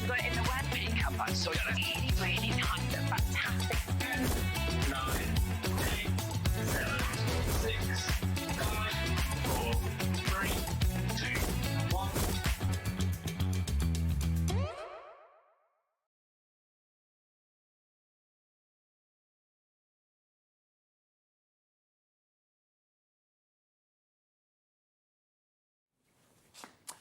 But in the word makeup, that's so really, really kind of fantastic. 10, 9, 8, 7, 6, 5, 4, 3, 2, 1.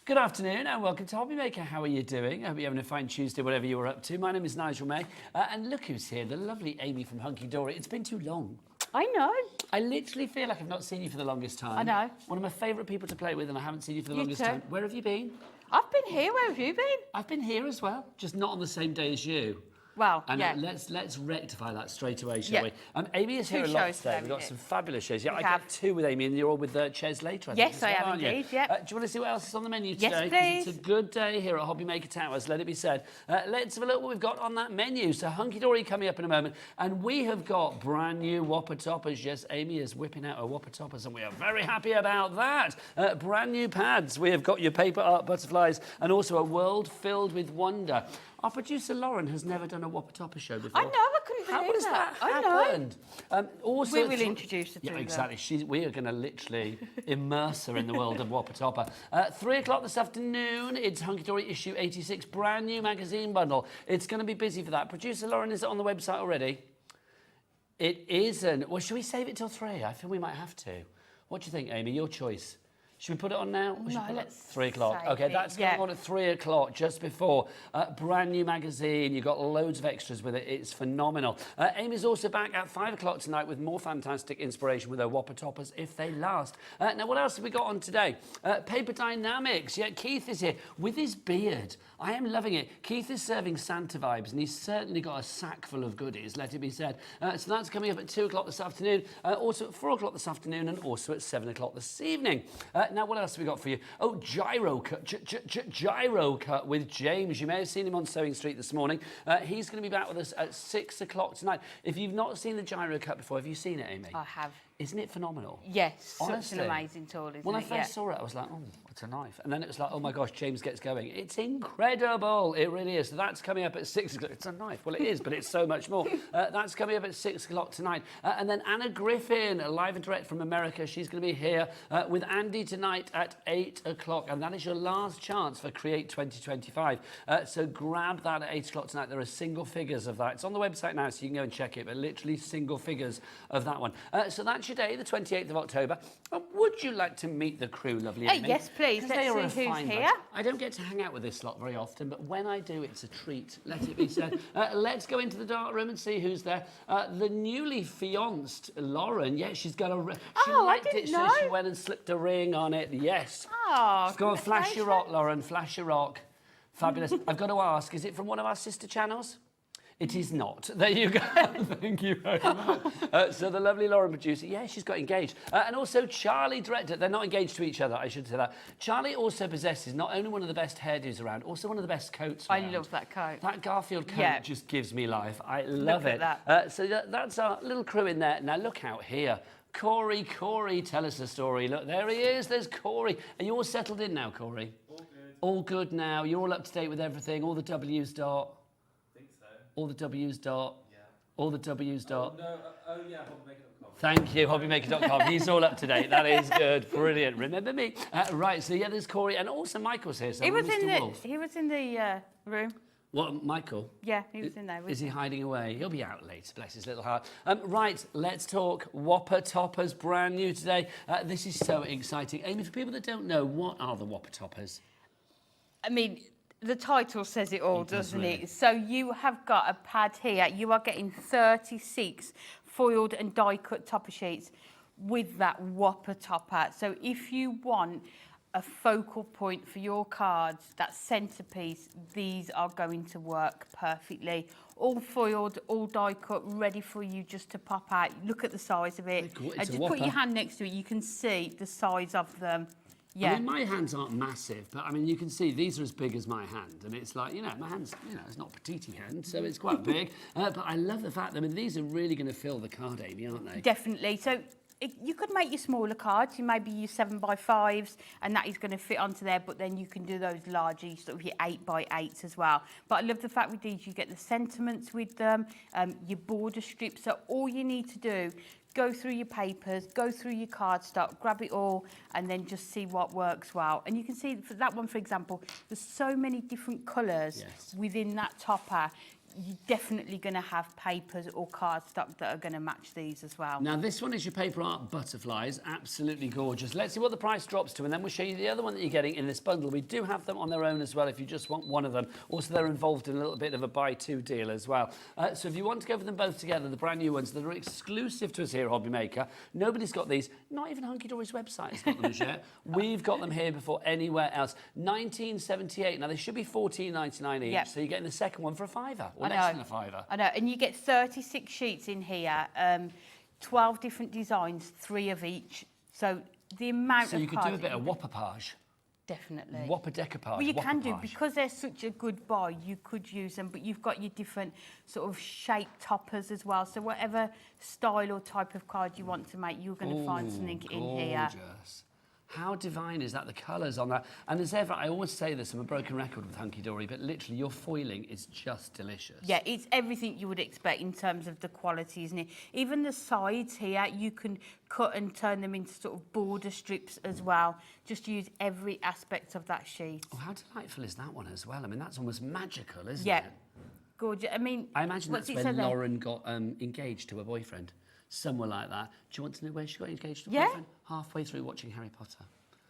Good afternoon and welcome to Hobby Maker. How are you doing? I hope you're having a fine Tuesday, whatever you were up to. My name is Nigel May, and look who's here, the lovely Amy from Hunkydory. It's been too long. I know. I literally feel like I've not seen you for the longest time. I know. One of my favourite people to play with, and I haven't seen you for the longest too. time. Where have you been? I've been here. Where have you been? I've been here as well, just not on the same day as you. Well, And yeah. let's rectify that straight away, shall Yeah. we? Amy is here a Two lot shows today. today, We've got yeah. some fabulous shows. Yeah, We I have. get two with Amy, and you're all with Ches later. Yes, I am aren't you? indeed, yeah. Do you want to see what else is on the menu Yes, today? 'Cause please. It's a good day here at Hobby Maker Towers, let it be said. Let's have a look what we've got on that menu. So Hunkydory coming up in a moment, and we have got brand new Whopper Toppers. Yes, Amy is whipping out her Whopper Toppers, and we are very happy about that. Brand new pads. We have got your paper art butterflies, and also a world filled with wonder. Our producer Lauren has never done a Whopper Topper show before. I know. I couldn't believe How does that I know. happen? Also, We will introduce her to Yeah, them. exactly. We are going to literally immerse her in the world of Whopper Topper. 3 o'clock this afternoon, it's Hunkydory issue 86, brand new magazine bundle. It's going to be busy for that. Producer Lauren, is it on the website already? It isn't. Well, should we save it till 3? I think we might have to. What do you think, Amy? Your choice. Should we put it on now? Or should we No, put it let's 3 o'clock. save Okay, it, that's yeah. going on at 3 o'clock, just before. Brand new magazine. You've got loads of extras with it. It's phenomenal. Amy's also back at 5 o'clock tonight with more fantastic inspiration with her Whopper Toppers, if they last. Now, what else have we got on today? Paper Dienamics. Yeah, Keith is here with his beard. I am loving it. Keith is serving Santa vibes, and he's certainly got a sack full of goodies, let it be said. So that's coming up at 2 o'clock this afternoon, also at 4 o'clock this afternoon, and also at 7 o'clock this evening. Now, what else have we got for you? Oh, Gyro-Cut. Gyro-Cut with James. You may have seen him on Sewing Street this morning. He's going to be back with us at 6 o'clock tonight. If you've not seen the Gyro-Cut before, have you seen it, Amy? I have. Isn't it phenomenal? Yes. Honestly. Such an amazing tool, isn't When I it? first saw it, I was like, oh, it's a knife. And then it was like, oh my gosh, James gets going. It's incredible. It really is. So that's coming up at 6 o'clock. It's a knife. Well, it is, but it's so much more. That's coming up at 6 o'clock tonight. And then Anna Griffin, live and direct from America. She's going to be here with Andy tonight at 8 o'clock. And that is your last chance for Create 2025. So grab that at 8 o'clock tonight. There are single figures of that. It's on the website now, so you can go and check it, but literally single figures of that one. So that's your day, the 28th of October. Would you like to meet the crew, lovely Amy? Yes, please. 'Cause Let's they are a see who's fine here. bunch. I don't get to hang out with this lot very often, but when I do, it's a treat, let it be said. Let's go into the dark room and see who's there. The newly fianced Lauren. Yeah, she's got a ring. She Oh, I liked didn't it, so she know. went and slipped a ring on it. Yes. Oh, Go on, flash your rock, congratulations. Lauren. Flash your rock. Fabulous. I've got to ask, is it from one of our sister channels? It is not. There you go. Thank you very much. So the lovely Lauren producer, yeah, she's got engaged. And also Charlie, director. They're not engaged to each other, I should say that. Charlie also possesses not only one of the best hairdos around, also one of the best coats I around. love that coat. That Garfield coat Yeah. just gives me life. I love Look it. at So that's our little crew in there. Now look out here. Corey, tell us a story. Look, there he is. There's Corey. Are you all settled in now, Corey? All good. All good now. You're all up to date with everything. All the W's dot. Think so. All the W's dot. Yeah. All the W's dot. No, yeah, hobbymaker.com. Thank you, hobbymaker.com. He's all up to date. That is good. Brilliant. Remember me. Right, so yeah, there's Corey. And also Michael's here. So He was Mr. in the. Wolf. He was in the room. What, Michael? Yeah, he was in there. Is he hiding away? He'll be out later, bless his little heart. Right, let's talk Whopper Toppers, brand new today. This is so exciting. Amy, for people that don't know, what are the Whopper Toppers? I mean, the title says it all, It does, doesn't really. it? So you have got a pad here. You are getting 36 foiled and die-cut topper sheets with that Whopper topper. So if you want a focal point for your cards, that centerpiece, these are going to work perfectly. All foiled, all die-cut, ready for you just to pop out. Look at the size of it. They're cool. It's And a just put your Whopper. hand next to it. You can see the size of them. Yeah. I mean, my hands aren't massive, but I mean, you can see these are as big as my hand, and it's like, you know, my hand's, you know, it's not a petite hand, so it's quite big. But I love the fact that, I mean, these are really going to fill the card, Amy, aren't they? Definitely. So you could make your smaller cards. You maybe use 7x5s, and that is going to fit onto there. But then you can do those larger, sort of your 8x8s as well. But I love the fact with these, you get the sentiments with them, your border strips. So all you need to do, go through your papers, go through your cardstock, grab it all, and then just see what works well. And you can see for that one, for example, there's so many different colours within that topper. You're definitely going to have papers or cardstock that are going to match these as well. Now, this one is your paper art butterflies. Absolutely gorgeous. Let's see what the price drops to, and then we'll show you the other one that you're getting in this bundle. We do have them on their own as well if you just want one of them. Also, they're involved in a little bit of a buy-two deal as well. So if you want to go for them both together, the brand new ones that are exclusive to us here, Hobby Maker, nobody's got these. Not even Hunkydory's website has got them as yet. We've got them here before anywhere else. 1978. Now, they should be $14.99 each, so you're getting the second one for a £5 or less than a £5. I know, and you get 36 sheets in here, 12 different designs, 3 of each. So the amount of So you could do a bit of whopper-page. Definitely. Whopper decoupage. Well, you can do, whopper-page. because they're such a good buy, you could use them, but you've got your different sort of shape toppers as well. So whatever style or type of card you want to make, you're going to find something in here. Gorgeous. How divine is that, the colours on that? And as ever, I always say this, I'm a broken record with Hunkydory, but literally your foiling is just delicious. Yeah, it's everything you would expect in terms of the quality, isn't it? Even the sides here, you can cut and turn them into sort of border strips as well. Just use every aspect of that sheet. Oh, how delightful is that one as well? I mean, that's almost magical, isn't Yeah, it? gorgeous. I mean, I imagine what's that's it when say there? Lauren got engaged to her boyfriend. Somewhere like that. Do you want to know where she got engaged to her Yeah. boyfriend? Halfway through watching Harry Potter.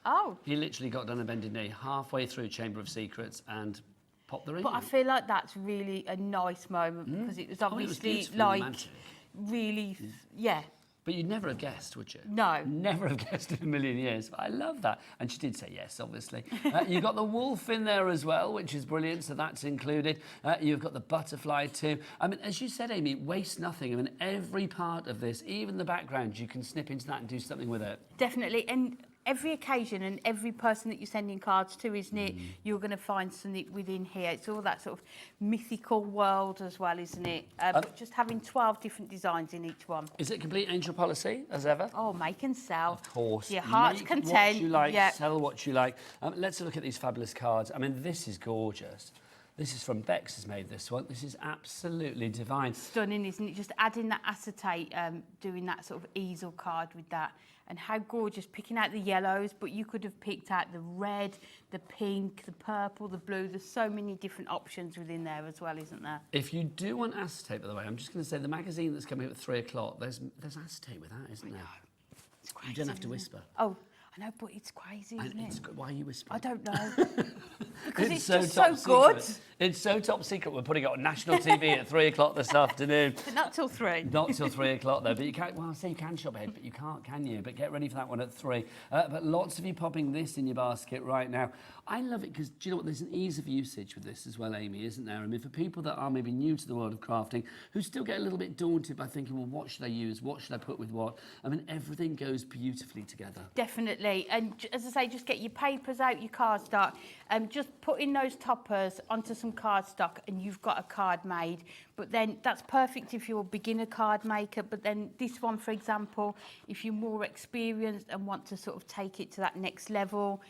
Oh. He literally got done a bended knee halfway through Chamber of Secrets and popped the ring But I in. feel like that's really a nice moment because it was obviously beautifully like romantic. really, yeah. But you'd never have guessed, would you? No. Never have guessed in a million years. But I love that. And she did say yes, obviously. You've got the wolf in there as well, which is brilliant, so that's included. You've got the butterfly too. I mean, as you said, Amy, waste nothing. I mean, every part of this, even the background, you can snip into that and do something with it. Definitely. And every occasion and every person that you're sending cards to, isn't it? You're going to find something within here. It's all that sort of mythical world as well, isn't it? But just having 12 different designs in each one. Is it complete angel policy, as ever? Oh, make and sell. Of course. Your heart's Make content. what you like, Yeah. sell what you like. Let's look at these fabulous cards. I mean, this is gorgeous. This is from Bex has made this one. This is absolutely divine. Stunning, isn't it? Just adding that acetate, doing that sort of easel card with that. And how gorgeous, picking out the yellows, but you could have picked out the red, the pink, the purple, the blue. There's so many different options within there as well, isn't there? If you do want acetate, by the way, I'm just going to say the magazine that's coming up at 3 o'clock, there's acetate with that, isn't there? It's crazy, You don't have to isn't it? whisper. Oh, I know, but it's crazy, And isn't it? why are you whispering? I don't know. Because it's so just so top good. secret. It's so top secret. We're putting it on national TV at 3 o'clock this afternoon. But not till 3. Not till 3 o'clock though, but you can't, well, I say you can shop ahead, but you can't, can you? But get ready for that one at 3. But lots of you popping this in your basket right now. I love it because, do you know what, there's an ease of usage with this as well, Amy, isn't there? I mean, for people that are maybe new to the world of crafting, who still get a little bit daunted by thinking, well, what should I use? What should I put with what? I mean, everything goes beautifully together. Definitely. And as I say, just get your papers out, your cardstock, and just put in those toppers onto some cardstock and you've got a card made. But then that's perfect if you're a beginner card maker. But then this one, for example, if you're more experienced and want to sort of take it to that next level,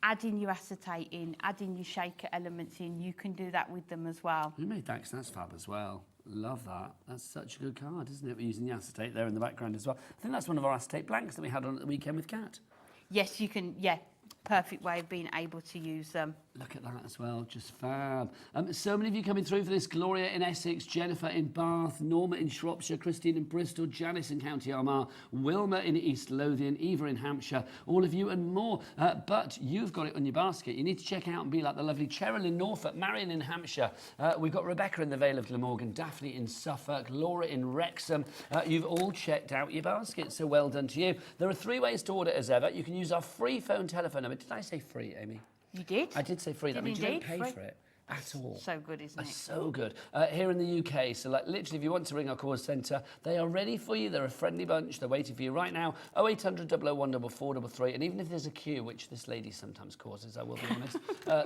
adding your acetate in, adding your shaker elements in, you can do that with them as well. You made that 'cause that's fab as well. Love that. That's such a good card, isn't it? We're using the acetate there in the background as well. I think that's one of our acetate blanks that we had on at the weekend with Kat. Yes, you can, yeah, perfect way of being able to use them. Look at that as well, just fab. So many of you coming through for this. Gloria in Essex, Jennifer in Bath, Norma in Shropshire, Christine in Bristol, Janice in County Armagh, Wilma in East Lothian, Eva in Hampshire, all of you and more. But you've got it on your basket. You need to check out and be like the lovely Cheryl in Norfolk, Marion in Hampshire. We've got Rebecca in the Vale of Glamorgan, Daphne in Suffolk, Laura in Wrexham. You've all checked out your basket, so well done to you. There are 3 ways to order as ever. You can use our free phone telephone number. Did I say free, Amy? You did? I did say free. That Did means you don't indeed, pay free. for it. at all. So good, isn't it? So good. Here in the UK, so like literally if you want to ring our call centre, they are ready for you. They're a friendly bunch. They're waiting for you right now. 0800 001 4433. And even if there's a queue, which this lady sometimes causes, I will be honest,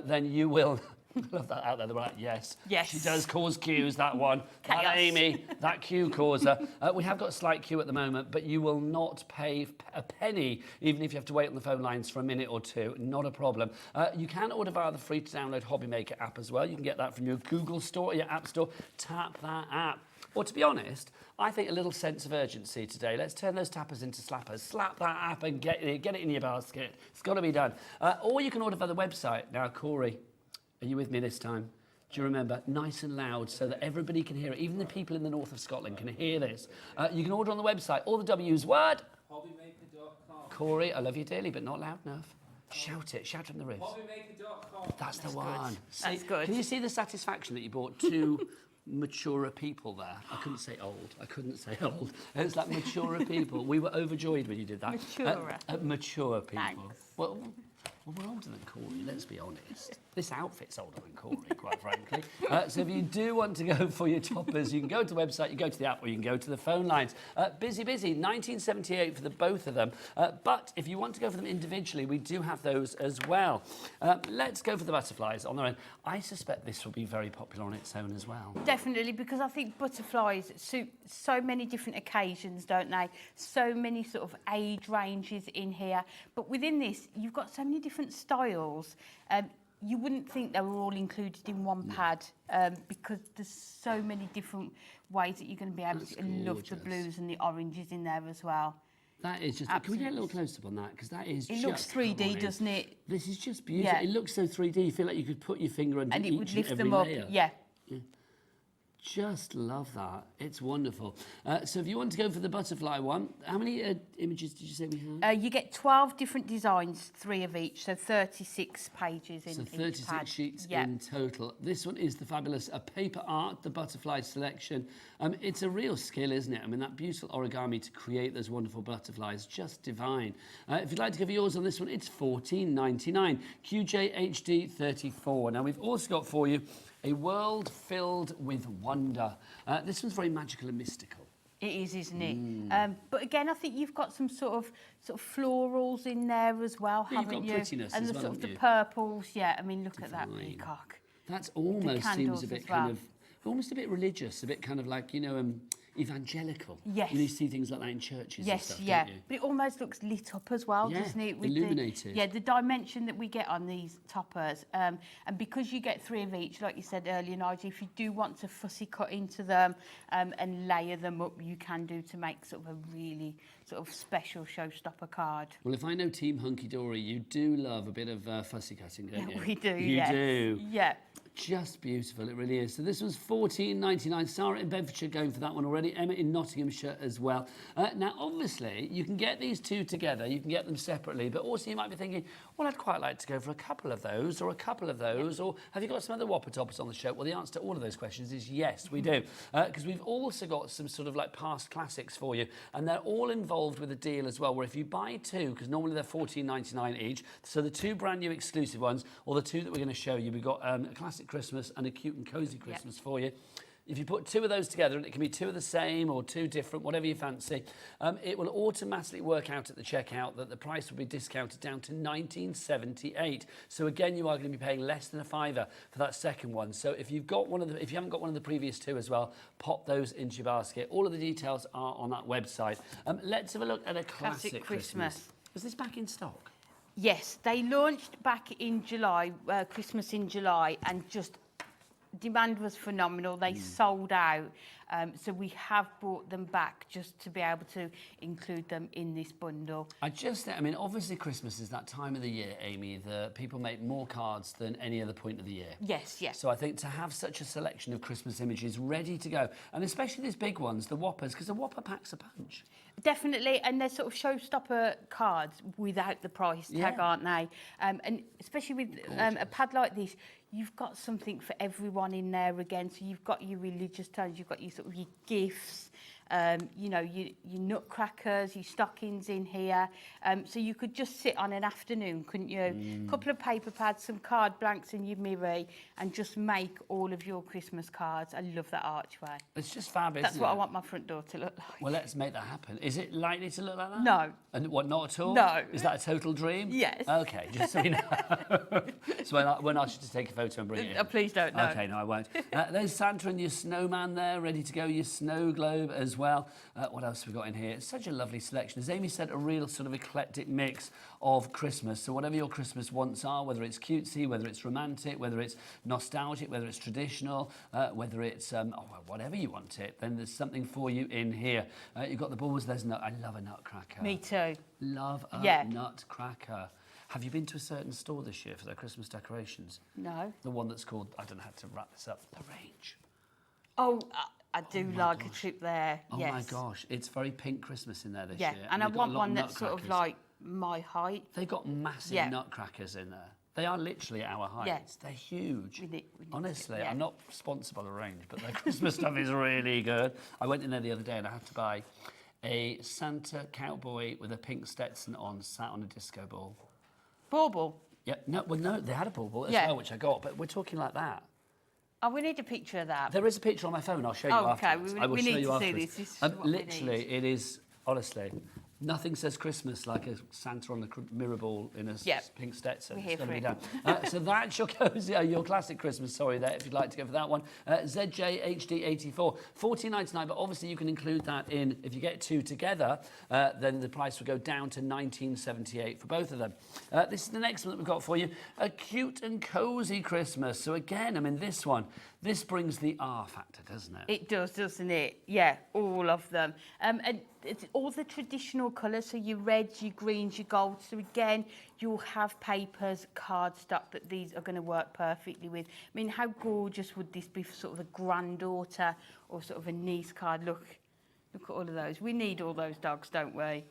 then you will... Love that out there. They're like, yes. Yes. She does cause queues, that one. Chaos. That Amy, that queue causer. We have got a slight queue at the moment, but you will not pay a penny, even if you have to wait on the phone lines for a minute or two. Not a problem. You can order via the free-to-download Hobby Maker app as well. You can get that from your Google Store or your App Store. Tap that app. Or to be honest, I think a little sense of urgency today. Let's turn those tappers into slappers. Slap that app and get it in your basket. It's got to be done. Or you can order via the website. Now, Corey, are you with me this time? Do you remember? Nice and loud so that everybody can hear it. Even the people in the north of Scotland can hear this. You can order on the website. All the W's. Word? Hobbymaker.com. Corey, I love you dearly, but not loud enough. Shout it. Shout from the roofs. Hobbymaker.com. That's the one. That's good. Can you see the satisfaction that you brought two maturer people there? I couldn't say old. It's like maturer people. We were overjoyed when you did that. Maturer. Mature people. Thanks. Well, we're older than Corey, let's be honest. This outfit's older than Corey, quite frankly. So if you do want to go for your toppers, you can go to the website, you go to the app, or you can go to the phone lines. Busy, 1978 for the both of them. But if you want to go for them individually, we do have those as well. Let's go for the butterflies on their own. I suspect this will be very popular on its own as well. Definitely, because I think butterflies suit so many different occasions, don't they? So many sort of age ranges in here. But within this, you've got so many different styles. You wouldn't think they were all included in one pad because there's so many different ways that you're going to be able to. I love the blues and the oranges in there as well. That is just... Absolutely. Can we get a little close-up on that? Because that is It looks 3D, doesn't it? This is just beautiful. Yeah. It looks so 3D. You feel like you could put your finger under And it each would and lift every them up. layer. Yeah. Just love that. It's wonderful. So if you want to go for the butterfly one, how many images did you say we had? You get 12 different designs, 3 of each, so 36 pages in So each 36 pad. sheets Yeah. in total. This one is the fabulous paper art, the butterfly selection. It's a real skill, isn't it? I mean, that beautiful origami to create those wonderful butterflies, just divine. If you'd like to go for yours on this one, it's $14.99. QJHD 34. Now, we've also got for you a world filled with wonder. This one's very magical and mystical. It is, isn't it? But again, I think you've got some sort of florals in there as well, Yeah, you've haven't got you? prettiness and as the well, sort of haven't the you? purples. Yeah, I mean, look at that Divine. peacock. That's almost seems candles a bit as well. kind of, almost a bit religious, a bit kind of like, evangelical. Yes. You see things like that in churches and Yes, stuff, yeah. don't you? But it almost looks lit up as well, Yeah, doesn't it? illuminated. The dimension that we get on these toppers. And because you get 3 of each, like you said earlier, Nigel, if you do want to fussy cut into them and layer them up, you can do to make sort of a really sort of special showstopper card. Well, if I know Team Hunkydory, you do love a bit of fussy cutting, don't you? We do, You yes. do. Yeah. Just beautiful, it really is. So this was $14.99. Sarah in Bedfordshire going for that one already. Emma in Nottinghamshire as well. Now, obviously, you can get these two together. You can get them separately. But also you might be thinking, well, I'd quite like to go for a couple of those or a couple of those. Or have you got some other Whopper Toppers on the show? Well, the answer to all of those questions is yes, we do. Because we've also got some sort of like past classics for you. And they're all involved with a deal as well, where if you buy two, because normally they're $14.99 each, so the two brand new exclusive ones, or the two that we're going to show you, we've got a classic Christmas and a cute and cosy Christmas for you. If you put two of those together, and it can be two of the same or two different, whatever you fancy, it will automatically work out at the checkout that the price will be discounted down to $19.78. So again, you are going to be paying less than a $5 for that second one. So if you've got one of the, if you haven't got one of the previous two as well, pop those into your basket. All of the details are on that website. Let's have a look at a classic Christmas. Was this back in stock? Yes, they launched back in July, Christmas in July, and just demand was phenomenal. They sold out. So we have brought them back just to be able to include them in this bundle. I mean, obviously Christmas is that time of the year, Amy, that people make more cards than any other point of the year. Yes, yes. So I think to have such a selection of Christmas images ready to go, and especially these big ones, the Whoppers, because a Whopper packs a punch. Definitely, and they're sort of showstopper cards without the price tag, aren't they? And especially with a pad like this, you've got something for everyone in there again. So you've got your religious tones, you've got your sort of your gifts, you know, your nutcrackers, your stockings in here. So you could just sit on an afternoon, couldn't you? A couple of paper pads, some card blanks and your mirror, and just make all of your Christmas cards. I love that archway. It's just fabulous. That's what I want my front door to look like. Well, let's make that happen. Is it likely to look like that? No. And what, not at all? No. Is that a total dream? Yes. Okay, just so you know. So when I should take a photo and bring it in. Please don't, no. Okay, no, I won't. There's Santa and your snowman there, ready to go, your snow globe as well. What else have we got in here? It's such a lovely selection. As Amy said, a real sort of eclectic mix of Christmas. So whatever your Christmas wants are, whether it's cutesy, whether it's romantic, whether it's nostalgic, whether it's traditional, whether it's whatever you want it, then there's something for you in here. You've got the balls. There's I love a nutcracker. Me too. Love a Yeah. nutcracker. Have you been to a certain store this year for their Christmas decorations? No. The one that's called, I don't know how to wrap this up, The Range. Oh, I do my like a gosh. trip there. Oh yes. my gosh, it's very pink Christmas in there this Yeah, year. and I they've got a want lot one of that's sort of nutcrackers. like my height. They've got massive Yeah. nutcrackers in there. They are literally our heights. They're huge. We need Honestly, to, yeah. I'm not sponsored by The Range, but their Christmas stuff is really good. I went in there the other day and I had to buy a Santa cowboy with a pink Stetson on, sat on a disco ball. Bauble. Yeah, no, they had a bauble as Yeah. well, which I got, but we're talking like that. Oh, we need a picture of that. There is a picture on my phone. I'll show you Oh, okay, afterwards. I will we show need you to see afterwards. this. This is what we Literally, need. it is, honestly, nothing says Christmas like a Santa on a mirror ball in a Yep. pink Stetson. We're It's here got to for be it. done. So that's your cozy, your classic Christmas, sorry, there, if you'd like to go for that one. ZJHD84, $14.99, but obviously you can include that in, if you get two together, then the price will go down to $19.78 for both of them. This is the next one that we've got for you, a cute and cozy Christmas. So again, I mean, this brings the R factor, doesn't it? It does, doesn't it? Yeah, all of them. And it's all the traditional colours, so your reds, your greens, your golds. So again, you'll have papers, cardstock that these are going to work perfectly with. I mean, how gorgeous would this be for sort of a granddaughter or sort of a niece card? Look at all of those. We need all those dogs, don't we?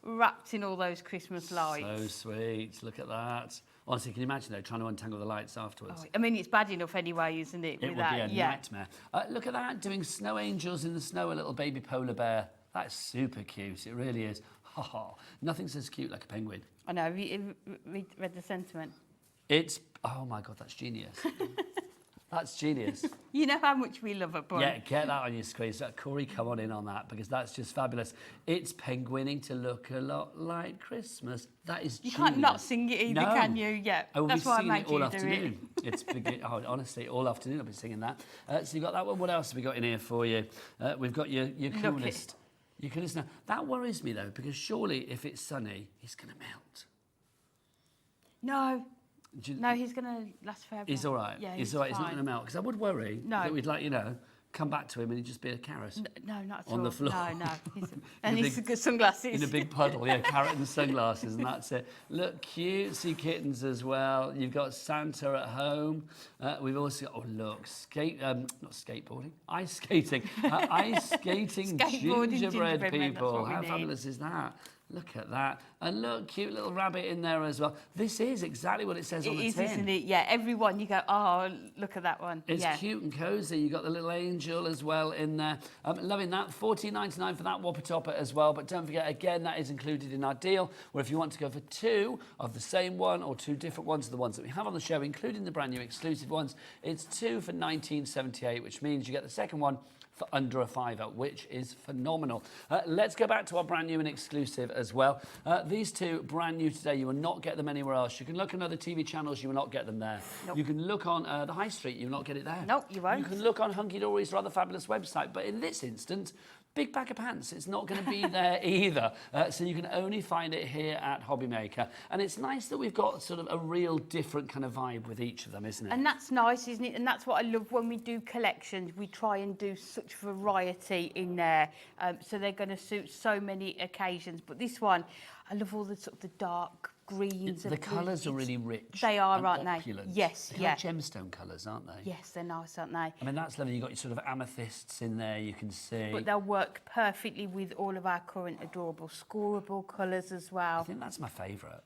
Wrapped in all those Christmas lights. So sweet, look at that. Honestly, can you imagine though, trying to untangle the lights afterwards? Oh, I mean, it's bad enough anyway, isn't it? It with would that? be a nightmare. Look at that, doing snow angels in the snow, a little baby polar bear. That's super cute, it really is. Ha ha. Nothing says cute like a penguin. I know, have you read the sentiment? It's, oh my God, that's genius. That's genius. You know how much we love a bun. Yeah, get that on your screen. So Corey, come on in on that because that's just fabulous. It's penguining to look a lot like Christmas. That is You genius. can't not sing it either, No. can you? Yeah, I will that's be why I singing made it all you do afternoon. It's honestly, all afternoon I'll be singing that. So you got that one. What else have we got in here for you? We've got your coolest. Your coolest. Now, that worries me though because surely if it's sunny, it's going to melt. No. No, he's going to last forever. He's all right. Yeah, he's all right. He's not fine. going to melt because I would worry that we'd come back to him and he'd just be a carrot. No, not at all. On the floor. No. And he's got sunglasses. In a big puddle, yeah, carrot and sunglasses, and that's it. Look, cutesy kittens as well. You've got Santa at home. We've also got, not skateboarding, ice skating. Ice skating Skateboarding gingerbread gingerbread men, people. that's what we How need. fabulous is that? Look at that. And look, cute little rabbit in there as well. This is exactly what it says on the It is, tin. isn't it? Yeah, everyone, you go, oh, look at that one. It's yeah. cute and cosy. You've got the little angel as well in there. Loving that. $14.99 for that Whopper Topper as well. But don't forget, again, that is included in our deal, where if you want to go for two of the same one or two different ones of the ones that we have on the show, including the brand new exclusive ones, it's two for $19.78, which means you get the second one for under a fiver, which is phenomenal. Let's go back to our brand new and exclusive as well. These two brand new today. You will not get them anywhere else. You can look on other TV channels. You will not get them there. Nope. You can look on the high street. You will not get it there. Nope, you won't. You can look on Hunkydory's rather fabulous website. But in this instance, big bag of pants. It's not going to be there either. So you can only find it here at Hobbymaker. And it's nice that we've got sort of a real different kind of vibe with each of them, isn't it? And that's nice, isn't it? And that's what I love when we do collections. We try and do such variety in there. So they're going to suit so many occasions. But this one, I love all the sort of the dark greens. The colours are really rich. They are, and aren't opulent. they? Yes, They're yeah. like gemstone colours, aren't they? Yes, they're nice, aren't they? I mean, that's lovely. You've got your sort of amethysts in there, you can see. But they'll work perfectly with all of our current adorable scoreable colours as well. I think that's my favourite.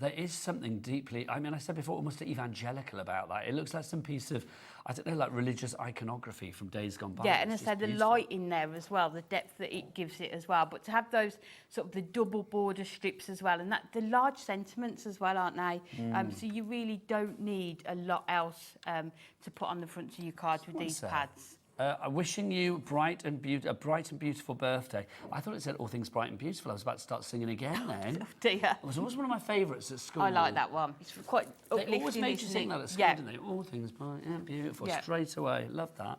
There is something deeply, I mean, I said before, almost evangelical about that. It looks like some piece of, I don't know, like religious iconography from days gone by. Yeah, and I It's said just the beautiful. light in there as well, the depth that it gives it as well. But to have those sort of the double border strips as well, and that the large sentiments as well, aren't they? So you really don't need a lot else to put on the front of your cards with these pads. I'm wishing you a bright and beautiful birthday. I thought it said all things bright and beautiful. I was about to start singing again then. Dear. It was always one of my favourites at school. I like that one. It's quite They uplifting. always made you isn't sing it? that at school, Yeah. didn't they? All things bright and beautiful, Yeah. straight away. Love that.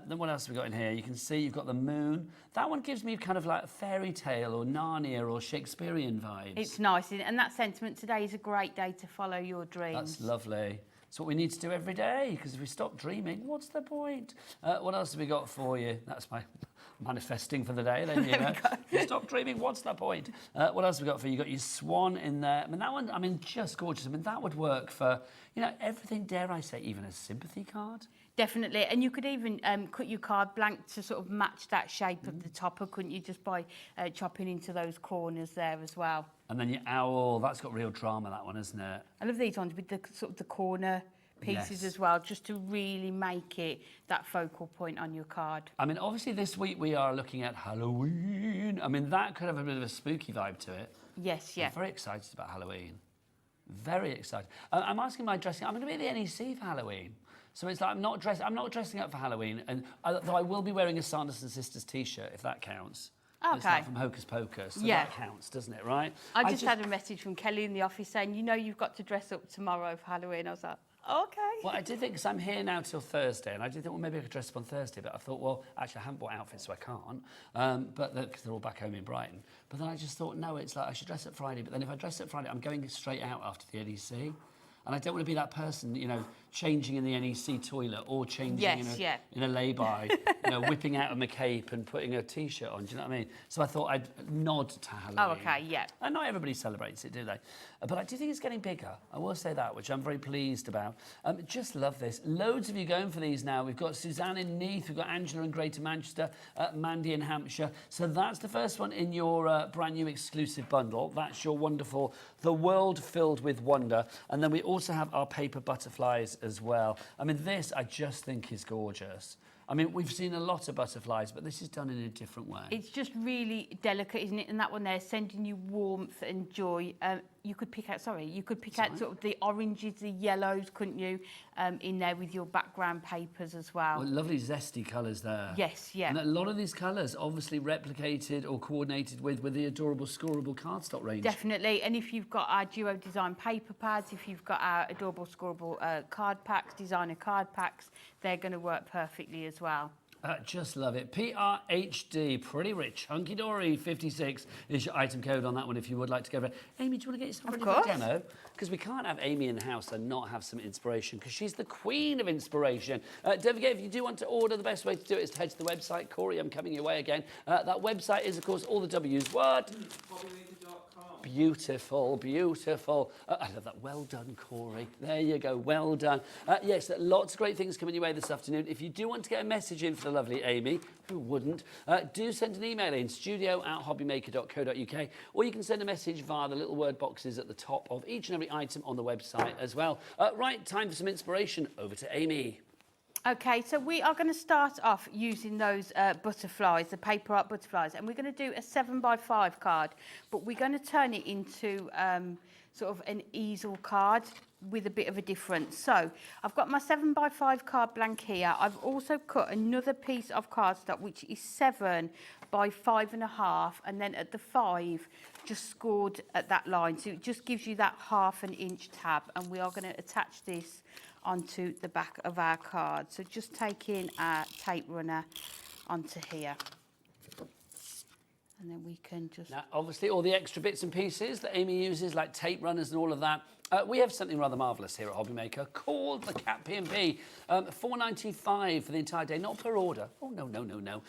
Then what else have we got in here? You can see you've got the moon. That one gives me kind of like a fairy tale or Narnia or Shakespearean vibes. It's nice, and that sentiment today is a great day to follow your dreams. That's lovely. It's what we need to do every day, because if we stop dreaming, what's the point? What else have we got for you? That's my manifesting for the day. There you go. If you stop dreaming, what's the point? What else have we got for you? You've got your swan in there. I mean, that one, I mean, just gorgeous. I mean, that would work for, you know, everything, dare I say, even a sympathy card. Definitely, and you could even cut your card blank to sort of match that shape of the topper, couldn't you? Just by chopping into those corners there as well. And then your owl, that's got real drama, that one, isn't it? I love these ones with the sort of the corner pieces Yes. as well, just to really make it that focal point on your card. I mean, obviously this week we are looking at Halloween. I mean, that could have a bit of a spooky vibe to it. Yes, yeah. I'm very excited about Halloween. Very excited. I'm asking my dressing. I'm going to be at the NEC for Halloween. So it's like I'm not dressing up for Halloween, and though I will be wearing a Sanderson Sisters T-shirt, if that counts. It's Okay. like from Hocus Pocus, so Yeah. that counts, doesn't it, right? I just had a message from Kelly in the office saying, you know, you've got to dress up tomorrow for Halloween. I was like, okay. Well, I did think, because I'm here now till Thursday, and I did think, well, maybe I could dress up on Thursday, but I thought, well, actually, I haven't bought outfits, so I can't, but because they're all back home in Brighton. But then I just thought, no, it's like I should dress up Friday, but then if I dress up Friday, I'm going straight out after the NEC. And I don't want to be that person, you know, changing in the NEC toilet or changing in a lay-by, you know, whipping out of my cape and putting a T-shirt on. Do you know what I mean? So I thought I'd nod to Halloween. Oh, okay, yeah. And not everybody celebrates it, do they? But I do think it's getting bigger. I will say that, which I'm very pleased about. Just love this. Loads of you going for these now. We've got Suzanne in Neath, we've got Angela in Greater Manchester, Mandy in Hampshire. So that's the first one in your brand new exclusive bundle. That's your wonderful The World Filled with Wonder. And then we also have our paper butterflies as well. I mean, this I just think is gorgeous. I mean, we've seen a lot of butterflies, but this is done in a different way. It's just really delicate, isn't it? And that one there, sending you warmth and joy. You could pick out, sort of the oranges, the yellows, couldn't you, in there with your background papers as well. Well, lovely zesty colours there. Yes, yeah. And a lot of these colours obviously replicated or coordinated with the adorable scoreable cardstock range. Definitely, and if you've got our duo design paper pads, if you've got our adorable scoreable card packs, designer card packs, they're going to work perfectly as well. Just love it. PRHD, Pretty Rich, Hunkydory 56 is your item code on that one if you would like to go over it. Amy, do you want to get yourself ready for a demo? Because we can't have Amy in the house and not have some inspiration, because she's the queen of inspiration. Don't forget, if you do want to order, the best way to do it is to head to the website. Corey, I'm coming your way again. That website is, of course, all the W's. What? Hobbymaker.com. Beautiful, beautiful. I love that. Well done, Corey. There you go. Well done. Yes, lots of great things coming your way this afternoon. If you do want to get a message in for the lovely Amy, who wouldn't, do send an email in, studio@hobbymaker.co.uk, or you can send a message via the little word boxes at the top of each and every item on the website as well. Right, time for some inspiration. Over to Amy. Okay, so we are going to start off using those butterflies, the paper art butterflies, and we're going to do a 7x5 card, but we're going to turn it into sort of an easel card with a bit of a difference. So I've got my 7x5 card blank here. I've also cut another piece of cardstock, which is 7 by 5.5, and then at the 5, just scored at that line. So it just gives you that 1/2 inch tab, and we are going to attach this onto the back of our card. So just taking our tape runner onto here. And then we can just... Now, obviously, all the extra bits and pieces that Amy uses, like tape runners and all of that, We have something rather marvellous here at Hobbymaker called the Cat P&B. $4.95 for the entire day, not per order. Oh, no.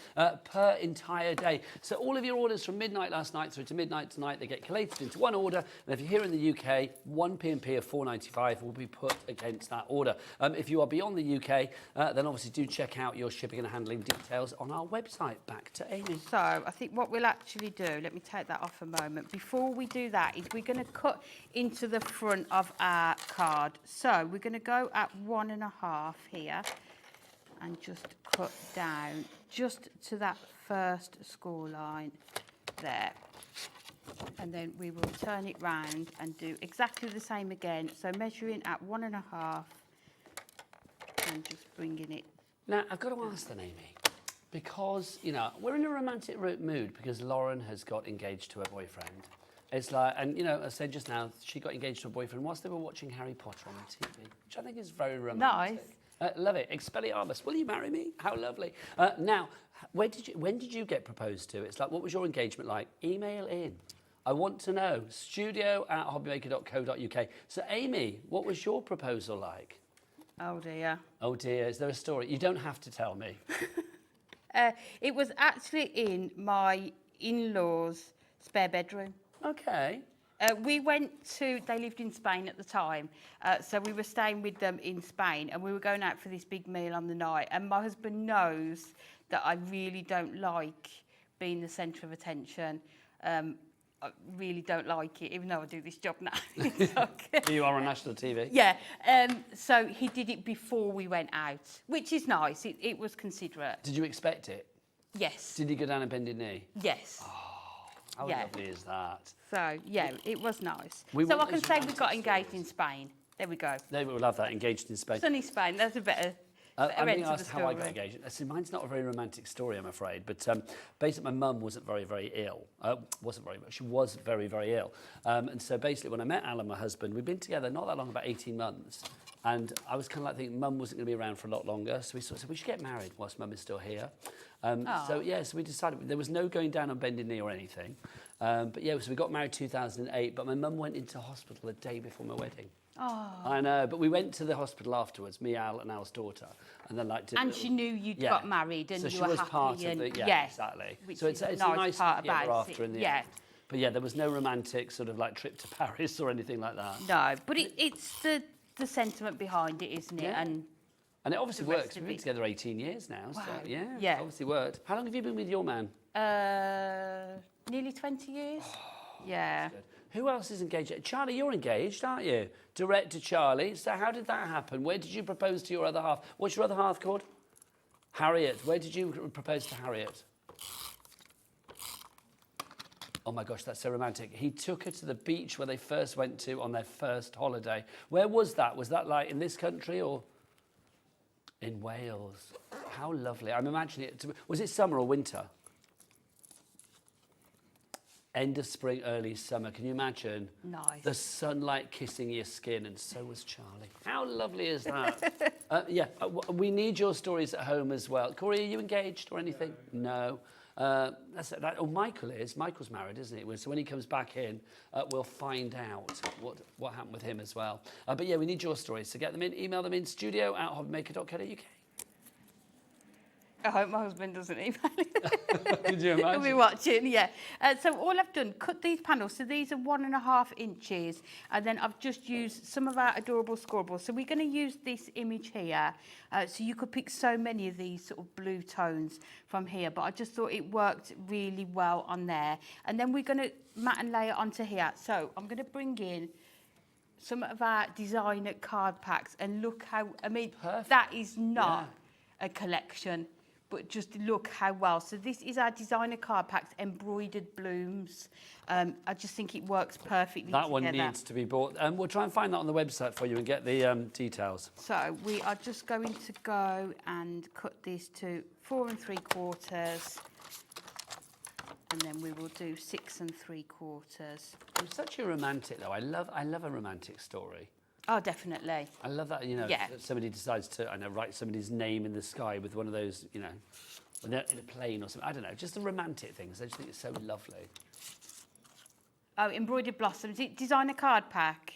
Per entire day. So all of your orders from midnight last night through to midnight tonight, they get collated into one order. And if you're here in the UK, one P&P of $4.95 will be put against that order. If you are beyond the UK, then obviously do check out your shipping and handling details on our website. Back to Amy. So I think what we'll actually do, let me take that off a moment. Before we do that, is we're going to cut into the front of our card. So we're going to go at 1.5 here and just cut down just to that first score line there. And then we will turn it round and do exactly the same again. So measuring at 1.5 and just bringing it. Now, I've got to ask then, Amy, because, you know, we're in a romantic mood because Lauren has got engaged to her boyfriend. It's like, and, you know, I said just now, she got engaged to her boyfriend whilst they were watching Harry Potter on the TV, which I think is very romantic. Nice. Love it. Expelliarmus. Will you marry me? How lovely. Now, when did you get proposed to? It's like, what was your engagement like? Email in. I want to know. studio@hobbymaker.co.uk. So, Amy, what was your proposal like? Oh dear. Oh dear, is there a story? You don't have to tell me. It was actually in my in-laws' spare bedroom. Okay. We went to, they lived in Spain at the time, so we were staying with them in Spain and we were going out for this big meal on the night, and my husband knows that I really don't like being the centre of attention. I really don't like it, even though I do this job now. It's okay. You are on national TV. Yeah, so he did it before we went out, which is nice. It was considerate. Did you expect it? Yes. Did he go down and bend his knee? Yes. How lovely is that? So, yeah, it was nice. We So I want can those say we romantic got engaged stories. in Spain. There we go. They will love that, engaged in Spain. Sunny Spain, that's a better I'm being end to the asked how I got story. engaged. See, mine's not a very romantic story, I'm afraid. But basically, my mum wasn't very, very ill. She was very, very ill. And so basically, when I met Alan, my husband, we'd been together not that long, about 18 months. And I was kind of like thinking mum wasn't going to be around for a lot longer. So we sort of said, we should get married whilst mum is still here. So we decided there was no going down on bended knee or anything. But yeah, so we got married 2008. But my mum went into hospital the day before my wedding. Oh. I know, but we went to the hospital afterwards, me, Al, and Al's daughter, and then And she knew you'd got married and so you she were was happy. part and, of the, exactly. Which So is it's a a nice part together about after it. in the Yeah. end. But yeah, there was no romantic sort of like trip to Paris or anything like that. No, but it's the sentiment behind it, isn't it? Yeah. And it obviously the rest works. of We've been it. together 18 years now, so Wow. yeah, Yeah. it's obviously worked. How long have you been with your man? Nearly 20 years. Yeah. Good. Who else is engaged? Charlie, you're engaged, aren't you? Direct to Charlie. So how did that happen? Where did you propose to your other half? What's your other half called? Harriet. Where did you propose to Harriet? Oh my gosh, that's so romantic. He took her to the beach where they first went to on their first holiday. Where was that? Was that like in this country or in Wales? How lovely. I'm imagining it. Was it summer or winter? End of spring, early summer. Can you imagine? Nice. The sunlight kissing your skin, and so was Charlie. How lovely is that? We need your stories at home as well. Corey, are you engaged or anything? No. Michael is. Michael's married, isn't he? So when he comes back in, we'll find out what happened with him as well. But yeah, we need your stories. So get them in, email them in, studio@hobbymaker.co.uk. I hope my husband doesn't email it. Could you He'll imagine? be watching, yeah. So all I've done, cut these panels. So these are 1.5 inches. And then I've just used some of our adorable scorables. So we're going to use this image here. So you could pick so many of these sort of blue tones from here. But I just thought it worked really well on there. And then we're going to mat and lay it onto here. So I'm going to bring in some of our designer card packs. And look how, Perfect. that is not a collection. But just look how well. So this is our designer card packs, embroidered blooms. I just think it works perfectly That one together. needs to be bought. We'll try and find that on the website for you and get the details. So we are just going to go and cut this to 4 3/4. And then we will do 6 3/4. I'm such a romantic, though. I love a romantic story. Oh, definitely. I love that, that somebody decides to, write somebody's name in the sky with one of those, when they're in a plane or something. I don't know, just the romantic things. I just think it's so lovely. Oh, embroidered blossoms. Designer card pack.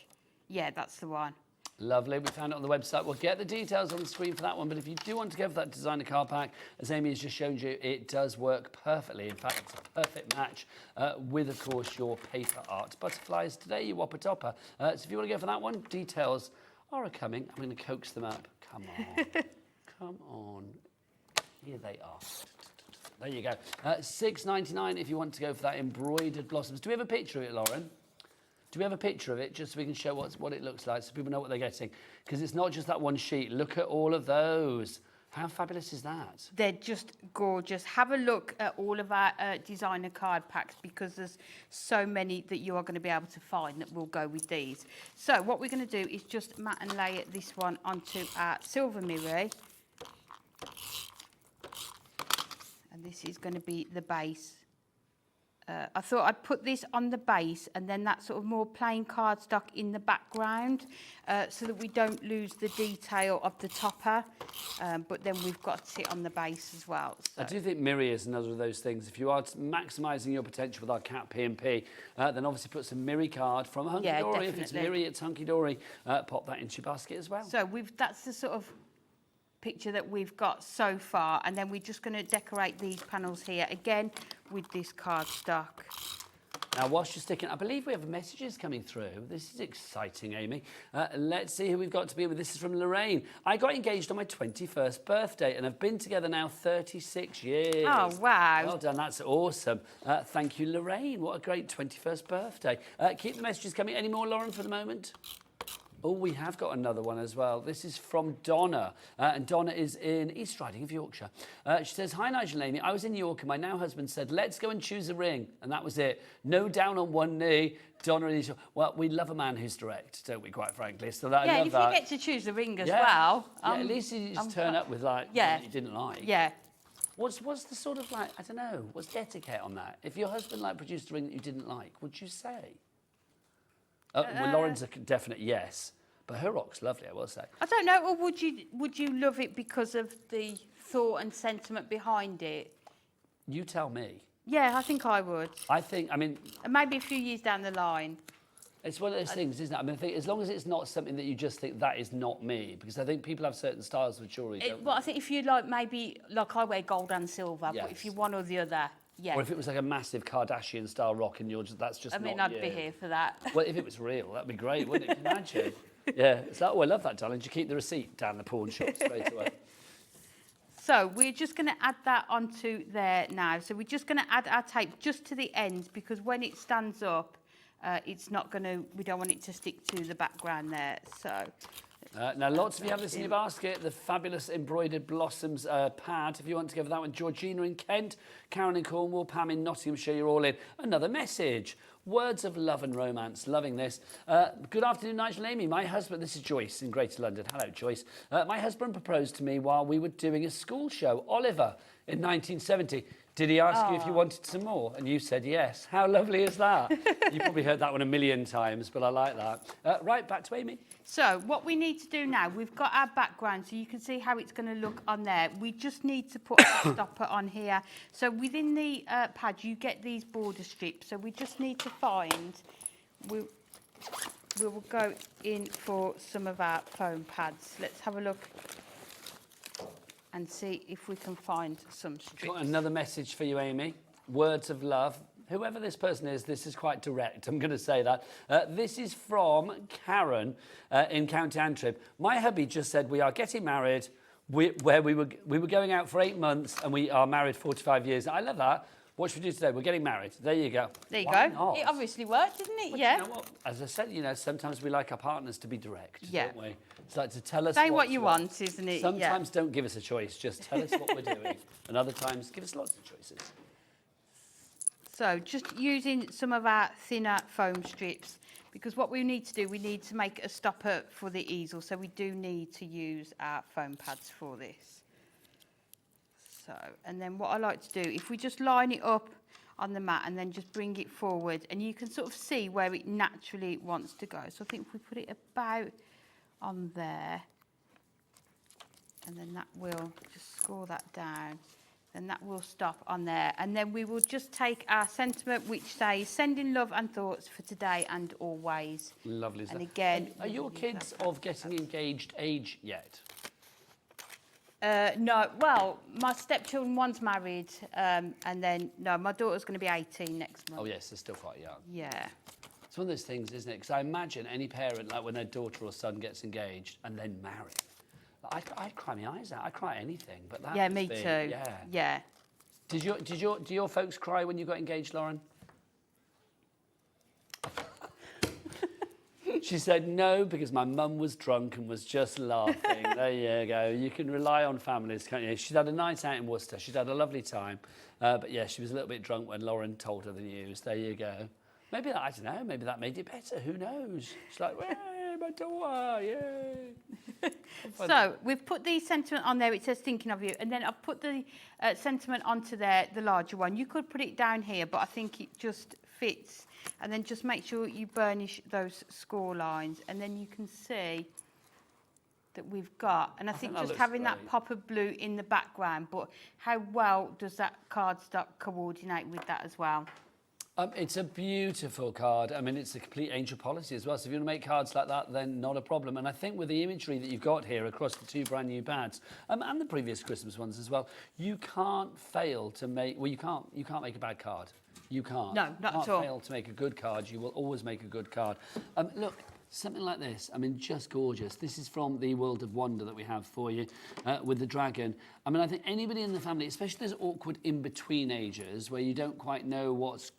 Yeah, that's the one. Lovely. We found it on the website. We'll get the details on the screen for that one. But if you do want to go for that designer card pack, as Amy has just shown you, it does work perfectly. In fact, it's a perfect match with, of course, your paper art butterflies today, your Whopper Topper. So if you want to go for that one, details are coming. I'm going to coax them up. Come on. Come on. Here they are. There you go. $6.99 if you want to go for that embroidered blossoms. Do we have a picture of it, Lauren? Do we have a picture of it, just so we can show what it looks like, so people know what they're getting? Because it's not just that one sheet. Look at all of those. How fabulous is that? They're just gorgeous. Have a look at all of our designer card packs, because there's so many that you are going to be able to find that will go with these. So what we're going to do is just mat and layer this one onto our silver mirror. And this is going to be the base. I thought I'd put this on the base and then that sort of more plain cardstock in the background, so that we don't lose the detail of the topper, but then we've got it on the base as well. So. I do think Miri is another of those things. If you are maximising your potential with our cat P&P, then obviously put some Miri card from Hunkydory. Yeah, if it's Miri, it's Hunkydory. Pop that into your basket as well. So that's the sort of picture that we've got so far, and then we're just going to decorate these panels here again with this cardstock. Now, whilst you're sticking, I believe we have messages coming through. This is exciting, Amy. Let's see who we've got to be with. This is from Lorraine. I got engaged on my 21st birthday and have been together now 36 years. Oh, wow. Well done. That's awesome. Thank you, Lorraine. What a great 21st birthday. Keep the messages coming. Any more, Lauren, for the moment? Oh, we have got another one as well. This is from Donna, and Donna is in East Riding of Yorkshire. She says, hi, Nigel and Amy. I was in York and my now husband said, let's go and choose a ring. And that was it. No down on one knee. Donna is, well, we love a man who's direct, don't we, quite frankly? So that, I love if that. you get to choose the ring as well. Yeah, at least you just turn up with, like, what you didn't like. Yeah. What's the sort of, like, I don't know, what's the etiquette on that? If your husband, like, produced a ring that you didn't like, would you say? Well, Lauren's a definite yes, but her rock's lovely, I will say. I don't know, or would you love it because of the thought and sentiment behind it? You tell me. Yeah, I think I would. I mean... And maybe a few years down the line. It's one of those things, isn't it? I mean, I think as long as it's not something that you just think, that is not me, because I think people have certain styles with jewellery, don't Well, I think if you like, maybe, like I wear gold and silver, Yes. but if you one or the other, yeah. Or if it was like a massive Kardashian-style rock and that's just I mean, not I'd be you. here for that. Well, if it was real, that'd be great, wouldn't it? Can you imagine? Yeah, it's like, oh, I love that, darling. Did you keep the receipt down the pawn shop straight away? So we're just going to add that onto there now. So we're just going to add our tape just to the ends, because when it stands up, it's not going to, we don't want it to stick to the background there. So now, lots of you have this in your basket, the fabulous embroidered blossoms pad. If you want to go for that one, Georgina in Kent, Karen in Cornwall, Pam in Nottinghamshire, you're all in. Another message. Words of love and romance. Loving this. Good afternoon, Nigel and Amy. My husband, this is Joyce in Greater London. Hello, Joyce. My husband proposed to me while we were doing a school show, Oliver, in 1970. Did he ask you if you wanted some more? And you said yes. How lovely is that? You probably heard that one a million times, but I like that. Right, back to Amy. So what we need to do now, we've got our background, so you can see how it's going to look on there. We just need to put a stopper on here. So within the pad, you get these border strips. So we just need to find, we will go in for some of our foam pads. Let's have a look and see if we can find some strips. Got another message for you, Amy. Words of love. Whoever this person is, this is quite direct. I'm going to say that. This is from Karen in County Antrim. My hubby just said we are getting married, where we were going out for 8 months and we are married 45 years. I love that. What should we do today? We're getting married. There you go. There you Why go. not? It obviously worked, didn't it? But yeah. You know what? As I said, sometimes we like our partners to be direct, Yeah. don't we? It's like to tell us Say what to you do. want, isn't it? Sometimes don't give us a choice, just tell us what we're doing. And other times, give us lots of choices. So just using some of our thinner foam strips, because what we need to do, we need to make a stopper for the easel. So we do need to use our foam pads for this. So, and then what I like to do, if we just line it up on the mat and then just bring it forward, and you can sort of see where it naturally wants to go. So I think if we put it about on there, and then that will just score that down. then that will stop on there. And then we will just take our sentiment, which says, sending love and thoughts for today and always. Lovely And stuff. again, Are your kids of getting engaged age yet? no, well, my stepchildren, one's married, and then, no, my daughter's going to be 18 next month. Oh, yes, they're still quite young. Yeah. It's one of those things, isn't it? Because I imagine any parent, like when their daughter or son gets engaged and then married, I'd cry my eyes out. I'd cry anything, but that Yeah, must me be- too. Yeah. Yeah. Do your folks cry when you got engaged, Lauren? She said no, because my mum was drunk and was just laughing. There you go. You can rely on families, can't you? She'd had a night out in Worcester. She'd had a lovely time. But yeah, she was a little bit drunk when Lauren told her the news. There you go. Maybe that, I don't know, maybe that made it better. Who knows? She's like, hey, my daughter, yay. So we've put the sentiment on there. It says thinking of you, and then I've put the sentiment onto there, the larger one. You could put it down here, but I think it just fits. And then just make sure you burnish those score lines, and then you can see that we've got. And I think that just looks having that great. pop of blue in the background, but how well does that cardstock coordinate with that as well? It's a beautiful card. I mean, it's a complete angel policy as well. So if you want to make cards like that, then not a problem. And I think with the imagery that you've got here across the two brand new pads, and the previous Christmas ones as well, you can't fail to make. Well, you can't make a bad card. You can't. No, not you at can't all. fail to make a good card. You will always make a good card. Look. Something like this, I mean, just gorgeous. This is from the World of Wonder that we have for you with the dragon. I mean, I think anybody in the family, especially those awkward in-between ages where you don't quite know what's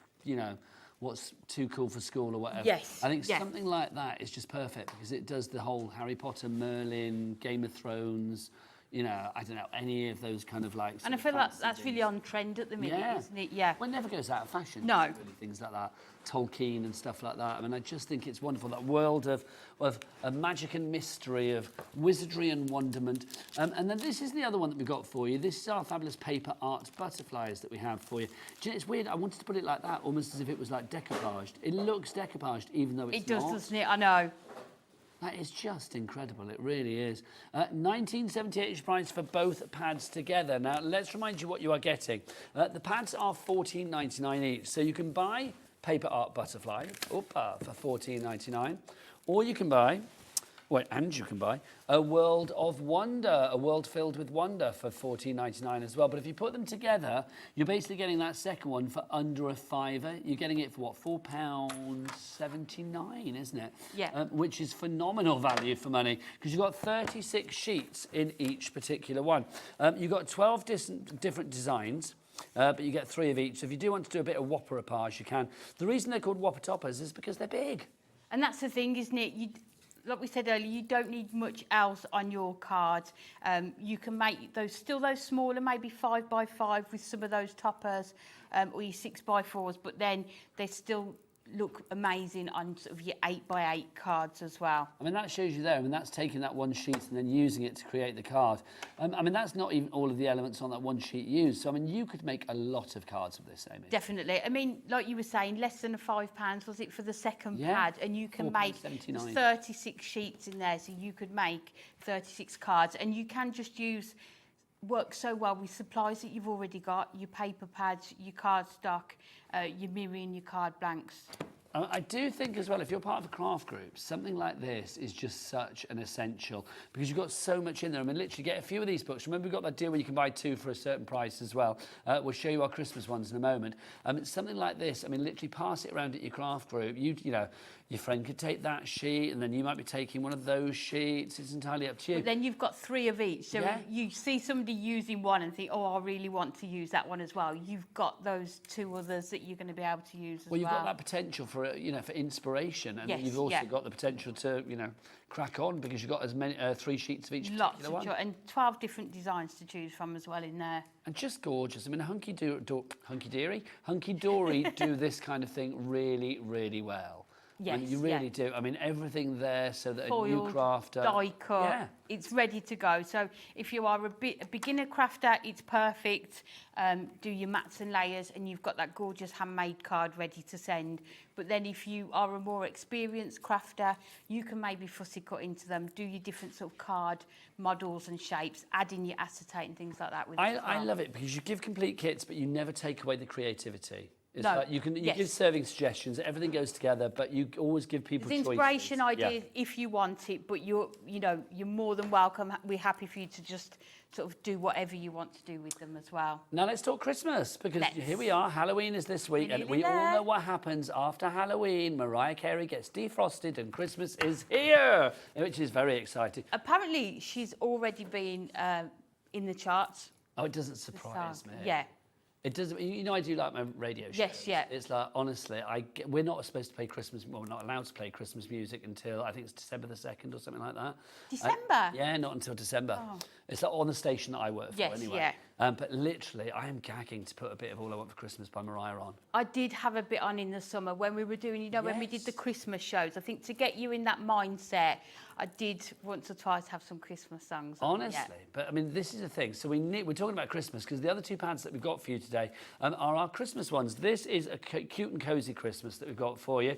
too cool for school or whatever. Yes, I think yeah. something like that is just perfect because it does the whole Harry Potter, Merlin, Game of Thrones, I don't know, any of those kind of like... And I feel like that's really on trend at the minute, Yeah. isn't it? Yeah. Well, it never goes out of fashion. No. Really, things like that, Tolkien and stuff like that. I mean, I just think it's wonderful, that world of magic and mystery, of wizardry and wonderment. And then this is the other one that we've got for you. This is our fabulous paper art butterflies that we have for you. Do you know, it's weird, I wanted to put it like that, almost as if it was like decoupaged. It looks decoupaged, even though it's It does, not. doesn't it? I know. That is just incredible, it really is. 1978 each price for both pads together. Now, let's remind you what you are getting. The pads are $14.99 each, so you can buy paper art butterfly for $14.99, or you can buy, you can buy a World of Wonder, a world filled with wonder for $14.99 as well. But if you put them together, you're basically getting that second one for under a £5. You're getting it for what, £4.79, isn't it? Yeah. Which is phenomenal value for money because you've got 36 sheets in each particular one. You've got 12 different designs. But you get 3 of each. So if you do want to do a bit of Whopper Topper, you can. The reason they're called Whopper Toppers is because they're big. And that's the thing, isn't it? Like we said earlier, you don't need much else on your card. You can make those smaller, maybe 5x5 with some of those toppers, or your 6x4s, but then they still look amazing on sort of your 8x8 cards as well. I mean, that shows you there. I mean, that's taking that one sheet and then using it to create the card. I mean, that's not even all of the elements on that one sheet used. So, I mean, you could make a lot of cards of this, Amy. Definitely. I mean, like you were saying, less than £5, was it, for the second Yeah, pad? And you can make £4.79. 36 sheets in there, so you could make 36 cards. And you can just work so well with supplies that you've already got, your paper pads, your card stock, your mirroring, your card blanks. I do think as well, if you're part of a craft group, something like this is just such an essential because you've got so much in there. I mean, literally get a few of these books. Remember, we've got that deal where you can buy 2 for a certain price as well. We'll show you our Christmas ones in a moment. Something like this, I mean, literally pass it around at your craft group. Your friend could take that sheet and then you might be taking one of those sheets. It's entirely up to you. But then you've got 3 of each. So Yeah. if you see somebody using one and think, oh, I really want to use that one as well, you've got those 2 others that you're going to be able to use as well. Well, you've got that potential for inspiration, and Yes, you've also yeah. got the potential to crack on because you've got as many 3 sheets of each Lots particular of one. and 12 different designs to choose from as well in there. And just gorgeous. I mean, Hunkydory do this kind of thing really, really well. I mean, you really do. I mean, everything there so that a new Foiled, crafter... die cut. Yeah. It's ready to go. So if you are a beginner crafter, it's perfect. Do your mats and layers and you've got that gorgeous handmade card ready to send. But then if you are a more experienced crafter, you can maybe fussy cut into them, do your different sort of card models and shapes, add in your acetate and things like that with it as well. I love it because you give complete kits, but you never take away the creativity. It's No. like you give serving suggestions, everything goes together, but you always give people There's choices. inspiration ideas if you want it, but you're more than welcome. We're happy for you to just sort of do whatever you want to do with them as well. Now let's talk Christmas, because here we are, Halloween is this week, and we all know what happens after Halloween. Mariah Carey gets defrosted and Christmas is here, which is very exciting. Apparently, she's already been in the charts. Oh, it doesn't surprise me. Yeah. It doesn't. You know, I do like my radio shows. Yes, yeah. It's like, honestly, we're not supposed to play Christmas. Well, we're not allowed to play Christmas music until I think it's December the 2nd or something like that. December? Yeah, not until December. Oh. It's like on the station that I work for anyway. Yeah. But literally, I am gagging to put a bit of All I Want for Christmas by Mariah on. I did have a bit on in the summer when we were doing, when we did the Christmas shows. I think to get you in that mindset, I did once or twice have some Christmas songs. Honestly, but I mean, this is the thing. So we're talking about Christmas because the other two pads that we've got for you today are our Christmas ones. This is a cute and cozy Christmas that we've got for you.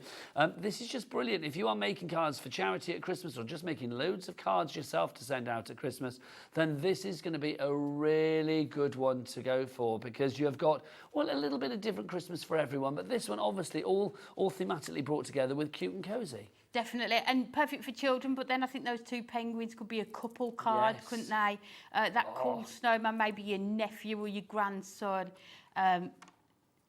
This is just brilliant. If you are making cards for charity at Christmas or just making loads of cards yourself to send out at Christmas, then this is going to be a really good one to go for, because you have got, well, a little bit of different Christmas for everyone, but this one obviously all thematically brought together with cute and cozy. Definitely, and perfect for children, but then I think those two penguins could be a couple card, couldn't they? That cool snowman, maybe your nephew or your grandson.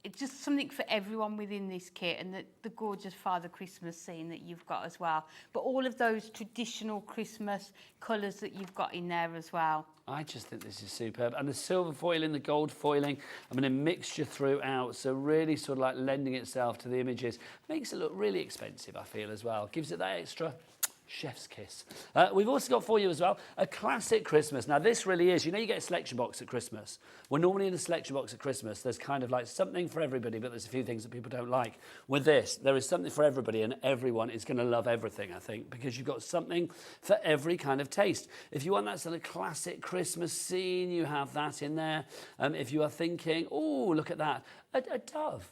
It's just something for everyone within this kit, and the gorgeous Father Christmas scene that you've got as well. But all of those traditional Christmas colours that you've got in there as well. I just think this is superb. And the silver foiling, the gold foiling, I mean, a mixture throughout, so really sort of like lending itself to the images. Makes it look really expensive, I feel, as well. Gives it that extra chef's kiss. We've also got for you as well a classic Christmas. Now this really is, you know, you get a selection box at Christmas. Well, normally in a selection box at Christmas, there's kind of like something for everybody, but there's a few things that people don't like. With this, there is something for everybody, and everyone is going to love everything, I think, because you've got something for every kind of taste. If you want that sort of classic Christmas scene, you have that in there. If you are thinking, oh, look at that, a dove.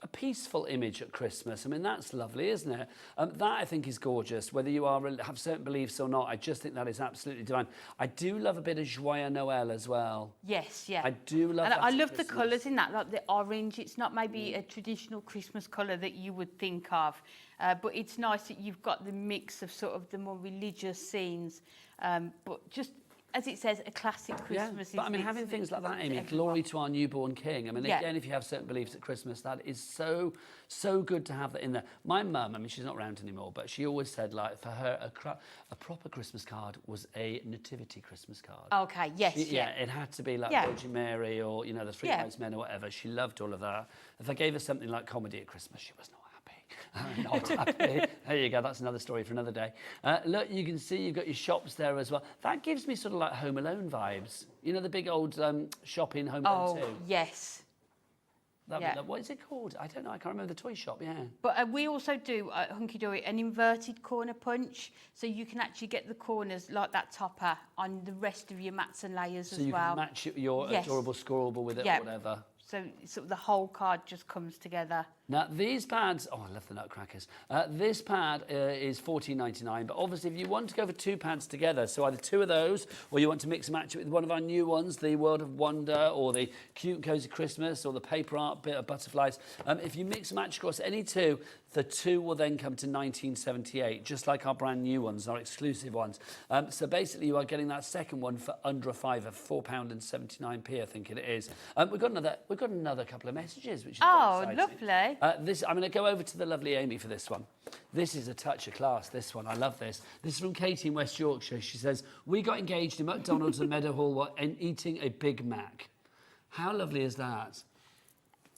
A peaceful image at Christmas. I mean, that's lovely, isn't it? That, I think, is gorgeous. Whether you have certain beliefs or not, I just think that is absolutely divine. I do love a bit of Joyeux Noël as well. Yes, yeah. I do love and that. I love the colours in that, like the orange. It's not maybe a traditional Christmas colour that you would think of, but it's nice that you've got the mix of sort of the more religious scenes, but just... as it says, a classic Christmas. Yeah, but I mean, having things like that, Amy, glory to our newborn king. I mean, again, if you have certain beliefs at Christmas, that is so good to have that in there. My mum, I mean, she's not around anymore, but she always said, like, for her, a proper Christmas card was a nativity Christmas card. Okay, yes, it had to be like Virgin Mary or, you know, the Three Wise Men or whatever. She loved all of that. If I gave her something like comedy at Christmas, she was not not happy. There you go, that's another story for another day. Look, you can see you've got your shops there as well. That gives me sort of like Home Alone vibes. You know, the big old shop in Home Alone 2? Oh, yes. What is it called? I don't know, I can't remember the toy shop, But we also do at Hunkydory an inverted corner punch, so you can actually get the corners like that topper on the rest of your mats and layers as well. So you can match your adorable scoreable with it or whatever. So sort of the whole card just comes together. Now, these pads, oh, I love the nutcrackers. This pad is $14.99, but obviously if you want to go for two pads together, so either two of those, or you want to mix and match it with one of our new ones, the World of Wonder, or the Cute and Cozy Christmas, or the paper art bit of butterflies, if you mix and match across any two, the two will then come to $19.78, just like our brand new ones, our exclusive ones. So basically you are getting that second one for under a fiver, £4.79, I think it is. We've got another couple of messages, which is very exciting. Lovely. I'm going to go over to the lovely Amy for this one. This is a touch of class, this one. I love this. This is from Katie in West Yorkshire. She says, we got engaged in McDonald's and Meadowhall while eating a Big Mac. How lovely is that?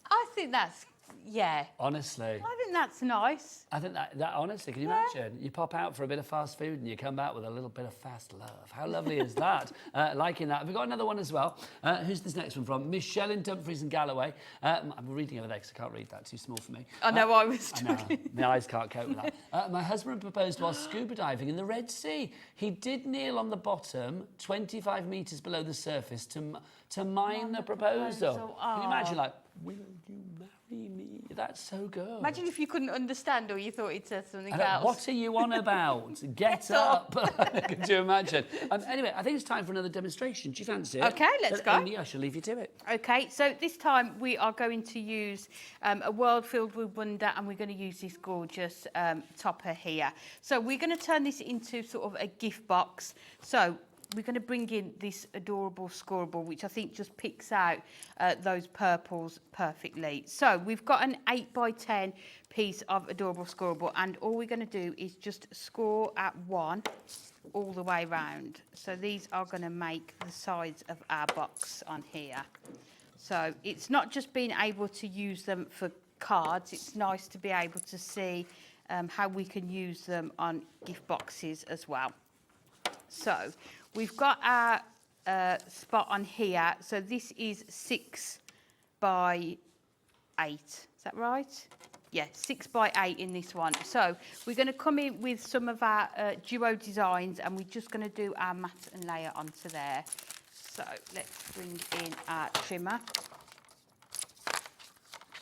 I think that's, yeah. Honestly. I think that's nice. I think that honestly, can you imagine? You pop out for a bit of fast food and you come back with a little bit of fast love. How lovely is that? Liking that. We've got another one as well. Who's this next one from? Michelle in Dumfries and Galloway. I'm reading over there because I can't read that. Too small for me. I know I was I know. My eyes can't cope with that. My husband proposed while scuba diving in the Red Sea. He did kneel on the bottom, 25 metres below the surface, to mine the proposal. Can you imagine, like, will you marry me? That's so good. Imagine if you couldn't understand or you thought it said something else. What are you on about? Get up. Could you imagine? Anyway, I think it's time for another demonstration. Do you fancy it? Okay, let's go. Amy, I shall leave you to it. Okay, so this time we are going to use a world filled with wonder, and we're going to use this gorgeous topper here. So we're going to turn this into sort of a gift box. So we're going to bring in this adorable scoreable, which I think just picks out those purples perfectly. So we've got an 8x10 piece of adorable scoreable, and all we're going to do is just score at one all the way round. So these are going to make the sides of our box on here. So it's not just being able to use them for cards, it's nice to be able to see how we can use them on gift boxes as well. So we've got our spot on here. So this is 6 by 8. Is that right? Yeah, 6 by 8 in this one. So we're going to come in with some of our duo designs, and we're just going to do our mat and layer onto there. So let's bring in our trimmer.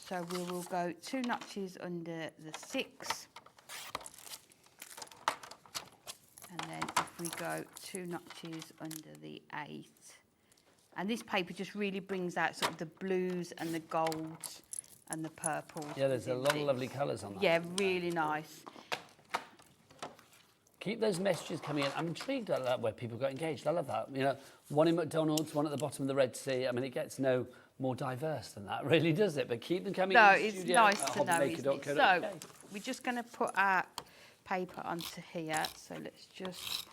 So we will go 2 notches under the 6. And then if we go 2 notches under the 8. And this paper just really brings out sort of the blues and the golds and the purples. Yeah, there's a lot of lovely colours on that. Yeah, really nice. Keep those messages coming in. I'm intrigued at that where people got engaged. I love that. You know, one in McDonald's, one at the bottom of the Red Sea. I mean, it gets no more diverse than that, really, does it? But keep them coming in. No, the it's studio nice at to know, isn't it? hobbymaker.co.uk. So we're just going to put our paper onto here. So let's just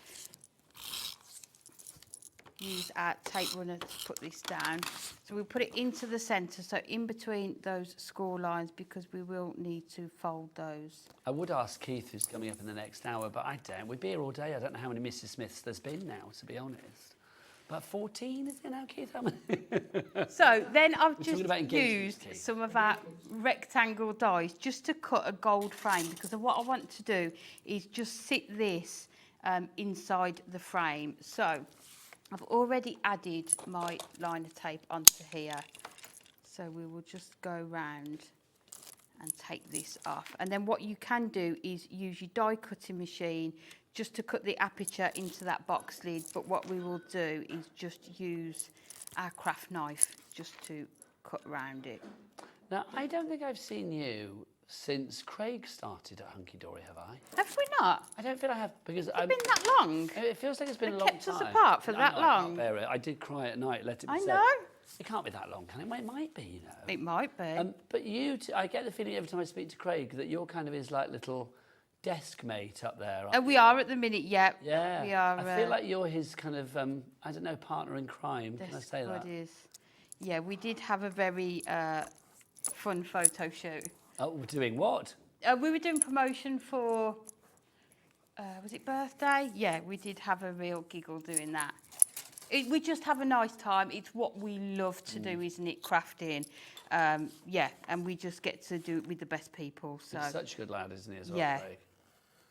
use our tape runner to put this down. So we'll put it into the centre, so in between those score lines, because we will need to fold those. I would ask Keith, who's coming up in the next hour, but I don't. We'd be here all day. I don't know how many Mrs. Smiths there's been now, to be honest. But 14, is it now, Keith? How many? So then I've just talking about used Keith. some of our rectangle dies just to cut a gold frame, because what I want to do is just sit this inside the frame. So I've already added my liner tape onto here. So we will just go round and take this off. And then what you can do is use your die cutting machine just to cut the aperture into that box lid. But what we will do is just use our craft knife just to cut around it. Now, I don't think I've seen you since Craig started at Hunkydory, have I? Have we not? I don't feel I have, because It's been that long. It feels like it's been It a long kept time. us apart for that I long. can't bear it. I did cry at night, let it be I said. know. It can't be that long, can it? Well, it might be, you know. It might be. But I get the feeling every time I speak to Craig that you're kind of his like little desk mate up there. aren't We you? are at the minute, yeah. Yeah. We are. I feel like you're his kind of, I don't know, partner in crime. Can I desk say that? buddies. Yeah, we did have a very fun photo shoot. Oh, we're doing what? We were doing promotion for, was it birthday? Yeah, we did have a real giggle doing that. We just have a nice time. It's what we love to do, isn't it? Crafting. Yeah, and we just get to do it with the best people. So. He's such a good lad, isn't he, as well, Yeah. Craig?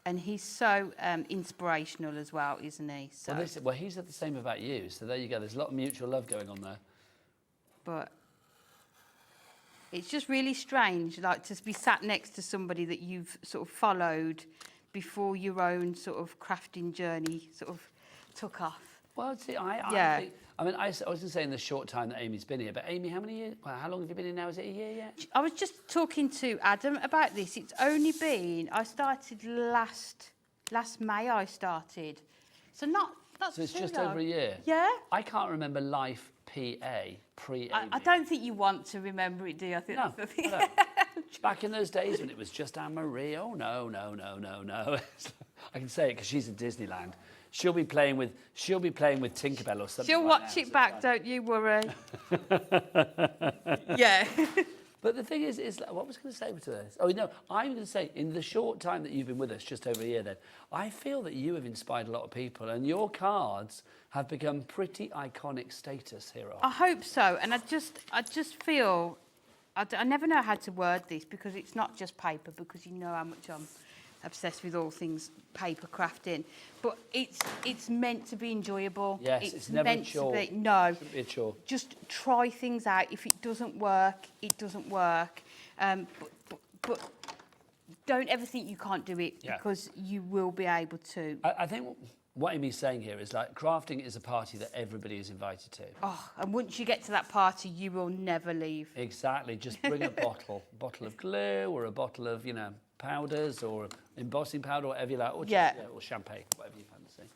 And he's so inspirational as well, isn't he? So, Well, he said the same about you, so there you go. There's a lot of mutual love going on there. but it's just really strange, like to be sat next to somebody that you've sort of followed before your own sort of crafting journey sort of took off. Well, see, I think, I mean, I was going to say in the short time that Amy's been here, but Amy, how many years? Well, how long have you been here now? Is it a year yet? I was just talking to Adam about this. It's only been, I started last May I started. So not So it's too just long. over a year? Yeah. I can't remember life pre-Amy. I don't think you want to remember it, do you? I think No, that's the thing. I don't. Back in those days when it was just Anne-Marie, oh, no. I can say it because she's in Disneyland. She'll be playing with Tinkerbell or something. She'll like watch that, it so back, it's fine. don't you worry. Yeah. But the thing is what was I going to say to this? Oh, no, I'm going to say, in the short time that you've been with us, just over a year then, I feel that you have inspired a lot of people, and your cards have become pretty iconic status here. I hope so, and I just feel, I never know how to word this, because it's not just paper, because you know how much I'm obsessed with all things paper crafting, but it's meant to be enjoyable. Yes, it's never a chore. No, Shouldn't be a chore. just try things out. If it doesn't work, it doesn't work. But don't ever think you can't do it, because you will be able to. I think what Amy's saying here is, like, crafting is a party that everybody is invited to. Oh, and once you get to that party, you will never leave. Exactly. Just bring a bottle of glue, or a bottle of, powders, or embossing powder, whatever you like, or, or champagne, whatever you fancy.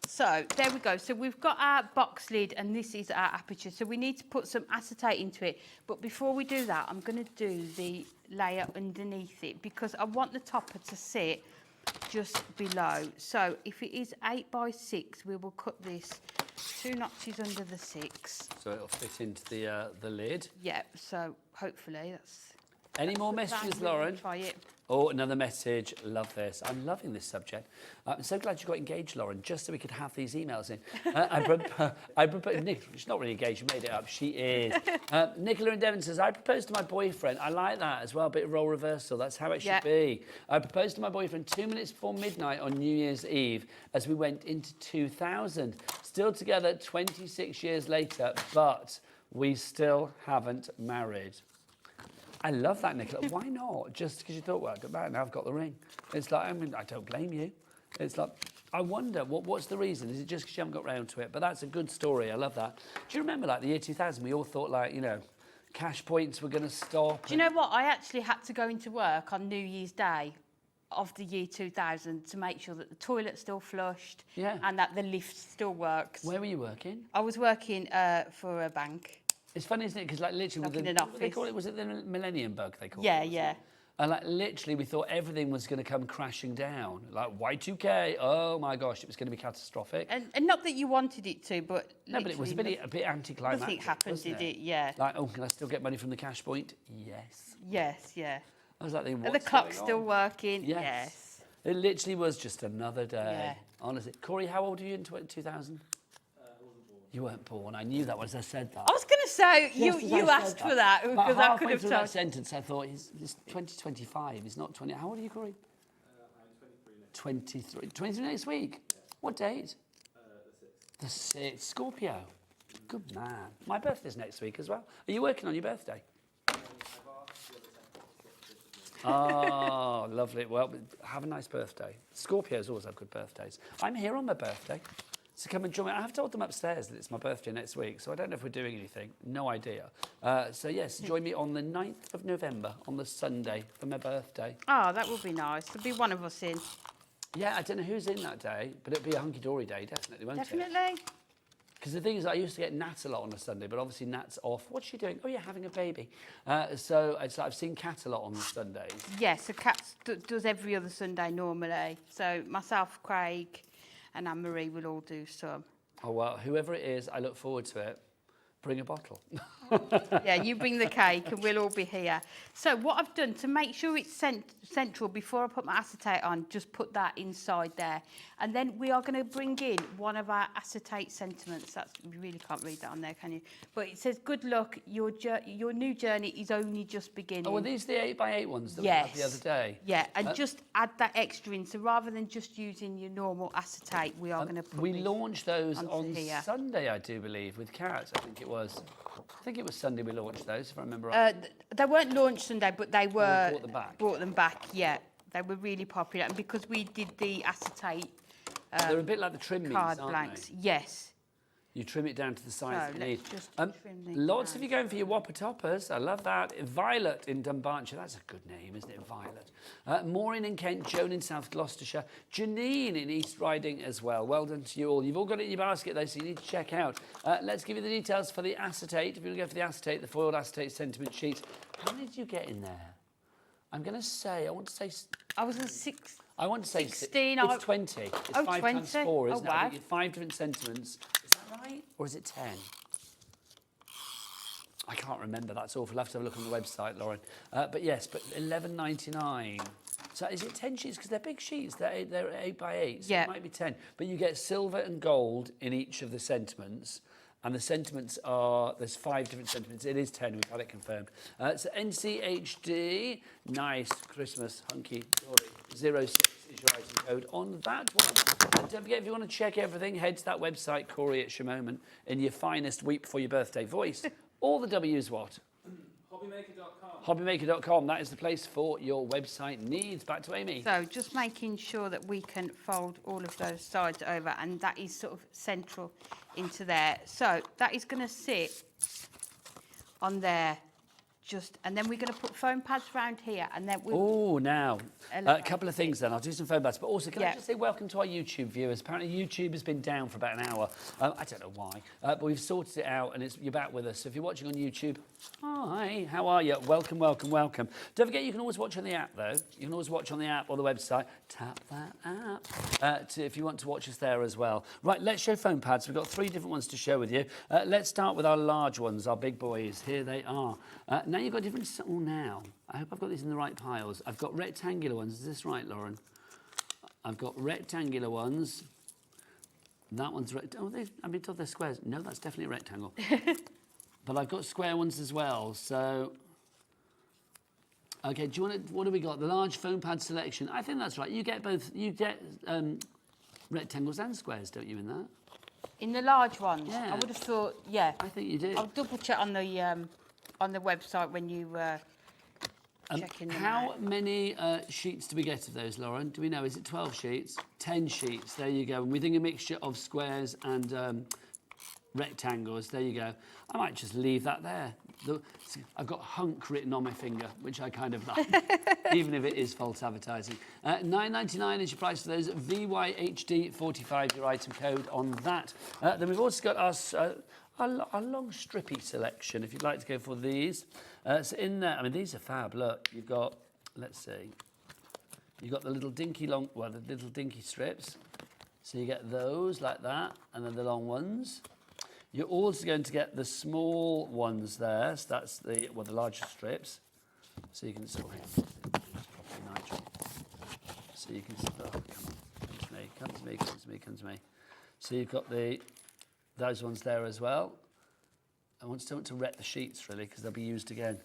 So there we go. So we've got our box lid, and this is our aperture. So we need to put some acetate into it. But before we do that, I'm going to do the layer underneath it, because I want the topper to sit just below. So if it is 8 by 6, we will cut this 2 notches under the 6. So it'll fit into the lid. Yeah, so hopefully that's... Any more messages, Lauren? Try it. Oh, another message. Love this. I'm loving this subject. I'm so glad you got engaged, Lauren, just so we could have these emails in. I propose, Nick, she's not really engaged, you made it up. She is. Nicola in Devon says, I proposed to my boyfriend. I like that as well, a bit of role reversal. That's how it should be. I proposed to my boyfriend 2 minutes before midnight on New Year's Eve as we went into 2000. Still together 26 years later, but we still haven't married. I love that, Nicola. Why not? Just because you thought, well, good man, now I've got the ring. It's like, I mean, I don't blame you. It's like, I wonder, what's the reason? Is it just because you haven't got round to it? But that's a good story. I love that. Do you remember, like, the year 2000, we all thought, like, cash points were going to stop? Do you know what? I actually had to go into work on New Year's Day of the year 2000 to make sure that the toilet's still flushed and that the lift still works. Where were you working? I was working for a bank. It's funny, isn't it? Because, like, literally, in an office. They call it, was it the Millennium Bug they call it? Yeah. And, like, literally, we thought everything was going to come crashing down. Like, Y2K, oh, my gosh, it was going to be catastrophic. And not that you wanted it to, but... No, but it was a bit anticlimactic, nothing happened, did it? Yeah. Like, oh, can I still get money from the cash point? Yes. Yes, yeah. I was like, and the clock's still working? Yes. It literally was just another day. Yeah. Honestly. Corey, how old were you in 2000? You weren't born. I knew that as I said that. I was going to say, you asked for that, because I could have told. That sentence, I thought, he's 2025. He's not 20. How old are you, Corey? I'm 23 next 23. 23 next week? Yeah. What date? The 6th. The 6th. Scorpio. Good man. My birthday's next week as well. Are you working on your birthday? I've asked the other centre. Oh, lovely. Well, have a nice birthday. Scorpios always have good birthdays. I'm here on my birthday. So come and join me. I have told them upstairs that it's my birthday next week, so I don't know if we're doing anything. No idea. So, yes, join me on the 9th of November, on the Sunday, for my birthday. Oh, that would be nice. There'll be one of us in. Yeah, I don't know who's in that day, but it'll be a hunky-dory day, definitely, won't it? Definitely. Because the thing is, I used to get Nat a lot on a Sunday, but obviously Nat's off. What's she doing? Oh, yeah, having a baby. So it's like I've seen Kat a lot on Sundays. Yes, so Kat does every other Sunday normally. So myself, Craig, and Anne-Marie will all do some. Oh, well, whoever it is, I look forward to it. Bring a bottle. Yeah, you bring the cake and we'll all be here. So what I've done to make sure it's central before I put my acetate on, just put that inside there. And then we are going to bring in one of our acetate sentiments. You really can't read that on there, can you? But it says, good luck, your new journey is only just beginning. Oh, are these the 8x8 ones that we had the other day? Yeah, and just add that extra in. So rather than just using your normal acetate, we are going to put We launched those on here. Sunday, I do believe, with Kat, I think it was. I think it was Sunday we launched those, if I remember right. They weren't launched Sunday, but they were... brought them back. Brought them back, yeah. They were really popular. And because we did the acetate... They're a bit like the trim meats, card aren't blanks. they? Yes. You trim it down to the size that you need. Just trim these lots down. of you going for your Whopper Toppers. I love that. Violet in Dunbartonshire. That's a good name, isn't it? Violet. Maureen in Kent. Joan in South Gloucestershire. Janine in East Riding as well. Well done to you all. You've all got it in your basket, though, so you need to check out. Let's give you the details for the acetate. If you want to go for the acetate, the foiled acetate sentiment sheet. How many did you get in there? I'm going to say, I want to say... I was in 6... I want to say 16. It's 20. It's 5 20. times 4, isn't it? I Wow. think it's 5 different sentiments. Is that right? Or is it 10? I can't remember. That's awful. I'll have to have a look on the website, Lauren. But yes, but $11.99. So is it 10 sheets? Because they're big sheets. They're 8 by 8. So Yeah. it might be 10. But you get silver and gold in each of the sentiments. And the sentiments are, there's 5 different sentiments. It is 10, we've had it confirmed. So NCHD, nice Christmas Hunkydory 06 is your item code on that one. And don't forget, if you want to check everything, head to that website, Corey at Shamoman, in your finest weep before your birthday voice. All the W's what? Hobbymaker.com. Hobbymaker.com, that is the place for your website needs. Back to Amy. So just making sure that we can fold all of those sides over, and that is sort of central into there. So that is going to sit on there and then we're going to put foam pads around here, and then we'll... Oh, now, a couple of things then. I'll do some foam pads, but also, can I Yeah. just say welcome to our YouTube viewers. Apparently, YouTube has been down for about an hour. I don't know why, but we've sorted it out, and you're back with us. So if you're watching on YouTube, hi, how are you? Welcome, welcome, welcome. Don't forget, you can always watch on the app, though. You can always watch on the app or the website. Tap that app if you want to watch us there as well. Right, let's show foam pads. We've got 3 different ones to show with you. Let's start with our large ones, our big boys. Here they are. Now you've got different... Oh, now, I hope I've got these in the right piles. I've got rectangular ones. Is this right, Lauren? I've got rectangular ones. That one's... I've been told they're squares. No, that's definitely a rectangle. But I've got square ones as well, so... OK, do you want to... What have we got? The large foam pad selection. I think that's right. You get both... You get rectangles and squares, don't you, in that? In the large ones? Yeah. I would have thought, yeah. I think you do. I'll double check on the website when you checking them How out. many sheets do we get of those, Lauren? Do we know? Is it 12 sheets? 10 sheets. There you go. And we think a mixture of squares and rectangles. There you go. I might just leave that there. I've got hunk written on my finger, which I kind of like, even if it is false advertising. $9.99 is your price for those. VYHD45, your item code on that. Then we've also got our long strippy selection, if you'd like to go for these. So in there, I mean, these are fab. Look, you've got, let's see, you've got the little dinky the little dinky strips. So you get those like that, and then the long ones. You're also going to get the small ones there. So that's the larger strips. So you can sort of, Nigel. So you can, oh, come to me. So you've got those ones there as well. I don't want to wet the sheets really, because they'll be used again.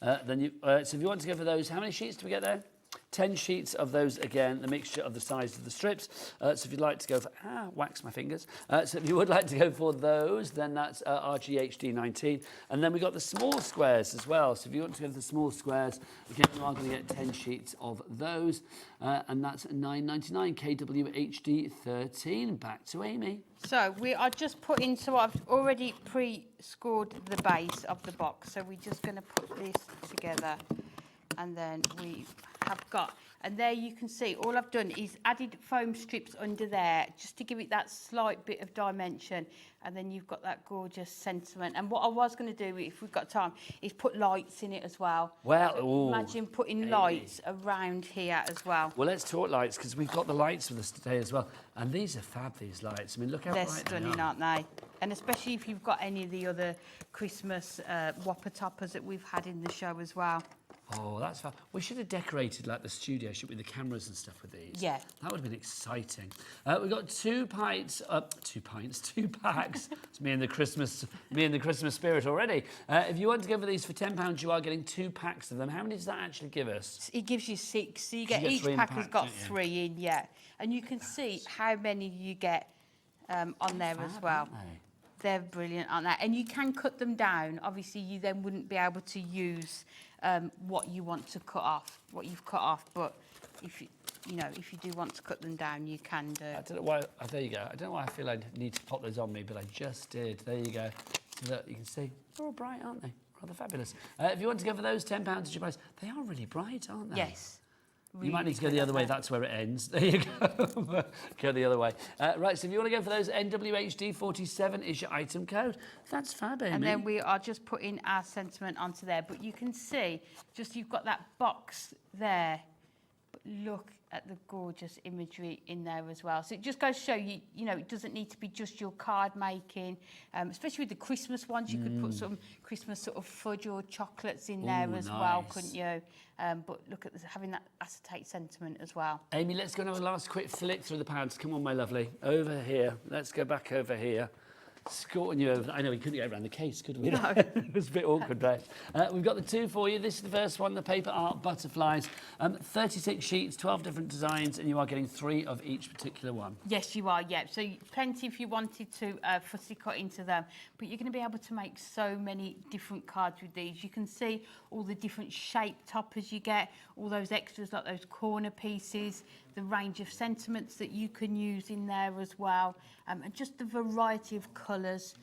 So if you want to go for those, how many sheets do we get there? 10 sheets of those again, the mixture of the size of the strips. So if you'd like to go for, wax my fingers. So if you would like to go for those, then that's RGHD19. And then we've got the small squares as well. So if you want to go for the small squares, again, you are going to get 10 sheets of those. And that's $9.99, KWHD13. Back to Amy. So we are just putting, so I've already pre-scored the base of the box. So we're just going to put this together. And then we have got, and there you can see, all I've done is added foam strips under there just to give it that slight bit of dimension. And then you've got that gorgeous sentiment. And what I was going to do, if we've got time, is put lights in it as well. Well, so imagine putting lights around here as well. Well, let's talk lights, because we've got the lights with us today as well. And these are fab, these lights. I mean, look how They're bright stunning, they are. aren't they? And especially if you've got any of the other Christmas Whopper Toppers that we've had in the show as well. Oh, that's fun. We should have decorated like the studio, should we, the cameras and stuff with these? Yeah. That would have been exciting. We've got two packs. It's me in the Christmas spirit already. If you want to go for these for £10, you are getting 2 packs of them. How many does that actually give us? It gives you 6, so you get get each 3 in pack has pack, got don't you? 3 in, yeah. And you can see how many you get on there as Fab, well. aren't they? They're brilliant, aren't they? And you can cut them down. Obviously, you then wouldn't be able to use what you want to cut off, what you've cut off. But if if you do want to cut them down, you can do. I don't know why. There you go. I don't know why I feel I need to pop those on me, but I just did. There you go. So that you can see they're all bright, aren't they? Rather fabulous. If you want to go for those £10 at your price, they are really bright, aren't they? Yes. You might Really need to go good, the other way. aren't they? That's where it ends. There you go. Go the other way. Right, so if you want to go for those, NWHD47 is your item code. That's fab, Amy. And then we are just putting our sentiment onto there. But you can see, just you've got that box there. But look at the gorgeous imagery in there as well. So it just goes to show you, you know, it doesn't need to be just your card making, especially with the Christmas ones. You could put some Christmas sort of fudge or chocolates in there as well, couldn't you? But look at this, having that acetate sentiment as well. Amy, let's go and have a last quick flick through the pads. Come on, my lovely. Over here. Let's go back over here. Escorting you over. I know we couldn't get around the case, could we? No. It was a bit awkward there. We've got the two for you. This is the first one, the paper art butterflies. 36 sheets, 12 different designs, and you are getting 3 of each particular one. Yes, you are, yeah. So plenty if you wanted to fussy cut into them. But you're going to be able to make so many different cards with these. You can see all the different shape toppers you get, all those extras like those corner pieces, the range of sentiments that you can use in there as well, and just the variety of colours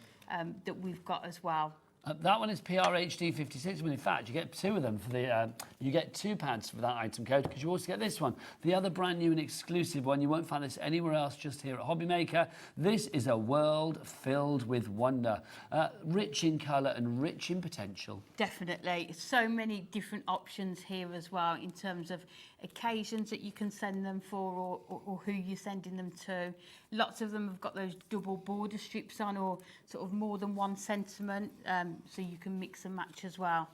that we've got as well. That one is PRHD 56. Well, in fact, you get 2 of them for the. You get 2 pads for that item code because you also get this one, the other brand new and exclusive one. You won't find this anywhere else, just here at Hobby Maker. This is a world filled with wonder, rich in colour and rich in potential. Definitely, so many different options here as well in terms of occasions that you can send them for, or who you're sending them to. Lots of them have got those double border strips on, or sort of more than one sentiment, so you can mix and match as well.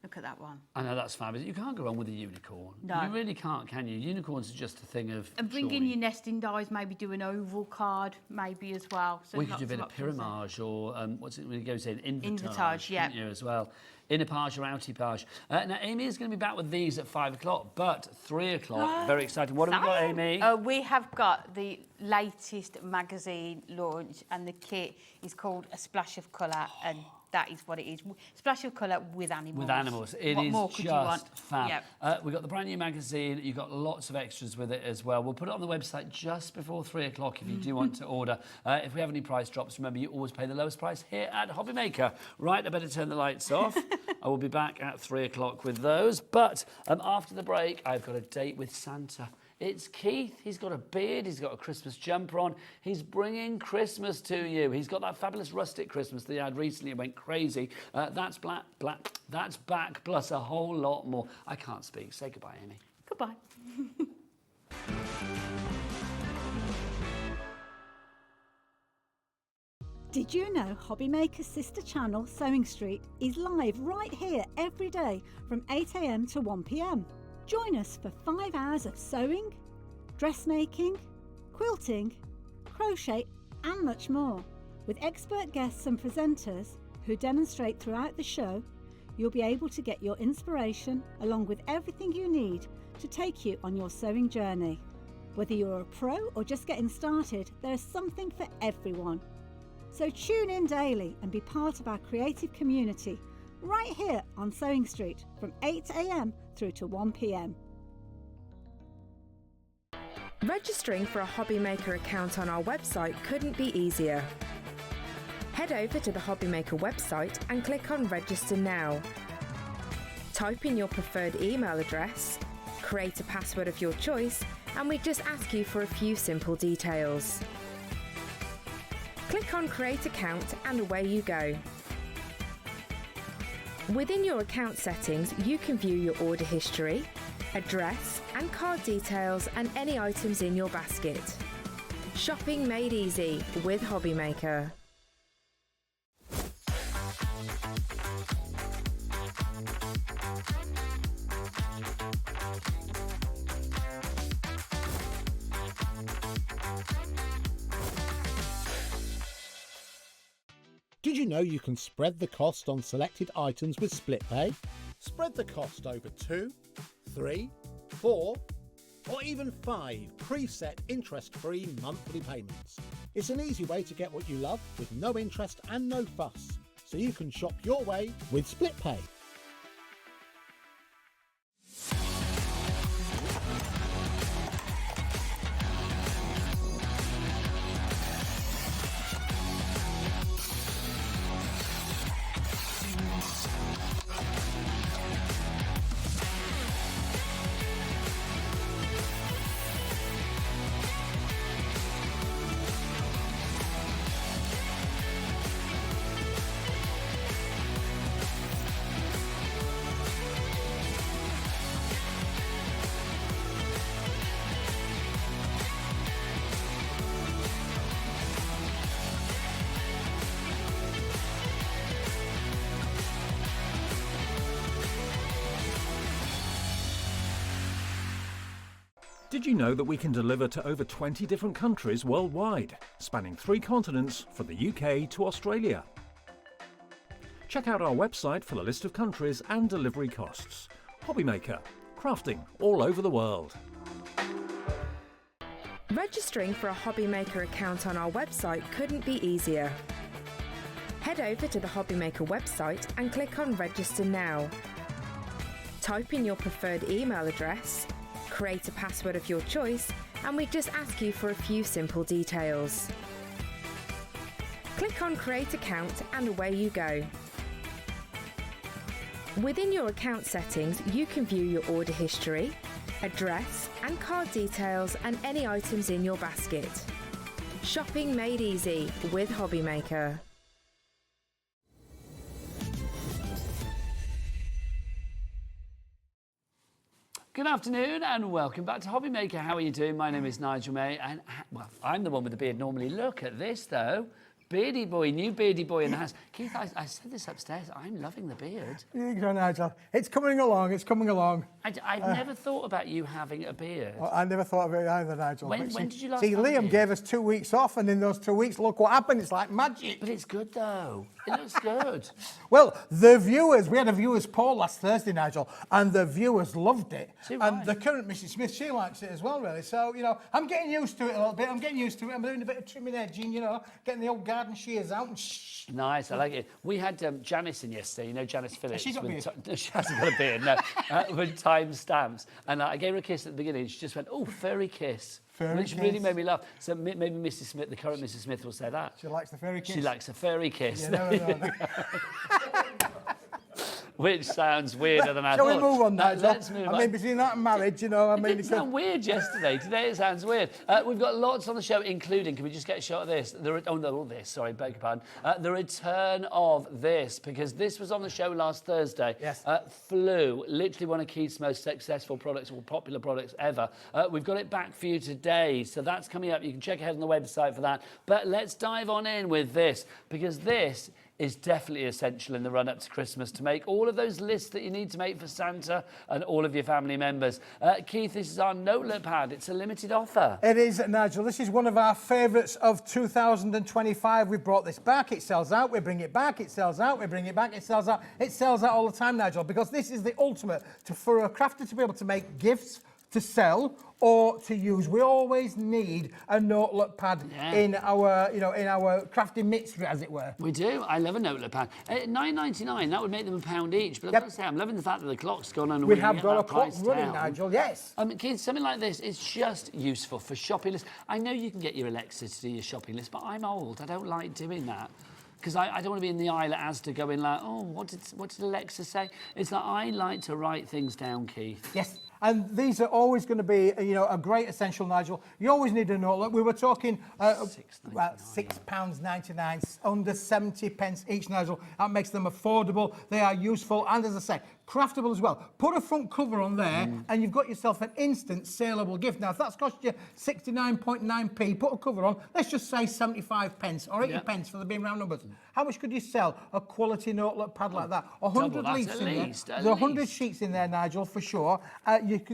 Look at that one. I know, that's fabulous. You can't go wrong with a unicorn. No. You really can't, can you? Unicorns are just a thing of And bring joy. in your nesting dies, maybe do an oval card, maybe as well. So Or you could lots do a bit of options there. pyramage, or what's it when it goes in? Invitage. Invitage, yeah. You as well. Innerpage or outipage. Now, Amy is going to be back with these at 5 o'clock, but 3 o'clock, very exciting. What have we got, Amy? We have got the latest magazine launch, and the kit is called A Splash of Colour, and that is what it is. Splash of colour with animals. With animals. It What is more could you want? just fab. Yep. We've got the brand new magazine. You've got lots of extras with it as well. We'll put it on the website just before 3 o'clock if you do want to order. If we have any price drops, remember, you always pay the lowest price here at Hobby Maker. Right, I better turn the lights off. I will be back at 3 o'clock with those. But after the break, I've got a date with Santa. It's Keith. He's got a beard. He's got a Christmas jumper on. He's bringing Christmas to you. He's got that fabulous rustic Christmas that he had recently. It went crazy. That's that's back, plus a whole lot more. I can't speak. Say goodbye, Amy. Goodbye. Did you know Hobby Maker's sister channel, Sewing Street, is live right here every day from 8 AM to 1 PM? Join us for 5 hours of sewing, dressmaking, quilting, crochet and much more. With expert guests and presenters who demonstrate throughout the show, you'll be able to get your inspiration along with everything you need to take you on your sewing journey. Whether you're a pro or just getting started, there is something for everyone. So tune in daily and be part of our creative community right here on Sewing Street from 8 AM through to 1 PM. Registering for a Hobby Maker account on our website couldn't be easier. Head over to the Hobby Maker website and click on Register Now. Type in your preferred email address, create a password of your choice, and we just ask you for a few simple details. Click on Create Account and away you go. Within your account settings, you can view your order history, address and card details, and any items in your basket. Shopping made easy with Hobby Maker. Did you know you can spread the cost on selected items with split pay? Spread the cost over 2, 3, 4, or even 5 preset interest-free monthly payments. It's an easy way to get what you love with no interest and no fuss, so you can shop your way with split pay. Did you know that we can deliver to over 20 different countries worldwide, spanning 3 continents from the UK to Australia? Check out our website for the list of countries and delivery costs. Hobbymaker, crafting all over the world. Registering for a Hobbymaker account on our website couldn't be easier. Head over to the Hobbymaker website and click on Register Now. Type in your preferred email address, create a password of your choice, and we just ask you for a few simple details. Click on Create Account and away you go. Within your account settings, you can view your order history, address and card details and any items in your basket. Shopping made easy with Hobbymaker. Good afternoon and welcome back to Hobbymaker. How are you doing? My name is Nigel May and, well, I'm the one with the beard normally. Look at this though. Beardy boy, new beardy boy in the house. Keith, I said this upstairs. I'm loving the beard. You go, Nigel. It's coming along. It's coming along. I've never thought about you having a beard. I never thought of it either, Nigel. When did you last see, have a Liam beard? gave us 2 weeks off, and in those 2 weeks, look what happened. It's like magic. But it's good though. It looks good. Well, the viewers, we had a viewers poll last Thursday, Nigel, and the viewers loved it. See, and why? the current Mrs. Smith, she likes it as well, really. So, you know, I'm getting used to it a little bit. I'm getting used to it. I'm doing a bit of trimming edging, you know, getting the old garden shears out and Nice, I like it. We had Janice in yesterday, you know Janice Phillips. she got a beard? No, she hasn't got a beard, no. With time stamps. And I gave her a kiss at the beginning. She just went, oh, furry kiss. Which really kiss. made me laugh. So maybe Mrs. Smith, the current Mrs. Smith, will say that. she likes the fairy kiss. She likes a furry kiss. You never know. Which sounds weirder than I Shall thought. we move on, Nigel? Let's move on. I mean, between that and marriage, you know, I It mean... didn't sound weird yesterday. Today it sounds weird. We've got lots on the show, including, can we just get a shot of this? Beg your pardon. The return of this, because this was on the show last Thursday. Yes. Flew, literally one of Keith's most successful products or popular products ever. We've got it back for you today, so that's coming up. You can check ahead on the website for that. But let's dive on in with this, because this is definitely essential in the run-up to Christmas to make all of those lists that you need to make for Santa and all of your family members. Keith, this is our notelet pad. It's a limited offer. It is, Nigel. This is one of our favourites of 2025. We brought this back. It sells out. We bring it back. It sells out. We bring it back. It sells out. It sells out all the time, Nigel, because this is the ultimate for a crafter to be able to make gifts to sell or to use. We always need a notelet pad in our, you know, in our crafting mixture, as it were. We do. I love a notelet pad. $9.99. That would make them £1 each. But I've got to say, I'm loving the fact that the clock's gone on. We have got a clock running, Nigel. Yes. Keith, something like this is just useful for shopping lists. I know you can get your Alexa to do your shopping list, but I'm old. I don't like doing that. Because I don't want to be in the aisle at Asda going like, oh, what did Alexa say? It's like I like to write things down, Keith. Yes. And these are always going to be, you know, a great essential, Nigel. You always need a notelet. We were talking £6.99, under 70 pence each, Nigel. That makes them affordable. They are useful. And as I say, craftable as well. Put a front cover on there and you've got yourself an instant saleable gift. Now, if that's cost you 69.9p, put a cover on, let's just say 75 pence or 80 pence for the being round numbers. How much could you sell a quality notelet pad like that? 100 leaves in there. There's 100 sheets in there, Nigel, for sure.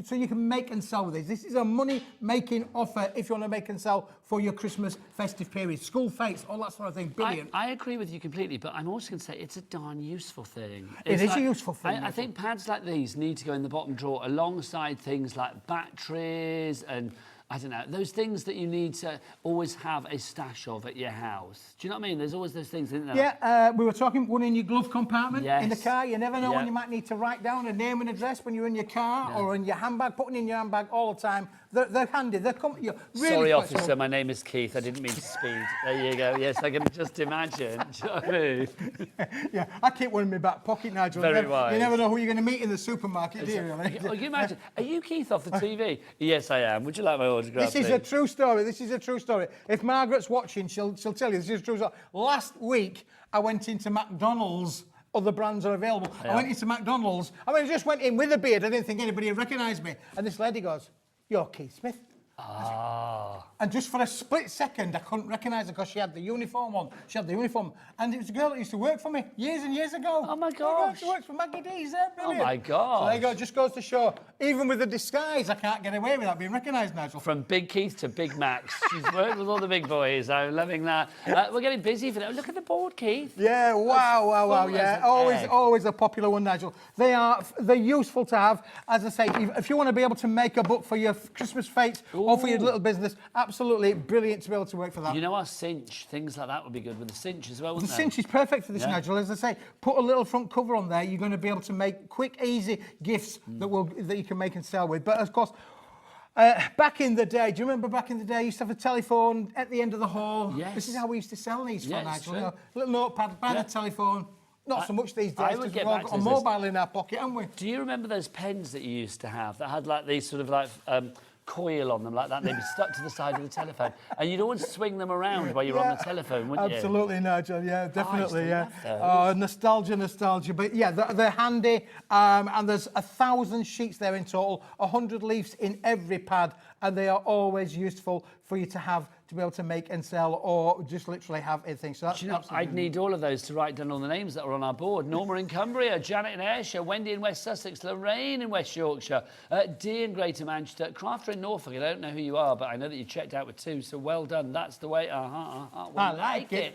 So you can make and sell with these. This is a money-making offer if you want to make and sell for your Christmas festive period. School fetes, all that sort of thing. Brilliant. I agree with you completely, but I'm also going to say it's a darn useful thing. It is a useful thing. I think pads like these need to go in the bottom drawer alongside things like batteries and, I don't know, those things that you need to always have a stash of at your house. Do you know what I mean? There's always those things, isn't there? Yeah, we were talking one in your glove compartment in the Yes. car. You never know when you might need to write down a name and address when you're in your car or in your handbag. Putting in your handbag all the time. They're handy. They're really Sorry, flexible. officer, my name is Keith. I didn't mean to speed. There you go. Yes, I can just imagine. Do you know what I mean? Yeah, I keep one in my back pocket, Nigel. Very wise. You never know who you're going to meet in the supermarket, do you? Really? Oh, can you imagine? Are you Keith off the TV? Yes, I am. Would you like my autograph? This is a please? true story. This is a true story. If Margaret's watching, she'll tell you this is a true story. Last week, I went into McDonald's. Other brands are available. Yeah. I went into McDonald's. I just went in with a beard. I didn't think anybody would recognise me. And this lady goes, "You're Keith Smith." Ah. And just for a split second, I couldn't recognise her because she had the uniform on. She had the uniform. And it was a girl that used to work for me years and years ago. Oh, my There you go, gosh. she works for Maggie D's. Brilliant. my gosh. So there you go. Just goes to show, even with the disguise, I can't get away without being recognised, Nigel. From Big Keith to Big Max. She's worked with all the big boys. I'm loving that. We're getting busy for that. Look at the board, Keith. Yeah, wow, full yeah. as an egg. Always a popular one, Nigel. They're useful to have. As I say, if you want to be able to make a book for your Christmas fete or for your little business, absolutely brilliant to be able to work for that. You know our cinch, things like that would be good with the cinch as well, The wouldn't they? cinch is perfect for this, Yeah. Nigel. As I say, put a little front cover on there. You're going to be able to make quick, easy gifts that you can make and sell with. But of course, back in the day, do you remember back in the day, you used to have a telephone at the end of the hall? Yes. This is how we used to sell these for, Yeah, it's Nigel. true. You know, a little notepad, by Yeah. the telephone. Not so much these I days would because get we've all back got to a this. mobile in our pocket, haven't we? Do you remember those pens that you used to have that had like these sort of like coil on them like that? They'd be stuck to the side of the telephone. And you'd always swing them around while you were on the telephone, wouldn't you? Absolutely, Nigel. Yeah, definitely. to Yeah. love those. Nostalgia. But yeah, they're handy. And there's 1,000 sheets there in total, 100 leaves in every pad, and they are always useful for you to have to be able to make and sell, or just literally have anything. So that's Do you know, I'd need all of those to write down all the names that are on our board. Norma in Cumbria, Janet in Ayrshire, Wendy in West Sussex, Lorraine in West Yorkshire, Dee in Greater Manchester, Crafter in Norfolk. I don't know who you are, but I know that you checked out with 2, so well done. That's the way. We I like it.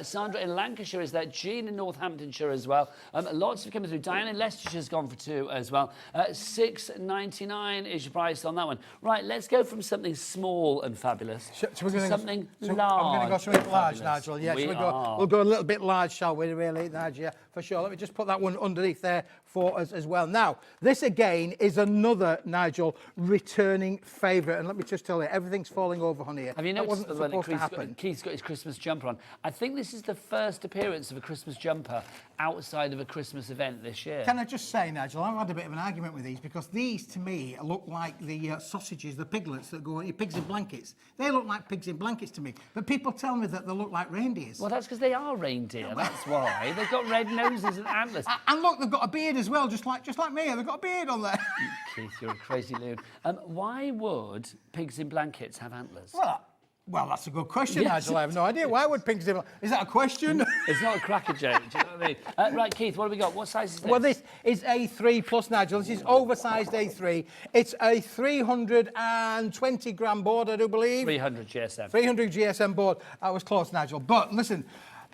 Sandra in Lancashire is there. Jean in Northamptonshire as well. Lots of coming through. Diane in Leicestershire's gone for 2 as well. $6.99 is your price on that one. Right, let's go from something small and fabulous So we're to gonna something go, large. I'm going to go something and large, fabulous. Nigel. Yeah, We are. we'll go a little bit large, shall we, really, Nigel? Yeah, for sure. Let me just put that one underneath there for us as well. Now, this again is another, Nigel, returning favourite. And let me just tell you, everything's falling over on here. Have you that noticed wasn't that supposed to happen? Keith's got his Christmas jumper on? I think this is the first appearance of a Christmas jumper outside of a Christmas event this year. Can I just say, Nigel, I've had a bit of an argument with these because these, to me, look like the sausages, the piglets that go on your pigs in blankets. They look like pigs in blankets to me. But people tell me that they look like reindeers. Well, that's because they are reindeer. That's why. They've got red noses and antlers. And look, they've got a beard as well, just like me. They've got a beard on there. Keith, you're a crazy loon. Why would pigs in blankets have antlers? Well, that's a good question, Yes. Nigel. I have no idea. Why would pigs do? Is that a question? It's not a cracker joke. Do you know what I mean? Right, Keith, what have we got? What size is this? Well, this is A3 plus, Nigel. This is oversized A3. It's a 320 gram board, I do believe. 300 GSM. 300 GSM board. I was close, Nigel. But listen,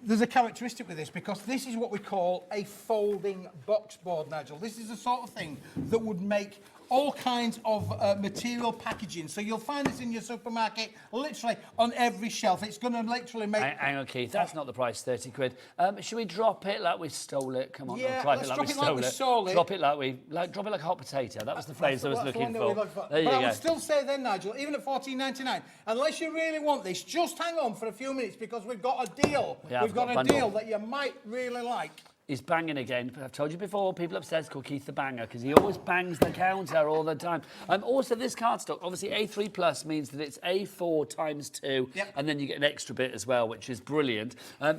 there's a characteristic with this because this is what we call a folding box board, Nigel. This is the sort of thing that would make all kinds of material packaging. So you'll find this in your supermarket, literally on every shelf. It's going to literally make... Hang on, Keith, that's not the price, 30 quid. Should we drop it like we stole it? Come on, Yeah, drop let's it like drop we it like stole we it. stole it. Drop it like a hot potato. That was the phrase I was That's the looking one that we for. looked for. There you But I go. would still say then, Nigel, even at $14.99, unless you really want this, just hang on for a few minutes because we've got a deal. Yeah, We've I've got got a a bundle. deal that you might really like. He's banging again. I've told you before, people upstairs call Keith the banger because he always bangs the counter all the time. Also, this cardstock, obviously A3 plus means that it's A4 times 2, Yep. and then you get an extra bit as well, which is brilliant.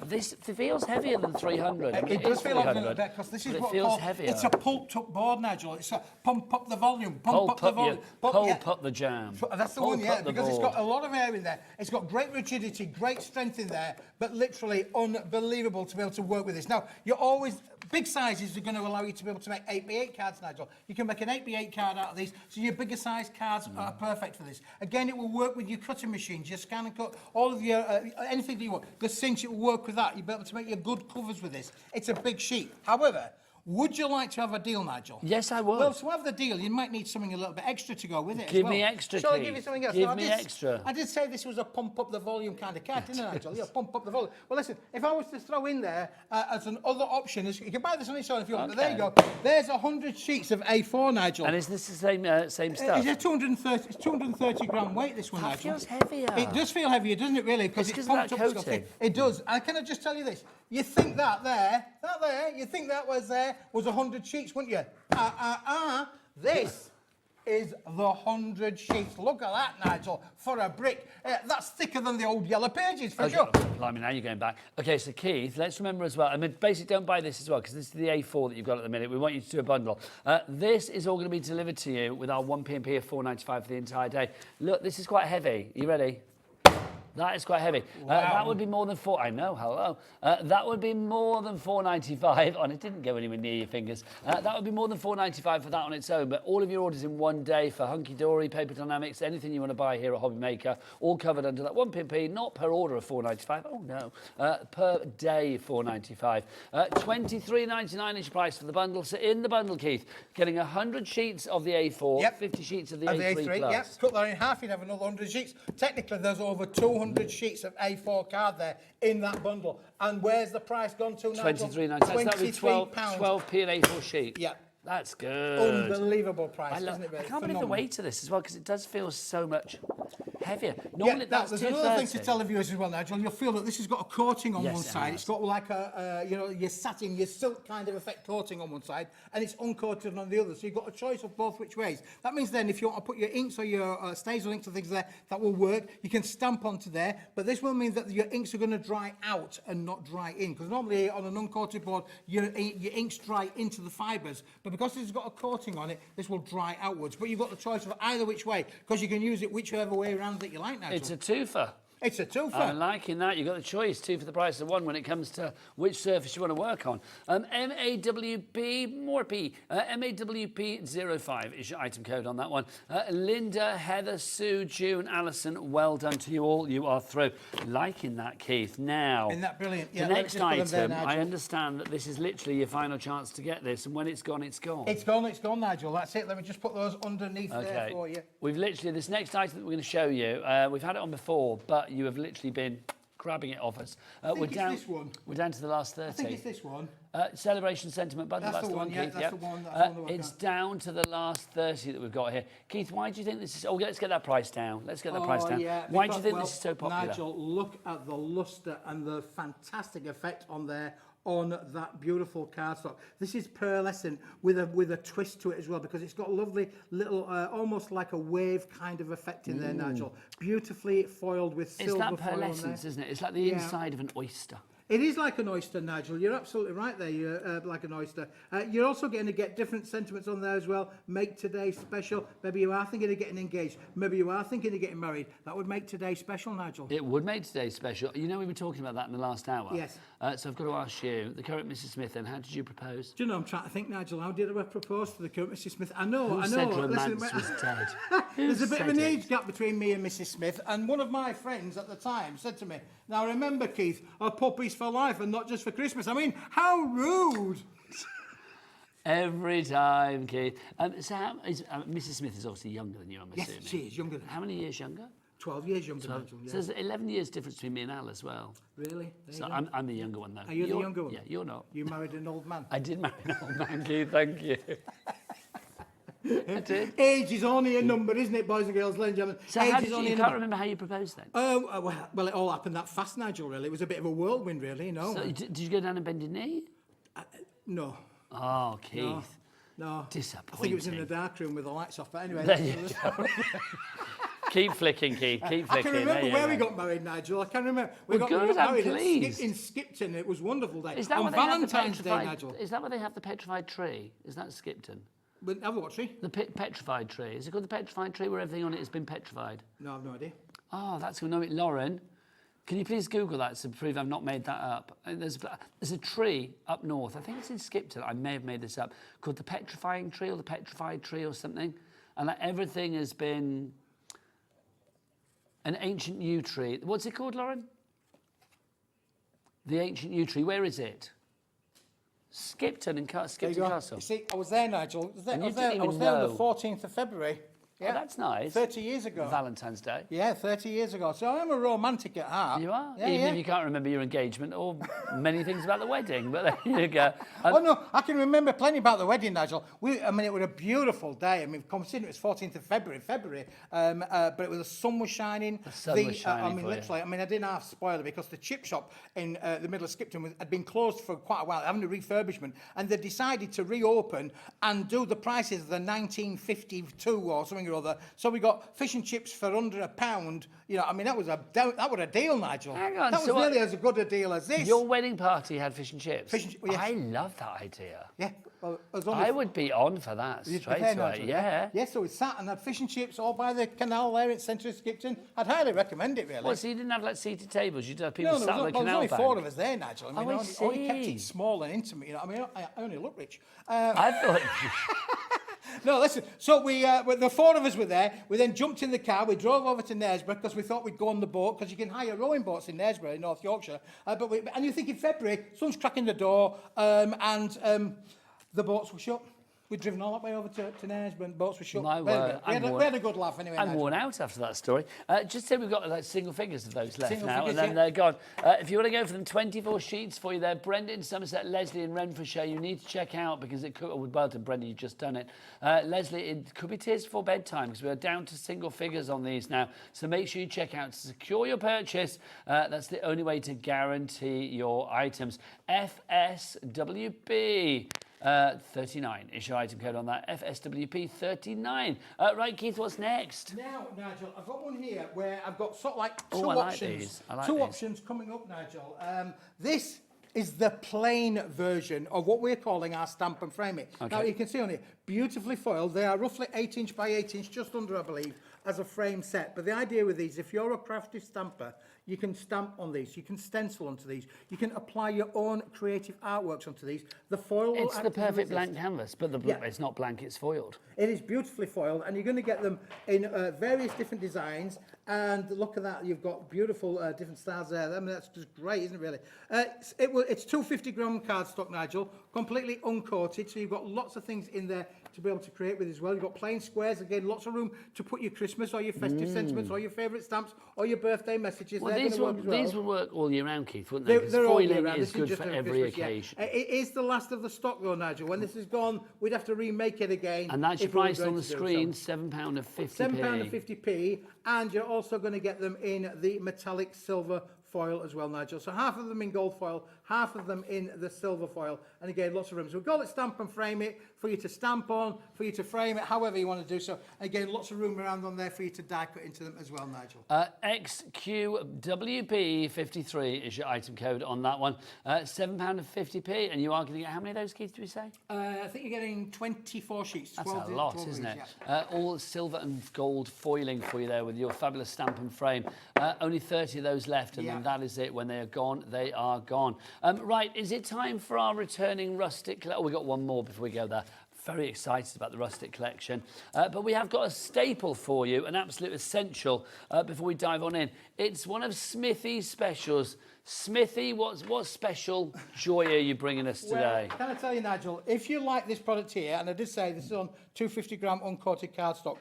This feels heavier than 300. I mean, It does is feel like 300, a bit because this is but what it feels called, heavier. it's a pulped up board, Nigel. It's a pump up the volume, Pulp up the volume. up the jam. That's the Pulp one, yeah, up the because it's board. got a lot of air in there. It's got great rigidity, great strength in there, but literally unbelievable to be able to work with this. Now, you're always... Big sizes are going to allow you to be able to make 8x8 cards, Nigel. You can make an 8x8 card out of these, so your bigger size cards are perfect for this. Again, it will work with your cutting machines, your scan and cut, all of your, anything that you want. The cinch, it will work with that. You'll be able to make your good covers with this. It's a big sheet. However, would you like to have a deal, Nigel? Yes, I would. Well, to have the deal, you might need something a little bit extra to go with it. Give as well. me extra, Shall I Keith. give you something else? Give No, me extra. I did say this was a pump up the volume kind of card, didn't I, Nigel? Yeah, pump up the volume. Well, listen, if I was to throw in there as an other option, you can buy this on its own if you want, but there you go. There's 100 sheets of A4, Nigel. And is this the same stuff? It's a 230 gram weight, this one, That Nigel. feels heavier. It does feel heavier, doesn't it, really? Because It's it's 'cause of pumped that up stuff. coating. It does. And can I just tell you this? You think that there, you think that was 100 sheets, wouldn't you? This is the 100 sheets. Look at that, Nigel, for a brick. That's thicker than the old yellow pages, for sure. Blimey, now you're going back. Okay, so Keith, let's remember as well, I mean, basically don't buy this as well, because this is the A4 that you've got at the minute. We want you to do a bundle. This is all going to be delivered to you with our 1 P&P of £4.95 for the entire day. Look, this is quite heavy. You ready? That is quite heavy. Wow. That would be more than I know, hello. That would be more than £4.95. And it didn't go anywhere near your fingers. That would be more than £4.95 for that on its own. But all of your orders in one day for Hunkydory, Paper Dienamics, anything you want to buy here at Hobby Maker, all covered under that 1 P&P, not per order of £4.95. Oh, no. Per day, £4.95. £23.99 is your price for the bundle. So in the bundle, Keith, getting 100 sheets of the A4, Yep. 50 sheets of the Of A3 the A3, plus. yeah. Cut that in half, you'd have another 100 sheets. Technically, there's over 200 sheets of A4 card there in that bundle. And where's the price gone to, Nigel? £23.99. That would be £23. 12p an A4 sheet. Yeah. That's good. Unbelievable price, I isn't it? can't believe the Phenomenal. weight of this as well, because it does feel so much heavier. Normally, Yeah, that's there's another thing to 230. tell the viewers as well, Nigel. You'll feel that this has got a coating on Yes, one it side. has. It's got like a, your satin, your silk kind of effect coating on one side, and it's uncoated on the other. So you've got a choice of both which ways. That means then if you want to put your inks or your stazer inks or things there, that will work. You can stamp onto there, but this will mean that your inks are going to dry out and not dry in. Because normally on an uncoated board, your inks dry into the fibres, but because it's got a coating on it, this will dry outwards. But you've got the choice of either which way, because you can use it whichever way around that you like, Nigel. It's a twofer. It's a twofer. I'm liking that. You've got the choice, 2 for the price of 1 when it comes to which surface you want to work on. MAWP, more P. MAWP05 is your item code on that one. Linda, Heather, Sue, June, Alison, well done to you all. You are through. Liking that, Keith. Now, Isn't that brilliant? the Yeah, let's next just put them there, item, I Nigel. understand that this is literally your final chance to get this, and when it's gone, it's gone. It's gone, Nigel. That's it. Let me just put those underneath there for you. We've literally, this next item that we're going to show you, we've had it on before, but you have literally been grabbing it off us. think it's this one. We're down to the last 30. I think it's this one. Celebration Sentiment Bundle, That's the one, yeah, Keith. that's yep. the one, that's the one that we're It's going. down to the last 30 that we've got here. Keith, why do you think this is... Oh, let's get that price down. Let's get that price down. Yeah, Why do you because, think well, this is so popular? Nigel, look at the lustre and the fantastic effect on there on that beautiful cardstock. This is pearlescent with a twist to it as well, because it's got a lovely little, almost like a wave kind of effect in there, Nigel. Beautifully foiled with It's silver that foil on there. pearlescence, isn't it? It's like the Yeah. inside of an oyster. It is like an oyster, Nigel. You're absolutely right there. You're like an oyster. You're also going to get different sentiments on there as well. Make today special. Maybe you are thinking of getting engaged. Maybe you are thinking of getting married. That would make today special, Nigel. It would make today special. You know, we were talking about that in the last hour. Yes. So I've got to ask you, the current Mrs. Smith, then, how did you propose? Do you know, I'm trying to think, Nigel, how did I propose to the current Mrs. Smith? I know. Who said Listen, romance was dead? there's a bit of said an it? age gap between me and Mrs. Smith, and one of my friends at the time said to me, now remember, Keith, our puppies for life and not just for Christmas. I mean, how rude. Every time, Keith. So Mrs. Smith is obviously younger than you, I'm Yes, assuming. she is younger than How many years younger? 12 years younger, Nigel. Yeah. So there's 11 years difference between me and Al as well. Really? There So you go. I'm the younger one, though. Are you the younger one? Yeah, you're not. You married an old man. I did marry an old man, Keith, thank you. I did. Age is only a number, isn't it, boys and girls, ladies and gentlemen? So Age how is did you only a can't number. remember how you proposed then? Well, it all happened that fast, Nigel, really. It was a bit of a whirlwind, really, you know. So did you go down and bend your knee? No, Oh, Keith. no. Disappointing. I think it was in the dark room with the lights off, but anyway. There you go. Keep flicking, Keith. Keep I flicking. can remember There you where go. we got married, Nigel. I can remember. We Well, got good, I'm married pleased. in Skipton. It was a wonderful day. Is that on where they have the Valentine's Day, petrified? Nigel. Is that where they have the petrified tree? Is that Skipton? Have a what tree? The petrified tree. Is it called the petrified tree where everything on it has been petrified? No, I've no idea. Oh, that's going to know it. Lauren, can you please Google that to prove I've not made that up? There's a tree up north, I think it's in Skipton, I may have made this up, called the petrifying tree or the petrified tree or something. And like, everything has been an ancient yew tree. What's it called, Lauren? The ancient yew tree. Where is it? Skipton and There you Skipton go. Castle. You see, I was there, Nigel. I was there, And I you was there, didn't I was even there on the know. 14th of February. Oh, that's nice. 30 years ago. Valentine's Day. Yeah, 30 years ago. So I'm a romantic at heart. You are? Yeah, Even yeah. if you can't remember your engagement or many things about the wedding, but there you go. Oh, no, I can remember plenty about the wedding, Nigel. I mean, it was a beautiful day. I mean, considering it was 14th of February, but it was the sun was shining. The sun was shining I mean, for you. literally, I mean, I didn't half spoil it because the chip shop in the middle of Skipton had been closed for quite a while, having a refurbishment, and they decided to reopen and do the prices of the 1952 or something or other. So we got fish and chips for under £1. You know, I mean, that was a deal, Nigel. Hang on, that so was nearly as good a deal as this. Your wedding party had fish and chips? Yes. I love that idea. Yeah. Well, as long as I would be on for that You'd be straight there, away. Nigel, Yeah. Yeah, so we sat and had fish and chips all by the canal there in centre of Skipton. I'd highly recommend it, really. Well, so you didn't have like seated tables? You'd have people no, sat there on was, the well, canal there's only bank? 4 of us there, Nigel. I mean, I only kept see. it small and intimate. You know, I mean, I only look rich. I thought... No, listen. So the 4 of us were there. We then jumped in the car. We drove over to Knaresborough because we thought we'd go on the boat because you can hire rowing boats in Knaresborough in North Yorkshire. And you think in February, sun's cracking the door, and the boats were shut. We'd driven all that way over to Knaresborough and boats were shut. My We had a word, good- we had a good laugh anyway. I'm Nigel. worn out after that story. Just say we've got like single figures of those left Single now, figures, and then yeah. they're gone. If you want to go for them, 24 sheets for you there. Brendan, Somerset, Leslie, and Renfrewshire. You need to check out because it could. Well done, Brendan. You've just done it. Leslie, it could be tears before bedtime because we are down to single figures on these now. So make sure you check out to secure your purchase. That's the only way to guarantee your items. FSWB. 39 is your item code on that. FSWP 39. Right, Keith, what's next? Now, Nigel, I've got one here where I've got sort of like two Oh, I like options. these. I like two these. options coming up, Nigel. This is the plain version of what we're calling our stamp and frame it. Okay. Now, you can see on here, beautifully foiled. They are roughly 8 inch by 8 inch, just under, I believe, as a frame set. But the idea with these, if you're a crafty stamper, you can stamp on these, you can stencil onto these, you can apply your own creative artworks onto these. The foil will It's act the as a perfect resist. blank canvas, but Yeah. it's not blank, it's foiled. It is beautifully foiled, and you're going to get them in various different designs. And look at that, you've got beautiful different styles there. I mean, that's just great, isn't it, really? It's 250-gram cardstock, Nigel, completely uncoated, so you've got lots of things in there to be able to create with as well. You've got plain squares, again, lots of room to put your Christmas or your festive sentiments or your favourite stamps or your birthday messages. Well, They're these gonna work as well. would work all year round, Keith, wouldn't they? 'Cause They're all year foiling round. is This good just for over every Christmas, yeah. occasion. It is the last of the stock, though, Nigel. When this is gone, we'd have to remake it again. And that's your if we were price going on the to do so. screen, £7.50. £7.50, and you're also going to get them in the metallic silver foil as well, Nigel. So half of them in gold foil, half of them in the silver foil, and again, lots of room. So we've got it stamp and frame it for you to stamp on, for you to frame it, however you want to do so. Again, lots of room around on there for you to die cut into them as well, Nigel. XQWB53 is your item code on that one. £7.50, and you are going to get how many of those, Keith, do we say? I think you're getting 24 sheets. That's 12 a lot, 12 isn't it? sheets, yeah. All silver and gold foiling for you there with your fabulous stamp and frame. Only 30 of those left, and Yeah. then that is it. When they are gone, they are gone. Right, is it time for our returning rustic? Oh, we got one more before we go there. Very excited about the rustic collection. But we have got a staple for you, an absolute essential, before we dive on in. It's one of Smithy's specials. Smithy, what special joy are you bringing us today? Well, can I tell you, Nigel, if you like this product here, and I did say this is on 250-gram uncoated cardstock,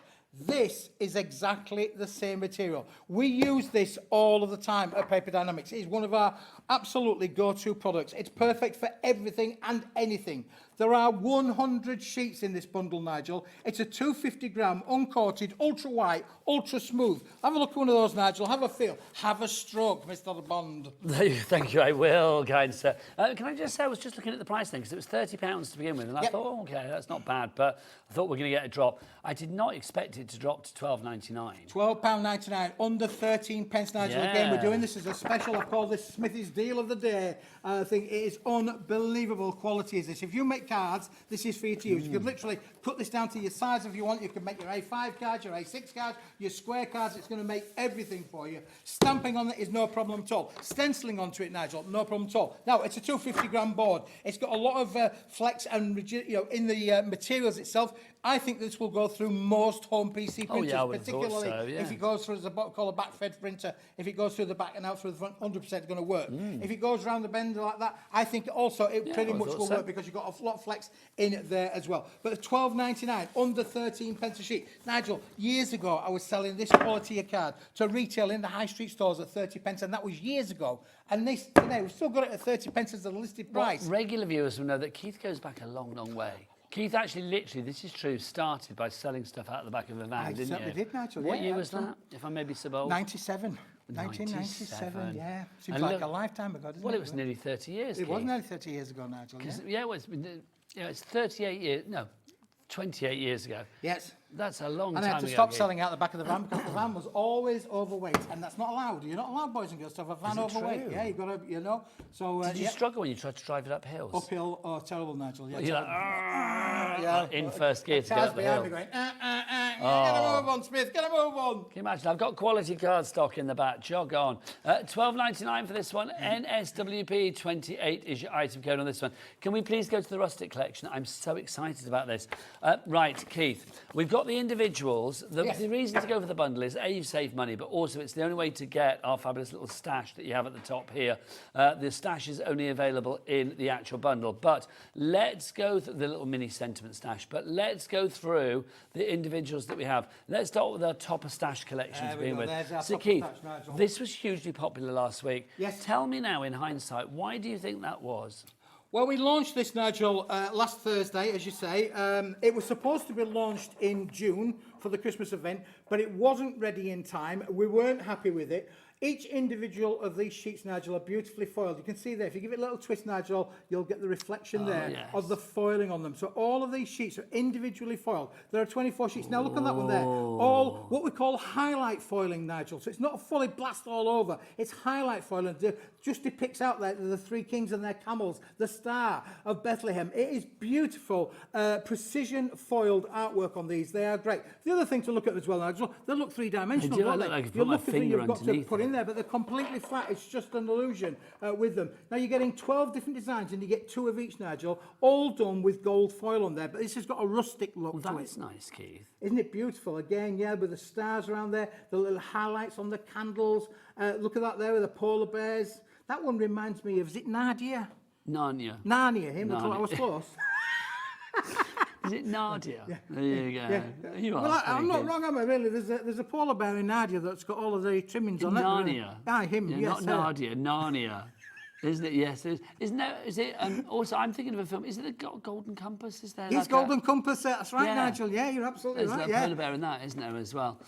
this is exactly the same material. We use this all of the time at Paper Dienamics. It is one of our absolutely go-to products. It's perfect for everything and anything. There are 100 sheets in this bundle, Nigel. It's a 250-gram uncoated, ultra-white, ultra-smooth. Have a look at one of those, Nigel. Have a feel. Have a stroke, Mr. Bond. Thank you, I will, kind sir. Can I just say, I was just looking at the price then, because it was £30 to begin with, and I Yep. thought, oh, okay, that's not bad, but I thought we were going to get a drop. I did not expect it to drop to £12.99. £12.99, under 13 pence, Nigel. Again, we're Yeah. doing this as a special. I call this Smithy's Deal of the Day. I think it is unbelievable quality is this. If you make cards, this is for you to use. You could literally cut this down to your size if you want. You can make your A5 cards, your A6 cards, your square cards. It's going to make everything for you. Stamping on it is no problem at all. Stenciling onto it, Nigel, no problem at all. Now, it's a 250-gram board. It's got a lot of flex and rigid, in the materials itself. I think this will go through most home PC printers, Oh, yeah, I would have thought particularly so, yeah. if it goes through as called a back-fed printer. If it goes through the back and out through the front, 100% going to work. If it goes around the bend like that, I think also it Yeah, pretty I much thought will so. work because you've got a lot of flex in there as well. But £12.99, under 13 pence a sheet. Nigel, years ago I was selling this quality of card to retail in the high street stores at 30 pence, and that was years ago. And this today we've still got it at 30 pence as the listed price. Regular viewers will know that Keith goes back a long, long way. Keith actually, literally, this is true, started by selling stuff out of the back of a van, I didn't certainly you? did, Nigel. What yeah, year was absolutely. that, if I may be so bold? 97. 1997, yeah. Seems And like look- a lifetime ago, doesn't it? Well, it was nearly 30 years, It was Keith. nearly 30 years ago, Nigel, yeah. Yeah, it's 38 years, no, 28 years ago. Yes. That's a long And time I had to ago, stop Keith. selling out the back of the van because the van was always overweight, and that's not allowed. You're not allowed, boys and girls, to have a van Is it overweight. true? Yeah, you've got to, you know. So, Did you yeah. struggle when you tried to drive it up hills? Uphill, oh, terrible, Nigel. Yeah, You're like, terrible. "Argh," in first gear to go Cars up the behind hill. me going, get a move on, Smith, get a move on. Can you imagine? I've got quality card stock in the back. Jog on. £12.99 for this one. NSWP 28 is your item code on this one. Can we please go to the rustic collection? I'm so excited about this. Right, Keith. We've got the individuals. Yes. The reason to go for the bundle is, A, you save money, but also it's the only way to get our fabulous little stash that you have at the top here. The stash is only available in the actual bundle. But let's go through the little mini sentiment stash. But let's go through the individuals that we have. Let's start with our topper stash collection to There we begin go, with. there's our So topper Keith, stash, Nigel. this was hugely popular last week. Yes. Tell me now, in hindsight, why do you think that was? Well, we launched this, Nigel, last Thursday, as you say. It was supposed to be launched in June for the Christmas event, but it wasn't ready in time. We weren't happy with it. Each individual of these sheets, Nigel, are beautifully foiled. You can see there, if you give it a little twist, Nigel, you'll get the reflection there yes. of the foiling on them. So all of these sheets are individually foiled. There are 24 sheets. Now look at that one there. All what we call highlight foiling, Nigel. So it's not a fully blast all over. It's highlight foiling. It just depicts out there the three kings and their camels, the star of Bethlehem. It is beautiful, precision foiled artwork on these. They are great. The other thing to look at as well, Nigel, they look three-dimensional, They do. don't Look they? like you've You put my look at them, finger you've got to underneath put in it. there, but they're completely flat. It's just an illusion with them. Now you're getting 12 different designs, and you get 2 of each, Nigel, all done with gold foil on there. But this has got a rustic look Well, to that's it. nice, Keith. Isn't it beautiful? Again, yeah, with the stars around there, the little highlights on the candles. Look at that there with the polar bears. That one reminds me of, is it Nadia? Narnia. Narnia, him. Narnia. I was close. Is it Nadia? There you go. You are. Well, I'm not speaking. wrong, am I, really? There's a polar bear in Nadia that's got all of the trimmings on it. Narnia. Aye, him, Yeah, yes. not Nadia, Narnia. Isn't it? Yes. Isn't there? Is it? Also, I'm thinking of a film. Is it the Golden Compass? Is there? He's like Golden Compass, that's right, Yeah. Nigel. Yeah, you're absolutely There's right. a Yeah. polar bear in that, isn't there, as well?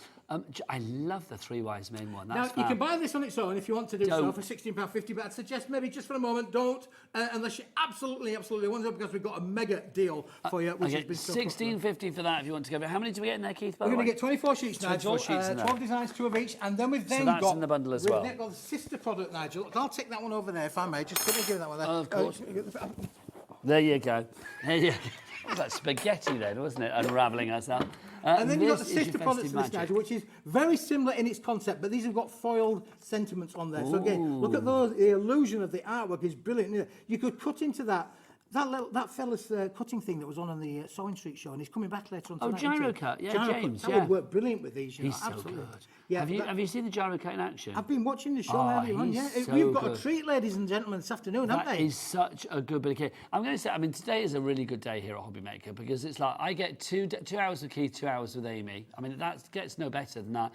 I love the Three Wise Men one. Now, That's you can fab. buy this on its own if you want to do so Don't. for £16.50, but I'd suggest maybe just for a moment, don't, unless you absolutely want to, because we've got a mega deal for you, which Okay, has been so popular. £16.50 for that if you want to go. But how many do we get in there, Keith? By We're the going to way? get 24 sheets, 24 Nigel. sheets in there. 12 designs, 2 of each, and then we've then that's got... in the bundle as we've well. then got the sister product, Nigel. Look, I'll take that one over there, if I may. Just give me that one there. Of course. There you go. There you go. It was like spaghetti then, wasn't it? Unravelling ourselves. And then you've got the this is your sister products festive for this, magic. Nigel, which is very similar in its concept, but these have got foiled sentiments on there. So again, look at those. The illusion of the artwork is brilliant. You could cut into that fella's cutting thing that was on the Sewing Street show, and he's coming back later on Oh, tonight. isn't he? Gyro-Cut. Yeah, Gyro-Cut. James, That yeah. would work brilliant with these. You He's know, so absolutely. good. Yeah, Have you seen the Gyro-Cut in action? I've been watching the show Oh, earlier on. Yeah, he's so we've got good. a treat, ladies and gentlemen, this afternoon, haven't That they? is such a good bit of kit. I'm going to say, I mean, today is a really good day here at Hobby Maker because it's like I get 2 hours with Keith, 2 hours with Amy. I mean, that gets no better than that.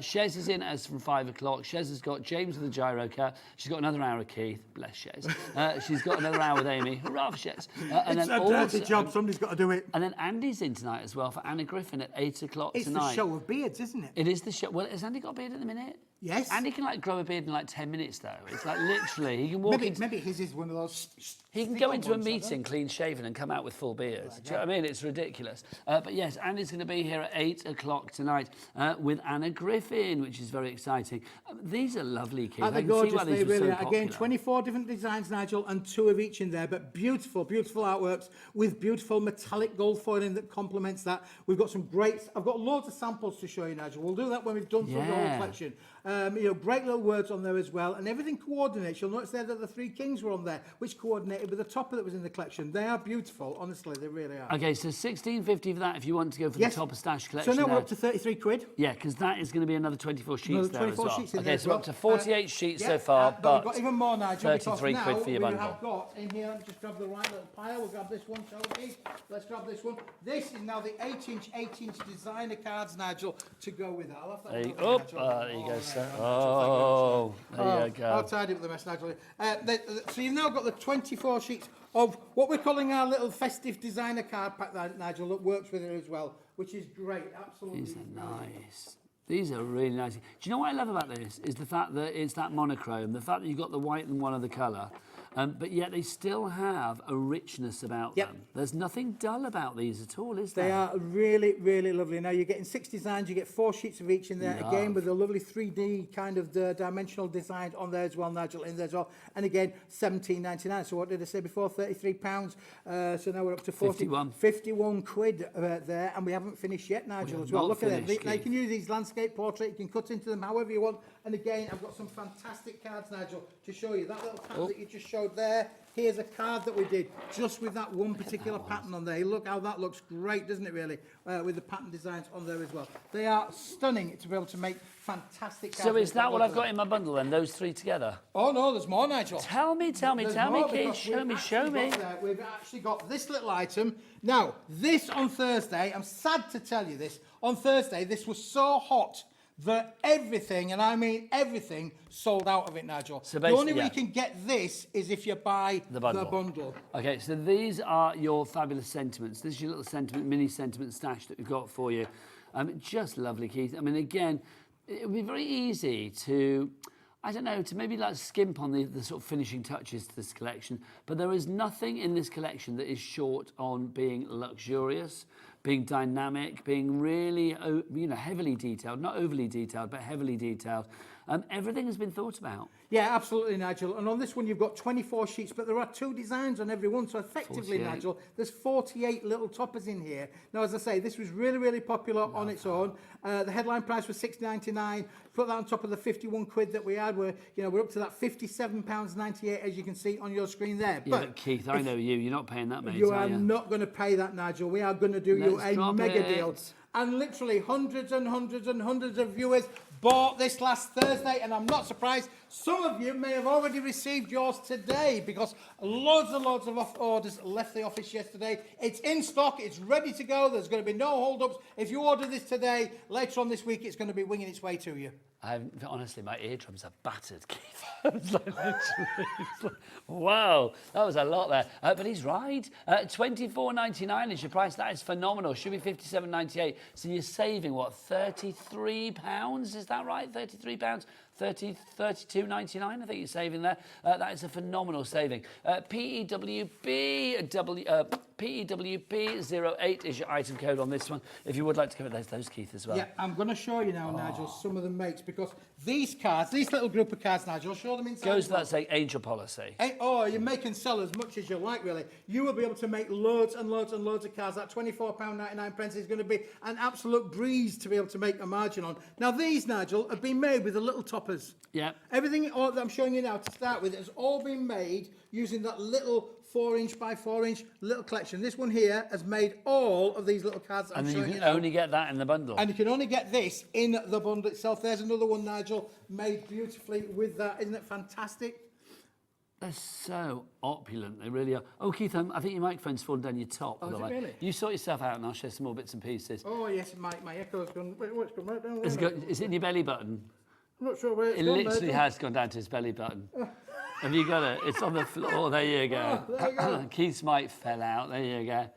Shez is in as from 5 o'clock. Shez has got James with the Gyro-Cut. She's got another hour with Keith. Bless Shez. She's got another hour with Amy. Hurrah for Shez. And It's then a dirty also- job. Somebody's got to do it. And then Andy's in tonight as well for Anna Griffin at 8 o'clock It's tonight. the show of beards, isn't it? It is the show. Well, has Andy got a beard at the minute? Yes. Andy can like grow a beard in like 10 minutes though. It's like literally he can walk into. Maybe his is one of those. He can go into a meeting clean shaven and come out with full beards. Do you know what I mean? It's ridiculous. But yes, Andy's going to be here at 8 o'clock tonight with Anna Griffin, which is very exciting. These are lovely, Keith. They're I can see gorgeous, why these they were really so are. popular. Again, 24 different designs, Nigel, and 2 of each in there, but beautiful, beautiful artworks with beautiful metallic gold foiling that complements that. We've got some great, I've got loads of samples to show you, Nigel. We'll do that when we've done through the whole Yeah. collection. You know, great little words on there as well, and everything coordinates. You'll notice there that the three kings were on there, which coordinated with the topper that was in the collection. They are beautiful, honestly, they really are. Okay, so £16.50 for that if you want to go for Yes. the Topper Stash collection. So now there. we're up to 33 quid. Yeah, because that is going to be another 24 sheets Another there 24 as well. sheets in Okay, there as so we're well. up to 48 sheets Yeah, so far, but but we've got even more, Nigel, 33 because quid now for your we bundle. have got in here, just grab the right little pile, we'll grab this one, shall we? Let's grab this one. This is now the 8-inch designer cards, Nigel, to go with that. I'll have that There you, one over, oh, Nigel. there you go, sir. Nigel, Oh, there you I'll go. tidy up the mess, Nigel. So you've now got the 24 sheets of what we're calling our little festive designer card pack, Nigel, that works with it as well, which is great, absolutely. These are nice. These are really nice. Do you know what I love about this? Is the fact that it's that monochrome, the fact that you've got the white and one other colour, but yet they still have a richness about Yep. them. There's nothing dull about these at all, is there? They are really, really lovely. Now you're getting 6 designs, you get 4 sheets of each in there, again with a lovely 3D kind of dimensional design on there as well, Nigel, in there as well. And again, £17.99. So what did I say before? £33. So now we're up to 51 quid there, and we haven't finished yet, Nigel, have as well. not Look at them. finished, Now you Keith. can use these landscape portrait, you can cut into them however you want. And again, I've got some fantastic cards, Nigel, to show you. That little pattern that you just showed there, here's a card that we did just with that one particular pattern on there. Look how that looks great, doesn't it, really? With the pattern designs on there as well. They are stunning to be able to make fantastic cards. So is that what I've got in my bundle then, those three together? Oh, no, there's more, Nigel. Tell me, There's Keith. more because Show me, we've show actually me. got there- We've actually got this little item. Now, this on Thursday, I'm sad to tell you this, on Thursday, this was so hot that everything, and I mean everything, sold out of it, Nigel. So the only basically, way yeah. you can get this is if you buy The bundle. Okay, so these are your fabulous sentiments. This is your little sentiment, mini sentiment stash that we've got for you. Just lovely, Keith. I mean, again, it would be very easy to, I don't know, to maybe like skimp on the sort of finishing touches to this collection, but there is nothing in this collection that is short on being luxurious, being dynamic, being really, heavily detailed, not overly detailed, but heavily detailed. Everything has been thought about. Yeah, absolutely, Nigel. And on this one, you've got 24 sheets, but there are 2 designs on every one. So effectively, 48. Nigel, there's 48 little toppers in here. Now, as I say, this was really, really popular on its own. The headline price was £6.99. Put that on top of the 51 quid that we had. We're up to that £57.98, as you can see on your screen there. Yeah, but Keith, I know you. You're not paying that, mate. You are are you? not going to pay that, Nigel. We are going to do you Let's a drop mega it. deal. And literally hundreds and hundreds and hundreds of viewers bought this last Thursday, and I'm not surprised. Some of you may have already received yours today because loads and loads of orders left the office yesterday. It's in stock, it's ready to go. There's going to be no hold-ups. If you order this today, later on this week, it's going to be winging its way to you. Honestly, my eardrums are battered, Keith. It's like literally, it's like, wow, that was a lot there. But he's right. £24.99 is your price. That is phenomenal. Should be £57.98. So you're saving, what, £33? Is that right? £33? £32.99, I think you're saving there. That is a phenomenal saving. PEWP08 is your item code on this one. If you would like to go with those, Keith, as well. Yeah, I'm going to show you now, Nigel, some of the mates, because these cards, this little group of cards, Nigel, I'll show them inside. Goes as to well. that saying angel policy. You make and sell as much as you like, really. You will be able to make loads and loads and loads of cards. That £24.99 is going to be an absolute breeze to be able to make a margin on. Now, these, Nigel, have been made with the little toppers. Yeah. Everything that I'm showing you now to start with has all been made using that little 4-inch by 4-inch little collection. This one here has made all of these little cards that I'm And then showing you you can now. only get that in the bundle. And you can only get this in the bundle itself. There's another one, Nigel, made beautifully with that. Isn't it fantastic? They're so opulent, they really are. Oh, Keith, I think your microphone's fallen down your top. by is the it way. really? You sort yourself out and I'll share some more bits and pieces. Oh, yes, my echo's gone. Wait, what's gone right down there? Is it in your belly button? I'm not sure where it's It gone. literally mate. has gone down to his belly button. Have you got it? It's on the floor. There you go. Oh, there you go. Keith's mic fell out. There you go.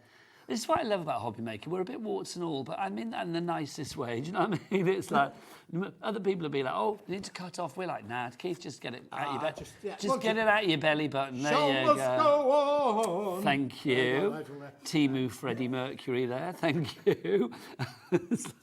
This is what I love about hobby making. We're a bit warts and all, but I mean that in the nicest way. Do you know what I mean? It's like other people will be like, "Oh, you need to cut off." We're like, "Nah, Keith, just get it out your belly. Just get it out your belly button." There Show you must go. go on. Thank you, Timu Freddie Mercury. There, thank you. These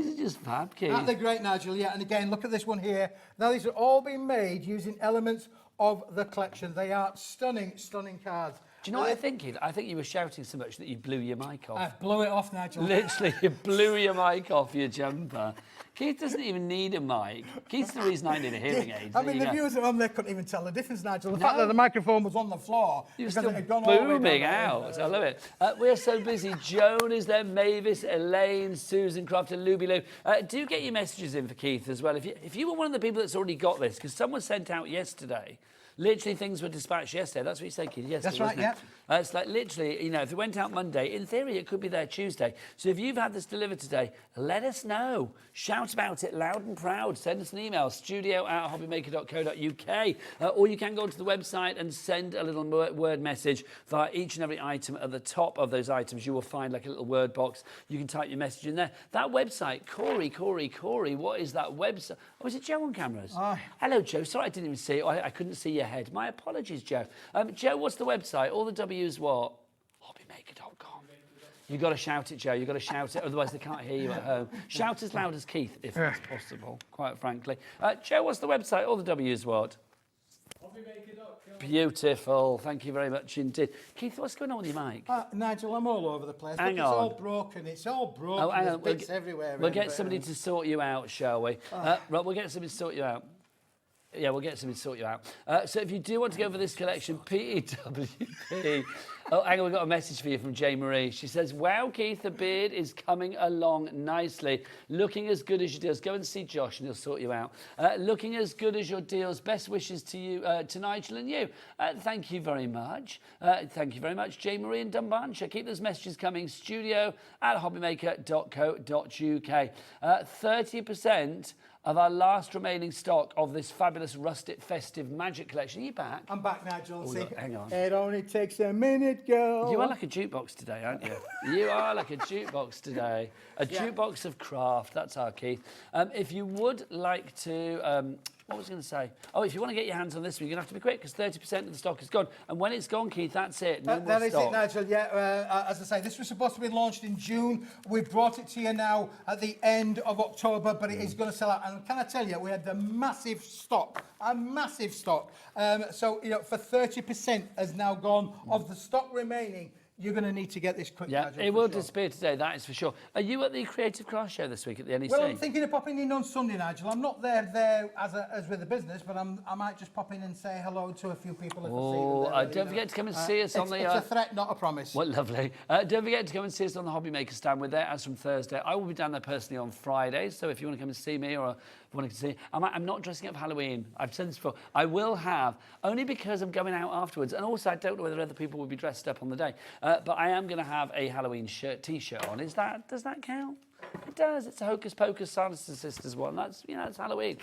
are just fab, Keith. They're great, Nigel, yeah. And again, look at this one here. Now, these are all been made using elements of the collection. They are stunning, stunning cards. Do you know what I think, Keith? I think you were shouting so much that you blew your mic off. I blew it off, Nigel. Literally, you blew your mic off your jumper. Keith doesn't even need a mic. Keith's the reason I need a hearing aid. I mean, the viewers at home, they couldn't even tell the difference, Nigel. The fact that the microphone was on the floor. You're because still it had gone all the way booming down. out. I love it. We're so busy. Joan is there, Mavis, Elaine, Susan Croft, and Luby Lou. Do get your messages in for Keith as well. If you were one of the people that's already got this, because someone sent out yesterday, literally things were dispatched yesterday. That's what you said, Keith. Yesterday, That's right, wasn't it? It's like literally, you know, if it went out Monday, in theory, it could be there Tuesday. So if you've had this delivered today, let us know. Shout about it loud and proud. Send us an email, studio@hobbymaker.co.uk. Or you can go onto the website and send a little word message via each and every item. At the top of those items, you will find like a little word box. You can type your message in there. That website, Corey, what is that website? Oh, is it Joe on cameras? Hello, Joe. Sorry, I didn't even see it. I couldn't see your head. My apologies, Joe. Joe, what's the website? All the W's what? Hobbymaker.com. You've got to shout it, Joe. You've got to shout it, otherwise they can't hear you at home. Shout as loud as Keith, if that's possible, quite frankly. Joe, what's the website? All the W's what? Hobbymaker.com. Beautiful. Thank you very much indeed. Keith, what's going on with your mic? Nigel, I'm all over the place. Hang Look, on. It's all broken. It's all broken. Oh, hang There's on. bits everywhere. We'll get somebody to sort you out, shall we? Right, we'll get somebody to sort you out. Yeah, we'll get somebody to sort you out. So if you do want to go for this collection, PEWP. Oh, hang on, we've got a message for you from Jay Marie. She says, wow, Keith, the beard is coming along nicely. Looking as good as your deals. Go and see Josh and he'll sort you out. Looking as good as your deals. Best wishes to you, to Nigel and you. Thank you very much. Thank you very much, Jay Marie and Dunbartonshire. Keep those messages coming. studio@hobbymaker.co.uk. 30% of our last remaining stock of this fabulous rustic festive magic collection. Are you back? I'm back, Nigel. Oh, See, look, hang on. It only takes a minute, girl. You are like a jukebox today, aren't you? You are like a jukebox today. A jukebox of craft. That's our Keith. If you would like to... what was I going to say? Oh, if you want to get your hands on this one, you're going to have to be quick because 30% of the stock is gone. And when it's gone, Keith, that's it. No more That is stock. it, Nigel. Yeah, as I say, this was supposed to be launched in June. We've brought it to you now at the end of October, but it is going to sell out. And can I tell you, we had a massive stock. So, you know, for 30% has now gone of the stock remaining. You're going to need to get this quick, Yeah, Nigel, it will disappear today, that is for sure. Are you at the Creative Craft Show this week at the NEC? Well, I'm thinking of popping in on Sunday, Nigel. I'm not there as with the business, but I might just pop in and say hello to a few people if I see them there, don't forget to come and see us on the... It's a threat, not a promise. Well, lovely. Don't forget to come and see us on the Hobby Maker stand. We're there as from Thursday. I will be down there personally on Friday, so if you want to come and see me or if you want to see... I'm not dressing up for Halloween. I've said this before. I will have, only because I'm going out afterwards, and also I don't know whether other people will be dressed up on the day, but I am going to have a Halloween T-shirt on. Does that count? It does. It's a Hocus Pocus Sanderson Sisters one. That's, you know, it's Halloween.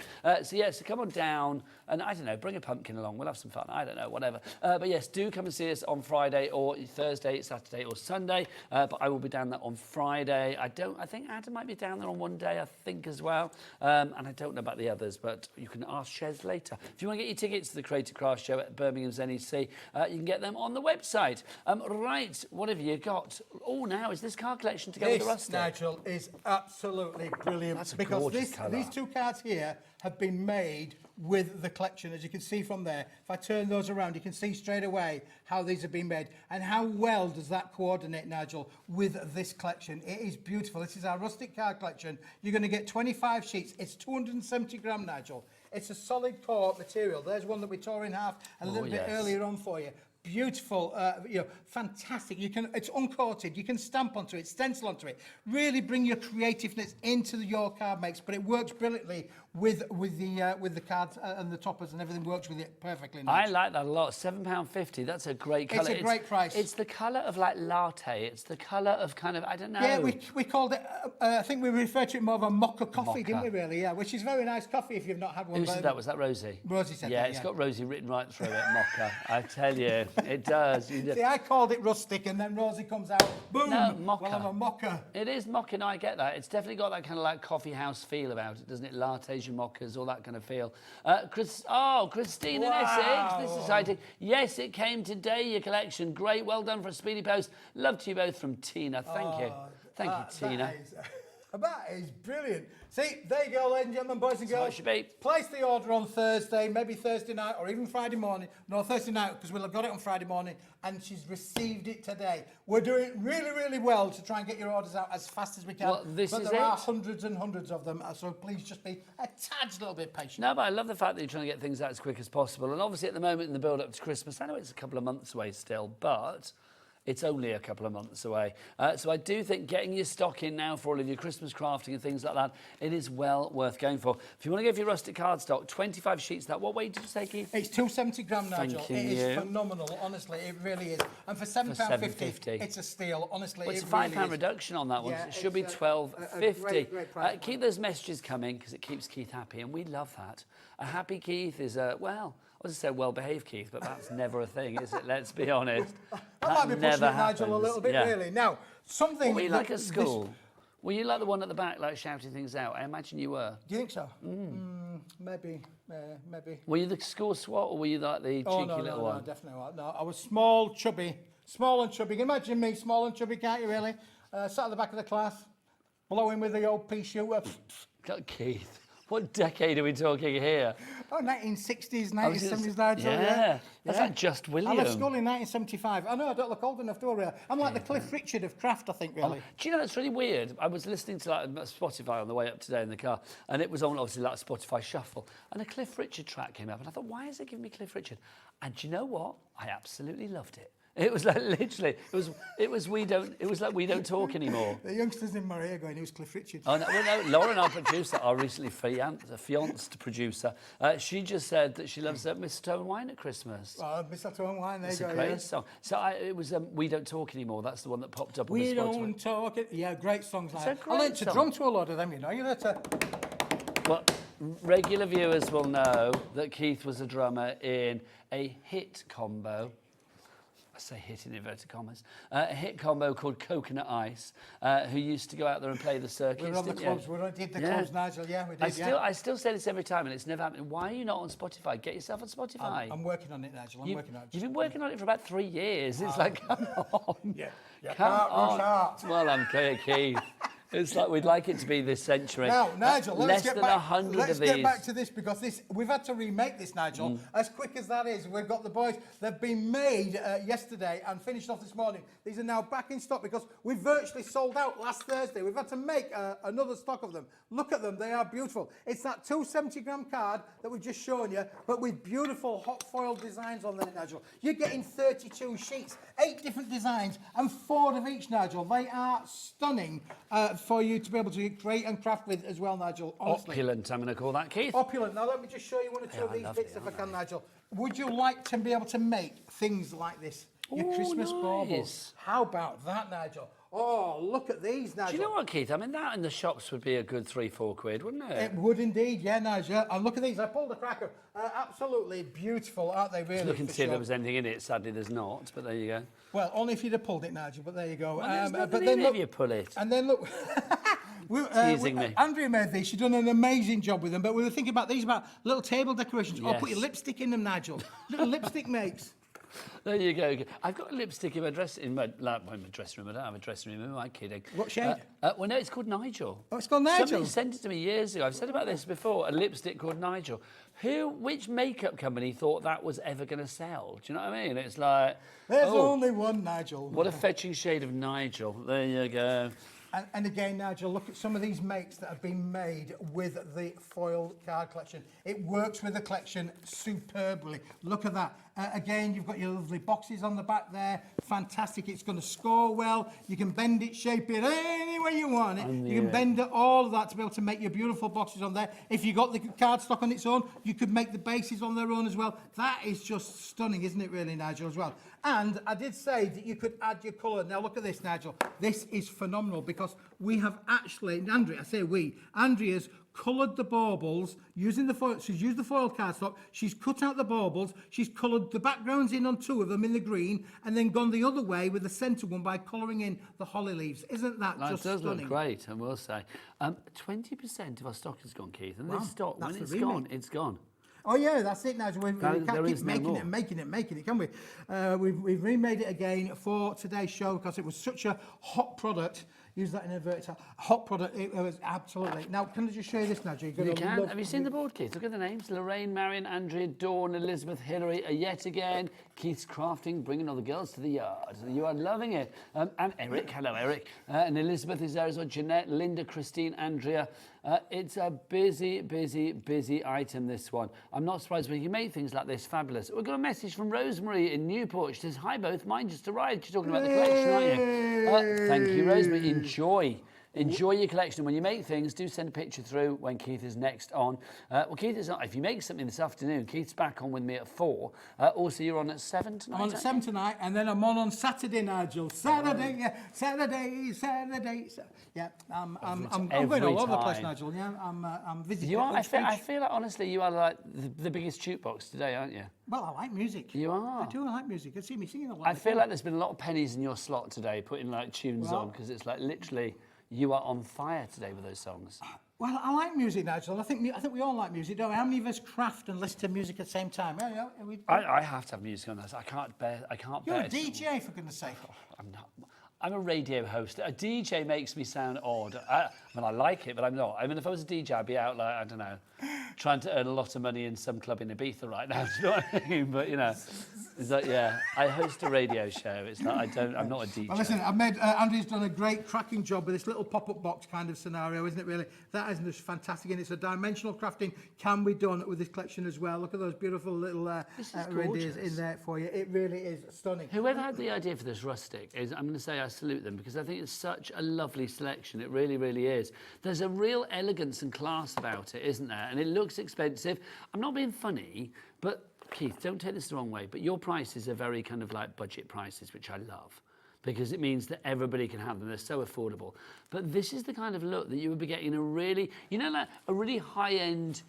So come on down and, I don't know, bring a pumpkin along. We'll have some fun. I don't know, whatever. But yes, do come and see us on Friday or Thursday, Saturday or Sunday. But I will be down there on Friday. I think Adam might be down there on one day, I think, as well. And I don't know about the others, but you can ask Shez later. If you want to get your tickets to the Creative Craft Show at Birmingham's NEC, you can get them on the website. Right, what have you got? Oh, now, is this card collection to go with the rustic? Nigel, is absolutely brilliant. That's a because gorgeous colour. These two cards here have been made with the collection, as you can see from there. If I turn those around, you can see straight away how these have been made and how well does that coordinate, Nigel, with this collection. It is beautiful. This is our rustic card collection. You're going to get 25 sheets. It's 270 gram, Nigel. It's a solid core material. There's one that we tore in half a little bit earlier on for you. Beautiful, fantastic. It's uncoated. You can stamp onto it, stencil onto it. Really bring your creativeness into your card makes, but it works brilliantly with the cards and the toppers and everything works with it perfectly. I like that a lot. £7.50. That's a great colour. It's a great price. It's the colour of like latte. It's the colour of kind of, I don't know. Yeah, we called it. I think we referred to it more of a mocha coffee, didn't we? Really, yeah. Which is very nice coffee if you've not had one. Who said that? Was that Rosie? Rosie said that. Yeah, it's got Rosie written right through it. Mocha. I tell you, it does. See, I called it rustic, and then Rosie comes out. Boom. No, mocha. Well, I'm a mocha. It is mocha, and I get that. It's definitely got that kind of like coffee house feel about it, doesn't it? Lattes and mochas, all that kind of feel. Christine in Essex. This is exciting. Yes, it came today, your collection. Great, well done for a speedy post. Love to you both from Tina. Thank you. Thank you, Tina. That is brilliant. See, there you go, ladies and gentlemen, boys and So girls. it should be. Place the order on Thursday, maybe Thursday night or even Friday morning. No, Thursday night, because we'll have got it on Friday morning, and she's received it today. We're doing really, really well to try and get your orders out as fast as we can. Well, this but is there are it. hundreds and hundreds of them, so please just be a tad little bit patient. No, but I love the fact that you're trying to get things out as quick as possible. And obviously at the moment in the build-up to Christmas, I know it's a couple of months away still, but it's only a couple of months away. So I do think getting your stock in now for all of your Christmas crafting and things like that, it is well worth going for. If you want to go for your rustic cardstock, 25 sheets, that, what weight did you say, Keith? It's 270 gram, Nigel. Thank It you. is phenomenal, honestly, it really is. And for £7.50, it's a steal, honestly. Well, it's it a really £5 is. reduction on that one. Yeah, So it should be it's a £12.50. great price point. Keep those messages coming because it keeps Keith happy, and we love that. A happy Keith is a, well, I was going to say well-behaved Keith, but that's never a thing, is it? Let's be honest. That might be pushing it, never Nigel, a happens. little bit, Yeah. really. Now, something... Were you that like at this- school? Were you like the one at the back, like shouting things out? I imagine you were. Do you think so? Maybe. Were you the school swat, or were you like the cheeky little one? No, definitely not. No, I was small and chubby. Imagine me, small and chubby, can't you really? Sat at the back of the class, blowing with the old pea shooter. God, Keith, what decade are we talking here? Oh, 1960s, I was 1970s, gonna- Nigel. yeah. That's like Just William. I left school in 1975. I know, I don't look old enough, do I, really? I'm like the Cliff Richard of craft, I think, really. Do you know, that's really weird. I was listening to like Spotify on the way up today in the car, and it was on obviously like a Spotify shuffle, and a Cliff Richard track came up, and I thought, why is it giving me Cliff Richard? And do you know what? I absolutely loved it. It was like literally, it was like we don't talk anymore. The youngsters in my ear going, who's Cliff Richard? Oh, no, well, no, Lauren, our producer, our recently fianced producer, she just said that she loves Mistletoe and Wine at Christmas. Oh, Mistletoe and Wine, there It's you a go. great yeah. song. So it was We Don't Talk Anymore. That's the one that popped up on We the Spotify. don't talk it. Yeah, great songs like It's a that. I learned great to song. drum to a lot of them, you know. You learn to... Well, regular viewers will know that Keith was a drummer in a hit combo. I say hit in inverted commas. A hit combo called Coconut Ice, who used to go out there and play the circuits. We were on the didn't clubs. you? We did the clubs, Nigel. Yeah, we did. I still say this every time, and it's never happening. Why are you not on Spotify? Get yourself on Spotify. I'm working on it, Nigel. I'm working on it. You've been working on it for about 3 years. It's like, come on. Yeah. Come Can't rush on. art. Well, I'm clear, Keith. It's like we'd like it to be this century. Now, Nigel, less than 100 let's of these. get back to this because we've had to remake this, Nigel. As quick as that is, we've got the boys. They've been made yesterday and finished off this morning. These are now back in stock because we virtually sold out last Thursday. We've had to make another stock of them. Look at them; they are beautiful. It's that 270-gram card that we've just shown you, but with beautiful hot foil designs on there, Nigel. You're getting 32 sheets, 8 different designs, and 4 of each, Nigel. They are stunning. For you to be able to create and craft with as well, Nigel. Honestly. Opulent, I'm going to call that, Keith. Opulent. Now let me just show you one or two of these bits if I can, Nigel. Would you like to be able to make things like this? Your Ooh, Christmas nice. baubles. How about that, Nigel? Oh, look at these, Nigel. Do you know what, Keith? I mean, that in the shops would be a good £3-4, wouldn't it? It would indeed, yeah, Nigel. And look at these. I pulled a cracker. Absolutely beautiful, aren't they, really? Looking to for see if sure? there was anything in it. Sadly, there's not, but there you go. Well, only if you'd have pulled it, Nigel, but there you go. Well, there's nothing but in then it look, if you pull it. And then look... Teasing me. Andrea made these. She's done an amazing job with them. But we were thinking about these, about little table decorations. Oh, Yes. put your lipstick in them, Nigel. Little lipstick makes. There you go. I've got a lipstick in my dressing room. I don't have a dressing room. Am I kidding? What shade? Well, no, it's called Nigel. Oh, it's called Nigel. Somebody sent it to me years ago. I've said about this before. A lipstick called Nigel. Which makeup company thought that was ever going to sell? Do you know what I mean? It's like There's only one Nigel. What a fetching shade of Nigel. There you go. And again, Nigel, look at some of these makes that have been made with the foil card collection. It works with the collection superbly. Look at that. Again, you've got your lovely boxes on the back there. Fantastic. It's going to score well. You can bend it, shape it any way you want it. You can bend it, all of that to be able to make your beautiful boxes on there. If you got the cardstock on its own, you could make the bases on their own as well. That is just stunning, isn't it, really, Nigel, as well? And I did say that you could add your colour. Now, look at this, Nigel. This is phenomenal because we have actually, Andrea's coloured the baubles using the foil. She's used the foil cardstock. She's cut out the baubles. She's coloured the backgrounds in on 2 of them in the green and then gone the other way with the centre one by colouring in the holly leaves. Isn't that just does stunning? look great, I will say. 20% of our stock is gone, Keith. And Wow, this stock, that's when the it's remake. gone, it's gone. Oh yeah, that's it, Nigel. We There can't keep is no making more. it and making it, can we? We've remade it again for today's show because it was such a hot product. use that in inverted commas. Hot product, it was absolutely. Now, can I just show you this, Nigel? You can. Have you seen the board, Keith? Look at the names. Lorraine, Marion, Andrea, Dawn, Elizabeth, Hillary, yet again. Keith's crafting, bringing all the girls to the yard. You are loving it. And Eric. Hello, Eric. And Elizabeth is there as well. Jeanette, Linda, Christine, Andrea. It's a busy, busy, busy item, this one. I'm not surprised when you make things like this. Fabulous. We've got a message from Rosemary in Newport. She says, hi both, mine just arrived. She's talking about the collection, aren't you? Thank you, Rosemary. Enjoy your collection. When you make things, do send a picture through when Keith is next on. Well, Keith is not. If you make something this afternoon, Keith's back on with me at 4. Also, you're on at 7 tonight. I'm on at 7 tonight, and then I'm on Saturday, Nigel. Saturday. Yeah, I'm going all over the place, Nigel. Yeah, I'm visiting. You are. I feel like honestly, you are like the biggest jukebox today, aren't you? Well, I like music. You are. I do. I like music. You see me singing a lot. I feel like there's been a lot of pennies in your slot today, putting like tunes on, because it's like literally. You are on fire today with those songs. Well, I like music, Nigel. I think we all like music, don't we? How many of us craft and listen to music at the same time? Yeah. I have to have music on this. I can't bear. You're a DJ, for goodness sake. I'm not. I'm a radio host. A DJ makes me sound odd. I like it, but I'm not. I mean, if I was a DJ, I'd be out like, I don't know, trying to earn a lot of money in some club in Ibiza right now. Do you know what I mean? But, you know, it's like, yeah, I host a radio show. It's not, I'm not a DJ. Well, listen, I've made, Andy's done a great cracking job with this little pop-up box kind of scenario, isn't it, really? That is just fantastic, and it's a dimensional crafting can be done with this collection as well. Look at those beautiful little reindeers in there for you. It really is stunning. Whoever had the idea for this rustic is, I'm going to say I salute them, because I think it's such a lovely selection. It really, really is. There's a real elegance and class about it, isn't there? And it looks expensive. I'm not being funny, but Keith, don't take this the wrong way, but your prices are very kind of like budget prices, which I love, because it means that everybody can have them. They're so affordable. But this is the kind of look that you would be getting in a really, you know, like a really high-end,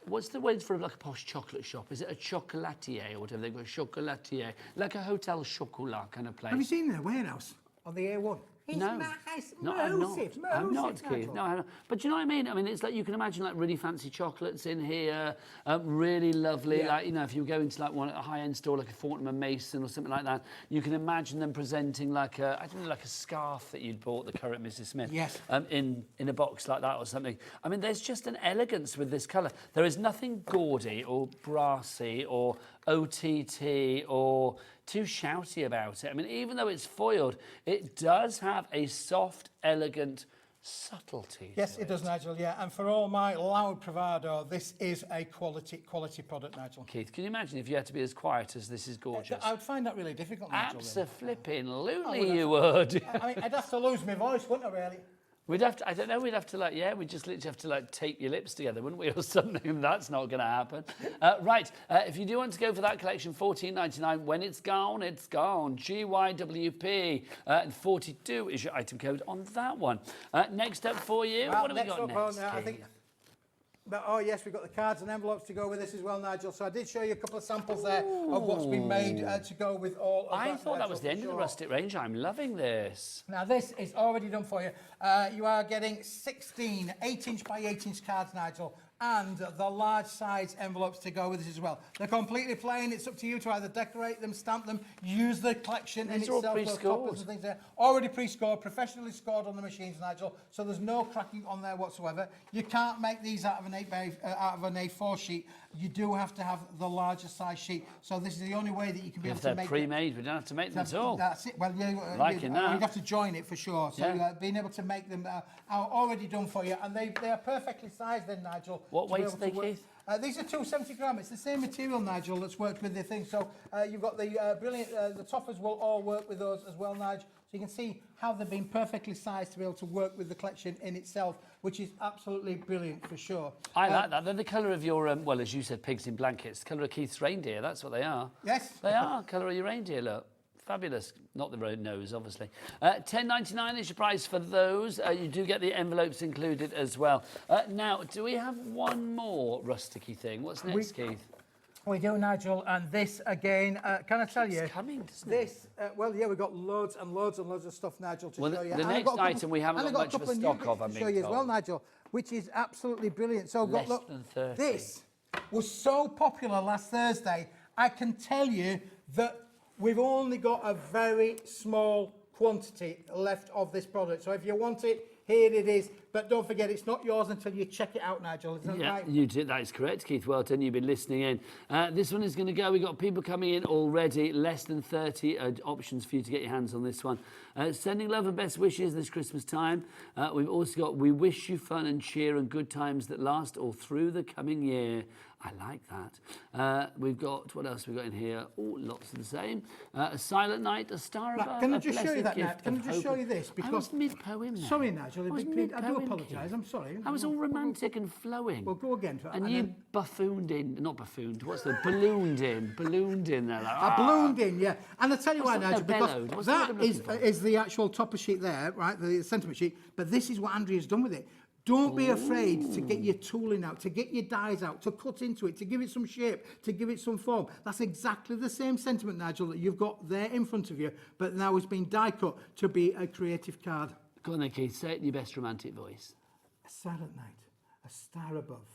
what's the word for like a posh chocolate shop? Is it a chocolatier or whatever? They've got a chocolatier, like a Hotel Chocolat kind of place. Have you seen their warehouse on the A1? It's no, nice, no, massive, I'm not, Keith. No, I'm not. But do you know what I mean? I mean, it's like you can imagine like really fancy chocolates in here, really lovely. Yeah. Like, you know, if you go into like a high-end store like a Fortnum & Mason or something like that, you can imagine them presenting like a, I don't know, like a scarf that you'd bought the current Mrs. Smith. Yes. In a box like that or something. I mean, there's just an elegance with this colour. There is nothing gaudy or brassy or OTT or too shouty about it. I mean, even though it's foiled, it does have a soft, elegant subtlety. Yes, it does, Nigel, yeah. And for all my loud bravado, this is a quality product, Nigel. Keith, can you imagine if you had to be as quiet as this is gorgeous? I would find that really difficult, Nigel. Abso-flipping-lutely you would. I mean, I'd have to lose my voice, wouldn't I, really? We'd have to, I don't know, we'd have to like, yeah, we'd just literally have to like tape your lips together, wouldn't we, or something? That's not going to happen. Right, if you do want to go for that collection, $14.99. When it's gone, it's gone. GYWP, and 42 is your item code on that one. Next up for you, well, what have we got next? I think, but, oh yes, we've got the cards and envelopes to go with this as well, Nigel. So I did show you a couple of samples there of what's been made to go with all of I thought that was the end of the rustic range. I'm loving this. Now this is already done for you. You are getting 16 8-inch by 8-inch cards, Nigel, and the large size envelopes to go with this as well. They're completely plain. It's up to you to either decorate them, stamp them, use the collection in itself. These are all pre-scored. And things there. Already pre-scored, professionally scored on the machines, Nigel. So there's no cracking on there whatsoever. You can't make these out of an A4 sheet. You do have to have the larger size sheet. So this is the only way that you can be able to make they're pre-made, we don't have to make them at all. That's it. Well, you'd have to join it for sure. So being able to make them are already done for you, and they are perfectly sized then, Nigel. What weight are they, Keith? These are 270 gram. It's the same material, Nigel, that's worked with the thing. So you've got the brilliant, the toppers will all work with those as well, Nigel. So you can see how they've been perfectly sized to be able to work with the collection in itself, which is absolutely brilliant for sure. I like that. They're the colour of your, well, as you said, pigs in blankets. The colour of Keith's reindeer, that's what they are. Yes. They are, colour of your reindeer, look. Fabulous. Not the road nose, obviously. $10.99 is your price for those. You do get the envelopes included as well. Now, do we have one more rusticy thing? What's next, Keith? We do, Nigel, and this again, can I tell you? It's coming, doesn't this, well, yeah, we've got loads and loads and loads of stuff, Nigel, to show you. The next item we haven't got much of a stock of, I'm being told. To show you as well, Nigel, which is absolutely brilliant. So, Less than 30. This was so popular last Thursday, I can tell you that we've only got a very small quantity left of this product. So if you want it, here it is. But don't forget, it's not yours until you check it out, Nigel. Isn't that right? You did. That is correct, Keith. Well done. You've been listening in. This one is going to go. We've got people coming in already. Less than 30 options for you to get your hands on this one. Sending love and best wishes this Christmas time. We've also got, we wish you fun and cheer and good times that last all through the coming year. I like that. We've got, what else have we got in here? Oh, lots of the same. A silent night, a star above. Can I just show you that, Nat? Can I just show you this? Because I was mid-poem there. Sorry, Nigel. I do apologise. I'm sorry. I was all romantic and flowing. Well, go again. And you buffooned in, not buffooned, what's the, ballooned in there. Like, I ballooned in, yeah. And I'll tell you why, Nigel, because that is the actual topper sheet there, right, the sentiment sheet, but this is what Andrea's done with it. Don't be afraid to get your tooling out, to get your dies out, to cut into it, to give it some shape, to give it some form. That's exactly the same sentiment, Nigel, that you've got there in front of you, but now it's been die cut to be a creative card. Go on then, Keith, say it in your best romantic voice. A silent night, a star above,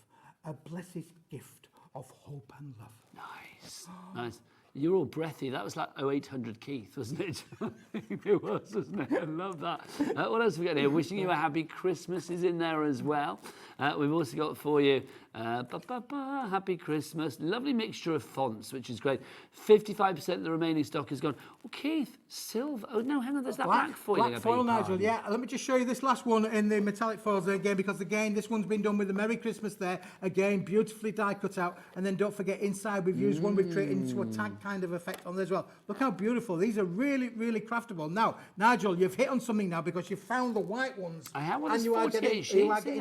a blessed gift of hope and love. Nice, nice. You're all breathy. That was like 0800 Keith, wasn't it? It was, wasn't it? I love that. What else have we got here? Wishing you a happy Christmas is in there as well. We've also got for you, happy Christmas. Lovely mixture of fonts, which is great. 55% of the remaining stock is gone. Oh, Keith, silver. Oh, no, hang on, there's that black foiling. Black foil, Nigel, yeah. Let me just show you this last one in the metallic foils there again, because again, this one's been done with the Merry Christmas there. Again, beautifully die cut out. And then don't forget, inside we've used one we've created into a tag kind of effect on there as well. Look how beautiful. These are really, really craftable. Now, Nigel, you've hit on something now because you've found the white ones. I have one. And you are getting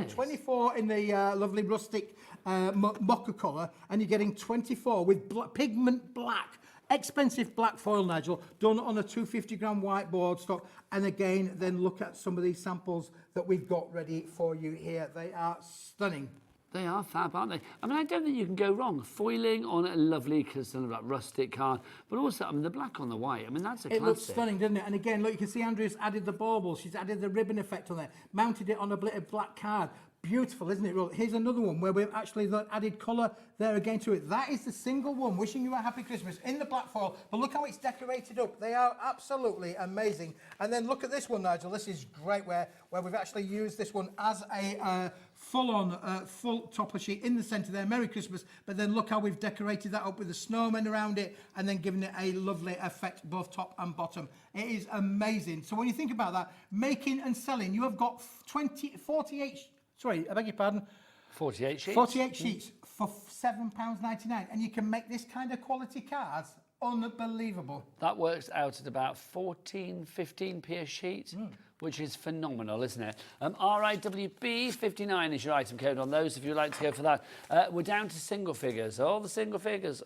24 in the lovely rustic mocha colour, and you're getting 24 with pigment black. Expensive black foil, Nigel, done on a 250-gram whiteboard stock. And again, then look at some of these samples that we've got ready for you here. They are stunning. They are fab, aren't they? I mean, I don't think you can go wrong. Foiling on a lovely, kind of like rustic card, but also, I mean, the black on the white. I mean, that's a classic. It looks stunning, doesn't it? And again, look, you can see Andrea's added the baubles. She's added the ribbon effect on there, mounted it on a bit of black card. Beautiful, isn't it? Well, here's another one where we've actually added colour there again to it. That is the single one, wishing you a happy Christmas, in the black foil. But look how it's decorated up. They are absolutely amazing. And then look at this one, Nigel. This is great, where we've actually used this one as a full topper sheet in the centre there. Merry Christmas. But then look how we've decorated that up with the snowman around it, and then given it a lovely effect both top and bottom. It is amazing. So when you think about that, making and selling, you have got 48... Sorry, I beg your pardon. 48 sheets. 48 sheets for £7.99. And you can make this kind of quality cards. Unbelievable. That works out at about 14, 15p a sheet, which is phenomenal, isn't it? RIWB 59 is your item code on those if you'd like to go for that. We're down to single figures. All the single figures.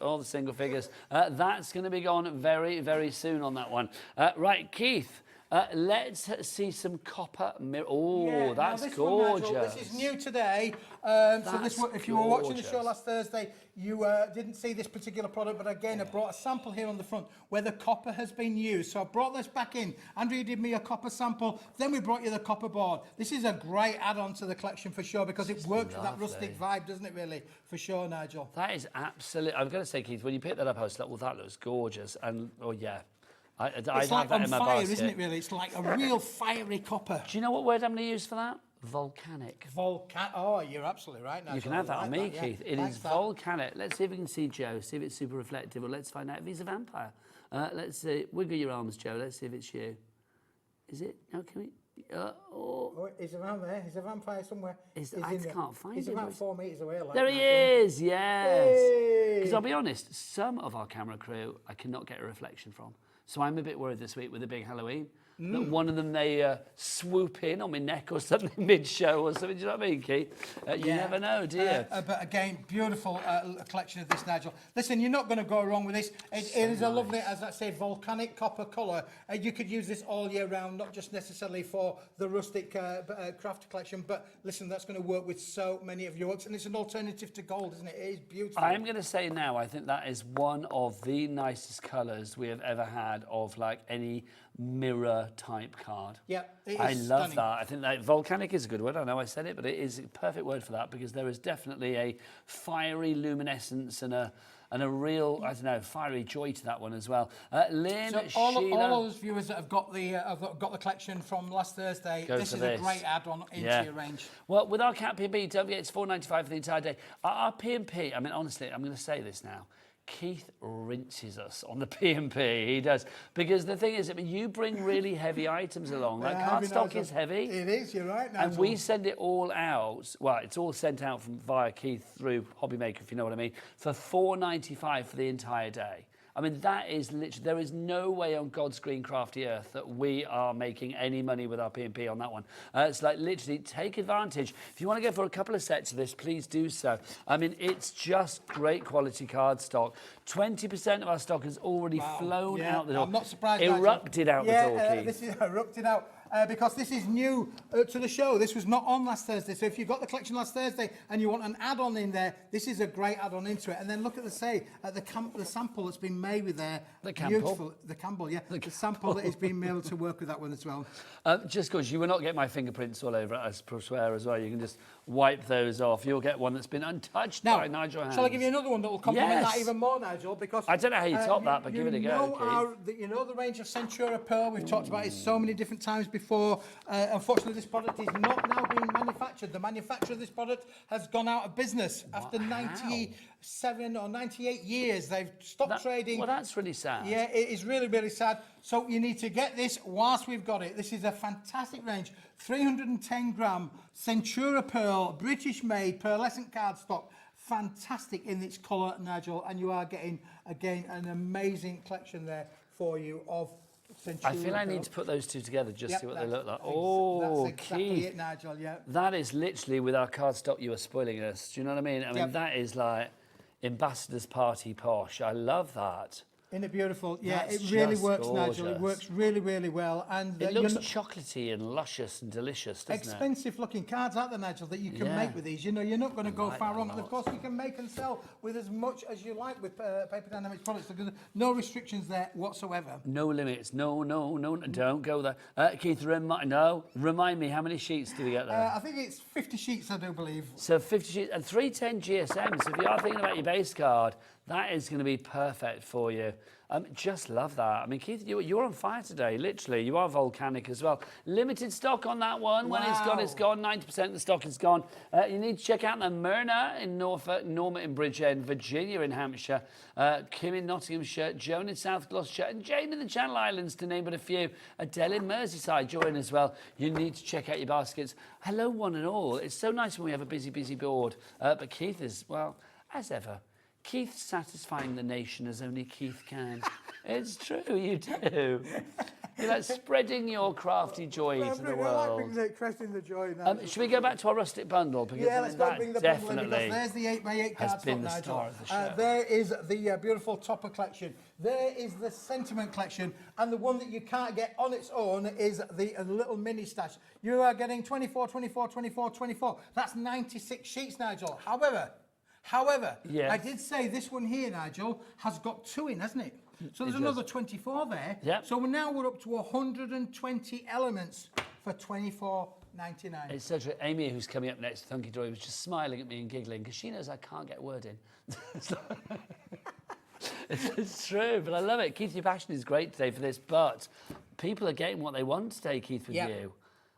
That's going to be gone very, very soon on that one. Right, Keith. Let's see some copper mirror. Oh, yeah, that's gorgeous. One, Nigel, this is new today. So this one, if you were watching the show last Thursday, you didn't see this particular product, but again, I brought a sample here on the front where the copper has been used. So I brought this back in. Andrea did me a copper sample, then we brought you the copper board. This is a great add-on to the collection for sure, because it works with that rustic vibe, doesn't it, really? For sure, Nigel. That is absolutely... I've got to say, Keith, when you picked that up, I was like, well, that looks gorgeous. And, oh, yeah. It's like on fire, isn't it, really? It's like a real fiery copper. Do you know what word I'm going to use for that? Volcanic. Oh, you're absolutely right, Nigel. You can have that on me, Keith. It is volcanic. Let's see if we can see Joe, see if it's super reflective, or let's find out if he's a vampire. Let's see. Wiggle your arms, Joe. Let's see if it's you. Is it? No, can we... Oh, he's around there. He's a vampire somewhere. I can't find him. He's about 4 metres away. Like there he is, yes. Because I'll be honest, some of our camera crew, I cannot get a reflection from. So I'm a bit worried this week with the big Halloween. That one of them, they swoop in on my neck or something mid-show or something. Do you know what I mean, Keith? You never know, do you? But again, beautiful collection of this, Nigel. Listen, you're not going to go wrong with this. It is a lovely, as I say, volcanic copper colour. You could use this all year round, not just necessarily for the rustic craft collection, but listen, that's going to work with so many of your works. And it's an alternative to gold, isn't it? It is beautiful. I'm going to say now, I think that is one of the nicest colours we have ever had of like any mirror type card. Yeah, it is I love stunning. that. I think that volcanic is a good word. I know I said it, but it is a perfect word for that, because there is definitely a fiery luminescence and a and a real, I don't know, fiery joy to that one as well. Lynn, So Sheila. all those viewers that have got the collection from last Thursday, this is a great add-on into your range. Well, with our cat P&P, don't forget it's $4.95 for the entire day. Our P&P, I mean, honestly, I'm going to say this now. Keith rinses us on the P&P, he does. Because the thing is, I mean, you bring really heavy items along. Like cardstock is heavy. It is, you're right, Nigel. And we send it all out, well, it's all sent out via Keith through Hobbymaker, if you know what I mean, for $4.95 for the entire day. I mean, that is literally, there is no way on God's green crafty earth that we are making any money with our P&P on that one. It's like literally take advantage. If you want to go for a couple of sets of this, please do so. I mean, it's just great quality card stock. 20% of our stock has already flown out the door. I'm not surprised. Erupted out the door, Keith. This is erupted out. Because this is new to the show. This was not on last Thursday. So if you got the collection last Thursday and you want an add-on in there, this is a great add-on into it. And then look at the sample that's been made with there. The Campbell. The Campbell, yeah. The sample that has been able to work with that one as well. Just because you will not get my fingerprints all over it, I swear as well. You can just wipe those off. You'll get one that's been untouched by Nigel Hands. Shall I give you another one that will complement that even more, Nigel? Because I don't know how you top that, but give it a go, Keith. You know the range of Centura Pearl. We've talked about it so many different times before. Unfortunately, this product is not now being manufactured. The manufacturer of this product has gone out of business after 97 or 98 years. They've stopped trading. Well, that's really sad. Yeah, it is really, really sad. So you need to get this whilst we've got it. This is a fantastic range. 310 gram Centura Pearl, British-made pearlescent cardstock. Fantastic in its colour, Nigel. And you are getting, again, an amazing collection there for you of Centura I feel I Pearl. need to put those two together, just see what they look like. That's exactly Keith. it, Nigel, yeah. That is literally, with our cardstock, you are spoiling us. Do you know what I mean? I mean, that is like Ambassador's Party posh. I love that. Isn't it beautiful? Yeah, That's it really just works, gorgeous. Nigel. It works really, really well. And It looks chocolatey and luscious and delicious, doesn't it? expensive looking cards, aren't there, Nigel, that you can make with these. You know, you're not going to go far wrong. And of course, you can make and sell with as much as you like with Paper Dynamics products. There's no restrictions there whatsoever. No limits. No, don't go there. Keith, remind me, how many sheets do we get there? I think it's 50 sheets, I do believe. So 50 sheets and 310 GSM. So if you are thinking about your base card, that is going to be perfect for you. Just love that. I mean, Keith, you're on fire today, literally. You are volcanic as well. Limited stock on that one. When it's gone, it's gone. 90% of the stock is gone. You need to check out the Myrna in Norfolk, Norma in Bridgend, Virginia in Hampshire, Kim in Nottinghamshire, Joan in South Gloucestershire, and Jane in the Channel Islands, to name but a few. Adele in Merseyside, join as well. You need to check out your baskets. Hello, one and all. It's so nice when we have a busy, busy board. But Keith is, well, as ever, Keith satisfying the nation as only Keith can. It's true, you do. You're like spreading your crafty joy to the world. I like expressing the joy now. Should we go back to our rustic bundle? Because let's go and bring the bundle in, because there's the 8x8 has cardstock, been the Nigel. star of the show. There is the beautiful Topper collection. There is the Sentiment collection. And the one that you can't get on its own is the little mini stash. You are getting 24, 24, 24, 24. That's 96 sheets, Nigel. However, yes. I did say this one here, Nigel, has got 2 in, hasn't it? So there's another 24 there. Yep. So now we're up to 120 elements for $24.99. It's so true. Amy, who's coming up next with Hunkydory, was just smiling at me and giggling because she knows I can't get a word in. It's true, but I love it. Keith, your passion is great today for this, but people are getting what they want today, Keith, with you.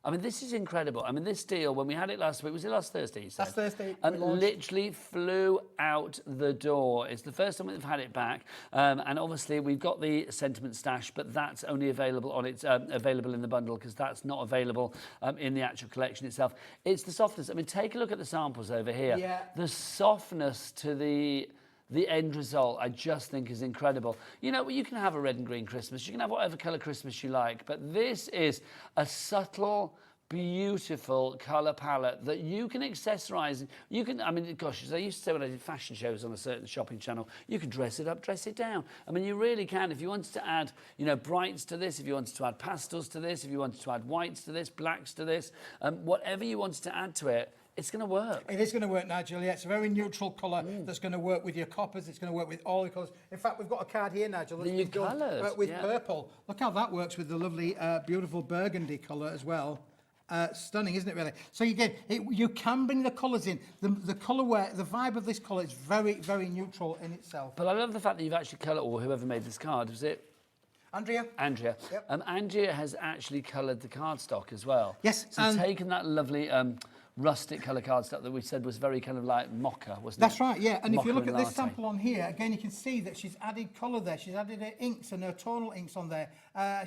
I mean, this is incredible. I mean, this deal, when we had it last week, was it last Thursday? Last Thursday. Literally flew out the door. It's the first time we've had it back. And obviously, we've got the Sentiment stash, but that's only available on its available in the bundle, because that's not available in the actual collection itself. It's the softness. I mean, take a look at the samples over here. Yeah. The softness to the end result, I just think, is incredible. You know, you can have a red and green Christmas. You can have whatever colour Christmas you like. But this is a subtle, beautiful colour palette that you can accessorise. You can, I mean, gosh, as I used to say when I did fashion shows on a certain shopping channel, you can dress it up, dress it down. I mean, you really can. If you wanted to add, you know, brights to this, if you wanted to add pastels to this, if you wanted to add whites to this, blacks to this, whatever you wanted to add to it, it's going to work. It is going to work, Nigel. Yeah, it's a very neutral colour that's going to work with your coppers. It's going to work with all the colours. In fact, we've got a card here, Nigel, that's new been done colours, with purple. Look how that works with the lovely, beautiful burgundy colour as well. Stunning, isn't it, really? So you can bring the colours in. The colourware, the vibe of this colour is very, very neutral in itself. But I love the fact that you've actually coloured, or whoever made this card, was it? Andrea? Andrea. Yep. Andrea has actually coloured the cardstock as well. Yes. So taken that lovely rustic colour cardstock that we said was very kind of like mocha, wasn't it? That's right, yeah. And if you Mocha look at and this latte. sample on here, again, you can see that she's added colour there. She's added her inks and her tonal inks on there.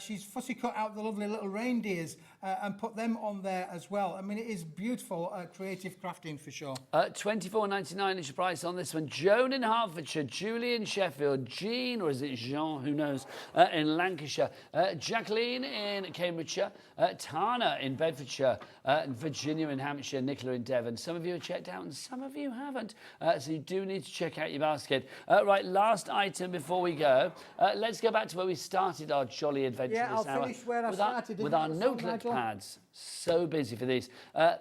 She's fussy cut out the lovely little reindeers and put them on there as well. I mean, it is beautiful creative crafting for sure. $24.99 is your price on this one. Joan in Hertfordshire, Julie in Sheffield, Jean, or is it Jean, who knows, in Lancashire, Jacqueline in Cambridgeshire, Tana in Bedfordshire, Virginia in Hampshire, Nicola in Devon. Some of you have checked out and some of you haven't. So you do need to check out your basket. Right, last item before we go. Let's go back to where we started our jolly adventure Yeah, this I'll hour. finish where I started. With our notelet pads. So busy for these.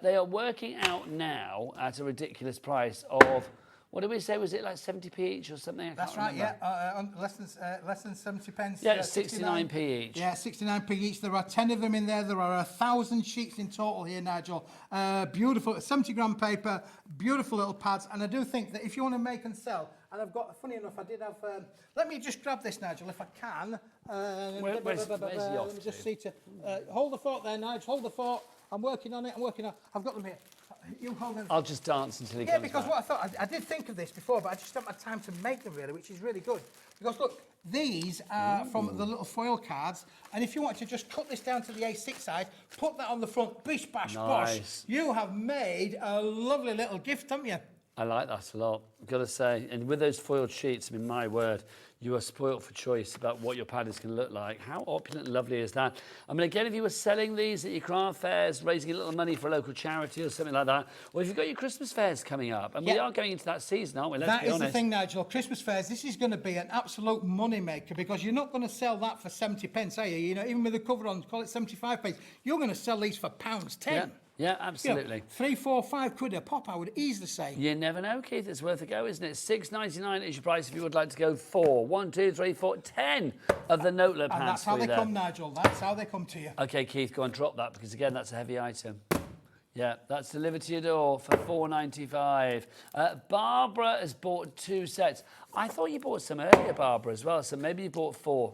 They are working out now at a ridiculous price of, what did we say? Was it like 70p each or something? That's right, yeah. Less than 70 pence. Yeah, 69p each. Yeah, 69p each. There are 10 of them in there. There are 1,000 sheets in total here, Nigel. Beautiful, 70-gram paper, beautiful little pads. And I do think that if you want to make and sell, and I've got, funny enough, I did have, let me just grab this, Nigel, if I can. Where's the Let me just see to, hold the fort there, Nigel, hold the fort. I'm working on it, I've got them here. You hold them. I'll just dance until he Yeah, comes because back. what I thought, I did think of this before, but I just haven't had time to make them really, which is really good. Because look, these are from the little foil cards, and if you want to just cut this down to the A6 size, put that on the front, bish, bash, bosh, you have made a lovely little gift, haven't you? I like that a lot, I've got to say. And with those foiled sheets, I mean, my word, you are spoilt for choice about what your pad is going to look like. How opulent and lovely is that? I mean, again, if you were selling these at your craft fairs, raising a little money for a local charity or something like that, or if you've got your Christmas fairs coming up, and we are going into that season, aren't we? Let's be honest. That is the thing, Nigel. Christmas fairs, this is going to be an absolute money maker because you're not going to sell that for 70 pence, are you? You know, even with the cover on, call it 75 pence. You're going to sell these for £10. Yeah. Yeah, absolutely. You know, 3, 4, 5 quid a pop, I would easily say. You never know, Keith. It's worth a go, isn't it? $6.99 is your price if you would like to go for 1, 2, 3, 4, 10 of the notelet pads. And that's how they come, Nigel. That's how they come to you. Okay, Keith, go and drop that because, again, that's a heavy item. Yeah, that's delivered to your door for $4.95. Barbara has bought 2 sets. I thought you bought some earlier, Barbara, as well, so maybe you bought 4.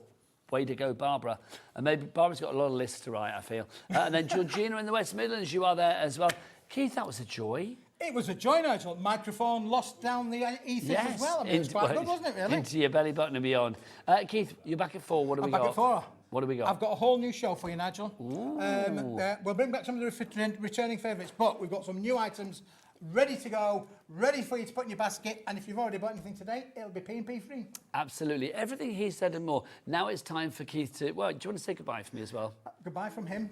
Way to go, Barbara. And maybe Barbara's got a lot of lists to write, I feel. And then Georgina in the West Midlands, you are there as well. Keith, that was a joy. It was a joy, Nigel. Microphone lost down the ethers as well. I mean, it was quite good, wasn't it, really? Into your belly button and beyond. Keith, you're back at 4. What do we got? I'm back at 4. What do we got? I've got a whole new show for you, Nigel. We'll bring back some of the returning favourites, but we've got some new items ready to go, ready for you to put in your basket. And if you've already bought anything today, it'll be P&P free. Absolutely. Everything he said and more. Now it's time for Keith to... Well, do you want to say goodbye for me as well? Goodbye from him.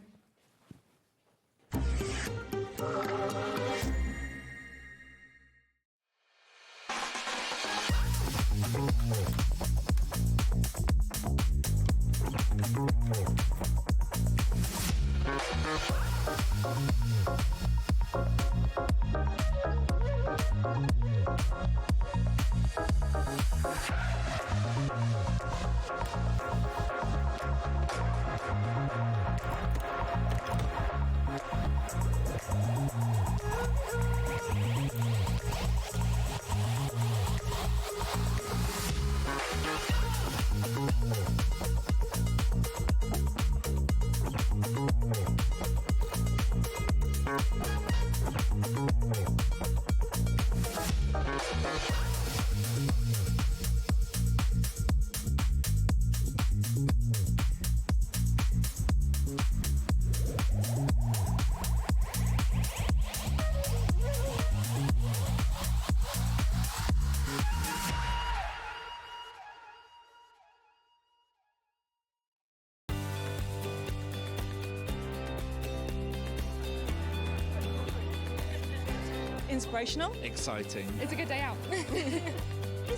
Inspirational. Exciting. It's a good day out.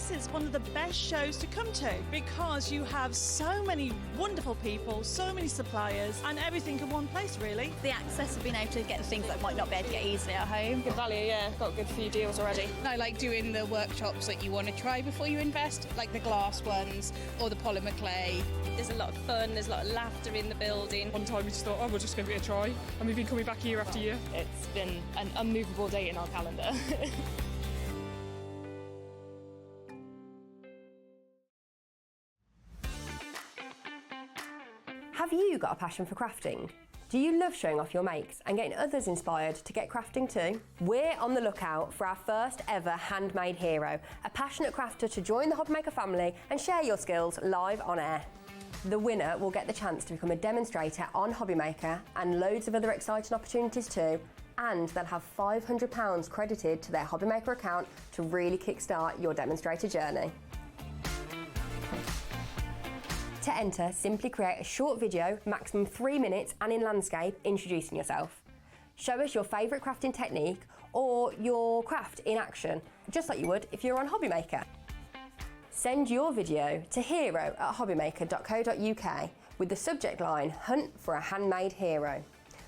This is one of the best shows to come to because you have so many wonderful people, so many suppliers, and everything in one place, really. The access of being able to get the things that might not be able to get easily at home. Good value, yeah. Got a good few deals already. I like doing the workshops that you want to try before you invest, like the glass ones or the polymer clay. There's a lot of fun, there's a lot of laughter in the building. One time we just thought, oh, we'll just give it a try. And we've been coming back year after year. It's been an unmovable date in our calendar. Have you got a passion for crafting? Do you love showing off your makes and getting others inspired to get crafting too? We're on the lookout for our first ever handmade hero, a passionate crafter to join the Hobby Maker family and share your skills live on air. The winner will get the chance to become a demonstrator on Hobby Maker and loads of other exciting opportunities too, and they'll have £500 credited to their Hobby Maker account to really kickstart your demonstrator journey. To enter, simply create a short video, maximum 3 minutes and in landscape, introducing yourself. Show us your favourite crafting technique or your craft in action, just like you would if you were on Hobby Maker. Send your video to hero@hobbymaker.co.uk with the subject line, Hunt for a Handmade Hero.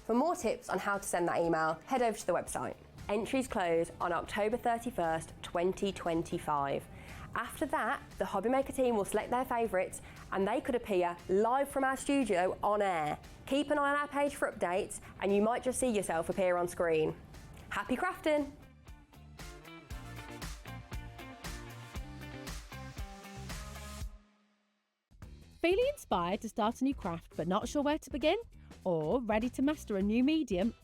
For more tips on how to send that email, head over to the website. Entries close on October 31st, 2025. After that, the Hobby Maker team will select their favourites and they could appear live from our studio on air. Keep an eye on our page for updates and you might just see yourself appear on screen. Happy crafting! Feeling inspired to start a new craft but not sure where to begin? Or ready to master a new medium?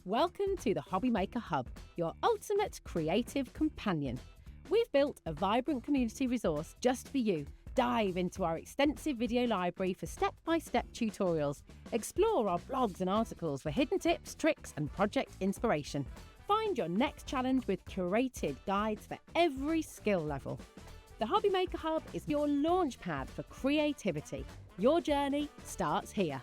Welcome to the Hobby Maker Hub, your ultimate creative companion. We've built a vibrant community resource just for you. Dive into our extensive video library for step-by-step tutorials. Explore our blogs and articles for hidden tips, tricks and project inspiration. Find your next challenge with curated guides for every skill level. The Hobby Maker Hub is your launch pad for creativity. Your journey starts here.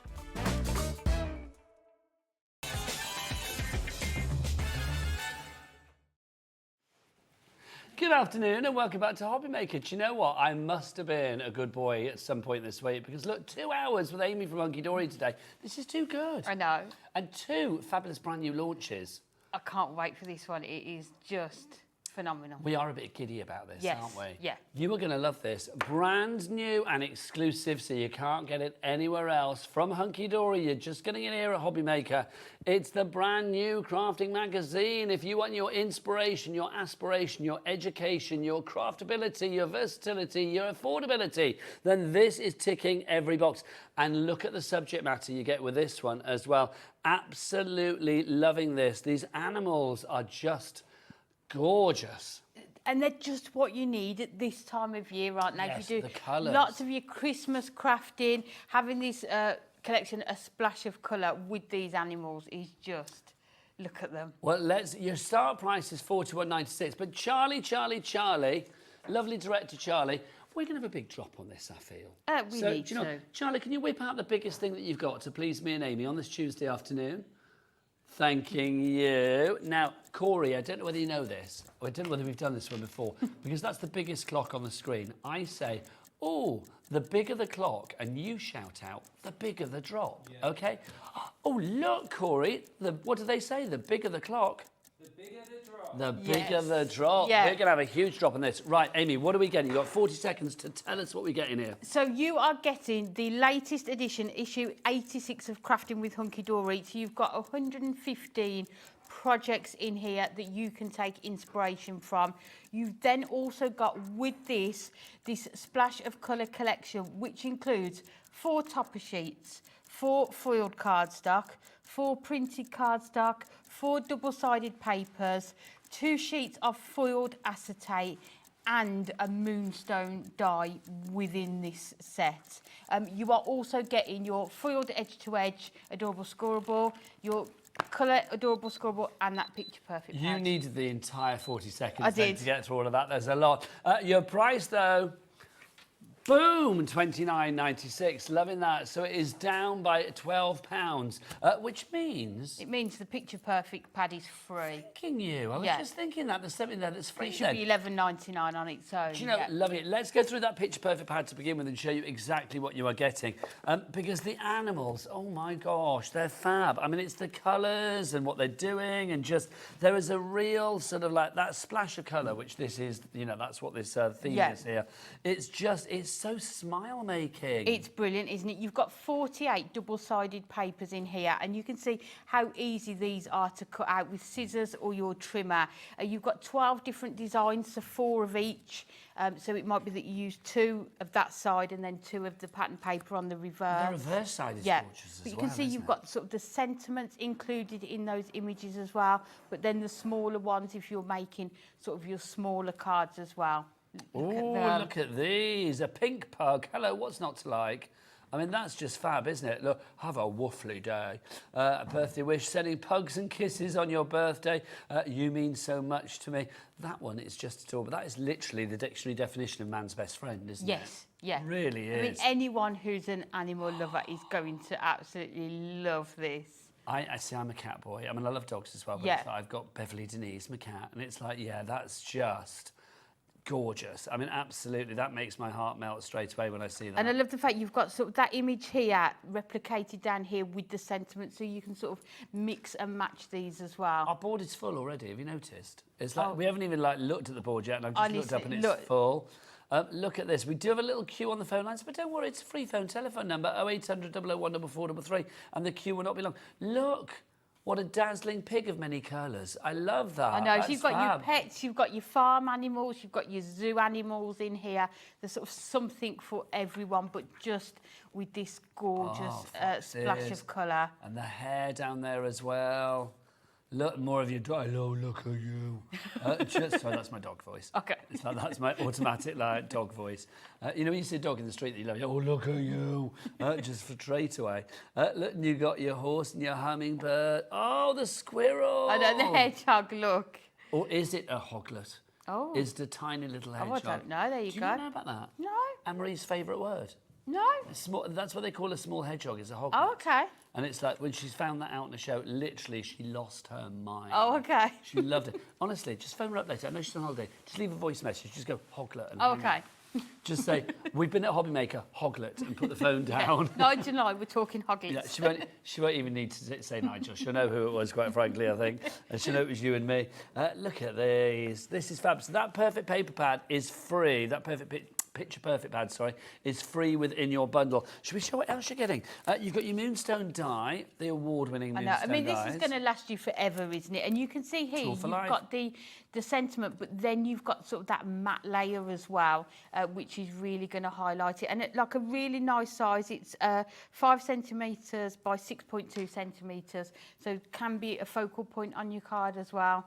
Good afternoon and welcome back to Hobby Maker. Do you know what? I must have been a good boy at some point this week because look, 2 hours with Amy from Hunkydory today. This is too good. I know. And 2 fabulous brand new launches. I can't wait for this one. It is just phenomenal. We are a bit giddy about this, Yes. aren't we? Yeah. You are going to love this. Brand new and exclusive, so you can't get it anywhere else. From Hunkydory, you're just getting it here at Hobby Maker. It's the brand new crafting magazine. If you want your inspiration, your aspiration, your education, your craftability, your versatility, your affordability, then this is ticking every box. And look at the subject matter you get with this one as well. Absolutely loving this. These animals are just gorgeous. And they're just what you need at this time of year, aren't they? Yes, If you do the colours. lots of your Christmas crafting, having this collection, a splash of colour with these animals is just, look at them. Well, your start price is $41.96, but Charlie, lovely director Charlie, we're going to have a big drop on this, I feel. We need to. Charlie, can you whip out the biggest thing that you've got to please me and Amy on this Tuesday afternoon? Thanking you. Now, Corey, I don't know whether you know this, or I don't know whether we've done this one before, because that's the biggest clock on the screen. I say, oh, the bigger the clock, and you shout out, the bigger the drop, okay? Oh, look, Corey, what do they say? The bigger the clock, the bigger the drop. the bigger the drop. Yeah. We're going to have a huge drop on this. Right, Amy, what are we getting? You've got 40 seconds to tell us what we get in here. So you are getting the latest edition, issue 86 of Crafting with Hunkydory. So you've got 115 projects in here that you can take inspiration from. You've then also got with this splash of colour collection, which includes 4 topper sheets, 4 foiled cardstock, 4 printed cardstock, 4 double-sided papers, 2 sheets of foiled acetate and a moonstone die within this set. You are also getting your foiled edge-to-edge adorable scoreable, your colour adorable scoreable and that picture perfect You pad. needed the entire 40 seconds I then did. to get through all of that. There's a lot. Your price, though, Boom, £29.96. Loving that. So it is down by £12, which means... It means the Picture Perfect pad is free. Thanking you. I was just thinking that there's something there that's free. It should be $11.99 on its own. Do you know, loving it. Let's go through that Picture Perfect pad to begin with and show you exactly what you are getting. Because the animals, oh my gosh, they're fab. I mean, it's the colours and what they're doing, and just there is a real sort of like that splash of colour, which this is, you know, that's what this theme is here. It's just, it's so smile making. It's brilliant, isn't it? You've got 48 double-sided papers in here, and you can see how easy these are to cut out with scissors or your trimmer. You've got 12 different designs, so 4 of each. So it might be that you use 2 of that side and then 2 of the pattern paper on the reverse. The reverse side is gorgeous but you can see you've got sort of the sentiments included in those images as well, but then the smaller ones if you're making sort of your smaller cards as well. Oh, look at these. A pink pug. Hello, what's not to like? I mean, that's just fab, isn't it? Look, have a woofly day. A birthday wish, sending pugs and kisses on your birthday. You mean so much to me. That one is just adorable. That is literally the dictionary definition of man's best friend, isn't it? Yes, yeah. It really is. I mean, anyone who's an animal lover is going to absolutely love this. I see, I'm a cat boy. I mean, I love dogs as well, but it's like I've got Beverly Denise, my cat, and it's like, yeah, that's just... gorgeous. I mean, absolutely. That makes my heart melt straight away when I see that. And I love the fact you've got sort of that image here replicated down here with the sentiment, so you can sort of mix and match these as well. Our board is full already. Have you noticed? It's like we haven't even like looked at the board yet, and I've just looked up and it's full. Look at this. We do have a little queue on the phone lines, but don't worry, it's a free phone telephone number 0800 001 4433, and the queue will not be long. Look. What a dazzling pig of many colours. I love that. I know. So you've got your pets, you've got your farm animals, you've got your zoo animals in here. There's sort of something for everyone, but just with this gorgeous splash of colour. And the hair down there as well. Look, more of your dog. Hello, look at you. Sorry, that's my dog voice. Okay. That's my automatic like dog voice. You know, when you see a dog in the street that you love, oh, look at you. Just for straight away. Look, and you got your horse and your hummingbird. Oh, the squirrel. I know, the hedgehog, look. Or is it a hoglet? Oh. Is the tiny little hedgehog? Oh, I don't know. There you go. Do you know about that? No. Anne-Marie's favourite word. No. That's what they call a small hedgehog, is a hoglet. Oh, okay. And it's like, when she's found that out in the show, literally, she lost her mind. Oh, okay. She loved it. Honestly, just phone her up later. I know she's on holiday. Just leave a voice message. Just go, hoglet. And okay. Just say, we've been at Hobbymaker, hoglet, and put the phone down. Nigel and I were talking hoglets. Yeah, she won't even need to say Nigel. She'll know who it was, quite frankly, I think. And she'll know it was you and me. Look at these. This is fab. So that perfect paper pad is free. That Picture Perfect pad, sorry, is free within your bundle. Should we show what else you're getting? You've got your Moonstone die, the award-winning Moonstone dies. I mean, this is going to last you forever, isn't it? And you can see here, you've got the sentiment, but then you've got sort of that matte layer as well, which is really going to highlight it. And it, like a really nice size, it's 5 centimetres by 6.2 centimetres, so it can be a focal point on your card as well.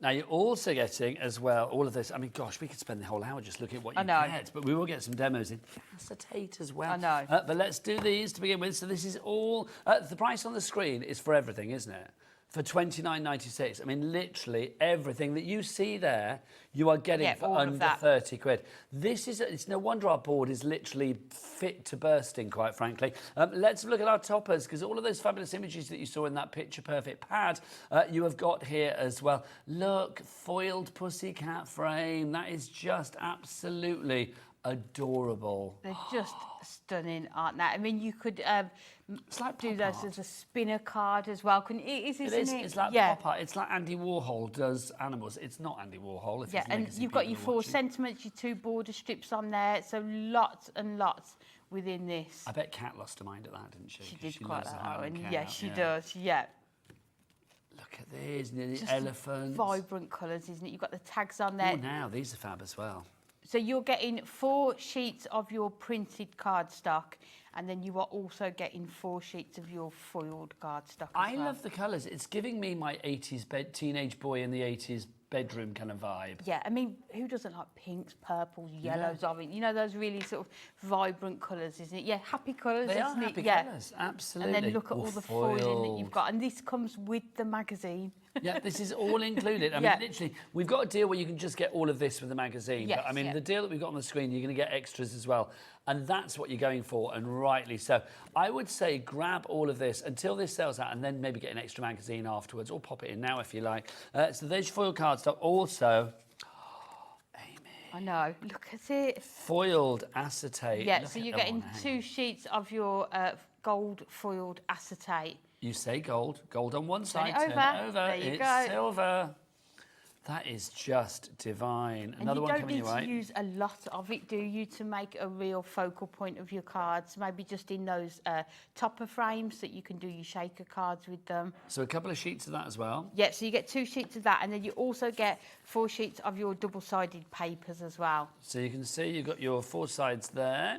Now, you're also getting, as well, all of this. I mean, gosh, we could spend the whole hour just looking at what you get, but we will get some demos in acetate as well. I know. But let's do these to begin with. So this is all... the price on the screen is for everything, isn't it? For £29.96. I mean, literally everything that you see there, you are getting for under 30 quid. This is... It's no wonder our board is literally fit to bursting, quite frankly. Let's look at our toppers, because all of those fabulous images that you saw in that Picture Perfect pad, you have got here as well. Look, foiled pussycat frame. That is just absolutely adorable. They're just stunning, aren't they? I mean, you could do those as a spinner card as well, couldn't it? Isn't it? It's like pop art. It's like Andy Warhol does animals. It's not Andy Warhol. If and you've got your 4 sentiments, your 2 border strips on there, so lots and lots within this. I bet Kat lost her mind at that, didn't she? She did quite that one. Yeah, she does. Yeah. Look at these, the just elephants. Vibrant colours, isn't it? You've got the tags on there. Oh, now these are fab as well. So you're getting 4 sheets of your printed cardstock, and then you are also getting 4 sheets of your foiled cardstock. I love the colours. It's giving me my 80s teenage boy in the 80s bedroom kind of vibe. Yeah, I mean, who doesn't like pinks, purples, yellows, orange? You know, those really sort of vibrant colours, isn't it? Yeah, happy colours, They isn't are it? happy colours, absolutely. And then look at all the foiling that you've got. And this comes with the magazine. Yeah, this is all included. I mean, literally, we've got a deal where you can just get all of this with the magazine. Yes, but I mean, the deal that we've got on the screen, you're going to get extras as well. And that's what you're going for, and rightly so. I would say grab all of this until this sells out, and then maybe get an extra magazine afterwards, or pop it in now if you like. So there's your foil cardstock. Also, I know. Look at it. foiled acetate. Yeah, Look so at you're them getting on. 2 sheets of your gold foiled acetate. You say gold. Gold on one Turn side. it Turn over. it over. There you It's go. silver. That is just divine. And Another you one don't coming need your way. to use a lot of it, do you, to make a real focal point of your cards? Maybe just in those topper frames that you can do your shaker cards with them. So a couple of sheets of that as well. Yeah, so you get 2 sheets of that, and then you also get 4 sheets of your double-sided papers as well. So you can see you've got your 4 sides there.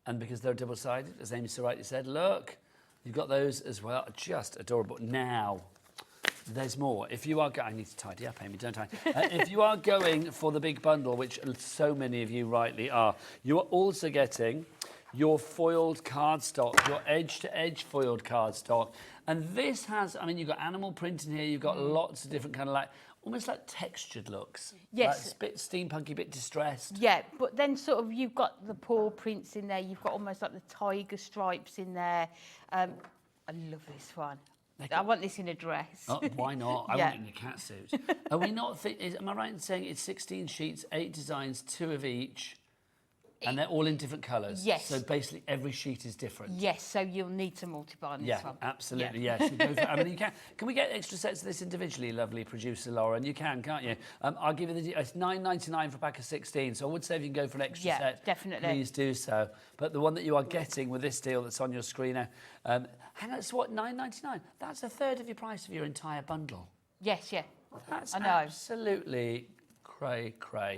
And because they're double-sided, as Amy so rightly said, look, you've got those as well. Just adorable. Now, there's more. If you are I need to tidy up, Amy, don't I? If you are going for the big bundle, which so many of you rightly are, you are also getting your foiled cardstock, your edge-to-edge foiled cardstock. And this has, I mean, you've got animal print in here, you've got lots of different kind of almost like textured looks. Yes. Like, bit steampunky, bit distressed. Yeah, but then sort of you've got the paw prints in there, you've got almost like the tiger stripes in there. I love this one. I want this in a dress. Oh, why not? I Yeah. want it in a cat suit. Are we not? Am I right in saying it's 16 sheets, 8 designs, 2 of each, and they're all in different colours? Yes. So basically, every sheet is different. Yes, so you'll need to multiply on this one. Absolutely. Yeah. Yes. You go for, I mean, you can. Can we get extra sets of this individually, lovely producer Lauren? You can, can't you? I'll give you it's $9.99 for a pack of 16. So I would say if you can go for an extra Yeah, set, definitely. please do so. But the one that you are getting with this deal that's on your screen now, hang on, it's what, $9.99? That's a third of your price of your entire bundle. Yes, yeah. That's I know. absolutely cray.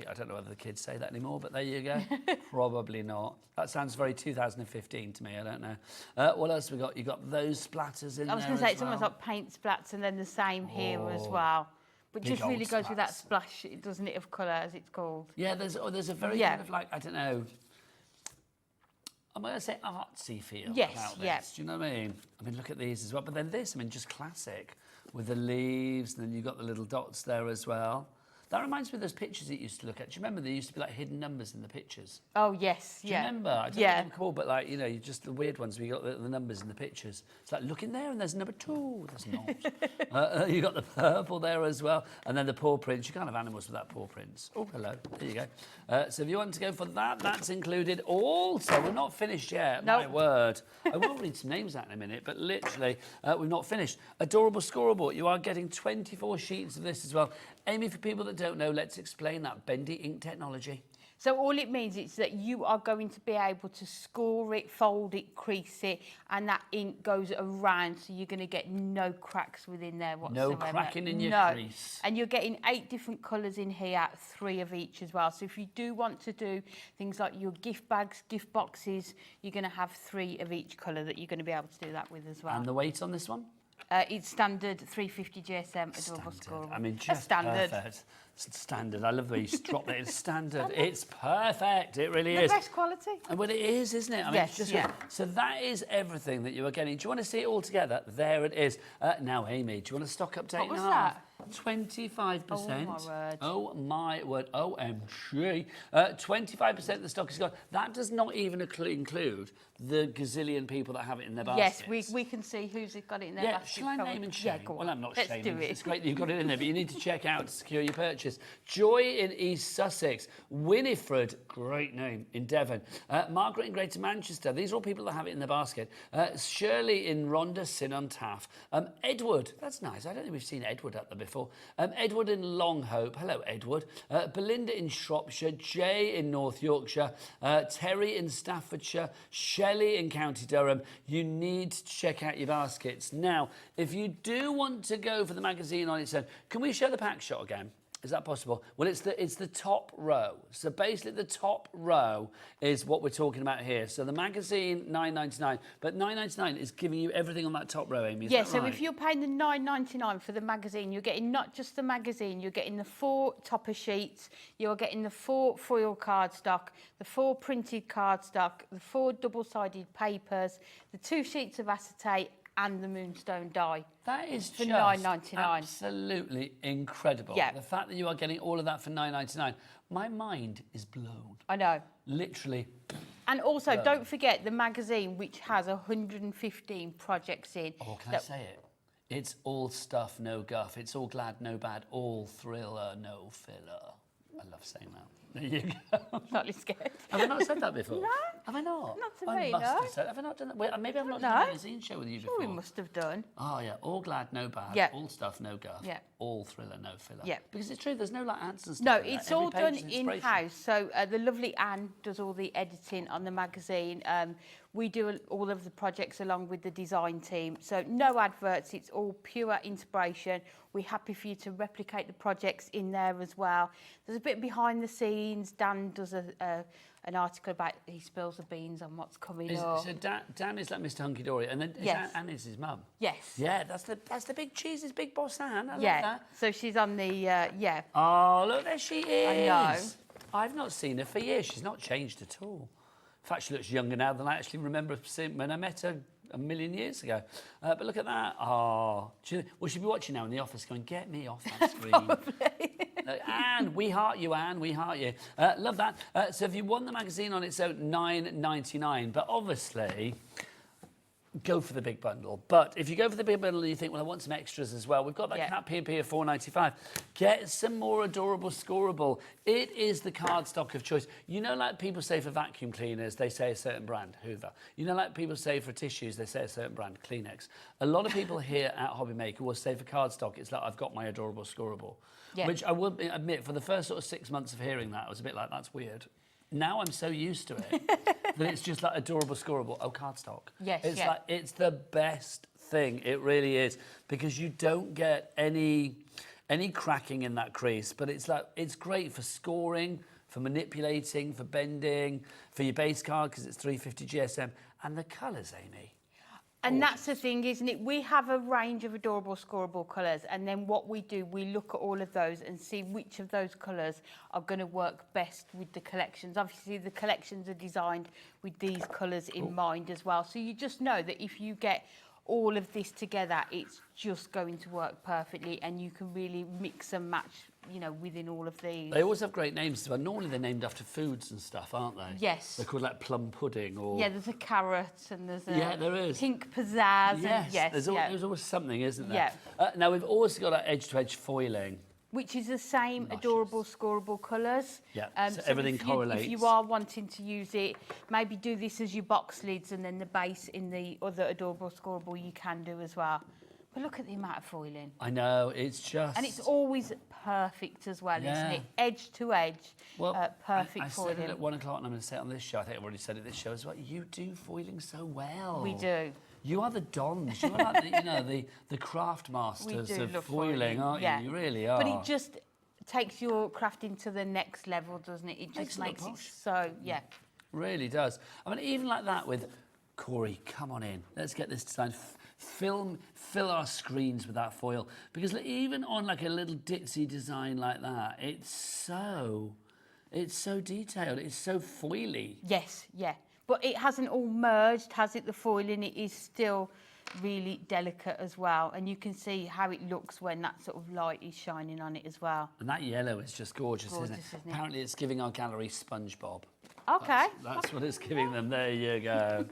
I don't know whether the kids say that anymore, but there you go. Probably not. That sounds very 2015 to me. I don't know. What else we got? You got those splatters in there. I was going to say, it's almost like paint splats and then the same here as well. But Big just really old goes with that splats. splash, doesn't it, of colour, as it's called. Yeah, there's a very kind of like, I don't know, I'm going to say artsy feel Yes, about this. yeah. Do you know what I mean? I mean, look at these as well. But then this, I mean, just classic with the leaves, and then you've got the little dots there as well. That reminds me of those pictures that you used to look at. Do you remember there used to be like hidden numbers in the pictures? Oh, yes, Do you yeah. remember? I don't know what they're called, but like, you know, just the weird ones where you got the numbers in the pictures. It's like, look in there and there's number 2. There's not. You got the purple there as well. And then the paw prints. You can't have animals without paw prints. Oh, hello. There you go. So if you want to go for that, that's included. Also, we're not finished yet. Nope. My word. I will read some names out in a minute, but literally, we've not finished. Adorable scoreboard. You are getting 24 sheets of this as well. Amy, for people that don't know, let's explain that bendy ink technology. So all it means is that you are going to be able to score it, fold it, crease it, and that ink goes around, so you're going to get no cracks within there whatsoever. No cracking in your crease. And you're getting 8 different colours in here, 3 of each as well. So if you do want to do things like your gift bags, gift boxes, you're going to have 3 of each colour that you're going to be able to do that with as well. And the weight on this one? It's standard 350 GSM adorable score. I mean, just standard. perfect. Standard. I love the way you drop it. It's standard. It's perfect. It really The is. best quality. And well, it is, isn't it? I mean, Yes, it's just yeah. So that is everything that you are getting. Do you want to see it all together? There it is. Now, Amy, do you want to stock update? What was and a half? that? 25%. Oh, my word. Oh, my word. OMG. 25% of the stock is gone. That does not even include the gazillion people that have it in their baskets. Yes, we can see who's got it in their Yeah, basket. shall I name and shame? Yeah, go on. Well, I'm not Let's shaming. do it. It's great that you've got it in there, but you need to check out to secure your purchase. Joy in East Sussex, Winifred, great name, in Devon, Margaret in Greater Manchester. These are all people that have it in their basket. Shirley in Rhondda, Sinon Taff. Edward, that's nice. I don't think we've seen Edward up there before. Edward in Longhope. Hello, Edward. Belinda in Shropshire. Jay in North Yorkshire. Terry in Staffordshire. Shelley in County Durham. You need to check out your baskets. Now, if you do want to go for the magazine on its own, can we show the pack shot again? Is that possible? Well, it's the top row. So basically, the top row is what we're talking about here. So the magazine, $9.99, but $9.99 is giving you everything on that top row, Amy. Is that so right? if you're paying the $9.99 for the magazine, you're getting not just the magazine, you're getting the 4 topper sheets, you're getting the 4 foil cardstock, the 4 printed cardstock, the 4 double-sided papers, the 2 sheets of acetate, and the moonstone die. That is for just £9.99. absolutely incredible. Yeah. The fact that you are getting all of that for £9.99, my mind is blown. I know. Literally. And also, blown. don't forget the magazine, which has 115 projects in. Oh, can I say it? It's all stuff, no guff. It's all glad, no bad. All thriller, no filler. I love saying that. There you go. Slightly scared. Have I not said that before? No. Have I not? Not to I me, must no. have said. Have I not done that? Wait, maybe I've not done No. a magazine show with you before. Sure, we must have done. Oh, yeah. All glad, no bad. Yeah. All stuff, no guff. Yeah. All thriller, no filler. Yeah. Because it's true, there's no like ants and stuff. No, like that. it's Every all page done is inspiration. in-house. So the lovely Anne does all the editing on the magazine. We do all of the projects along with the design team. So no adverts, it's all pure inspiration. We're happy for you to replicate the projects in there as well. There's a bit behind the scenes. Dan does an article about he spills the beans on what's coming up. So Dan is like Mr. Hunkydory, and then Yes. Anne is his mum. Yes. Yeah, that's the big cheese, is big boss Anne. I love Yeah. that. So she's on the yeah. Oh, look, there she is. I know. I've not seen her for years. She's not changed at all. In fact, she looks younger now than I actually remember seeing when I met her a million years ago. But look at that. Oh, she'll be watching now in the office going, get me off that screen. Anne, we heart you, Anne, we heart you. Love that. So if you want the magazine on its own, £9.99. But obviously, go for the big bundle. But if you go for the big bundle and you think, well, I want some extras as well, we've got that cat P&P of £4.95. Get some more adorable scoreable. It is the cardstock of choice. You know, like people say for vacuum cleaners, they say a certain brand, Hoover. You know, like people say for tissues, they say a certain brand, Kleenex. A lot of people here at Hobby Maker will say for cardstock, it's like, I've got my adorable scoreable. Yeah. Which I will admit, for the first sort of 6 months of hearing that, I was a bit like, that's weird. Now I'm so used to it that it's just like adorable scoreable. Oh, cardstock. Yes, it's yeah. like it's the best thing. It really is, because you don't get any cracking in that crease. But it's like it's great for scoring, for manipulating, for bending, for your base card because it's 350 GSM, and the colours, Amy. And that's the thing, isn't it? We have a range of adorable scoreable colours, and then what we do, we look at all of those and see which of those colours are going to work best with the collections. Obviously, the collections are designed with these colours in mind as well. So you just know that if you get all of this together, it's just going to work perfectly, and you can really mix and match, you know, within all of these. They always have great names, but normally they're named after foods and stuff, aren't they? Yes. They're called like plum pudding or... Yeah, there's a carrot and there's a Yeah, there is. pink pizzazz. Yes, and yes, there's always something, isn't there? Yeah. Now, we've also got our edge-to-edge foiling. Which is the same adorable scoreable colours. Yeah, so everything correlates. If you are wanting to use it, maybe do this as your box lids and then the base in the other adorable scoreable you can do as well. But look at the amount of foiling. I know, it's just... And it's always perfect as well, isn't Yeah. it? Edge to edge, perfect I foiling. said it at 1 o'clock and I'm going to say it on this show. I think I've already said it this show as well. You do foiling so well. We do. You are the dons. You are like the, you know, the craft masters of love foiling, aren't yeah. you? You really are. But it just takes your crafting to the next level, doesn't it? It just makes it so, yeah. Really does. I mean, even like that with Corey, come on in. Let's get this design. Fill our screens with that foil. Because even on like a little ditzy design like that, it's so detailed. It's so foily. Yes, yeah. But it hasn't all merged, has it, the foiling? It is still really delicate as well. And you can see how it looks when that sort of light is shining on it as well. And that yellow is just gorgeous, isn't it? Isn't it? Apparently it's giving our gallery SpongeBob. Okay. That's what it's giving them. There you go.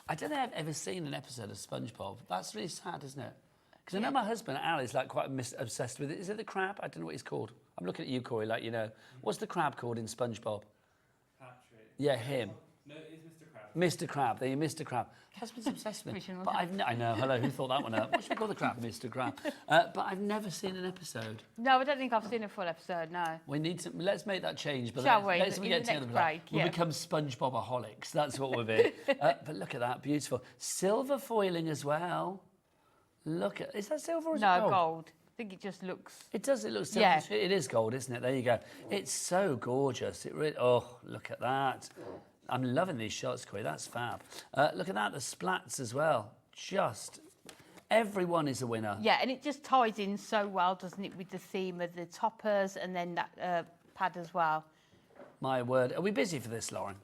I don't think I've ever seen an episode of SpongeBob. That's really sad, isn't it? Because I know my husband, Al, is like quite obsessed with it. Is it the crab? I don't know what he's called. I'm looking at you, Corey, like, you know. What's the crab called in SpongeBob? Patrick. Yeah, him. No, it is Mr. Crab. Mr. Crab. There you Mr. Crab. Husband's obsessed with it. But I know, hello, who thought that one up? What should we call the crab? Mr. Crab. But I've never seen an episode. No, I don't think I've seen a full episode, no. We need to, let's make that change. But Shall we? Let's In get the together. next break, We'll yeah. become SpongeBobaholics. That's what we'll be. But look at that, beautiful. Silver foiling as well. Look at, is that silver or is it gold? No, gold. I think it just looks... It does, it looks silver. Yeah. It is gold, isn't it? There you go. It's so gorgeous. It really, oh, look at that. I'm loving these shots, Corey. That's fab. Look at that, the splats as well. Just, everyone is a winner. Yeah, and it just ties in so well, doesn't it, with the theme of the toppers and then that pad as well. My word. Are we busy for this, Lauren?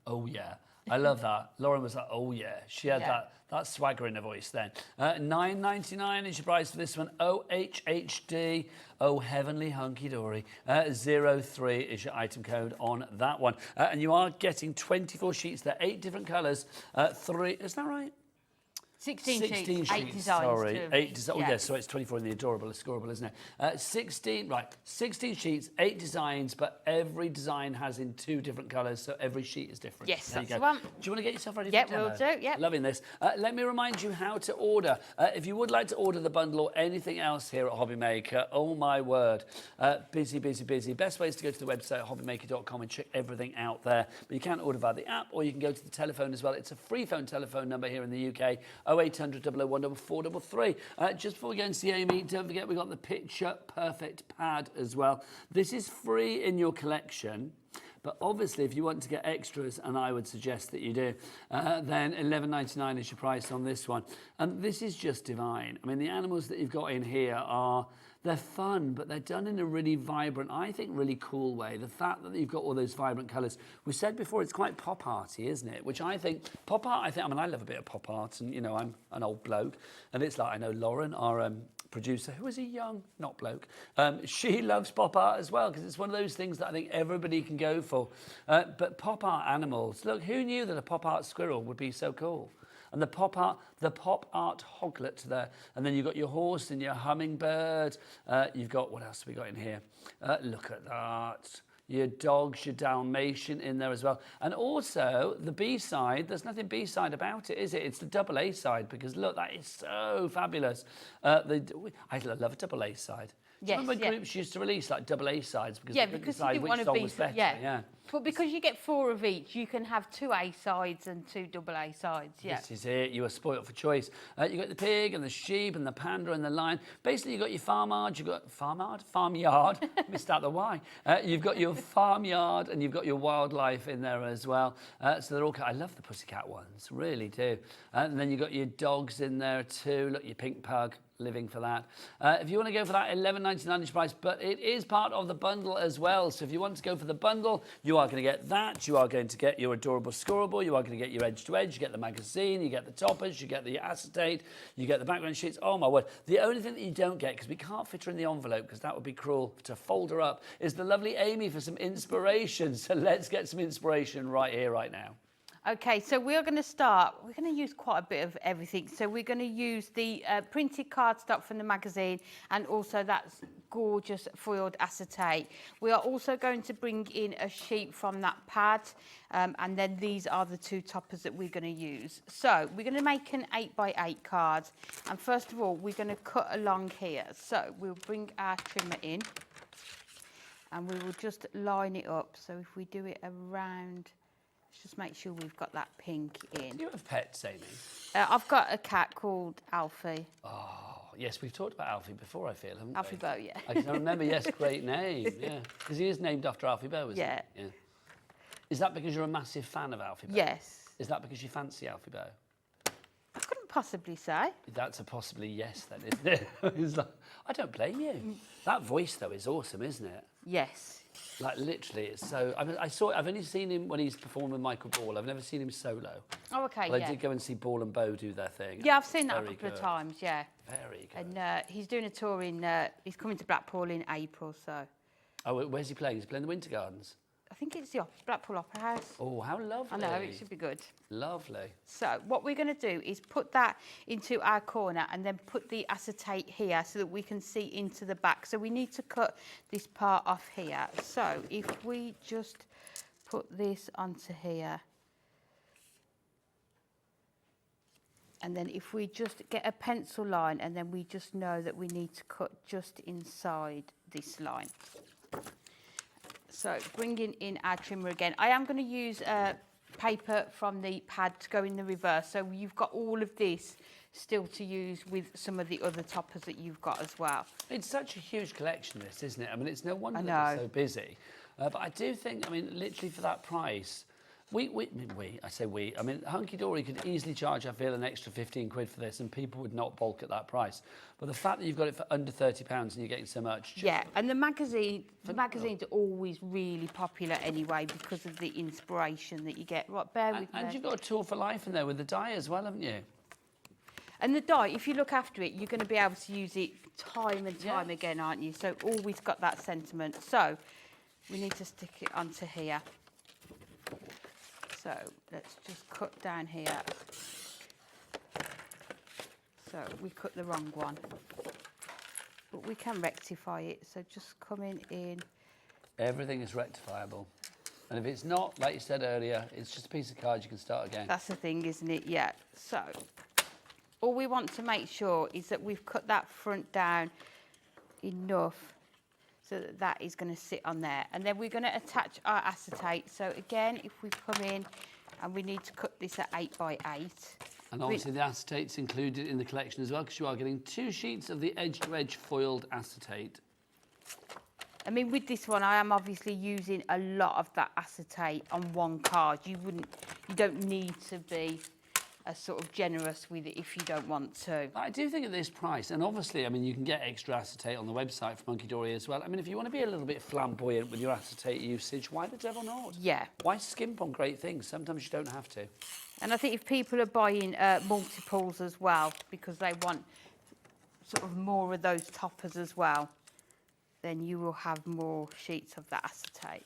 Oh, yeah. I love that. Lauren was like, oh yeah. She had that swagger in her voice then. $9.99 is your price for this one. OHHD, oh heavenly hunky-dory. 03 is your item code on that one. And you are getting 24 sheets. They're 8 different colours. 3, is that right? 16 sheets, 8 designs. Sorry, too. 8 designs. Oh, yes, so it's 24 in the adorable, scorable, isn't it? 16 sheets, 8 designs, but every design has in 2 different colours, so every sheet is different. Yes, there that's the one. Do you want to get yourself ready for Yep, demo? will do, yep. Loving this. Let me remind you how to order. If you would like to order the bundle or anything else here at Hobby Maker, oh my word, busy, busy, busy. Best way is to go to the website, hobbymaker.com, and check everything out there. But you can order via the app, or you can go to the telephone as well. It's a free phone telephone number here in the UK, 0800 001 433. Just before we go and see Amy, don't forget we've got the Picture Perfect pad as well. This is free in your collection, but obviously if you want to get extras, and I would suggest that you do, then $11.99 is your price on this one. And this is just divine. I mean, the animals that you've got in here are... They're fun, but they're done in a really vibrant, I think, really cool way. The fact that you've got all those vibrant colours. We said before, it's quite pop arty, isn't it? Which I think, pop art, I mean, I love a bit of pop art, and, you know, I'm an old bloke. And it's like, I know Lauren, our producer, who is a young, not bloke, she loves pop art as well, because it's one of those things that I think everybody can go for. But pop art animals, look, who knew that a pop art squirrel would be so cool? And the pop art hoglet there. And then you've got your horse and your hummingbird. You've got, what else have we got in here? Look at that. Your dogs, your Dalmatian in there as well. And also the B-side, there's nothing B-side about it, is it? It's the double A side, because look, that is so fabulous. I love a double A side. Do you remember groups used to release like double A sides because they couldn't decide which song was better? Yeah. But because you get 4 of each, you can have 2 A sides and 2 double A sides. Yeah. This is it. You are spoilt for choice. You got the pig and the sheep and the panda and the lion. Basically, you got your farmyard. You got farmyard. Missed out the Y. You've got your farmyard and you've got your wildlife in there as well. So they're all. I love the pussycat ones, really do. And then you got your dogs in there too. Look, your pink pug. Living for that. If you want to go for that $11.99 price, but it is part of the bundle as well. So if you want to go for the bundle, you are going to get that. You are going to get your adorable scorable. You are going to get your edge to edge. You get the magazine. You get the toppers. You get the acetate. You get the background sheets. Oh my word! The only thing that you don't get, because we can't fit her in the envelope, because that would be cruel to fold her up, is the lovely Amy for some inspiration. So let's get some inspiration right here, right now. Okay, so we're going to start, we're going to use quite a bit of everything. So we're going to use the printed cardstock from the magazine and also that gorgeous foiled acetate. We are also going to bring in a sheet from that pad and then these are the 2 toppers that we're going to use. So we're going to make an 8x8 card, and first of all we're going to cut along here. So we'll bring our trimmer in and we will just line it up. So if we do it around... Just make sure we've got that pink in. Do you have pets, Amy? I've got a cat called Alfie. Oh, yes, we've talked about Alfie before, I feel, haven't we? Alfie Bow, yeah. I can remember, yes, great name, yeah. Because he is named after Alfie Bow, isn't he? Yeah. Is that because you're a massive fan of Alfie Bow? Yes. Is that because you fancy Alfie Bow? I couldn't possibly say. That's a possibly yes, then, isn't it? It's like, I don't blame you. That voice, though, is awesome, isn't it? Yes. Like, literally, it's so... I mean, I've only seen him when he's performed with Michael Ball. I've never seen him solo. Oh, OK, well, I did go and see Ball and Bow do their thing. Yeah, I've seen that a couple of times, yeah. Very good. And he's doing a tour in... he's coming to Blackpool in April, so... Oh, where's he playing? He's playing the Winter Gardens? I think it's the Blackpool Opera House. Oh, how lovely. I know, it should be good. Lovely. So what we're going to do is put that into our corner and then put the acetate here so that we can see into the back. So we need to cut this part off here. So if we just put this onto here. And then if we just get a pencil line and then we just know that we need to cut just inside this line. So bringing in our trimmer again. I am going to use paper from the pad to go in the reverse. So you've got all of this still to use with some of the other toppers that you've got as well. It's such a huge collection, this, isn't it? I mean, it's no wonder that it's so busy. But I do think, I mean, literally for that price, I say we. I mean, Hunkydory could easily charge, I feel, an extra 15 quid for this, and people would not balk at that price. But the fact that you've got it for under £30 and you're getting so much. Yeah, and the magazines are always really popular anyway because of the inspiration that you get. Right, bear with me. And you've got a tool for life in there with the dye as well, haven't you? And the dye, if you look after it, you're going to be able to use it time and time again, aren't you? So always got that sentiment. So we need to stick it onto here. So let's just cut down here. So we cut the wrong one. But we can rectify it. So just coming in. Everything is rectifiable. And if it's not, like you said earlier, it's just a piece of card, you can start again. That's the thing, isn't it? Yeah. So all we want to make sure is that we've cut that front down enough so that that is going to sit on there. And then we're going to attach our acetate. So again, if we come in and we need to cut this at 8 by 8. And obviously the acetate's included in the collection as well, because you are getting 2 sheets of the edge-to-edge foiled acetate. I mean, with this one, I am obviously using a lot of that acetate on one card. You don't need to be sort of generous with it if you don't want to. I do think at this price, and obviously, I mean, you can get extra acetate on the website from Hunkydory as well. I mean, if you want to be a little bit flamboyant with your acetate usage, why the devil not? Yeah. Why skimp on great things? Sometimes you don't have to. And I think if people are buying multiples as well, because they want sort of more of those toppers as well, then you will have more sheets of that acetate.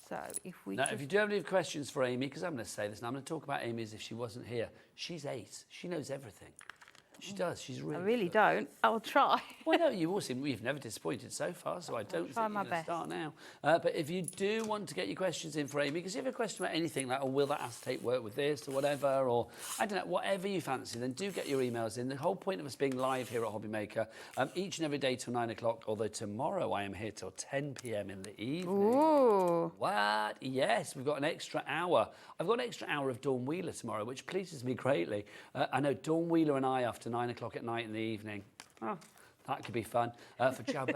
So if we now, if you do have any questions for Amy, because I'm going to say this, and I'm going to talk about Amy as if she wasn't here. She's ace. She knows everything. She does. She's really. I really don't. I'll try. Well, no, you've never disappointed so far, so I don't think you're going to start now. But if you do want to get your questions in for Amy, because if you have a question about anything like, oh, will that acetate work with this or whatever, or I don't know, whatever you fancy, then do get your emails in. The whole point of us being live here at Hobbymaker, each and every day till 9 o'clock, although tomorrow I am here till 10 p.m. in the evening. Ooh. What? Yes, we've got an extra hour. I've got an extra hour of Dawn Wheeler tomorrow, which pleases me greatly. I know Dawn Wheeler and I after 9 o'clock at night in the evening. Oh, that could be fun for Ciao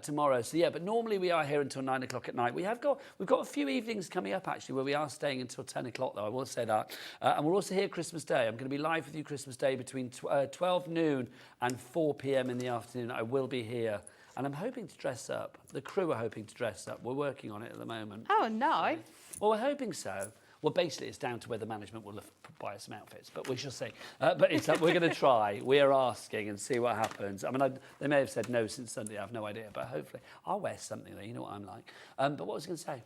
tomorrow. So yeah, but normally we are here until 9 o'clock at night. We've got a few evenings coming up actually where we are staying until 10 o'clock though, I will say that. And we're also here Christmas Day. I'm going to be live with you Christmas Day between 12 noon and 4 p.m. in the afternoon. I will be here. And I'm hoping to dress up. The crew are hoping to dress up. We're working on it at the moment. Oh, nice. Well, we're hoping so. Well, basically, it's down to whether management will buy us some outfits, but we shall see. But it's we're going to try. We are asking and see what happens. I mean, they may have said no since Sunday. I have no idea, but hopefully I'll wear something there. You know what I'm like. But what was I going to say?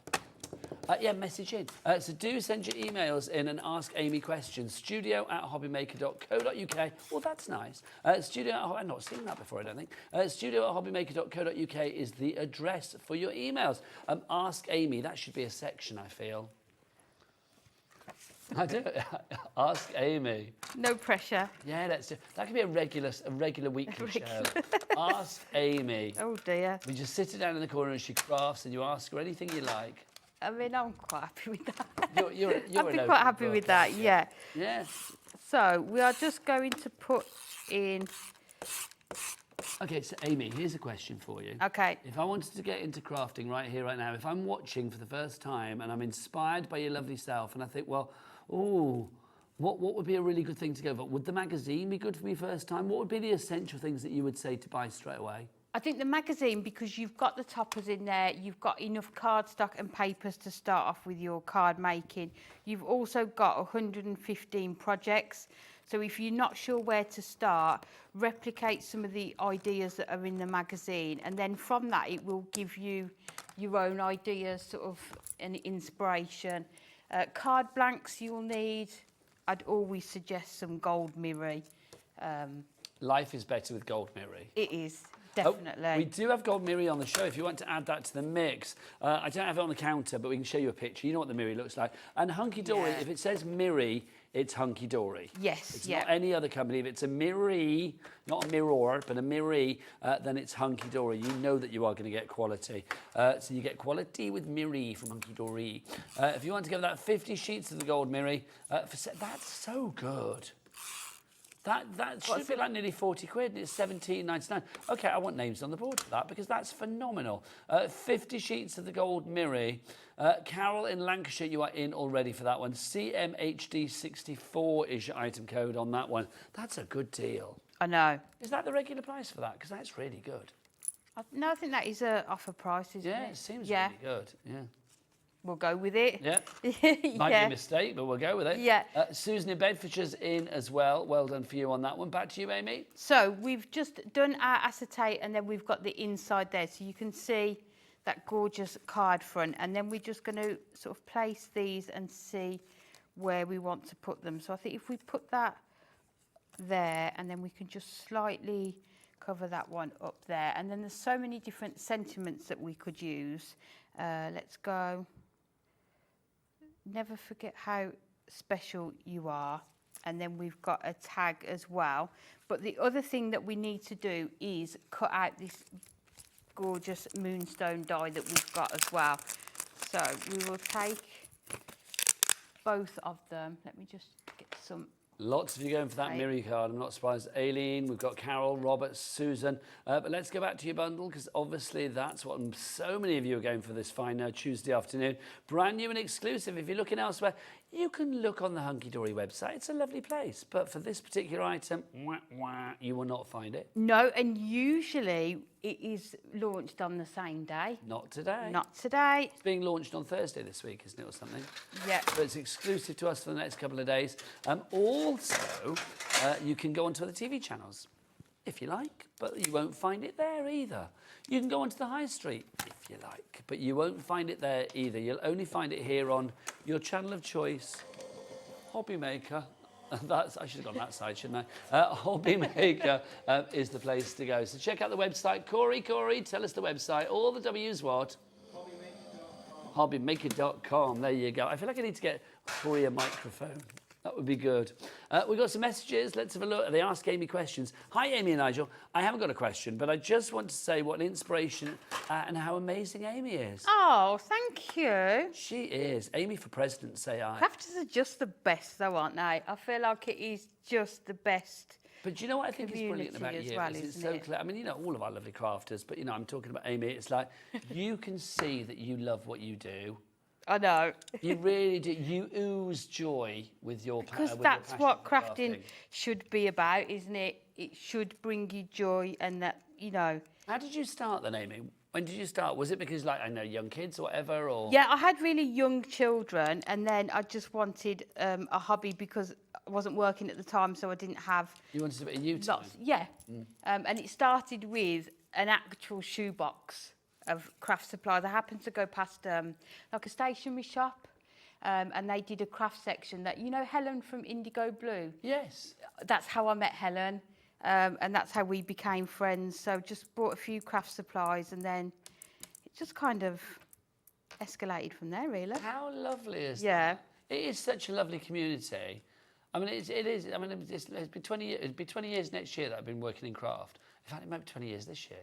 Yeah, message in. So do send your emails in and ask Amy questions. studio@hobbymaker.co.uk. Well, that's nice. I've not seen that before, I don't think. studio@hobbymaker.co.uk is the address for your emails. Ask Amy. That should be a section, I feel. I do. Ask Amy. No pressure. Yeah, let's do. That could be a regular weekly show. Ask Amy. Oh dear. We just sit her down in the corner and she crafts, and you ask her anything you like. I mean, I'm quite happy with that. You're I'd be quite happy with that. Yeah. Yeah. So we are just going to put in. Okay, so Amy, here's a question for you. Okay. If I wanted to get into crafting right here, right now, if I'm watching for the first time and I'm inspired by your lovely self, and I think, well, ooh, what would be a really good thing to go for? Would the magazine be good for me first time? What would be the essential things that you would say to buy straight away? I think the magazine, because you've got the toppers in there, you've got enough cardstock and papers to start off with your card making. You've also got 115 projects. So if you're not sure where to start, replicate some of the ideas that are in the magazine. And then from that, it will give you your own ideas, sort of an inspiration. Card blanks you'll need. I'd always suggest some gold mirror. Life is better with gold mirror. It is. Definitely. We do have gold mirror on the show if you want to add that to the mix. I don't have it on the counter, but we can show you a picture. You know what the mirror looks like. And Hunkydory, if it says mirror, it's Hunkydory. Yes, it's not any other company. If it's a mirror, not a mirror, but a mirror, then it's Hunkydory. You know that you are going to get quality. So you get quality with mirror from Hunkydory. If you want to give that 50 sheets of the gold mirror, that's so good. That should be like nearly 40 quid, and it's 17.99. Okay, I want names on the board for that because that's phenomenal. 50 sheets of the gold mirror. Carol in Lancashire, you are in already for that one. CMHD64 is your item code on that one. That's a good deal. I know. Is that the regular price for that? Because that's really good. No, I think that is a offer price, isn't it? Yeah, it seems really good. Yeah. We'll go with it. Yeah. Might be a mistake, but we'll go with it. Yeah. Susan in Bedfordshire's in as well. Well done for you on that one. Back to you, Amy. So we've just done our acetate and then we've got the inside there. So you can see that gorgeous card front. And then we're just going to sort of place these and see where we want to put them. So I think if we put that there and then we can just slightly cover that one up there. And then there's so many different sentiments that we could use. Let's go. Never forget how special you are. And then we've got a tag as well. But the other thing that we need to do is cut out this gorgeous moonstone die that we've got as well. So we will take both of them. Let me just get some. Lots of you going for that Miri card. I'm not surprised. Aileen, we've got Carol, Robert, Susan. But let's go back to your bundle because obviously that's what so many of you are going for this fine Tuesday afternoon. Brand new and exclusive. If you're looking elsewhere, you can look on the Hunkydory website. It's a lovely place. But for this particular item, you will not find it. No, and usually it is launched on the same day. Not today. Not today. It's being launched on Thursday this week, isn't it, or something? Yeah. But it's exclusive to us for the next couple of days. Also, you can go onto the TV channels if you like, but you won't find it there either. You can go onto the high street if you like, but you won't find it there either. You'll only find it here on your channel of choice, Hobby Maker. I should have gone that side, shouldn't I? Hobby Maker is the place to go. So check out the website. Corey, tell us the website. All the W's what? Hobbymaker.com. There you go. I feel like I need to get Corey a microphone. That would be good. We've got some messages. Let's have a look. They ask Amy questions. Hi, Amy and Nigel. I haven't got a question, but I just want to say what an inspiration and how amazing Amy is. Oh, thank you. She is. Amy for president, say I. Crafters are just the best, though, aren't they? I feel like it is just the best. But do you know what I think is brilliant about you? Well, it's so clear. I mean, you know, all of our lovely crafters, but, you know, I'm talking about Amy. It's like you can see that you love what you do. I know. You really do. You ooze joy with your because that's what crafting should be about, isn't it? It should bring you joy, and that, you know. How did you start then, Amy? When did you start? Was it because, like, I know, young kids or whatever, or? Yeah, I had really young children, and then I just wanted a hobby because I wasn't working at the time, so I didn't have. You wanted a bit of you time. Yeah, and it started with an actual shoebox of craft supplies. I happened to go past like a stationery shop, and they did a craft section that, you know, Helen from Indigo Blue? Yes. That's how I met Helen, and that's how we became friends. So just bought a few craft supplies, and then it just kind of escalated from there, really. How lovely is that? It is such a lovely community. I mean, it is. I mean, it's been 20 years. It'll be 20 years next year that I've been working in craft. In fact, it might be 20 years this year.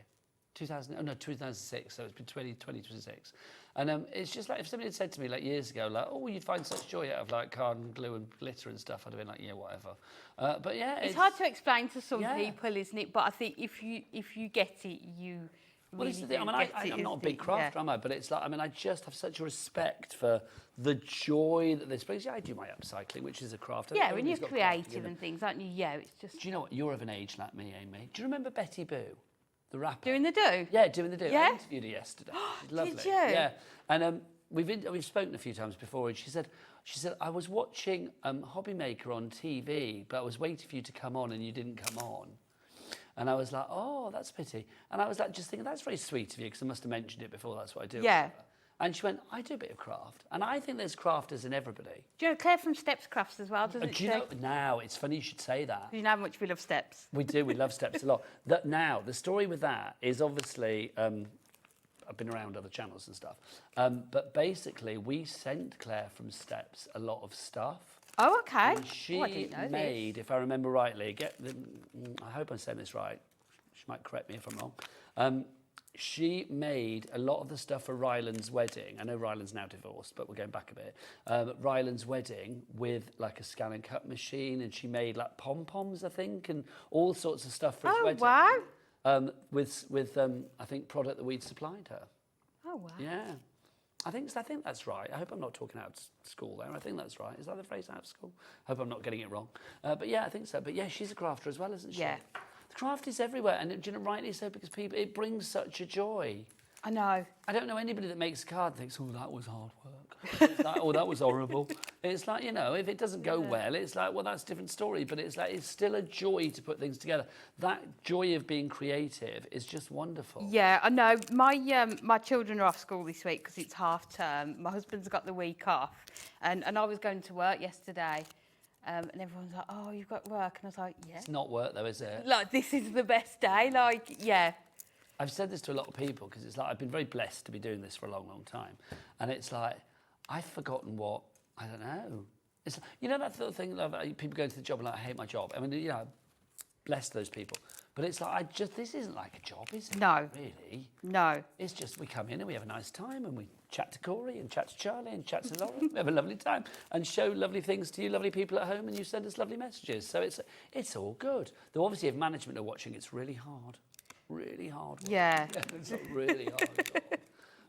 2006, so it's been 2026. And it's just like if somebody had said to me like years ago, like, oh, you'd find such joy out of like card and glue and glitter and stuff, I'd have been like, yeah, whatever. But yeah, it's hard to explain to some people, isn't it? But I think if you get it, you well, really it's the thing. I mean, I'm not a big crafter, am I? But it's like, I mean, I just have such a respect for the joy that this brings. Yeah, I do my upcycling, which is a craft. Yeah, when you're creative and things, aren't you? Yeah, it's just. Do you know what? You're of an age like me, Amy. Do you remember Betty Boo? The rapper. Doing the do? Yeah, doing the do. Yeah? I interviewed her yesterday. She's lovely. Did you? Yeah. And we've spoken a few times before, and she said, I was watching Hobby Maker on TV, but I was waiting for you to come on, and you didn't come on. And I was like, oh, that's a pity. And I was like, just thinking, that's very sweet of you, because I must have mentioned it before, that's what I do. Yeah. And she went, I do a bit of craft. And I think there's crafters in everybody. Do you know Claire from Steps crafts as well, doesn't she? Do you know, now, it's funny you should say that. You know how much we love Steps. We do, we love Steps a lot. Now, the story with that is obviously, I've been around other channels and stuff, but basically we sent Claire from Steps a lot of stuff. Oh, okay. And she I didn't know made, if I remember rightly, I hope I'm saying this right, she might correct me if I'm wrong, she made a lot of the stuff for Ryland's wedding. I know Ryland's now divorced, but we're going back a bit. Ryland's wedding with like a scan and cut machine, and she made like pom-poms, I think, and all sorts of stuff for his wedding. Wow. With I think, product that we'd supplied her. Oh, wow. Yeah. I think that's right. I hope I'm not talking out of school there. I think that's right. Is that the phrase, out of school? I hope I'm not getting it wrong. But yeah, I think so. But yeah, she's a crafter as well, isn't she? Yeah. The craft is everywhere, and do you know, rightly so, because it brings such a joy. I know. I don't know anybody that makes a card and thinks, oh, that was hard work. It's like, oh, that was horrible. It's like, you know, if it doesn't go well, it's like, well, that's a different story. But it's like, it's still a joy to put things together. That joy of being creative is just wonderful. Yeah, I know. My children are off school this week because it's half term. My husband's got the week off. And I was going to work yesterday. And everyone's like, oh, you've got work. And I was like, yeah. It's not work, though, is it? Like, this is the best day. Like, yeah. I've said this to a lot of people because it's like I've been very blessed to be doing this for a long, long time. And it's like, I've forgotten what, I don't know. It's, you know, that sort of thing, like, people go to the job and like, I hate my job. I mean, you know, bless those people. But it's like, this isn't like a job, is it? No. Really? No. It's just we come in and we have a nice time and we chat to Corey and chat to Charlie and chat to Lauren. We have a lovely time and show lovely things to you, lovely people at home, and you send us lovely messages. So it's all good. Though obviously if management are watching, it's really hard. Really hard work. Yeah. It's a really hard job.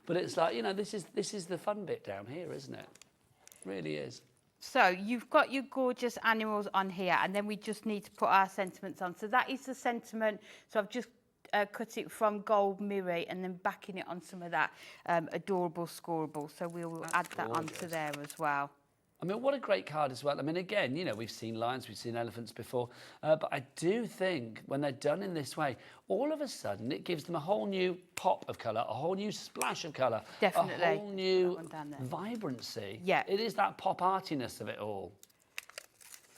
But it's like, you know, this is the fun bit down here, isn't it? It really is. So you've got your gorgeous animals on here, and then we just need to put our sentiments on. So that is the sentiment. So I've just cut it from gold mirror and then backing it on some of that adorable scoreable. So we'll add that onto there as well. I mean, what a great card as well. I mean, again, you know, we've seen lions, we've seen elephants before, but I do think when they're done in this way, all of a sudden it gives them a whole new pop of colour, a whole new splash of colour, Definitely. a whole new vibrancy. Yeah. It is that pop artiness of it all.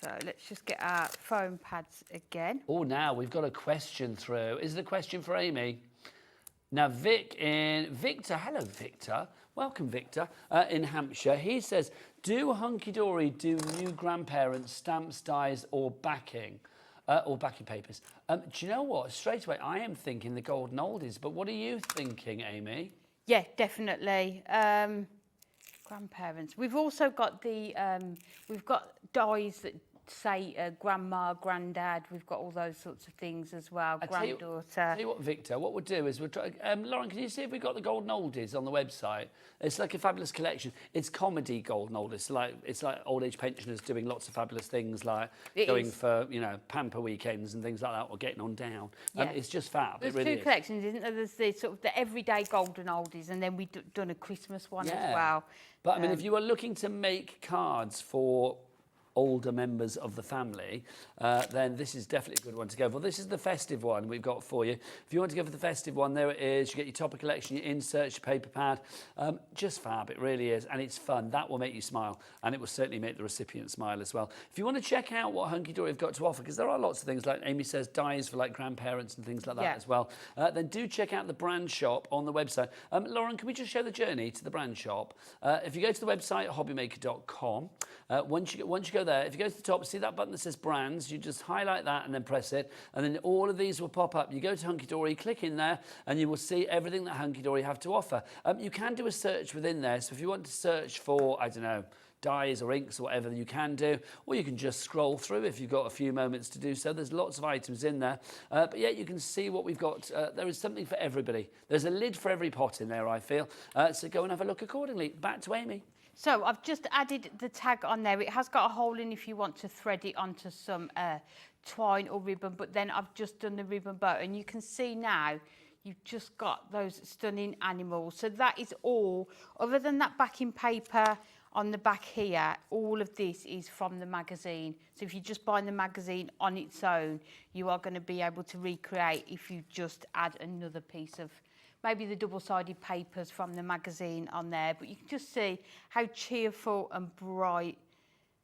So let's just get our foam pads again. Oh, now we've got a question through. Is it a question for Amy? Now, Victor, hello, Victor. Welcome, Victor, in Hampshire. He says, do Hunkydory do new grandparents stamps, dies, or backing papers? Do you know what? Straight away, I am thinking the golden oldies, but what are you thinking, Amy? Yeah, definitely. Grandparents. We've also got we've got dies that say grandma, granddad. We've got all those sorts of things as well. Granddaughter. Tell you what, Victor, what we'll do is we'll try. Lauren, can you see if we've got the golden oldies on the website? It's like a fabulous collection. It's comedy golden oldies. It's like old age pensioners doing lots of fabulous things, like going for, you know, pamper weekends and things like that, or getting on down. Yeah. It's just fab. There's it really two collections, isn't there? There's the sort of the everyday golden oldies, and then we've done a Christmas one as well. But I mean, if you are looking to make cards for older members of the family, then this is definitely a good one to go for. This is the festive one we've got for you. If you want to go for the festive one, there it is. You get your topper collection, your inserts, your paper pad. Just fab, it really is. And it's fun. That will make you smile. And it will certainly make the recipient smile as well. If you want to check out what Hunkydory have got to offer, because there are lots of things, like Amy says, dies for like grandparents and things like that as well, then do check out the brand shop on the website. Lauren, can we just show the journey to the brand shop? If you go to the website, hobbymaker.com, once you go there, if you go to the top, see that button that says brands, you just highlight that and then press it, and then all of these will pop up. You go to Hunkydory, click in there, and you will see everything that Hunkydory have to offer. You can do a search within there, so if you want to search for, I don't know, dyes or inks or whatever, you can do, or you can just scroll through if you've got a few moments to do so. There's lots of items in there, but yeah, you can see what we've got. There is something for everybody. There's a lid for every pot in there, I feel, so go and have a look accordingly. Back to Amy. So I've just added the tag on there. It has got a hole in if you want to thread it onto some twine or ribbon, but then I've just done the ribbon bow, and you can see now you've just got those stunning animals. So that is all, other than that backing paper on the back here, all of this is from the magazine. So if you're just buying the magazine on its own, you are going to be able to recreate if you just add another piece of maybe the double-sided papers from the magazine on there, but you can just see how cheerful and bright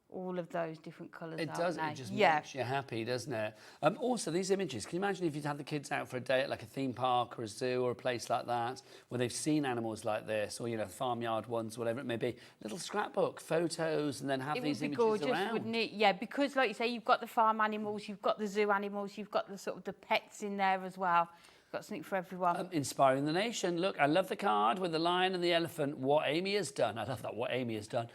all of those different colours are. It does, it just makes you happy, doesn't it? Also, these images, can you imagine if you'd had the kids out for a day at like a theme park or a zoo or a place like that, where they've seen animals like this, or, you know, farmyard ones, whatever it may be, little scrapbook, photos, and then have these images gorgeous, around. Wouldn't it? Yeah, because like you say, you've got the farm animals, you've got the zoo animals, you've got the sort of the pets in there as well. got something for everyone. Inspiring the nation. Look, I love the card with the lion and the elephant. What Amy has done. I love that, what Amy has done.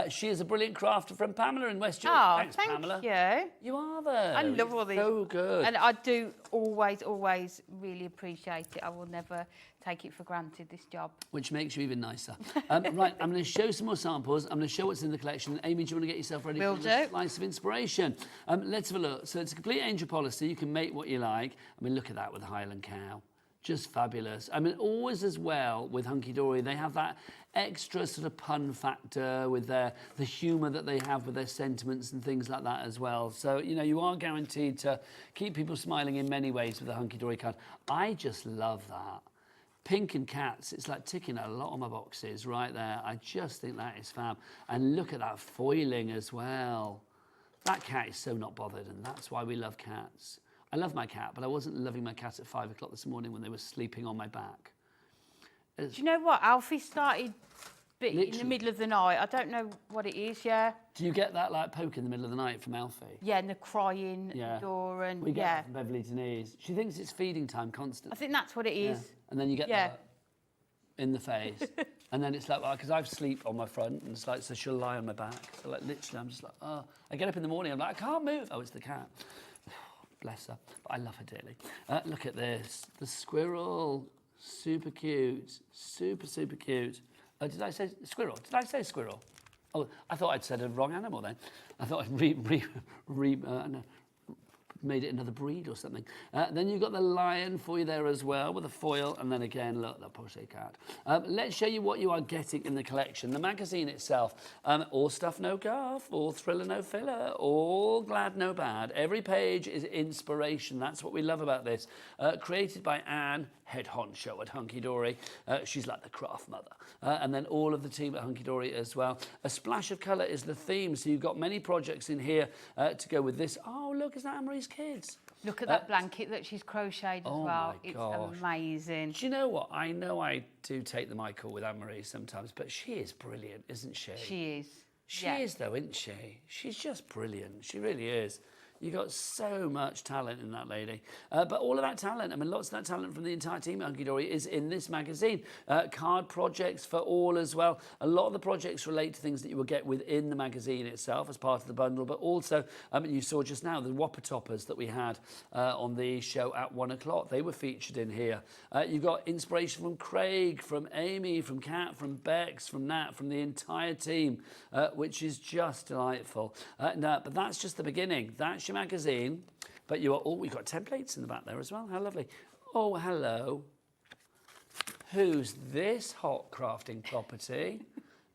She is a brilliant crafter from Pamela in West Yorkshire. Oh, Thanks, thank Pamela. you. You are, though. I love all these. So good. And I do always really appreciate it. I will never take it for granted, this job. Which makes you even nicer. Right, I'm going to show some more samples. I'm going to show what's in the collection. Amy, do you want to get yourself ready Will for do. a slice of inspiration? Let's have a look. So it's a complete angel policy. You can make what you like. I mean, look at that with the Highland cow. Just fabulous. I mean, always as well with Hunkydory, they have that extra sort of pun factor with the humour that they have with their sentiments and things like that as well. So, you know, you are guaranteed to keep people smiling in many ways with the Hunkydory card. I just love that. Pink and cats, it's like ticking a lot of my boxes right there. I just think that is fab. And look at that foiling as well. That cat is so not bothered, and that's why we love cats. I love my cat, but I wasn't loving my cat at 5 o'clock this morning when they were sleeping on my back. Do you know what? Alfie started in the middle of the night. I don't know what it is, yeah. Do you get that like poke in the middle of the night from Alfie? Yeah, and the crying at the door and we get that from Beverly Denise. She thinks it's feeding time constantly. I think that's what it is. Yeah. And then you get that in the face. And then it's like, well, because I sleep on my front, and it's like, so she'll lie on my back. So like literally, I'm just like, oh. I get up in the morning, I'm like, I can't move. Oh, it's the cat. Bless her. But I love her dearly. Look at this. The squirrel. Super cute. Super, super cute. Did I say squirrel? Did I say squirrel? Oh, I thought I'd said a wrong animal then. I thought I'd made it another breed or something. Then you've got the lion for you there as well with a foil, and then again, look, that poche cat. Let's show you what you are getting in the collection. The magazine itself, all stuff, no guff, all thriller, no filler, all glad, no bad. Every page is inspiration. That's what we love about this. Created by Anne, head honcho at Hunkydory. She's like the craft mother. And then all of the team at Hunkydory as well. A splash of colour is the theme, so you've got many projects in here to go with this. Oh, look, is that Anne-Marie's kids? Look at that blanket that she's crocheted as well. My gosh. It's amazing. Do you know what? I know I do take the Michael with Anne-Marie sometimes, but she is brilliant, isn't she? She is. She is, though, isn't she? She's just brilliant. She really is. You've got so much talent in that lady. But all of that talent, I mean, lots of that talent from the entire team at Hunkydory is in this magazine. Card projects for all as well. A lot of the projects relate to things that you will get within the magazine itself as part of the bundle, but also, you saw just now the Whopper Toppers that we had on the show at 1 o'clock. They were featured in here. You've got inspiration from Craig, from Amy, from Kat, from Bex, from Nat, from the entire team, which is just delightful. But that's just the beginning. That's your magazine, but you are all, we've got templates in the back there as well. How lovely. Oh, hello. Who's this hot crafting property?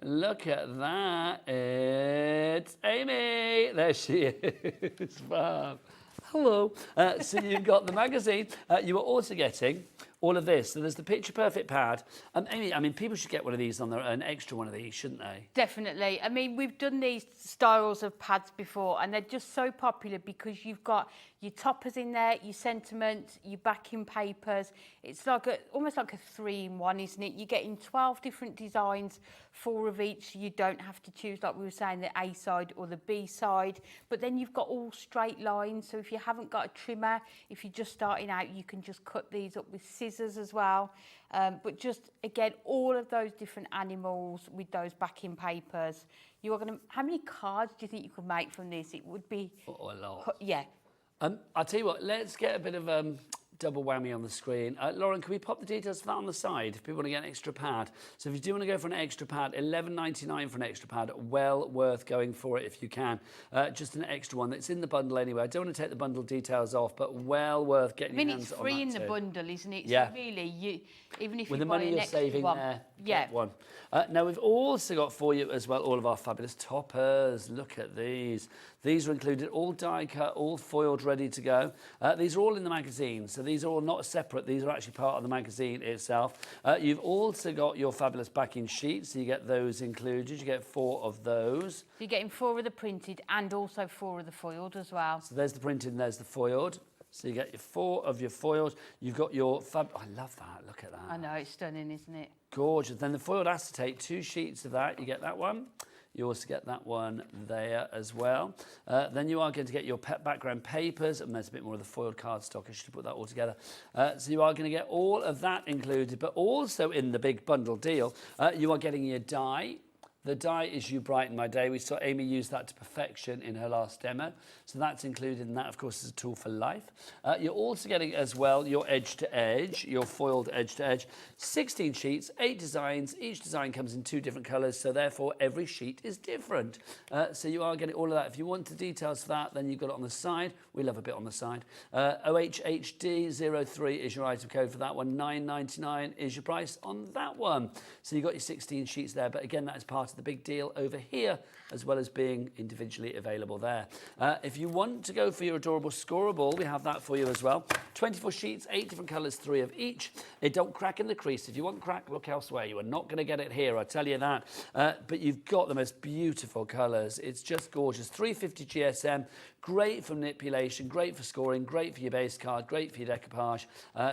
Look at that. It's Amy. There she is. Fab. Hello. So you've got the magazine. You are also getting all of this. So there's the Picture Perfect pad. Amy, I mean, people should get one of these on their an extra one of these, shouldn't they? Definitely. I mean, we've done these styles of pads before, and they're just so popular because you've got your toppers in there, your sentiments, your backing papers. It's like almost like a 3-in-1, isn't it? You're getting 12 different designs, 4 of each. So you don't have to choose, like we were saying, the A side or the B side. But then you've got all straight lines. So if you haven't got a trimmer, if you're just starting out, you can just cut these up with scissors as well. But just, again, all of those different animals with those backing papers. You are going to... How many cards do you think you could make from this? It would be... Oh, a lot. Yeah. I'll tell you what, let's get a bit of double whammy on the screen. Lauren, can we pop the details for that on the side if people want to get an extra pad? So if you do want to go for an extra pad, $11.99 for an extra pad, well worth going for it if you can. Just an extra one that's in the bundle anyway. I don't want to take the bundle details off, but well worth getting your hands on that. I mean, it's free in the bundle, isn't it? Yeah. So really, even if with you the buy money an you're extra saving one, there, yeah. get one. Now we've also got for you as well all of our fabulous toppers. Look at these. These are included, all die cut, all foiled, ready to go. These are all in the magazine, so these are all not separate. These are actually part of the magazine itself. You've also got your fabulous backing sheets, so you get those included. You get 4 of those. So you're getting 4 of the printed and also 4 of the foiled as well. So there's the printed and there's the foiled. So you get your 4 of your foiled. You've got your fab. Oh, I love that. Look at that. I know, it's stunning, isn't it? Gorgeous. Then the foiled acetate, 2 sheets of that. You get that one. You also get that one there as well. Then you are going to get your background papers, and there's a bit more of the foiled cardstock. I should have put that all together. So you are going to get all of that included, but also in the big bundle deal, you are getting your die. The die is You Brighten My Day. We saw Amy use that to perfection in her last demo. So that's included, and that, of course, is a tool for life. You're also getting as well your edge to edge, your foiled edge to edge. 16 sheets, 8 designs. Each design comes in 2 different colours, so therefore every sheet is different. So you are getting all of that. If you want the details for that, then you've got it on the side. We love a bit on the side. OHHD03 is your item code for that one. $9.99 is your price on that one. So you've got your 16 sheets there, but again, that is part of the big deal over here, as well as being individually available there. If you want to go for your adorable scoreable, we have that for you as well. 24 sheets, 8 different colours, 3 of each. They don't crack in the crease. If you want crack, look elsewhere. You are not going to get it here, I tell you that. But you've got the most beautiful colours. It's just gorgeous. 350 GSM, great for manipulation, great for scoring, great for your base card, great for your decoupage,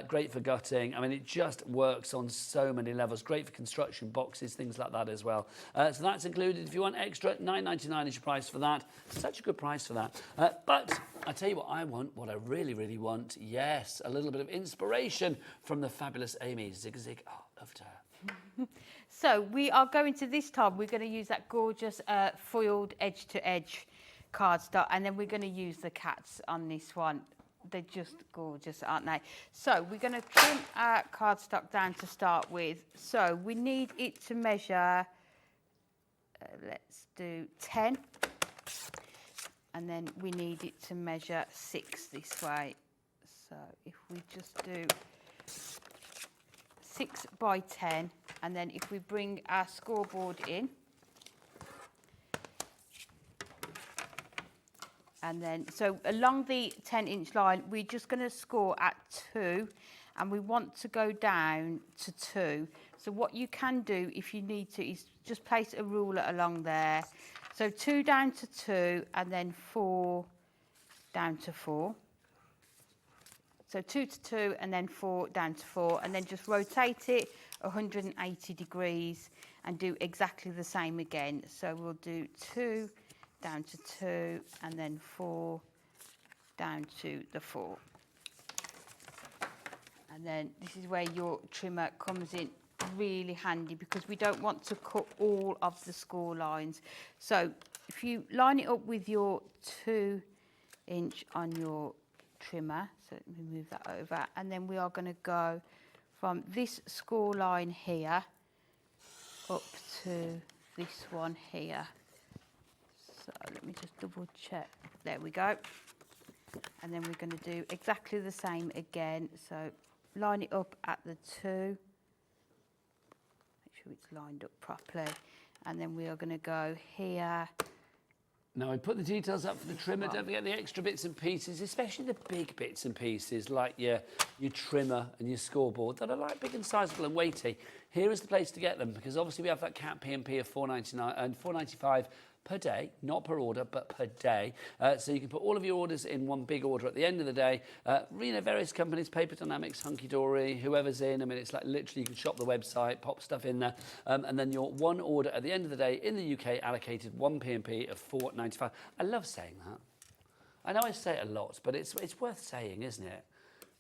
great for gutting. I mean, it just works on so many levels. Great for construction boxes, things like that as well. So that's included. If you want extra, $9.99 is your price for that. Such a good price for that. But I tell you what I want, what I really, really want. Yes, a little bit of inspiration from the fabulous Amy. Zig Zig. Oh, loved her. So we are going to, this time, we're going to use that gorgeous foiled edge-to-edge cardstock, and then we're going to use the cats on this one. They're just gorgeous, aren't they? So we're going to trim our cardstock down to start with. So we need it to measure, let's do 10. And then we need it to measure 6 this way. So if we just do 6 by 10, and then if we bring our scoreboard in, and then, so along the 10-inch line, we're just going to score at 2, and we want to go down to 2. So what you can do, if you need to, is just place a ruler along there. So 2 down to 2, and then 4 down to 4. So 2 to 2, and then 4 down to 4, and then just rotate it 180 degrees and do exactly the same again. So we'll do 2 down to 2, and then 4 down to the 4. And then this is where your trimmer comes in really handy, because we don't want to cut all of the score lines. So if you line it up with your 2-inch on your trimmer, so let me move that over, and then we are going to go from this score line here up to this one here. So let me just double check. There we go. And then we're going to do exactly the same again. So line it up at the 2. Make sure it's lined up properly. And then we are going to go here. Now, I put the details up for the trimmer. Don't forget the extra bits and pieces, especially the big bits and pieces like your trimmer and your scoreboard that are like big and sizable and weighty. Here is the place to get them, because obviously we have that cat P&P of $4.99 and $4.95 per day, not per order, but per day. So you can put all of your orders in one big order at the end of the day. Various companies, Paper Dienamics, Hunkydory, whoever's in. I mean, it's like literally you can shop the website, pop stuff in there, and then your one order at the end of the day in the UK allocated one P&P of $4.95. I love saying that. I know I say it a lot, but it's worth saying, isn't it?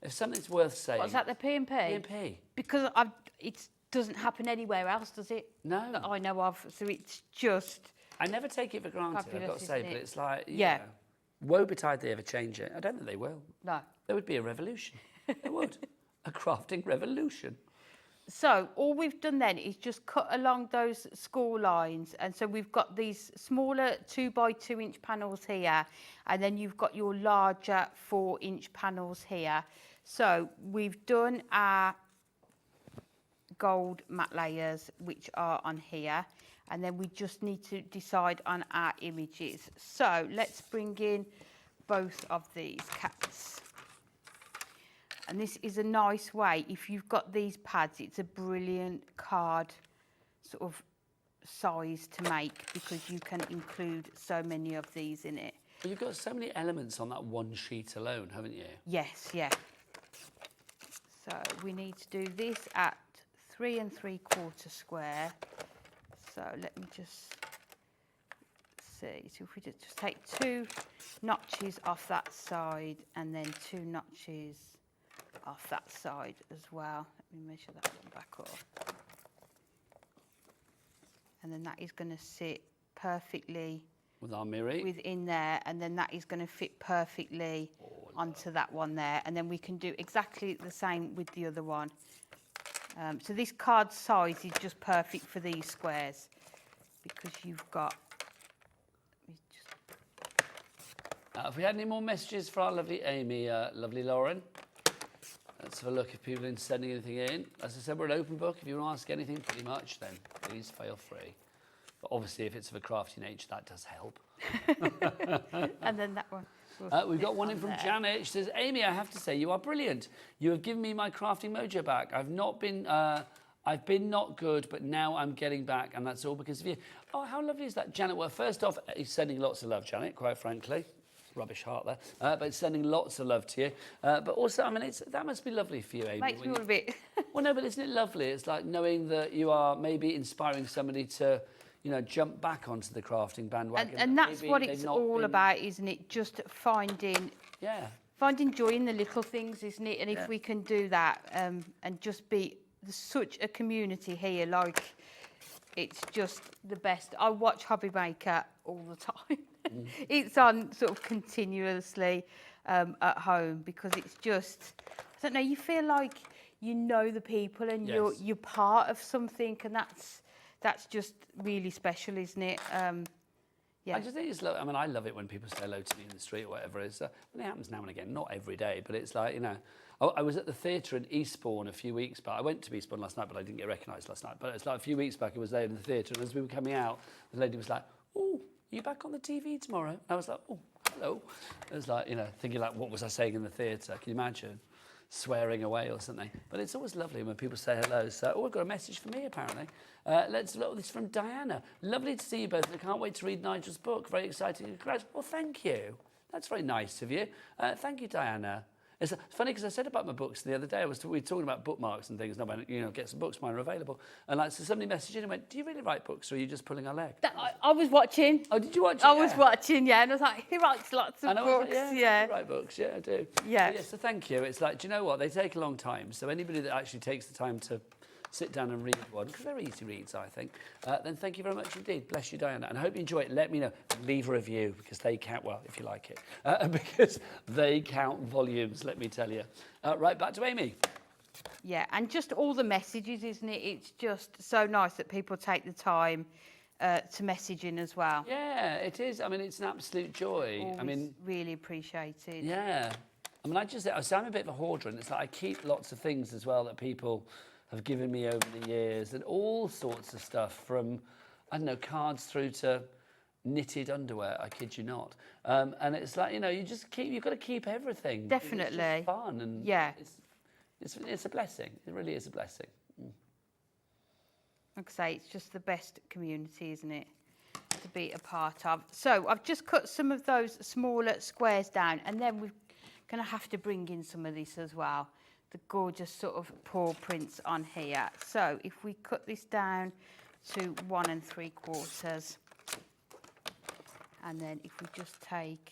If something's worth saying. What's that, the P&P? P&P. Because it doesn't happen anywhere else, does it? No. That I know of. So it's just... I never take it for granted, fabulous, I've got to say, isn't but it? it's like, yeah. Woe betide they ever change it. I don't think they will. No. There would be a revolution. There would. A crafting revolution. So all we've done then is just cut along those score lines. And so we've got these smaller 2 by 2 inch panels here. And then you've got your larger 4-inch panels here. So we've done our gold matte layers, which are on here. And then we just need to decide on our images. So let's bring in both of these cats. And this is a nice way, if you've got these pads, it's a brilliant card sort of size to make, because you can include so many of these in it. But you've got so many elements on that one sheet alone, haven't you? Yes, yeah. So we need to do this at 3 3/4 square. So let me just see. So if we just take 2 notches off that side and then 2 notches off that side as well. Let me measure that one back up. And then that is going to sit perfectly with our mirror within there, and then that is going to fit perfectly onto that one there, and then we can do exactly the same with the other one. So this card size is just perfect for these squares because you've got. Have we had any more messages for our lovely Amy, lovely Lauren? Let's have a look if people are sending anything in. As I said, we're an open book. If you want to ask anything pretty much, then please feel free. But obviously, if it's of a crafty nature, that does help. And then that one. We've got one in from Janet. She says, Amy, I have to say, you are brilliant. You have given me my crafting mojo back. I've been not good, but now I'm getting back, and that's all because of you. Oh, how lovely is that, Janet? Well, first off, he's sending lots of love, Janet, quite frankly. Rubbish heart there, but it's sending lots of love to you. But also, I mean, that must be lovely for you, Amy. Makes me all a bit. Well, no, but isn't it lovely? It's like knowing that you are maybe inspiring somebody to, you know, jump back onto the crafting bandwagon. And that's what it's all about, isn't it? Just finding joy in the little things, isn't it? And if we can do that and just be such a community here, like, it's just the best. I watch Hobby Maker all the time. It's on sort of continuously at home because it's just, I don't know, you feel like you know the people and you're part of something, and that's just really special, isn't it? Yeah. I just think it's I mean, I love it when people say hello to me in the street or whatever. It happens now and again, not every day, but it's like, you know, I was at the theatre in Eastbourne a few weeks back. I went to Eastbourne last night, but I didn't get recognised last night. But it's like a few weeks back, I was there in the theatre, and as we were coming out, the lady was like, "Oh, are you back on the TV tomorrow?" And I was like, "Oh, hello." It was like, you know, thinking like, what was I saying in the theatre? Can you imagine? Swearing away or something. But it's always lovely when people say hello. So, we've got a message for me, apparently. Let's look at this from Diana. Lovely to see you both. I can't wait to read Nigel's book. Very exciting. Congrats. Well, thank you. That's very nice of you. Thank you, Diana. It's funny because I said about my books the other day. We were talking about bookmarks and things, and I went, you know, get some books, mine are available. And like, so somebody messaged in and went, "Do you really write books, or are you just pulling our leg?" I was watching. Oh, did you watch it? I was watching, yeah, and I was like, he writes lots of books, I write books, yeah, I do. Yeah. Yeah, so thank you. It's like, do you know what? They take a long time. So anybody that actually takes the time to sit down and read one, because they're easy reads, I think, then thank you very much indeed. Bless you, Diana. And I hope you enjoy it. Let me know. Leave a review, because they count, well, if you like it, because they count volumes, let me tell you. Right, back to Amy. Yeah, and just all the messages, isn't it? It's just so nice that people take the time to message in as well. Yeah, it is. I mean, it's an absolute joy. Always I mean, really appreciated. Yeah. I mean, I'm a bit of a hoarder, and it's like I keep lots of things as well that people have given me over the years, and all sorts of stuff from, I don't know, cards through to knitted underwear, I kid you not. And it's like, you know, you've got to keep everything. Definitely. It's just fun, and yeah. It's a blessing. It really is a blessing. Like I say, it's just the best community, isn't it, to be a part of. So I've just cut some of those smaller squares down, and then we're going to have to bring in some of this as well. The gorgeous sort of paw prints on here. So if we cut this down to 1 3/4, and then if we just take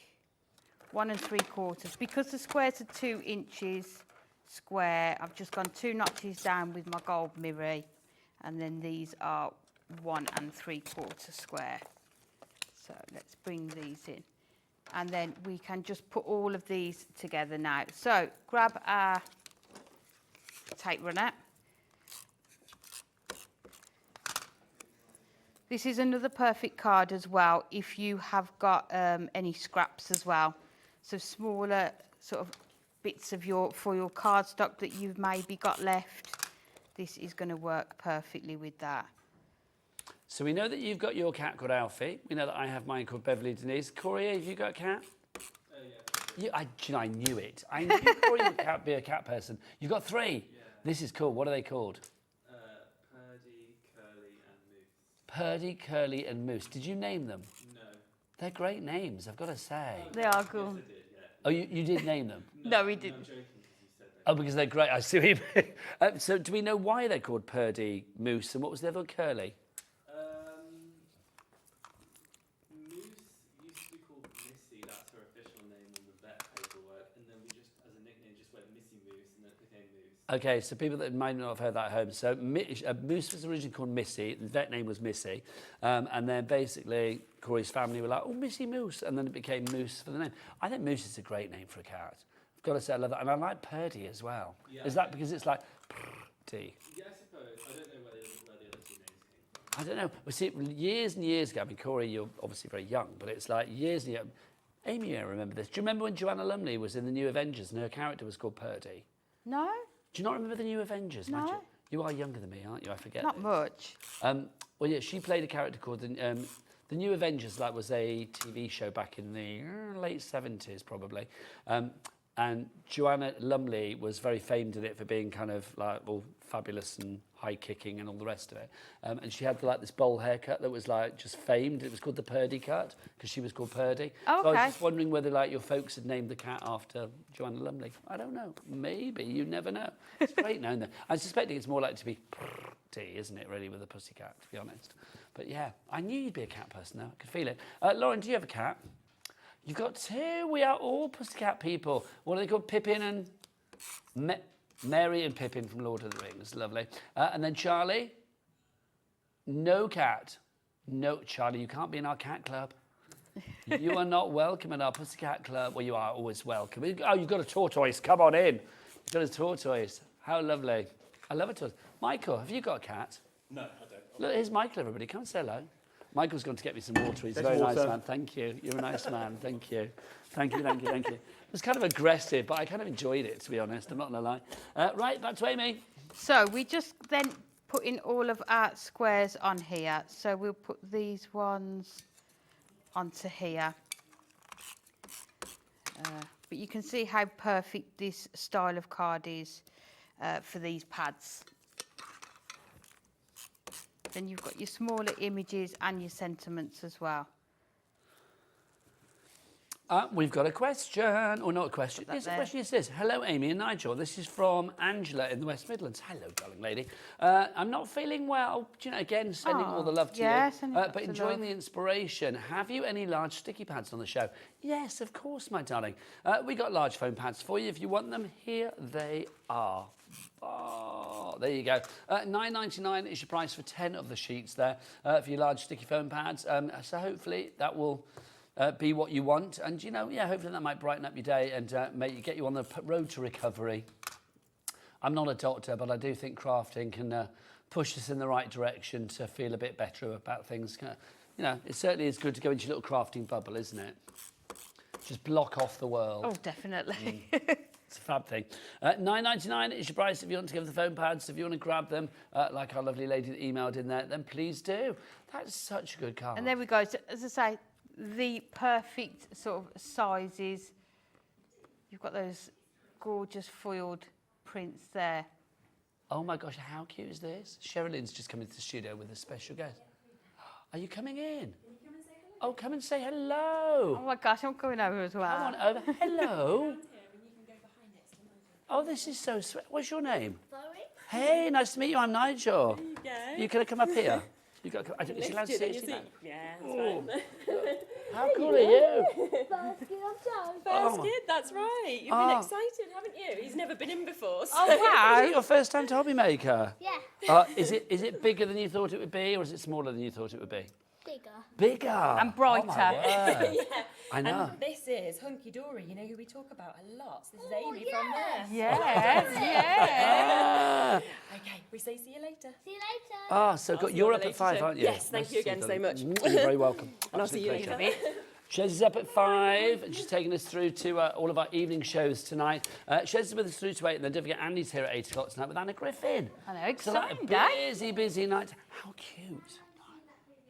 1 3/4, because the squares are 2 inches square, I've just gone 2 notches down with my gold mirror, and then these are 1 3/4 square. So let's bring these in, and then we can just put all of these together now. So grab our tape runner. This is another perfect card as well if you have got any scraps as well. So smaller sort of bits of your cardstock that you've maybe got left. This is going to work perfectly with that. So we know that you've got your cat called Alfie. We know that I have mine called Beverly Denise. Corey, have you got a cat? I knew it. I knew Corey would be a cat person. You've got 3. Yeah. This is cool. What are they called? Purdy, Curly, and Moose. Purdy, Curly, and Moose. Did you name them? No. They're great names, I've got to say. They are cool. Yes, I did, yeah. Oh, you did name them? No, we didn't. I'm joking because you said that. Oh, because they're great. I see what you mean. So do we know why they're called Purdy, Moose, and what was the other one, Curly? Moose became Moose. Okay, so people that might not have heard that at home. So Moose was originally called Missy. The vet name was Missy. And then basically Corey's family were like, oh, Missy Moose. And then it became Moose for the name. I think Moose is a great name for a cat. I've got to say, I love that. And I like Purdy as well. Yeah. Is that because it's like Purdy? Yeah, I suppose. I don't know where the other two names came from. I don't know. Well, see, years and years ago, I mean, Corey, you're obviously very young, but it's like years and years. Amy, I remember this. Do you remember when Joanna Lumley was in the New Avengers and her character was called Purdy? No. Do you not remember the New Avengers? No. You are younger than me, aren't you? I forget. Not much. Well, yeah, she played a character called the New Avengers. That was a TV show back in the late 70s, probably. And Joanna Lumley was very famed in it for being kind of like all fabulous and high kicking and all the rest of it. And she had like this bowl haircut that was like just famed. It was called the Purdy cut because she was called Purdy. Oh, so I okay. was just wondering whether like your folks had named the cat after Joanna Lumley. I don't know. Maybe. You never know. It's great knowing that. I'm suspecting it's more likely to be Purdy, isn't it, really, with a pussycat, to be honest. But yeah, I knew you'd be a cat person though. I could feel it. Lauren, do you have a cat? You've got two. We are all pussycat people. What are they called? Pippin and Mary and Pippin from Lord of the Rings. Lovely. And then Charlie? No cat. No, Charlie, you can't be in our cat club. You are not welcome in our pussycat club. Well, you are always welcome. Oh, you've got a tortoise. Come on in. You've got a tortoise. How lovely. I love a tortoise. Michael, have you got a cat? No, I don't. Look, here's Michael, everybody. Come and say hello. Michael's going to get me some water. He's a very nice man. Thank you. You're a nice man. Thank you. Thank you, thank you, thank you. It was kind of aggressive, but I kind of enjoyed it, to be honest. I'm not going to lie. Right, back to Amy. So we just then put in all of our squares on here. So we'll put these ones onto here. But you can see how perfect this style of card is for these pads. Then you've got your smaller images and your sentiments as well. We've got a question, or not a question. Yes, a question is this. Hello, Amy and Nigel. This is from Angela in the West Midlands. Hello, darling lady. I'm not feeling well. Do you know, again, sending all the love to you. But enjoying the inspiration. Have you any large sticky pads on the show? Yes, of course, my darling. We got large foam pads for you if you want them. Here they are. Oh, there you go. $9.99 is your price for 10 of the sheets there for your large sticky foam pads. So hopefully that will be what you want. And, you know, yeah, hopefully that might brighten up your day and get you on the road to recovery. I'm not a doctor, but I do think crafting can push us in the right direction to feel a bit better about things. You know, it certainly is good to go into your little crafting bubble, isn't it? Just block off the world. Oh, definitely. It's a fab thing. $9.99 is your price if you want to give the foam pads. If you want to grab them, like our lovely lady that emailed in there, then please do. That's such a good card. And there we go. So, as I say, the perfect sort of sizes. You've got those gorgeous foiled prints there. Oh my gosh, how cute is this? Sherilyn's just come into the studio with a special guest. Are you coming in? Oh, come and say hello. Oh my gosh, I'm coming over as well. Come on over. Hello. Oh, this is so sweet. What's your name? Chloe. Hey, nice to meet you. I'm Nigel. Yeah. You gonna come up here? You got. I don't. Is she allowed to sit? Yeah, Oh. How cool are you? First kid on show. Oh. First kid, that's right. You've been excited, haven't you? He's never been in before. So. Oh wow! Is it your first time to hobby maker? Yeah. Is it bigger than you thought it would be, or is it smaller than you thought it would be? Bigger. Bigger. And brighter. Oh my word. Yeah. I know. And this is Hunkydory, you know, who we talk about a lot. This is Amy from there. Yes, yes. Okay, we say see you later. See you later. Ah, so good. You're up at 5, aren't you? Yes, thank you again so much. You're very welcome. And I'll see you Absolute later. pleasure. Shez is up at 5 and she's taking us through to all of our evening shows tonight. Shez is with us through to 8 and then don't forget Andy's here at 8 o'clock tonight with Anna Griffin. I know, So like exciting a day. busy night. How cute.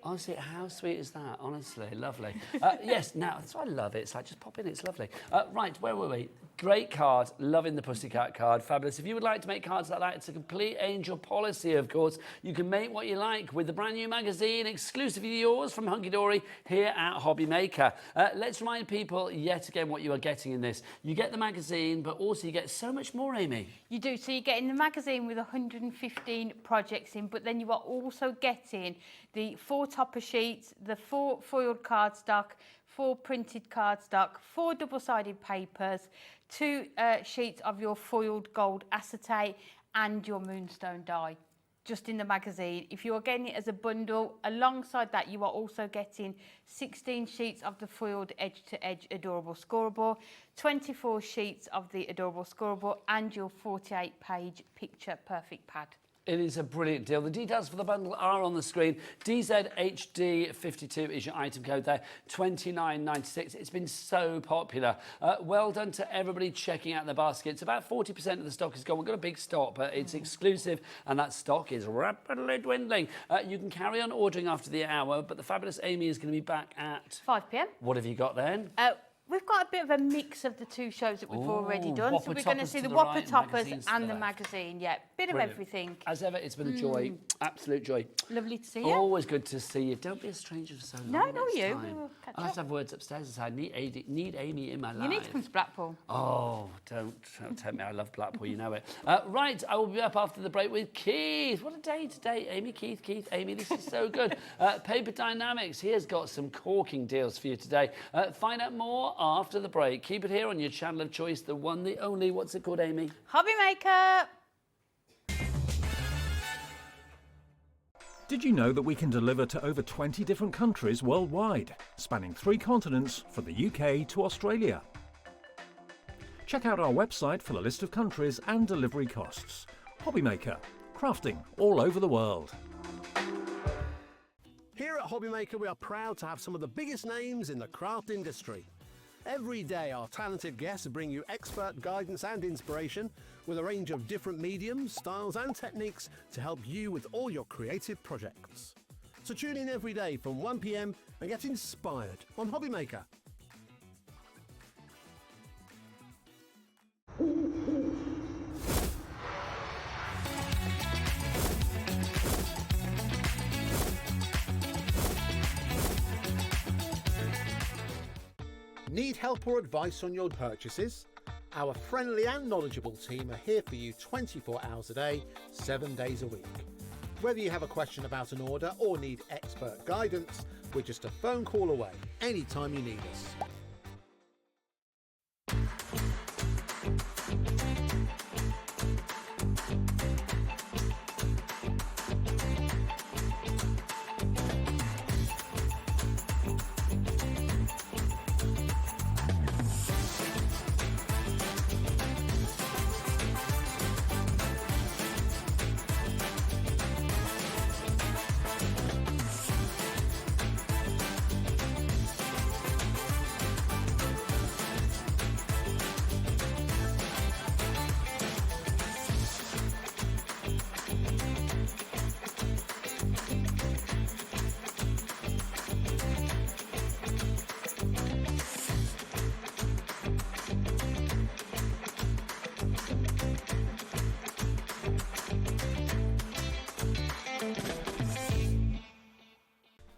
Honestly, how sweet is that? Honestly, lovely. Yes, now, that's why I love it. It's like, just pop in, it's lovely. Right, where were we? Great card, loving the Pussycat card, fabulous. If you would like to make cards like that, it's a complete angel policy, of course. You can make what you like with the brand new magazine, exclusively yours from Hunkydory here at Hobby Maker. Let's remind people yet again what you are getting in this. You get the magazine, but also you get so much more, Amy. You do. So you're getting the magazine with 115 projects in, but then you are also getting the 4 topper sheets, the 4 foiled cardstock, 4 printed cardstock, 4 double-sided papers, 2 sheets of your foiled gold acetate and your moonstone die, just in the magazine. If you're getting it as a bundle, alongside that you are also getting 16 sheets of the foiled edge-to-edge adorable scoreable, 24 sheets of the adorable scoreable, and your 48-page picture perfect pad. It is a brilliant deal. The details for the bundle are on the screen. DZHD52 is your item code there, $29.96. It's been so popular. Well done to everybody checking out the baskets. About 40% of the stock is gone. We've got a big stock, but it's exclusive, and that stock is rapidly dwindling. You can carry on ordering after the hour, but the fabulous Amy is going to be back at 5 p.m. What have you got then? We've got a bit of a mix of the 2 shows that we've already done. Whopper So we're going to Toppers see to the the Whopper right, Toppers magazines to and the the left. magazine. Yeah, bit Brilliant. of everything. As ever, it's been a joy. Absolute joy. Lovely to see you. Always good to see you. Don't be a stranger for so long. No, not next you. time. We'll catch I have to up. have words upstairs and say, I need Amy in my life. You need to come to Blackpool. Oh, don't tell me I love Blackpool, you know it. Right, I will be up after the break with Keith. What a day today. Amy, Keith, Amy, this is so good. Paper Dienamics, he has got some corking deals for you today. Find out more after the break. Keep it here on your channel of choice, the one, the only, what's it called, Amy? Hobby Maker. Did you know that we can deliver to over 20 different countries worldwide, spanning 3 continents from the UK to Australia? Check out our website for the list of countries and delivery costs. Hobbymaker, crafting all over the world. Here at Hobbymaker, we are proud to have some of the biggest names in the craft industry. Every day, our talented guests bring you expert guidance and inspiration with a range of different mediums, styles and techniques to help you with all your creative projects. So tune in every day from 1 p.m. and get inspired on Hobbymaker. Need help or advice on your purchases? Our friendly and knowledgeable team are here for you 24 hours a day, 7 days a week. Whether you have a question about an order or need expert guidance, we're just a phone call away anytime you need us.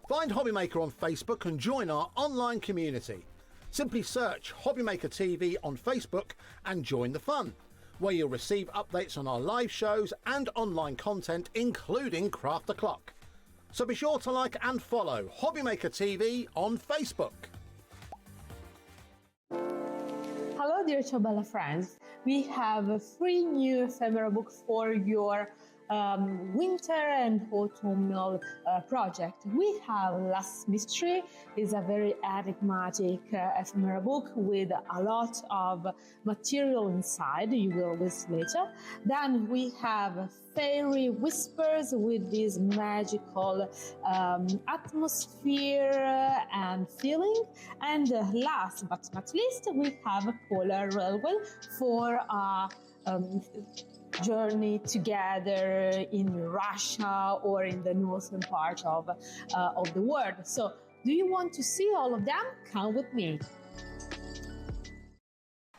Find Hobbymaker on Facebook and join our online community. Simply search Hobbymaker TV on Facebook and join the fun, where you'll receive updates on our live shows and online content, including Craft the Clock. So be sure to like and follow Hobbymaker TV on Facebook. Hello dear Ciobella friends, we have a free new ephemera book for your winter and autumnal project. We have Last Mystery. Is a very enigmatic ephemera book with a lot of material inside. You will list later. Then we have Fairy Whispers with this magical atmosphere and feeling. And last but not least, we have Polar Railway for a journey together in Russia or in the northern part of the world. So, do you want to see all of them? Come with me.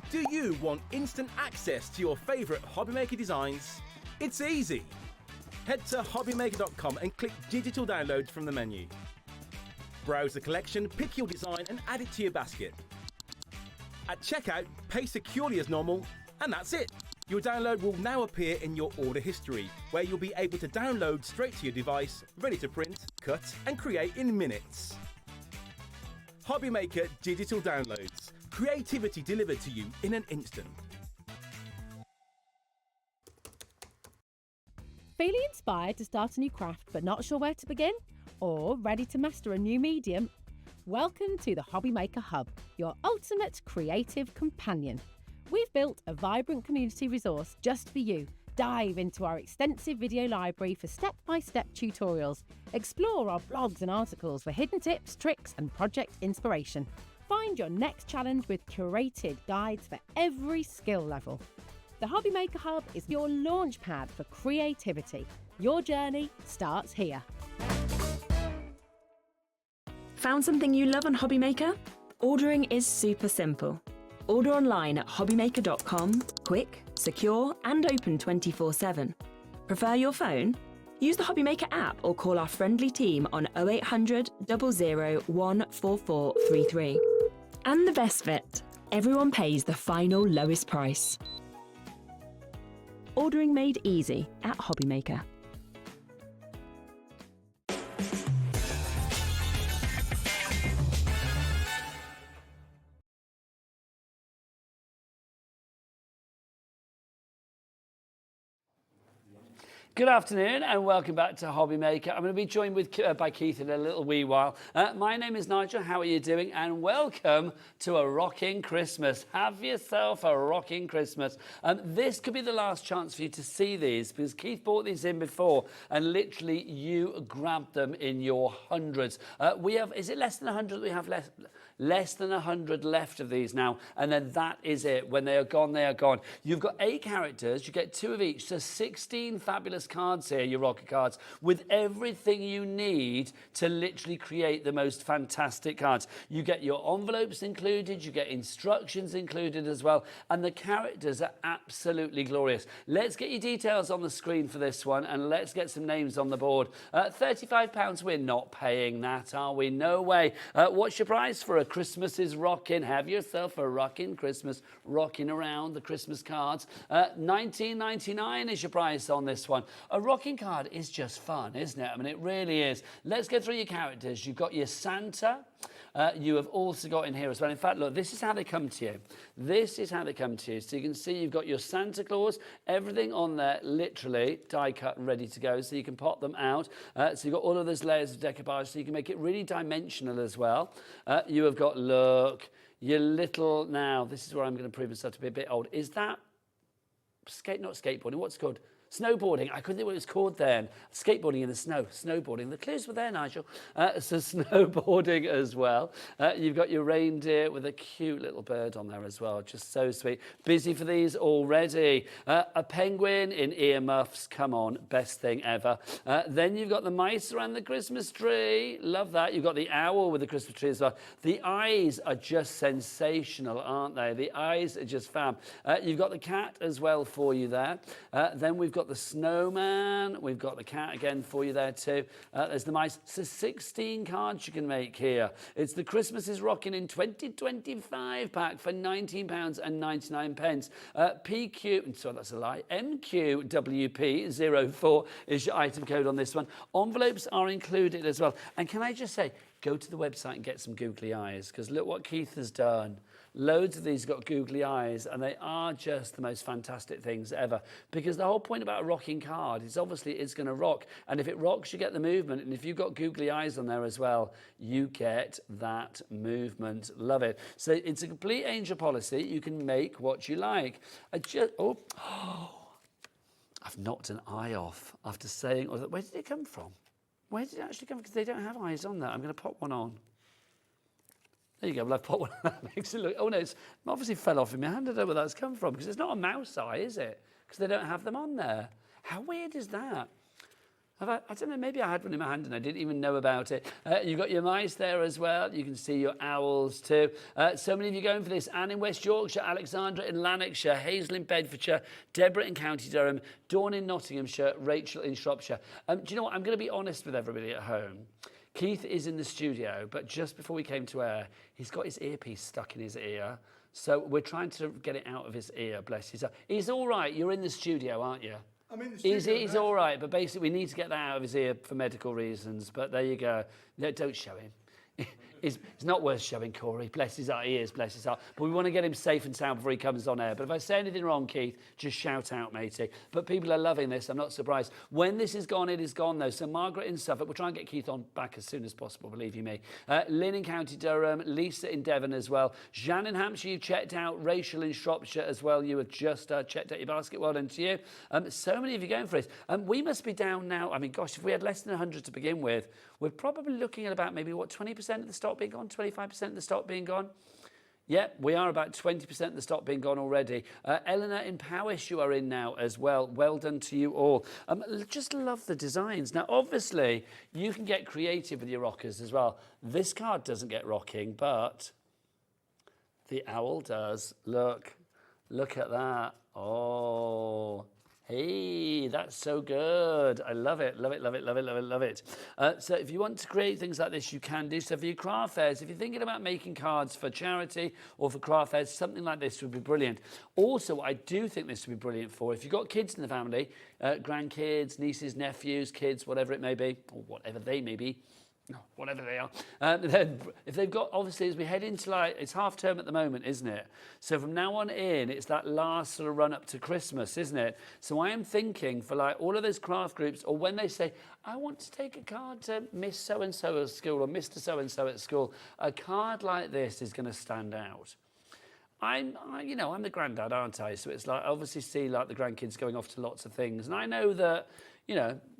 Do you want instant access to your favourite Hobbymaker designs? It's easy. Head to hobbymaker.com and click Digital Downloads from the menu. Browse the collection, pick your design and add it to your basket. At checkout, pay securely as normal, and that's it. Your download will now appear in your order history, where you'll be able to download straight to your device, ready to print, cut and create in minutes. Hobbymaker digital downloads. Creativity delivered to you in an instant. Feeling inspired to start a new craft but not sure where to begin? Or ready to master a new medium? Welcome to the Hobbymaker Hub, your ultimate creative companion. We've built a vibrant community resource just for you. Dive into our extensive video library for step-by-step tutorials. Explore our blogs and articles for hidden tips, tricks and project inspiration. Find your next challenge with curated guides for every skill level. The Hobbymaker Hub is your launch pad for creativity. Your journey starts here. Found something you love on Hobbymaker? Ordering is super simple. Order online at hobbymaker.com, quick, secure and open 24/7. Prefer your phone? Use the Hobbymaker app or call our friendly team on 0800 001 4433. And the best bit, everyone pays the final lowest price. Ordering made easy at Hobbymaker. Good afternoon and welcome back to Hobbymaker. I'm going to be joined by Keith in a little wee while. My name is Nigel. How are you doing? And welcome to a rocking Christmas. Have yourself a rocking Christmas. This could be the last chance for you to see these because Keith bought these in before and literally you grabbed them in your hundreds. We have, is it less than 100 we have left? Less than 100 left of these now, and then that is it. When they are gone, they are gone. You've got 8 characters, you get 2 of each, so 16 fabulous cards here, your rocket cards, with everything you need to literally create the most fantastic cards. You get your envelopes included, you get instructions included as well, and the characters are absolutely glorious. Let's get your details on the screen for this one, and let's get some names on the board. £35, we're not paying that, are we? No way. What's your price for a Christmas is rocking? Have yourself a rocking Christmas, rocking around the Christmas cards. $19.99 is your price on this one. A rocking card is just fun, isn't it? I mean, it really is. Let's go through your characters. You've got your Santa. You have also got in here as well. In fact, look, this is how they come to you. This is how they come to you. So you can see you've got your Santa Claus, everything on there, literally die cut and ready to go. So you can pop them out. So you've got all of those layers of decoupage, so you can make it really dimensional as well. You have got, look, your little, now, this is where I'm going to prove myself to be a bit old. Is that, not skateboarding, what's it called? Snowboarding. I couldn't think what it was called then. Skateboarding in the snow. Snowboarding. The clues were there, Nigel. So snowboarding as well. You've got your reindeer with a cute little bird on there as well. Just so sweet. Busy for these already. A penguin in earmuffs. Come on. Best thing ever. Then you've got the mice around the Christmas tree. Love that. You've got the owl with the Christmas tree as well. The eyes are just sensational, aren't they? The eyes are just fab. You've got the cat as well for you there. Then we've got the snowman, we've got the cat again for you there too. There's the mice. So 16 cards you can make here. It's the Christmas is Rocking in 2025 pack for £19.99. PQ, sorry, that's a lie. MQWP04 is your item code on this one. Envelopes are included as well. And can I just say, go to the website and get some googly eyes, because look what Keith has done. Loads of these got googly eyes, and they are just the most fantastic things ever. Because the whole point about a rocking card is obviously it's going to rock. And if it rocks, you get the movement. And if you've got googly eyes on there as well, you get that movement. Love it. So it's a complete angel policy. You can make what you like. I've knocked an eye off after saying, where did it come from? Where did it actually come from? Because they don't have eyes on that. I'm going to pop one on. There you go. Well, I've popped one on. That makes it look... Oh, no, it's obviously fell off in my hand. I don't know where that's come from, because it's not a mouse eye, is it? Because they don't have them on there. How weird is that? I don't know, maybe I had one in my hand and I didn't even know about it. You've got your mice there as well. You can see your owls too. So many of you going for this. Anne in West Yorkshire, Alexandra in Lanarkshire, Hazel in Bedfordshire, Deborah in County Durham, Dawn in Nottinghamshire, Rachel in Shropshire. Do you know what? I'm going to be honest with everybody at home. Keith is in the studio, but just before we came to air, he's got his earpiece stuck in his ear. So we're trying to get it out of his ear, bless you. He's all right. You're in the studio, aren't you? I'm in the studio. He's all right, but basically we need to get that out of his ear for medical reasons. But there you go. No, don't show him. It's not worth showing Corey. Bless his heart, he is, bless his heart. But we want to get him safe and sound before he comes on air. But if I say anything wrong, Keith, just shout out, matey. But people are loving this. I'm not surprised. When this is gone, it is gone, though. So Margaret in Suffolk, we'll try and get Keith on back as soon as possible, believe you me. Lynn in County Durham, Lisa in Devon as well. Jeanne in Hampshire, you've checked out. Rachel in Shropshire as well. You have just checked out your basket. Well done to you. So many of you going for it. We must be down now. I mean, gosh, if we had less than 100 to begin with, we're probably looking at about maybe, 20% of the stock being gone, 25% of the stock being gone? Yeah, we are about 20% of the stock being gone already. Eleanor in Powys, you are in now as well. Well done to you all. Just love the designs. Now, obviously, you can get creative with your rockers as well. This card doesn't get rocking, but the owl does. Look at that. Oh, hey, that's so good. I love it, love it, love it, love it, love it, love it. So if you want to create things like this, you can do so for your craft fairs. If you're thinking about making cards for charity or for craft fairs, something like this would be brilliant. Also, I do think this would be brilliant for if you've got kids in the family, grandkids, nieces, nephews, kids, whatever it may be, or whatever they may be, whatever they are. Then if they've got, obviously, as we head into it's half term at the moment, isn't it? So from now on in, it's that last sort of run up to Christmas, isn't it? So I am thinking for all of those craft groups, or when they say, I want to take a card to Miss so-and-so at school or Mr. so-and-so at school, a card like this is going to stand out. I'm the granddad, aren't I? So it's I obviously see the grandkids going off to lots of things. And I know that,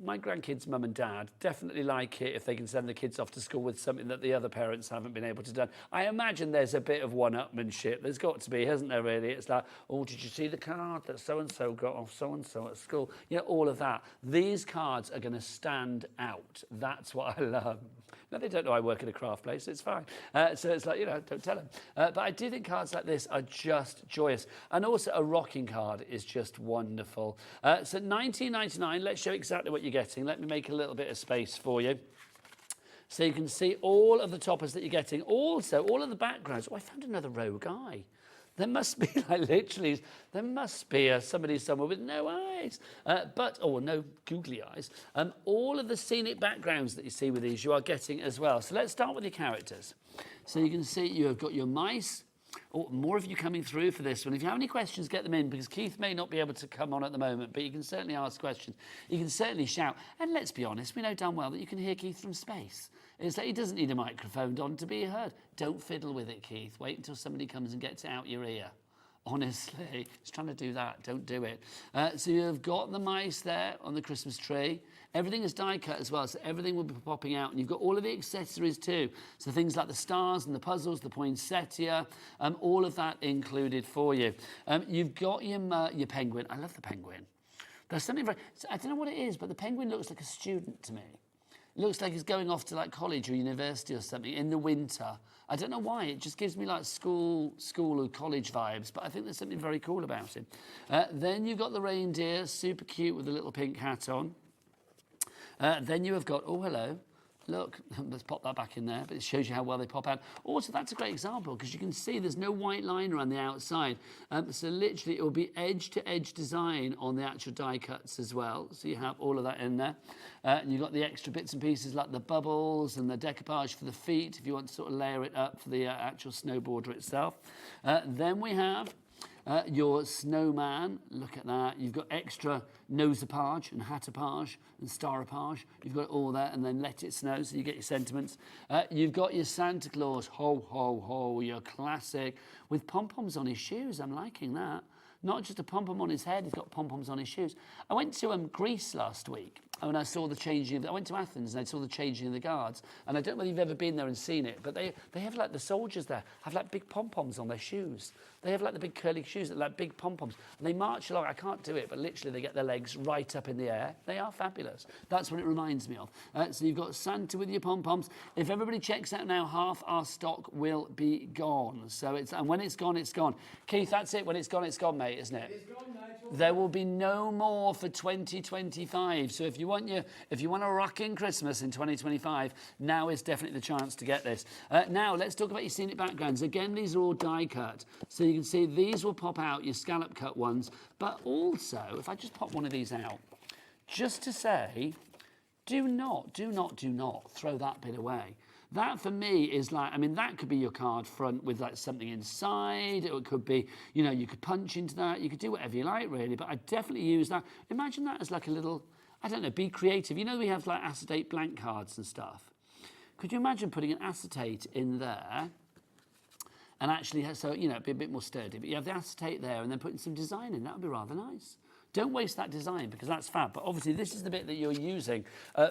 my grandkids' mum and dad definitely like it if they can send the kids off to school with something that the other parents haven't been able to do. I imagine there's a bit of one-upmanship. There's got to be, hasn't there, really? It's oh, did you see the card that so-and-so got off so-and-so at school? All of that. These cards are going to stand out. That's what I love. No, they don't know I work at a craft place. It's fine. So it's don't tell them. But I do think cards like this are just joyous. And also a rocking card is just wonderful. So $19.99. Let's show exactly what you're getting. Let me make a little bit of space for you. So you can see all of the toppers that you're getting. Also, all of the backgrounds. Oh, I found another rogue eye. There must be, literally, there must be somebody somewhere with no eyes, or no googly eyes. All of the scenic backgrounds that you see with these, you are getting as well. So let's start with your characters. So you can see you have got your mice. Oh, more of you coming through for this one. If you have any questions, get them in, because Keith may not be able to come on at the moment, but you can certainly ask questions. You can certainly shout. And let's be honest, we know damn well that you can hear Keith from space. It's he doesn't need a microphone on to be heard. Don't fiddle with it, Keith. Wait until somebody comes and gets it out your ear. Honestly, he's trying to do that. Don't do it. So you've got the mice there on the Christmas tree. Everything is die cut as well, so everything will be popping out. And you've got all of the accessories too. So things like the stars and the puzzles, the poinsettia, all of that included for you. You've got your penguin. I love the penguin. There's something I don't know what it is, but the penguin looks like a student to me. It looks like he's going off to college or university or something in the winter. I don't know why. It just gives me school or college vibes, but I think there's something very cool about him. Then you've got the reindeer, super cute with a little pink hat on. Then you have got, oh, hello. Look, let's pop that back in there, but it shows you how well they pop out. Also, that's a great example because you can see there's no white line around the outside. So literally it will be edge-to-edge design on the actual die cuts as well. So you have all of that in there. And you've got the extra bits and pieces like the bubbles and the decoupage for the feet if you want to sort of layer it up for the actual snowboarder itself. Then we have your snowman, look at that. You've got extra nosapage and hatapage and starapage. You've got all that, and then let it snow, so you get your sentiments. You've got your Santa Claus, ho, ho, ho, your classic, with pom-poms on his shoes. I'm liking that. Not just a pom-pom on his head, he's got pom-poms on his shoes. I went to Greece last week, and I saw the changing I went to Athens, and I saw the changing of the guards. And I don't know whether you've ever been there and seen it, but they have the soldiers there have big pom-poms on their shoes. They have the big curly shoes that are big pom-poms. And they march along. I can't do it, but literally they get their legs right up in the air. They are fabulous. That's what it reminds me of. So you've got Santa with your pom-poms. If everybody checks out now, half our stock will be gone. And when it's gone, it's gone. Keith, that's it. When it's gone, mate, isn't it? It's gone, Nigel. There will be no more for 2025. So if you want a rocking Christmas in 2025, now is definitely the chance to get this. Now let's talk about your scenic backgrounds. Again, these are all die cut. So you can see these will pop out, your scallop cut ones. But also, if I just pop one of these out, just to say, do not throw that bit away. That for me is like, I mean, that could be your card front with like something inside. It could be, you know, you could punch into that. You could do whatever you like, really. But I definitely use that. Imagine that as like a little, I don't know, be creative. You know, we have like acetate blank cards and stuff. Could you imagine putting an acetate in there and actually, so, you know, it'd be a bit more sturdy, but you have the acetate there and then putting some design in. That would be rather nice. Don't waste that design because that's fab. But obviously, this is the bit that you're using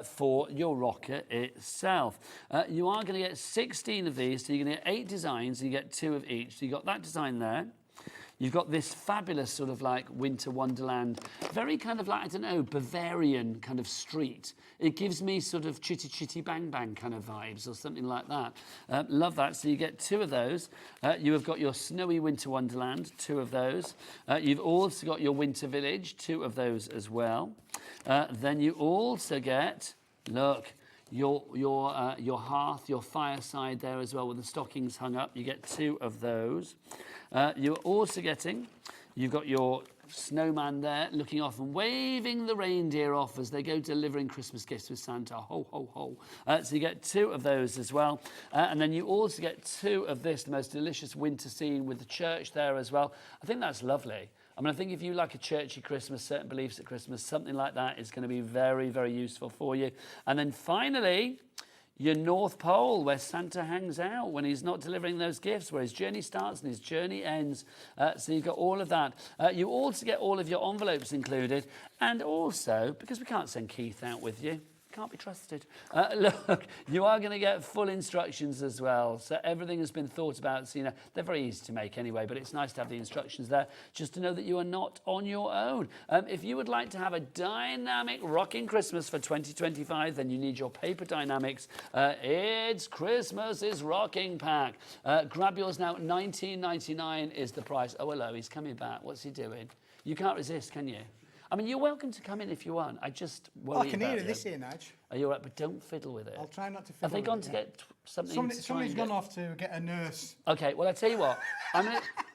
for your rocker itself. You are going to get 16 of these, so you're going to get 8 designs, and you get 2 of each. So you've got that design there. You've got this fabulous sort of like winter wonderland, very kind of like, I don't know, Bavarian kind of street. It gives me sort of chitty chitty bang bang kind of vibes or something like that. Love that. So you get 2 of those. You have got your snowy winter wonderland, 2 of those. You've also got your winter village, 2 of those as well. Then you also get, look, your hearth, your fireside there as well with the stockings hung up. You get 2 of those. You're also getting, you've got your snowman there looking off and waving the reindeer off as they go delivering Christmas gifts with Santa. Ho, ho, ho. So you get 2 of those as well. And then you also get 2 of this, the most delicious winter scene with the church there as well. I think that's lovely. I mean, I think if you like a churchy Christmas, certain beliefs at Christmas, something like that is going to be very, very useful for you. And then finally, your North Pole, where Santa hangs out when he's not delivering those gifts, where his journey starts and his journey ends. So you've got all of that. You also get all of your envelopes included. And also, because we can't send Keith out with you, can't be trusted. Look, you are going to get full instructions as well. So everything has been thought about. So, you know, they're very easy to make anyway, but it's nice to have the instructions there just to know that you are not on your own. If you would like to have a dynamic rocking Christmas for 2025, then you need your paper Dienamics. It's Christmas's rocking pack. Grab yours now. $19.99 is the price. Oh, hello, he's coming back. What's he doing? You can't resist, can you? I mean, you're welcome to come in if you want. I just worry I can about hear you. this here, Nudge. Are you all right? But don't fiddle with it. I'll try not to fiddle Have they with gone it, to yeah. get something? Somebody's gone off to get a nurse. Okay, well, I tell you what.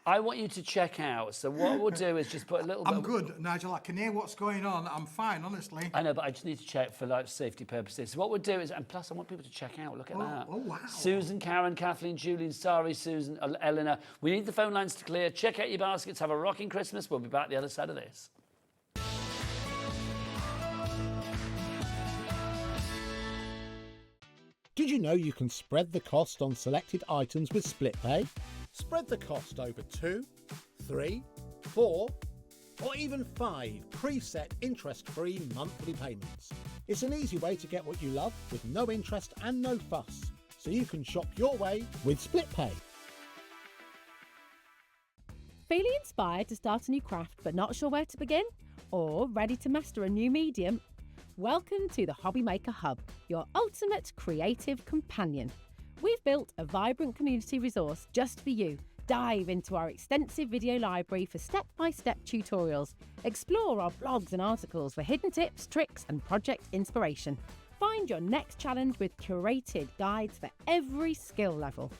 I want you to check out. So what we'll do is just put a little bit... I'm good, Nigel. I can hear what's going on. I'm fine, honestly. I know, but I just need to check for life safety purposes. So what we'll do is, and plus I want people to check out. Look at that. Oh, wow. Susan, Karen, Kathleen, Julian, Sari, Susan, Eleanor. We need the phone lines to clear. Check out your baskets. Have a rocking Christmas. We'll be back the other side of this. Did you know you can spread the cost on selected items with split pay? Spread the cost over 2, 3, 4, or even 5 preset interest-free monthly payments. It's an easy way to get what you love with no interest and no fuss, so you can shop your way with split pay. Feeling inspired to start a new craft but not sure where to begin? Or ready to master a new medium? Welcome to the Hobby Maker Hub, your ultimate creative companion. We've built a vibrant community resource just for you. Dive into our extensive video library for step-by-step tutorials. Explore our blogs and articles for hidden tips, tricks and project inspiration. Find your next challenge with curated guides for every skill level.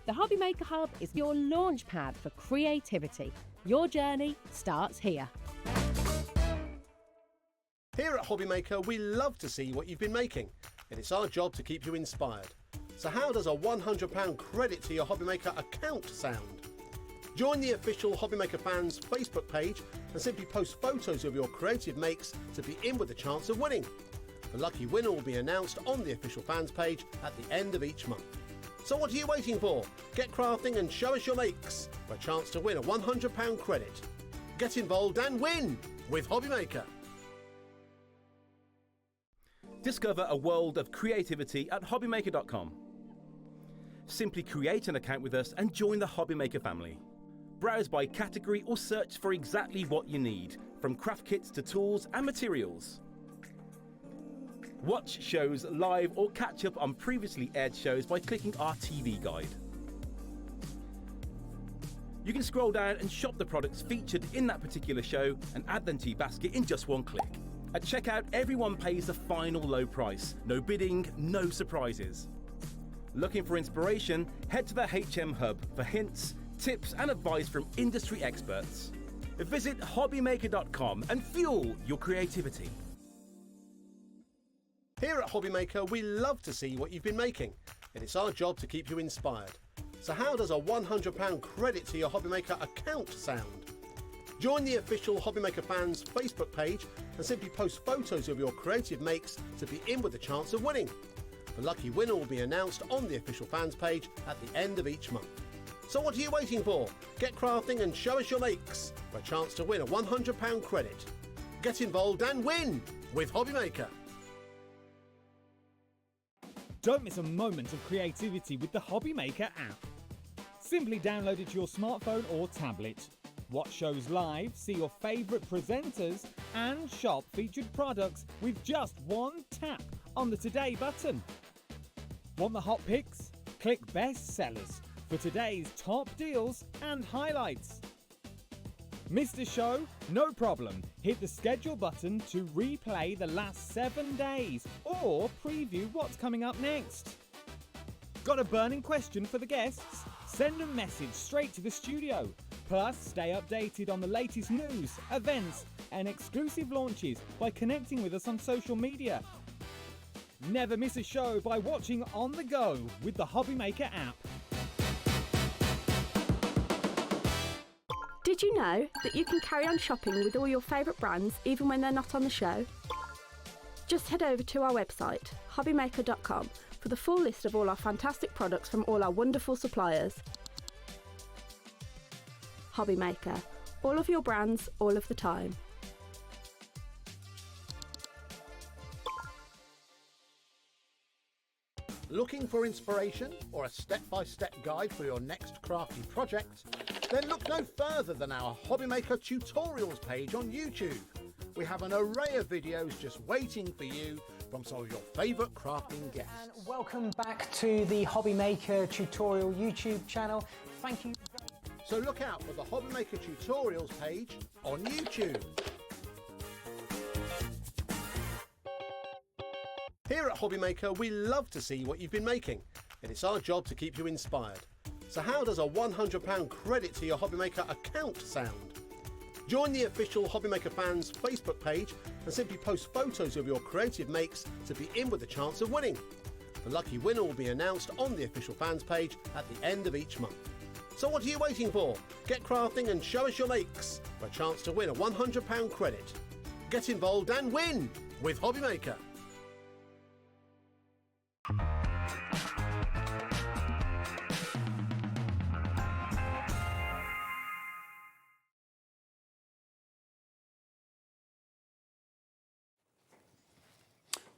The Hobby Maker Hub is your launch pad for creativity. Your journey starts here. Here at Hobby Maker, we love to see what you've been making, and it's our job to keep you inspired. So how does a £100 credit to your Hobby Maker account sound? Join the official Hobby Maker fans Facebook page and simply post photos of your creative makes to be in with a chance of winning. The lucky winner will be announced on the official fans page at the end of each month. So what are you waiting for? Get crafting and show us your makes for a chance to win a £100 credit. Get involved and win with Hobby Maker. Discover a world of creativity at hobbymaker.com. Simply create an account with us and join the Hobby Maker family. Browse by category or search for exactly what you need, from craft kits to tools and materials. Watch shows live or catch up on previously aired shows by clicking our TV guide. You can scroll down and shop the products featured in that particular show and add them to your basket in just one click. At checkout, everyone pays the final low price. No bidding, no surprises. Looking for inspiration? Head to the HM Hub for hints, tips and advice from industry experts. Visit hobbymaker.com and fuel your creativity. Here at Hobby Maker, we love to see what you've been making, and it's our job to keep you inspired. So how does a £100 credit to your Hobbymaker account sound? Join the official Hobbymaker fans Facebook page and simply post photos of your creative makes to be in with a chance of winning. The lucky winner will be announced on the official fans page at the end of each month. So what are you waiting for? Get crafting and show us your makes for a chance to win a £100 credit. Get involved and win with Hobbymaker. Don't miss a moment of creativity with the Hobbymaker app. Simply download it to your smartphone or tablet. Watch shows live, see your favourite presenters, and shop featured products with just one tap on the Today button. Want the hot picks? Click Best Sellers for today's top deals and highlights. Missed a show? No problem. Hit the schedule button to replay the last 7 days or preview what's coming up next. Got a burning question for the guests? Send a message straight to the studio. Plus, stay updated on the latest news, events, and exclusive launches by connecting with us on social media. Never miss a show by watching on the go with the Hobbymaker app. Did you know that you can carry on shopping with all your favourite brands even when they're not on the show? Just head over to our website, hobbymaker.com, for the full list of all our fantastic products from all our wonderful suppliers. Hobbymaker. All of your brands, all of the time. Looking for inspiration or a step-by-step guide for your next crafty project? Then look no further than our Hobbymaker tutorials page on YouTube. We have an array of videos just waiting for you from some of your favourite crafting guests. And welcome back to the Hobbymaker tutorial YouTube channel. Thank you. So look out for the Hobbymaker tutorials page on YouTube. Here at Hobbymaker, we love to see what you've been making, and it's our job to keep you inspired. So how does a £100 credit to your Hobbymaker account sound? Join the official Hobbymaker fans Facebook page and simply post photos of your creative makes to be in with a chance of winning. The lucky winner will be announced on the official fans page at the end of each month. So what are you waiting for? Get crafting and show us your makes for a chance to win a £100 credit. Get involved and win with Hobbymaker.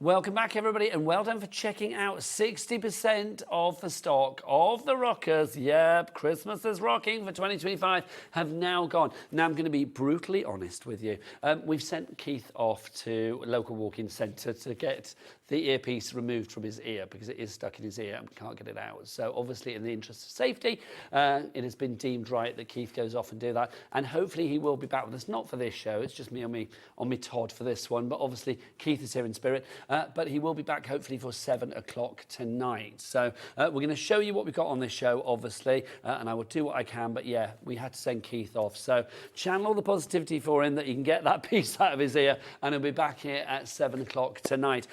Welcome back, everybody, and well done for checking out 60% of the stock of the rockers. Yep, Christmas is rocking for 2025 have now gone. Now, I'm going to be brutally honest with you. We've sent Keith off to a local walk-in centre to get the earpiece removed from his ear because it is stuck in his ear and we can't get it out. So, obviously, in the interest of safety, it has been deemed right that Keith goes off and do that. And hopefully he will be back with us, not for this show. It's just me on me Todd for this one. But obviously, Keith is here in spirit. But he will be back hopefully for 7 o'clock tonight. So we're going to show you what we've got on this show, obviously, and I will do what I can. But yeah, we had to send Keith off. So channel all the positivity for him that he can get that piece out of his ear, and he'll be back here at 7 o'clock tonight.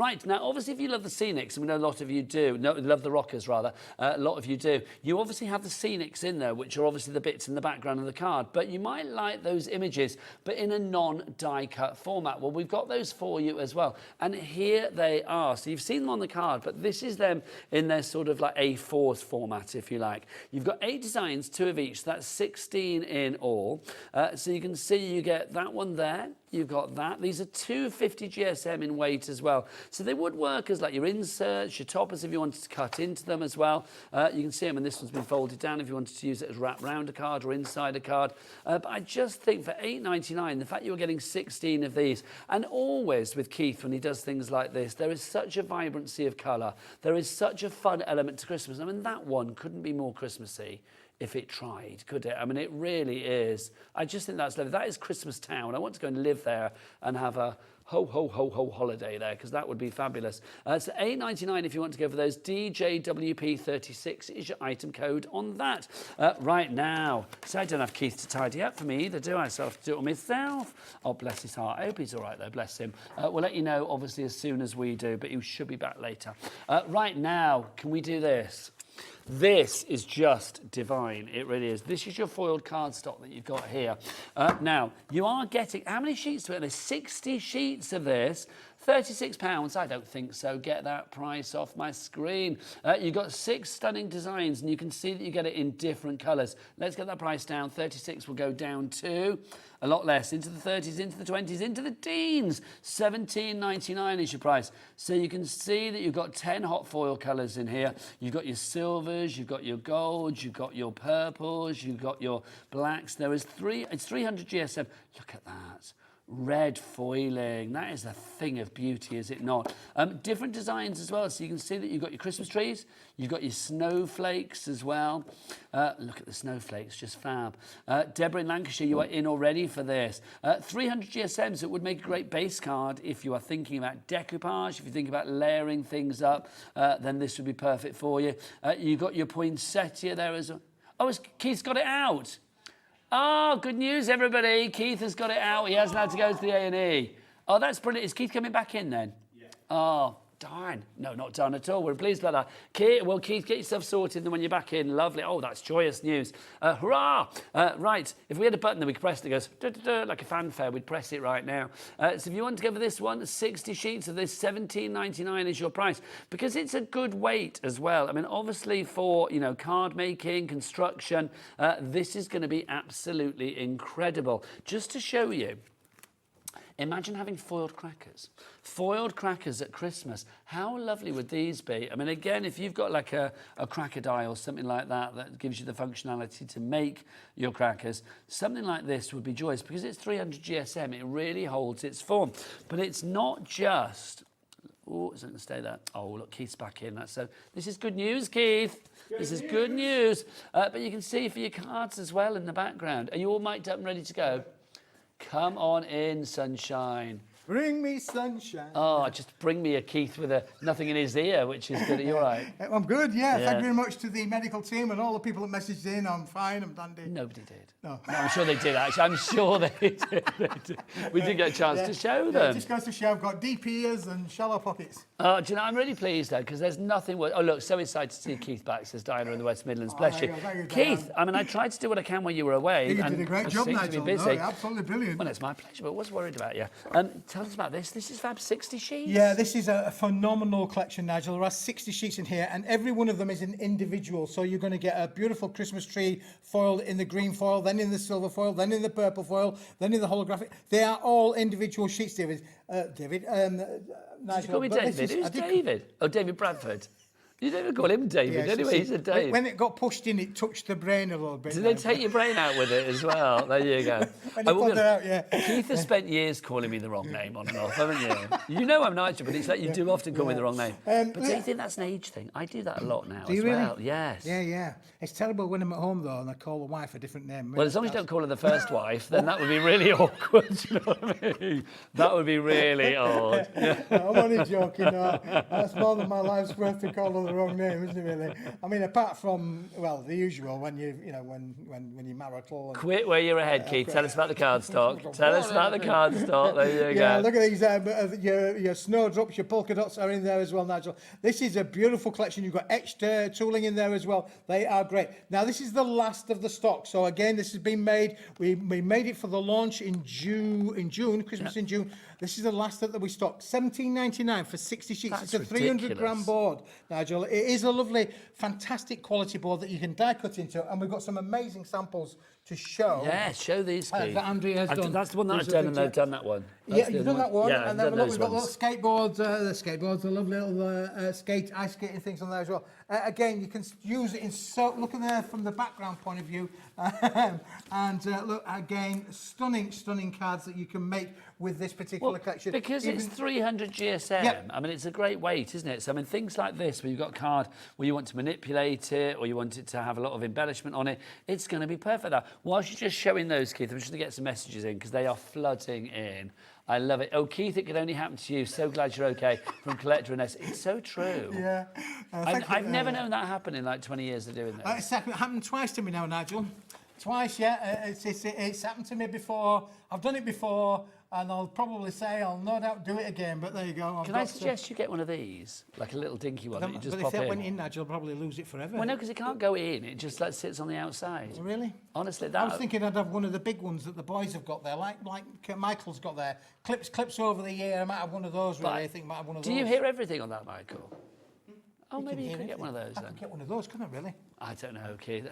Right, now, obviously, if you love the scenics, and we know a lot of you do, no, love the rockers rather, a lot of you do, you obviously have the scenics in there, which are obviously the bits in the background of the card. But you might like those images, but in a non-die cut format. Well, we've got those for you as well. And here they are. So you've seen them on the card, but this is them in their sort of like A4s format, if you like. You've got 8 designs, 2 of each. So that's 16 in all. So you can see you get that one there. You've got that. These are 250 GSM in weight as well. So they would work as like your inserts, your toppers if you wanted to cut into them as well. You can see them, and this one's been folded down if you wanted to use it as wrap round a card or inside a card. But I just think for £8.99, the fact you're getting 16 of these, and always with Keith when he does things like this, there is such a vibrancy of colour. There is such a fun element to Christmas. I mean, that one couldn't be more Christmassy. if it tried, could it? I mean, it really is. I just think that's lovely. That is Christmas Town. I want to go and live there and have a ho holiday there, because that would be fabulous. So $8.99 if you want to go for those. DJWP36 is your item code on that. Right now, so I don't have Keith to tidy up for me either, do I? So I have to do it all myself. Oh, bless his heart. I hope he's all right though, bless him. We'll let you know, obviously, as soon as we do, but he should be back later. Right now, can we do this? This is just divine, it really is. This is your foiled cardstock that you've got here. Now, you are getting, how many sheets to it? There's 60 sheets of this, £36. I don't think so. Get that price off my screen. You've got 6 stunning designs, and you can see that you get it in different colours. Let's get that price down. 36 will go down to a lot less, into the 30s, into the 20s, into the teens. $17.99 is your price. So you can see that you've got 10 hot foil colours in here. You've got your silvers, you've got your golds, you've got your purples, you've got your blacks. There is it's 300 GSM. Look at that. Red foiling, that is a thing of beauty, is it not? Different designs as well, so you can see that you've got your Christmas trees, you've got your snowflakes as well. Look at the snowflakes, just fab. Deborah in Lancashire, you are in already for this. 300 GSMs, it would make a great base card if you are thinking about decoupage, if you think about layering things up, then this would be perfect for you. You've got your poinsettia there as well. Oh, Keith's got it out. Oh, good news, everybody. Keith has got it out. He hasn't had to go to the A&E. Oh, that's brilliant. Is Keith coming back in then? Yeah. Oh, darn. No, not done at all. We're pleased about that. Keith, get yourself sorted, and when you're back in, lovely. Oh, that's joyous news. Hurrah! Right, if we had a button that we could press that goes like a fanfare, we'd press it right now. So if you want to go for this one, 60 sheets of this, $17.99 is your price, because it's a good weight as well. I mean, obviously for, card making, construction, this is going to be absolutely incredible. Just to show you, imagine having foiled crackers. Foiled crackers at Christmas. How lovely would these be? I mean, again, if you've got like a cracker die or something like that that gives you the functionality to make your crackers, something like this would be joyous, because it's 300 GSM. It really holds its form. But it's not just... Oh, is it going to stay there? Oh, look, Keith's back in. So this is good news, Keith. This is good news. But you can see for your cards as well in the background. Are you all mic'd up and ready to go? Come on in, sunshine. Bring me sunshine. Oh, just bring me a Keith with nothing in his ear, which is good. Are you all right? I'm good, yeah. Thank you very much to the medical team and all the people that messaged in. I'm fine, I'm dandy. Nobody did. No. I'm sure they did, actually. I'm sure they did. We did get a chance to show them. It just goes to show I've got deep ears and shallow pockets. Oh, do you know, I'm really pleased, though, because there's nothing worse. Oh, look, so excited to see Keith back, says Diana in the West Midlands. Bless you. Keith, I mean, I tried to do what I can while you were away. You did a great job, Nigel. To be busy. No, absolutely brilliant. Well, it's my pleasure, but I was worried about you. Tell us about this. This is fab, 60 sheets. Yeah, this is a phenomenal collection, Nigel. There are 60 sheets in here, and every one of them is an individual. So you're going to get a beautiful Christmas tree foiled in the green foil, then in the silver foil, then in the purple foil, then in the holographic. They are all individual sheets, David. Did you call me David? Who's David? Oh, David Bradford. You don't even call him David, anyway. He's a Dave. When it got pushed in, it touched the brain a little bit. Did they take your brain out with it as well? There you go. When it pulled it out, yeah. Keith has spent years calling me the wrong name on and off, haven't you? You know I'm Nigel, but it's like you do often call me the wrong name. But do you think that's an age thing? I do that a lot now as well. Yes. Yeah. It's terrible when I'm at home, though, and I call the wife a different name. Well, as long as you don't call her the first wife, then that would be really awkward. You know what I mean? That would be really odd. Yeah. No, I'm only joking. No. That's more than my life's worth to call her the wrong name, isn't it? Really. I mean, apart from the usual when when you're marital. And, quit where you're ahead, Keith. Tell us about the cardstock. Tell us about the cardstock. There you go. Yeah, look at these. Your snowdrops, your polka dots are in there as well, Nigel. This is a beautiful collection. You've got extra tooling in there as well. They are great. Now, this is the last of the stock. So again, this has been made. We made it for the launch in June, Christmas in June. This is the last that we stocked. $17.99 for 60 sheets. That's it's a 300-gram board, Nigel. It is a lovely, fantastic quality board that you can die cut into, and we've got some amazing samples to show. Yeah, show these, Keith. That Andrea has done. That's the one that I've These are done, the and they've jet- done that one. Yeah, you've done that one, Yeah, and then I've look, done we've those got little ones. skateboards, the skateboards, the lovely little ice skating things on there as well. Again, you can use it in look at there from the background point of view, and look again, stunning cards that you can make with this particular collection. Because it's 300 GSM, Yep. I mean, it's a great weight, isn't it? So, I mean, things like this, where you've got a card where you want to manipulate it, or you want it to have a lot of embellishment on it, it's going to be perfect. Now, whilst you're just showing those, Keith, I'm just going to get some messages in, because they are flooding in. I love it. Oh, Keith, it could only happen to you. So glad you're okay. From Collector and S. It's so true. Yeah. I've never known that happen in like 20 years of doing this. It's happened twice to me now, Nigel. Twice, yeah. It's happened to me before. I've done it before, and I'll probably say I'll no doubt do it again. But there you go. Can I suggest you get one of these, like a little dinky one that you just but pop if that in? went in, Nigel, I'll probably lose it forever. Well, no, because it can't go in. It just like sits on the outside. Really? Honestly, I was thinking I'd have one of the big ones that the boys have got there, like Michael's got there. Clips over the ear. I might have one of those. Really, I think I might have one of those. Do you hear everything on that, Michael? Oh, You maybe can you hear could get one of those I then. could get one of those, couldn't I, really? I don't know, Keith.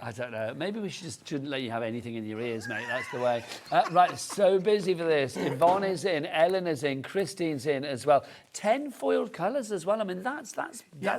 I don't know. Maybe we shouldn't let you have anything in your ears, mate. That's the way. Right, so busy for this. Yvonne is in, Ellen is in, Christine's in as well. 10 foiled colours as well. I mean, that's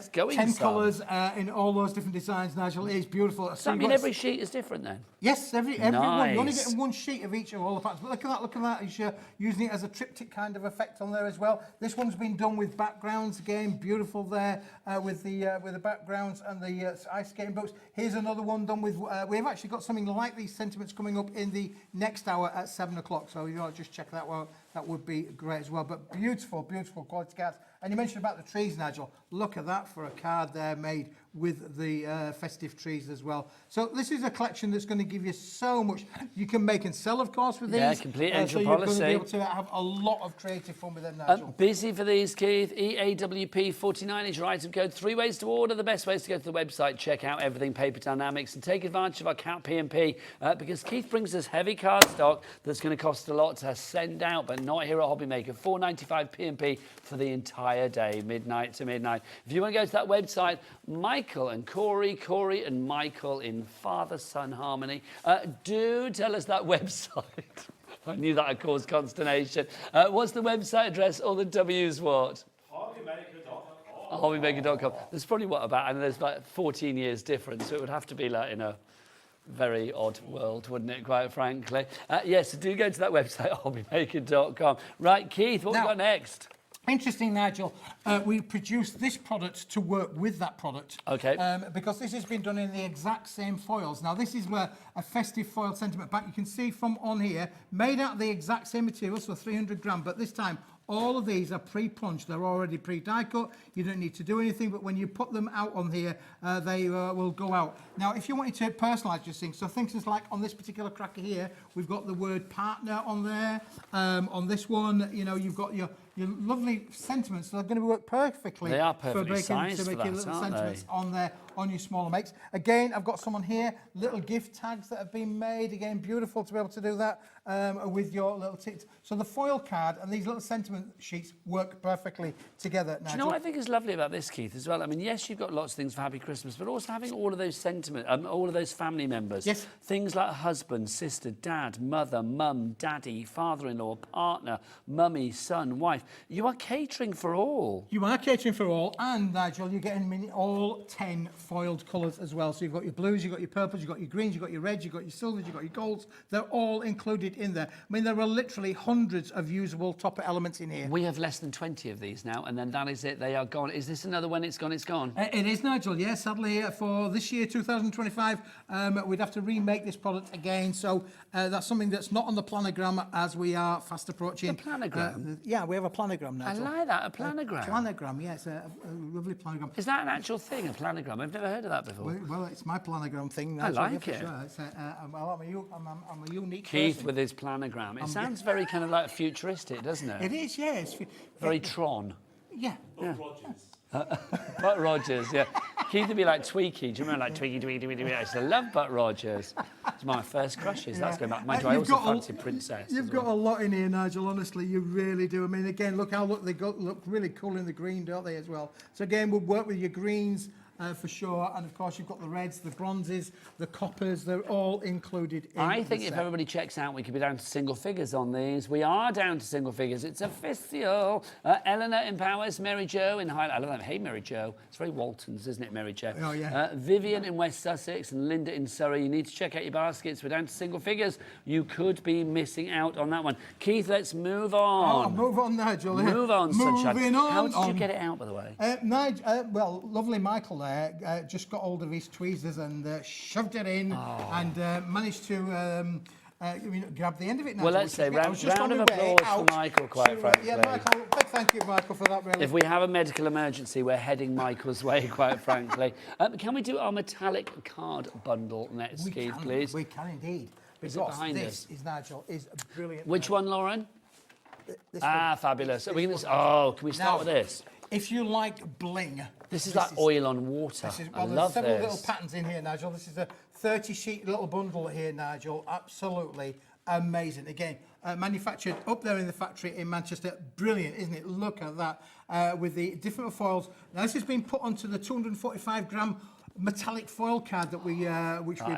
going 10 some. colours in all those different designs, Nigel. It is beautiful. Does that mean every sheet is different then? Yes, every one. You're only Nice. getting one sheet of each of all the parts. But look at that. You're using it as a triptych kind of effect on there as well. This one's been done with backgrounds again, beautiful there with the backgrounds and the ice skating boats. Here's another one done with. We've actually got something like these sentiments coming up in the next hour at 7 o'clock. So you ought to just check that out. That would be great as well. But beautiful quality cards. And you mentioned about the trees, Nigel. Look at that for a card there made with the festive trees as well. So this is a collection that's going to give you so much. You can make and sell, of course, with these. Yeah, complete so entry you're going to be policy. able to have a lot of creative fun with them, Nigel. Busy for these, Keith. EAWP49 is your item code. 3 ways to order. The best way is to go to the website, check out everything Paper Dynamics, and take advantage of our Cat P&P because Keith brings us heavy card stock that's going to cost a lot to send out, but not here at Hobbymaker. $4.95 P&P for the entire day, midnight to midnight. If you want to go to that website, Michael and Corey and Michael in father-son harmony, do tell us that website. I knew that would cause consternation. What's the website address? All the W's what? Hobbymaker.com. There's probably and there's like 14 years difference, so it would have to be like in a very odd world, wouldn't it, quite frankly? Yes, so do go to that website, hobbymaker.com. Right, Keith, what we got next? Interesting, Nigel. We produced this product to work with that product. Okay. Because this has been done in the exact same foils. Now, this is where a festive foil sentiment pack. You can see from on here, made out of the exact same material, so 300 gram, but this time all of these are pre-punched. They're already pre-die cut. You don't need to do anything, but when you put them out on here, they will go out. Now, if you wanted to personalise your things, so things like on this particular cracker here, we've got the word partner on there. On this one, you know, you've got your lovely sentiments. So they're going to work perfectly. They are perfectly for making, sized to make for your that, little aren't sentiments they? on there on your smaller makes. Again, I've got some on here, little gift tags that have been made. Again, beautiful to be able to do that with your little tips. So the foil card and these little sentiment sheets work perfectly together. Do you know what I think is lovely about this, Keith, as well? I mean, yes, you've got lots of things for Happy Christmas, but also having all of those sentiment, all of those family members. Yes. Things like husband, sister, dad, mother, mum, daddy, father-in-law, partner, mummy, son, wife. You are catering for all. You are catering for all, and Nigel, you're getting all 10 foiled colours as well. So you've got your blues, you've got your purples, you've got your greens, you've got your reds, you've got your silvers, you've got your golds. They're all included in there. I mean, there are literally hundreds of usable topper elements in here. We have less than 20 of these now, and then that is it. They are gone. Is this another when it's gone, it's gone? It is, Nigel, yeah. Sadly, for this year, 2025, we'd have to remake this product again. So that's something that's not on the planogram as we are fast approaching. The planogram? Yeah, we have a planogram, Nigel. I like that, a planogram. Planogram, yeah, it's a lovely planogram. Is that an actual thing, a planogram? I've never heard of that before. Well, it's my planogram thing. I Nigel, like yeah, it. for sure. It's, I'm a unique Keith person. with his planogram. It sounds very kind of like futuristic, doesn't it? It is, yeah. It's, very Tron. Yeah. Butt Rogers, yeah. Keith would be like Tweaky. Do you remember like Tweaky? I used to love Butt Rogers. It's my first crushes. That's going back. Mind you, I also fancied Princess. You've got a lot in here, Nigel. Honestly, you really do. I mean, again, look how they look really cool in the green, don't they, as well? So again, we'll work with your greens for sure. And of course, you've got the reds, the bronzes, the coppers. They're all included in I think the if set. everybody checks out, we could be down to single figures on these. We are down to single figures. It's official. Eleanor in Powers, Mary Jo in Highland. I love that. Hey, Mary Jo. It's very Waltons, isn't it, Mary Jo? Oh, yeah. Vivian in West Sussex and Linda in Surrey. You need to check out your baskets. We're down to single figures. You could be missing out on that one. Keith, let's move on. Oh, move on, Nigel. Move on, sunshine. Moving on. How did you get it out, by the way? Nigel, well, lovely Michael there just got hold of his tweezers and shoved it in and managed to grab the end of it. Nigel, Well, let's say round of applause for Michael, quite frankly. Yeah, Michael, big thank you, Michael, for that, really. If we have a medical emergency, we're heading Michael's way, quite frankly. Can we do our metallic card bundle next, Keith, please? We can indeed. Is it Because behind this us? is, Nigel, is a brilliant. Which one, Lauren? This Fabulous. Are we gonna, can we start with this? If you like bling. This is like oil on water. I There's love several this. little patterns in here, Nigel. This is a 30-sheet little bundle here, Nigel. Absolutely amazing. Again, manufactured up there in the factory in Manchester. Brilliant, isn't it? Look at that with the different foils. Now, this has been put onto the 245-gram metallic foil card that we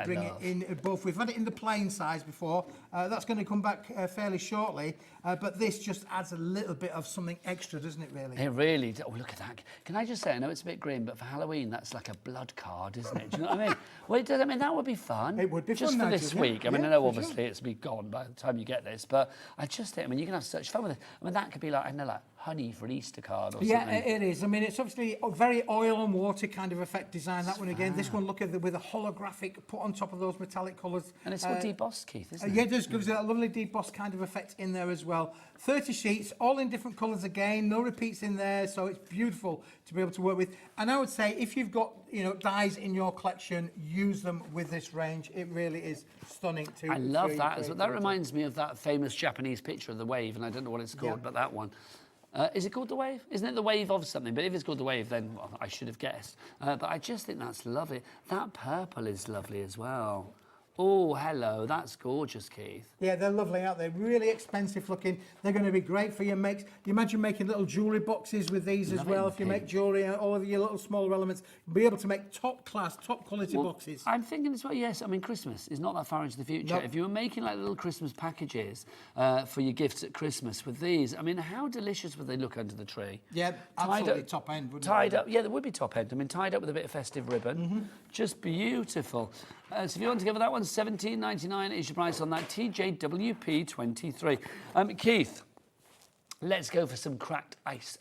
bring in both. We've had it in the plain size before. That's going to come back fairly shortly. But this just adds a little bit of something extra, doesn't it, really? It really does. Oh, look at that. Can I just say, I know it's a bit grim, but for Halloween, that's like a blood card, isn't it? Do you know what I mean? Well, it does. I mean, that would be fun. It would be just fun, for this Nigel, week. yeah. I mean, Yeah, I know for obviously sure. it's be gone by the time you get this, but I just think, I mean, you can have such fun with it. I mean, that could be like, I don't know, like honey for an Easter card or something. Yeah, it is. I mean, it's obviously a very oil and water kind of effect design. That one again. This one, look at with a holographic put on top of those metallic colours. And it's all debossed, Keith, isn't it? Yeah, it does gives it a lovely debossed kind of effect in there as well. 30 sheets, all in different colours again. No repeats in there, so it's beautiful to be able to work with. And I would say if you've got dies in your collection, use them with this range. It really is stunning to. I love that as well. That reminds me of that famous Japanese picture of the wave, and I don't know what it's called, but that one. Is it called the wave? Isn't it the wave of something? But if it's called the wave, then I should have guessed. But I just think that's lovely. That purple is lovely as well. Oh, hello, that's gorgeous, Keith. Yeah, they're lovely, aren't they? Really expensive looking. They're going to be great for your makes. Do you imagine making little jewellery boxes with these as well? If you make jewellery, all of your little smaller elements, be able to make top class, top quality boxes. I'm thinking as well, yes, I mean, Christmas is not that far into the future. Nope. If you were making like little Christmas packages for your gifts at Christmas with these, I mean, how delicious would they look under the tree? Yeah, absolutely top end, wouldn't it? Tied up, yeah, there would be top end. I mean, tied up with a bit of festive ribbon. Just beautiful. So if you want to give that one, $17.99 is your price on that TJWP23. Keith, let's go for some cracked ice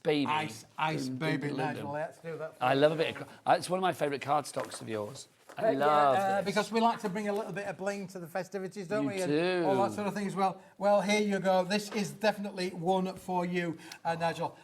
baby. Ice baby, Nigel. Let's do that. I love a bit of. It's one of my favourite cardstocks of yours. I love this. Because we like to bring a little bit of bling to the festivities, don't we? You And do. all that sort of thing as well. Well, here you go. This is definitely one for you, Nigel.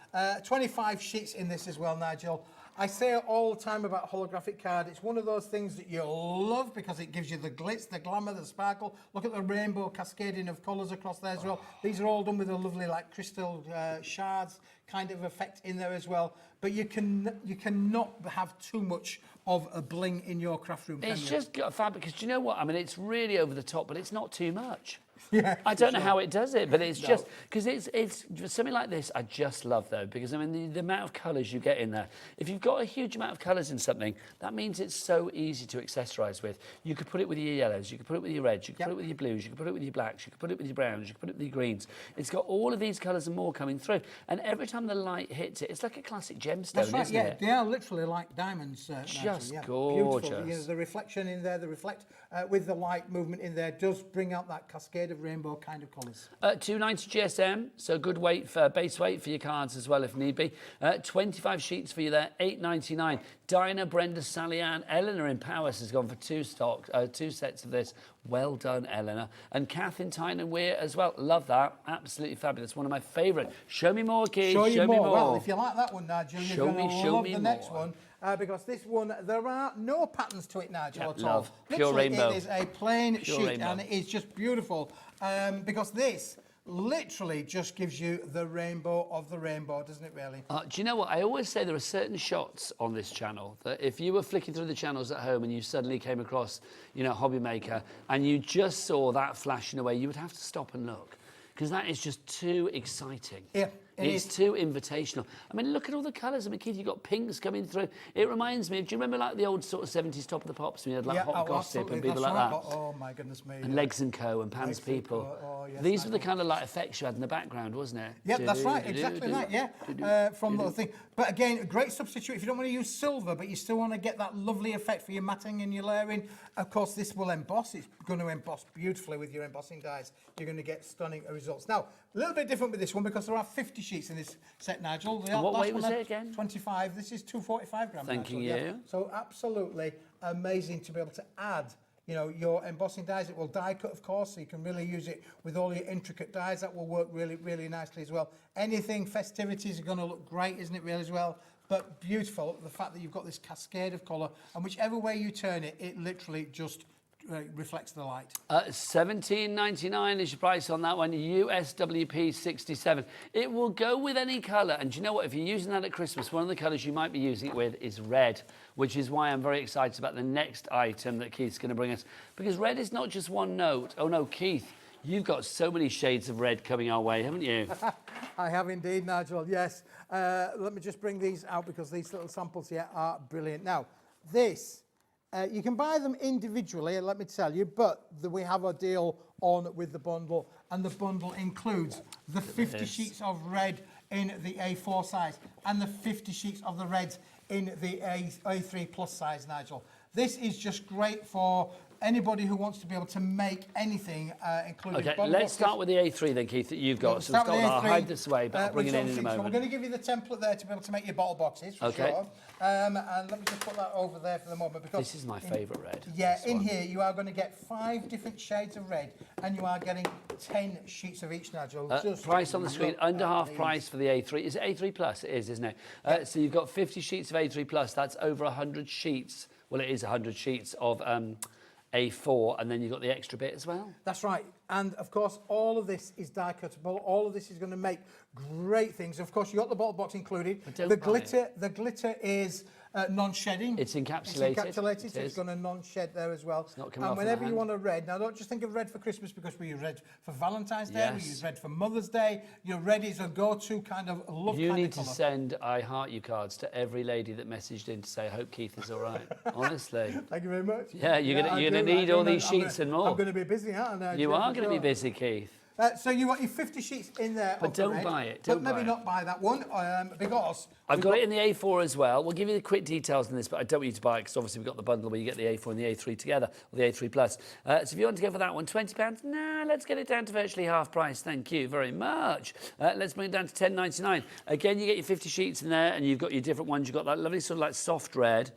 25 sheets in this as well, Nigel. I say it all the time about holographic card. It's one of those things that you love because it gives you the glitz, the glamour, the sparkle. Look at the rainbow cascading of colours across there as well. These are all done with a lovely like crystal shards kind of effect in there as well. But you cannot have too much of a bling in your craft room. It's just got fab because do you know what? I mean, it's really over the top, but it's not too much. Yeah, I don't know how it does it, but it's just because it's something like this. I just love though because I mean the amount of colours you get in there. If you've got a huge amount of colours in something, that means it's so easy to accessorise with. You could put it with your yellows, you could put it with your reds, you could put it with your blues, you could put it with your blacks, you could put it with your browns, you could put it with your greens. It's got all of these colours and more coming through, and every time the light hits it, it's like a classic gemstone, That's right, isn't yeah, it? they are literally like diamonds. Just yeah. gorgeous. Beautiful. You know, the reflection in there, the reflect with the light movement in there does bring out that cascade of rainbow kind of colours. 290 GSM, so good weight for base weight for your cards as well if need be. 25 sheets for you there, $8.99. Dinah, Brenda, Sally Ann, Eleanor in Powers has gone for two sets of this. Well done, Eleanor. And Kath in Tyne and Weir as well. Love that. Absolutely fabulous. One of my favourite. Show me more, kids. Show me more. Well, if you like that one, Nigel, you're going to love the next more. one. Because this one, there are no patterns to it, Nigel, at all. Love. Pure Literally, rainbow. it is a plain Pure sheet, rainbow. and it is just beautiful. Because this literally just gives you the rainbow of the rainbow, doesn't it, really? Do you know what? I always say there are certain shots on this channel that if you were flicking through the channels at home and you suddenly came across, Hobby Maker, and you just saw that flashing away, you would have to stop and look. Because that is just too exciting. Yeah. It's too invitational. I mean, look at all the colours. I mean, Keith, you've got pinks coming through. It reminds me of, do you remember like the old sort of 70s Top of the Pops when you had like Hot Gossip and people like that? Oh, my goodness me. And Legs & Co. and Pam's People. Yes, These were the kind of like effects you had in the background, wasn't it? Yeah, that's right, exactly that, yeah. From the thing. But again, a great substitute if you don't want to use silver, but you still want to get that lovely effect for your matting and your layering. Of course, this will emboss. It's going to emboss beautifully with your embossing dies. You're going to get stunning results. Now, a little bit different with this one because there are 50 sheets in this set, Nigel. And what weight was it again? 25. This is 245 grams. Thank you. Yeah. So absolutely amazing to be able to add, you know, your embossing dies. It will die cut, of course, so you can really use it with all your intricate dies. That will work really, really nicely as well. Anything festivities are going to look great, isn't it, really, as well? But beautiful, the fact that you've got this cascade of colour, and whichever way you turn it, it literally just reflects the light. $17.99 is your price on that one, USWP 67. It will go with any colour, and do you know what? If you're using that at Christmas, one of the colours you might be using it with is red, which is why I'm very excited about the next item that Keith's going to bring us, because red is not just one note. Oh no, Keith, you've got so many shades of red coming our way, haven't you? I have indeed, Nigel, yes. Let me just bring these out because these little samples here are brilliant. Now, this, you can buy them individually, let me tell you, but we have a deal on with the bundle, and the bundle includes the 50 sheets of red in the A4 size and the 50 sheets of the reds in the A3 plus size, Nigel. This is just great for anybody who wants to be able to make anything, including Okay, bottle let's boxes. start with the A3 then, Keith, that you've got. So I'll hide this away, but I'll bring it in a moment. So we're going to give you the template there to be able to make your bottle boxes, for Okay. sure. And let me just put that over there for the moment. Because This is my favourite red. Yeah, in here you are going to get 5 different shades of red, and you are getting 10 sheets of each, Nigel. Price on the screen, under half price for the A3. Is it A3 Plus? It is, isn't it? So you've got 50 sheets of A3 Plus. That's over 100 sheets. Well, it is 100 sheets of A4, and then you've got the extra bit as well. That's right. And of course, all of this is die cuttable. All of this is going to make great things. Of course, you got the bottle box included. The glitter is non-shedding. It's encapsulated. It's encapsulated, so it's going to non-shed there as well. It's not coming off And in the whenever hand. you want a red, now don't just think of red for Christmas because we use red for Valentine's Day, we use red for Mother's Day. Your red is a go-to kind of love You kind need of to colour. send I heart you cards to every lady that messaged in to say, I hope Keith is all right. Honestly. Thank you very much. Yeah, you're going to need all these sheets and more. I'm going to be busy, aren't I? You are going to be busy, Keith. So you want your 50 sheets in there. But of the don't red, buy it, But don't maybe buy it. not buy that one because I've got it in the A4 as well. We'll give you the quick details on this, but I don't want you to buy it because obviously we've got the bundle where you get the A4 and the A3 together, or the A3 Plus. So if you want to go for that one, £20, nah, let's get it down to virtually half price. Thank you very much. Let's bring it down to $10.99. Again, you get your 50 sheets in there, and you've got your different ones. You've got that lovely sort of like soft red.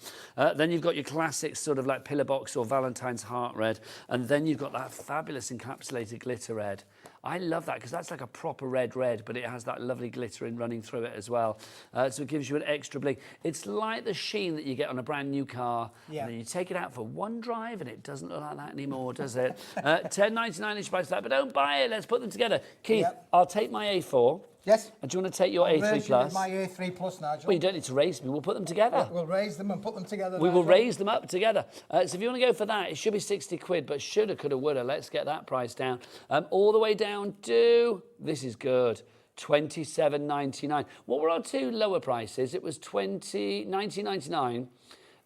Then you've got your classic sort of like pillar box or Valentine's heart red. And then you've got that fabulous encapsulated glitter red. I love that because that's like a proper red, but it has that lovely glitter in running through it as well. So it gives you an extra bling. It's like the sheen that you get on a brand new car. Yeah. And then you take it out for one drive and it doesn't look like that anymore, does it? $10.99 is price for that, but don't buy it. Let's put them together. Keith, I'll take my A4. Yes. And do you want to take your I'll A3 raise you Plus? with my A3 Plus, Nigel. Well, you don't need to raise me. We'll put them together. We'll raise them and put them together. We will Nigel. raise them up together. So if you want to go for that, it should be 60 quid, but shoulda, coulda, woulda. Let's get that price down. All the way down to, this is good, $27.99. What were our two lower prices? It was $19.99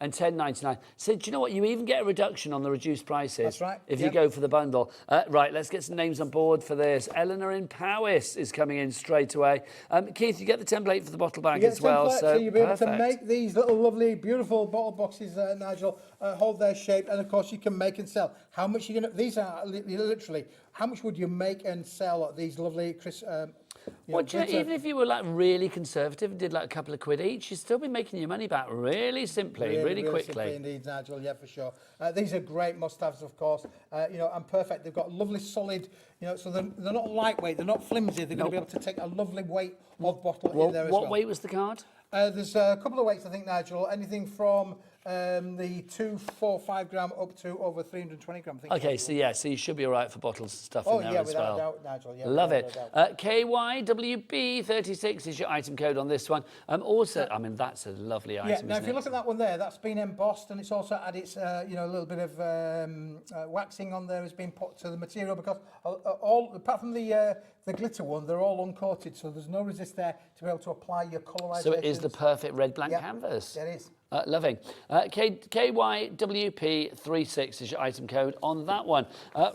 and $10.99. So do you know what? You even get a reduction on the reduced prices. That's right. If you go for the bundle. Right, let's get some names on board for this. Eleanor in Powys is coming in straight away. Keith, you get the template for the bottle bag You get as well. template, so you'll be able to make these little lovely, beautiful bottle boxes, Nigel, hold their shape, and of course you can make and sell. How much are you going to? These are literally. How much would you make and sell these lovely, even if you were like really conservative and did like a couple of quid each, you'd still be making your money back really simply, really quickly. Simply indeed, Nigel, yeah, for sure. These are great must-haves, of course, and perfect. They've got lovely solid, so they're not lightweight, they're not flimsy. They're going to be able to take a lovely weight of bottle in there as well. What weight was the card? There's a couple of weights, I think, Nigel. Anything from the 245 gram up to over 320 gram. I think. Okay, so you should be all right for bottles and stuff in there as well. Oh, yeah, without a doubt, Nigel. Yeah, love it. KYWB36 is your item code on this one. Also, I mean, that's a lovely item. Yeah, now isn't if you it? look at that one there, that's been embossed, and it's also had its, a little bit of waxing on there has been put to the material because all, apart from the the glitter one, they're all uncoated, so there's no resist there to be able to apply your colorisation. So it is the perfect red-blank canvas. It is. Loving. KYWP36 is your item code on that one.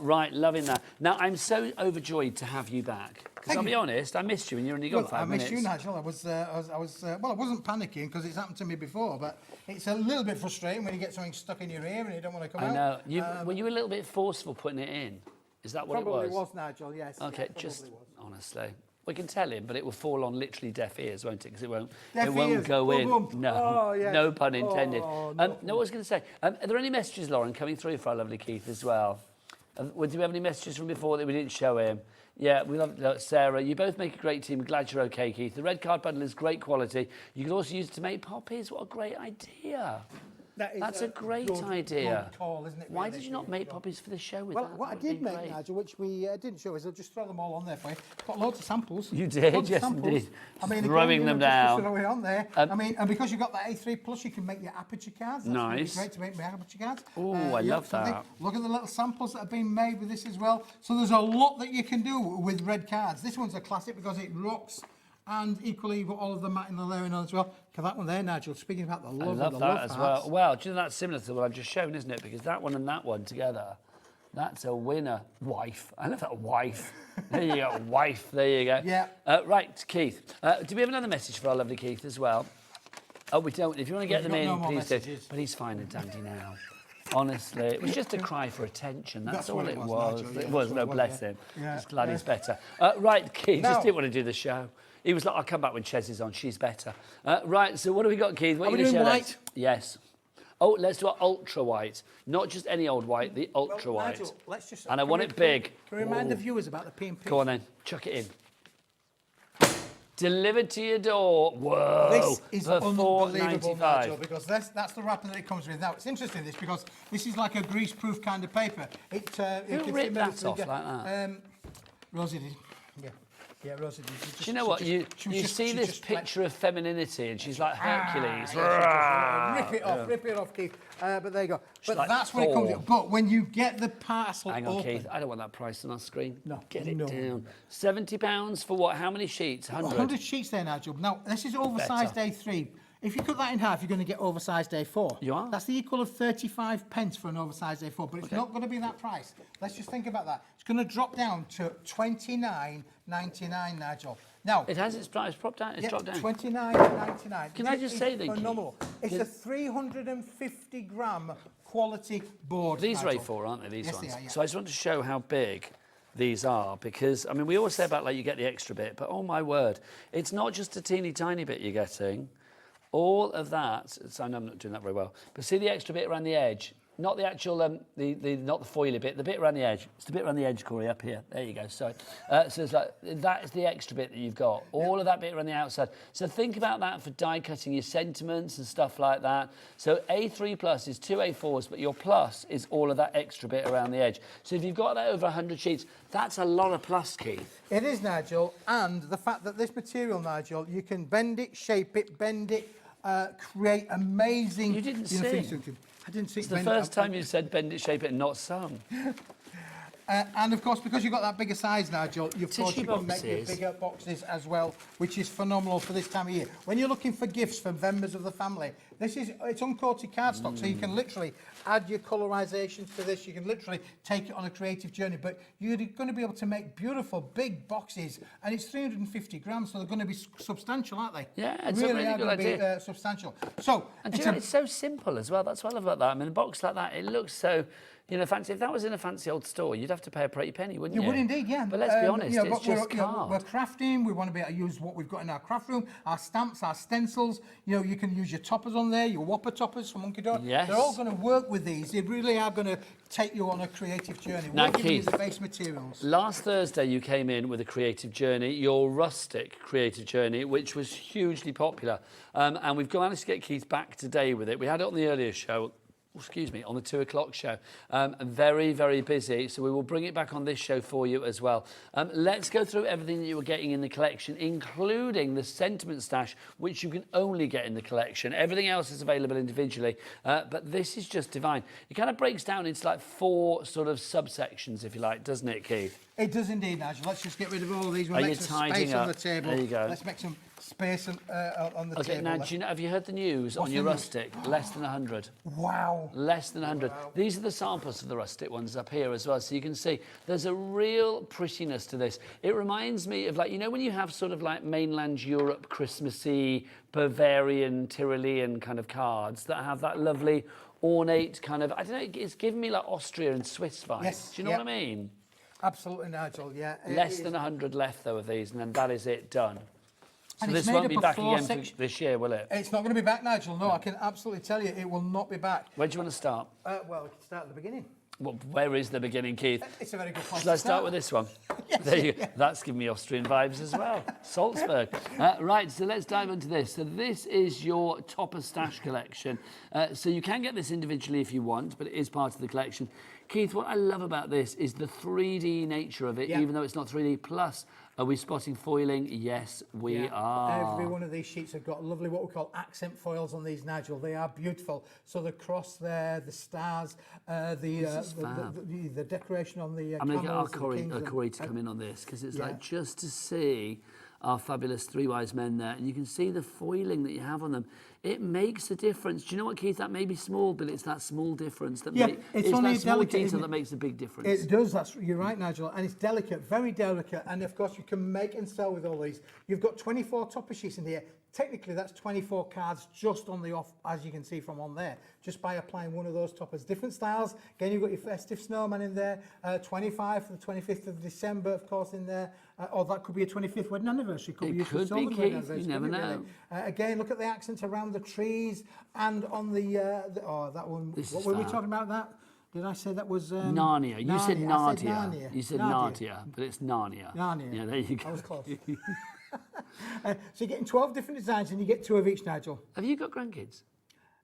Right, loving that. Now, I'm so overjoyed to have you back. Because I'll be honest, I missed you and you're only gone 5 minutes. I missed you, Nigel. I wasn't panicking because it's happened to me before, but it's a little bit frustrating when you get something stuck in your ear and you don't want to come out. I know. Were you a little bit forceful putting it in? Is that what it was? Probably was, Nigel, yes. Okay, yeah, just honestly. We can tell him, but it will fall on literally deaf ears, won't it? Because it won't ears. go in. No, no pun intended. Oh, no, what I was going to say, are there any messages, Lauren, coming through for our lovely Keith as well? Do we have any messages from before that we didn't show him? Yeah, we love Sarah. You both make a great team. Glad you're okay, Keith. The red card bundle is great quality. You can also use it to make poppies. What a great idea. That's a great idea. Good call, isn't it? Why did you not make poppies for the show with well, that? what I did make, Nigel, which we didn't show, is I'll just throw them all on there for you. Got loads of samples. You did, yes, indeed. I mean, throwing them down. Just throw it on there. I mean, and because you've got that A3 Plus, you can make your aperture cards. That's nice. Really great to make my aperture cards. Oh, I love that. Look at the little samples that have been made with this as well. So there's a lot that you can do with red cards. This one's a classic because it rocks. And equally, you've got all of the mat in the layering on as well. Look at that one there, Nigel. Speaking about the love of the love as well. Well, do you know that's similar to what I've just shown, isn't it? Because that one and that one together, that's a winner. Wife. I love that wife. There you go, wife. There you go. Yeah. Right, Keith. Do we have another message for our lovely Keith as well? Oh, we don't. If you want to get them in, please do. But he's fine and dandy now. Honestly, it was just a cry for attention. That's all it was. Nigel, it was. No, bless him. Yeah. Just glad he's better. Right, Keith. Just didn't want to do the show. He was like, I'll come back when Ches is on. She's better. Right, so what have we got, Keith? What are we doing, white? Yes. Oh, let's do an ultra white. Not just any old white, the ultra white. Nigel, let's just... And I want it big. Can we remind the viewers about the P&P? Go on then. Chuck it in. Delivered to your door. Whoa. This is for unbelievable, $4.95. Nigel, because that's the wrapper that it comes with. Now, it's interesting, this, because this is like a grease-proof kind of paper. Who ripped that off like that? Rosie did. Yeah. Yeah, Rosie did. Do you know what? You see this picture of femininity and she's like Hercules. Rip it off, Keith. But there you go. But like that's when it comes in. But when you get the parcel Hang on, open, Keith. I don't want that price on our screen. No. Get it down. £70 for what? How many sheets? 100? 100 sheets there, Nigel. Now, this is oversized A3. If you cut that in half, you're going to get oversized A4. You are? That's the equal of 35 pence for an oversized A4, but it's not going to be that price. Let's just think about that. It's going to drop down to $29.99, Nigel. Now, it has its price dropped down. It's dropped down. $29.99. Can I just say that? Phenomenal. It's a 350-gram quality board. These are A4, aren't they? These ones. So I just want to show how big these are, because I mean we always say about like you get the extra bit, but oh my word, it's not just a teeny tiny bit you're getting. All of that, so I know I'm not doing that very well, but see the extra bit around the edge? Not the actual, not the foily bit, the bit around the edge. It's the bit around the edge, Corey, up here. There you go, sorry. So it's like, that is the extra bit that you've got. All of that bit around the outside. So think about that for die cutting your sentiments and stuff like that. So A3 Plus is 2 A4s, but your plus is all of that extra bit around the edge. So if you've got that over 100 sheets, that's a lot of plus, Keith. It is, Nigel, and the fact that this material, Nigel, you can bend it, shape it, bend it, create amazing... You didn't sing. I didn't sing. It's the first time you said bend it, shape it, and not sung. And of course, because you've got that bigger size, Nigel, you can make your bigger boxes as well, which is phenomenal for this time of year. When you're looking for gifts for members of the family, it's uncoated cardstock, so you can literally add your colorizations to this. You can literally take it on a creative journey, but you're going to be able to make beautiful big boxes, and it's 350 grams, so they're going to be substantial, aren't they? Yeah, it's really a really good idea. Be, substantial. So, and it's so simple as well. That's what I love about that. I mean, a box like that, it looks so... You know, fancy. If that was in a fancy old store, you'd have to pay a pretty penny, wouldn't you? You would indeed, yeah. But let's be honest, it's just card. We're crafting. We want to be able to use what we've got in our craft room, our stamps, our stencils. You know, you can use your toppers on there, your Whopper Toppers from Hunkydory. Yes. They're all going to work with these. They really are going to take you on a creative journey. Now, Keith, Keith, the base materials. Last Thursday you came in with a creative journey, your rustic creative journey, which was hugely popular. And we've managed to get Keith back today with it. We had it on the earlier show. Excuse me, on the 2 o'clock show. Very, very busy, so we will bring it back on this show for you as well. Let's go through everything that you were getting in the collection, including the sentiment stash, which you can only get in the collection. Everything else is available individually, but this is just divine. It kind of breaks down into like 4 sort of subsections, if you like, doesn't it, Keith? It does indeed, Nigel. Let's just get rid of all of these. We'll Are make you some tidying space up? on the table. There you go. Let's make some space on the Okay, table. now, do you know, have you heard the news What's on your the news? rustic? Less than 100. Wow. Less than 100. These are the samples of the rustic ones up here as well, so you can see there's a real prettiness to this. It reminds me of, like, you know when you have sort of like mainland Europe Christmassy, Bavarian, Tyrolean kind of cards that have that lovely ornate kind of, I don't know, it's giving me like Austria and Swiss vibes. Yes, Do you know what I mean? Absolutely, Nigel, yeah. Less than 100 left, though, of these, and then that is it, done. So And it's this made won't up be of back 4 again for this year, will it? It's not going to be back, Nigel. No, I can absolutely tell you it will not be back. Where do you want to start? Well, we can start at the beginning. Well, where is the beginning, Keith? It's a very good place Shall I to start with this one? Yes, There you go. That's giving me Austrian vibes as well. Salzburg. Right, so let's dive into this. So this is your Topper Stash collection. So you can get this individually if you want, but it is part of the collection. Keith, what I love about this is the 3D nature of it, Yeah. even though it's not 3D. Plus, are we spotting foiling? Yes, we are. Every one of these sheets have got lovely, what we call accent foils on these, Nigel. They are beautiful. So the cross there, the stars, the decoration on the I'm going to get our camels, the kings Corey to come in on this, because it's yeah. like just to see our fabulous three wise men there, and you can see the foiling that you have on them. It makes a difference. Do you know what, Keith? That may be small, but it's that small difference that it's only that small delicate, detail isn't it? that makes a big difference. It does. You're right, Nigel, and it's delicate, very delicate. And of course, you can make and sell with all these. You've got 24 topper sheets in here. Technically, that's 24 cards just on the off, as you can see from on there, just by applying one of those toppers. Different styles. Again, you've got your festive snowman in there, 25 for the 25th of December, of course, in there. Or that could be a 25th wedding anniversary. It used for could be, silver Keith. wedding anniversary, You never couldn't it, know. really? Again, look at the accents around the trees and on that one. This What is were we fab. talking about that? Did I say that was... Narnia. You said I said Narnia. Narnia. You said Narnia, but it's Narnia. Narnia. Yeah, there you go. I was close. So you're getting 12 different designs and you get 2 of each, Nigel. Have you got grandkids?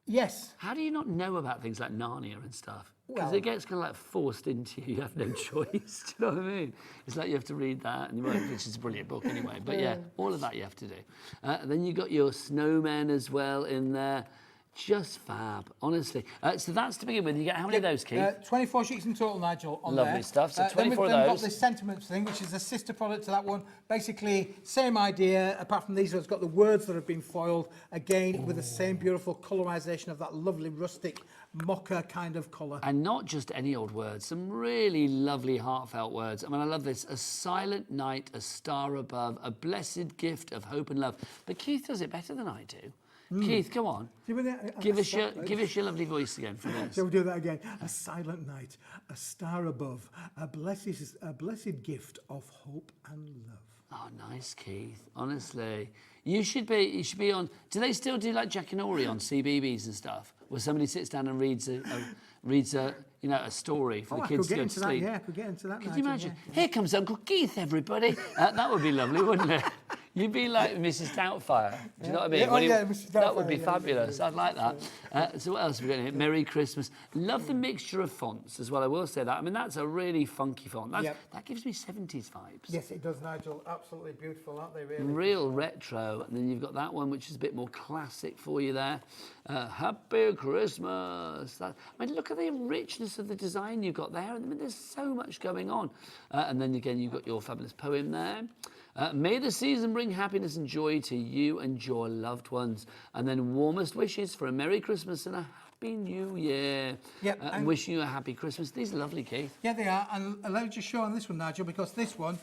Yes. How do you not know about things like Narnia and stuff? Because Well- it gets kind of like forced into you. You have no choice. Do you know what I mean? It's like you have to read that, and which is a brilliant book anyway. But yeah, all of that you have to do. Then you got your snowmen as well in there. Just fab, honestly. So that's to begin with. You get how many of those, Keith? 24 sheets in total, Nigel, on Lovely there. stuff. So 24 then of we've those. got the sentiments thing, which is a sister product to that one. Basically, same idea, apart from these, it's got the words that have been foiled, again, with the same beautiful colorisation of that lovely rustic mocha kind of colour. And not just any old words, some really lovely heartfelt words. I mean, I love this. A silent night, a star above, a blessed gift of hope and love. But Keith does it better than I do. Keith, come on. Give us your lovely voice again for this. Shall we do that again? A silent night, a star above, a blessed gift of hope and love. Oh, nice, Keith. Honestly, you should be on. Do they still do like Jack and Ori on CBeebies and stuff, where somebody sits down and reads a story for the kids to go to sleep? Yeah, I could get into that. Could you imagine? Here comes Uncle Keith, everybody. That would be lovely, wouldn't it? You'd be like Mrs. Doubtfire. Do you know what I mean? Mrs. That would be Doubtfire, fabulous. I'd like that. So what else have we got here? Merry Christmas. Love the mixture of fonts as well. I will say that. I mean, that's a really funky font. That gives me 70s vibes. Yes, it does, Nigel. Absolutely beautiful, aren't they, really? Real retro. And then you've got that one, which is a bit more classic for you there. Happy Christmas. I mean, look at the richness of the design you've got there. I mean, there's so much going on. And then again, you've got your fabulous poem there. May the season bring happiness and joy to you and your loved ones. And then warmest wishes for a Merry Christmas and a Happy New Year. Yep, and wishing you a Happy Christmas. These are lovely, Keith. Yeah, they are. And let me just show on this one, Nigel, because this one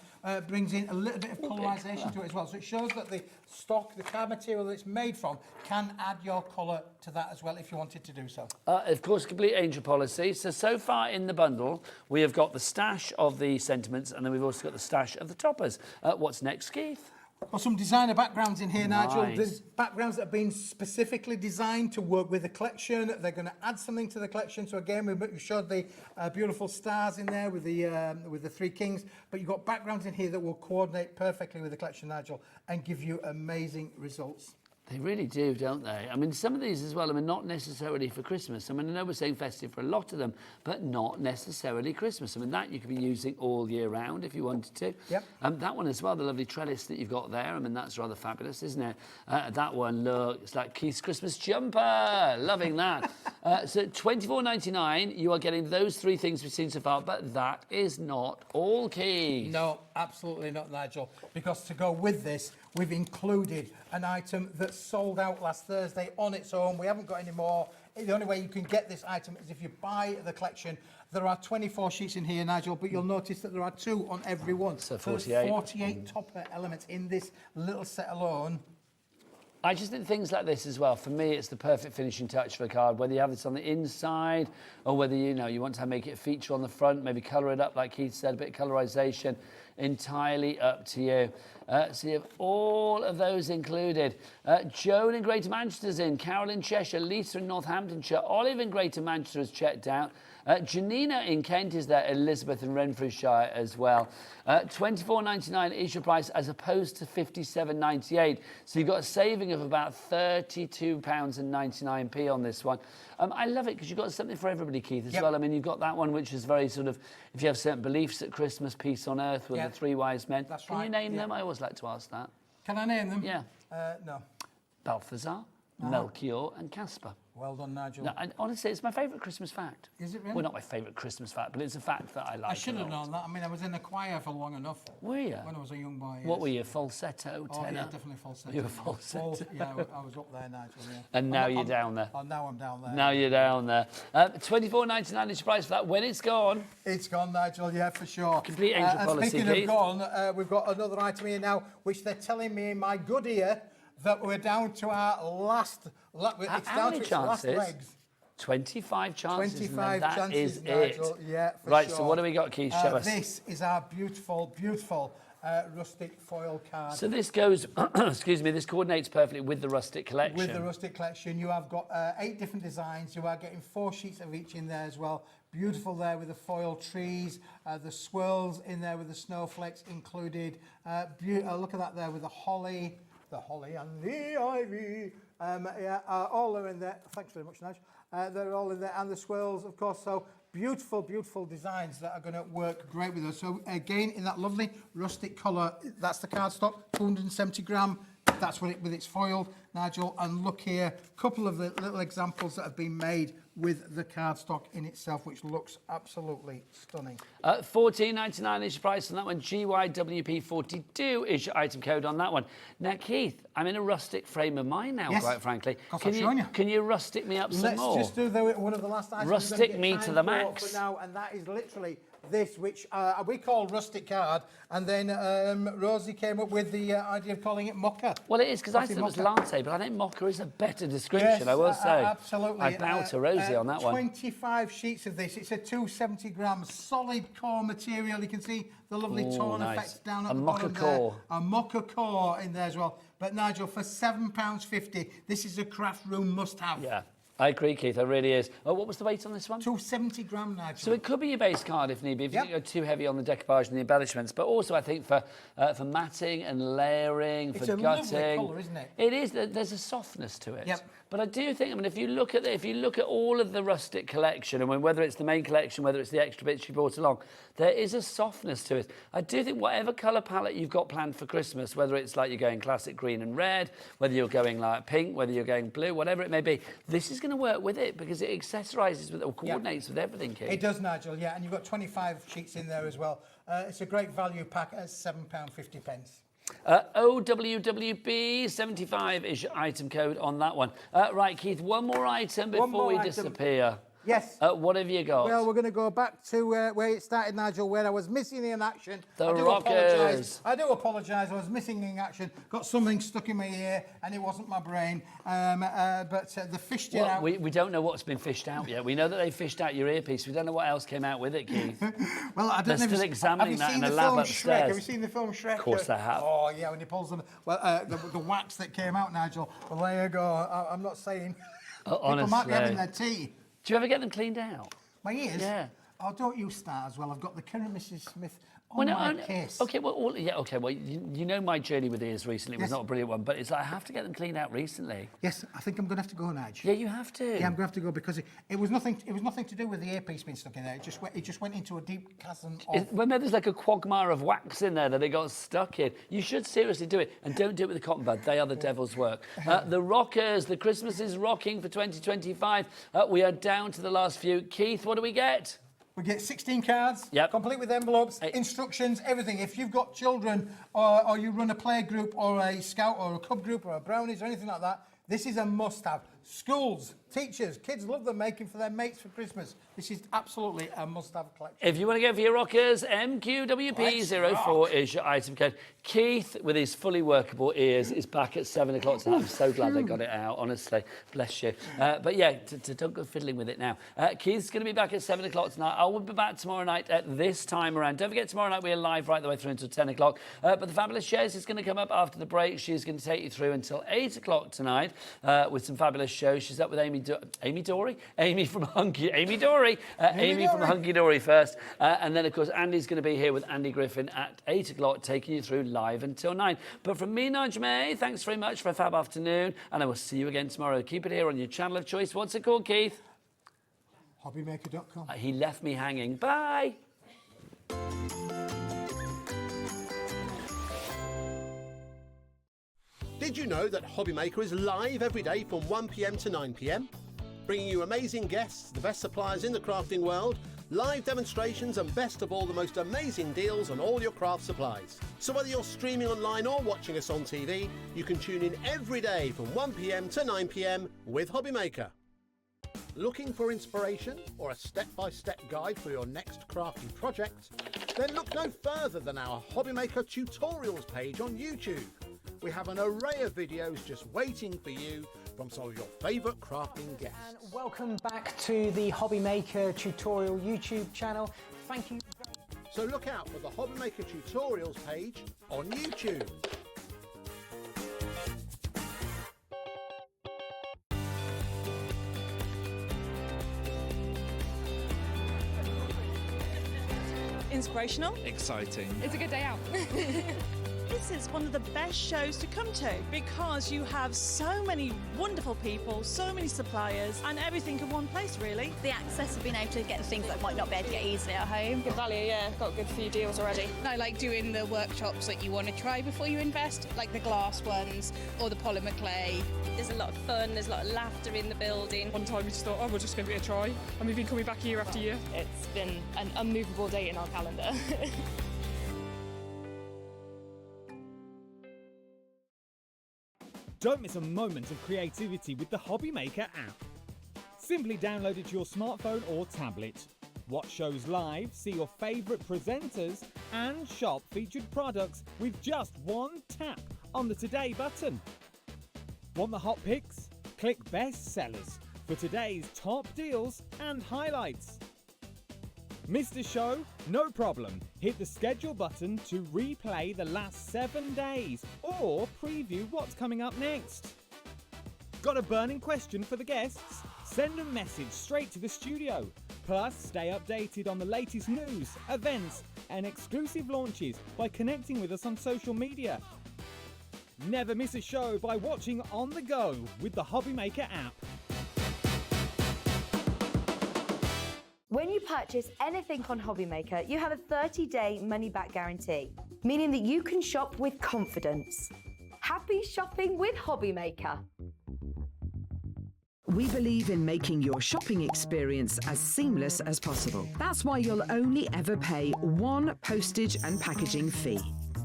brings in a little bit of colorisation to it as well. So it shows that the stock, the card material that it's made from, can add your colour to that as well if you wanted to do so. Of course, complete angel policy. So far in the bundle, we have got the stash of the sentiments, and then we've also got the stash of the toppers. What's next, Keith? Got some designer backgrounds in here, Nigel. Nice. There's backgrounds that have been specifically designed to work with the collection. They're going to add something to the collection. So again, we showed the beautiful stars in there with the 3 kings, but you've got backgrounds in here that will coordinate perfectly with the collection, Nigel, and give you amazing results. They really do, don't they? I mean, some of these as well, I mean, not necessarily for Christmas. I mean, I know we're saying festive for a lot of them, but not necessarily Christmas. I mean, that you could be using all year round if you wanted to. Yep. That one as well, the lovely trellis that you've got there, I mean, that's rather fabulous, isn't it? That one, look, it's like Keith's Christmas jumper. Loving that. So $24.99, you are getting those three things we've seen so far, but that is not all, Keith. No, absolutely not, Nigel, because to go with this, we've included an item that sold out last Thursday on its own. We haven't got any more. The only way you can get this item is if you buy the collection. There are 24 sheets in here, Nigel, but you'll notice that there are 2 on every one. So 48. there's 48 topper elements in this little set alone. I just think things like this as well, for me, it's the perfect finishing touch for a card, whether you have this on the inside or whether, you know, you want to make it a feature on the front, maybe colour it up, like Keith said, a bit of colorisation, entirely up to you. So you have all of those included. Joan in Greater Manchester's in, Carol in Cheshire, Lisa in Northamptonshire, Olive in Greater Manchester has checked out. Janina in Kent is there, Elizabeth in Renfrewshire as well. $24.99 is your price as opposed to $57.98. So you've got a saving of about £32.99 on this one. I love it because you've got something for everybody, Keith, as well. I mean, you've got that one which is very sort of, if you have certain beliefs at Christmas, peace on earth with the 3 wise men. That's Can you name them? I always like to ask that. Can I name them? Yeah. No. Balthazar, Melchior and Casper. Well done, Nigel. No, and honestly, it's my favourite Christmas fact. Is it really? Well, not my favourite Christmas fact, but it's a fact that I like. I should have known that. I mean, I was in the choir for long enough. Were you? When I was a young boy. What were you, falsetto, tenor? Oh, yeah, definitely falsetto. You were falsetto. Yeah, I was up there, Nigel, yeah. And now you're down there. Oh, now I'm down there. Now you're down there. $24.99 is your price for that. When it's gone... It's gone, Nigel, yeah, for sure. Complete angel policy, speaking Keith. of gone, we've got another item here now, which they're telling me in my good ear that we're down to our last... It's How down many to its chances? last legs. 25 chances. 25 and that chances, is Nigel. it. Yeah, for right, sure. so what do we got, Keith? Show us. This is our beautiful, beautiful rustic foil card. So this goes, excuse me, this coordinates perfectly with the rustic collection. With the rustic collection, you have got 8 different designs. You are getting 4 sheets of each in there as well. Beautiful there with the foil trees, the swirls in there with the snowflakes included. Look at that there with the holly and the ivy. All are in there. Thanks very much, Nigel. They're all in there, and the swirls, of course. So beautiful, beautiful designs that are going to work great with us. So again, in that lovely rustic colour, that's the cardstock, 270 gram. That's what with its foiled, Nigel. And look here, a couple of the little examples that have been made with the cardstock in itself, which looks absolutely stunning. $14.99 is your price on that one. GYWP42 is your item code on that one. Now, Keith, I'm in a rustic frame of mind now, quite frankly. Can you rustic me up some more? Let's just do one of the last items. Rustic me to the max. For now, and that is literally this, which we call rustic card, and then Rosie came up with the idea of calling it mocha. Well, it is, because I said it was latte, but I think mocha is a better description, yes, I will say. Absolutely. I bow to Rosie on that one. 25 sheets of this. It's a 270 gram solid core material. You can see the lovely tone effects down at the bottom there. A mocha core in there as well. But Nigel, for £7.50, this is a craft room must-have. Yeah. I agree, Keith, it really is. Oh, what was the weight on this one? 270 gram, Nigel. So it could be your base card if need be, if you don't go too heavy on the decoupage and the embellishments, but also I think for matting and layering, for gutting. It's a lovely colour, isn't it? It is. There's a softness to it. Yep. But I do think, I mean, if you look at all of the rustic collection, and whether it's the main collection, whether it's the extra bits you brought along, there is a softness to it. I do think whatever colour palette you've got planned for Christmas, whether it's like you're going classic green and red, whether you're going like pink, whether you're going blue, whatever it may be, this is going to work with it because it accessorises with or coordinates with everything, Keith. It does, Nigel, yeah, and you've got 25 sheets in there as well. It's a great value pack at £7.50. OWWB75 is your item code on that one. Right, Keith, one more item before we disappear. Yes. What have you got? Well, we're going to go back to where it started, Nigel, where I was missing in action. The Rockers. I do apologise. I was missing in action. Got something stuck in my ear, and it wasn't my brain. But the fished it out. We don't know what's been fished out yet. We know that they fished out your earpiece. We don't know what else came out with it, Keith. Well, I don't know. They're still examining that in a lab upstairs. Have you seen the film Shrek? Of course I have. Oh, yeah, when he pulls them. Well, the wax that came out, Nigel. Well, there you go. I'm not saying. Honestly. People might be having their tea. Do you ever get them cleaned out? My ears? Yeah. Oh, don't you start as well. I've got the current Mrs. Smith on my case. Okay, well, you know my journey with ears recently was not a brilliant one, but it's like I have to get them cleaned out recently. Yes, I think I'm going to have to go, Nige. Yeah, you have to. Yeah, I'm going to have to go because it was nothing. It was nothing to do with the earpiece being stuck in there. It just went into a deep chasm. Remember, there's like a quagmire of wax in there that they got stuck in. You should seriously do it, and don't do it with the cotton bud. They are the devil's work. The rockers, the Christmas is rocking for 2025. We are down to the last few. Keith, what do we get? We get 16 cards, complete with envelopes, instructions, everything. If you've got children or you run a play group or a scout or a cub group or a brownies or anything like that, this is a must-have. Schools, teachers, kids love them making for their mates for Christmas. This is absolutely a must-have collection. If you want to go for your rockers, MQWP04 is your item code. Keith, with his fully workable ears, is back at 7 o'clock tonight. I'm so glad they got it out, honestly. Bless you. But yeah, don't go fiddling with it now. Keith's going to be back at 7 o'clock tonight. I will be back tomorrow night at this time around. Don't forget, tomorrow night we're live right the way through until 10 o'clock. But the fabulous Shez is going to come up after the break. She's going to take you through until 8 o'clock tonight with some fabulous shows. She's up with Amy Dory from Hunkydory first. And then, of course, Andy's going to be here with Andy Griffin at 8 o'clock, taking you through live until 9. But from me, Nige May, thanks very much for a fab afternoon, and I will see you again tomorrow. Keep it here on your channel of choice. What's it called, Keith? Hobbymaker.com. He left me hanging. Bye. Did you know that Hobbymaker is live every day from 1 p.m. to 9 p.m? Bringing you amazing guests, the best suppliers in the crafting world, live demonstrations and best of all, the most amazing deals on all your craft supplies. So whether you're streaming online or watching us on TV, you can tune in every day from 1 p.m. to 9 p.m. with Hobbymaker. Looking for inspiration or a step-by-step guide for your next crafting project? Then look no further than our Hobbymaker tutorials page on YouTube. We have an array of videos just waiting for you from some of your favourite crafting guests. And welcome back to the Hobbymaker tutorial YouTube channel. Thank you. So look out for the Hobbymaker tutorials page on YouTube. Inspirational. Exciting. It's a good day out. This is one of the best shows to come to because you have so many wonderful people, so many suppliers, and everything in one place, really. The access of being able to get the things that might not be able to get easily at home. Good value, yeah. Got a good few deals already. I like doing the workshops that you want to try before you invest, like the glass ones or the polymer clay. There's a lot of fun, there's a lot of laughter in the building. One time we just thought, we'll just give it a try. And we've been coming back year after year. It's been an unmovable date in our calendar. Don't miss a moment of creativity with the Hobbymaker app. Simply download it to your smartphone or tablet. Watch shows live, see your favourite presenters, and shop featured products with just one tap on the Today button. Want the hot picks? Click Best Sellers for today's top deals and highlights. Missed a show? No problem. Hit the schedule button to replay the last 7 days or preview what's coming up next. Got a burning question for the guests? Send a message straight to the studio. Plus, stay updated on the latest news, events, and exclusive launches by connecting with us on social media. Never miss a show by watching on the go with the Hobbymaker app. When you purchase anything on Hobbymaker, you have a 30-day money-back guarantee, meaning that you can shop with confidence. Happy shopping with Hobbymaker. We believe in making your shopping experience as seamless as possible. That's why you'll only ever pay one postage and packaging fee.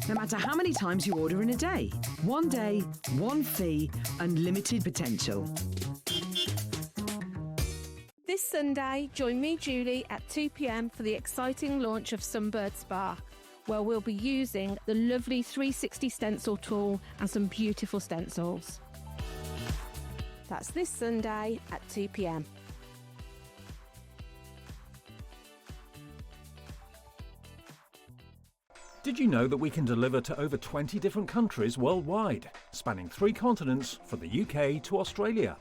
No matter how many times you order in a day. 1 day, one fee, unlimited potential. This Sunday, join me, Julie, at 2 p.m. for the exciting launch of Sunbird Spark, where we'll be using the lovely 360 stencil tool and some beautiful stencils. That's this Sunday at 2 p.m. Did you know that we can deliver to over 20 different countries worldwide, spanning 3 continents from the UK to Australia?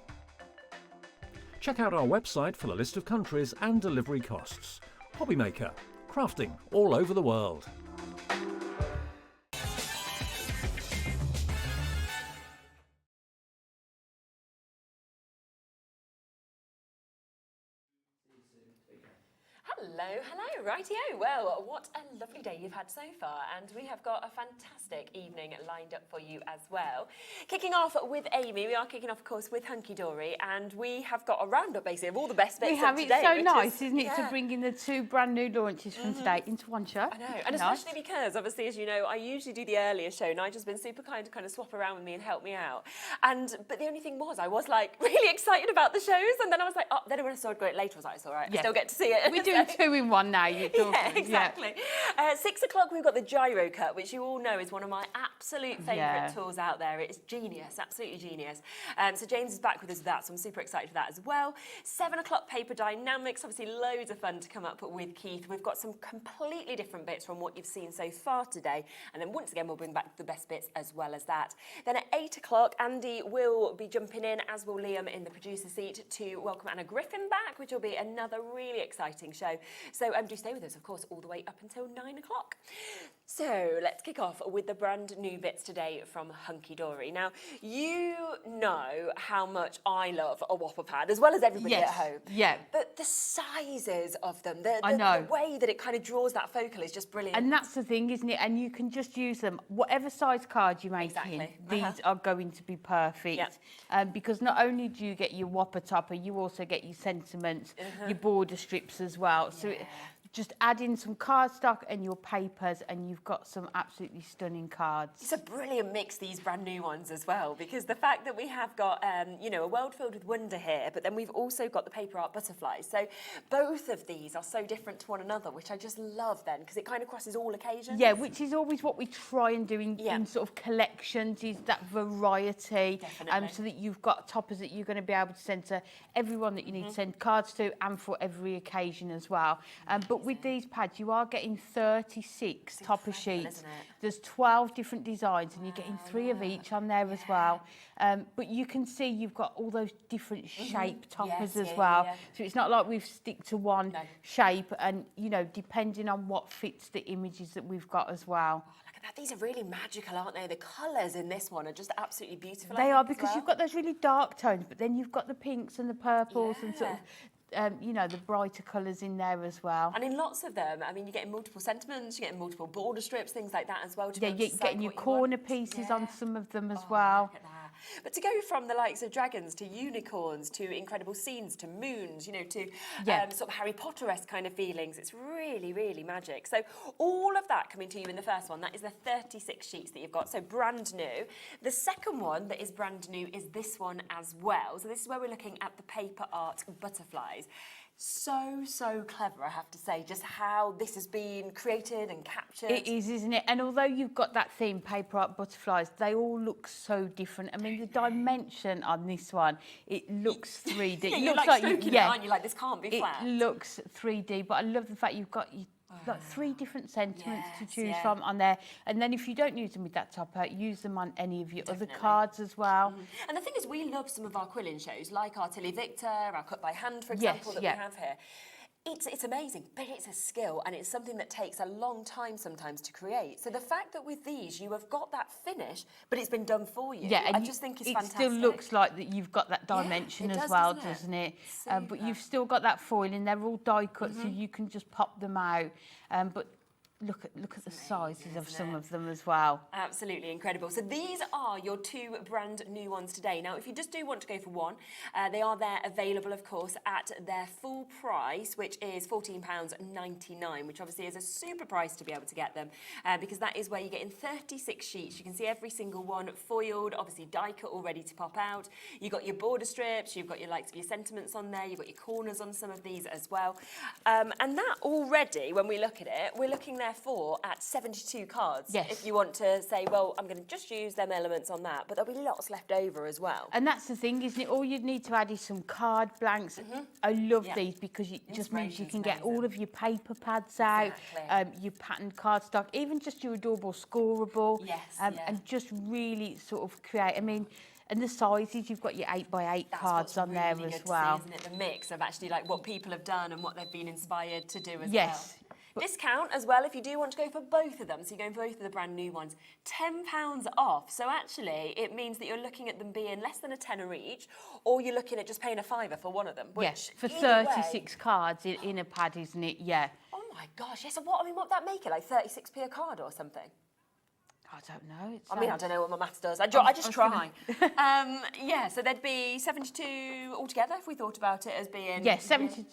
Check out our website for the list of countries and delivery costs. Hobbymaker, crafting all over the world. Hello, rightio. Well, what a lovely day you've had so far, and we have got a fantastic evening lined up for you as well. Kicking off with Amy, we are kicking off, of course, with Hunkydory, and we have got a roundup basically of all the best bits We have of it today. so which nice, is, isn't it, to bring in the 2 brand new launches from today into one show. I know, and especially because, obviously, as you know, I usually do the earlier show. Nigel's been super kind to kind of swap around with me and help me out. But the only thing was, I was like really excited about the shows, and then I was like, oh, then when I saw it later, I was like, it's all right, I still get to see it. We're doing 2 in 1 now. Yeah, exactly. 6 o'clock, we've got the Gyro-Cut, which you all know is one of my absolute favourite tools out there. It's genius, absolutely genius. So James is back with us with that, so I'm super excited for that as well. 7 o'clock, Paper Dienamics, obviously loads of fun to come up with Keith. We've got some completely different bits from what you've seen so far today, and then once again, we'll bring back the best bits as well as that. Then at 8 o'clock, Andy will be jumping in, as will Liam in the producer seat, to welcome Anna Griffin back, which will be another really exciting show. So do stay with us, of course, all the way up until 9 o'clock. So let's kick off with the brand new bits today from Hunkydory. Now, you know how much I love a Whopper pad, as well as everybody at home. Yeah. But the sizes of them, the way that it kind of draws that focal is just brilliant. And that's the thing, isn't it? And you can just use them. Whatever size card you make in, these are going to be perfect. Because not only do you get your Whopper Topper, you also get your sentiments, your border strips as well. So just add in some cardstock and your papers, and you've got some absolutely stunning cards. It's a brilliant mix, these brand new ones as well, because the fact that we have got, you know, a world filled with wonder here, but then we've also got the paper art butterflies. So both of these are so different to one another, which I just love then, because it kind of crosses all occasions. Yeah, which is always what we try and do in sort of collections, is that variety. So that you've got toppers that you're going to be able to send to everyone that you need to send cards to, and for every occasion as well. But with these pads, you are getting 36 topper sheets. There's 12 different designs, and you're getting 3 of each on there as well. But you can see you've got all those different shape toppers as well. So it's not like we've stick to one shape, and you know, depending on what fits the images that we've got as well. Look at that, these are really magical, aren't they? The colours in this one are just absolutely beautiful. They are, because you've got those really dark tones, but then you've got the pinks and the purples and sort of you know, the brighter colours in there as well. And in lots of them, I mean, you're getting multiple sentiments, you're getting multiple border strips, things like that as well. Yeah, you're getting your corner pieces on some of them as well. Look at that. But to go from the likes of dragons to unicorns to incredible scenes to moons, you know, to sort of Harry Potter-esque kind of feelings, it's really, really magic. So all of that coming to you in the first one, that is the 36 sheets that you've got, so brand new. The second one that is brand new is this one as well. So this is where we're looking at the paper art butterflies. So clever, I have to say, just how this has been created and captured. It is, isn't it? And although you've got that theme, paper art butterflies, they all look so different. I mean, the dimension on this one, it looks 3D. Yeah, it you're looks like stroking it, aren't you? Like, this can't be flat. It looks 3D, but I love the fact you've got like 3 different sentiments to choose from on there. And then if you don't use them with that topper, use them on any of your other cards as well. And the thing is, we love some of our quilling shows, like our Tilly Victor, our Cut by Hand, for example, that we have here. It's amazing, but it's a skill, and it's something that takes a long time sometimes to create. So the fact that with these you have got that finish, but it's been done for you, I just think is fantastic. It still looks like that you've got that dimension as well, doesn't it? But you've still got that foiling. They're all die cut, so you can just pop them out. But look at the sizes of some of them as well. Absolutely incredible. So these are your 2 brand new ones today. Now, if you just do want to go for one, they are there available, of course, at their full price, which is £14.99, which obviously is a super price to be able to get them, because that is where you're getting 36 sheets. You can see every single one foiled, obviously die cut all ready to pop out. You've got your border strips, you've got your likes of your sentiments on there, you've got your corners on some of these as well. And that already, when we look at it, we're looking there for at 72 cards. If you want to say, well, I'm going to just use them elements on that, but there'll be lots left over as well. And that's the thing, isn't it? All you'd need to add is some card blanks. I love these because it just means you can get all of your paper pads out, your patterned cardstock, even just your adorable scoreable, and just really sort of create, I mean, and the sizes, you've got your 8x8 cards on there as well. See, isn't it? The mix of actually like what people have done and what they've been inspired to do as well. Discount as well if you do want to go for both of them. So you're going for both of the brand new ones. £10 off. So actually, it means that you're looking at them being less than a tenner each, or you're looking at just paying a fiver for one of them. Which, Yes, for either 36 cards in a pad, isn't it? Yeah. Oh my gosh, yes. So what would that make it? Like 36p a card or something? I don't know. I don't know what my maths does. I just try. Yeah, so there'd be 72 altogether if we thought about it as being... Yes, 72.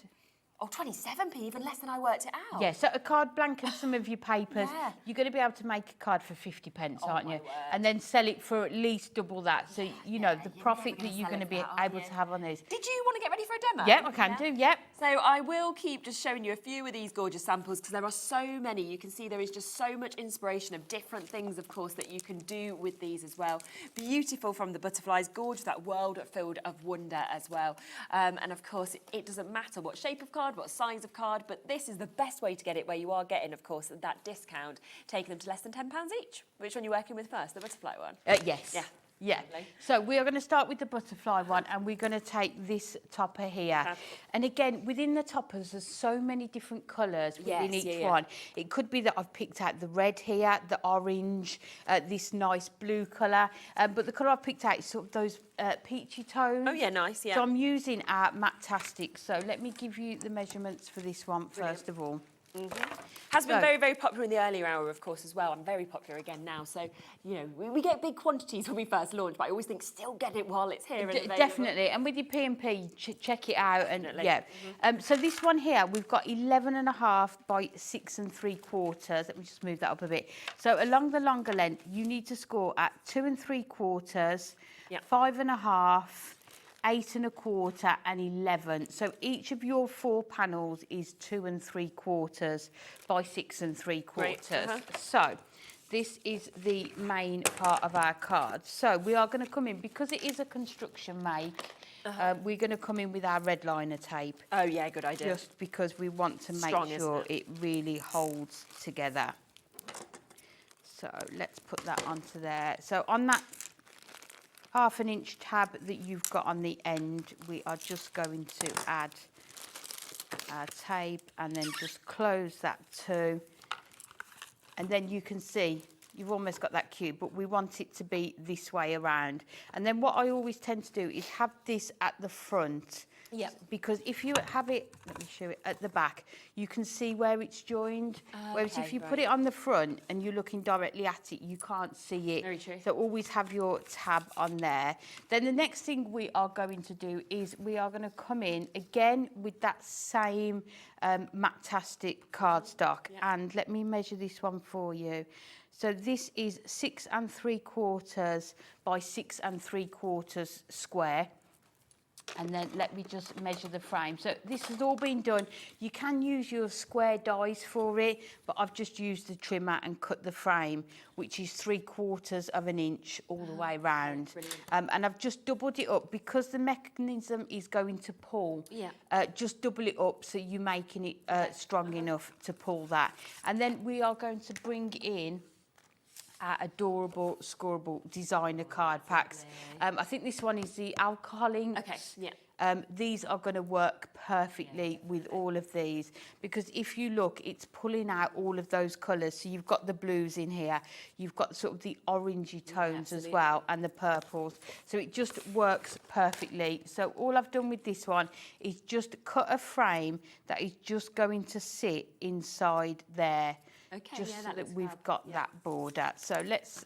Oh, 27p, even less than I worked it out. Yeah, so a card blank and some of your papers, you're going to be able to make a card for 50 pence, aren't you? And then sell it for at least double that. So, you know, the profit that you're going to be able to have on this. Did you want to get ready for a demo? Yep, I can do, yep. So I will keep just showing you a few of these gorgeous samples because there are so many. You can see there is just so much inspiration of different things, of course, that you can do with these as well. Beautiful from the butterflies, gorgeous, that world filled of wonder as well. And of course, it doesn't matter what shape of card, what size of card, but this is the best way to get it where you are getting, of course, that discount, taking them to less than £10 each. Which one are you working with first, the butterfly one? Yes. Yeah. Yeah. Lovely. So we are going to start with the butterfly one, and we're going to take this topper here. And again, within the toppers, there's so many different colours within each one. It could be that I've picked out the red here, the orange, this nice blue colour. But the colour I've picked out is sort of those peachy tones. Oh, yeah, nice, yeah. So I'm using our Matte-tastic. So let me give you the measurements for this one first of all. Has been very, very popular in the earlier hour, of course, as well, and very popular again now. So, you know, we get big quantities when we first launch, but I always think still get it while it's here and available. Definitely, and with your P&P, check it out. And yeah, so this one here, we've got 11.5 by 6 3/4. Let me just move that up a bit. So along the longer length, you need to score at 2 3/4, 5.5, 8 1/4 and 11. So each of your 4 panels is 2 3/4 by 6 3/4. So this is the main part of our card. So we are going to come in, because it is a construction make, we're going to come in with our red liner tape. Oh yeah, good idea. Just because we want to make sure it really holds together. So let's put that onto there. So on that 1/2 inch tab that you've got on the end, we are just going to add our tape and then just close that too. And then you can see you've almost got that cube, but we want it to be this way around. And then what I always tend to do is have this at the front. Yeah. Because if you have it, let me show it, at the back, you can see where it's joined. Whereas if you put it on the front and you're looking directly at it, you can't see it. Very true. So always have your tab on there. Then the next thing we are going to do is we are going to come in again with that same Matte-tastic cardstock. And let me measure this one for you. So this is 6 3/4 by 6 3/4 square. And then let me just measure the frame. So this has all been done. You can use your square dies for it, but I've just used the trimmer and cut the frame, which is 3/4 of an inch all the way round. And I've just doubled it up because the mechanism is going to pull. Just double it up so you're making it strong enough to pull that. And then we are going to bring in our adorable scoreable designer card packs. I think this one is the alcohol inks. These are going to work perfectly with all of these, because if you look, it's pulling out all of those colours. So you've got the blues in here, you've got sort of the orangey tones as well, and the purples. So it just works perfectly. So all I've done with this one is just cut a frame that is just going to sit inside there. Just so that we've got that border. So let's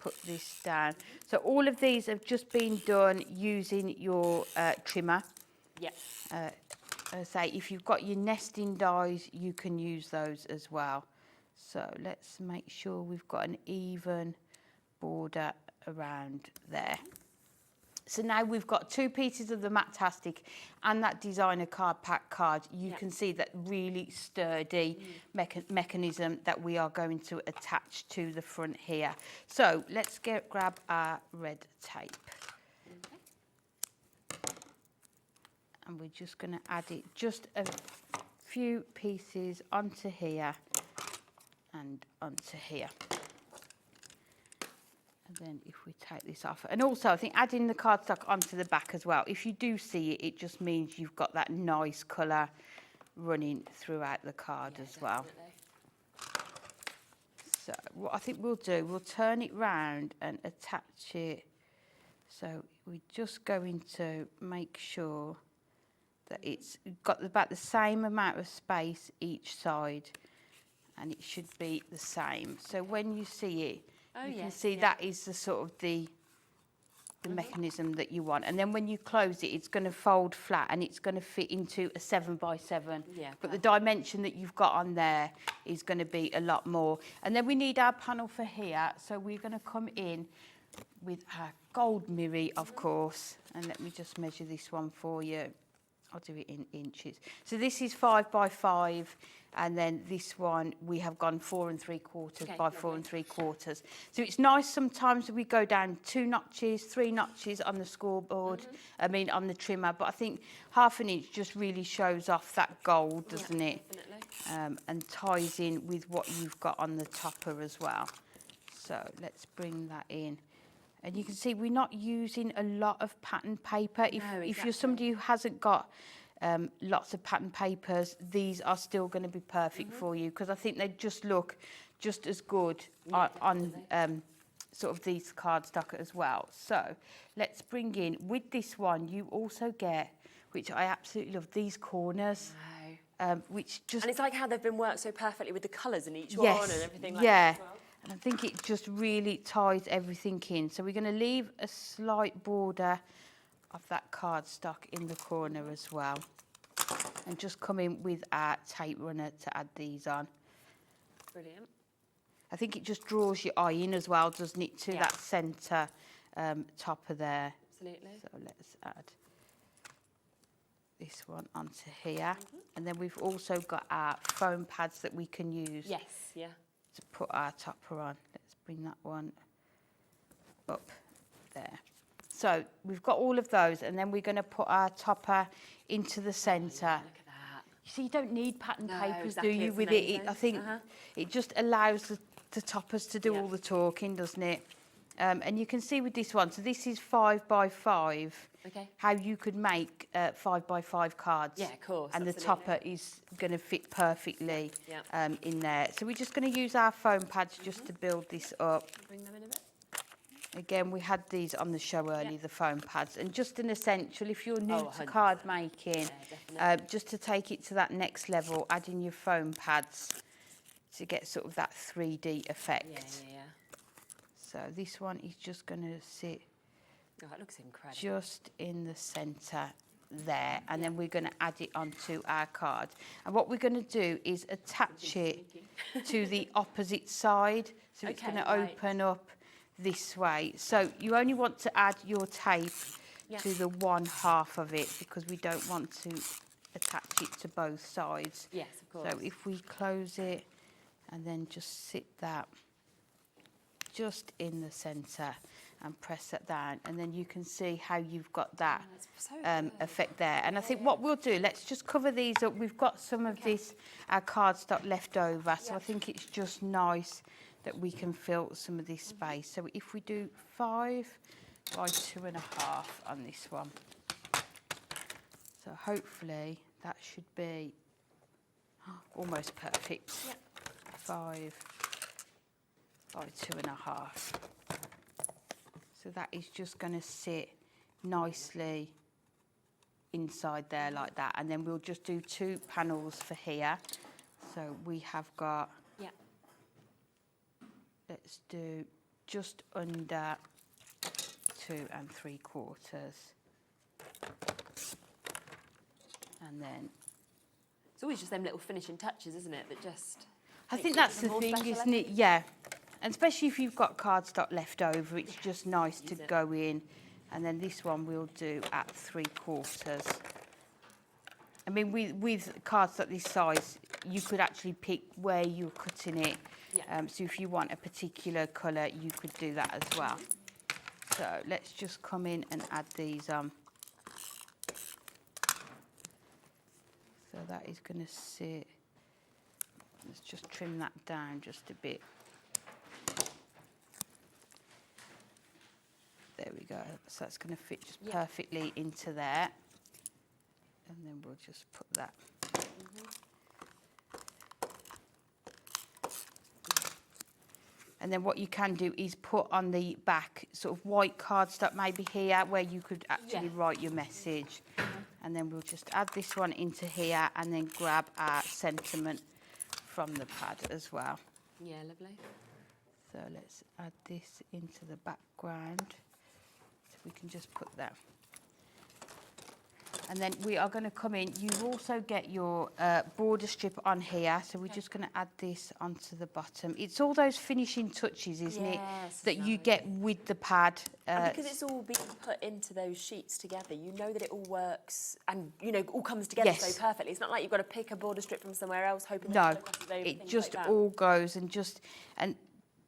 put this down. So all of these have just been done using your trimmer. As I say, if you've got your nesting dies, you can use those as well. So let's make sure we've got an even border around there. So now we've got 2 pieces of the Matte-tastic and that designer card pack card. You can see that really sturdy mechanism that we are going to attach to the front here. So let's grab our red tape. And we're just going to add it just a few pieces onto here and onto here. And then if we take this off, and also I think adding the cardstock onto the back as well, if you do see it, it just means you've got that nice colour running throughout the card as well. Definitely. So what I think we'll do, we'll turn it round and attach it. So we're just going to make sure that it's got about the same amount of space each side, and it should be the same. So when you see it, you can see that is the sort of the mechanism that you want. And then when you close it, it's going to fold flat and it's going to fit into a 7x7. Yeah, but the dimension that you've got on there is going to be a lot more. And then we need our panel for here. So we're going to come in with our gold mirror, of course. And let me just measure this one for you. I'll do it in inches. So this is 5x5, and then this one we have gone 4 3/4 by 4 3/4. So it's nice sometimes we go down 2 notches, 3 notches on the scoreboard. I mean on the trimmer, but I think 1/2 inch just really shows off that gold, doesn't it? Definitely. And ties in with what you've got on the topper as well. So let's bring that in. And you can see we're not using a lot of pattern paper. If you're somebody who hasn't got lots of pattern papers, these are still going to be perfect for you, because I think they just look just as good on sort of these cardstock as well. So let's bring in, with this one, you also get, which I absolutely love, these corners. Which just... And it's like how they've been worked so perfectly with the colours in each one and everything like that as well. And I think it just really ties everything in. So we're going to leave a slight border of that cardstock in the corner as well. And just come in with our tape runner to add these on. Brilliant. I think it just draws your eye in as well, doesn't it, to that centre topper there. Absolutely. So let's add this one onto here. And then we've also got our foam pads that we can use. Yes, yeah. To put our topper on. Let's bring that one up there. So we've got all of those, and then we're going to put our topper into the centre. Look at that. You see, you don't need pattern papers, exactly, do you, it's with amazing. it? I think it just allows the toppers to do all the talking, doesn't it? And you can see with this one, so this is 5x5, how you could make 5x5 cards. Yeah, of course. And absolutely. the topper is going to fit perfectly in there. So we're just going to use our foam pads just to build this up. Bring them in a bit. Again, we had these on the show earlier, the foam pads, and just an essential if you're new to 100%. card making, just to take it to that next level, adding your foam pads to get sort of that 3D effect. Yeah. So this one is just going to sit that looks incredible. just in the centre there, and then we're going to add it onto our card. And what we're going to do is attach it to the opposite side, so it's going to open up this way. So you only want to add your tape to the 1/2 of it, because we don't want to attach it to both sides. Yes, of course. So if we close it and then just sit that just in the centre and press that down, and then you can see how you've got that effect there. And I think what we'll do, let's just cover these up. We've got some of this cardstock left over, so I think it's just nice that we can fill some of this space. So if we do 5 by 2.5 on this one, so hopefully that should be almost perfect. 5 by 2.5. So that is just going to sit nicely inside there like that, and then we'll just do 2 panels for here. So we have got, let's do just under 2 3/4, and then it's always just them little finishing touches, isn't it, that just I think that's the thing, isn't it? Yeah. And especially if you've got cardstock left over, it's just nice to go in. And then this one we'll do at 3/4. I mean, with cardstock this size, you could actually pick where you're cutting it. So if you want a particular colour, you could do that as well. So let's just come in and add these on. So that is going to sit. Let's just trim that down just a bit. There we go. So that's going to fit just perfectly into there. And then we'll just put that And then what you can do is put on the back sort of white cardstock maybe here where you could actually write your message. And then we'll just add this one into here and then grab our sentiment from the pad as well. Yeah, lovely. So let's add this into the background. So we can just put that. And then we are going to come in. You also get your border strip on here. So we're just going to add this onto the bottom. It's all those finishing touches, isn't it, that you get with the pad. And because it's all being put into those sheets together, you know that it all works and, you know, all comes together so perfectly. It's not like you've got to pick a border strip from somewhere else, hoping that it just all goes and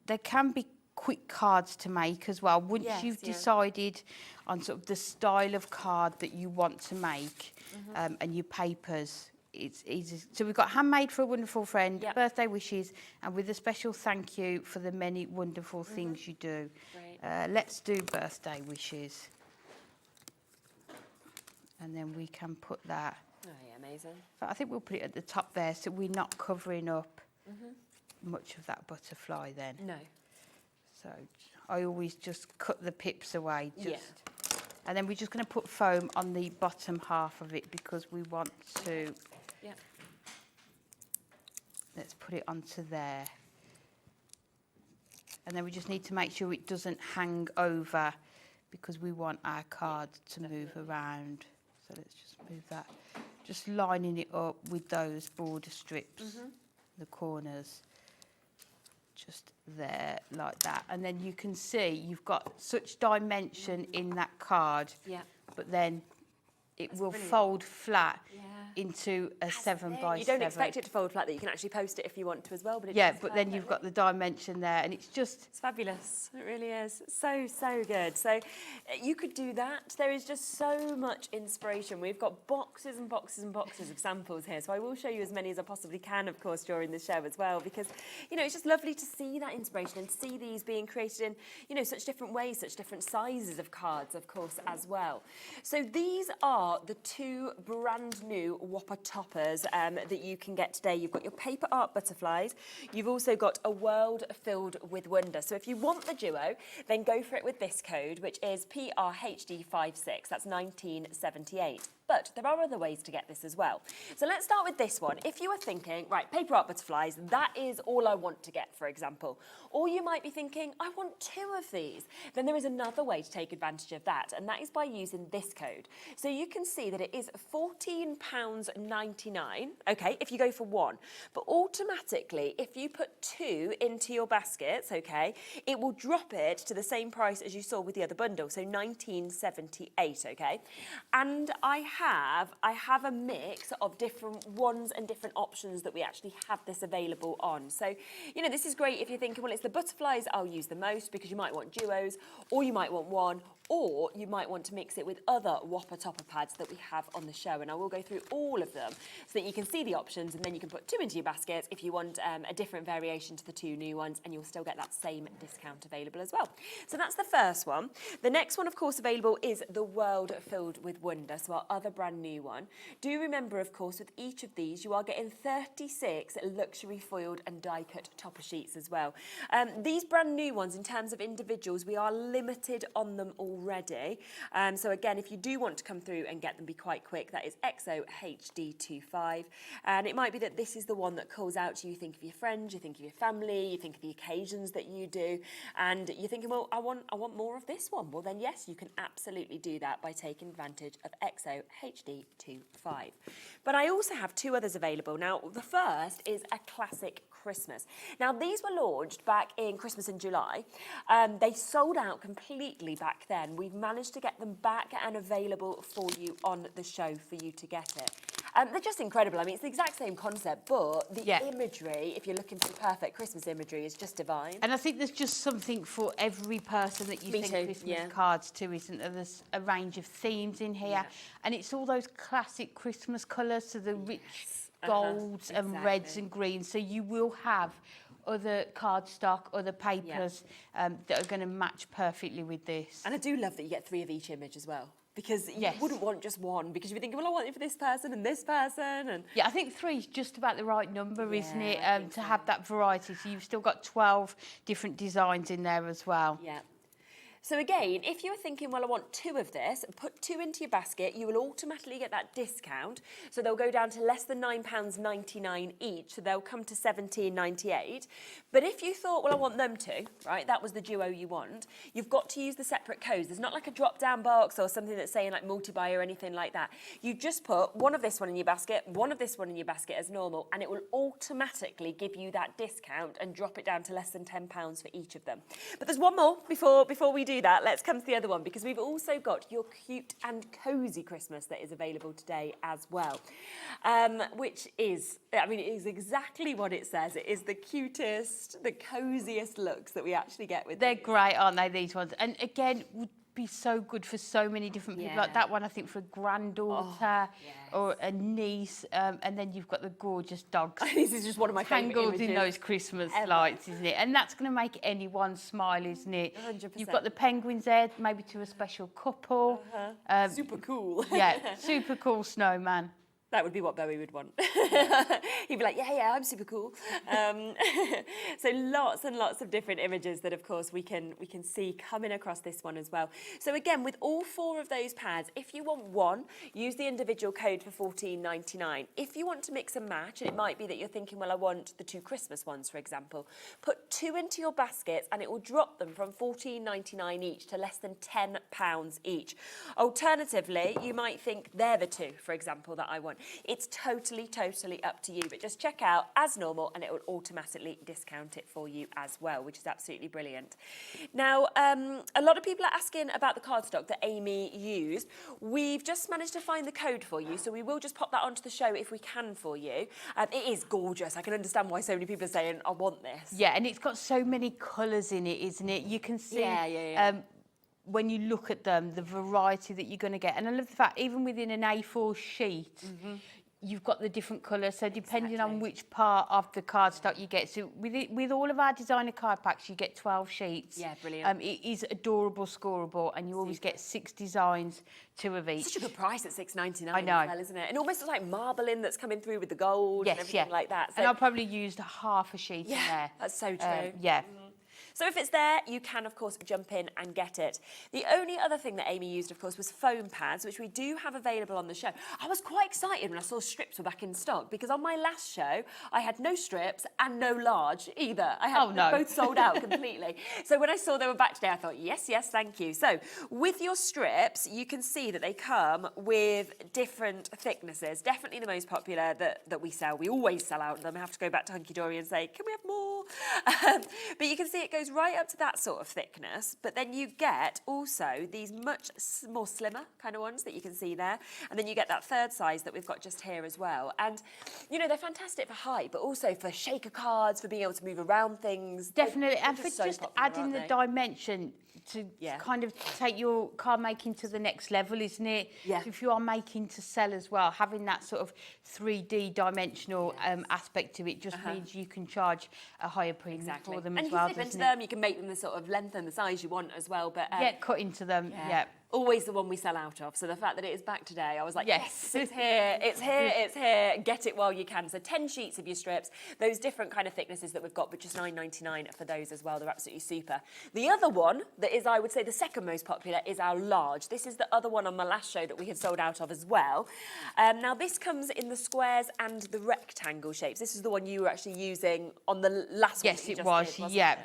there can be quick cards to make as well. Once you've decided on sort of the style of card that you want to make and your papers, it's easy. So we've got handmade for a wonderful friend, birthday wishes, and with a special thank you for the many wonderful things you do. Let's do birthday wishes. And then we can put that. Oh, yeah, amazing. But I think we'll put it at the top there so we're not covering up much of that butterfly then. No. So I always just cut the pips away. And then we're just going to put foam on the bottom half of it because we want to... Let's put it onto there. And then we just need to make sure it doesn't hang over because we want our card to move around. So let's just move that. Just lining it up with those border strips, the corners. Just there, like that. And then you can see you've got such dimension in that card, but then it will fold flat into a 7x7. You don't expect it to fold flat, that you can actually post it if you want to as well. But but then you've got the dimension there, and it's fabulous. It really is. So good. So you could do that. There is just so much inspiration. We've got boxes and boxes and boxes of samples here. So I will show you as many as I possibly can, of course, during the show as well, because, you know, it's just lovely to see that inspiration and see these being created in, you know, such different ways, such different sizes of cards, of course, as well. So these are the two brand new Whopper Toppers that you can get today. You've got your paper art butterflies. You've also got a world filled with wonder. So if you want the duo, then go for it with this code, which is PRHD56. That's 1978. But there are other ways to get this as well. So let's start with this one. If you are thinking, right, paper art butterflies, that is all I want to get, for example. Or you might be thinking, I want two of these. Then there is another way to take advantage of that, and that is by using this code. So you can see that it is £14.99, okay, if you go for one. But automatically, if you put two into your baskets, okay, it will drop it to the same price as you saw with the other bundle, so £19.78, okay? And I have a mix of different ones and different options that we actually have this available on. So, you know, this is great if you're thinking, well, it's the butterflies I'll use the most, because you might want duos, or you might want one, or you might want to mix it with other Whopper Topper pads that we have on the show, and I will go through all of them so that you can see the options, and then you can put two into your basket if you want a different variation to the two new ones, and you'll still get that same discount available as well. So that's the first one. The next one, of course, available is the World Filled with Wonder, so our other brand new one. Do remember, of course, with each of these, you are getting 36 luxury foiled and die-cut topper sheets as well. These brand new ones, in terms of individuals, we are limited on them already. So again, if you do want to come through and get them, be quite quick. That is XOHD25. And it might be that this is the one that calls out to you. You think of your friends, you think of your family, you think of the occasions that you do, and you're thinking, well, I want more of this one. Well, then yes, you can absolutely do that by taking advantage of XOHD25. But I also have two others available. Now, the first is a classic Christmas. Now, these were launched back in Christmas in July. They sold out completely back then. We've managed to get them back and available for you on the show for you to get it. They're just incredible. I mean, it's the exact same concept, but the imagery, if you're looking for the perfect Christmas imagery, is just divine. And I think there's just something for every person that you think Christmas cards to, isn't there? There's a range of themes in here, and it's all those classic Christmas colours, so the rich golds and reds and greens. So you will have other cardstock, other papers that are going to match perfectly with this. And I do love that you get 3 of each image as well. Because you wouldn't want just one, because you'd be thinking, well, I want it for this person and this person. And yeah, I think 3 is just about the right number, isn't it, to have that variety. So you've still got 12 different designs in there as well. Yeah. So again, if you were thinking, well, I want 2 of this, and put 2 into your basket, you will automatically get that discount. So they'll go down to less than £9.99 each. So they'll come to £17.98. But if you thought, well, I want them to, right, that was the duo you want, you've got to use the separate codes. There's not like a drop-down box or something that's saying like multi-buy or anything like that. You just put one of this one in your basket, one of this one in your basket as normal, and it will automatically give you that discount and drop it down to less than £10 for each of them. But there's one more before we do that. Let's come to the other one, because we've also got your cute and cosy Christmas that is available today as well, which is, I mean, it is exactly what it says. It is the cutest, the cosiest looks that we actually get with They're great, aren't they, these ones? And again, would be so good for so many different people. Like that one, I think, for a granddaughter or a niece, and then you've got the gorgeous dogs. This is just one of my favourite images. Tangled in those Christmas lights, isn't it? And that's going to make anyone smile, isn't it? 100%. You've got the penguins there, maybe to a special couple. Super cool. Yeah, super cool snowman. That would be what Bowie would want. He'd be like, yeah, I'm super cool. So lots and lots of different images that, of course, we can see coming across this one as well. So again, with all 4 of those pads, if you want one, use the individual code for £14.99. If you want to mix and match, and it might be that you're thinking, well, I want the 2 Christmas ones, for example, put 2 into your baskets and it will drop them from £14.99 each to less than £10 each. Alternatively, you might think they're the 2, for example, that I want. It's totally up to you, but just check out as normal and it will automatically discount it for you as well, which is absolutely brilliant. Now, a lot of people are asking about the cardstock that Amy used. We've just managed to find the code for you, so we will just pop that onto the show if we can for you. It is gorgeous. I can understand why so many people are saying, I want this. Yeah, and it's got so many colours in it, isn't it? You can see... when you look at them, the variety that you're going to get. And I love the fact, even within an A4 sheet, you've got the different colours. So depending on which part of the cardstock you get. So with all of our designer card packs, you get 12 sheets. Yeah, brilliant. It is adorable, scoreable, and you always get 6 designs, 2 of each. Such a good price at £6.99 I know. as well, isn't it? And almost like marbling that's coming through with the gold and everything like that. So and I probably used half a sheet in there. That's so true. Yeah. So if it's there, you can, of course, jump in and get it. The only other thing that Amy used, of course, was foam pads, which we do have available on the show. I was quite excited when I saw strips were back in stock, because on my last show, I had no strips and no large either. I had both sold out completely. So when I saw they were back today, I thought, yes, thank you. So with your strips, you can see that they come with different thicknesses. Definitely the most popular that we sell. We always sell out of them. I have to go back to Hunkydory and say, can we have more? But you can see it goes right up to that sort of thickness, but then you get also these much more slimmer kind of ones that you can see there, and then you get that 3rd size that we've got just here as well. And you know, they're fantastic for height, but also for shaker cards, for being able to move around things. Definitely, and for just adding the dimension to kind of take your card making to the next level, isn't it? Yeah. So if you are making to sell as well, having that sort of 3D dimensional aspect to it just means you can charge a higher premium for them as well. And you zip into them, you can make them the sort of length and the size you want as well. But cut into them. Yeah. Always the one we sell out of. So the fact that it is back today, I was like, yes, it's here. Get it while you can. So 10 sheets of your strips, those different kind of thicknesses that we've got, but just £9.99 for those as well. They're absolutely super. The other one that is, I would say, the second most popular is our large. This is the other one on my last show that we had sold out of as well. Now this comes in the squares and the rectangle shapes. This is the one you were actually using on the last one. Yes, it was, yeah.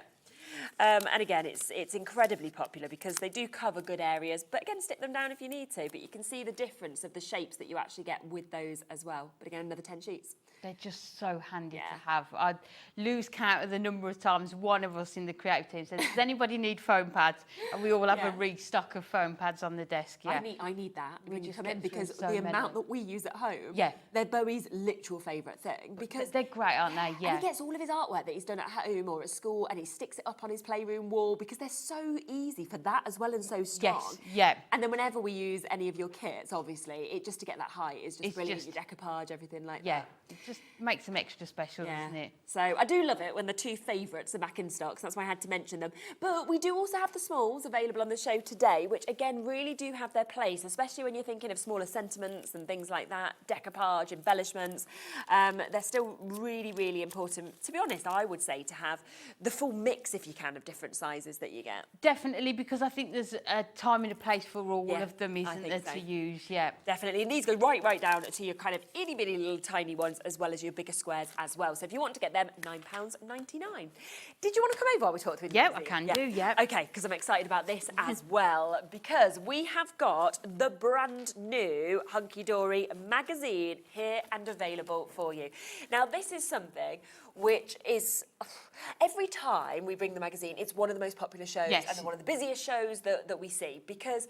And again, it's incredibly popular because they do cover good areas, but again, stick them down if you need to. But you can see the difference of the shapes that you actually get with those as well. But again, another 10 sheets. They're just so handy to have. I lose count of the number of times one of us in the creative team says, does anybody need foam pads? And we all have a restock of foam pads on the desk. I need that when you come in, because the amount that we use at home, they're Bowie's literal favourite thing. Because they're great, aren't they? Yeah. And he gets all of his artwork that he's done at home or at school, and he sticks it up on his playroom wall, because they're so easy for that as well and so strong. Yes, yeah. And then whenever we use any of your kits, obviously, just to get that height is just brilliant. Your decoupage, everything like that. It just makes them extra special, doesn't it? So I do love it when the two favourites are back in stock, so that's why I had to mention them. But we do also have the smalls available on the show today, which again really do have their place, especially when you're thinking of smaller sentiments and things like that, decoupage, embellishments. They're still really, really important. To be honest, I would say to have the full mix, if you can, of different sizes that you get. Definitely, because I think there's a time and a place for all of them, isn't there, to use? Yeah. Definitely, and these go right down to your kind of itty-bitty little tiny ones, as well as your bigger squares as well. So if you want to get them, £9.99. Did you want to come over while we talk through the magazine? I can do, yeah. Okay, because I'm excited about this as well, because we have got the brand new Hunkydory magazine here and available for you. Now, this is something which is, every time we bring the magazine, it's one of the most popular shows and one of the busiest shows that we see, because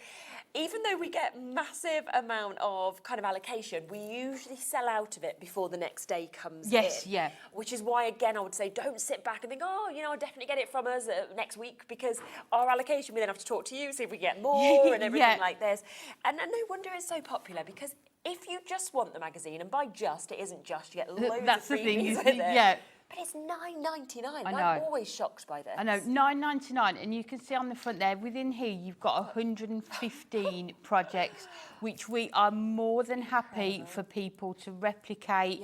even though we get massive amount of kind of allocation, we usually sell out of it before the next day comes in. Which is why, again, I would say don't sit back and think, oh, you know, I'll definitely get it from us next week, because our allocation, we then have to talk to you, see if we get more and everything like this. And no wonder it's so popular, because if you just want the magazine, and by just, it isn't just, you get loads of freebies with it. But it's £9.99. I'm always shocked by this. I know, £9.99, and you can see on the front there, within here, you've got 115 projects, which we are more than happy for people to replicate,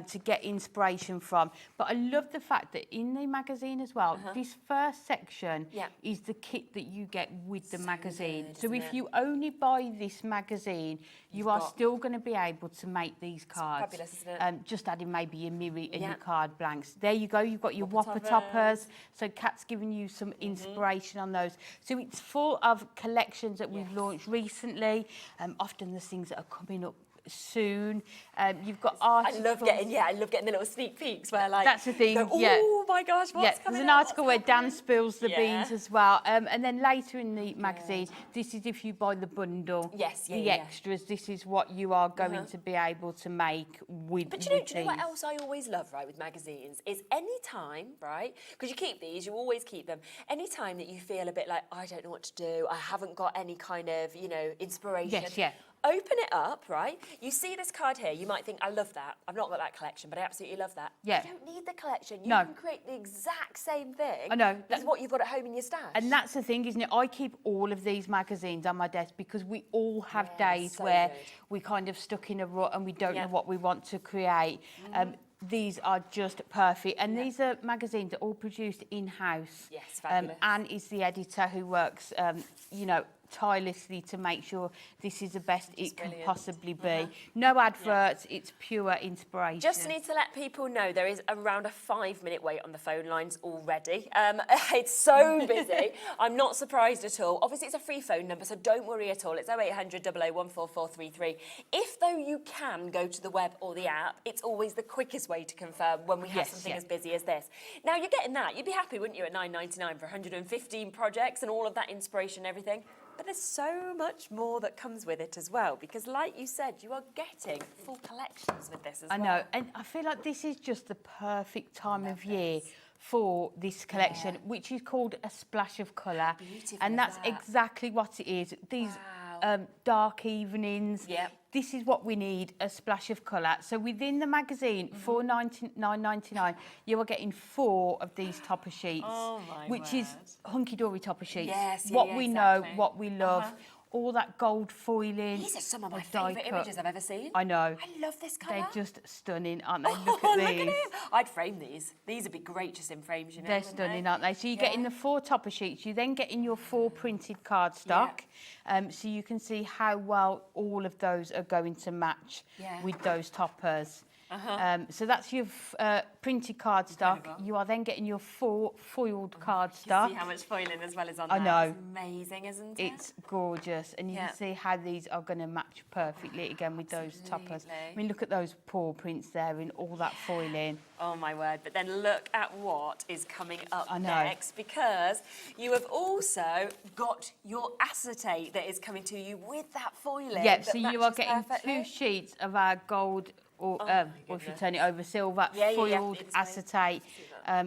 to get inspiration from. But I love the fact that in the magazine as well, this first section is the kit that you get with the magazine. So if you only buy this magazine, you are still going to be able to make these cards. Fabulous, isn't it? Just adding maybe your mirror and your card blanks. There you go, you've got your Whopper Toppers. So Kat's giving you some inspiration on those. So it's full of collections that we've launched recently. Often there's things that are coming up soon. You've got articles. I love getting the little sneak peeks where, like, that's the thing. Go, oh my gosh, what's coming There's an out? article where Dan spills the beans as well. And then later in the magazine, this is if you buy the bundle, the extras. This is what you are going to be able to make with. But do you know what else I always love, right, with magazines is any time, right? Because you keep these, you always keep them. Any time that you feel a bit like, I don't know what to do, I haven't got any kind of, you know, inspiration. Open it up, right? You see this card here, you might think, I love that. I've not got that collection, but I absolutely love that. You don't need the collection. You can create the exact same thing. I know. That's what you've got at home in your stash. And that's the thing, isn't it? I keep all of these magazines on my desk because we all have days where we kind of stuck in a rut and we don't know what we want to create. These are just perfect. And these are magazines that are all produced in-house. Yes, fabulous. Anne is the editor who works, you know, tirelessly to make sure this is the best it can possibly be. No adverts, it's pure inspiration. Just need to let people know there is around a 5-minute wait on the phone lines already. It's so busy. I'm not surprised at all. Obviously, it's a free phone number, so don't worry at all. It's 0800 00 14433. If, though, you can go to the web or the app, it's always the quickest way to confirm when we have something as busy as this. Now, you're getting that. You'd be happy, wouldn't you, at £9.99 for 115 projects and all of that inspiration and everything? But there's so much more that comes with it as well, because like you said, you are getting full collections with this as well. I know, and I feel like this is just the perfect time of year for this collection, which is called a splash of colour. And that's exactly what it is. These dark evenings. This is what we need, a splash of colour. So within the magazine, for $9.99, you are getting 4 of these topper sheets, which is Hunkydory topper sheets. What we know, what we love. All that gold foiling. These are some of my favourite images I've ever seen. I know. I love this colour. They're just stunning, aren't they? Look at these. Look at it. I'd frame these. These would be great just in frames, you know. They're stunning, aren't they? So you're getting the 4 topper sheets. You then get in your 4 printed cardstock. So you can see how well all of those are going to match with those toppers. So that's your printed cardstock. You are then getting your 4 foiled cardstock. See how much foiling as well is on I there. know. It's amazing, isn't it? It's gorgeous. And you can see how these are going to match perfectly again with those toppers. I mean, look at those paw prints there in all that foiling. Oh, my word. But then look at what is coming up next, because you have also got your acetate that is coming to you with that foiling. So you are getting 2 sheets of our gold, or if you turn it over, silver, foiled acetate.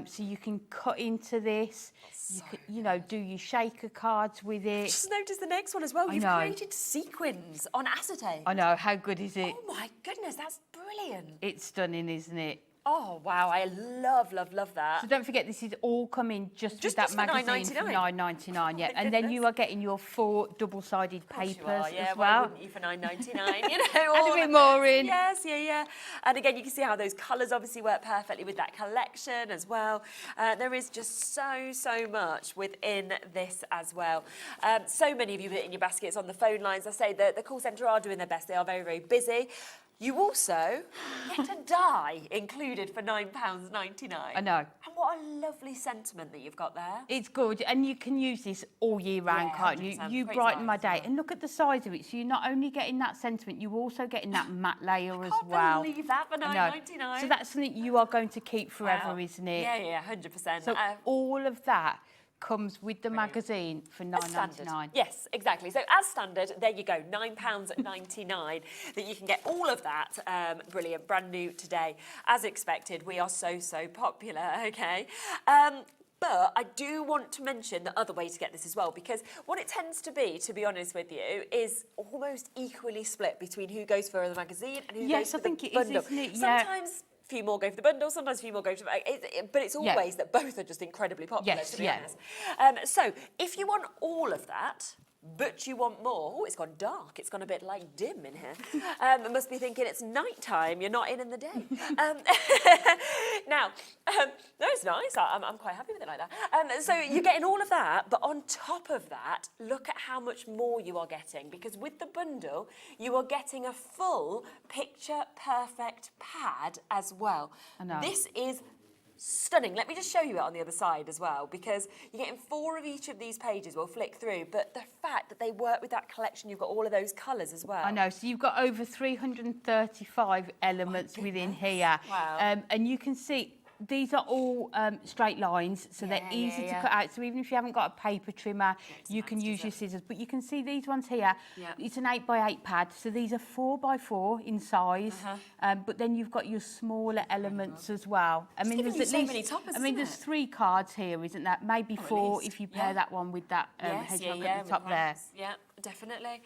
So you can cut into this. You can, you know, do your shaker cards with it. Just notice the next one as well. You've created sequins on acetate. I know. How good is it? Oh my goodness, that's brilliant. It's stunning, isn't it? Oh wow, I love that. So don't forget, this is all coming just with that magazine for $9.99. Yeah, and then you are getting your 4 double-sided papers as well. Why wouldn't you for $9.99? You know, and a bit more in. Yes, yeah. And again, you can see how those colours obviously work perfectly with that collection as well. There is just so much within this as well. So many of you in your baskets on the phone lines. I say that the call centre are doing their best. They are very busy. You also get a die included for £9.99. I know. And what a lovely sentiment that you've got there. It's good, and you can use this all year round, can't you? You brighten my day. And look at the size of it. So you're not only getting that sentiment, you're also getting that matte layer as well. I can't believe that for £9.99. So that's something you are going to keep forever, isn't it? Yeah, 100%. So all of that comes with the magazine for $9.99. Yes, exactly. So as standard, there you go, £9.99 that you can get all of that. Brilliant, brand new today. As expected, we are so popular, okay? But I do want to mention the other way to get this as well, because what it tends to be honest with you, is almost equally split between who goes for the magazine and who goes for the bundle. Yes, I think it is, isn't it? Sometimes a few more go for the bundle, sometimes a few more go for the... But it's always that both are just incredibly popular, to be honest. So if you want all of that, but you want more... Oh, it's gone dark. It's gone a bit, like, dim in here. It must be thinking it's night time. You're not in the day. Now, no, it's nice. I'm quite happy with it like that. So you're getting all of that, but on top of that, look at how much more you are getting. Because with the bundle, you are getting a full picture-perfect pad as well. I know. This is stunning. Let me just show you it on the other side as well, because you're getting 4 of each of these pages. We'll flick through, but the fact that they work with that collection, you've got all of those colours as well. I know. So you've got over 335 elements within here. Wow. And you can see these are all straight lines, so they're easy to cut out. So even if you haven't got a paper trimmer, you can use your scissors. But you can see these ones here. It's an 8x8 pad, so these are 4x4 in size. But then you've got your smaller elements as well. I mean, there's at least many toppers, I mean, there's 3 cards here, isn't that? Maybe 4 if you pair that one with that hedgehog at the top there. Yeah, definitely.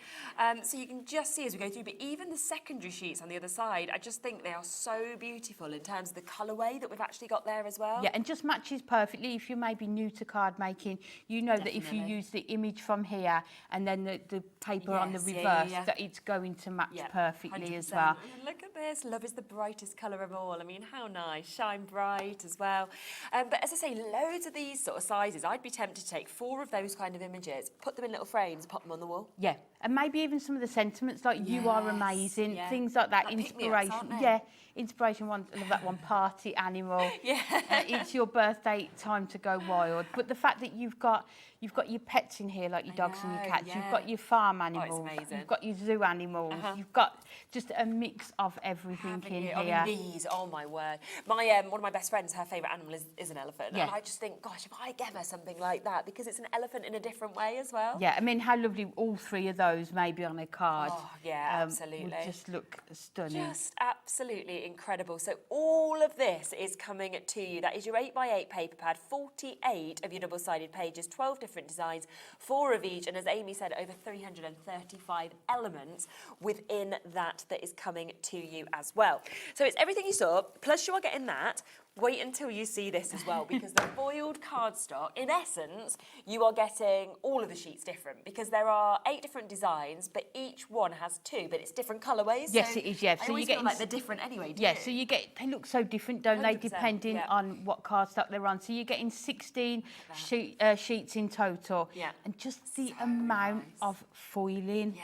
So you can just see as we go through, but even the secondary sheets on the other side, I just think they are so beautiful in terms of the colourway that we've actually got there as well. Yeah, and just matches perfectly. If you're maybe new to card making, you know that if you use the image from here and then the paper on the reverse, that it's going to match perfectly 100%. as well. Look at this. Love is the brightest colour of all. I mean, how nice. Shine bright as well. But as I say, loads of these sort of sizes. I'd be tempted to take 4 of those kind of images, put them in little frames, pop them on the wall. Yeah, and maybe even some of the sentiments like "you are amazing," things like that. Like inspiration, inspiration. One, I love that one. Party animal. It's your birthday, time to go wild. But the fact that you've got your pets in here, like your dogs and your cats. You've got your farm animals. You've got your zoo animals. You've got just a mix of everything in here. I mean, these, oh my word. My one of my best friends, her favourite animal is an elephant. And I just think, gosh, if I gave her something like that, because it's an elephant in a different way as well. Yeah, I mean, how lovely all 3 of those maybe on a card. Oh, yeah, absolutely. Would just look stunning. Just absolutely incredible. So all of this is coming to you. That is your 8x8 paper pad, 48 of your double-sided pages, 12 different designs, 4 of each, and as Amy said, over 335 elements within that is coming to you as well. So it's everything you saw, plus you are getting that. Wait until you see this as well, because the foiled cardstock, in essence, you are getting all of the sheets different, because there are 8 different designs, but each one has 2, but it's different colourways. Yes, so it is, yeah. I so always you feel like they're different anyway, Yeah, so you get, they look so different, don't they, depending on what cardstock they're on. So you're getting 16 sheets in total. And just the amount of foiling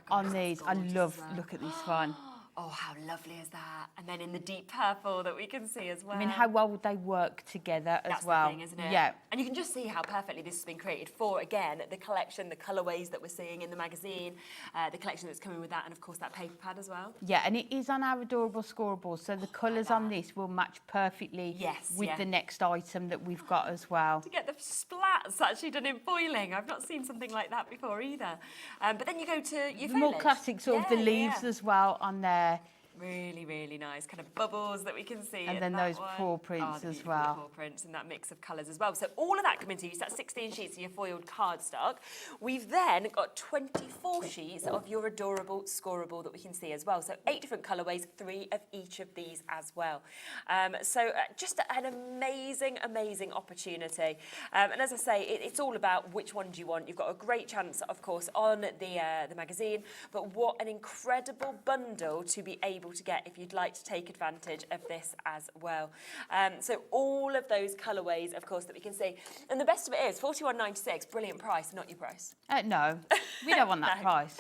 on these. I love, look at this one. Oh, how lovely is that? And then in the deep purple that we can see as well. I mean, how well would they work together as well? That's the thing, isn't it? Yeah. And you can just see how perfectly this has been created for, again, the collection, the colourways that we're seeing in the magazine, the collection that's coming with that, and of course that paper pad as well. Yeah, and it is on our adorable scoreboard, so the colours on this will match perfectly with the next item that we've got as well. To get the splats actually done in foiling. I've not seen something like that before either. But then you go to your The more classic sort of the leaves as well on there. Really, really nice. Kind of bubbles that we can see. And in then that those one. paw prints the as beautiful well. Paw prints and that mix of colours as well. So all of that coming to you. So that's 16 sheets of your foiled cardstock. We've then got 24 sheets of your adorable scoreable that we can see as well. So 8 different colourways, 3 of each of these as well. Just an amazing, amazing opportunity. And as I say, it's all about which one do you want. You've got a great chance, of course, on the magazine, but what an incredible bundle to be able to get if you'd like to take advantage of this as well. So all of those colourways, of course, that we can see. And the best of it is £41.96, brilliant price, not your price. No, we don't want that price.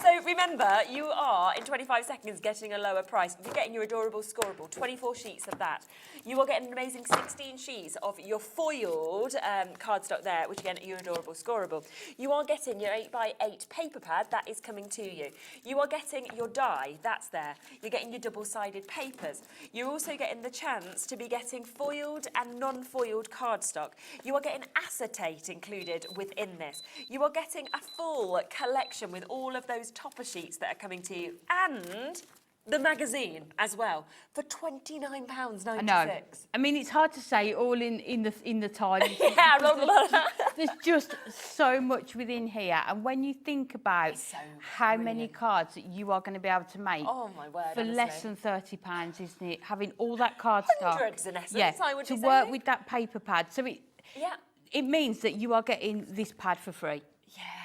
So remember, you are, in 25 seconds, getting a lower price. You're getting your adorable scoreable, 24 sheets of that. You are getting an amazing 16 sheets of your foiled cardstock there, which again, your adorable scoreable. You are getting your 8x8 paper pad, that is coming to you. You are getting your die, that's there. You're getting your double-sided papers. You're also getting the chance to be getting foiled and non-foiled cardstock. You are getting acetate included within this. You are getting a full collection with all of those topper sheets that are coming to you, and the magazine as well for £29.96. I know. I mean, it's hard to say all in the time. There's just so much within here, and when you think about how many cards that you are going to be able to make for less than £30, isn't it? Having all that cardstock, hundreds in essence, I would to say. work with that paper pad. So it means that you are getting this pad for free.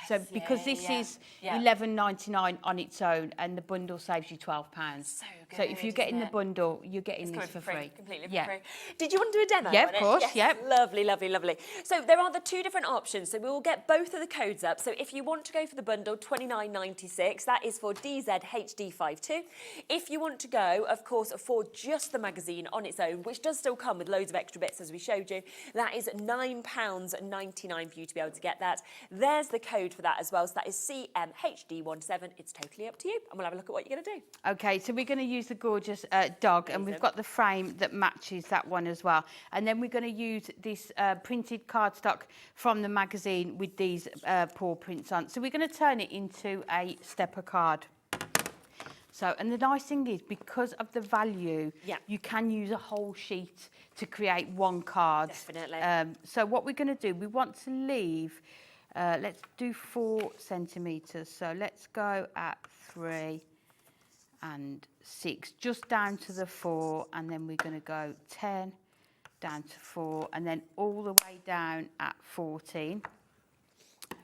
So because this is £11.99 on its own, and the bundle saves you £12. So if you're getting the bundle, you're getting this for free. Completely for free. Did you want to do a demo? Yeah, on of course. Yes. Yeah. Lovely, lovely, lovely. So there are the 2 different options. So we will get both of the codes up. So if you want to go for the bundle, £29.96, that is for DZHD52. If you want to go, of course, for just the magazine on its own, which does still come with loads of extra bits as we showed you, that is £9.99 for you to be able to get that. There's the code for that as well. So that is CMHD17. It's totally up to you. And we'll have a look at what you're going to do. Okay, so we're going to use the gorgeous dog, and we've got the frame that matches that one as well. And then we're going to use this printed cardstock from the magazine with these paw prints on. So we're going to turn it into a stepper card. So, and the nice thing is, because of the value, you can use a whole sheet to create one card. Definitely. So what we're going to do, we want to leave, let's do 4 centimetres. So let's go at 3 and 6, just down to the 4, and then we're going to go 10, down to 4, and then all the way down at 14.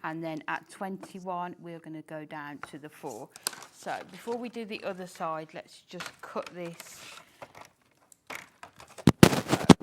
And then at 21, we're going to go down to the 4. So before we do the other side, let's just cut this.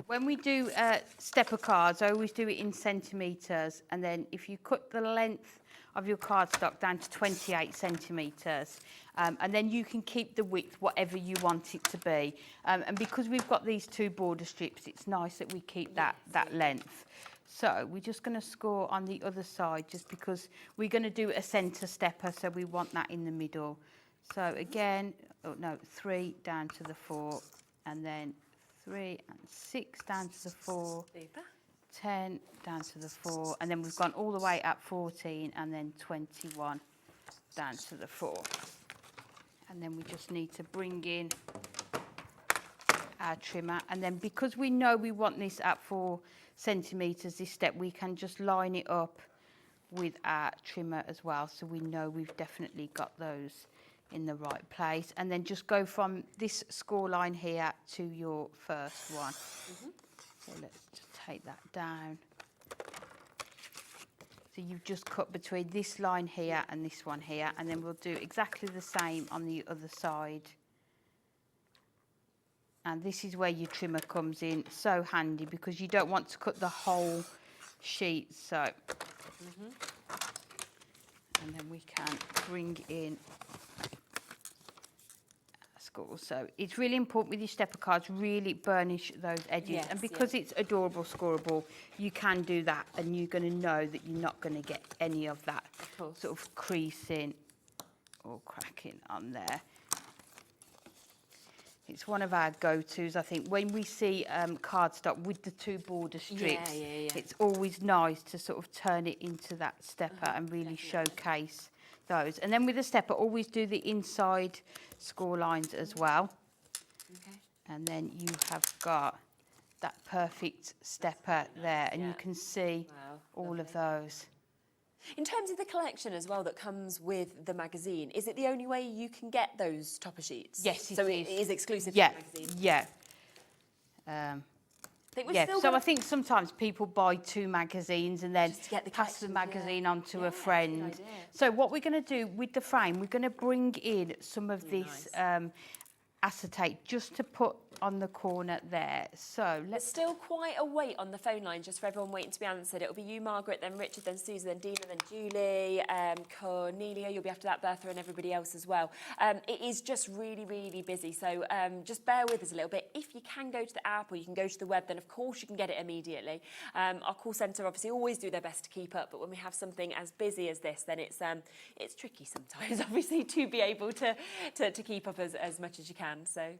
When we do stepper cards, I always do it in centimetres, and then if you cut the length of your cardstock down to 28 centimetres, and then you can keep the width whatever you want it to be. And because we've got these 2 border strips, it's nice that we keep that length. So we're just going to score on the other side, just because we're going to do a centre stepper, so we want that in the middle. So again, 3 down to the 4, and then 3 and 6 down to the 4, 10 down to the 4, and then we've gone all the way at 14, and then 21 down to the 4. And then we just need to bring in our trimmer, and then because we know we want this at 4 centimetres, this step, we can just line it up with our trimmer as well, so we know we've definitely got those in the right place, and then just go from this score line here to your first one. So let's just take that down. So you've just cut between this line here and this one here, and then we'll do exactly the same on the other side. And this is where your trimmer comes in, so handy, because you don't want to cut the whole sheet. So, and then we can bring in a score. So it's really important with your stepper cards, really burnish those edges. And because it's adorable scoreable, you can do that, and you're going to know that you're not going to get any of that sort of creasing or cracking on there. It's one of our go-tos, I think. When we see cardstock with the 2 border strips, it's always nice to sort of turn it into that stepper and really showcase those. And then with the stepper, always do the inside score lines as well. Okay. And then you have got that perfect stepper there, and you can see all of those. In terms of the collection as well that comes with the magazine, is it the only way you can get those topper sheets? Yes, so it is exclusive to the magazine? Yeah. So I think sometimes people buy 2 magazines and then pass the magazine on to a friend. So what we're going to do with the frame, we're going to bring in some of this acetate just to put on the corner there. So There's still quite a wait on the phone line, just for everyone waiting to be answered. It'll be you, Margaret, then Richard, then Susan, then Dina, then Julie, Cornelia, you'll be after that, Bertha, and everybody else as well. It is just really, really busy, so just bear with us a little bit. If you can go to the app or you can go to the web, then of course you can get it immediately. Our call centre obviously always do their best to keep up, but when we have something as busy as this, then it's tricky sometimes, obviously, to be able to keep up as much as you can. So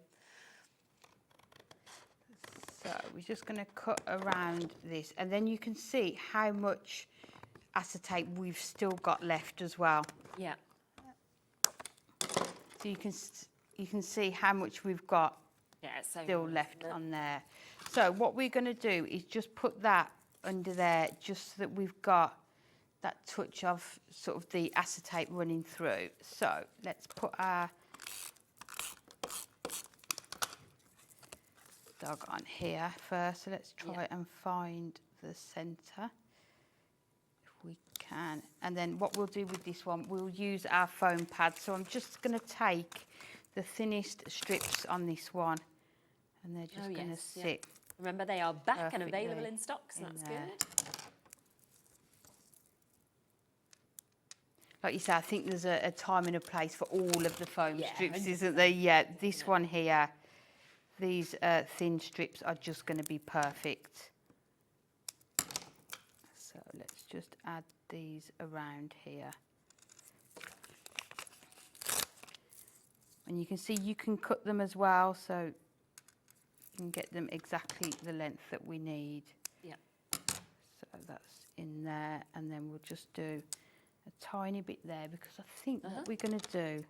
we're just going to cut around this, and then you can see how much acetate we've still got left as well. Yeah. So you can see how much we've got still left on there. So what we're going to do is just put that under there, just so that we've got that touch of sort of the acetate running through. So let's put our dog on here first. So let's try and find the centre if we can. And then what we'll do with this one, we'll use our foam pad. So I'm just going to take the thinnest strips on this one, and they're just going to sit. Remember, they are back and perfectly available in stock, so that's there. good. Like you say, I think there's a time and a place for all of the foam strips, isn't there? Yeah, this one here, these thin strips are just going to be perfect. So let's just add these around here. And you can see you can cut them as well, so you can get them exactly the length that we need. Yeah. So that's in there, and then we'll just do a tiny bit there, because I think what we're going to do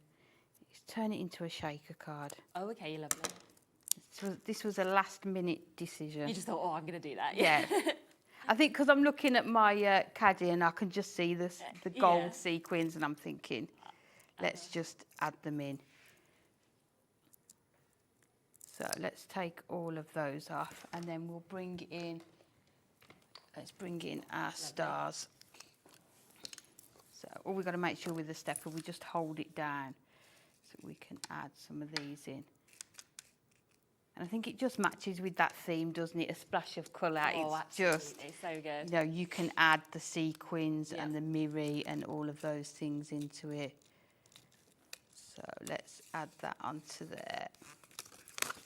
is turn it into a shaker card. Oh, okay, lovely. This was a last-minute decision. You just thought, oh, I'm going to do that. Yeah. I think because I'm looking at my caddy and I can just see the gold sequins, and I'm thinking, let's just add them in. So let's take all of those off, and then we'll bring in, let's bring in our stars. So all we've got to make sure with the stepper, we just hold it down so we can add some of these in. And I think it just matches with that theme, doesn't it? A splash of colour. Oh, it's just so good. You know, you can add the sequins and the mirror and all of those things into it. So let's add that onto there.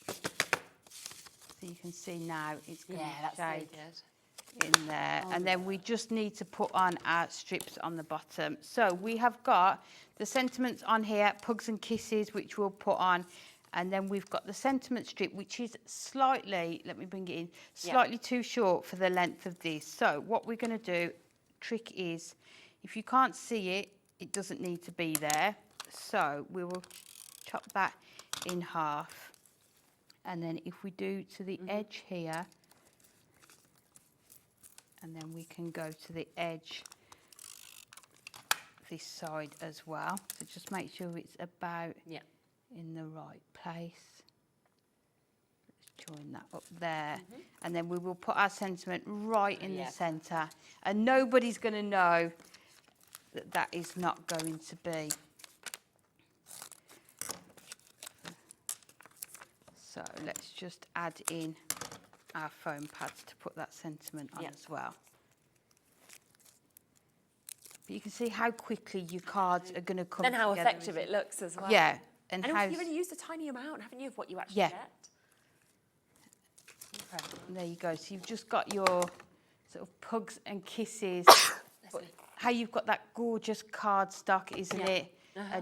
So you can see now it's going to shade in there. And then we just need to put on our strips on the bottom. So we have got the sentiments on here, Pugs and Kisses, which we'll put on. And then we've got the sentiment strip, which is slightly, let me bring it in, slightly too short for the length of this. So what we're going to do, trick is, if you can't see it, it doesn't need to be there. So we will chop that in half. And then if we do to the edge here, and then we can go to the edge this side as well. So just make sure it's about in the right place. Let's join that up there. And then we will put our sentiment right in the centre. And nobody's going to know that that is not going to be. So let's just add in our foam pads to put that sentiment on as well. But you can see how quickly your cards are going to come together. And how effective it looks as well. Yeah. And also you've only used a tiny amount, haven't you, of what you actually get? And there you go. So you've just got your sort of Pugs and Kisses. How you've got that gorgeous cardstock, isn't it?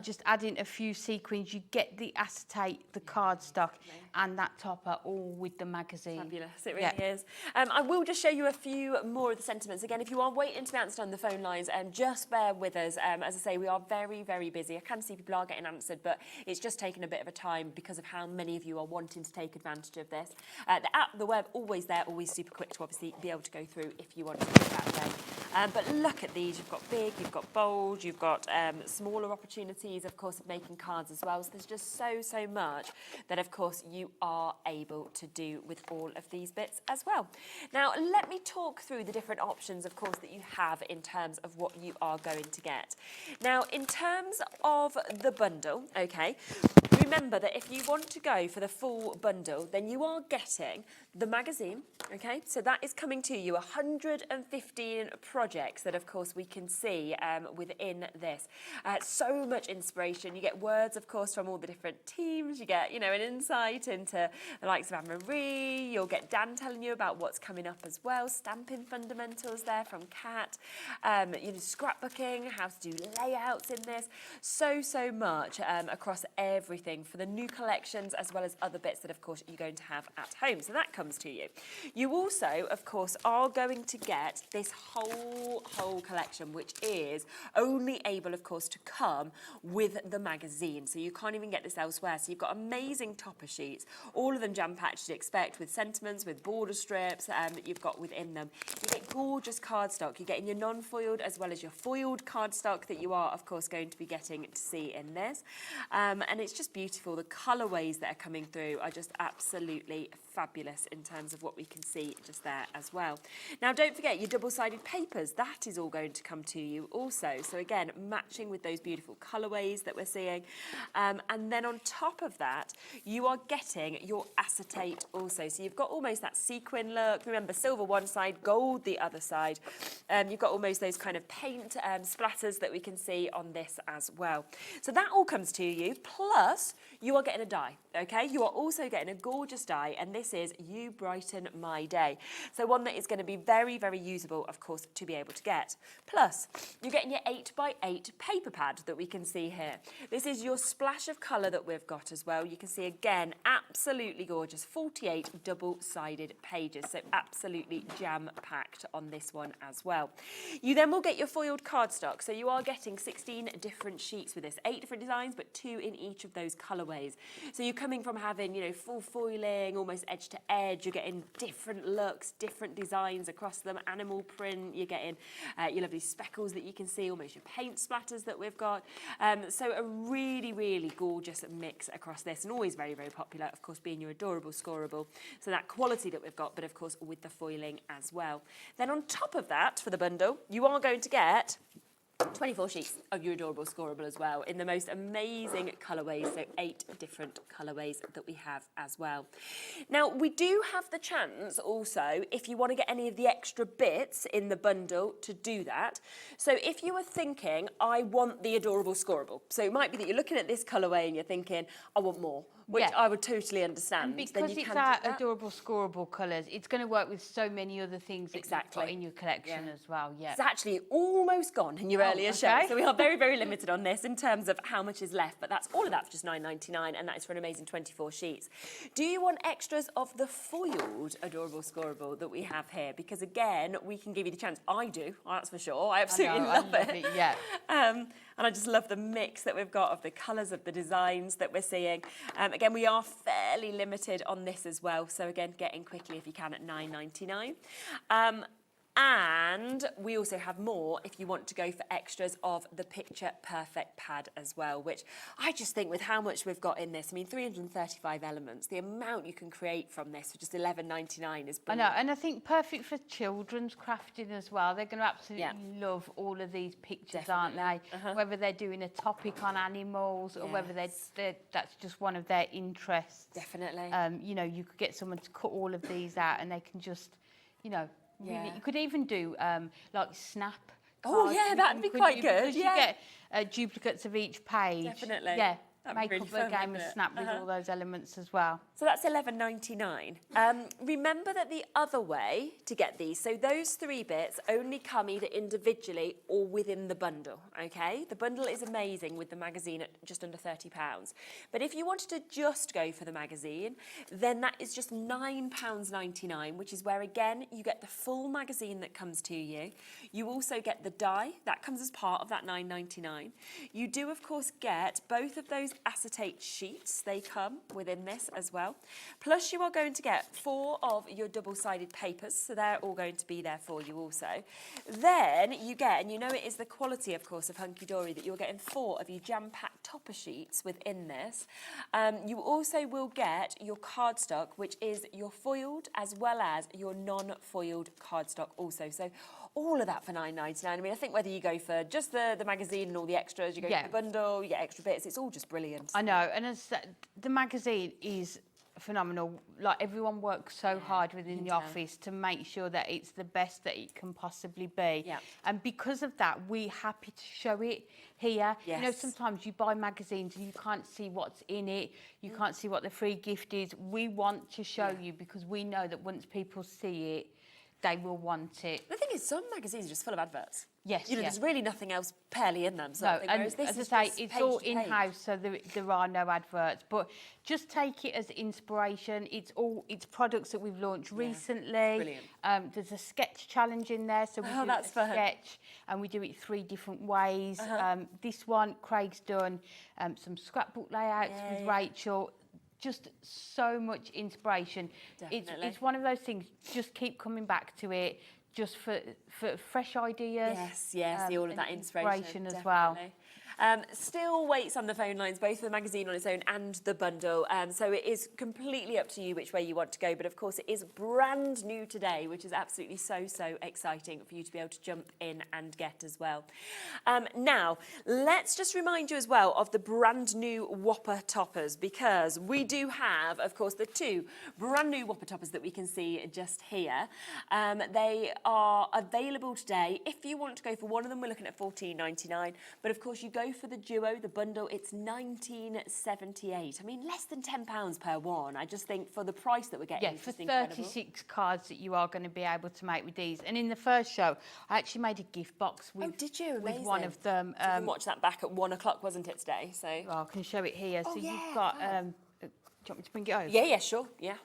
just adding a few sequins, you get the acetate, the cardstock, and that topper all with the magazine. Fabulous, it really is. I will just show you a few more of the sentiments. Again, if you are waiting to be answered on the phone lines, just bear with us. As I say, we are very, very busy. I can see people are getting answered, but it's just taken a bit of a time because of how many of you are wanting to take advantage of this. The app, the web, always there, always super quick to obviously be able to go through if you want to do that day. But look at these. You've got big, you've got bold, you've got smaller opportunities, of course, of making cards as well. So there's just so much that, of course, you are able to do with all of these bits as well. Now, let me talk through the different options, of course, that you have in terms of what you are going to get. Now, in terms of the bundle, okay, remember that if you want to go for the full bundle, then you are getting the magazine, okay? So that is coming to you, 115 projects that, of course, we can see within this. So much inspiration. You get words, of course, from all the different teams. You get, you know, an insight into the likes of Anne-Marie. You'll get Dan telling you about what's coming up as well. Stamping fundamentals there from Kat. You know, scrapbooking, how to do layouts in this. So much across everything for the new collections as well as other bits that, of course, you're going to have at home. So that comes to you. You also, of course, are going to get this whole collection, which is only able, of course, to come with the magazine. So you can't even get this elsewhere. So you've got amazing topper sheets, all of them jam-packed as you'd expect, with sentiments, with border strips that you've got within them. You get gorgeous cardstock. You're getting your non-foiled as well as your foiled cardstock that you are, of course, going to be getting to see in this. And it's just beautiful. The colourways that are coming through are just absolutely fabulous in terms of what we can see just there as well. Now, don't forget your double-sided papers. That is all going to come to you also. So again, matching with those beautiful colourways that we're seeing. And then on top of that, you are getting your acetate also. So you've got almost that sequin look. Remember, silver one side, gold the other side. You've got almost those kind of paint splatters that we can see on this as well. So that all comes to you, plus you are getting a die, okay? You are also getting a gorgeous die, and this is You Brighten My Day. So one that is going to be very, very usable, of course, to be able to get. Plus, you're getting your 8x8 paper pad that we can see here. This is your splash of colour that we've got as well. You can see, again, absolutely gorgeous, 48 double-sided pages, so absolutely jam-packed on this one as well. You then will get your foiled cardstock, so you are getting 16 different sheets with this, 8 different designs, but 2 in each of those colourways. So you're coming from having, you know, full foiling, almost edge to edge, you're getting different looks, different designs across them, animal print, you're getting your lovely speckles that you can see, almost your paint splatters that we've got. So a really, really gorgeous mix across this, and always very, very popular, of course, being your adorable scoreable. So that quality that we've got, but of course with the foiling as well. Then on top of that, for the bundle, you are going to get 24 sheets of your adorable scoreable as well, in the most amazing colourways, so 8 different colourways that we have as well. Now, we do have the chance also, if you want to get any of the extra bits in the bundle, to do that. So if you were thinking, I want the adorable scoreable, so it might be that you're looking at this colourway and you're thinking, I want more, which I would totally understand. And because it's our adorable scoreable colours, it's going to work with so many other things that you've got in your collection as well. Yeah, it's actually almost gone in your earlier show, so we are very, very limited on this in terms of how much is left, but that's all of that for just £9.99, and that is for an amazing 24 sheets. Do you want extras of the foiled adorable scoreable that we have here? Because again, we can give you the chance. I do, that's for sure. I absolutely love it. Yeah. And I just love the mix that we've got of the colours, of the designs that we're seeing. Again, we are fairly limited on this as well. So again, get in quickly if you can at £9.99. And we also have more if you want to go for extras of the Picture Perfect pad as well, which I just think with how much we've got in this, I mean, 335 elements, the amount you can create from this for just £11.99 is brilliant. I know, and I think perfect for children's crafting as well. They're going to absolutely love all of these pictures, aren't they? Whether they're doing a topic on animals or whether that's just one of their interests. Definitely. You know, you could get someone to cut all of these out and they can just, you know, really, you could even do like snap cards. Oh yeah, that'd be quite good. You get duplicates of each page. Definitely. Yeah, make up a game of Snap with all those elements as well. So that's $11.99. Remember that the other way to get these, so those 3 bits only come either individually or within the bundle, okay? The bundle is amazing with the magazine at just under £30. But if you wanted to just go for the magazine, then that is just £9.99, which is where, again, you get the full magazine that comes to you. You also get the die. That comes as part of that $9.99. You do, of course, get both of those acetate sheets. They come within this as well. Plus, you are going to get 4 of your double-sided papers, so they're all going to be there for you also. Then you get, and you know it is the quality, of course, of Hunkydory, that you're getting 4 of your jam-packed topper sheets within this. You also will get your cardstock, which is your foiled as well as your non-foiled cardstock also. So all of that for $9.99. I mean, I think whether you go for just the magazine and all the extras, you go for the bundle, you get extra bits, it's all just brilliant. I know, and as the magazine is phenomenal. Like, everyone works so hard within the office to make sure that it's the best that it can possibly be. Yeah. And because of that, we're happy to show it here. Yes. You know, sometimes you buy magazines and you can't see what's in it, you can't see what the free gift is. We want to show you because we know that once people see it, they will want it. The thing is, some magazines are just full of adverts. Yes, you know, there's really nothing else barely in them. So no, and as I say, it's all in-house, so there are no adverts. But just take it as inspiration. It's products that we've launched recently. Brilliant. There's a sketch challenge in there, so we do a sketch, and we do it 3 different ways. This one, Craig's done some scrapbook layouts with Rachel. Just so much inspiration. It's one of those things, just keep coming back to it, just for fresh ideas. Yes, all of that inspiration as well. Still waits on the phone lines, both the magazine on its own and the bundle. So it is completely up to you which way you want to go. But of course, it is brand new today, which is absolutely so exciting for you to be able to jump in and get as well. Now, let's just remind you as well of the brand new Whopper Toppers, because we do have, of course, the 2 brand new Whopper Toppers that we can see just here. They are available today. If you want to go for one of them, we're looking at $14.99. But of course, you go for the duo, the bundle, it's $19.78. I mean, less than £10 per one. I just think for the price that we're getting, for 36 cards that you are going to be able to make with these. And in the first show, I actually made a gift box with, with one of them. So you can watch that back at 1 o'clock, wasn't it, today? So I can show it here. So you've got, do you want me to bring it over? Yeah, sure, yeah.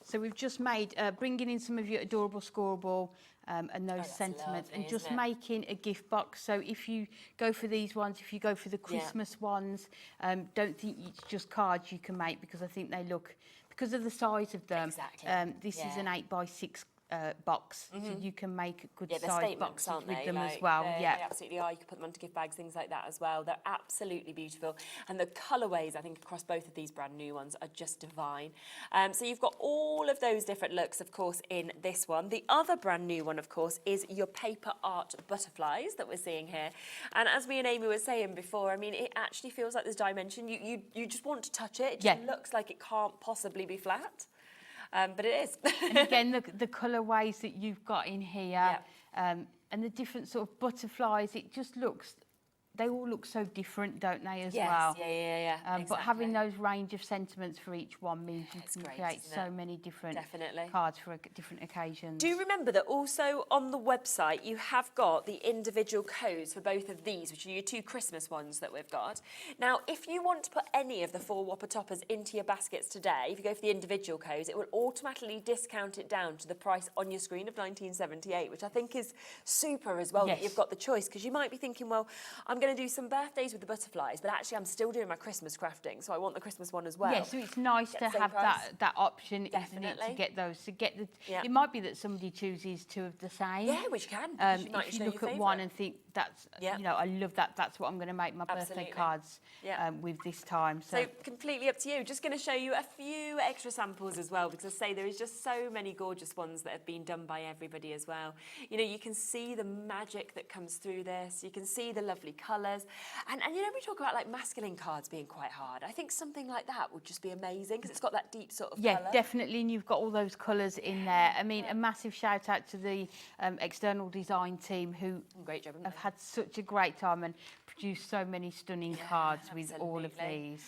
So we've just made, bringing in some of your adorable scoreable and those sentiments, lovely, and just making a gift box. So if you go for these ones, if you go for the Christmas ones, don't think it's just cards you can make, because I think they look, because of the size of them, this is an 8x6 box, so you can make good size boxes with them as well. They absolutely are. You can put them onto gift bags, things like that as well. They're absolutely beautiful, and the colourways, I think, across both of these brand new ones are just divine. So you've got all of those different looks, of course, in this one. The other brand new one, of course, is your paper art butterflies that we're seeing here. And as me and Amy were saying before, I mean, it actually feels like there's dimension. You just want to touch it. It just looks like it can't possibly be flat. But it is. And again, the colourways that you've got in here, and the different sort of butterflies, it just looks, they all look so different, don't they, as well? Yeah. But having those range of sentiments for each one means you can create so many different cards for different occasions. Do remember that also on the website you have got the individual codes for both of these, which are your 2 Christmas ones that we've got. Now, if you want to put any of the 4 Whopper Toppers into your baskets today, if you go for the individual codes, it will automatically discount it down to the price on your screen of $19.78, which I think is super as well, that you've got the choice, because you might be thinking, well, I'm going to do some birthdays with the butterflies, but actually I'm still doing my Christmas crafting, so I want the Christmas one as well. Yeah, so it's nice to have that option, isn't it, to get those, to get the. It might be that somebody chooses 2 of the same. Yeah, which can. If you look at one and think that's, you know, I love that. That's what I'm going to make my birthday cards with this time. So completely up to you. Just going to show you a few extra samples as well, because I say there is just so many gorgeous ones that have been done by everybody as well. You know, you can see the magic that comes through this. You can see the lovely colours. colours. And you know, we talk about like masculine cards being quite hard. I think something like that would just be amazing because it's got that deep sort of Yeah, colour. definitely, and you've got all those colours in there. I mean, a massive shout out to the external design team who great job, have had such a great time and produced so many stunning cards with all of these.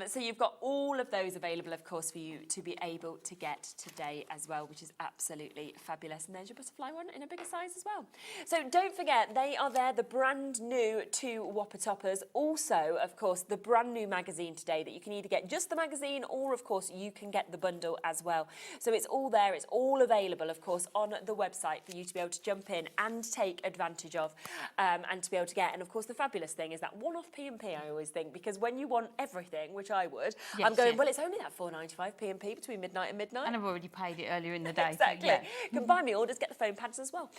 So you've got all of those available, of course, for you to be able to get today as well, which is absolutely fabulous. And there's your butterfly one in a bigger size as well. So don't forget, they are there, the brand new 2 Whopper Toppers. Also, of course, the brand new magazine today that you can either get just the magazine or, of course, you can get the bundle as well. So it's all there. It's all available, of course, on the website for you to be able to jump in and take advantage of and to be able to get. And, of course, the fabulous thing is that one-off P&P, I always think, because when you want everything, which I would, Yes, I'm going, yes. well, it's only that £4.95 P&P between midnight and midnight. And I've already paid it earlier in the day. Exactly. So, yeah. You can buy me orders, get the phone pads as well.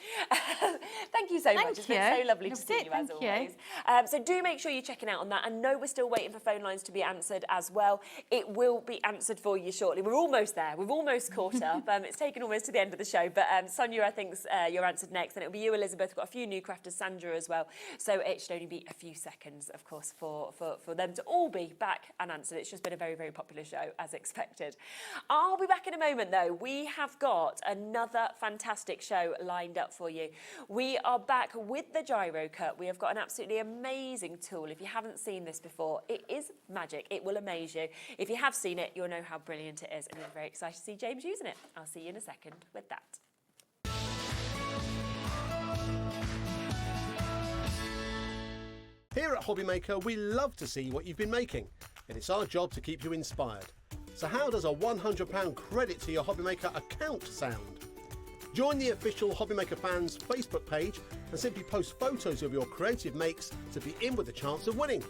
Thank you so much. It's been so lovely to see you as always. So do make sure you're checking out on that. I know we're still waiting for phone lines to be answered as well. It will be answered for you shortly. We're almost there. We've almost caught up. It's taken almost to the end of the show. But Sonia, I think you're answered next. And it'll be you, Elizabeth. We've got a few new crafters, Sandra as well. So it should only be a few seconds, of course, for them to all be back and answered. It's just been a very, very popular show, as expected. I'll be back in a moment, though. We have got another fantastic show lined up for you. We are back with the Gyro-Cut. We have got an absolutely amazing tool. If you haven't seen this before, it is magic. It will amaze you. If you have seen it, you'll know how brilliant it is, and you're very excited to see James using it. I'll see you in a second with that. Here at Hobbymaker, we love to see what you've been making, and it's our job to keep you inspired. So how does a £100 credit to your Hobbymaker account sound? Join the official Hobbymaker fans Facebook page and simply post photos of your creative makes to be in with a chance of winning.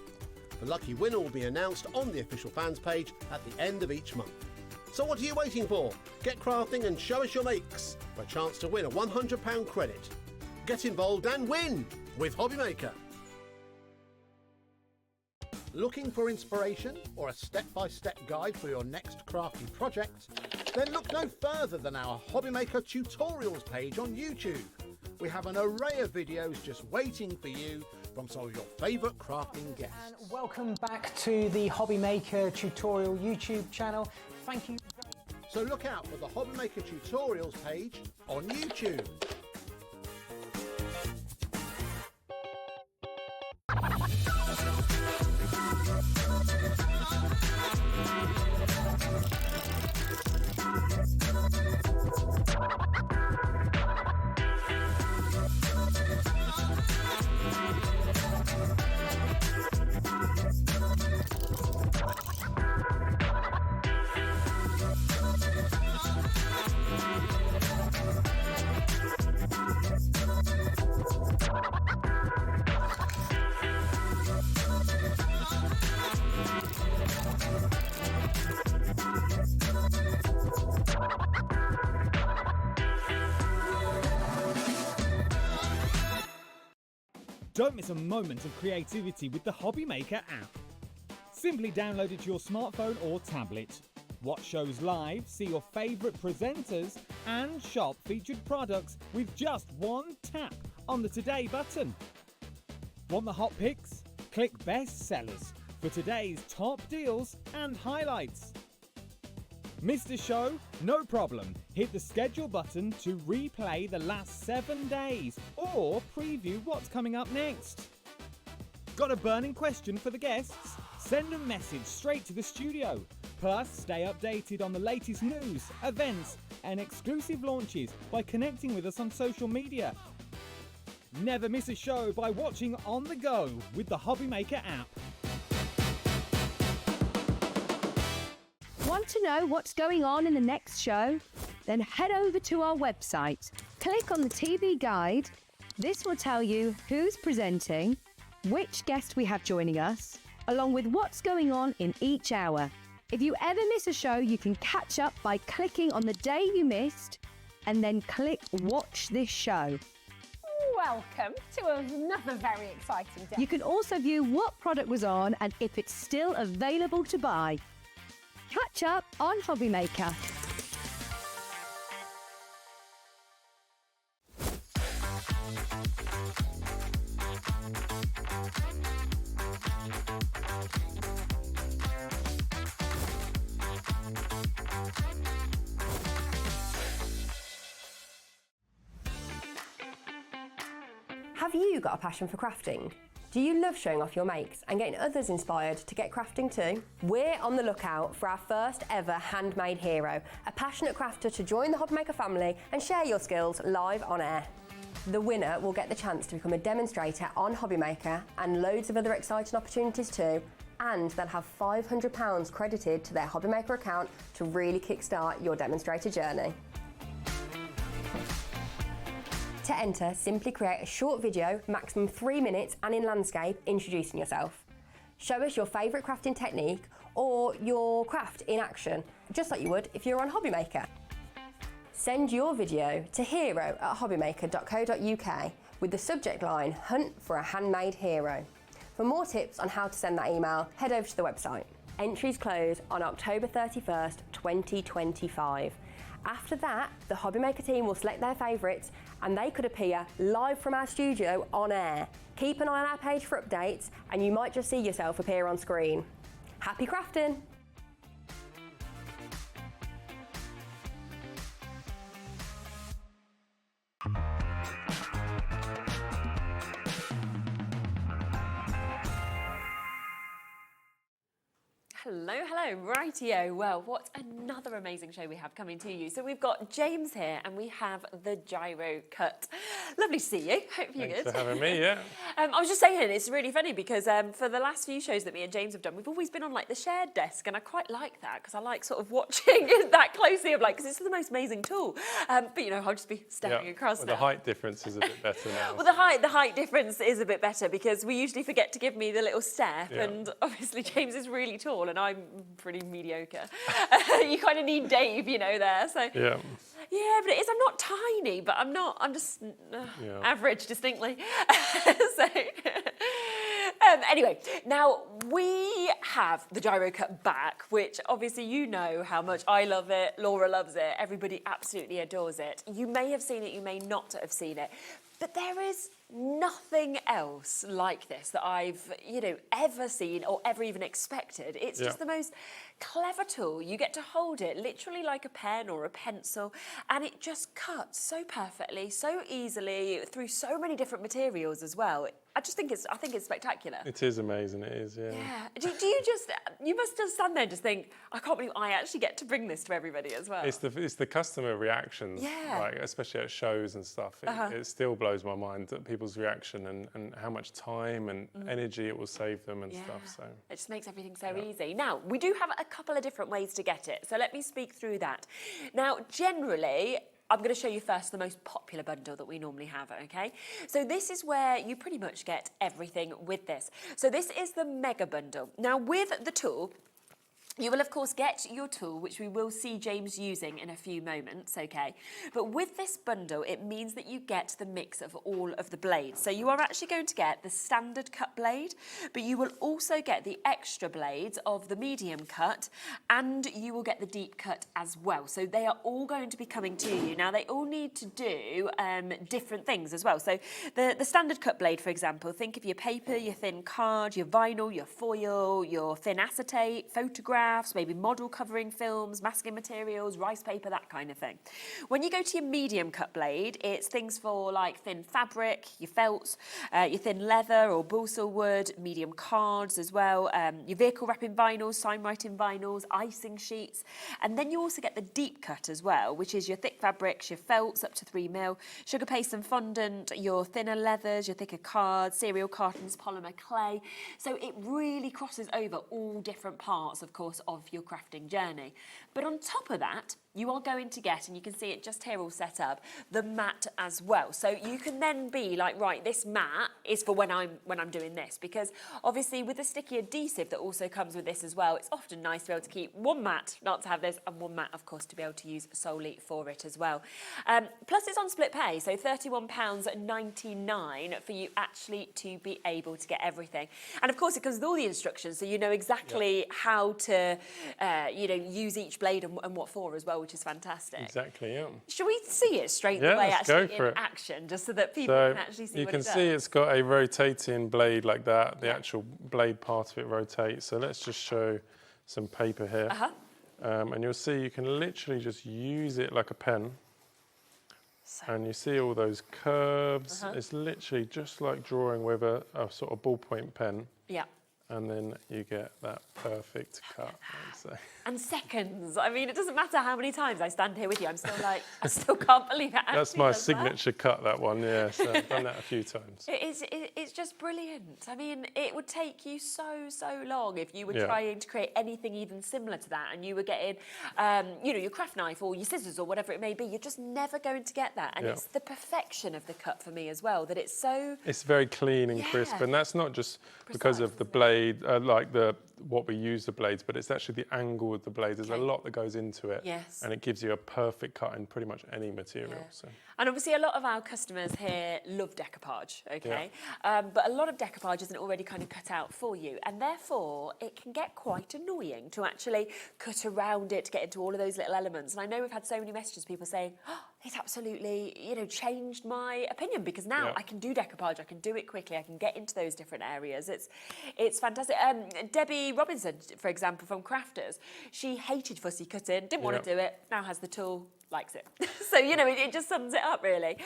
The lucky winner will be announced on the official fans page at the end of each month. So what are you waiting for? Get crafting and show us your makes for a chance to win a £100 credit. Get involved and win with Hobbymaker. Looking for inspiration or a step-by-step guide for your next crafty project? Then look no further than our Hobbymaker tutorials page on YouTube. We have an array of videos just waiting for you from some of your favourite crafting guests. And welcome back to the Hobbymaker tutorial YouTube channel. Thank you. So look out for the Hobbymaker tutorials page on YouTube. Don't miss a moment of creativity with the Hobbymaker app. Simply download it to your smartphone or tablet. Watch shows live, see your favourite presenters, and shop featured products with just one tap on the Today button. Want the hot picks? Click Best Sellers for today's top deals and highlights. Missed a show? No problem. Hit the schedule button to replay the last 7 days or preview what's coming up next. Got a burning question for the guests? Send a message straight to the studio. Plus, stay updated on the latest news, events, and exclusive launches by connecting with us on social media. Never miss a show by watching on the go with the Hobbymaker app. Want to know what's going on in the next show? Then head over to our website. Click on the TV guide. This will tell you who's presenting, which guest we have joining us, along with what's going on in each hour. If you ever miss a show, you can catch up by clicking on the day you missed and then click Watch This Show. Welcome to another very exciting day. You can also view what product was on and if it's still available to buy. Catch up on Hobbymaker. Have you got a passion for crafting? Do you love showing off your makes and getting others inspired to get crafting too? We're on the lookout for our first ever handmade hero, a passionate crafter to join the Hobbymaker family and share your skills live on air. The winner will get the chance to become a demonstrator on Hobbymaker and loads of other exciting opportunities too, and they'll have £500 credited to their Hobbymaker account to really kickstart your demonstrator journey. To enter, simply create a short video, maximum 3 minutes and in landscape, introducing yourself. Show us your favourite crafting technique or your craft in action, just like you would if you're on Hobbymaker. Send your video to hero@hobbymaker.co.uk with the subject line, Hunt for a Handmade Hero. For more tips on how to send that email, head over to the website. Entries close on October 31st, 2025. After that, the Hobbymaker team will select their favourites and they could appear live from our studio on air. Keep an eye on our page for updates and you might just see yourself appear on screen. Happy crafting! Hello, hello, rightio. Well, what another amazing show we have coming to you. So we've got James here and we have the Gyro-Cut. Lovely to see you. Hope you're good. Thanks for having me, yeah. I was just saying, it's really funny because for the last few shows that me and James have done, we've always been on like the shared desk and I quite like that because I like sort of watching that closely of like, because it's the most amazing tool. But you know, I'll just be staring across now. The height difference is a bit better now. Well, the height difference is a bit better because we usually forget to give me the little step and obviously James is really tall and I'm pretty mediocre. You kind of need Dave, you know, there. So yeah, but it is. I'm not tiny, but I'm just average, distinctly. So anyway, now we have the Gyro-Cut back, which obviously you know how much I love it. Laura loves it. Everybody absolutely adores it. You may have seen it. You may not have seen it. But there is nothing else like this that I've, ever seen or ever even expected. It's just the most clever tool. You get to hold it literally like a pen or a pencil, and it just cuts so perfectly, so easily through so many different materials as well. I think it's spectacular. It is amazing, it is, yeah. Do you must just stand there and just think, I can't believe I actually get to bring this to everybody as well. It's the customer reactions, like, especially at shows and stuff. It still blows my mind that people's reaction and how much time and energy it will save them and stuff. So it just makes everything so easy. Now, we do have a couple of different ways to get it, so let me speak through that. Now, generally, I'm going to show you first the most popular bundle that we normally have, okay? So this is where you pretty much get everything with this. So this is the mega bundle. Now with the tool, you will, of course, get your tool, which we will see James using in a few moments, okay? But with this bundle, it means that you get the mix of all of the blades. So you are actually going to get the standard cut blade, but you will also get the extra blades of the medium cut, and you will get the deep cut as well. So they are all going to be coming to you. Now, they all need to do different things as well. So the standard cut blade, for example, think of your paper, your thin card, your vinyl, your foil, your thin acetate, photographs, maybe model covering films, masking materials, rice paper, that kind of thing. When you go to your medium cut blade, it's things for like thin fabric, your felts, your thin leather or balsa wood, medium cards as well, your vehicle wrapping vinyls, sign writing vinyls, icing sheets, and then you also get the deep cut as well, which is your thick fabrics, your felts up to 3 mil, sugar paste and fondant, your thinner leathers, your thicker cards, cereal cartons, polymer clay. So it really crosses over all different parts, of course, of your crafting journey. But on top of that, you are going to get, and you can see it just here all set up, the mat as well. So you can then be like, right, this mat is for when I'm doing this, because obviously with the sticky adhesive that also comes with this as well, it's often nice to be able to keep one mat, not to have this, and one mat, of course, to be able to use solely for it as well. Plus it's on split pay, so £31.99 for you actually to be able to get everything. And of course it comes with all the instructions, so you know exactly how to, use each blade and what for as well, which is fantastic. Exactly, yeah. Should we see it straight away actually in action, just so that people can actually see what it does? You can see it's got a rotating blade like that. The actual blade part of it rotates. So let's just show some paper here. And you'll see you can literally just use it like a pen. And you see all those curves. It's literally just like drawing with a sort of ballpoint pen. Yeah. And then you get that perfect cut, I'd say. And seconds. I mean, it doesn't matter how many times I stand here with you. I'm still like, I still can't believe it. That's my signature cut, that one, yeah. So I've done that a few times. It's just brilliant. I mean, it would take you so long if you were trying to create anything even similar to that, and you were getting, you know, your craft knife or your scissors or whatever it may be. You're just never going to get that. And it's the perfection of the cut for me as well, that it's so... It's very clean and crisp, and that's not just because of the blade, like what we use the blades, but it's actually the angle of the blades. There's a lot that goes into it, and it gives you a perfect cut in pretty much any material. So. And obviously a lot of our customers here love decoupage, okay? But a lot of decoupage isn't already kind of cut out for you, and therefore it can get quite annoying to actually cut around it to get into all of those little elements. And I know we've had so many messages, people saying, oh, it's absolutely, you know, changed my opinion, because now I can do decoupage, I can do it quickly, I can get into those different areas. It's fantastic. Debbie Robinson, for example, from Crafters, she hated fussy cutting, didn't want to do it, now has the tool, likes it. So, you know, it just sums it up, really.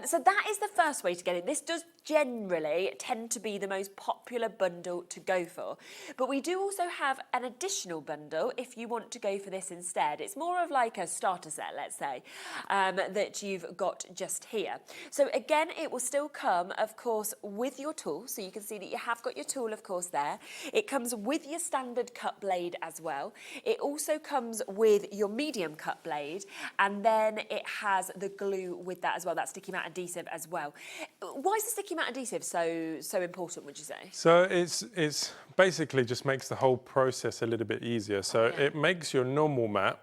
So that is the first way to get it. This does generally tend to be the most popular bundle to go for. But we do also have an additional bundle if you want to go for this instead. It's more of like a starter set, let's say, that you've got just here. So again, it will still come, of course, with your tool. So you can see that you have got your tool, of course, there. It comes with your standard cut blade as well. It also comes with your medium cut blade, and then it has the glue with that as well, that sticky matte adhesive as well. Why is the sticky matte adhesive so important, would you say? So it's basically just makes the whole process a little bit easier. So it makes your normal mat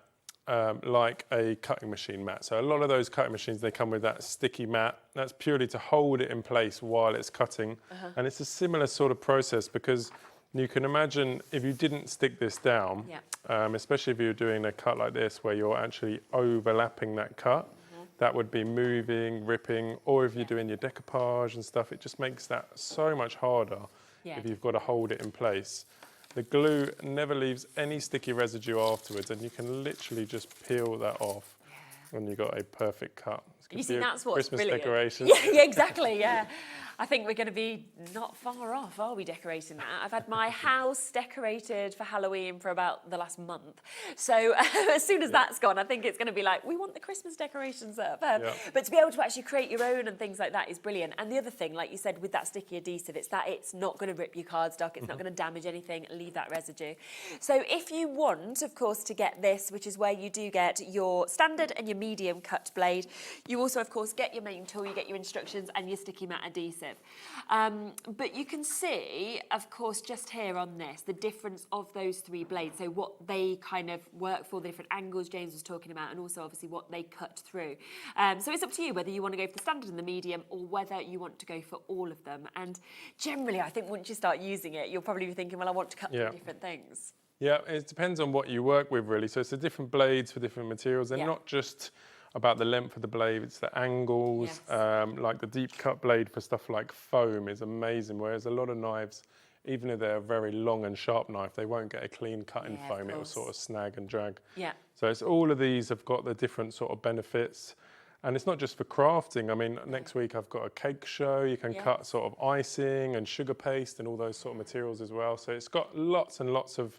like a cutting machine mat. So a lot of those cutting machines, they come with that sticky mat. That's purely to hold it in place while it's cutting. And it's a similar sort of process, because you can imagine if you didn't stick this down, especially if you're doing a cut like this where you're actually overlapping that cut, that would be moving, ripping, or if you're doing your decoupage and stuff, it just makes that so much harder if you've got to hold it in place. The glue never leaves any sticky residue afterwards, and you can literally just peel that off when you've got a perfect cut. You see, that's what's Christmas brilliant. decorations. Yeah, exactly, yeah. I think we're going to be not far off, are we, decorating that? I've had my house decorated for Halloween for about the last month. So as soon as that's gone, I think it's going to be like, we want the Christmas decorations up. But to be able to actually create your own and things like that is brilliant. And the other thing, like you said, with that sticky adhesive, it's that it's not going to rip your cardstock, it's not going to damage anything, leave that residue. So if you want, of course, to get this, which is where you do get your standard and your medium cut blade, you also, of course, get your main tool, you get your instructions and your sticky matte adhesive. But you can see, of course, just here on this, the difference of those three blades. So what they kind of work for, the different angles James was talking about, and also obviously what they cut through. So it's up to you whether you want to go for the standard and the medium, or whether you want to go for all of them. And generally, I think once you start using it, you'll probably be thinking, well, I want to cut through different things. Yeah, it depends on what you work with, really. So it's the different blades for different materials. They're not just about the length of the blade, it's the angles. Like the deep cut blade for stuff like foam is amazing, whereas a lot of knives, even if they're a very long and sharp knife, they won't get a clean cut in foam. It will sort of snag and drag. So it's all of these have got the different sort of benefits. And it's not just for crafting. I mean, next week I've got a cake show. You can cut sort of icing and sugar paste and all those sort of materials as well. So it's got lots and lots of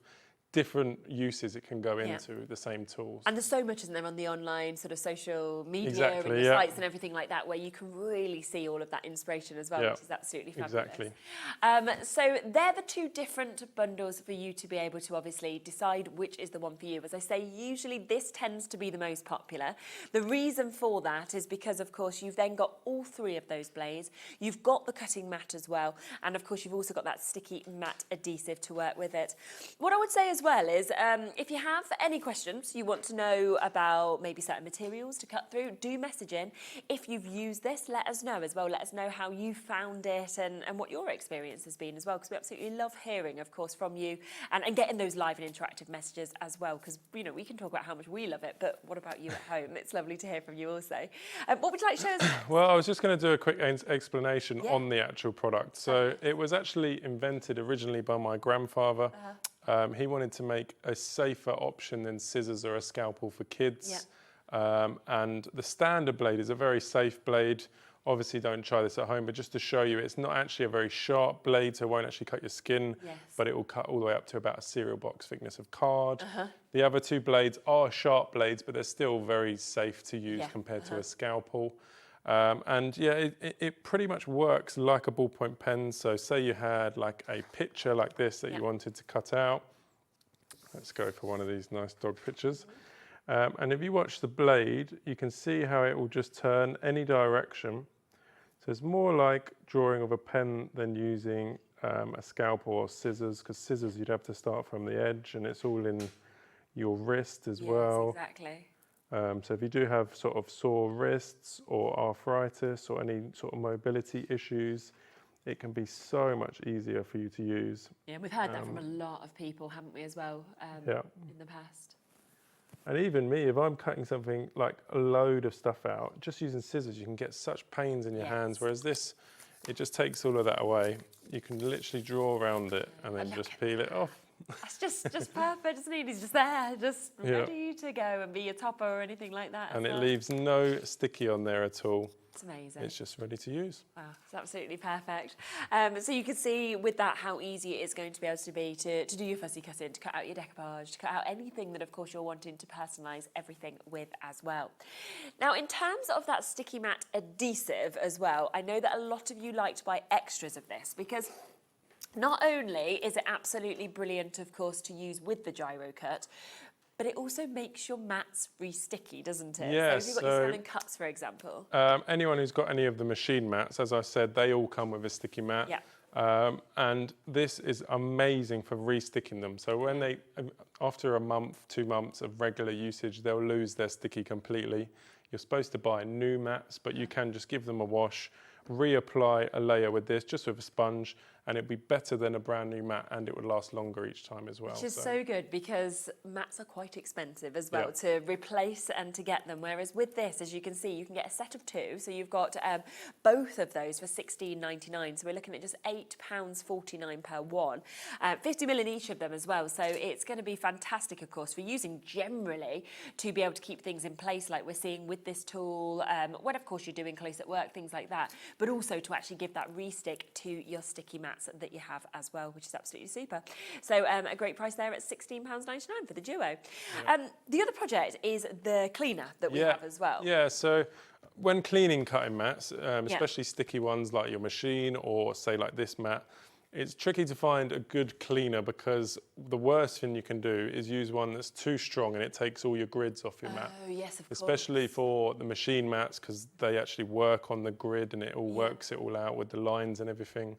different uses it can go into the same tools. And there's so much, isn't there, on the online sort of social media and the sites and everything like that, where you can really see all of that inspiration as well, which is absolutely fabulous. So they're the two different bundles for you to be able to obviously decide which is the one for you. As I say, usually this tends to be the most popular. The reason for that is because, of course, you've then got all three of those blades. You've got the cutting mat as well. And, of course, you've also got that sticky matte adhesive to work with it. What I would say as well is if you have any questions, you want to know about maybe certain materials to cut through, do message in. If you've used this, let us know as well. Let us know how you found it and what your experience has been as well, because we absolutely love hearing, of course, from you and getting those live and interactive messages as well, because, you know, we can talk about how much we love it, but what about you at home? It's lovely to hear from you also. What would you like to show us? Well, I was just going to do a quick explanation on the actual product. So it was actually invented originally by my grandfather. He wanted to make a safer option than scissors or a scalpel for kids. And the standard blade is a very safe blade. Obviously don't try this at home, but just to show you, it's not actually a very sharp blade, so it won't actually cut your skin, but it will cut all the way up to about a cereal box thickness of card. The other two blades are sharp blades, but they're still very safe to use compared to a scalpel. And yeah, it pretty much works like a ballpoint pen. So say you had like a picture like this that you wanted to cut out. Let's go for one of these nice dog pictures. And if you watch the blade, you can see how it will just turn any direction. So it's more like drawing of a pen than using a scalpel or scissors, because scissors you'd have to start from the edge, and it's all in your wrist as well. Exactly. So if you do have sort of sore wrists or arthritis or any sort of mobility issues, it can be so much easier for you to use. Yeah, we've heard that from a lot of people, haven't we, as well, in the past. And even me, if I'm cutting something like a load of stuff out, just using scissors, you can get such pains in your hands, whereas this, it just takes all of that away. You can literally draw around it and then just peel it off. That's just perfect, isn't it? He's just there, just ready to go and be a topper or anything like that. And it leaves no sticky on there at all. It's amazing. It's just ready to use. Wow, it's absolutely perfect. So you can see with that how easy it is going to be able to be to do your fussy cutting, to cut out your decoupage, to cut out anything that of course you're wanting to personalise everything with as well. Now in terms of that sticky mat adhesive as well, I know that a lot of you like to buy extras of this because not only is it absolutely brilliant of course to use with the Gyro-Cut, but it also makes your mats re-sticky, doesn't it? Yes, so if you've got your salmon cuts, for example. Anyone who's got any of the machine mats, as I said, they all come with a sticky mat. Yeah. And this is amazing for re-sticking them. So when they, after a month, 2 months of regular usage, they'll lose their sticky completely. You're supposed to buy new mats, but you can just give them a wash, reapply a layer with this, just with a sponge, and it'd be better than a brand new mat, and it would last longer each time as well. Which is so good because mats are quite expensive as well to replace and to get them. Whereas with this, as you can see, you can get a set of 2. So you've got both of those for £16.99. So we're looking at just £8.49 per one. 50 ml in each of them as well. So it's going to be fantastic, of course, for using generally to be able to keep things in place like we're seeing with this tool. When, of course, you're doing close at work, things like that. But also to actually give that re-stick to your sticky mat that you have as well, which is absolutely super. So a great price there at £16.99 for the Duo. The other project is the cleaner that we have as well. Yeah, so when cleaning cutting mats, especially sticky ones like your machine or say like this mat, it's tricky to find a good cleaner because the worst thing you can do is use one that's too strong and it takes all your grids off your mat. Oh, yes, of course. Especially for the machine mats because they actually work on the grid and it all works it all out with the lines and everything.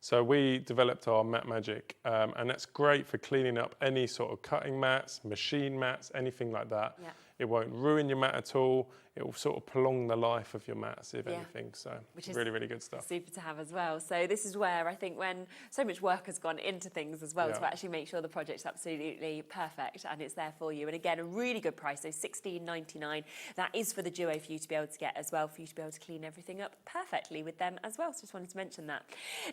So we developed our Mat Magic, and that's great for cleaning up any sort of cutting mats, machine mats, anything like that. Yeah. It won't ruin your mat at all. It will sort of prolong the life of your mats, if anything. So which is really, really good stuff. Super to have as well. So this is where I think when so much work has gone into things as well to actually make sure the project's absolutely perfect and it's there for you. And again, a really good price, so £16.99. That is for the Duo for you to be able to get as well, for you to be able to clean everything up perfectly with them as well. So just wanted to mention that.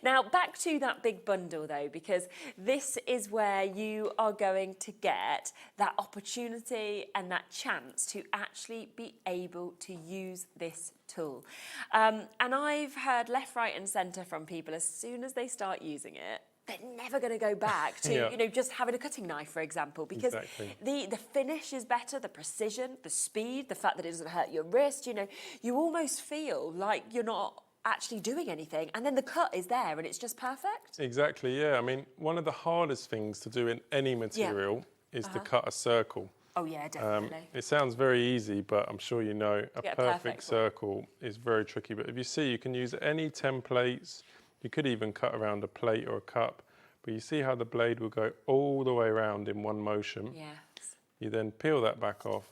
Now, back to that big bundle though, because this is where you are going to get that opportunity and that chance to actually be able to use this tool. And I've heard left, right and centre from people as soon as they start using it, they're never going to go back to, you know, just having a cutting knife, for example, because the finish is better, the precision, the speed, the fact that it doesn't hurt your wrist, you know, you almost feel like you're not actually doing anything and then the cut is there and it's just perfect. Exactly, yeah. I mean, one of the hardest things to do in any material is to cut a circle. Oh yeah, definitely. It sounds very easy, but I'm sure you know a perfect circle is very tricky. But if you see, you can use any templates. You could even cut around a plate or a cup. But you see how the blade will go all the way around in one motion. Yes. You then peel that back off.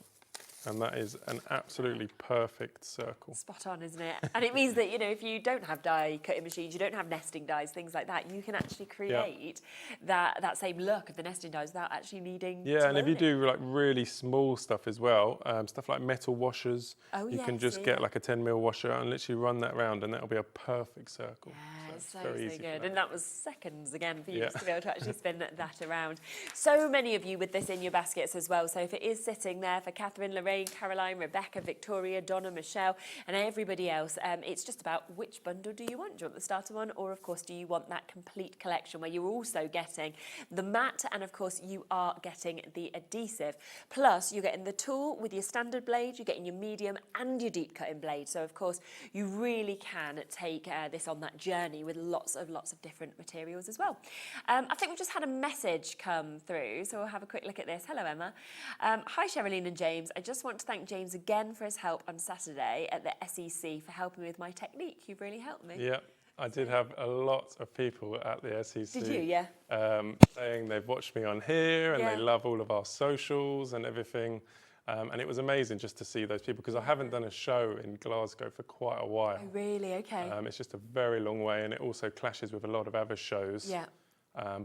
And that is an absolutely perfect circle. Spot on, isn't it? And it means that, you know, if you don't have die cutting machines, you don't have nesting dies, things like that, you can actually create that same look of the nesting dies without actually needing to and if you do like really small stuff as well, stuff like metal washers, you can just get like a 10mm washer and literally run that around and that'll be a perfect circle. Yeah, is so very easy for good. that. And that was seconds again for you Yeah. just to be able to actually spin that around. So many of you with this in your baskets as well. So if it is sitting there for Catherine, Lorraine, Caroline, Rebecca, Victoria, Donna, Michelle, and everybody else, it's just about which bundle do you want? Do you want the starter one? Or of course, do you want that complete collection where you're also getting the mat and of course you are getting the adhesive. Plus you're getting the tool with your standard blade, you're getting your medium and your deep cutting blade. So of course you really can take this on that journey with lots of different materials as well. I think we've just had a message come through, so we'll have a quick look at this. Hello Emma. Hi Sherilyn and James. I just want to thank James again for his help on Saturday at the SEC for helping me with my technique. You've really helped me. Yeah. I did have a lot of people at the SEC. Did you? Yeah. Saying they've watched me on here and Yeah. they love all of our socials and everything. And it was amazing just to see those people because I haven't done a show in Glasgow for quite a while. Oh, really? Okay. It's just a very long way and it also clashes with a lot of other shows. Yeah.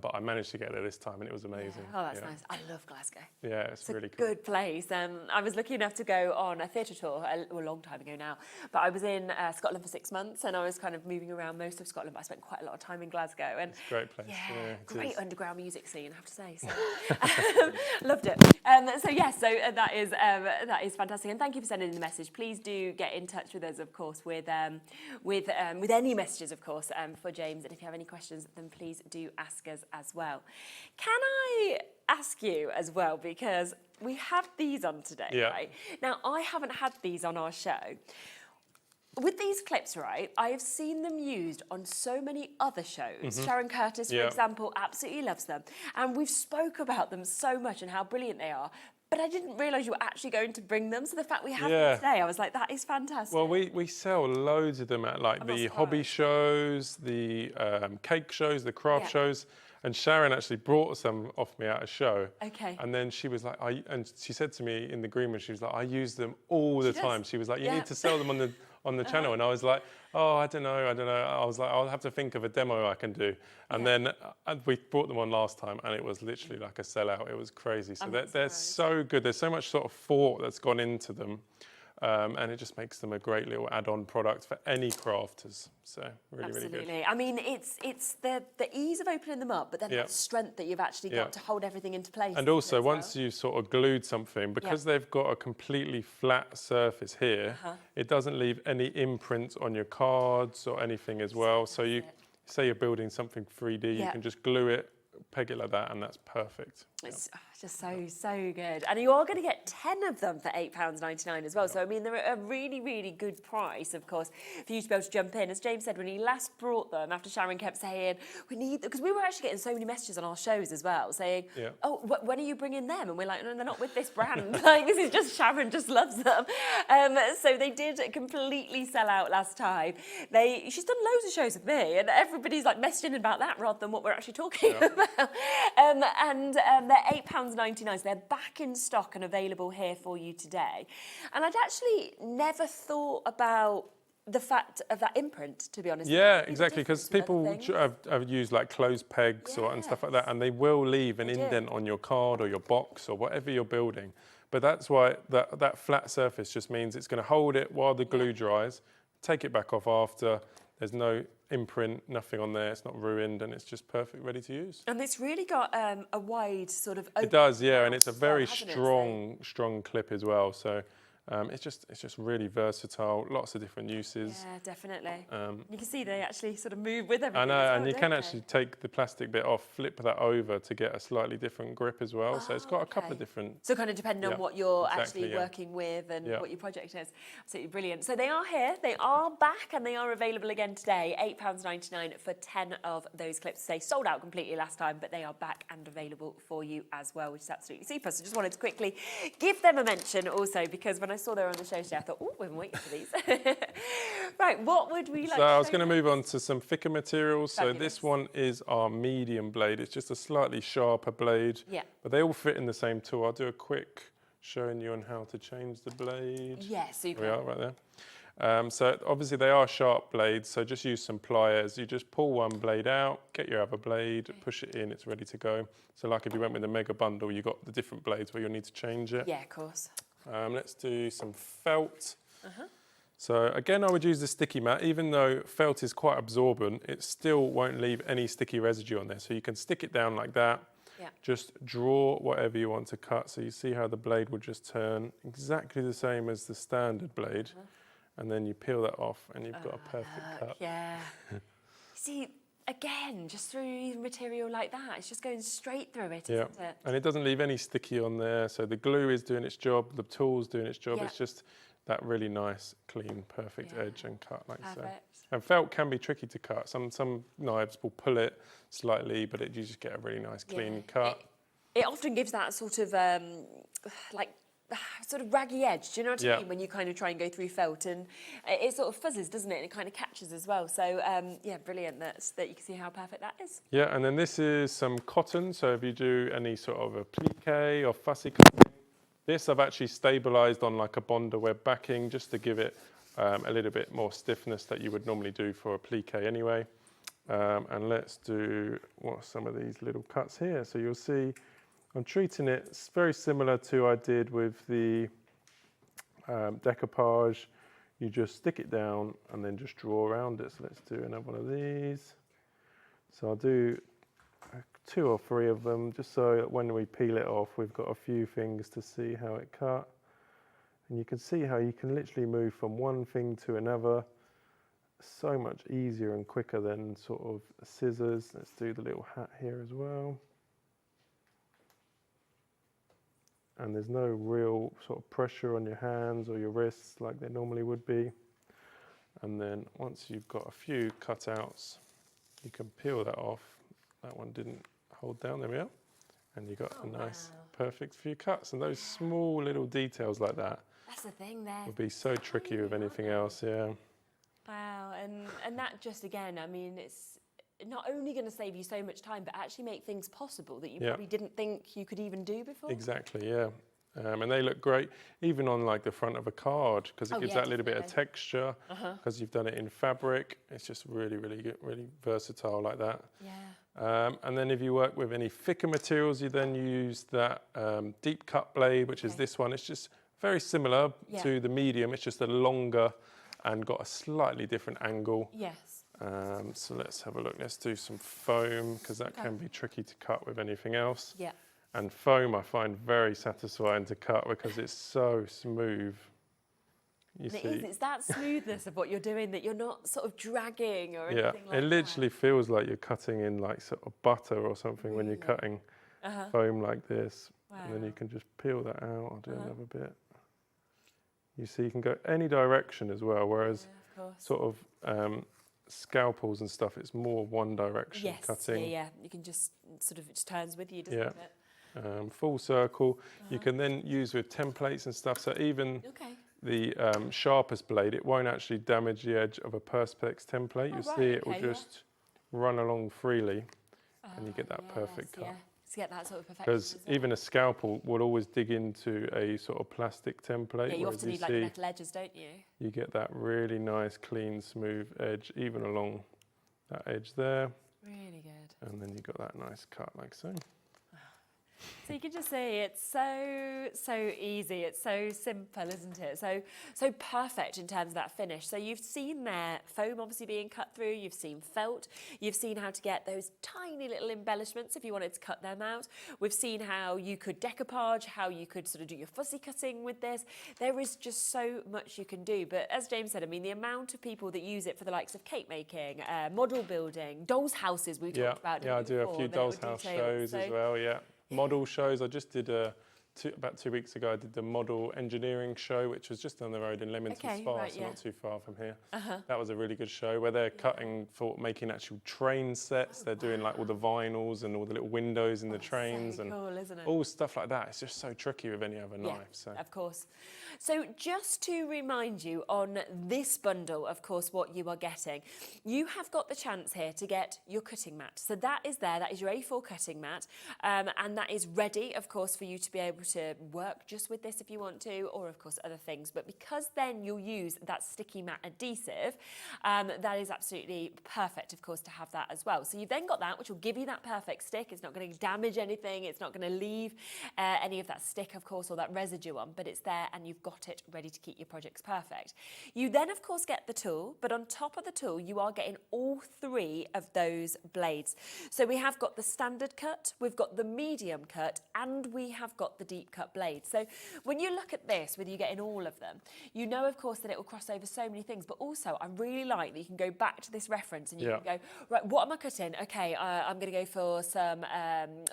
But I managed to get there this time and it was amazing. Oh, that's yeah. nice. I love Glasgow. Yeah, it's really a cool. good place. I was lucky enough to go on a theatre tour a long time ago now, but I was in Scotland for 6 months and I was kind of moving around most of Scotland, but I spent quite a lot of time in Glasgow. And it's a great place. Yeah, it great is. underground music scene, I have to say. So loved it. That is fantastic. And thank you for sending in the message. Please do get in touch with us, of course, with any messages, of course, for James. And if you have any questions, then please do ask us as well. Can I ask you as well, because we have these on today, right? Now, I haven't had these on our show. With these clips, right, I have seen them used on so many other shows. Sharon Curtis, for example, absolutely loves them. And we've spoke about them so much and how brilliant they are. But I didn't realise you were actually going to bring them. So the fact we have them today, I was like, that is fantastic. Well, we sell loads of them at like the hobby shows, the cake shows, the craft shows. And Sharon actually brought some off me at a show. Okay. And then she was like, and she said to me in the green room, she was like, I use them all the time. She was like, you need to sell them on the channel. And I was like, oh, I don't know. I was like, I'll have to think of a demo I can do. And then we brought them on last time and it was literally like a sellout. It was crazy. So they're so good. There's so much sort of thought that's gone into them. And it just makes them a great little add-on product for any crafters. So really, really good. I mean, it's the ease of opening them up, but then that strength that you've actually got to hold everything into place. And also, once you've sort of glued something, because they've got a completely flat surface here, it doesn't leave any imprint on your cards or anything as well. So you say you're building something 3D, you can just glue it, peg it like that, and that's perfect. It's just so good. And you are going to get 10 of them for £8.99 as well. So, I mean, they're at a really, really good price, of course, for you to be able to jump in. As James said, when he last brought them, after Sharon kept saying, we need them, because we were actually getting so many messages on our shows as well, saying, oh, when are you bringing them? And we're like, no, they're not with this brand. Like, this is just Sharon just loves them. So they did completely sell out last time. She's done loads of shows with me, and everybody's like messaging about that rather than what we're actually talking about. They're £8.99, so they're back in stock and available here for you today. And I'd actually never thought about the fact of that imprint, to be honest. Yeah, exactly, because people have used like closed pegs and stuff like that, and they will leave an indent on your card or your box or whatever you're building. But that's why that flat surface just means it's going to hold it while the glue dries, take it back off after. There's no imprint, nothing on there, it's not ruined, and it's just perfect, ready to use. And it's really got a wide sort of open. It does, yeah, and it's a very strong clip as well. So it's just really versatile, lots of different uses. Yeah, definitely. You can see they actually sort of move with everything. I know, and you can actually take the plastic bit off, flip that over to get a slightly different grip as well. So it's got a couple of different. So kind of depending on what you're actually working with and what your project is. Absolutely brilliant. So they are here, they are back, and they are available again today. £8.99 for 10 of those clips. They sold out completely last time, but they are back and available for you as well, which is absolutely super. So just wanted to quickly give them a mention also, because when I saw they were on the show today, I thought, oh, we've been waiting for these. Right, what would we like So I was going to move on to some thicker materials. Fabulous. So this one is our medium blade. It's just a slightly sharper blade, but they all fit in the same tool. I'll do a quick showing you on how to change the blade. Yeah, super. There we are, right there. So obviously they are sharp blades, so just use some pliers. You just pull one blade out, get your other blade, push it in, it's ready to go. So like if you went with the mega bundle, you got the different blades where you'll need to change it. Yeah, of course. Let's do some felt. So again, I would use the sticky mat. Even though felt is quite absorbent, it still won't leave any sticky residue on there. So you can stick it down like that. Yeah. Just draw whatever you want to cut. So you see how the blade will just turn exactly the same as the standard blade. And then you peel that off and you've got a perfect cut. Yeah. See, again, just through material like that, it's just going straight through it, isn't it? And it doesn't leave any sticky on there. So the glue is doing its job, the tool's doing its job. Yeah. It's just that really nice, clean, perfect edge and cut like so. Perfect. And felt can be tricky to cut. Some knives will pull it slightly, but you just get a really nice, clean cut. It often gives that sort of like sort of raggy edge. Do you know what I mean? When you kind of try and go through felt, and it sort of fuzzes, doesn't it? And it kind of catches as well. So yeah, brilliant. That you can see how perfect that is. Yeah, and then this is some cotton. So if you do any sort of a plique or fussy cutting, this I've actually stabilised on like a Bonder web backing just to give it a little bit more stiffness that you would normally do for a plique anyway. And let's do some of these little cuts here. So you'll see I'm treating it very similar to I did with the decoupage. You just stick it down and then just draw around it. So let's do another one of these. So I'll do 2 or 3 of them just so that when we peel it off we've got a few things to see how it cut. And you can see how you can literally move from one thing to another so much easier and quicker than sort of scissors. Let's do the little hat here as well. And there's no real sort of pressure on your hands or your wrists like there normally would be. And then once you've got a few cutouts, you can peel that off. That one didn't hold down, there we are. And you got a nice, perfect few cuts. And those small little details like that That's the thing there. would be so tricky with anything else, yeah. Wow, and that just again, I mean, it's not only going to save you so much time, but actually make things possible that you probably didn't think you could even do before. Exactly, yeah. And they look great, even on like the front of a card, because it gives that little bit of texture, because you've done it in fabric. It's just really, really good, really versatile like that. Yeah. And then if you work with any thicker materials, you then use that deep cut blade, which is this one. It's just very similar to the medium. It's just a longer and got a slightly different angle. Yes. So let's have a look. Let's do some foam, because that can be tricky to cut with anything else. Yeah. And foam I find very satisfying to cut because it's so smooth. It is, it's that smoothness of what you're doing that you're not sort of dragging or anything like that. It literally feels like you're cutting in like sort of butter or something when you're cutting foam like this. Wow. And then you can just peel that out. I'll do another bit. You see you can go any direction as well, whereas sort of scalpels and stuff, it's more one direction cutting. Yeah. You can just sort of, it just turns with you, doesn't it? Full circle. You can then use with templates and stuff. So even the sharpest blade, it won't actually damage the edge of a Perspex template. You'll see it will just run along freely and you get that perfect cut. To get that sort of perfection. Because even a scalpel will always dig into a sort of plastic template. Yeah, you often need like the metal edges, don't you? You get that really nice, clean, smooth edge, even along that edge there. Really good. And then you got that nice cut like so. So you can just see it's so easy. It's so simple, isn't it? So perfect in terms of that finish. So you've seen there foam obviously being cut through. You've seen felt. You've seen how to get those tiny little embellishments if you wanted to cut them out. We've seen how you could decoupage, how you could sort of do your fussy cutting with this. There is just so much you can do. But as James said, I mean, the amount of people that use it for the likes of cake making, model building, dolls' houses we talked about. Yeah, I do a few dolls' house shows as well. Yeah. Model shows. I just did about 2 weeks ago. I did the model engineering show, which was just down the road in Leamington Spa, so not too far from here. That was a really good show where they're cutting for making actual train sets. They're doing like all the vinyls and all the little windows in the trains and cool, isn't it? all stuff like that. It's just so tricky with any other knife. So. Of course. So just to remind you on this bundle, of course, what you are getting, you have got the chance here to get your cutting mat. So that is there. That is your A4 cutting mat, and that is ready, of course, for you to be able to work just with this if you want to, or of course other things. But because then you'll use that sticky mat adhesive, that is absolutely perfect, of course, to have that as well. So you've then got that, which will give you that perfect stick. It's not going to damage anything. It's not going to leave any of that stick, of course, or that residue on, but it's there and you've got it ready to keep your projects perfect. You then, of course, get the tool, but on top of the tool, you are getting all 3 of those blades. So we have got the standard cut, we've got the medium cut, and we have got the deep cut blade. So when you look at this, with you getting all of them, you know, of course, that it will cross over so many things, but also I really like that you can go back to this reference and you can go, right, what am I cutting? Okay, I'm going to go for some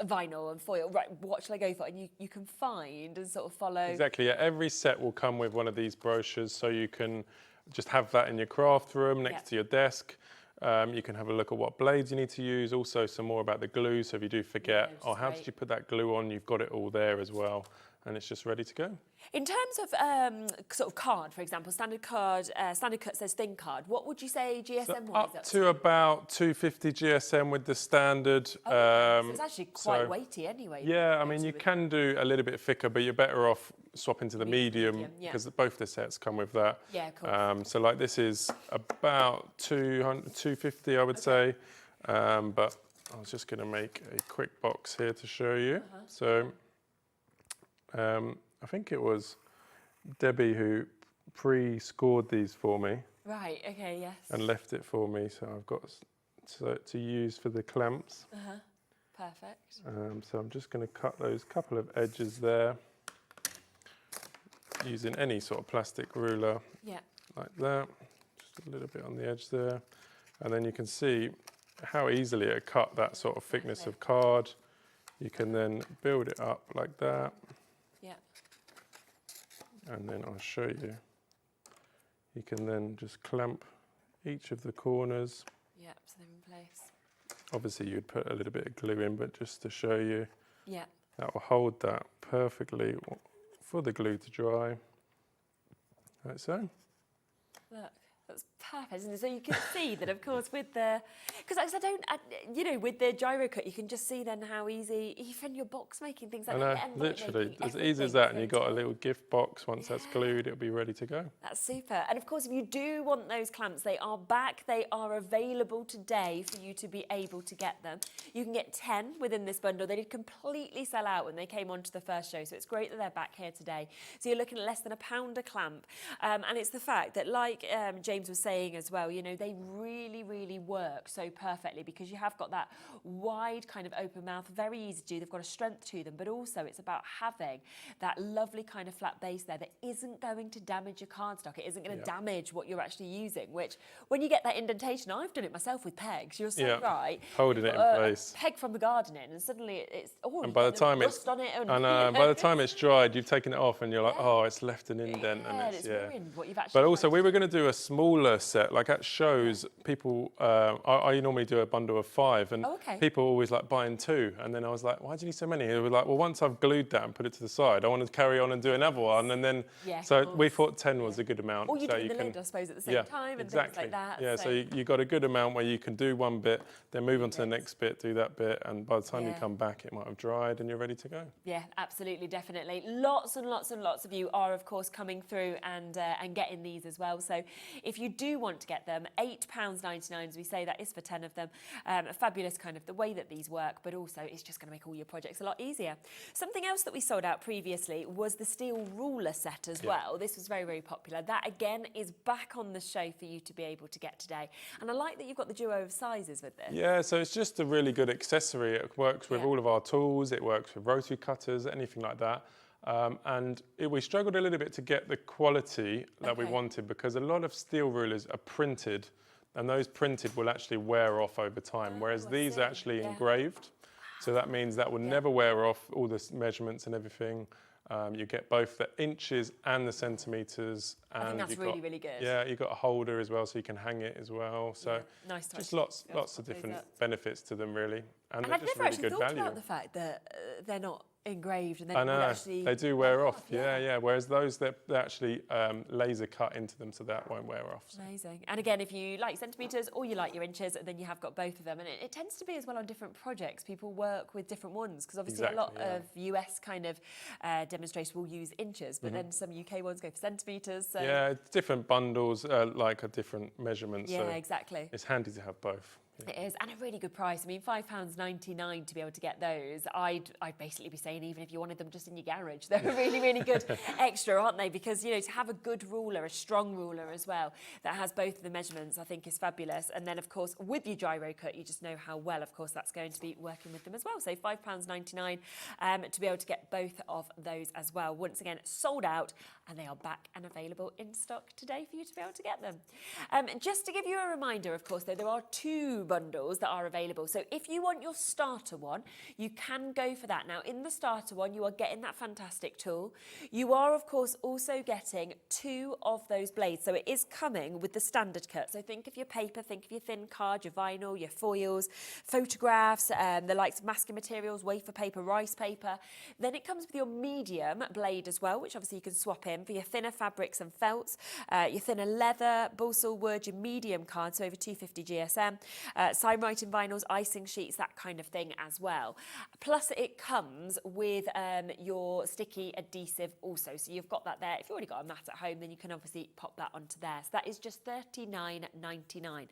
vinyl and foil. Right, what shall I go for? And you can find and sort of follow. Exactly, yeah. Every set will come with one of these brochures, so you can just have that in your craft room next to your desk. You can have a look at what blades you need to use, also some more about the glue, so if you do forget, how did you put that glue on, you've got it all there as well, and it's just ready to go. In terms of sort of card, for example, standard card, standard cut says thin card. What would you say GSM wise? Up to about 250 GSM with the standard. So it's actually quite weighty anyway. Yeah, I mean, you can do a little bit thicker, but you're better off swapping to the medium because both the sets come with that. Yeah, cool. So like this is about 250, I would say. But I was just going to make a quick box here to show you. So I think it was Debbie who pre-scored these for me. Right, okay, yes. And left it for me, so I've got to use for the clamps. Perfect. So I'm just going to cut those couple of edges there using any sort of plastic ruler like that. Just a little bit on the edge there. And then you can see how easily it cut that sort of thickness of card. You can then build it up like that. And then I'll show you. You can then just clamp each of the corners. Yeah, so they're in place. Obviously you'd put a little bit of glue in, but just to show you, that will hold that perfectly for the glue to dry, like so. Look, that's perfect, isn't it? So you can see that, of course, with the, because you know, with the Gyro-Cut, you can just see then how easy, even your box making things like that. Literally, as easy as that, and you've got a little gift box. Once that's glued, it'll be ready to go. That's super. And of course, if you do want those clamps, they are back. They are available today for you to be able to get them. You can get 10 within this bundle. They did completely sell out when they came onto the first show, so it's great that they're back here today. So you're looking at less than £1 a clamp. And it's the fact that, like James was saying as well, you know, they really, really work so perfectly because you have got that wide kind of open mouth, very easy to do. They've got a strength to them, but also it's about having that lovely kind of flat base there that isn't going to damage your cardstock. It isn't going to damage what you're actually using, which when you get that indentation, I've done it myself with pegs. You're so right. Holding it in place. A peg from the gardening, and suddenly it's and by the time it's on it and, by the time it's dried, you've taken it off and you're like, oh, it's left an indent, and it's ruined what you've actually. But also, we were going to do a smaller set, like at shows. People, I normally do a bundle of 5, and people always like buying 2, and then I was like, why do you need so many? They were like, well, once I've glued that and put it to the side, I want to carry on and do another one, and then so we thought 10 was a good amount. Or you so do the lid, I suppose, at the same time, and things like that. Yeah, so you got a good amount where you can do one bit, then move on to the next bit, do that bit, and by the time you come back, it might have dried and you're ready to go. Yeah, absolutely, definitely. Lots and lots and lots of you are, of course, coming through and getting these as well. So if you do want to get them, £8.99, as we say, that is for 10 of them. Fabulous kind of the way that these work, but also it's just going to make all your projects a lot easier. Something else that we sold out previously was the steel ruler set as well. This was very, very popular. That, again, is back on the show for you to be able to get today. And I like that you've got the duo of sizes with this. Yeah, so it's just a really good accessory. It works with all of our tools. It works with rotary cutters, anything like that. We struggled a little bit to get the quality that we wanted because a lot of steel rulers are printed, and those printed will actually wear off over time, whereas these are actually engraved. So that means that will never wear off, all the measurements and everything. You get both the inches and the centimetres. And I think that's really, really good. Yeah, you've got a holder as well, so you can hang it as well. So nice just lots of different benefits to them, really. And they're I've just never really actually good thought value. about the fact that they're not engraved, and then I it will know, actually they do wear off. Yeah. Whereas those, they actually laser cut into them, so that won't wear off. So. Amazing. And again, if you like centimetres or you like your inches, then you have got both of them. And it tends to be as well on different projects. People work with different ones, because obviously a lot of US kind of demonstrators will use inches, but then some UK ones go for centimetres. So. Yeah, different bundles like a different measurement. Yeah, so exactly. It's handy to have both. Yeah. It is, and a really good price. I mean, £5.99 to be able to get those. I'd basically be saying, even if you wanted them just in your garage, they're a really, really good extra, aren't they? Because, you know, to have a good ruler, a strong ruler as well, that has both of the measurements, I think is fabulous. And then, of course, with your Gyro-Cut, you just know how well, of course, that's going to be working with them as well. So £5.99 to be able to get both of those as well. Once again, sold out, and they are back and available in stock today for you to be able to get them. Just to give you a reminder, of course, though, there are 2 bundles that are available. So if you want your starter one, you can go for that. Now, in the starter one, you are getting that fantastic tool. You are, of course, also getting 2 of those blades. So it is coming with the standard cut. So think of your paper, think of your thin card, your vinyl, your foils, photographs, the likes of masking materials, wafer paper, rice paper. Then it comes with your medium blade as well, which obviously you can swap in for your thinner fabrics and felts, your thinner leather, balsa wood, your medium card, so over 250 GSM, sign writing vinyls, icing sheets, that kind of thing as well. Plus it comes with your sticky adhesive also, so you've got that there. If you've already got a mat at home, then you can obviously pop that onto there. So that is just $39.99.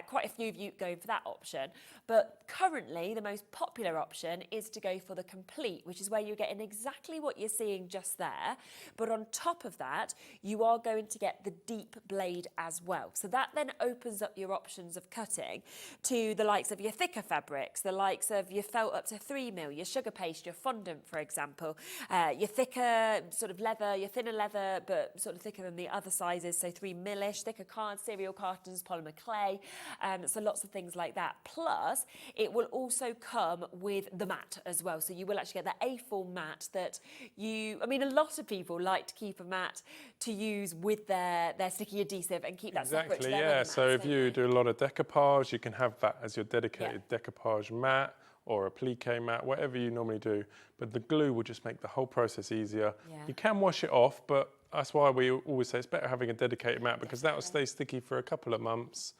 Quite a few of you going for that option, but currently the most popular option is to go for the complete, which is where you're getting exactly what you're seeing just there, but on top of that, you are going to get the deep blade as well. So that then opens up your options of cutting to the likes of your thicker fabrics, the likes of your felt up to 3mm, your sugar paste, your fondant, for example, your thicker sort of leather, your thinner leather, but sort of thicker than the other sizes, so 3mm-ish, thicker cards, cereal cartons, polymer clay, so lots of things like that. Plus, it will also come with the mat as well. So you will actually get the A4 mat that I mean, a lot of people like to keep a mat to use with their sticky adhesive and keep that separate to their other mats, so if you do a lot of decoupage, you can have that as your dedicated decoupage mat or a plique mat, whatever you normally do. But the glue will just make the whole process easier. You can wash it off, but that's why we always say it's better having a dedicated mat, because that will stay sticky for a couple of months.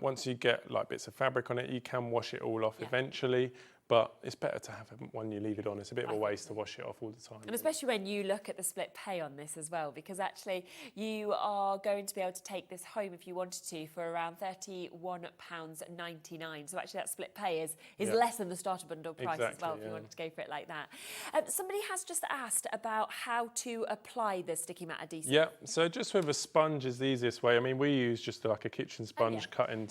Once you get like bits of fabric on it, you can wash it all off eventually. But it's better to have it when you leave it on. It's a bit of a waste to wash it off all the time. And especially when you look at the split pay on this as well, because actually you are going to be able to take this home if you wanted to for around £31.99. So actually that split pay is less than the starter bundle price as well, if you wanted to go for it like that. Somebody has just asked about how to apply the sticky mat adhesive. Yeah, so just with a sponge is the easiest way. I mean, we use just like a kitchen sponge cut in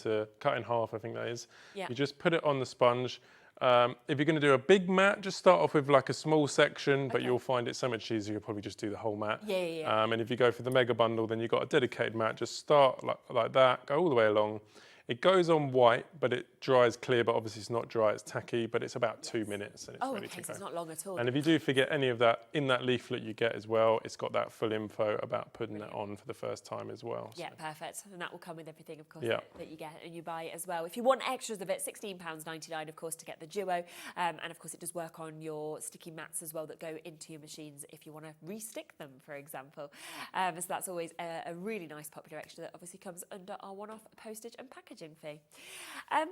half, I think that is. You just put it on the sponge. If you're going to do a big mat, just start off with like a small section, but you'll find it so much easier. You'll probably just do the whole mat. And if you go for the mega bundle, then you've got a dedicated mat. Just start like that, go all the way along. It goes on white, but it dries clear, but obviously it's not dry, it's tacky, but it's about 2 minutes and it's ready to go. So it's not long at all. And if you do forget any of that, in that leaflet you get as well, it's got that full info about putting that on for the first time as well. Yeah, perfect. And that will come with everything, of course, that you get and you buy as well. If you want extras of it, £16.99, of course, to get the duo. And of course, it does work on your sticky mats as well that go into your machines if you want to re-stick them, for example. So that's always a really nice popular extra that obviously comes under our one-off postage and packaging fee.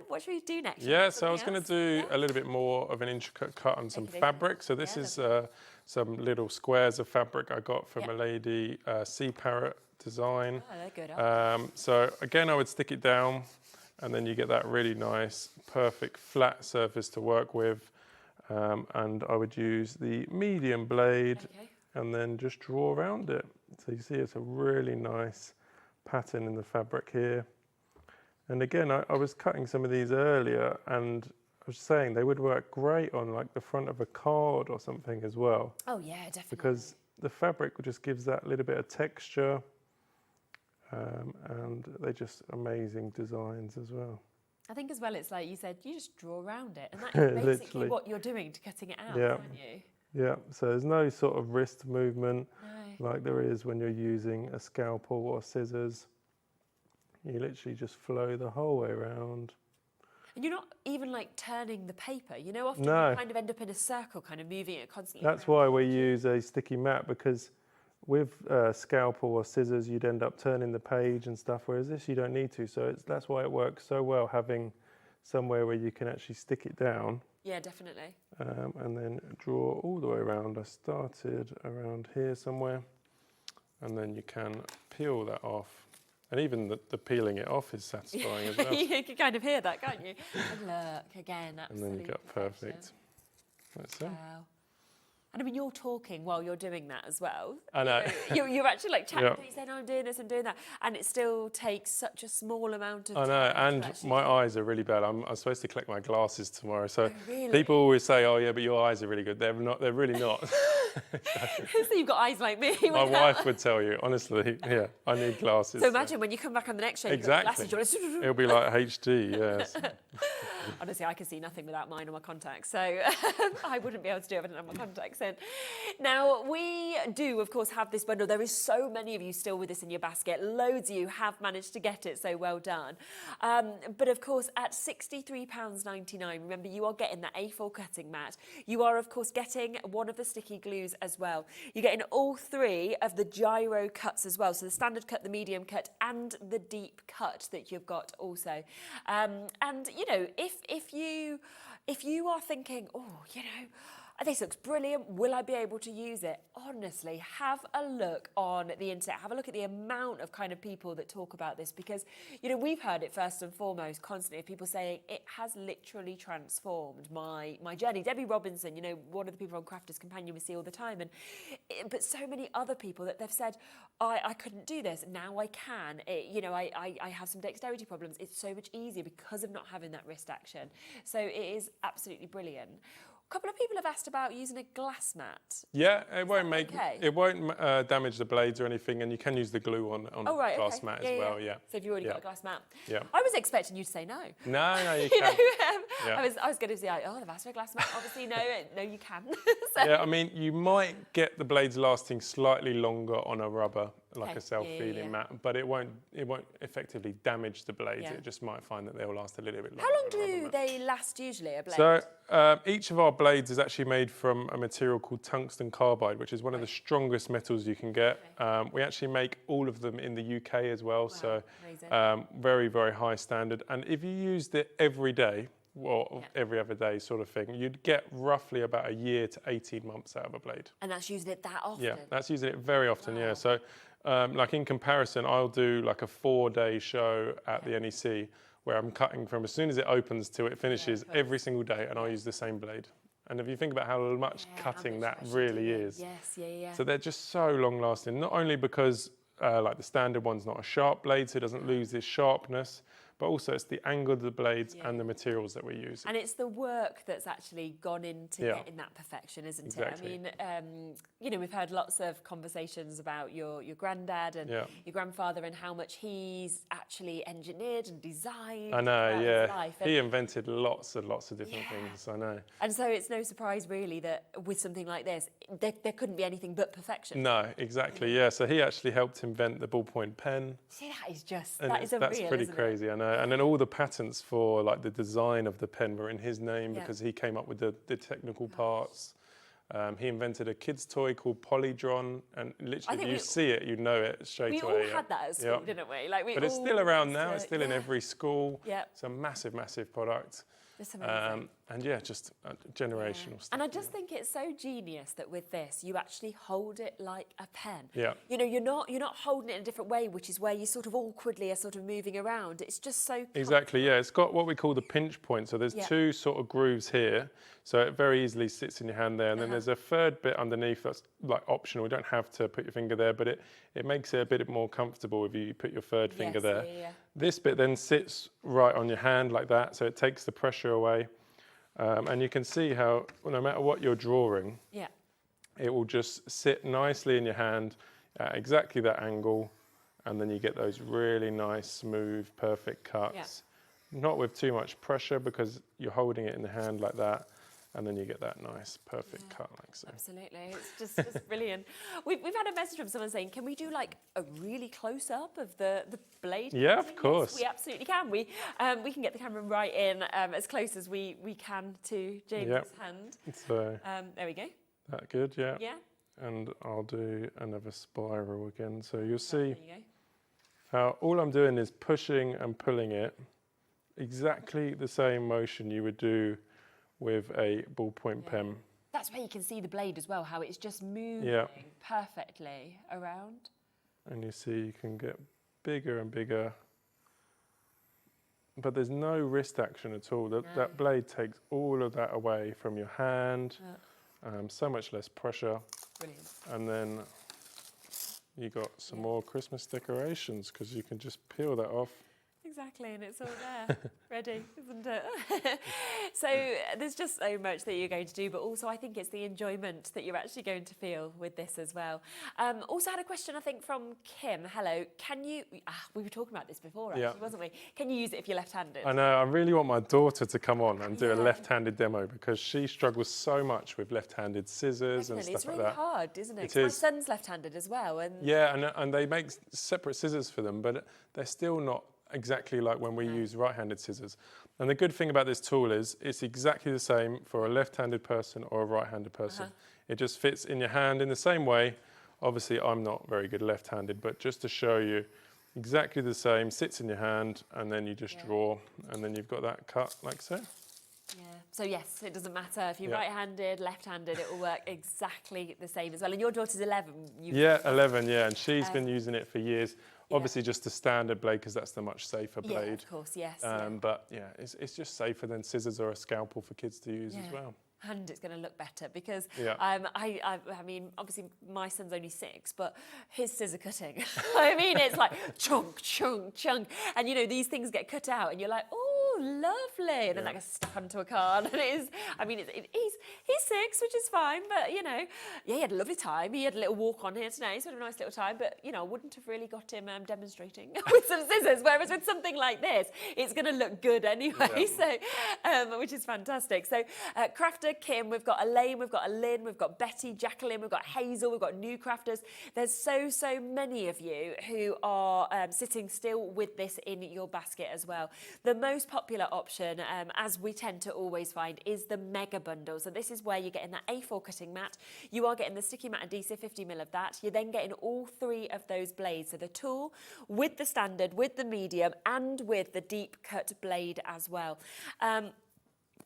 What should we do next? Yeah, so I was going to do a little bit more of an intricate cut on some fabric. So this is some little squares of fabric I got from a lady, Sea Parrot Design. Oh, they're good. So again, I would stick it down and then you get that really nice, perfect flat surface to work with. And I would use the medium blade and then just draw around it. So you see it's a really nice pattern in the fabric here. And again, I was cutting some of these earlier and I was saying they would work great on like the front of a card or something as well. Oh yeah, definitely. Because the fabric just gives that little bit of texture and they're just amazing designs as well. I think as well, it's like you said, you just draw around it and that is basically what you're doing to cutting it out, aren't you? Yeah, so there's no sort of wrist movement like there is when you're using a scalpel or scissors. You literally just flow the whole way around. And you're not even like turning the paper, you know, often No. you kind of end up in a circle, kind of moving it constantly. That's why we use a sticky mat, because with scalpel or scissors, you'd end up turning the page and stuff, whereas this you don't need to. So that's why it works so well, having somewhere where you can actually stick it down. Yeah, definitely. And then draw all the way around. I started around here somewhere, and then you can peel that off. And even the peeling it off is satisfying as well. You can kind of hear that, can't you? And look, again, And absolutely. then you got perfect. That's it. Wow. And I mean, you're talking while you're doing that as well. I know. You're actually like chatting, Yep. you saying, I'm doing this and doing that. And it still takes such a small amount of time. I know, to and actually my do it. eyes are really bad. I'm supposed to collect my glasses tomorrow. So really? people always say, oh yeah, but your eyes are really good. They're not, they're really not. So you've got eyes like me. My wife would tell you, honestly, yeah, I need glasses. So imagine when you come back on the next show, Exactly. you've got glasses. It'll be like HD, yes. Honestly, I can see nothing without mine or my contacts, so I wouldn't be able to do it if I didn't have my contacts in. Now, we do, of course, have this bundle. There is so many of you still with this in your basket. Loads of you have managed to get it, so well done. But, of course, at £63.99, remember, you are getting that A4 cutting mat. You are, of course, getting one of the sticky glues as well. You're getting all three of the gyro cuts as well, so the standard cut, the medium cut, and the deep cut that you've got also. And, you know, if you are thinking, oh, you know, this looks brilliant, will I be able to use it? Honestly, have a look on the internet, have a look at the amount of kind of people that talk about this, because, you know, we've heard it first and foremost constantly of people saying it has literally transformed my journey. Debbie Robinson, you know, one of the people on Crafter's Companion we see all the time, but so many other people that they've said, I couldn't do this, now I can. You know, I have some dexterity problems. It's so much easier because of not having that wrist action. So it is absolutely brilliant. A couple of people have asked about using a glass mat. Yeah, it won't make okay? it won't damage the blades or anything, and you can use the glue on Oh, right, a glass okay. mat Yeah, as well. Yeah. So if you've already got a glass mat. Yeah. I was expecting you to say no. No, you You can. know, Yeah. I was going to say, oh, they've asked for a glass mat. Obviously, no, you can. Yeah, I mean, you might get the blades lasting slightly longer on a rubber, like Okay. a self-feeling Yeah. mat, but it won't effectively damage the blades. Yeah. It just might find that they'll last a little bit longer. How long do they last usually, a blade? So each of our blades is actually made from a material called tungsten carbide, which is one of the strongest metals you can get. We actually make all of them in the UK as well, so very, very high standard. And if you used it every day, well, every other day sort of thing, you'd get roughly about a year to 18 months out of a blade. And that's using it that often? Yeah, that's using it very often, yeah. So like in comparison, I'll do like a 4-day show at the NEC where I'm cutting from as soon as it opens till it finishes every single day, and I'll use the same blade. And if you think about how much cutting that really is, so they're just so long lasting, not only because like the standard one's not a sharp blade, so it doesn't lose its sharpness, but also it's the angle of the blades and the materials that we use. And it's the work that's actually gone into getting that perfection, isn't Exactly. it? I mean, you know, we've heard lots of conversations about your granddad and your grandfather and how much he's actually engineered and designed. I know, his life. He invented lots and lots of different things, I know. And so it's no surprise really that with something like this, there couldn't be anything but perfection. No, exactly, yeah. So he actually helped invent the ballpoint pen. See, that is just, And that is unreal, that's pretty isn't crazy, I know. And then all the patents for like the design of the pen were in his name because he came up with the technical parts. He invented a kid's toy called Polydron, and literally if you see it, you know it straight away. We all had that at school, didn't we? Like but it's still around now. It's still in every school. Yeah. It's a massive, massive product. It's amazing. And yeah, just generational stuff. And I just think it's so genius that with this, you actually hold it like a pen. Yeah. You know, you're not holding it in a different way, which is where you sort of awkwardly are sort of moving around. It's just so Exactly, yeah. It's got what we call the pinch point. So there's two sort of grooves here. So it very easily sits in your hand there. And then there's a third bit underneath that's like optional. You don't have to put your finger there, but it makes it a bit more comfortable if you put your third finger there. This bit then sits right on your hand like that. So it takes the pressure away. And you can see how no matter what you're drawing, it will just sit nicely in your hand at exactly that angle. And then you get those really nice, smooth, perfect cuts. Not with too much pressure because you're holding it in the hand like that. and then you get that nice, perfect cut like so. Absolutely, it's just brilliant. We've had a message from someone saying, can we do like a really close up of the blade? Yeah, cutting? of course. Yes, we absolutely can. We can get the camera right in as close as we can to James's hand. So there we go. that good, yeah. Yeah. And I'll do another spiral again. So you'll see There you go. how all I'm doing is pushing and pulling it, exactly the same motion you would do with a ballpoint pen. That's where you can see the blade as well, how it's just moving perfectly around. And you see you can get bigger and bigger, but there's no wrist action at all. That blade takes all of that away from your hand, so much less pressure. Brilliant. And then you got some more Christmas decorations because you can just peel that off. Exactly, and it's all there, ready, isn't it? So there's just so much that you're going to do, but also I think it's the enjoyment that you're actually going to feel with this as well. Also had a question, I think, from Kim. Hello, can you, we were talking about this before, actually, wasn't we? Can you use it if you're left-handed? I know, I really want my daughter to come on and do a left-handed demo because she struggles so much with left-handed scissors and stuff like that. It's really hard, isn't it? It is. My son's left-handed as well. And yeah, and they make separate scissors for them, but they're still not exactly like when we use right-handed scissors. And the good thing about this tool is it's exactly the same for a left-handed person or a right-handed person. It just fits in your hand in the same way. Obviously, I'm not very good left-handed, but just to show you, exactly the same, sits in your hand, and then you just draw, and then you've got that cut like so. Yeah. So yes, it doesn't matter if you're right-handed, left-handed, it will work exactly the same as well. And your daughter's 11. Yeah, 11, yeah, and she's been using it for years. Obviously just the standard blade because that's the much safer blade. Yeah, of course, yes. But yeah, it's just safer than scissors or a scalpel for kids to use as well. And it's going to look better because I mean, obviously my son's only 6, but his scissor cutting, I mean, it's like chunk, chunk, chunk. And you know, these things get cut out and you're like, oh, lovely. And then that gets stuck onto a card. And it is, I mean, he's 6, which is fine, but you know, yeah, he had a lovely time. He had a little walk on here today, so had a nice little time, but you know, I wouldn't have really got him demonstrating with some scissors, whereas with something like this, it's going to look good anyway, so, which is fantastic. So, Crafter, Kim, we've got Elaine, we've got Lynn, we've got Betty, Jacqueline, we've got Hazel, we've got new crafters. There's so many of you who are sitting still with this in your basket as well. The most popular option, as we tend to always find, is the mega bundle. So this is where you're getting that A4 cutting mat, you are getting the sticky mat adhesive, 50ml of that, you're then getting all 3 of those blades. So the tool with the standard, with the medium, and with the deep cut blade as well.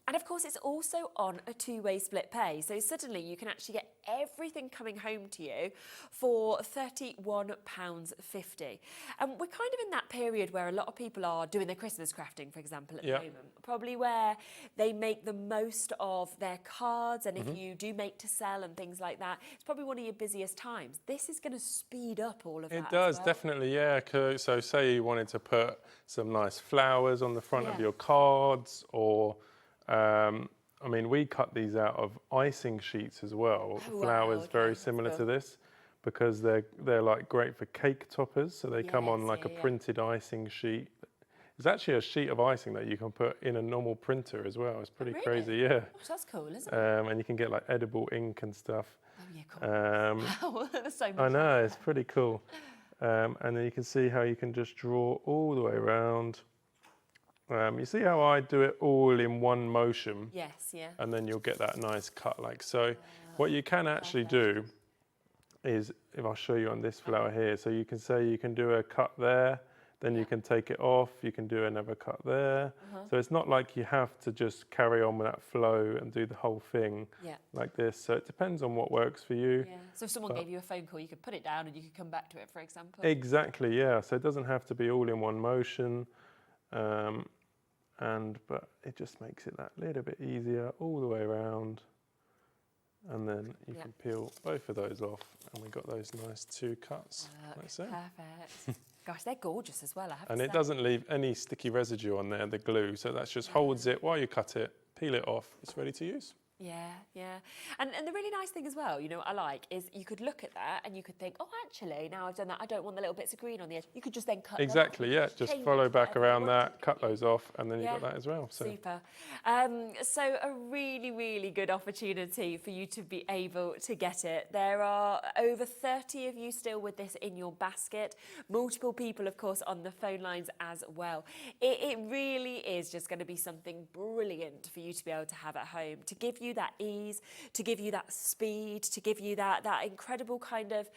And of course, it's also on a 2-way split pay. So suddenly you can actually get everything coming home to you for £31.50. And we're kind of in that period where a lot of people are doing their Christmas crafting, for example, at the moment. Probably where they make the most of their cards. And if you do make to sell and things like that, it's probably one of your busiest times. This is going to speed up all of that. It does, definitely, yeah. So say you wanted to put some nice flowers on the front of your cards, or I mean, we cut these out of icing sheets as well. Flowers very similar to this because they're like great for cake toppers. So they come on like a printed icing sheet. It's actually a sheet of icing that you can put in a normal printer as well. It's pretty crazy, yeah. Oh, that's cool, isn't it? And you can get like edible ink and stuff. Oh yeah, cool. Wow, there's so much. I know, it's pretty cool. And then you can see how you can just draw all the way around. You see how I do it all in one motion? Yes, yeah. And then you'll get that nice cut like so. What you can actually do is, if I show you on this flower here, so you can say you can do a cut there, then you can take it off, you can do another cut there. So it's not like you have to just carry on with that flow and do the whole thing like this. So it depends on what works for you. Yeah. So if someone gave you a phone call, you could put it down and you could come back to it, for example. Exactly, yeah. So it doesn't have to be all in one motion. But it just makes it that little bit easier all the way around. And then you can peel both of those off, and we've got those nice 2 cuts. Like so. Perfect. Gosh, they're gorgeous as well, I have to And say. it doesn't leave any sticky residue on there, the glue, so that just holds it while you cut it, peel it off, it's ready to use. Yeah, yeah. And the really nice thing as well, you know, what I like, is you could look at that and you could think, oh, actually, now I've done that, I don't want the little bits of green on the edge. You could just then cut them off. Exactly, yeah. Just change follow it to back whatever you around wanted. that, cut those off, and then Yeah. you've got that as well. So. Super. So a really, really good opportunity for you to be able to get it. There are over 30 of you still with this in your basket. Multiple people, of course, on the phone lines as well. It really is just going to be something brilliant for you to be able to have at home, to give you that ease, to give you that speed, to give you that incredible kind of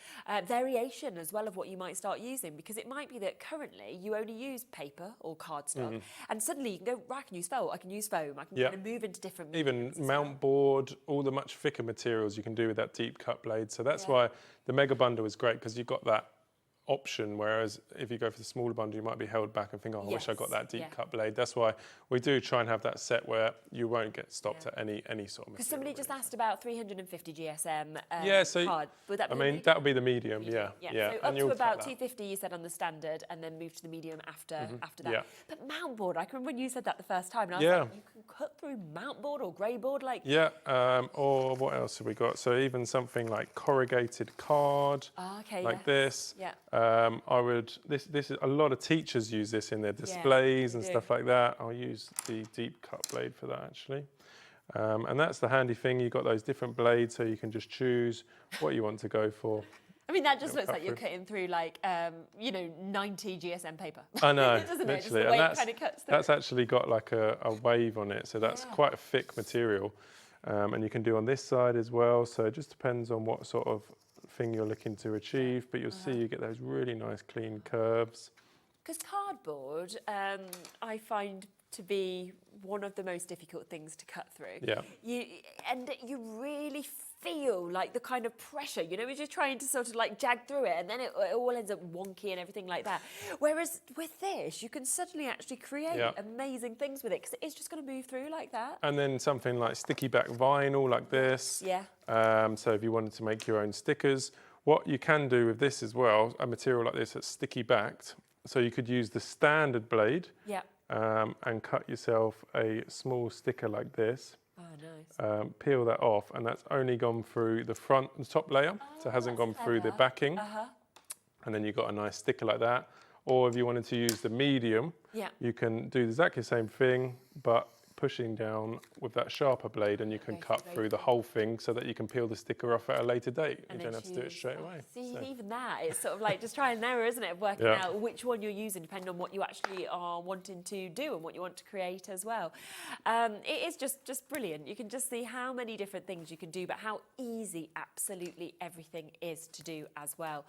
variation as well of what you might start using, because it might be that currently you only use paper or cardstock, and suddenly you can go, right, I can use felt, I can use foam, I can kind of move into different Even mount board, all the much thicker materials you can do with that deep cut blade. So that's why the mega bundle is great, because you've got that option, whereas if you go for the smaller bundle you might be held back and think, oh, I wish I got that deep cut blade. That's why we do try and have that set where you won't get stopped at any sort of material. Because somebody just asked about 350 GSM so card. Would that be that would be the medium, yeah. So up to about 250 you said on the standard, and then move to the medium after that. Yeah. But mount board, I can remember when you said that the first time, and I was like, you can cut through mount board or grey board, like. Yeah, or what else have we got? So even something like corrugated card, like this. Yeah. This is a lot of teachers use this in their displays and stuff like that. I'll use the deep cut blade for that actually. And that's the handy thing. You've got those different blades, so you can just choose what you want to go for. I mean, that just looks like you're cutting through like, 90 GSM paper. I know, doesn't literally. it? Just the way it kind of cuts through. That's actually got like a wave on it, so that's quite a thick material. And you can do on this side as well, so it just depends on what sort of thing you're looking to achieve, but you'll see you get those really nice clean curves. Because cardboard, I find to be one of the most difficult things to cut through. Yeah. You really feel like the kind of pressure, you know, as you're trying to sort of like jag through it, and then it all ends up wonky and everything like that. Whereas with this, you can suddenly actually create amazing things with it, because it's just going to move through like that. And then something like sticky back vinyl like this. Yeah. So if you wanted to make your own stickers, what you can do with this as well, a material like this that's sticky backed, so you could use the standard blade and cut yourself a small sticker like this. Oh, nice. Peel that off, and that's only gone through the front and top layer, so it hasn't gone through the backing. And then you've got a nice sticker like that. Or if you wanted to use the medium, you can do exactly the same thing, but pushing down with that sharper blade, and you can cut through the whole thing so that you can peel the sticker off at a later date. You don't have to do it straight away. See, even that, it's sort of like just trial and error, isn't it? Working out which one you're using, depending on what you actually are wanting to do and what you want to create as well. It is just brilliant. You can just see how many different things you can do, but how easy absolutely everything is to do as well.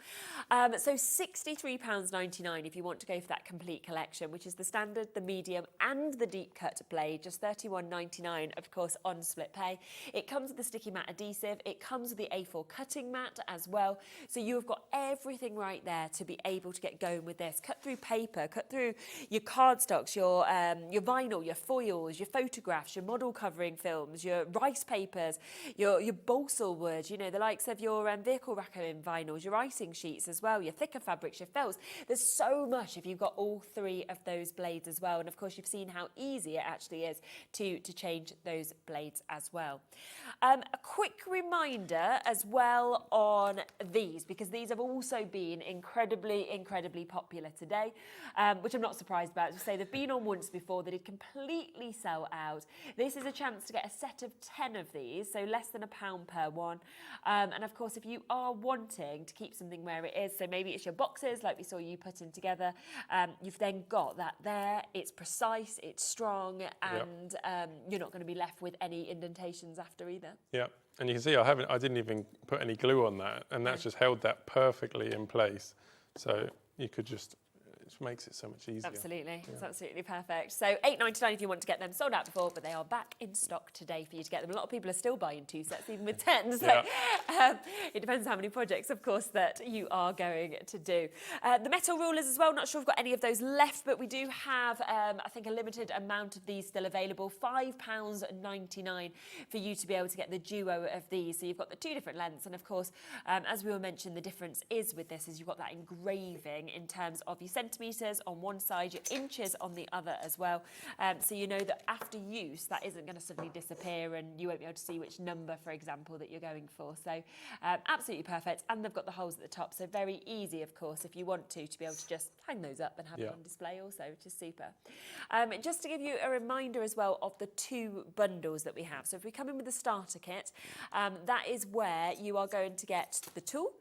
So £63.99 if you want to go for that complete collection, which is the standard, the medium and the deep cut blade, just £31.99, of course, on split pay. It comes with the sticky mat adhesive. It comes with the A4 cutting mat as well. So you've got everything right there to be able to get going with this. Cut through paper, cut through your cardstocks, your vinyl, your foils, your photographs, your model covering films, your rice papers, your balsa wood, you know, the likes of your vehicle racquetting vinyls, your icing sheets as well, your thicker fabrics, your felts. There's so much if you've got all three of those blades as well. And of course, you've seen how easy it actually is to change those blades as well. A quick reminder as well on these, because these have also been incredibly popular today, which I'm not surprised about. As I say, they've been on once before, they did completely sell out. This is a chance to get a set of 10 of these, so less than £1 per one. And of course, if you are wanting to keep something where it is, so maybe it's your boxes like we saw you putting together, you've then got that there. It's precise, it's strong, and you're not going to be left with any indentations after either. Yeah, and you can see I didn't even put any glue on that, and that's just held that perfectly in place. So you could just, it makes it so much easier. Absolutely, it's absolutely perfect. So £8.99 if you want to get them. Sold out before, but they are back in stock today for you to get them. A lot of people are still buying 2 sets, even with 10. So it depends how many projects, of course, that you are going to do. The metal rulers as well, not sure if we've got any of those left, but we do have, I think, a limited amount of these still available. £5.99 for you to be able to get the duo of these. So you've got the 2 different lengths, and of course, as we were mentioning, the difference is with this is you've got that engraving in terms of your centre centimetres on one side, your inches on the other as well. So you know that after use, that isn't going to suddenly disappear and you won't be able to see which number, for example, that you're going for. So absolutely perfect. And they've got the holes at the top, so very easy, of course, if you want to be able to just hang those up and have them on display also, which is super. Just to give you a reminder as well of the 2 bundles that we have. So if we come in with the starter kit, that is where you are going to get the tool.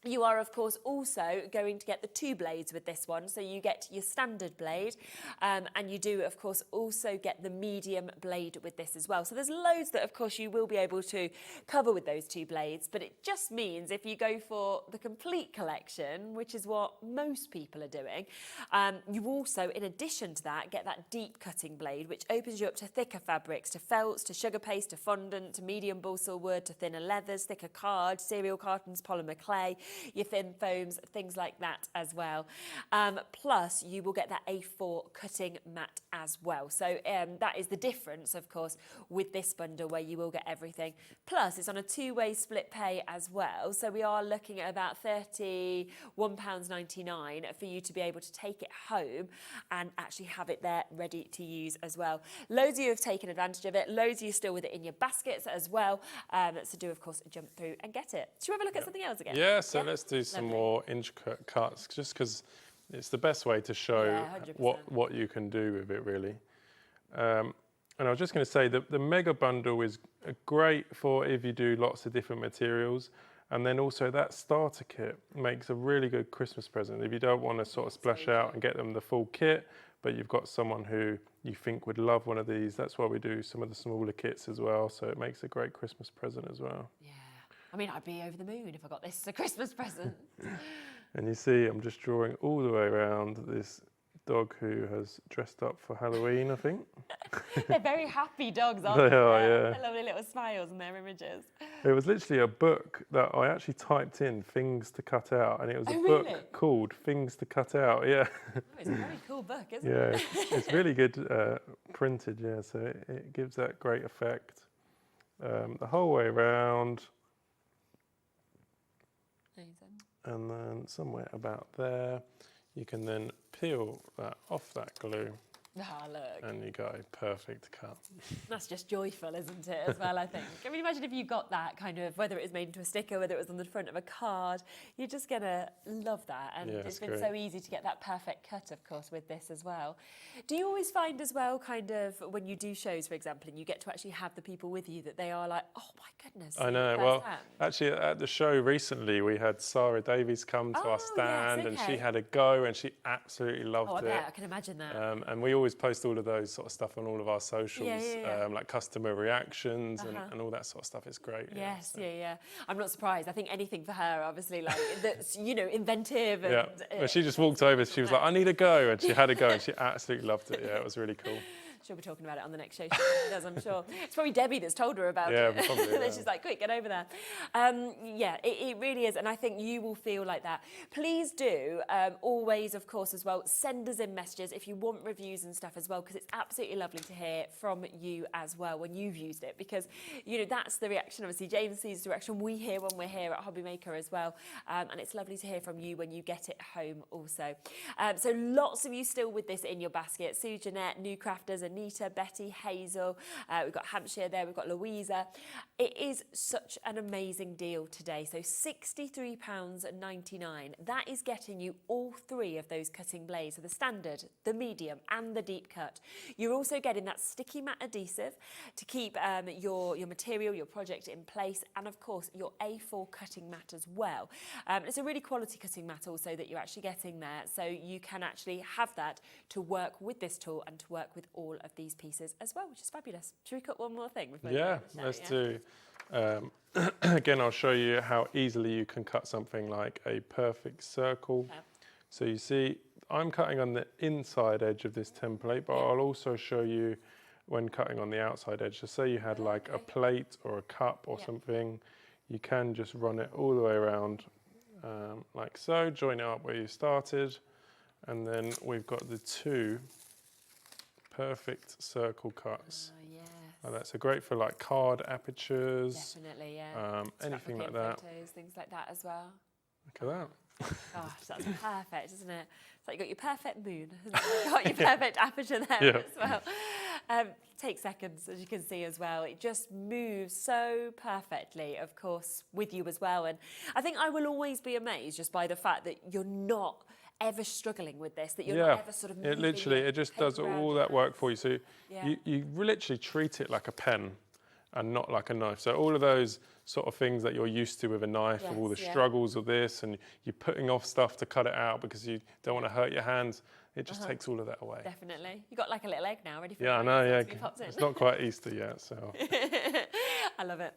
You are, of course, also going to get the 2 blades with this one. So you get your standard blade and you do, of course, also get the medium blade with this as well. So there's loads that, of course, you will be able to cover with those 2 blades. But it just means if you go for the complete collection, which is what most people are doing, you also, in addition to that, get that deep cutting blade, which opens you up to thicker fabrics, to felts, to sugar paste, to fondant, to medium balsa wood, to thinner leathers, thicker card, cereal cartons, polymer clay, your thin foams, things like that as well. Plus, you will get that A4 cutting mat as well. So that is the difference, of course, with this bundle where you will get everything. Plus, it's on a 2-way split pay as well. So we are looking at about £31.99 for you to be able to take it home and actually have it there ready to use as well. Loads of you have taken advantage of it. Loads of you still with it in your baskets as well. So do, of course, jump through and get it. Should we have a look at something else again? Yeah, so let's do some more intricate cuts, just because it's the best way to show what you can do with it, really. And I was just going to say that the mega bundle is great for if you do lots of different materials. And then also that starter kit makes a really good Christmas present. If you don't want to sort of splash out and get them the full kit, but you've got someone who you think would love one of these, that's why we do some of the smaller kits as well. So it makes a great Christmas present as well. Yeah. I mean, I'd be over the moon if I got this as a Christmas present. And you see, I'm just drawing all the way around this dog who has dressed up for Halloween, I think. They're very happy dogs, aren't They they? are, yeah. They're lovely little smiles in their images. It was literally a book that I actually typed in things to cut out, and it was a book called Things to Cut Out, yeah. Oh, it's a very cool book, isn't it? it? Yeah, it's really good printed, yeah, so it gives that great effect the whole way around. And then somewhere about there, you can then peel that off that glue. Ah, look. And you got a perfect cut. That's just joyful, isn't it, as well, I think. I mean, imagine if you got that kind of, whether it was made into a sticker, whether it was on the front of a card, you're just going to love that. And it's been so easy to get that perfect cut, of course, with this as well. Do you always find as well, kind of, when you do shows, for example, and you get to actually have the people with you, that they are like, oh my goodness. I know. Well, actually, at the show recently, we had Sarah Davies come to our stand, and she had a go, and she absolutely loved it. I can imagine that. And we always post all of those sort of stuff on all of our socials, like customer reactions and all that sort of stuff. It's great. Yes, yeah. I'm not surprised. I think anything for her, obviously, like that's, you know, inventive. And, Well, she just walked over. She was like, "I need a go," and she had a go, and she absolutely loved it. Yeah, it was really cool. She'll be talking about it on the next show. She does, I'm sure. It's probably Debbie that's told her about it. Probably, And she's like, quick, get over there. It really is. And I think you will feel like that. Please do always, of course, as well, send us in messages if you want reviews and stuff as well, because it's absolutely lovely to hear from you as well when you've used it, because, you know, that's the reaction. Obviously, Jane sees the reaction we hear when we're here at Hobby Maker as well. And it's lovely to hear from you when you get it home also. So lots of you still with this in your basket. Sue, Jeanette, New Crafters, Anita, Betty, Hazel, we've got Hampshire there, we've got Louisa. It is such an amazing deal today. So £63.99. That is getting you all 3 of those cutting blades. So the standard, the medium and the deep cut. You're also getting that sticky mat adhesive to keep your material, your project in place, and of course your A4 cutting mat as well. It's a really quality cutting mat also that you're actually getting there. So you can actually have that to work with this tool and to work with all of these pieces as well, which is fabulous. Should we cut one more thing? Let's do. Again, I'll show you how easily you can cut something like a perfect circle. So you see, I'm cutting on the inside edge of this template, but I'll also show you when cutting on the outside edge. So say you had like a plate or a cup or something, you can just run it all the way around like so, join it up where you started, and then we've got the 2 perfect circle cuts. And that's great for like card apertures. Definitely, anything like that. Photos, things like that as well. Look at that. Gosh, that's perfect, isn't it? It's like you've got your perfect moon, you've got your perfect aperture there as well. Takes seconds, as you can see as well. It just moves so perfectly, of course, with you as well. And I think I will always be amazed just by the fact that you're not ever struggling with this, that you're not ever sort of moving. It just does all that work for you. So you literally treat it like a pen and not like a knife. So all of those sort of things that you're used to with a knife, of all the struggles of this, and you're putting off stuff to cut it out because you don't want to hurt your hands, it just takes all of that away. Definitely. You've got like a little egg now ready for I know, it's not quite Easter yet, so. I love it.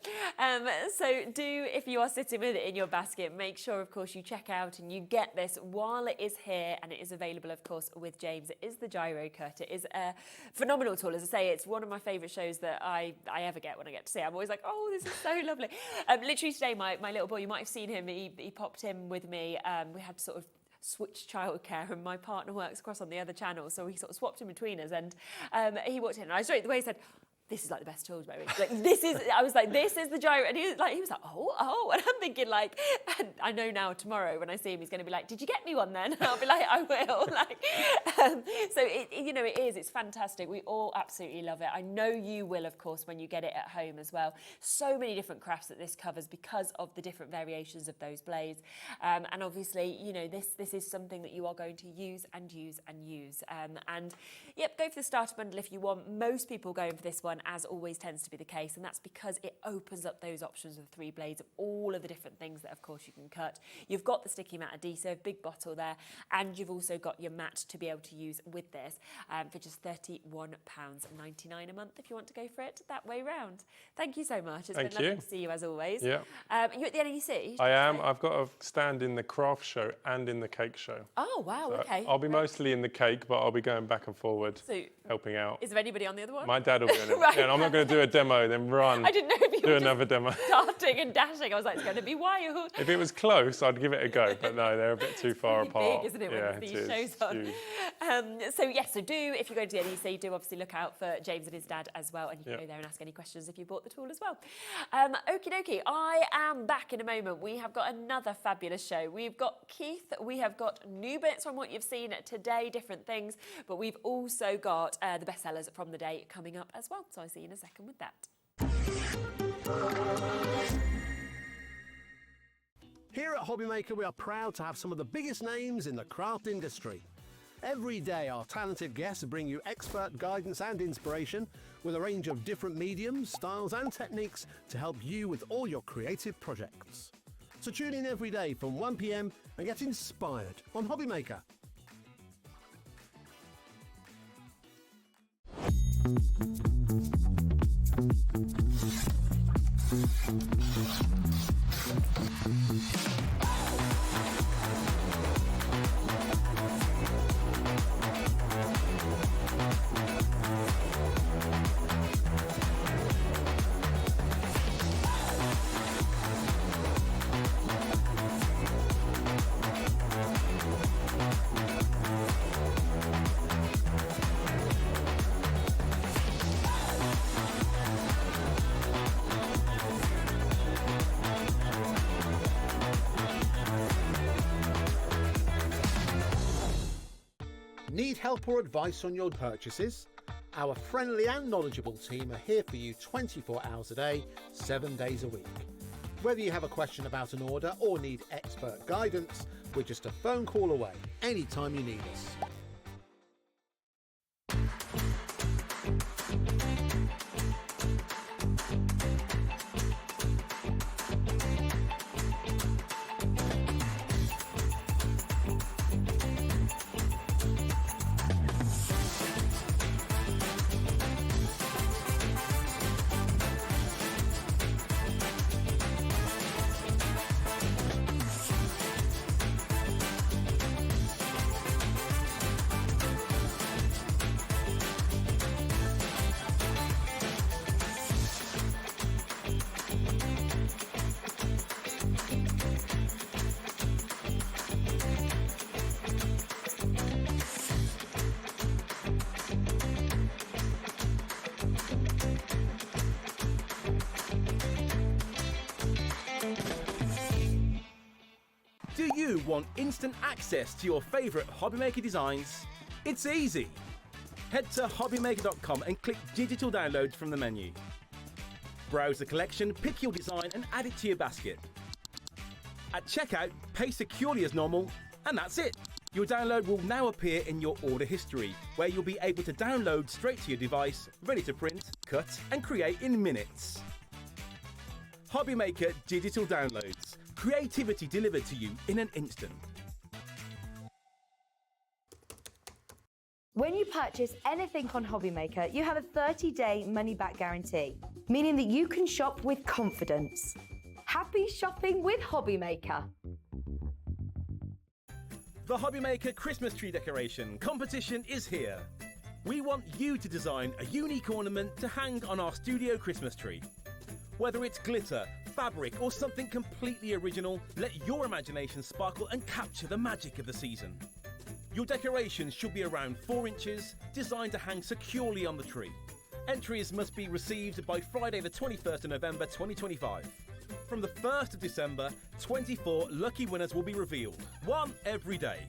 So if you are sitting with it in your basket, make sure, of course, you check out and you get this while it is here, and it is available, of course, with James. It is the Gyro-Cut. It is a phenomenal tool. As I say, it's one of my favourite shows that I ever get when I get to see it. I'm always like, oh, this is so lovely. Literally today, my little boy, you might have seen him, he popped in with me. We had sort of switch childcare, and my partner works across on the other channel, so we sort of swapped in between us, and he walked in and I straight the way said, this is like the best tools, baby. Like I was like, this is the gyro, and he was like, oh, and I'm thinking like, I know now tomorrow when I see him, he's going to be like, did you get me one then? And I'll be like, I will. So it's fantastic. We all absolutely love it. I know you will, of course, when you get it at home as well. So many different crafts that this covers because of the different variations of those blades, and obviously, this is something that you are going to use and use and use. And yep, go for the starter bundle if you want. Most people going for this one, as always tends to be the case, and that's because it opens up those options of 3 blades of all of the different things that, of course, you can cut. You've got the sticky mat adhesive, big bottle there, and you've also got your mat to be able to use with this for just £31.99 a month if you want to go for it that way round. Thank you so much. It's been lovely to see you as always. Yeah. Are you at the NEC? I am. I've got a stand in the craft show and in the cake show. Oh, wow, so okay. I'll be mostly in the cake, but I'll be going back and forward, helping out. Is there anybody on the other one? My dad will be on it. Right. Yeah, and I'm not going to do a demo, then run. I didn't know if you were another demo. Darting and dashing. I was like, it's going to be wild. If it was close, I'd give it a go, but no, they're a bit too far apart. Big, isn't it, when these shows on? So do, if you're going to the NEC, do obviously look out for James and his dad as well, and you can go there and ask any questions if you bought the tool as well. Okie dokie, I am back in a moment. We have got another fabulous show. We've got Keith, we have got new bits from what you've seen today, different things, but we've also got the bestsellers from the day coming up as well. So I'll see you in a second with that. Here at Hobbymaker, we are proud to have some of the biggest names in the craft industry. Every day, our talented guests bring you expert guidance and inspiration with a range of different mediums, styles and techniques to help you with all your creative projects. So tune in every day from 1 p.m. and get inspired on Hobbymaker. Need help or advice on your purchases? Our friendly and knowledgeable team are here for you 24 hours a day, 7 days a week. Whether you have a question about an order or need expert guidance, we're just a phone call away anytime you need us. Do you want instant access to your favourite Hobbymaker designs? It's easy. Head to hobbymaker.com and click Digital Downloads from the menu. Browse the collection, pick your design and add it to your basket. At checkout, pay securely as normal, and that's it. Your download will now appear in your order history, where you'll be able to download straight to your device, ready to print, cut and create in minutes. Hobbymaker Digital Downloads. Creativity delivered to you in an instant. When you purchase anything on Hobbymaker, you have a 30-day money-back guarantee, meaning that you can shop with confidence. Happy shopping with Hobbymaker. The Hobbymaker Christmas tree decoration competition is here. We want you to design a unique ornament to hang on our studio Christmas tree. Whether it's glitter, fabric or something completely original, let your imagination sparkle and capture the magic of the season. Your decorations should be around 4 inches, designed to hang securely on the tree. Entries must be received by Friday the 21st of November 2025. From the 1st of December, 24 lucky winners will be revealed, one every day.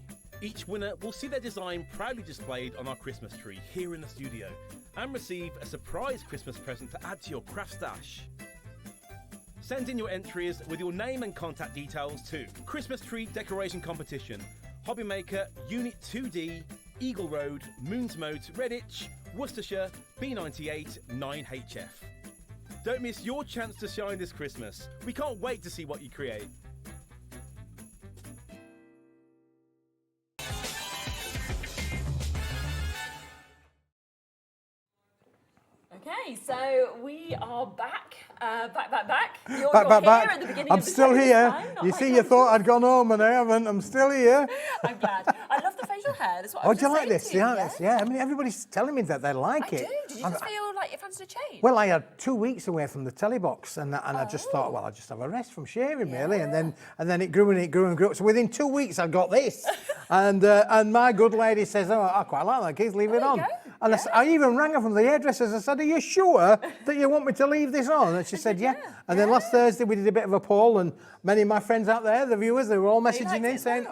Each winner will see their design proudly displayed on our Christmas tree here in the studio and receive a surprise Christmas present to add to your craft stash. Send in your entries with your name and contact details to Christmas Tree Decoration Competition, Hobbymaker, Unit 2D, Eagle Road, Moonsmote, Redditch, Worcestershire, B98 9HF. Don't miss your chance to shine this Christmas. We can't wait to see what you create. Okay, so we are back. Back. You're Back. here at the beginning I'm of the still show this here. time, not You like see, you thought I'd gone home and I haven't. I'm still here. I'm glad. I love the facial hair. That's what I Oh, was do you just like this? saying to you, Yeah. I mean, everybody's telling me that they like it. Did you just feel like your fancy a change? Well, I had 2 weeks away from the telly box, and I just thought, well, I'll just have a rest from shaving, really, and then it grew and it grew and grew. So within 2 weeks, I got this, and my good lady says, oh, I quite like that, kids, leave it on. And I even rang her from the hairdressers. I said, are you sure that you want me to leave this on? And she said, yeah. And then last Thursday, we did a bit of a poll, and many of my friends out there, the viewers, they were all messaging in saying,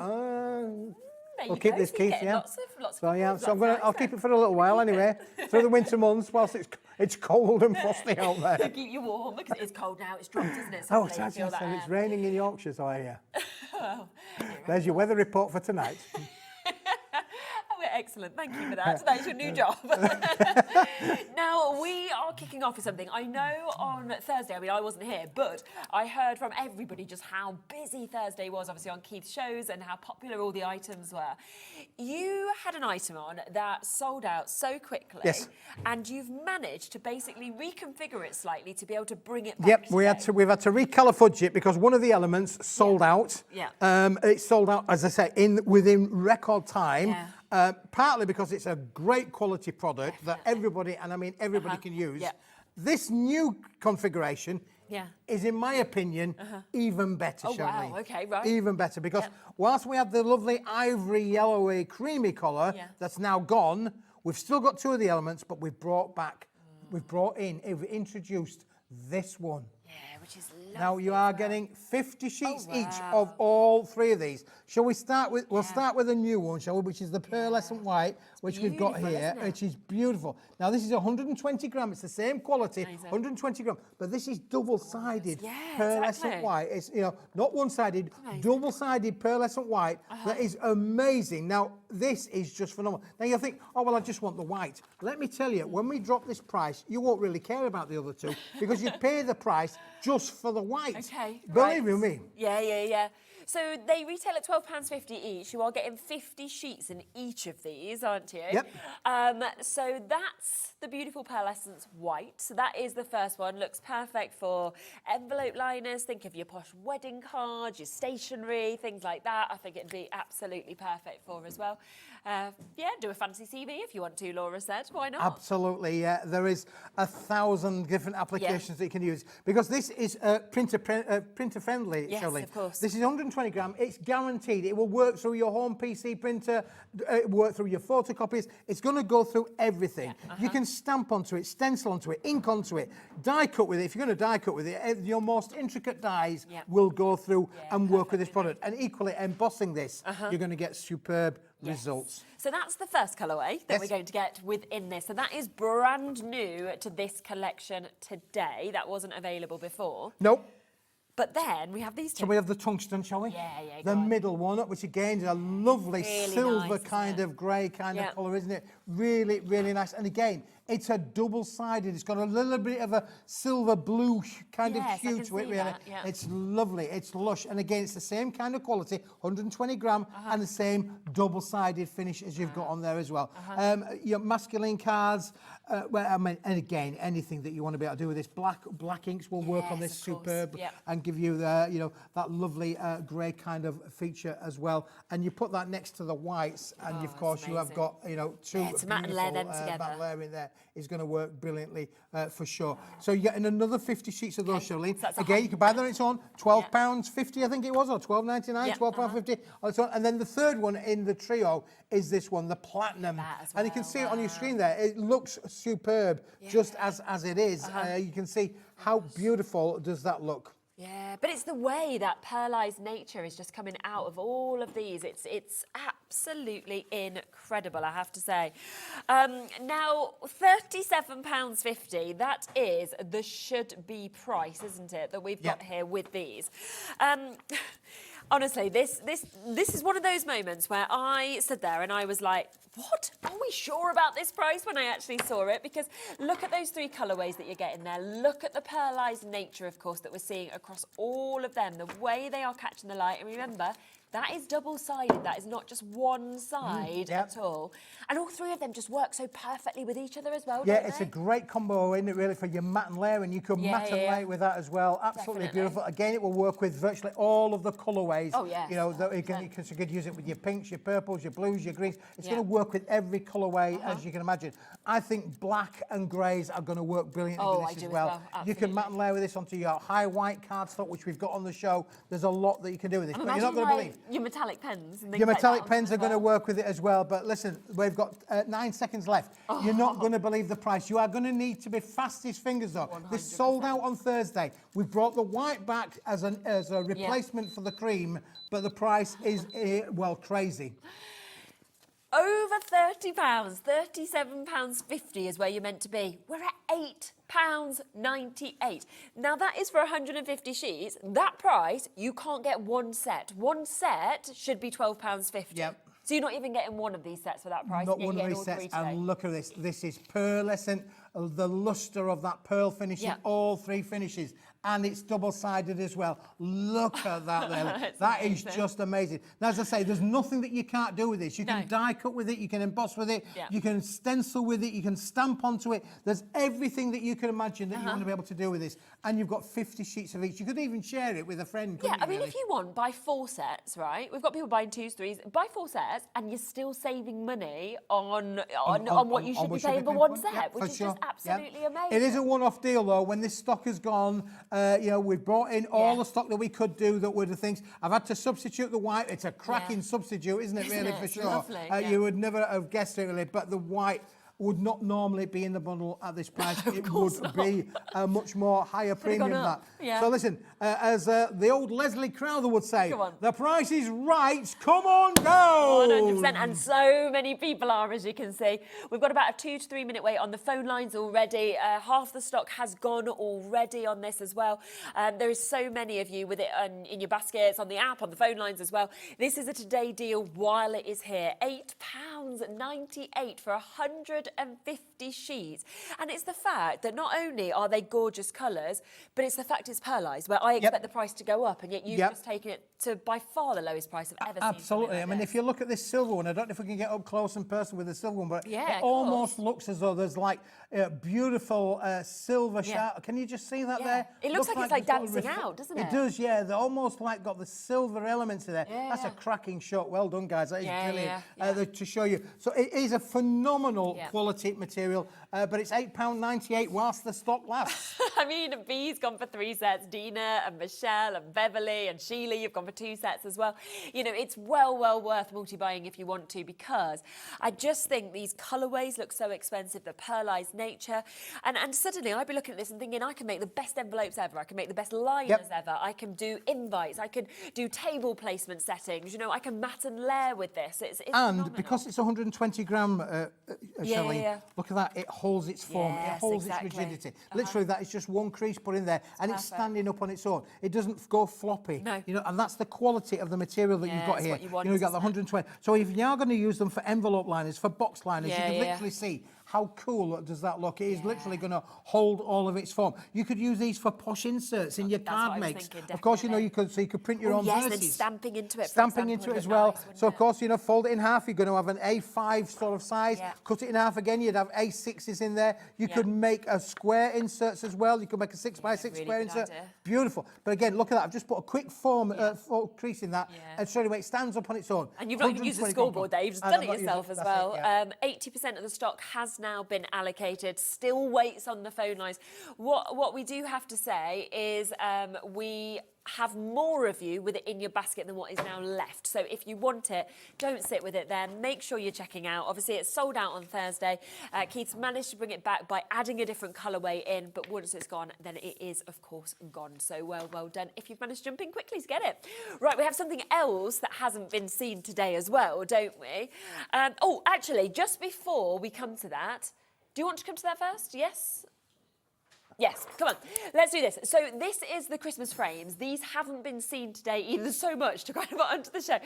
we'll keep this, Keith, yeah. Lots So yeah, so I'll keep it for a little while anyway, through the winter months whilst it's cold and frosty out there. To keep you warm, because it's cold now, it's dropped, isn't it? Oh, it's raining in Yorkshire, so I hear. Well, There's your weather report for tonight. Excellent, thank you for that. So that's your new job. Now, we are kicking off with something. I know on Thursday, I mean, I wasn't here, but I heard from everybody just how busy Thursday was, obviously, on Keith's shows and how popular all the items were. You had an item on that sold out so quickly. Yes. And you've managed to basically reconfigure it slightly to be able to bring it back. Yep, we've had to recolour fudge it because one of the elements sold out. Yeah. It sold out, as I say, within record time. Yeah. Partly because it's a great quality product that everybody, and I mean everybody can use. Yeah. This new configuration is, in my opinion, even better, Oh, Charlene. wow, okay, right. Even better, because whilst we had the lovely ivory, yellowy, creamy colour that's now gone, we've still got 2 of the elements, but we've introduced this one. Yeah, which is lovely. Now you are getting 50 sheets each of all 3 of these. Shall we start with? We'll start with a new one, shall we? Which is the pearlescent white, which we've got here, which is beautiful. Now this is 120 gram. It's the same quality, 120 gram, but this is double-sided pearlescent white. It's not one-sided, double-sided pearlescent white. That is amazing. Now this is just phenomenal. Now you'll think, oh well, I just want the white. Let me tell you, when we drop this price, you won't really care about the other 2 because you pay the price just for the white. Okay. Believe you me. Yeah. So they retail at £12.50 each. You are getting 50 sheets in each of these, aren't you? Yep. So that's the beautiful pearlescent white. So that is the first one. Looks perfect for envelope liners. Think of your posh wedding cards, your stationery, things like that. I think it'd be absolutely perfect for as well. Do a fancy CV if you want to, Laura said. Why not? Absolutely, yeah. There is 1,000 different applications that you can use because this is printer friendly. Yes, Charlene. of course. This is 120 120 gram. It's guaranteed. It will work through your home PC printer, it will work through your photocopies. It's going to go through everything. You can stamp onto it, stencil onto it, ink onto it, die cut with it. If you're going to die cut with it, your most intricate dies will go through and work with this product. And equally, embossing this, you're going to get superb results. So that's the first colourway that we're going to get within this. So that is brand new to this collection today. That wasn't available before. Nope. But then we have these two. So we have the tungsten, shall we? Yeah, the middle one, which again is a lovely really silver nice, kind of grey kind of colour, isn't it? Really, really nice. And again, it's a double-sided. It's got a little bit of a silver blue kind of hue to it, really. It's lovely. It's lush. And again, it's the same kind of quality, 120 gram, and the same double-sided finish as you've got on there as well. Your masculine cards, well, I mean, and again, anything that you want to be able to do with this, black inks will work on this superb and give you the, you know, that lovely grey kind of feature as well. And you put that next to the whites, and of course you have got, you know, two to matte and layer them together. Matte layer in there is going to work brilliantly for sure. So you're getting another 50 sheets of those, Charlene. So again, you can buy that on its own, £12.50, I think it was, or £12.99, £12.50 on its own. And then the third one in the trio is this one, the platinum. And you can see it on your screen there. It looks superb, just as it is. You can see how beautiful does that look. Yeah, but it's the way that pearlized nature is just coming out of all of these. It's absolutely incredible, I have to say. Now, £37.50, that is the should-be price, isn't it, that we've got here with these. Honestly, this is one of those moments where I stood there and I was like, what? Are we sure about this price when I actually saw it? Because look at those three colourways that you're getting there. Look at the pearlized nature, of course, that we're seeing across all of them, the way they are catching the light. And remember, that is double-sided. That is not just one side at all. And all three of them just work so perfectly with each other as well, don't it's they? a great combo, isn't it, really, for your matte and layer, and you can matte and layer with that as well. Absolutely beautiful. Again, it will work with virtually all of the colourways. Oh, yeah. You know, that you could use it with your pinks, your purples, your blues, your greens. It's going to work with every colourway, as you can imagine. I think black and greys are going to work brilliantly with this as well. You can matte and layer with this onto your high white cardstock, which we've got on the show. There's a lot that you can do with this, but you're not going to believe. Your metallic pens. And Your metallic pens are going to work with it as well. But listen, we've got 9 seconds left. You're not going to believe the price. You are going to need to be fast as fingers, though. 100%. This sold out on Thursday. We've brought the white back as a replacement for the cream, but the price is, well, crazy. Over £30, £37.50 is where you're meant to be. We're at £8.98. Now that is for 150 sheets. That price, you can't get one set. One set should be £12.50. Yep. So you're not even getting one of these sets for that price. Not one of these sets. And look at this. This is pearlescent. The lustre of that pearl finish in all three finishes. And it's double-sided as well. Look at that there. That is just amazing. Now, as I say, there's nothing that you can't do with this. You can die cut with it, you can emboss with it, you can stencil with it, you can stamp onto it. There's everything that you can imagine that you want to be able to do with this. And you've got 50 sheets of each. You could even share it with a friend, couldn't you, I mean, really? if you want, buy 4 sets, right? We've got people buying 2s, 3s. Buy 4 sets, and you're still saving money on what you should be paying for one set, which is just absolutely amazing. It is a one-off deal, though. When this stock is gone, you know, we've brought in all the stock that we could do that were the things. I've had to substitute the white. It's a cracking substitute, isn't it, really, for sure? Lovely, you would never have guessed it, really, but the white would not normally be in the bundle at this price. It would be a much more higher premium than that. So listen, as the old Leslie Crowther would say, the price is right, come on down! 100%, and so many people are, as you can see. We've got about a 2 to 3 minute wait on the phone lines already. Half the stock has gone already on this as well. There is so many of you with it in your baskets, on the app, on the phone lines as well. This is a today deal while it is here. £8.98 for 150 sheets. And it's the fact that not only are they gorgeous colours, but it's the fact it's pearlised, where I expect the price to go up, and yet you've just taken it to by far the lowest price I've ever seen. Absolutely. I mean, if you look at this silver one, I don't know if we can get up close and personal with the silver one, but it almost looks as though there's like beautiful silver shadow. Can you just see that there? It looks like it's like dancing out, doesn't it? It does, yeah. They're almost like got the silver elements in there. That's a cracking shot. Well done, guys. That is brilliant to show you. So it is a phenomenal quality material, but it's £8.98 whilst the stock lasts. I mean, Bee's gone for 3 sets, Dina and Michelle and Beverly and Sheila, you've gone for 2 sets as well. You know, it's well worth multi-buying if you want to, because I just think these colourways look so expensive, the pearlised nature, and suddenly I'd be looking at this and thinking I can make the best envelopes ever, I can make the best liners ever, I can do invites, I can do table placement settings, you know, I can mat and layer with this. It's and phenomenal. because it's 120 gram, Charlene, look at that, it holds its form, it holds its rigidity. Literally, that is just one crease put in there, and it's standing up on its own. It doesn't go floppy. No. You know, and that's the quality of the material that you've got here. What you want, you've got the 120. So if you are going to use them for envelope liners, for box liners, you can literally see how cool does that look. It is literally going to hold all of its form. You could use these for posh inserts in your card makes. Of course, you know, you could print your own verses. And then stamping into it. Stamping into it as well. Nice, so of course, you know, fold it in half. You're going to have an A5 sort of size. Cut it in half again. You'd have A6s in there. You could make a square inserts as well. You could make a 6x6 really square good insert. idea. Beautiful. But again, look at that. I've just put a quick crease in that, and straight away it stands up on its own. And you've not even used a scoreboard there. You've just done it yourself as well. 80% of the stock has now been allocated. Still waits on the phone lines. What we do have to say is we have more of you with it in your basket than what is now left. So if you want it, don't sit with it there. Make sure you're checking out. Obviously, it's sold out on Thursday. Keith's managed to bring it back by adding a different colourway in, but once it's gone, then it is, of course, gone. So well done if you've managed to jump in quickly to get it. Right, we have something else that hasn't been seen today as well, don't we? Oh, actually, just before we come to that, do you want to come to that first? Yes? Yes, come on, let's do this. So this is the Christmas frames. These haven't been seen today either, so much to kind of onto the show.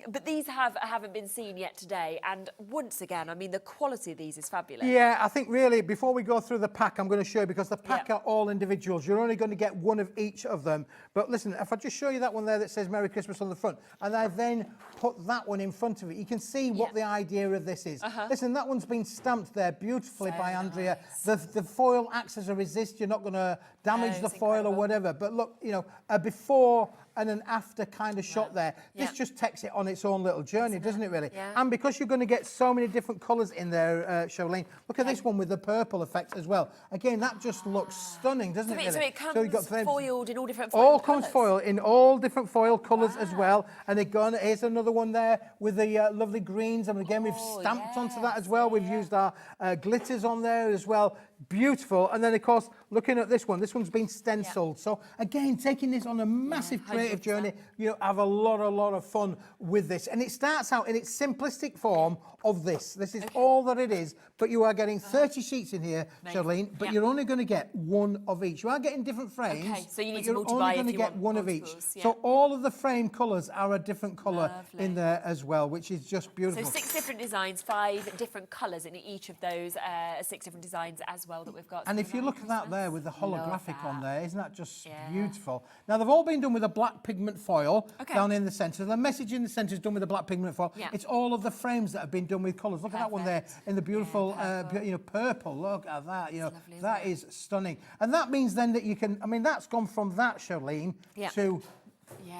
But these haven't been seen yet today. And once again, I mean, the quality of these is fabulous. Yeah, I think really, before we go through the pack, I'm going to show you, because the pack are all individuals. You're only going to get one of each of them. But listen, if I just show you that one there that says Merry Christmas on the front, and I then put that one in front of it, you can see what the idea of this is. Listen, that one's been stamped there beautifully by Andrea. Nice. The foil acts as a resist. You're not going to damage the foil or whatever. But look, you know, a before and an after kind of shot there. This just takes it on its own little journey, doesn't it really? And because you're going to get so many different colours in there, Charlene, look at this one with the purple effect as well. Again, that just looks stunning, doesn't it really? So it comes foiled in all different foil colours? All comes foiled in all different foil colours as well. And again, here's another one there with the lovely greens. And again, we've stamped onto that as well. We've used our glitters on there as well. Beautiful. And then, of course, looking at this one's been stenciled. So again, taking this on a massive creative journey, you know, have a lot of fun with this. And it starts out in its simplistic form of this. This is all that it is, but you are getting 30 sheets in here, Charlene, but you're only going to get one of each. You are getting different frames, so you need but to you're only going to get one of each. So all of the frame colours are a different colour in there as well, which is just beautiful. So 6 different designs, 5 different colours in each of those 6 different designs as well that we've got. And if you look at that there with the holographic on there, isn't that just beautiful? Now, they've all been done with a black pigment foil down in the centre. The message in the centre is done with a black pigment foil. It's all of the frames that have been done with colours. Look at that one there in the beautiful, you know, purple. Look at that. You know, that is stunning. And that means then that you can, I mean, that's gone from that, Charlene,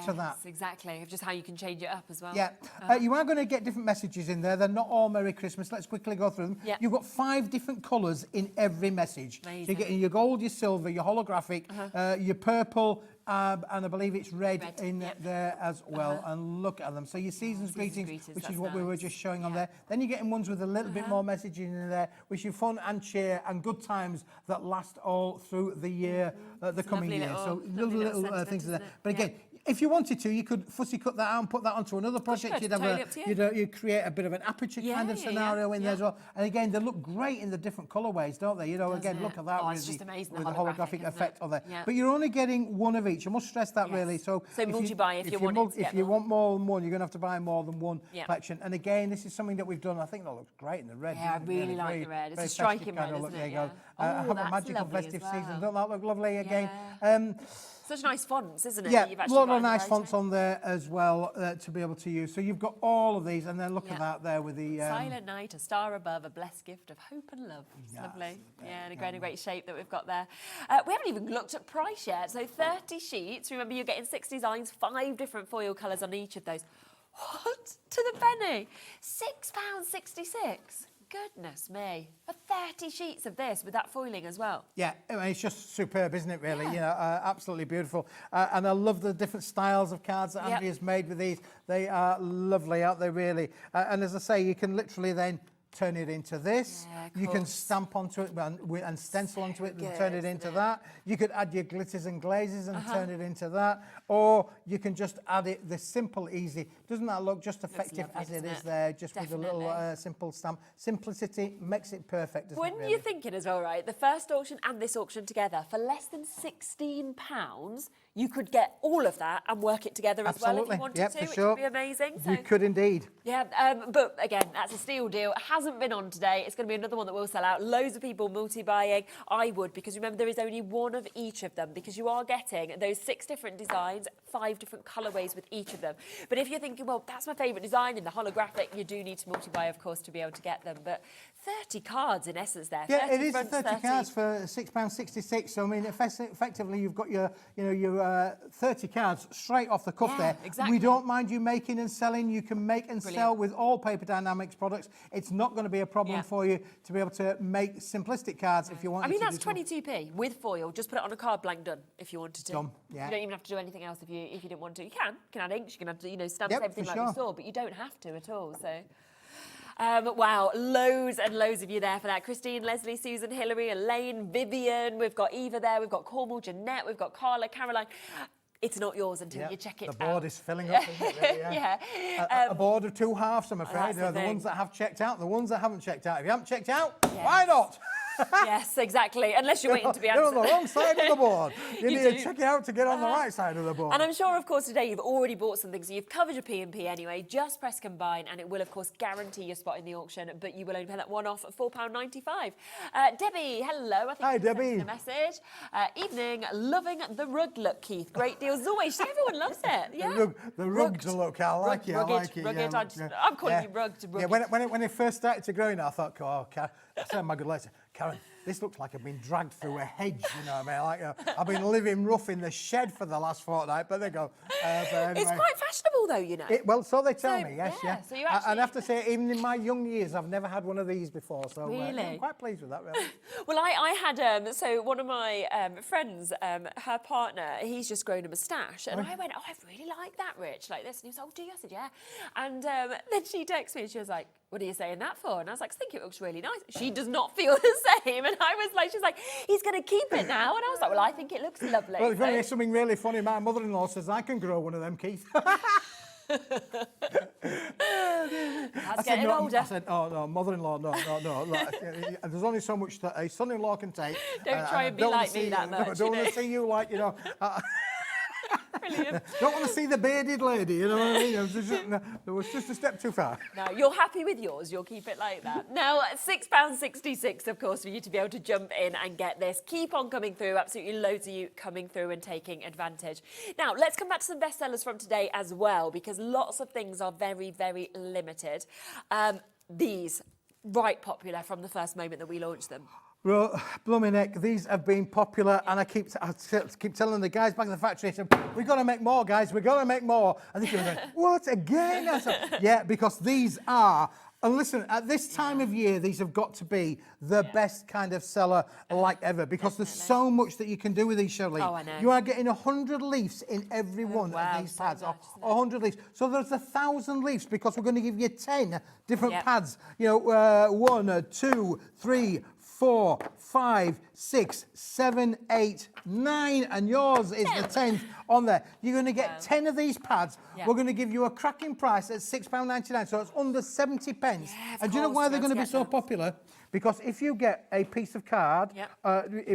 to that. Exactly, just how you can change it up as well. You are going to get different messages in there. They're not all Merry Christmas. Let's quickly go through them. You've got 5 different colours in every message. So you're getting your gold, your silver, your holographic, your purple, and I believe it's red in there as well. And look at them. So your season's greetings, which is what we were just showing on there. Then you're getting ones with a little bit more messaging in there, which is fun and cheer and good times that last all through the year, the coming year. So little things in there. But again, if you wanted to, you could fussy cut that out and put that onto another project. You'd have you'd create a bit of an aperture kind of scenario in there as well. And again, they look great in the different colourways, don't they? You know, again, look at that with the holographic effect on there. But you're only getting one of each. I must stress that really. So multi-buy if you want. If you want more than one, you're going to have to buy more than one collection. And again, this is something that we've done. I think that looks great in the red. Yeah, I really like the red. It's a striking red, isn't it? Have a magical festive season. Don't that look lovely again? Such nice fonts, isn't it? Yeah, a lot of nice fonts on there as well to be able to use. So you've got all of these, and then look at that there with the... Silent night, a star above, a blessed gift of hope and love. It's lovely. And a great shape that we've got there. We haven't even looked at price yet. So 30 sheets. Remember, you're getting 6 designs, 5 different foil colours on each of those. What? To the penny? £6.66. Goodness me. For 30 sheets of this with that foiling as well. Yeah, I mean, it's just superb, isn't it, really? You know, absolutely beautiful. And I love the different styles of cards that Andrea's made with these. They are lovely, aren't they, really? And as I say, you can literally then turn it into this. You can stamp onto it and stencil onto it and turn it into that. You could add your glitters and glazes and turn it into that. Or you can just add it the simple, easy. Doesn't that look just effective as it is there, just with a little simple stamp? Simplicity makes it perfect, doesn't it, When really? you're thinking as well, right, the first auction and this auction together, for less than £16, you could get all of that and work it together as well if you wanted to, which would be amazing. So, you could indeed. Yeah, but again, that's a steal deal. It hasn't been on today. It's going to be another one that will sell out. Loads of people multi-buying. I would, because remember, there is only one of each of them, because you are getting those 6 different designs, 5 different colourways with each of them. But if you're thinking, well, that's my favourite design in the holographic, you do need to multi-buy, of course, to be able to get them. But 30 cards in essence there. Yeah, 30 it is fronts, 30 cards for £6.66. So I mean, effectively, you've got your 30 cards straight off the cuff there. Exactly. We don't mind you making and selling. You can make and sell with all Paper Dynamics products. It's not going to be a problem for you to be able to make simplistic cards if you want. I mean, that's 22p with foil. Just put it on a card blank, done, if you wanted to. Done, yeah. You don't even have to do anything else if you didn't want to. You can add inks, you can add, stamps, everything like we saw, but you don't have to at all, so... wow, loads and loads of you there for that. Christine, Leslie, Susan, Hilary, Elaine, Vivian. We've got Eva there. We've got Cornwall, Jeanette. We've got Carla, Caroline. It's not yours until you check it out. The board is filling up, isn't it? Really, a board of 2 halves, I'm afraid. The ones that have checked out, the ones that haven't checked out. If you haven't checked out, why not? Yes, exactly. Unless you're waiting to be answered. You're on the wrong side of the board. You need to check it out to get on the right side of the board. And I'm sure, of course, today you've already bought something, so you've covered your P&P anyway. Just press combine, and it will, of course, guarantee your spot in the auction, but you will only pay that one off at £4.95. Debbie, hello. I think hi, Debbie. A message. Evening, loving the rug look, Keith. Great deals as always. Everyone loves it. Yeah. The rugged look. I like it. Rugged, I like it. Rugged. I'm calling you rugged. Yeah, when it first started to grow, I thought, oh, I said my good lady, Karen, this looks like I've been dragged through a hedge, you know what I mean? Like, I've been living rough in the shed for the last fortnight, but there you go. Anyway. It's quite fashionable, though, you know. Well, so they tell me, yes, yeah. So you actually... I'd have to say, even in my young years, I've never had one of these before, so really? I'm quite pleased with that, really. Well, I had, so one of my friends, her partner, he's just grown a moustache, and I went, oh, I really like that, Rich, like this. And he was like, oh, do you? I said, yeah. And then she texted me, and she was like, what are you saying that for? And I was like, I think it looks really nice. She does not feel the same. And I was like, she's like, he's going to keep it now. And I was like, well, I think it looks lovely. Well, if you want to hear something really funny, my mother-in-law says I can grow one of them, Keith. That's getting older. I said, oh, no, mother-in-law, no. There's only so much that a son-in-law can take. Don't try and be like me that much. I don't want to see you like, Brilliant. Don't want to see the bearded lady, you know what I mean? It was just a step too far. No, you're happy with yours. You'll keep it like that. Now, £6.66, of course, for you to be able to jump in and get this. Keep on coming through. Absolutely loads of you coming through and taking advantage. Now, let's come back to some bestsellers from today as well, because lots of things are very, very limited. These, right popular from the first moment that we launched them. Well, blooming heck, these have been popular, and I keep telling the guys back in the factory, I said, we've got to make more, guys, we've got to make more. And they're going, what, again? I said, yeah, because these are, and listen, at this time of year, these have got to be the best kind of seller like ever, because there's so much that you can do with these, Shirley. Oh, I know. You are getting 100 leaves in every one of these pads, 100 leaves. So there's 1,000 leaves, because we're going to give you 10 different pads. You know, 1, 2, 3, 4, 5, 6, 7, 8, 9, and yours is the 10th on there. You're going to get 10 of these pads. We're going to give you a cracking price at £6.99, so it's under 70 pence. And do you know why they're going to be so popular? Because if you get a piece of card,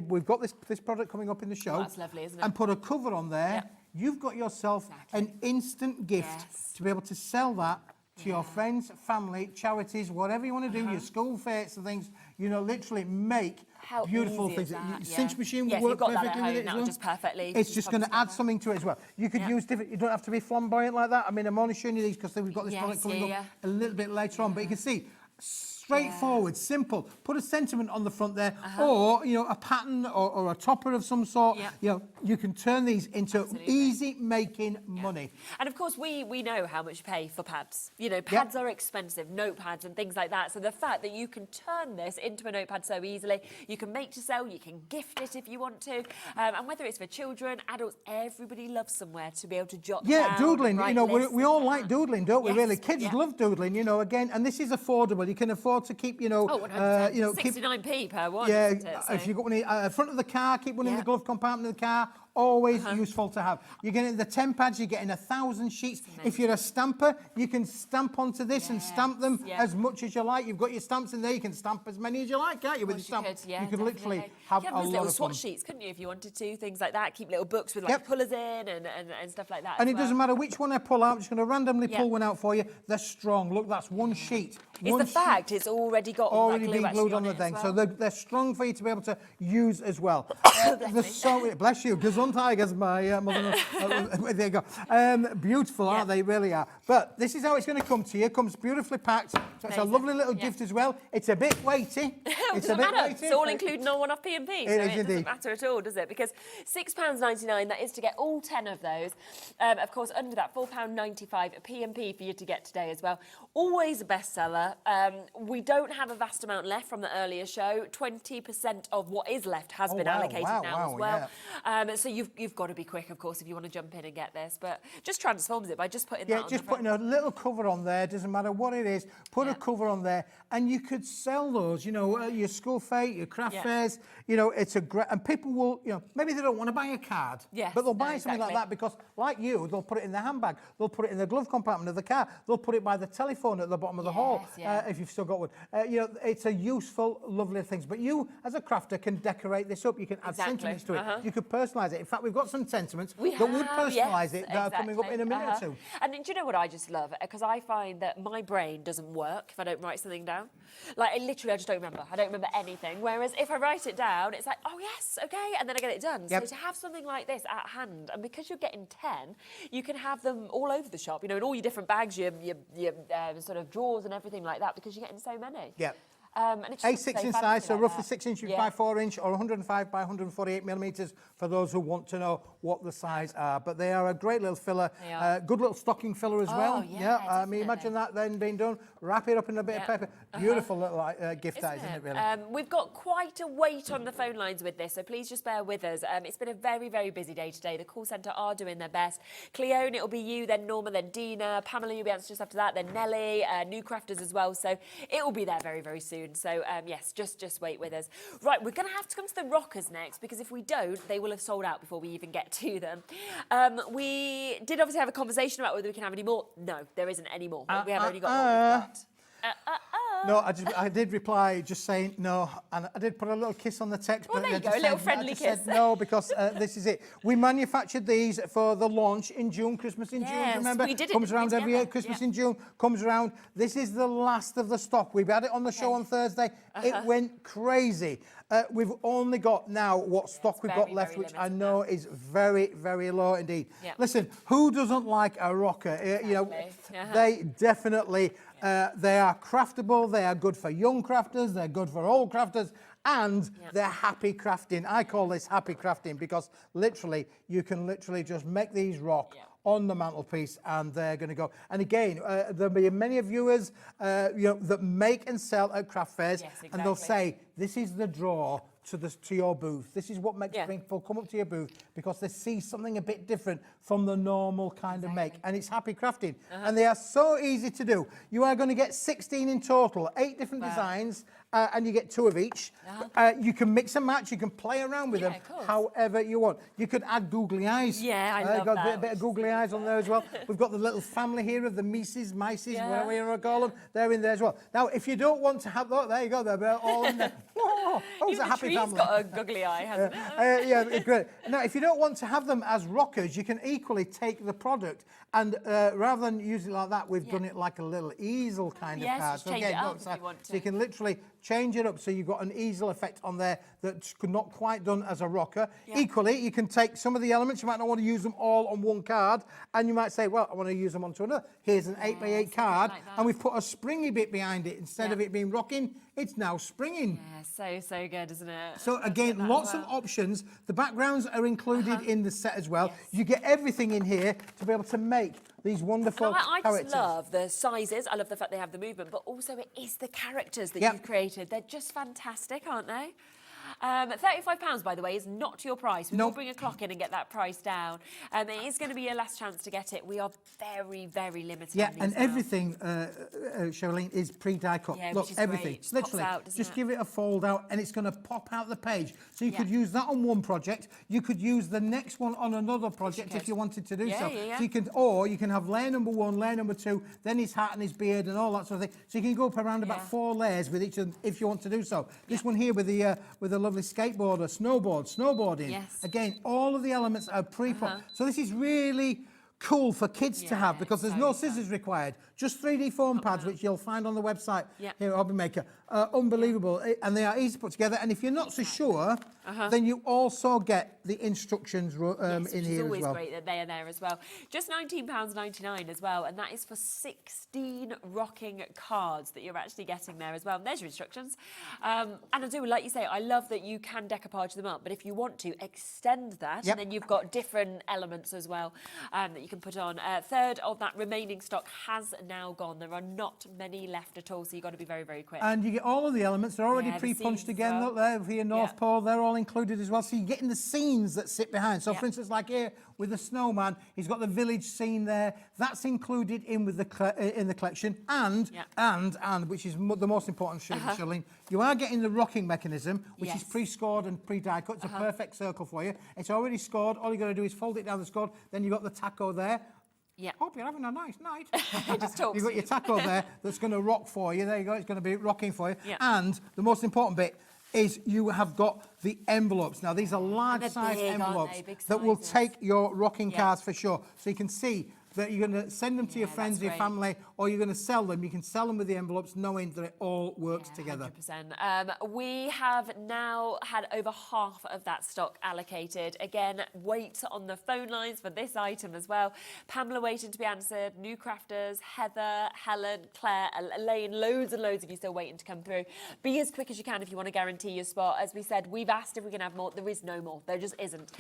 we've got this product coming up in the show, that's lovely, isn't it? And put a cover on there, you've got yourself an instant gift to be able to sell that to your friends, family, charities, whatever you want to do, your school fairs and things, you know, literally make beautiful things. Cinch machine will work perfectly with it as well. Just perfectly. It's just going to add something to it as well. You could use different, you don't have to be flamboyant like that. I mean, I'm only showing you these because we've got this product coming up a little bit later on, but you can see straightforward, simple. Put a sentiment on the front there, or a pattern or a topper of some sort. You can turn these into easy making money. And of course, we know how much you pay for pads. Pads are expensive, notepads and things like that. So the fact that you can turn this into a notepad so easily, you can make to sell, you can gift it if you want to, and whether it's for children, adults, everybody loves somewhere to be able to jot down. Doodling. We all like doodling, don't we? Really, kids love doodling. Again, and this is affordable. You can afford to keep, 69p per one. Yeah, isn't it? So. if you've got one in front of the car, keep one in the glove compartment of the car. Always useful to have. You're getting the 10 pads, you're getting 1,000 sheets. If you're a stamper, you can stamp onto this and stamp them as much as you like. You've got your stamps in there, you can stamp as many as you like, can't you? With the stamp, you could literally have a lot of little fun. swatch sheets, couldn't you, if you wanted to? Things like that. Keep little books with like pullers in and stuff like that. And it doesn't matter which one I pull out. I'm just going to randomly pull one out for you. They're strong. Look, that's one sheet. It's the fact it's already got been glued on the thing, so they're strong for you to be able to use as well. Bless you, Gesundheit, as my mother. There you go. Beautiful, aren't they? Really are. But this is how it's going to come to you. It comes beautifully packed. So it's a lovely little gift as well. It's a bit weighty. It's a bit weighty. It's all included on one-off P&P. It doesn't matter at all, does it? Because £6.99, that is to get all 10 of those. Of course, under that £4.95 P&P for you to get today as well. Always a bestseller. We don't have a vast amount left from the earlier show. 20% of what is left has been allocated now as well. So you've got to be quick, of course, if you want to jump in and get this. But just transforms it by just putting that on just putting a little cover on there. Doesn't matter what it is. Put a cover on there, and you could sell those. Your school fair, your craft fairs. It's a great, and people will. Maybe they don't want to buy a card, but they'll buy something like that because, like you, they'll put it in the handbag. They'll put it in the glove compartment of the car. They'll put it by the telephone at the bottom of the hall. If you've still got one. It's a useful, lovely thing. But you, as a crafter, can decorate this up. You can add sentiments to it. You could personalise it. In fact, we've got some sentiments that would personalise it that are coming up in a minute or two. And do you know what I just love? Because I find that my brain doesn't work if I don't write something down. Like, I just don't remember. I don't remember anything. Whereas if I write it down, it's like, oh, yes, OK, and then I get it done. So to have something like this at hand, and because you're getting 10, you can have them all over the shop, in all your different bags, your sort of drawers and everything like that, because you're getting so many. And it's A6 in size, so roughly 6 inches by 4 inch, or 105 by 148 millimetres for those who want to know what the size are. But they are a great little filler, good little stocking filler as well. I mean, imagine that then being done. Wrap it up in a bit of paper. Beautiful little gift, isn't it? Really. We've got quite a wait on the phone lines with this, so please just bear with us. It's been a very, very busy day today. The call centre are doing their best. Cleone, it'll be you, then Norma, then Dina. Pamela, you'll be answering just after that. Then Nelly, new crafters as well. So it will be there very, very soon. So yes, just wait with us. Right, we're going to have to come to the rockers next, because if we don't, they will have sold out before we even get to them. We did obviously have a conversation about whether we can have any more. No, there isn't any more. We have only got what we've got. No, I did reply just saying no, and I did put a little kiss on the text. Well, but there you go, a little friendly kiss. Said no, because this is it. We manufactured these for the launch in June, Christmas in June. Remember, we did it. Comes around every year. Christmas in June comes around. This is the last of the stock. We've had it on the show on Thursday. It went crazy. We've only got now what stock we've got left, which I know is very, very low indeed. Listen, who doesn't like a rocker? They definitely. They are craftable, they are good for young crafters, they're good for old crafters, and they're happy crafting. I call this happy crafting because literally, you can literally just make these rock on the mantelpiece, and they're going to go. And again, there'll be many viewers that make and sell at craft fairs, and they'll say, this is the draw to your booth. This is what makes people come up to your booth, because they see something a bit different from the normal kind of make, and it's happy crafting. And they are so easy to do. You are going to get 16 in total, 8 different designs, and you get 2 of each. You can mix and match, you can play around with them however you want. You could add googly eyes. I love got that. a bit of googly eyes on there as well. We've got the little family here of the Mices, whatever you want to call them. They're in there as well. Now, if you don't want to have, look, there you go, they're all in there. It's a happy family. He's got a googly eye, hasn't it? It's great. Now, if you don't want to have them as rockers, you can equally take the product and rather than use it like that, we've done it like a little easel kind of card. So again, if you want to. So you can literally change it up so you've got an easel effect on there that's not quite done as a rocker. Equally, you can take some of the elements, you might not want to use them all on one card, and you might say, well, I want to use them onto another. Here's an 8x8 card, and we've put a springy bit behind it. Instead of it being rocking, it's now springing. Yeah, so good, isn't it? So again, lots of options. The backgrounds are included in the set as well. You get everything in here to be able to make these wonderful I characters. just love the sizes. I love the fact they have the movement, but also it is the characters that you've created. They're just fantastic, aren't they? £35, by the way, is not your price. We will bring a clock in and get that price down. It is going to be your last chance to get it. We are very, very limited. Yeah, on these and now. everything, Charlene, is pre-die cut. Yeah, Look, which is everything. great. Just Literally, pops out, doesn't just it? give it a fold out, and it's going to pop out the page. So you could use that on one project. You could use the next one on another project if you wanted to do so. So you can, or you can have layer number 1, layer number 2, then his hat and his beard and all that sort of thing. So you can go up around about 4 layers with each of them if you want to do so. This one here with the lovely skateboarder, snowboarding. Yes. Again, all of the elements are pre-put. So this is really cool for kids to have because there's no scissors required. Just 3D foam pads, which you'll find on the website here at Hobby Maker. Unbelievable, and they are easy to put together. And if you're not so sure, then you also get the instructions in here as well. It's always great that they are there as well. Just £19.99 as well, and that is for 16 rocking cards that you're actually getting there as well. And there's your instructions. And I do, like you say, I love that you can decoupage them up, but if you want to, extend that, and then you've got different elements as well that you can put on. A third of that remaining stock has now gone. There are not many left at all, so you've got to be very, very quick. And you get all of the elements. They're already pre-punched again. Look there for your North Pole. They're all included as well. So you're getting the scenes that sit behind. So, for instance, like here with the snowman, he's got the village scene there. That's included in with the in the collection. And which is the most important, Charlene, you are getting the rocking mechanism, which is pre-scored and pre-die cut. It's a perfect circle for you. It's already scored. All you got to do is fold it down the scored. Then you've got the taco there. Yeah. Hope you're having a nice night. Just talk You've got your taco there that's going to rock for you. There you go. It's going to be rocking for you. Yeah. And the most important bit is you have got the envelopes. Now, these are large-size envelopes that will take your rocking cards for sure. So you can see that you're going to send them to your friends, your family, or you're going to sell them. You can sell them with the envelopes knowing that it all works together. 100%. We have now had over half of that stock allocated. Again, wait on the phone lines for this item as well. Pamela waiting to be answered, new crafters, Heather, Helen, Claire, Elaine, loads and loads of you still waiting to come through. Be as quick as you can if you want to guarantee your spot. As we said, we've asked if we can have more. There is no more. There just isn't.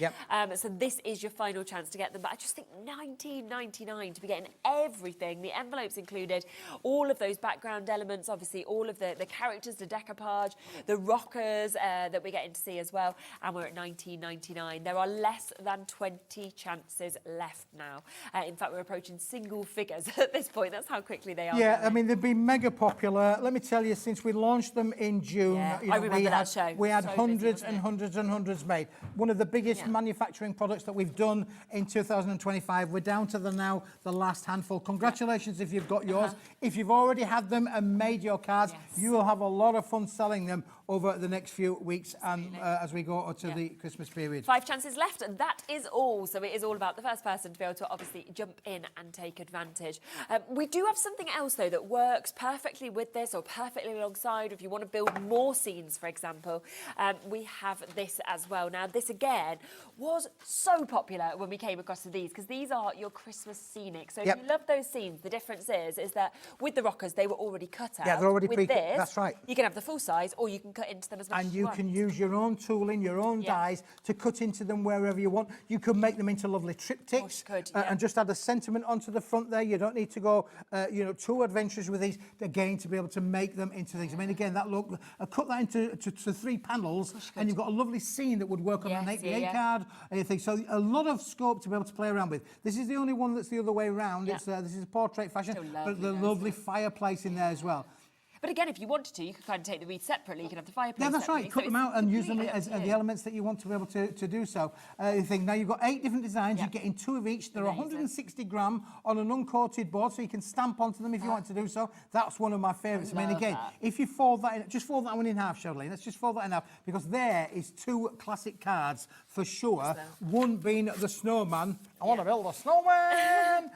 So this is your final chance to get them. But I just think £19.99 to be getting everything, the envelopes included, all of those background elements, obviously all of the characters, the decoupage, the rockers that we're getting to see as well, and we're at £19.99. There are less than 20 chances left now. In fact, we're approaching single figures at this point. That's how quickly they are. Yeah, I mean, they've been mega popular. Let me tell you, since we launched them in June, I remember that show. We had hundreds and hundreds and hundreds made. One of the biggest manufacturing products that we've done in 2025. We're down to the last handful. Congratulations if you've got yours. If you've already had them and made your cards, you will have a lot of fun selling them over the next few weeks and as we go to the Christmas period. 5 chances left, and that is all. So it is all about the first person to be able to obviously jump in and take advantage. We do have something else, though, that works perfectly with this or perfectly alongside. If you want to build more scenes, for example, we have this as well. Now, this, again, was so popular when we came across these because these are your Christmas scenic. So if you love those scenes, the difference is that with the rockers, they were already cut out. Yeah, they're already pre-cut. That's right. You can have the full size or you can cut into them as much as you want. And you can use your own tooling, your own dies to cut into them wherever you want. You could make them into lovely triptychs and just add a sentiment onto the front there. You don't need to go, too adventurous with these, again, to be able to make them into things. I mean, again, that look, cut that into 3 panels and you've got a lovely scene that would work on an 8x8 card. Anything. So a lot of scope to be able to play around with. This is the only one that's the other way around. It's, this is a portrait fashion, but the lovely fireplace in there as well. But again, if you wanted to, you could kind of take the wreath separately. You can have the fireplace. Yeah, that's separately. right. Cut them out and use them as the elements that you want to be able to do so. Now, you've got 8 different designs. You're getting 2 of each. They're 160 gram on an uncoated board, so you can stamp onto them if you want to do so. That's one of my favourites. I mean, again, if you fold that in, just fold that one in half, Charlene. Let's just fold that in half, because there is 2 classic cards for sure. One being the snowman. I want to build a snowman.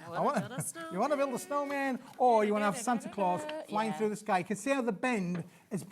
You want to build a snowman, or you want to have Santa Claus flying through the sky. can see how the bend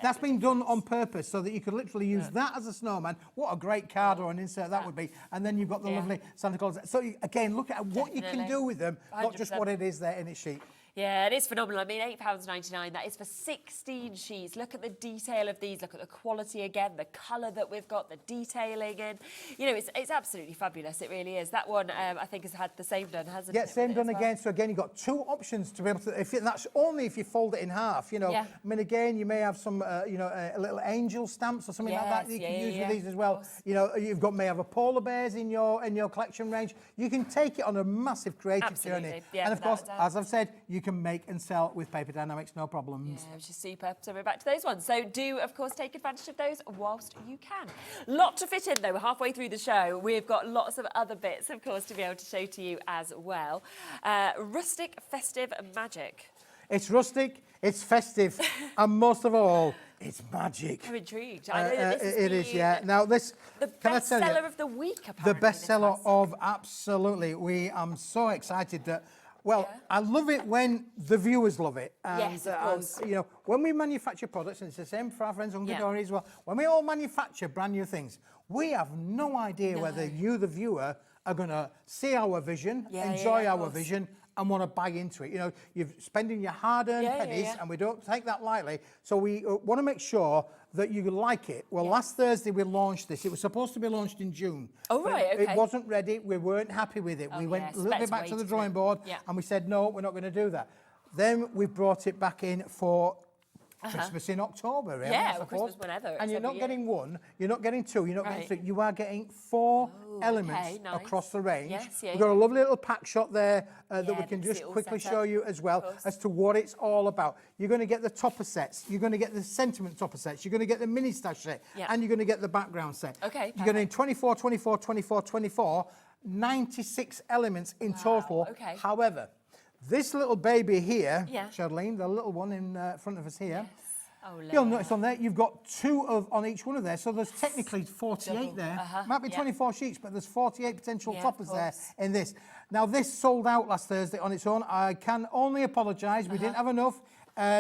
that's been done on purpose so that you could literally use that as a snowman. What a great card or an insert that would be. And then you've got the lovely Santa Claus. So again, look at what you can do with them, not just what it is there in its sheet. Yeah, it is phenomenal. I mean, £8.99, that is for 16 sheets. Look at the detail of these. Look at the quality again, the colour that we've got, the detailing in. You know, it's absolutely fabulous. It really is. That one, I think, has had the same done, hasn't it? Yeah, same done again. So again, you've got two options to be able to, that's only if you fold it in half, you know. I mean, again, you may have some, you know, a little angel stamps or something like that you can use with these as well. You know, may have a polar bears in your collection range. You can take it on a massive creative journey. Yeah, and of course, as I've said, you can make and sell with Paper Dienamics, no problems. Yeah, which is super. So we're back to those ones. So do, of course, take advantage of those whilst you can. Lot to fit in, though. We're halfway through the show. We've got lots of other bits, of course, to be able to show to you as well. Rustic, festive magic. It's rustic, it's festive, and most of all, it's magic. I'm intrigued. I know that this it is, yeah. Now this, the bestseller of the week, apparently. The bestseller of absolutely. I'm so excited that. Well, I love it when the viewers love it. And, yes, of course. And, you know, when we manufacture products, and it's the same for our friends Hunkydory as well, when we all manufacture brand new things, we have no idea whether you, the viewer, are going to see our vision, enjoy our vision, and want to buy into it. You know, you're spending your hard-earned pennies, and we don't take that lightly. So we want to make sure that you like it. Well, last Thursday we launched this. It was supposed to be launched in June. Oh, right, okay. It wasn't ready. We weren't happy with it. We went a little bit back to the drawing board, and we said, no, we're not going to do that. Then we brought it back in for Christmas in October, really, yeah, or Christmas whenever. And you're not getting one, you're not getting two, you're not getting three. You are getting four elements across the range. We've got a lovely little pack shot there that we can just quickly show you as well as to what it's all about. You're going to get the topper sets, you're going to get the sentiment topper sets, you're going to get the mini stash set, and you're going to get the background set. Okay. You're going to need 24, 24, 24, 24, 96 elements in total. Okay. However, this little baby here, Charlene, the little one in front of us here, you'll notice on there, you've got two on each one of there, so there's technically 48 there. Might be 24 sheets, but there's 48 potential toppers there in this. Now, this sold out last Thursday on its own. I can only apologise, we didn't have enough.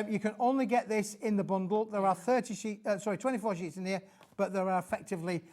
You can only get this in the bundle. There are 24 sheets in here, but there are effectively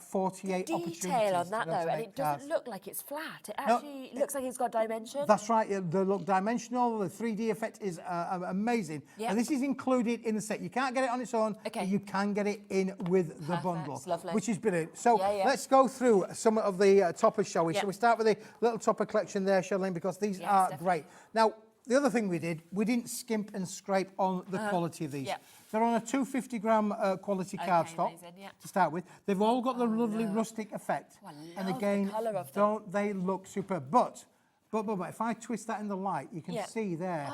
48 opportunities. Detail on that, though, and it doesn't look like it's flat. It actually looks like it's got dimension. That's right. They look dimensional. The 3D effect is amazing. And this is included in the set. You can't get it on its own, but you can get it in with the bundle, which is brilliant. So let's go through some of the toppers, shall we? So we start with the little topper collection there, Charlene, because these are great. Now, the other thing we didn't skimp and scrape on the quality of these. They're on a 250-gram quality cardstock to start with. They've all got the lovely rustic effect. And again, don't they look superb? But if I twist that in the light, you can see there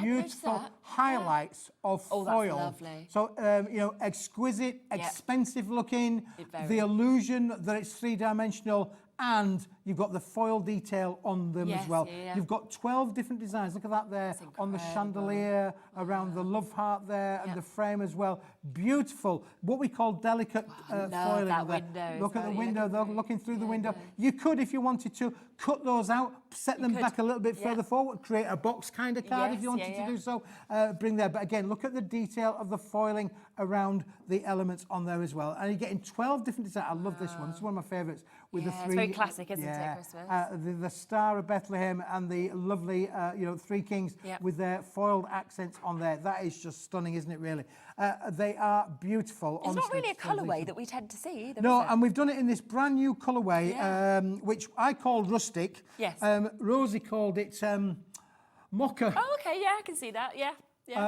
beautiful highlights of foil. That's lovely. So, you know, exquisite, expensive looking, the illusion that it's three-dimensional, and you've got the foil detail on them as well. You've got 12 different designs. Look at that there on the chandelier, around the love heart there, and the frame as well. Beautiful. What we call delicate foiling there. Look at the window, though, looking through the window. You could, if you wanted to, cut those out, set them back a little bit further forward, create a box kind of card if you wanted to do so. Bring there. But again, look at the detail of the foiling around the elements on there as well. And you're getting 12 different designs. I love this one. It's one of my favourites. With the three, it's very classic, isn't it, Christmas? The Star of Bethlehem and the lovely, you know, three kings with their foiled accents on there. That is just stunning, isn't it, really? They are beautiful. It's not really a colourway that we tend to see either, no, is it? and we've done it in this brand new colourway, which I call rustic. Yes. Rosie called it mocha. Oh, okay, I can see that,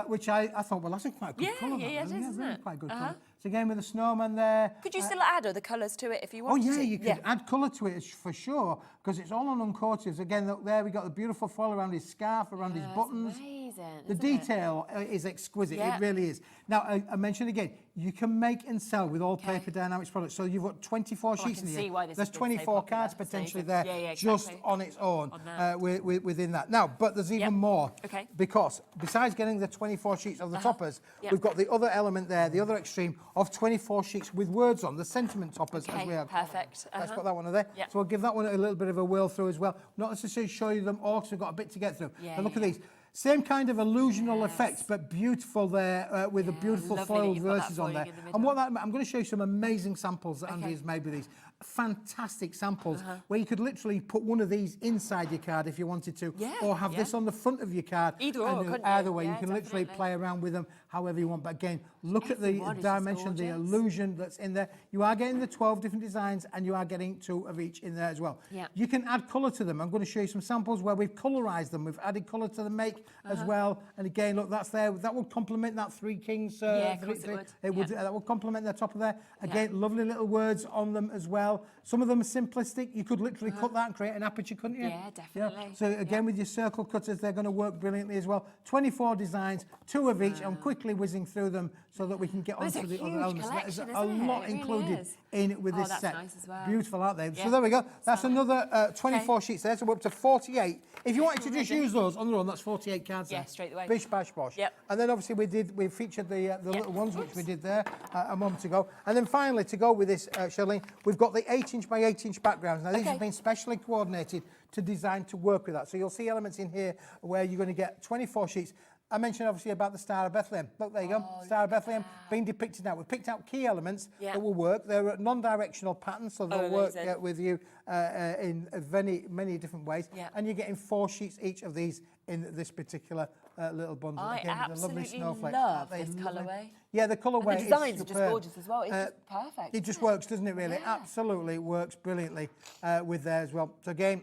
which I thought, well, that's a quite good colour. Yeah, it is, isn't it? Quite good colour. So again, with the snowman there. Could you still add other colours to it if you wanted to? Oh, yeah, you could add colour to it for sure, because it's all on uncoated. Again, look there, we got the beautiful foil around his scarf, around his buttons. Amazing, the detail is exquisite, it really is. Now, I mentioned again, you can make and sell with all Paper Dienamics products. So you've got 24 sheets in here. There's 24 cards potentially there, just on its own within that. Now, but there's even more, because besides getting the 24 sheets of the toppers, we've got the other element there, the other extreme of 24 sheets with words on, the sentiment toppers as we have. Perfect. Let's put that one in there. So we'll give that one a little bit of a whirl through as well. Not necessarily show you them all because we've got a bit to get through. But look at these. Same kind of illusional effect, but beautiful there with the beautiful foiled verses on there. And what that, I'm going to show you some amazing samples that Andy has made with these. Fantastic samples where you could literally put one of these inside your card if you wanted to, or have this on the front of your card. Either way, you can literally play around with them however you want. But again, look at the dimension, the illusion that's in there. You are getting the 12 different designs, and you are getting 2 of each in there as well. You can add colour to them. I'm going to show you some samples where we've colourised them. We've added colour to the make as well. And again, look, that's there. That would complement that Three Kings. Of course it would. That would complement the top of there. Again, lovely little words on them as well. Some of them are simplistic. You could literally cut that and create an aperture, couldn't you? Yeah, definitely. So again, with your circle cutters, they're going to work brilliantly as well. 24 designs, 2 of each. I'm quickly whizzing through them so that we can get on to the other elements. There's a lot included in it with this set. Nice as well. Beautiful, aren't they? So there we go. That's another 24 sheets there. So we're up to 48. If you wanted to just use those on their own, that's 48 cards there. Straight away. Bish, bash, bosh. And then obviously we featured the little ones, which we did there a moment ago. And then finally, to go with this, Charlene, we've got the 8-inch by 8-inch backgrounds. Now, these have been specially coordinated to design to work with that. So you'll see elements in here where you're going to get 24 sheets. I mentioned obviously about the Star of Bethlehem. Look, there you go. Star of Bethlehem being depicted now. We've picked out key elements that will work. They're non-directional patterns, so they'll work with you in many different ways. And you're getting 4 sheets each of these in this particular little bundle. I Again, absolutely love this colourway. Yeah, the colourway is superb. The designs are just gorgeous as well. It's just perfect. It just works, doesn't it, really? Absolutely works brilliantly with there as well. So again,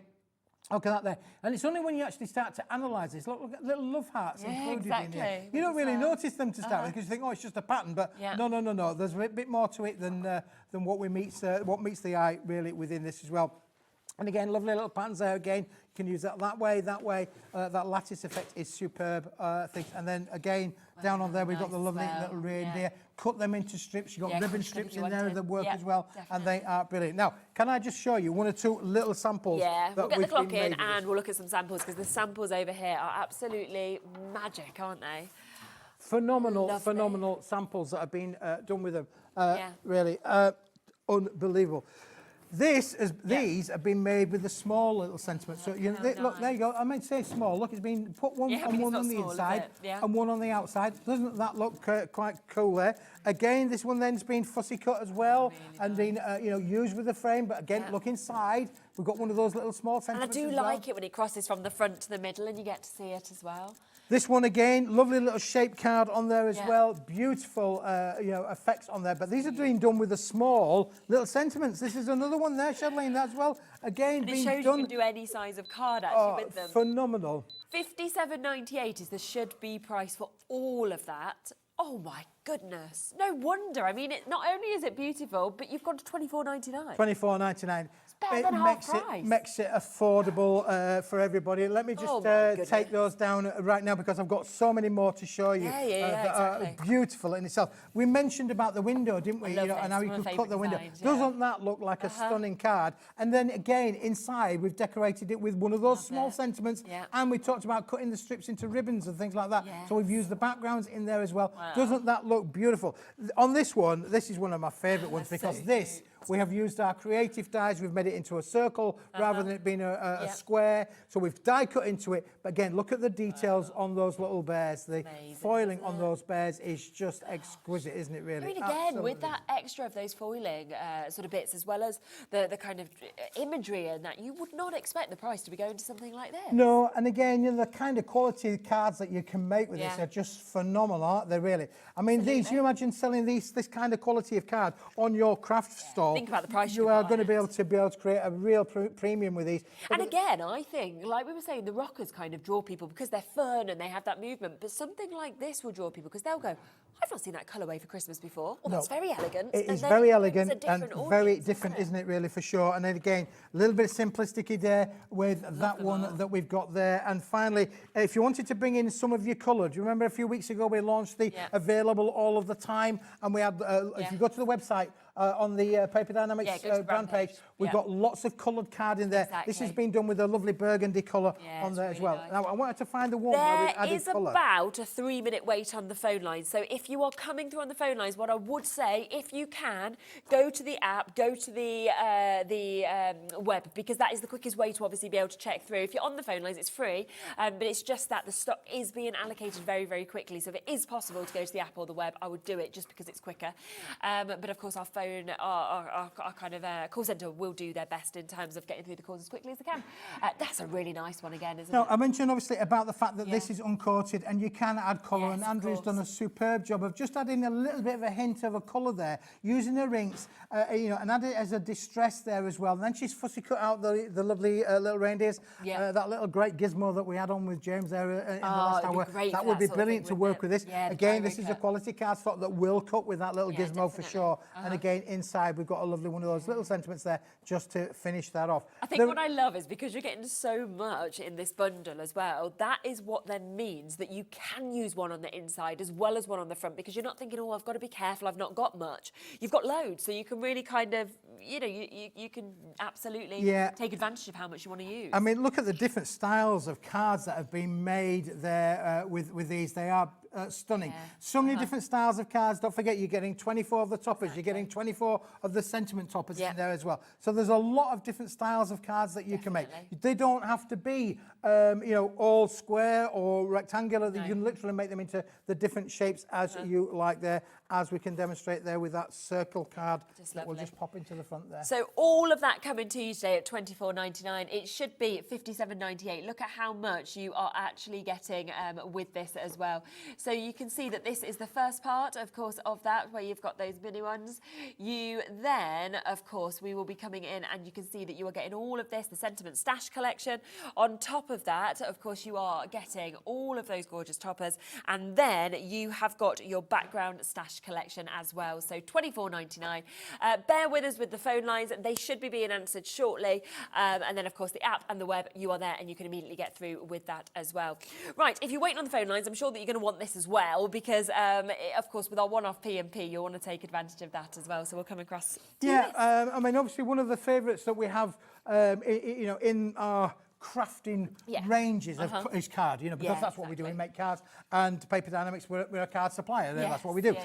look at that there. And it's only when you actually start to analyse this, look at little love hearts included in here. You don't really notice them to start with because you think, oh, it's just a pattern. But no. There's a bit more to it than what meets the eye, really, within this as well. And again, lovely little patterns there. Again, you can use that way. That lattice effect is superb. And then again, down on there, we've got the lovely little reindeer. Cut them into strips. You've got ribbon strips in there that work as well. Definitely. And they are brilliant. Now, can I just show you 1 or 2 little samples? We'll get the clock in and we'll look at some samples because the samples over here are absolutely magic, aren't they? Phenomenal samples that have been done with them. Really unbelievable. These have been made with the small little sentiment. So look, there you go. I meant to say small. Look, it's been put one on the inside and one on the outside. Doesn't that look quite cool there? Again, this one then's been fussy cut as well and been used with the frame. But again, look inside. We've got one of those little small sentiments. And I do like it when it crosses from the front to the middle and you get to see it as well. This one again, lovely little shape card on there as well. Beautiful, effects on there. But these are being done with the small little sentiments. This is another one there, Charlene, as well. Again, and it shows you can do any size of card actually with them. Phenomenal. $57.98 is the should-be price for all of that. Oh my goodness! No wonder. I mean, not only is it beautiful, but you've gone to $24.99. $24.99. Better than half price. Makes it affordable for everybody. Let me just take those down right now because I've got so many more to show you that are beautiful in itself. We mentioned about the window, didn't we? And how you could cut the window. Doesn't that look like a stunning card? And then again, inside, we've decorated it with one of those small sentiments, and we talked about cutting the strips into ribbons and things like that. So we've used the backgrounds in there as well. Doesn't that look beautiful? On this one, this is one of my favourite ones because this. We have used our creative dies. We've made it into a circle rather than it being a square. So we've die cut into it. But again, look at the details on those little bears. The foiling on those bears is just exquisite, isn't it, really? I mean, again, with that extra of those foiling sort of bits, as well as the kind of imagery and that, you would not expect the price to be going to something like this. No, and again, the kind of quality cards that you can make with this are just phenomenal, aren't they, really? I mean, you imagine selling this kind of quality of card on your craft store. Think about the price you are going to be able to create a real premium with these. And again, I think, like we were saying, the rockers kind of draw people because they're fun and they have that movement. But something like this will draw people because they'll go, I've not seen that colourway for Christmas before. Well, that's very elegant. It is very elegant and very different, isn't it, really, for sure. And then again, a little bit of simplicity there with that one that we've got there. And finally, if you wanted to bring in some of your colour, do you remember a few weeks ago we launched the available all of the time? And we had, if you go to the website, on the Paper Dynamics brand page, We've got lots of coloured card in there. This has been done with a lovely burgundy colour on there as well. nice. Now, I wanted to find the one where we've There added is colour. about a 3-minute wait on the phone line. So if you are coming through on the phone lines, what I would say, if you can, go to the app, go to the web, because that is the quickest way to obviously be able to check through. If you're on the phone lines, it's free, but it's just that the stock is being allocated very, very quickly. So if it is possible to go to the app or the web, I would do it just because it's quicker. But of course, our phone, our kind of call centre will do their best in terms of getting through the calls as quickly as they can. That's a really nice one again, isn't it? I mentioned obviously about the fact that this is uncoated and you can add colour, and Andrew's done a superb job of just adding a little bit of a hint of a colour there, using her inks, and add it as a distress there as well. And then she's fussy cut out the lovely little reindeers, that little great gizmo that we had on with James there in the last hour. That would be brilliant to work with this. Again, this is a quality cardstock that will cut with that little gizmo for sure. And again, inside we've got a lovely one of those little sentiments there just to finish that off. I think what I love is because you're getting so much in this bundle as well, that is what then means that you can use one on the inside as well as one on the front, because you're not thinking, oh, I've got to be careful, I've not got much. You've got loads, so you can really kind of, you can absolutely take advantage of how much you want to use. I mean, look at the different styles of cards that have been made there with these. They are stunning. So many different styles of cards. Don't forget, you're getting 24 of the toppers. You're getting 24 of the sentiment toppers in there as well. So there's a lot of different styles of cards that you can make. They don't have to be, all square or rectangular. You can literally make them into the different shapes as you like there, as we can demonstrate there with that circle card that will just pop into the front there. So all of that coming to you today at $24.99. It should be at $57.98. Look at how much you are actually getting with this as well. So you can see that this is the first part, of course, of that, where you've got those mini ones. You then, of course, we will be coming in and you can see that you are getting all of this, the Sentiment Stash collection. On top of that, of course, you are getting all of those gorgeous toppers. And then you have got your background stash collection as well. So $24.99. Bear with us with the phone lines. They should be being answered shortly. And then, of course, the app and the web, you are there and you can immediately get through with that as well. Right, if you're waiting on the phone lines, I'm sure that you're going to want this as well, because of course with our one-off P&P you'll want to take advantage of that as well, so we'll come across to this. I mean, obviously one of the favourites that we have in our crafting ranges is card, because that's what we do. We make cards, and Paper Dienamics, we're a card supplier. That's what we do.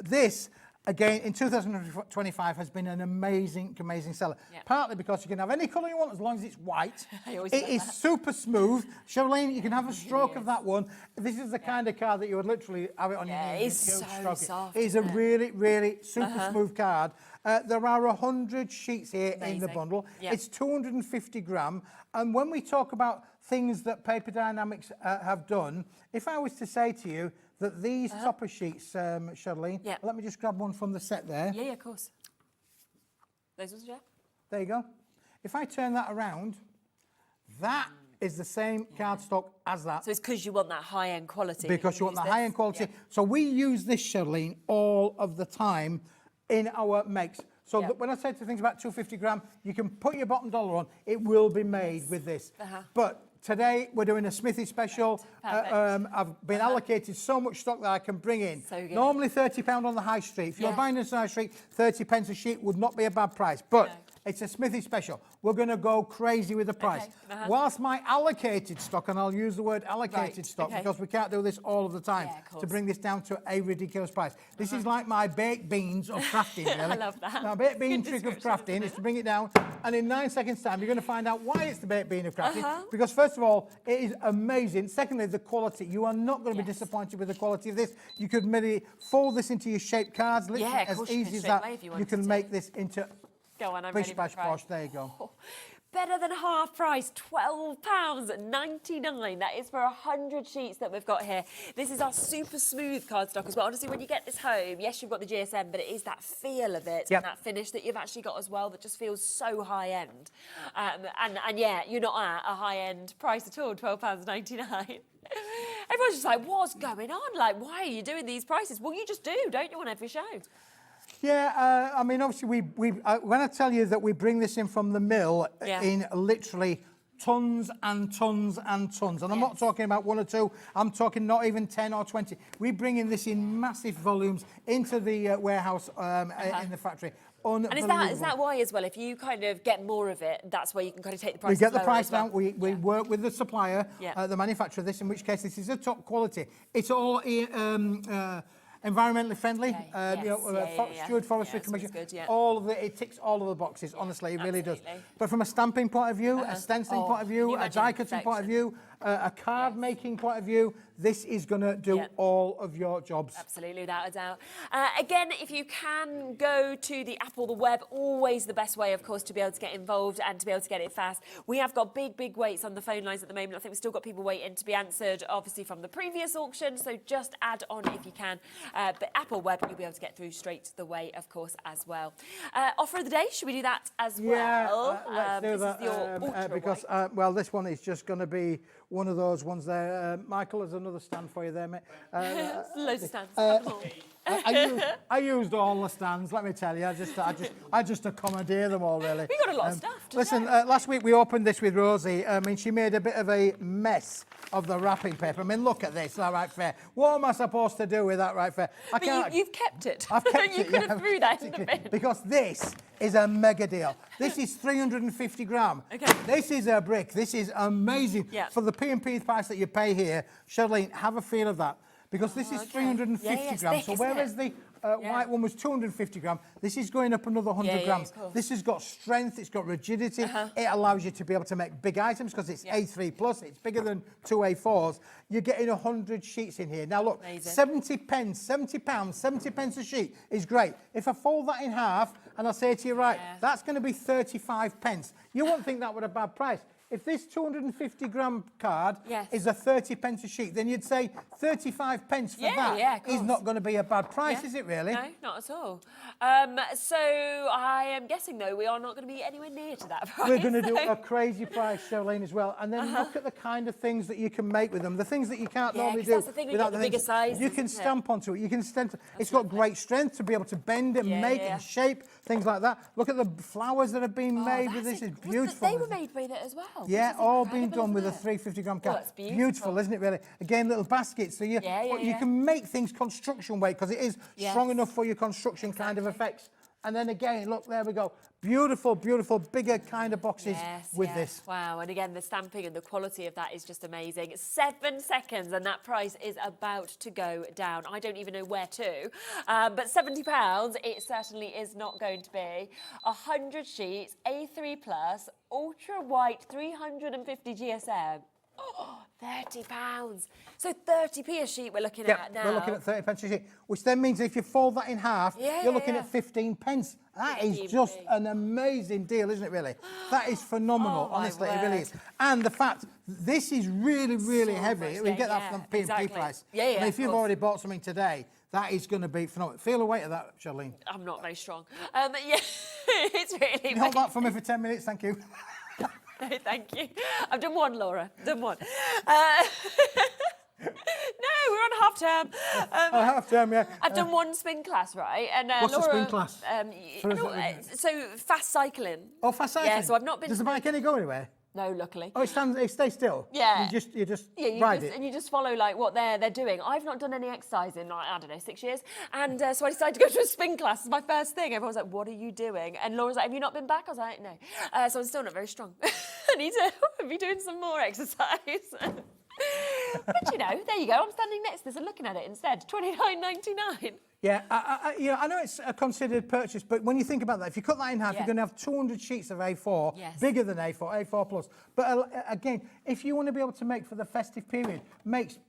This again, in 2025, has been an amazing seller. Partly because you can have any colour you want as long as it's white. It is super smooth. Charlene, you can have a stroke of that one. This is the kind of card that you would literally have it on your knees. It's so soft. It is a really, really super smooth card. There are 100 sheets here in the bundle. It's 250 gram. And when we talk about things that Paper Dienamics have done, if I was to say to you that these topper sheets, Charlene, let me just grab one from the set there. Yeah, of course. Those ones, There you go. If I turn that around, that is the same cardstock as that. So it's because you want that high-end quality. Because you want the high-end quality. So we use this, Charlene, all of the time in our makes. So when I say to things about 250 gram, you can put your bottom dollar on. It will be made with this. But today we're doing a Smithy special. I've been allocated so much stock that I can bring in. Normally £30 on the high street. If you're buying this on the high street, 30 pence a sheet would not be a bad price. But it's a Smithy special. We're going to go crazy with the price. Whilst my allocated stock, and I'll use the word allocated stock because we can't do this all of the time, to bring this down to a ridiculous price. This is like my baked beans of crafting, really. I love that. Now, baked bean trick of crafting is to bring it down, and in 9 seconds' time, you're going to find out why it's the baked bean of crafting. Because first of all, it is amazing. Secondly, the quality. You are not going to be disappointed with the quality of this. You could maybe fold this into your shaped cards, literally as easy as that. You can make this into Go on, I'm bish, ready bash, for bosh. There you go. Better than half price, £12.99. That is for 100 sheets that we've got here. This is our super smooth cardstock as well. Honestly, when you get this home, yes, you've got the GSM, but it is that feel of it and that finish that you've actually got as well that just feels so high end. And yeah, you're not at a high end price at all, £12.99. Everyone's just like, what's going on? Like, why are you doing these prices? Well, you just do, don't you, on every show? Yeah, I mean, obviously, when I tell you that we bring this in from the mill in literally tons and tons and tons, and I'm not talking about 1 or 2, I'm talking not even 10 or 20. We bring in this in massive volumes into the warehouse in the factory. unbelievable. And is that why as well, if you kind of get more of it, that's where you can kind of take the price We get the lower price as well? down. We work with the supplier, the manufacturer of this, in which case this is a top quality. It's all environmentally friendly, Steward Forestry Commission. All of it ticks all of the boxes. Honestly, it really does. But from a stamping point of view, a stenciling point of view, a die cutting point of view, a card making point of view, this is going to do all of your jobs. Absolutely, without a doubt. Again, if you can go to the app or the web, always the best way, of course, to be able to get involved and to be able to get it fast. We have got big waits on the phone lines at the moment. I think we've still got people waiting to be answered, obviously, from the previous auction. So just add on if you can. But app or web, you'll be able to get through straight the way, of course, as well. Offer of the day, should we do that as well? Let's do that. Is your ultra because, well, this one is just going to be one of those ones there. Michael, there's another stand for you there, mate. Loads of stands. I used all the stands, let me tell you. I just accommodate them all, really. We got a lot of stuff today. Listen, last week we opened this with Rosie. I mean, she made a bit of a mess of the wrapping paper. I mean, look at this, all right, fair. What am I supposed to do with that, right, fair? But you've kept it. I've kept you it. could have threw that in the bin. Because this is a mega deal. This is 350 gram. Okay. This is a brick. This is amazing. Yeah. For the P&P price that you pay here, Charlene, have a feel of that. Because this is 350 grams. So whereas the white one was 250 gram, this is going up another 100 grams. This has got strength, it's got rigidity. It allows you to be able to make big items because it's A3 plus, it's bigger than two A4s. You're getting 100 sheets in here. Now look, 70 pence, 70 pounds, 70 pence a sheet is great. If I fold that in half and I say to you, right, that's going to be 35 pence. You won't think that was a bad price. If this 250 gram card is a 30 pence a sheet, then you'd say 35 pence for that is not going to be a bad price, is it really? No, not at all. So I am guessing, though, we are not going to be anywhere near to that price. We're going to do a crazy price, Charlene, as well. And then look at the kind of things that you can make with them. The things that you can't normally do. That's the thing, without the bigger size. You can stamp onto it. You can stamp. It's got great strength to be able to bend and make and shape, things like that. Look at the flowers that have been made with this. It's beautiful. They were made with it as well. Yeah, all been done with a 350 gram card. That's beautiful. Isn't it, really? Again, little baskets. So you can make things construction weight because it is strong enough for your construction kind of effects. And then again, look, there we go. Beautiful, beautiful, bigger kind of boxes with this. Wow, and again, the stamping and the quality of that is just amazing. 7 seconds, and that price is about to go down. I don't even know where to. But £70, it certainly is not going to be. 100 sheets, A3+, ultra white, 350 GSM. Oh, £30. So 30p a sheet we're looking at now. We're looking at 30 pence a sheet, which then means if you fold that in half, you're looking at 15 pence. That is just an amazing deal, isn't it, really? That is phenomenal, honestly, it really is. And the fact, this is really, really heavy. We get that from the P&P price. I mean, if you've already bought something today, that is going to be phenomenal. Feel the weight of that, Charlene. I'm not very strong. It's really... Can you hold that for me for 10 minutes? Thank you. No, thank you. I've done one, Laura. Done one. No, we're on half term. Half term, yeah. I've done one spin class, right? And what's Laura, the spin class? So fast cycling. Oh, fast cycling. Yeah. So I've not been. Does the bike any go anywhere? No, luckily. Oh, it stays still. Yeah. You just ride it. And you just follow like what they're doing. I've not done any exercise in like, I don't know, 6 years, and so I decided to go to a spin class. It's my first thing. Everyone was like, "What are you doing?" And Laura's like, "Have you not been back?" I was like, "No." So I'm still not very strong. I need to be doing some more exercise. But you know, there you go. I'm standing next to this and looking at it instead. $29.99. Yeah, I know it's a considered purchase, but when you think about that, if you cut that in half, you're going to have 200 sheets of A4, bigger than A4 plus. But again, if you want to be able to make for the festive period,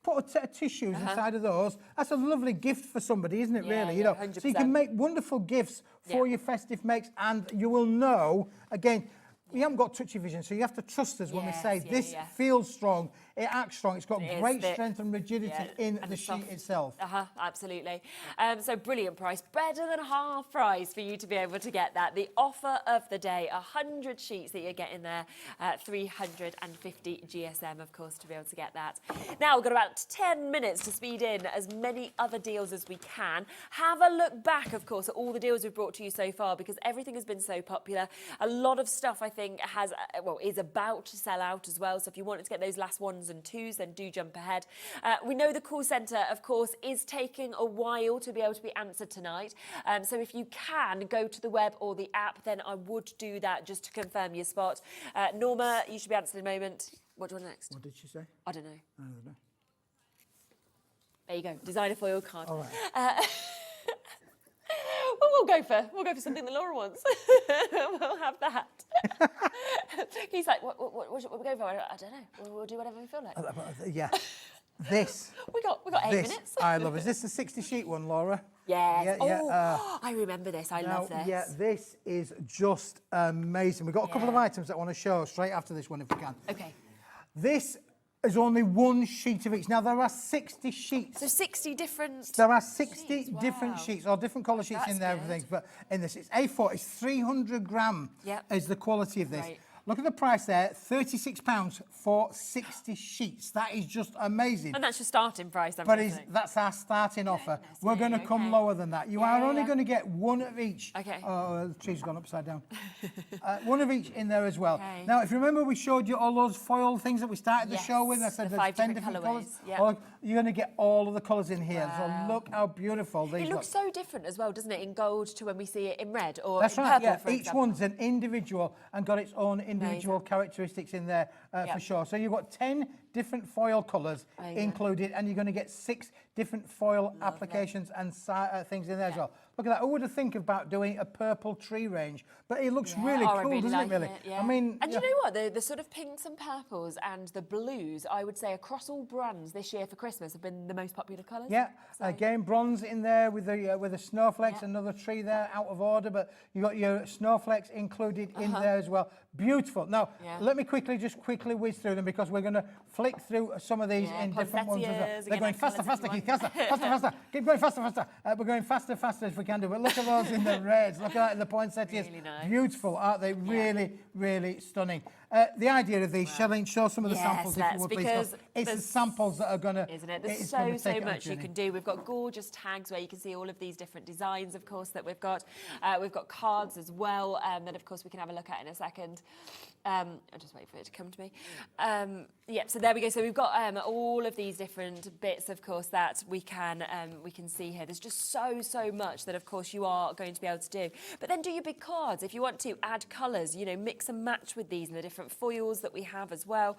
put a set of tissues inside of those. That's a lovely gift for somebody, isn't it? Really, you know. 100%. So you can make wonderful gifts for your festive makes, and you will know again. We haven't got touchy vision, so you have to trust us when we say this feels strong, it acts strong, it's got great strength and rigidity in the sheet itself. Absolutely. So brilliant price, better than half price for you to be able to get that. The offer of the day, 100 sheets that you're getting there, 350 GSM, of course, to be able to get that. Now we've got about 10 minutes to speed in as many other deals as we can. Have a look back, of course, at all the deals we've brought to you so far, because everything has been so popular. A lot of stuff, I think, is about to sell out as well. So if you wanted to get those last ones ones and twos, then do jump ahead. We know the call centre, of course, is taking a while to be able to be answered tonight. So if you can go to the web or the app, then I would do that just to confirm your spot. Norma, you should be answered in a moment. What do you want next? What did she say? I don't know. I don't know. There you go, designer foil card. All right. Well, we'll go for something that Laura wants. We'll have that. He's like, what we go for? I don't know. We'll do whatever we feel like. Yeah. This. we got 8 minutes. I love. Is this the 60 sheet one, Laura? Yes. Yeah. I remember this. I love this. Yeah, this is just amazing. We've got a couple of items that I want to show straight after this one if we can. Okay. This is only one sheet of each. Now, there are 60 sheets. So 60 different There are 60 sheets. different Wow. sheets, or different colour sheets That's in there, good. everything. But in this, it's A4, it's 300 gram Yep. is the quality of this. Right. Look at the price there, £36 for 60 sheets. That is just amazing. And that's your starting price, I'm But guessing. that's our starting offer. We're going to come lower than that. You are only going to get one of each. Okay. Oh, the tree's gone upside down. One of each in there as well. Okay. Now, if you remember, we showed you all those foil things that we started the show with. I said the there's 5 10 different different colourways, colours. yep. Well, you're going to get all of the colours in here. Wow. So look how beautiful these It look. looks so different as well, doesn't it, in gold to when we see it in red or That's in right, purple, yeah. for Each example. one's an individual and got its own individual characteristics in there for Yep. sure. So you've got 10 different foil colours Amazing. included, and you're going to get 6 different foil applications and things in there as well. Look at that. Who would have think about doing a purple tree range? But it looks really Oh, I cool, doesn't like it, really? yeah. I mean... And you know what? The sort of pinks and purples and the blues, I would say, across all brands this year for Christmas have been the most popular colours. Yeah, again, bronze in there with the snowflakes, another tree there, out of order, but you got your snowflakes included in there as well. Beautiful. Now, let me quickly whiz through them because we're going to flick through some of these in different ones as well. They're going faster, Keith, faster. Keep going faster. We're going faster as we can do. But look at those in the reds. Look at that in the poinsettias. Really nice. Beautiful, aren't they? Really stunning. The idea of these, Charlene, show some of the samples if you would, please. Because it's the samples that are going to... Isn't it? There's so much you can do. We've got gorgeous tags where you can see all of these different designs, of course, that we've got. We've got cards as well that, of course, we can have a look at in a second. I'll just wait for it to come to me. So there we go. So we've got all of these different bits, of course, that we can see here. There's just so much that, of course, you are going to be able to do. But then do your big cards. If you want to add colours, you know, mix and match with these and the different foils that we have as well,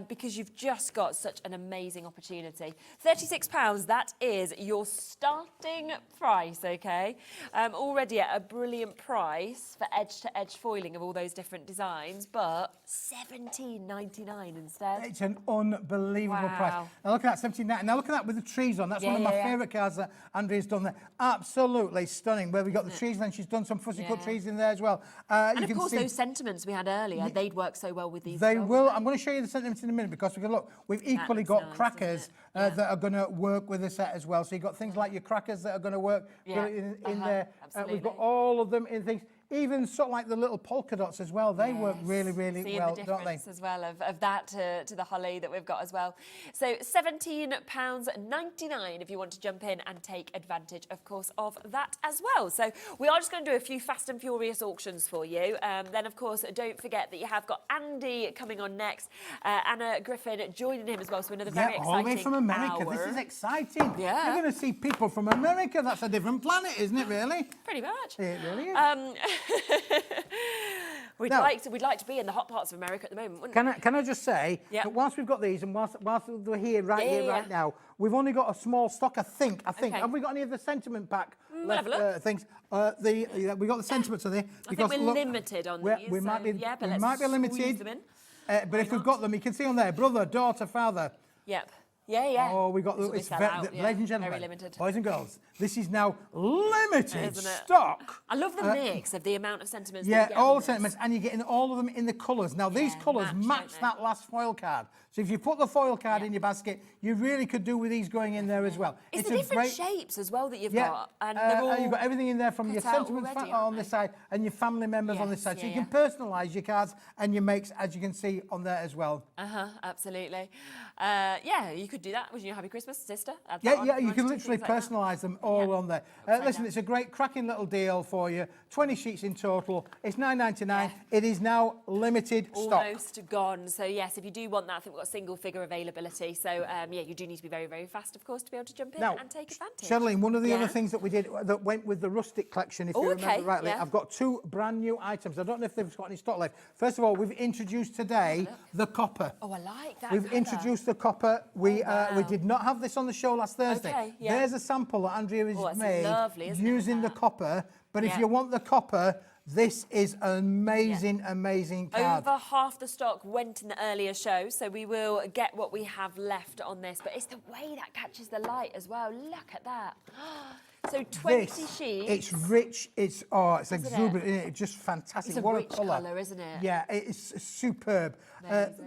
because you've just got such an amazing opportunity. £36, that is your starting price, okay? Already at a brilliant price for edge-to-edge foiling of all those different designs, but $17.99 instead. It's an unbelievable price. Now look at that, $17.99. Now look at that with the trees on. That's one of my favourite cards that Andrea's done there. Absolutely stunning. Where we got the trees, then she's done some fussy cut trees in there as well. And of course, those sentiments we had earlier, they'd work so well with these. They will. I'm going to show you the sentiments in a minute because we can look. We've equally got crackers that are going to work with the set as well. So you've got things like your crackers that are going to work in there. We've got all of them in things. Even sort of like the little polka dots as well, they work really well, the don't they? as well of that to the holly that we've got as well. So £17.99 if you want to jump in and take advantage, of course, of that as well. So we are just going to do a few fast and furious auctions for you. Then, of course, don't forget that you have got Andy coming on next, Anna Griffin joining him as well. So another very exciting all the way from America. hour. This is exciting. Yeah. You're going to see people from America. That's a different planet, isn't it, really? Pretty much. It really is. We'd like to be in the hot parts of America at the moment, wouldn't we? Can I just say that whilst we've got these and whilst we're here right now, we've only got a small stock. I think. Have we got any of the sentiment pack left? Things. We got the sentiments of there. I think we're limited on these. We might be. But we might be limited. them in. But if we've got them, you can see on there: brother, daughter, father. Yep. Yeah. Oh, we got ladies and gentlemen, very limited. boys and girls. This is now limited Isn't it? stock. I love the mix of the amount of sentiments. Yeah, that you get all on the this. sentiments, and you're getting all of them in the colours. Now, these colours match that last foil card. So if you put the foil card in your basket, you really could do with these going in there as well. It's the different shapes as well that you've got. And they're all you've got everything in there from your sentiments on this side and your family members on this side. So you can personalise your cards and your makes, as you can see on there as well. Absolutely. could do that. Would you Happy Christmas, sister? Add that Yeah, on yeah, if you want can to do literally things like that. personalise them all on there. Listen, it's a great, cracking little deal for you. 20 sheets in total. It's £9.99. It is now limited stock. Almost gone. So yes, if you do want that, I think we've got single figure availability. So yeah, you do need to be very, very fast, of course, to be able to jump in and take advantage. Sherilyn, one of the other things that we did that went with the rustic collection, if you remember rightly, yeah. I've got 2 brand new items. I don't know if they've got any stock left. First of all, we've introduced today the copper. Oh, I like that. We've introduced the copper. We did not have this on the show last Thursday. Okay, yeah. There's a sample that Andrea has made lovely, isn't it, using the copper. But if you want the copper, this is an amazing, amazing card. Over half the stock went in the earlier show, so we will get what we have left on this. But it's the way that catches the light as well. Look at that. So 20 sheets. It's rich. It's exuberant. It's just fantastic. It's a what rich a colour, isn't it? Yeah, it's superb.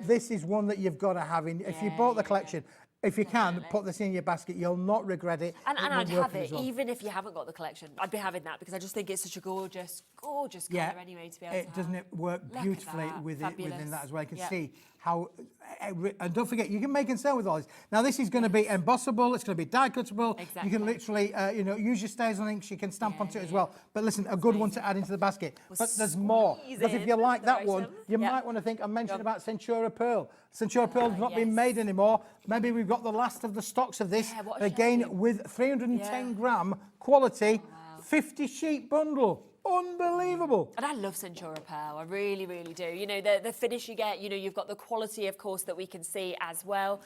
This is one that you've got to have in. If you bought the collection, if you can, put this in your basket. You'll not regret it. And It I'd will work have it, as well. even if you haven't got the collection. I'd be having that because I just think it's such a gorgeous, gorgeous colour anyway to be able to have. Doesn't it work Look beautifully at that. within that as well? You can Yep. see how, and don't forget, you can make and sell with all this. Now, this is going to be embossable, it's going to be die cuttable. Exactly. You can literally, use your Stazil inks, you can stamp onto it as well. But listen, a good one to add into the basket. But there's more. Because if you like that one, you might want to think, I mentioned about Centura Pearl. Centura Pearl's not been made anymore. Maybe we've got the last of the stocks of this. Again, with 310 gram quality, 50 sheet bundle. Unbelievable. And I love Centura Pearl, I really, really do. You know, the finish you get, you've got the quality, of course, that we can see as well.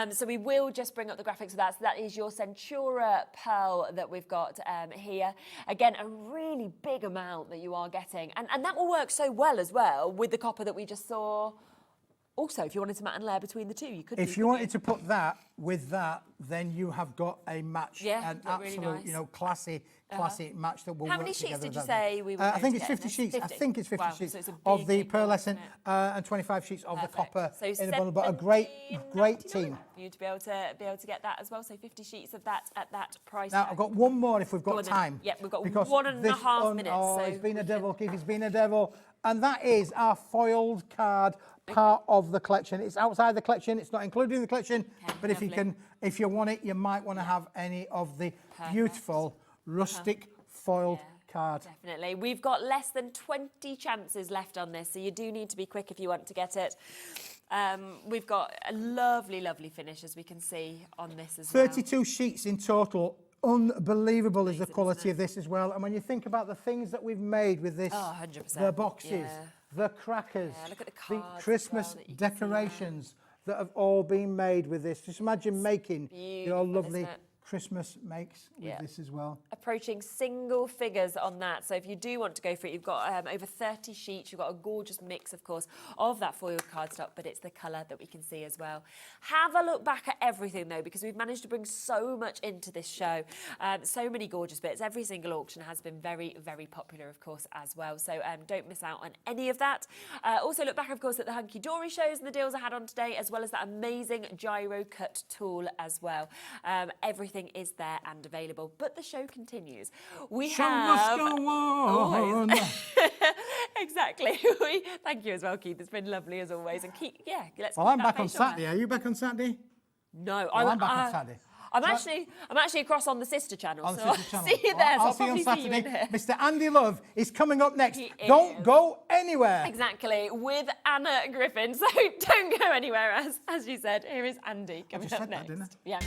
So we will just bring up the graphics of that. So that is your Centura Pearl that we've got here. Again, a really big amount that you are getting. And that will work so well as well with the copper that we just saw. Also, if you wanted to mat and layer between the two, you could. If you wanted to put that with that, then you have got a match, an really absolute, nice. classy match that will How work many sheets together. did you say we were I going think to it's get 50 in sheets. this? I think it's 50 sheets So it's a of the big pearlescent and 25 sheets of the copper So in a bundle. But a great team. For you to be able to get that as well. So 50 sheets of that at that price. Now, tag. I've got one more if we've Go got on then. time. Yep, we've got Because 1.5 minutes. Oh, so it's been a devil, Keith. It's been a devil. And that is our foiled card part of the collection. It's outside the collection. It's not included in the collection. But if you want it, you might want to have any of the beautiful rustic foiled card. Definitely. We've got less than 20 chances left on this, so you do need to be quick if you want to get it. We've got a lovely, lovely finish, as we can see on this as well. 32 sheets in total. Unbelievable is the quality of this as well. And when you think about the things that we've made with this, 100%. the boxes, the crackers, look at the the cards Christmas as well that you can see decorations that have all been made with this. Just imagine making your lovely isn't it? Christmas makes with this as well. Approaching single figures on that. So if you do want to go for it, you've got over 30 sheets. You've got a gorgeous mix, of course, of that foiled cardstock, but it's the colour that we can see as well. Have a look back at everything, though, because we've managed to bring so much into this show. So many gorgeous bits. Every single auction has been very, very popular, of course, as well. So don't miss out on any of that. Also look back, of course, at the Hunkydory shows and the deals I had on today, as well as that amazing Gyro-Cut tool as well. Everything is there and available, but the show continues. Show must go on. Exactly. Thank you as well, Keith. It's been lovely as always. And Keith, let's. Well, I'm back on Saturday. Are you back on Saturday? No, I'm back on Saturday. I'm actually across on the sister channel. On the so sister channel. See you there. I'll so see you on probably Saturday. See you in Mr. Andy Love is coming up next. He Don't is. go anywhere. Exactly, with Anna Griffin. So don't go anywhere, as you said. Here is Andy coming up next. Didn't I? Yeah.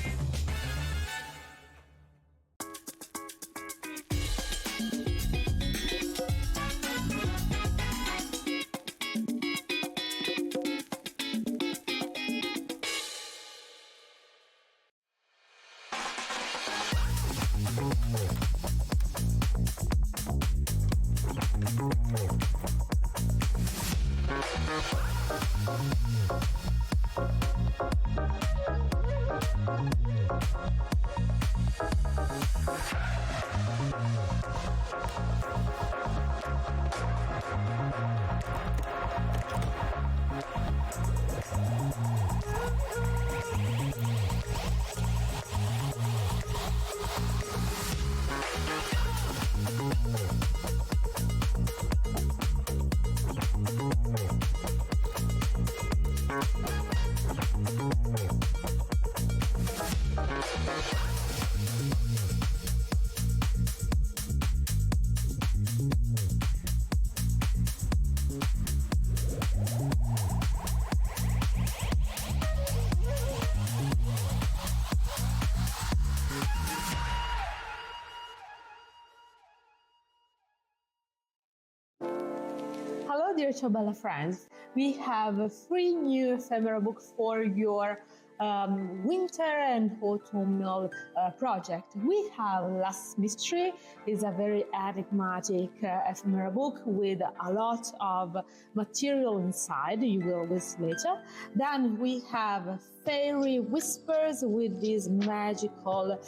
dear Ciobella friends, we have a free new ephemera book for your winter and autumnal project. We have Last Mystery, is a very enigmatic ephemera book with a lot of material inside, you will see later. Then we have Fairy Whispers with this magical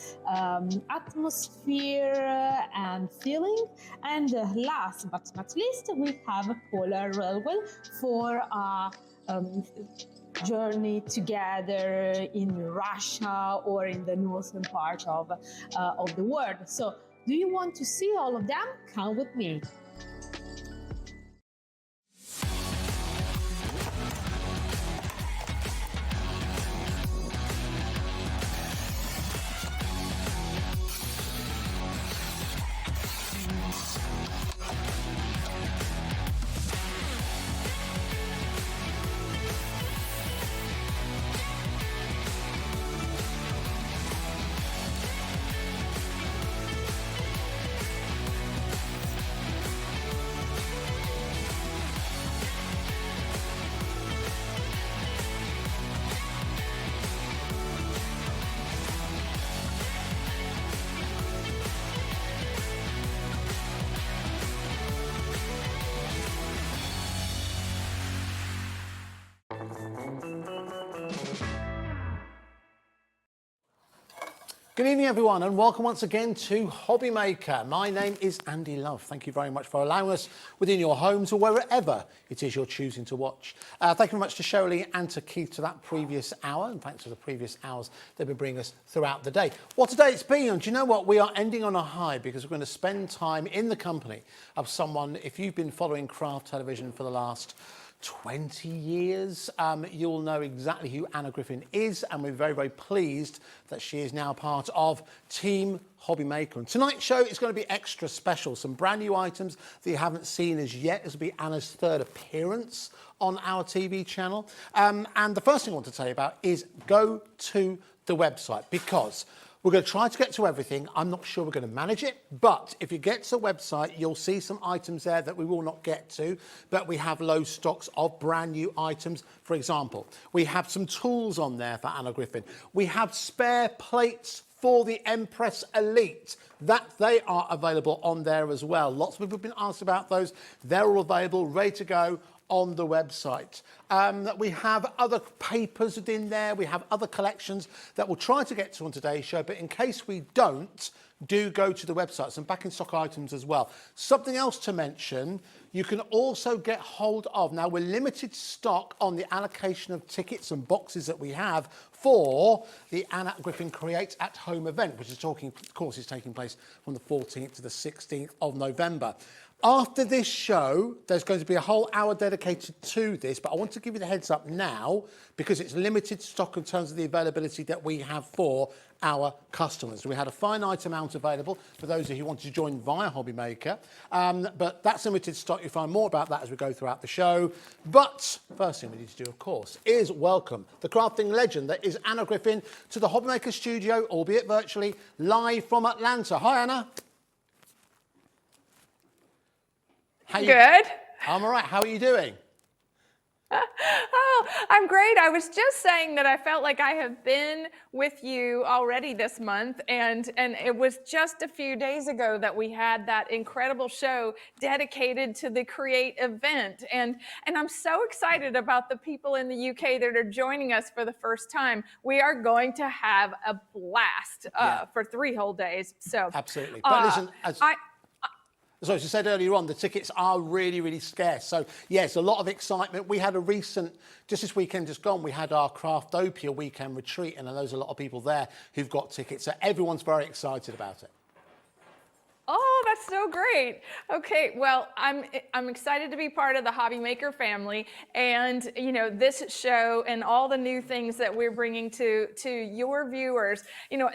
atmosphere and feeling. And last but not least, we have Polar Railway for a journey together in Russia or in the northern part of the world. So, do you want to see all of them? Come with me. Good evening, everyone, and welcome once again to Hobby Maker. My name is Andy Love. Thank you very much for allowing us within your homes or wherever it is you're choosing to watch. Thank you very much to Shirley and to Keith to that previous hour, and thanks to the previous hours they've been bringing us throughout the day. What a day it's been, and do you know what? We are ending on a high because we're going to spend time in the company of someone, if you've been following craft television for the last 20 years, you'll know exactly who Anna Griffin is, and we're very, very pleased that she is now part of Team Hobby Maker. And tonight's show is going to be extra special. Some brand new items that you haven't seen as yet. This will be Anna's third appearance on our TV channel. And the first thing I want to tell you about is go to the website, because we're going to try to get to everything. I'm not sure we're going to manage it, but if you get to the website, you'll see some items there that we will not get to, but we have low stocks of brand new items. For example, we have some tools on there for Anna Griffin. We have spare plates for the Empress Elite, that they are available on there as well. Lots of people have been asked about those. They're all available, ready to go on the website. We have other papers within there. We have other collections that we'll try to get to on today's show, but in case we don't, do go to the website. Some back in stock items as well. Something else to mention, you can also get hold of, now we're limited stock on the allocation of tickets and boxes that we have for the Anna Griffin Create at Home event, which is taking place from the 14th to the 16th of November. After this show, there's going to be a whole hour dedicated to this, but I want to give you the heads up now because it's limited stock in terms of the availability that we have for our customers. We had a finite amount available for those of you who wanted to join via Hobby Maker, but that's limited stock. You'll find more about that as we go throughout the show. But first thing we need to do, of course, is welcome the crafting legend that is Anna Griffin to the Hobby Maker studio, albeit virtually, live from Atlanta. Hi, Anna. Good. I'm all right. How are you doing? Oh, I'm great. I was just saying that I felt like I have been with you already this month, and it was just a few days ago that we had that incredible show dedicated to the Create event, and I'm so excited about the people in the UK that are joining us for the first time. We are going to have a blast for 3 whole days. So absolutely. But listen, so as you said earlier on, the tickets are really, really scarce. So, yes, a lot of excitement. We had a recent, just this weekend just gone, we had our Craftopia weekend retreat, and I know there's a lot of people there who've got tickets. So everyone's very excited about it. Oh, that's so great. Okay, well, I'm excited to be part of the Hobby Maker family, and you know, this show and all the new things that we're bringing to your viewers. You know,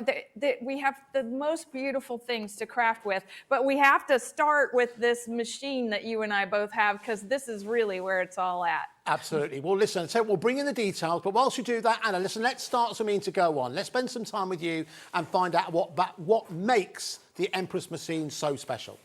we have the most beautiful things to craft with, but we have to start with this machine that you and I both have, because this is really where it's all at. Absolutely. Well, listen, so we'll bring in the details, but whilst you do that, Anna, listen, let's start something to go on. Let's spend some time with you and find out what makes the Empress machine so special.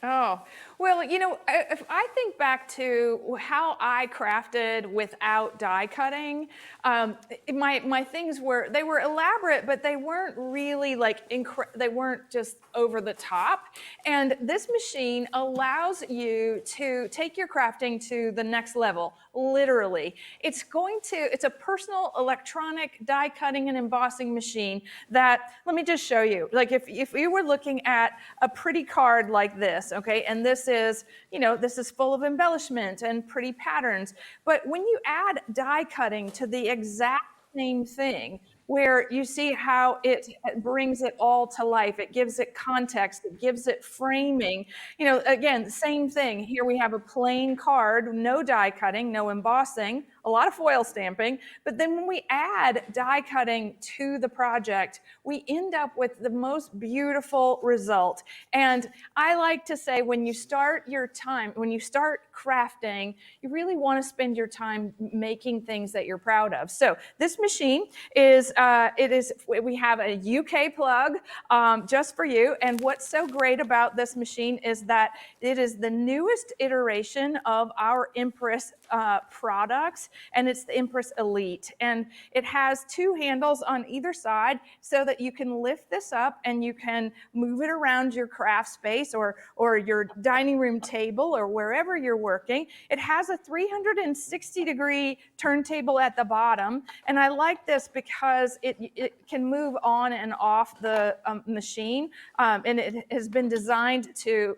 Oh, Well, you know, if I think back to how I crafted without die cutting, my things were, they were elaborate, but they weren't really like, they weren't just over the top. And this machine allows you to take your crafting to the next level, literally. It's a personal electronic die cutting and embossing machine that, let me just show you. Like if you were looking at a pretty card like this, okay, and this is, you know, this is full of embellishment and pretty patterns. But when you add die cutting to the exact same thing, where you see how it brings it all to life, it gives it context, it gives it framing. You know, again, same thing. Here we have a plain card, no die cutting, no embossing, a lot of foil stamping. But then when we add die cutting to the project, we end up with the most beautiful result. And I like to say, when you start your time, when you start crafting, you really want to spend your time making things that you're proud of. So this machine is, we have a UK plug just for you. And what's so great about this machine is that it is the newest iteration of our Empress products, and it's the Empress Elite. And it has two handles on either side so that you can lift this up and you can move it around your craft space or your dining room table or wherever you're working. It has a 360-degree turntable at the bottom. And I like this because it can move on and off the machine. And it has been designed to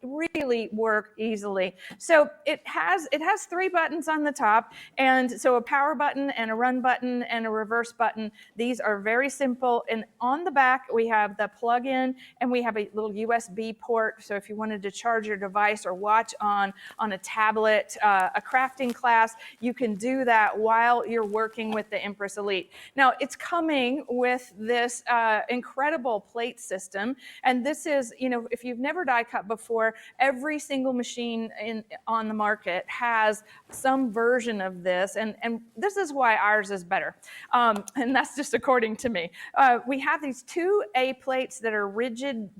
really work easily. So it has 3 buttons on the top, and so a power button and a run button and a reverse button. These are very simple. And on the back we have the plug-in, and we have a little USB port. So if you wanted to charge your device or watch on a tablet, a crafting class, you can do that while you're working with the Empress Elite. Now it's coming with this incredible plate system, and this is, you know, if you've never die cut before, every single machine on the market has some version of this, and this is why ours is better, and that's just according to me. We have these 2 A plates that are rigid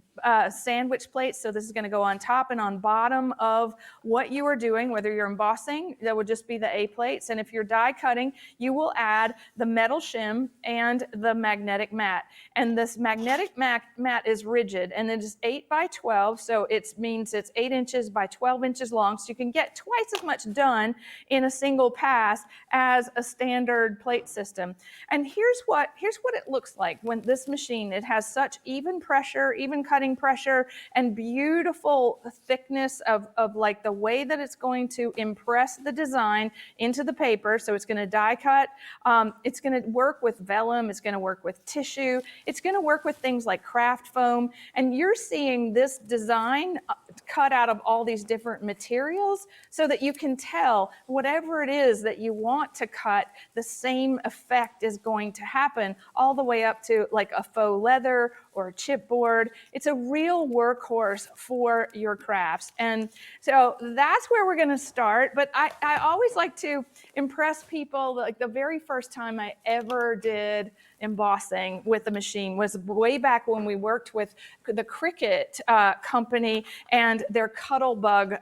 sandwich plates, so this is going to go on top and on bottom of what you are doing. Whether you're embossing, that would just be the A plates, and if you're die cutting, you will add the metal shim and the magnetic mat. And this magnetic mat is rigid, and it is 8 by 12, so it means it's 8 inches by 12 inches long, so you can get twice as much done in a single pass as a standard plate system. And here's what it looks like when this machine, it has such even pressure, even cutting pressure, and beautiful thickness of like the way that it's going to impress the design into the paper. So it's going to die cut. It's going to work with vellum. It's going to work with tissue. It's going to work with things like craft foam. And you're seeing this design cut out of all these different materials so that you can tell whatever it is that you want to cut, the same effect is going to happen, all the way up to like a faux leather or a chipboard. It's a real workhorse for your crafts. And so that's where we're going to start. But I always like to impress people. Like the very first time I ever did embossing with the machine was way back when we worked with the Cricut company and their Cuttlebug.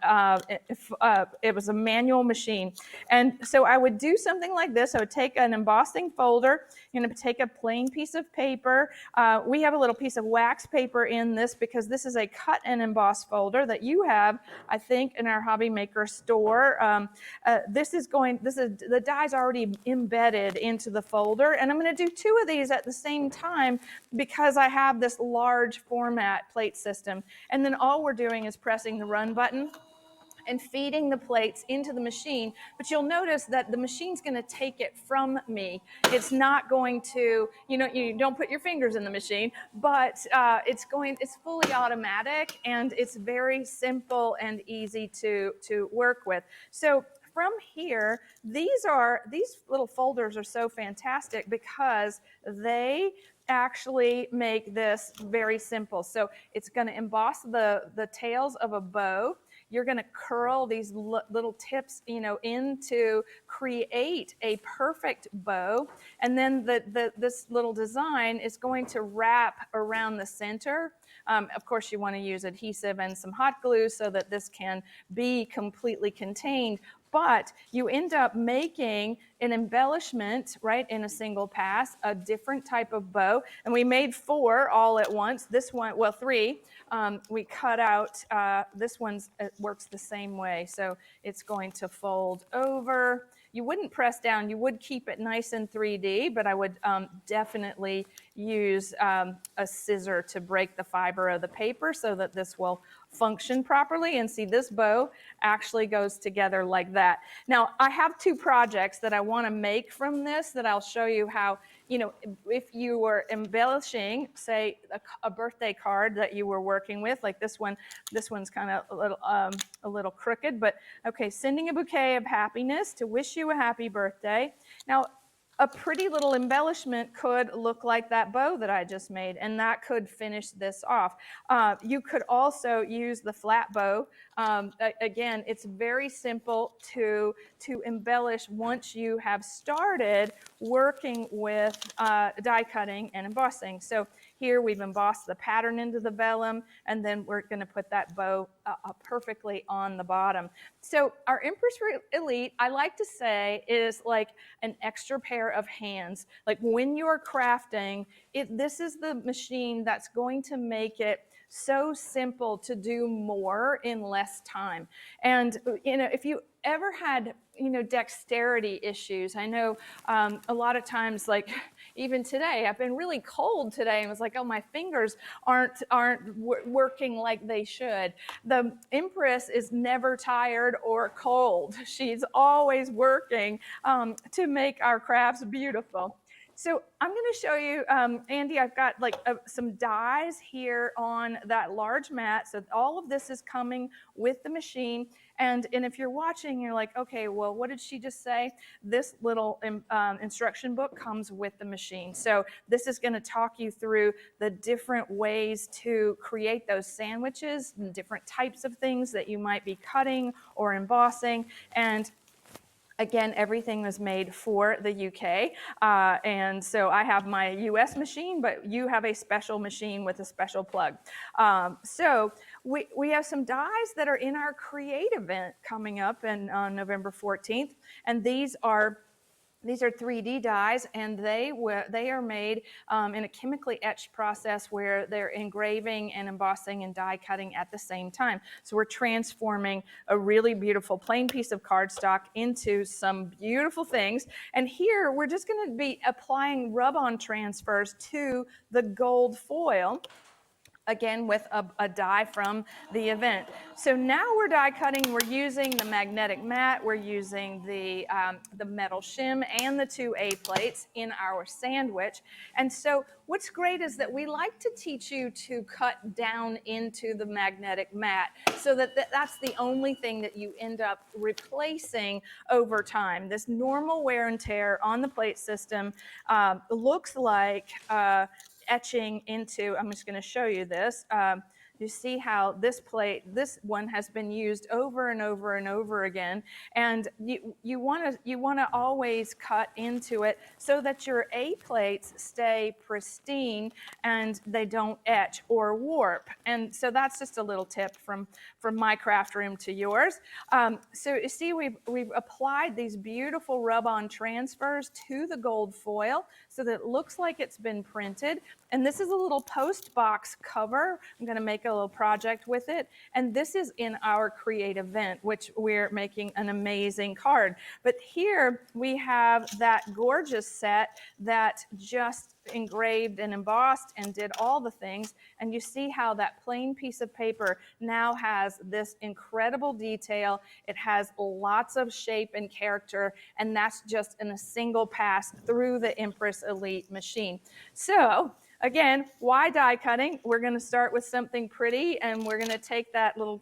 It was a manual machine. And so I would do something like this. I would take an embossing folder, take a plain piece of paper. We have a little piece of wax paper in this because this is a cut and emboss folder that you have, I think, in our Hobby Maker store. The die's already embedded into the folder, and I'm going to do 2 of these at the same time because I have this large format plate system. And then all we're doing is pressing the run button and feeding the plates into the machine. But you'll notice that the machine's going to take it from me. It's not going to, you don't put your fingers in the machine, but it's fully automatic, and it's very simple and easy to work with. So from here, these little folders are so fantastic because they actually make this very simple. So it's going to emboss the tails of a bow. you're going to curl these little tips, you know, in to create a perfect bow. And then this little design is going to wrap around the center. Of course, you want to use adhesive and some hot glue so that this can be completely contained. But you end up making an embellishment, right, in a single pass, a different type of bow. And we made 4 all at once. This one, well, 3. We cut out, this one works the same way. So it's going to fold over. You wouldn't press down. You would keep it nice and 3D, but I would definitely use a scissor to break the fiber of the paper so that this will function properly. And see, this bow actually goes together like that. Now, I have 2 projects that I want to make from this that I'll show you how, you know, if you were embellishing, say, a birthday card that you were working with, like this one. This one's kind of a little crooked, but okay, sending a bouquet of happiness to wish you a happy birthday. Now, a pretty little embellishment could look like that bow that I just made, and that could finish this off. You could also use the flat bow. Again, it's very simple to embellish once you have started working with die cutting and embossing. So here we've embossed the pattern into the vellum, and then we're going to put that bow perfectly on the bottom. So our Empress Elite, I like to say, is like an extra pair of hands. Like when you're crafting, this is the machine that's going to make it so simple to do more in less time. And, you know, if you ever had, you know, dexterity issues, I know a lot of times, like even today, I've been really cold today and was like, oh, my fingers aren't working like they should. The Empress is never tired or cold. She's always working to make our crafts beautiful. So I'm going to show you, Andy, I've got like some dies here on that large mat. So all of this is coming with the machine. And if you're watching, you're like, okay, well, what did she just say? This little instruction book comes with the machine. So this is going to talk you through the different ways to create those sandwiches and different types of things that you might be cutting or embossing. And again, everything was made for the UK. And so I have my US machine, but you have a special machine with a special plug. So we have some dies that are in our Create event coming up on November 14th. And these are 3D dies, and they are made in a chemically etched process where they're engraving and embossing and die cutting at the same time. So we're transforming a really beautiful plain piece of cardstock into some beautiful things. And here we're just going to be applying rub-on transfers to the gold foil, again with a die from the event. So now we're die cutting, we're using the magnetic mat, we're using the metal shim and the 2 A plates in our sandwich. And so what's great is that we like to teach you to cut down into the magnetic mat so that that's the only thing that you end up replacing over time. This normal wear and tear on the plate system looks like etching into, I'm just going to show you this. You see how this plate, this one has been used over and over and over again, and you want to always cut into it so that your A plates stay pristine and they don't etch or warp. And so that's just a little tip from my craft room to yours. So you see, we've applied these beautiful rub-on transfers to the gold foil so that it looks like it's been printed. And this is a little post box cover. I'm going to make a little project with it. And this is in our Create event, which we're making an amazing card. But here we have that gorgeous set that just engraved and embossed and did all the things. And you see how that plain piece of paper now has this incredible detail. It has lots of shape and character, and that's just in a single pass through the Empress Elite machine. So again, why die cutting? We're going to start with something pretty, and we're going to take that little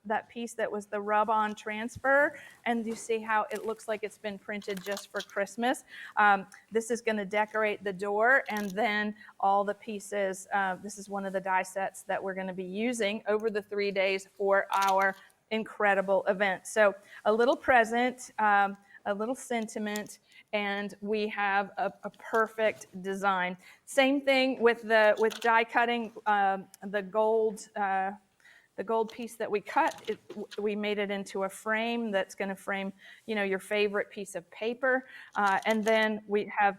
that piece that was the rub-on transfer, and you see how it looks like it's been printed just for Christmas. This is going to decorate the door, and then all the pieces. This is one of the die sets that we're going to be using over the 3 days for our incredible event. So a little present, a little sentiment, and we have a perfect design. Same thing with die cutting, the gold piece that we cut, we made it into a frame that's going to frame, your favorite piece of paper. And then we have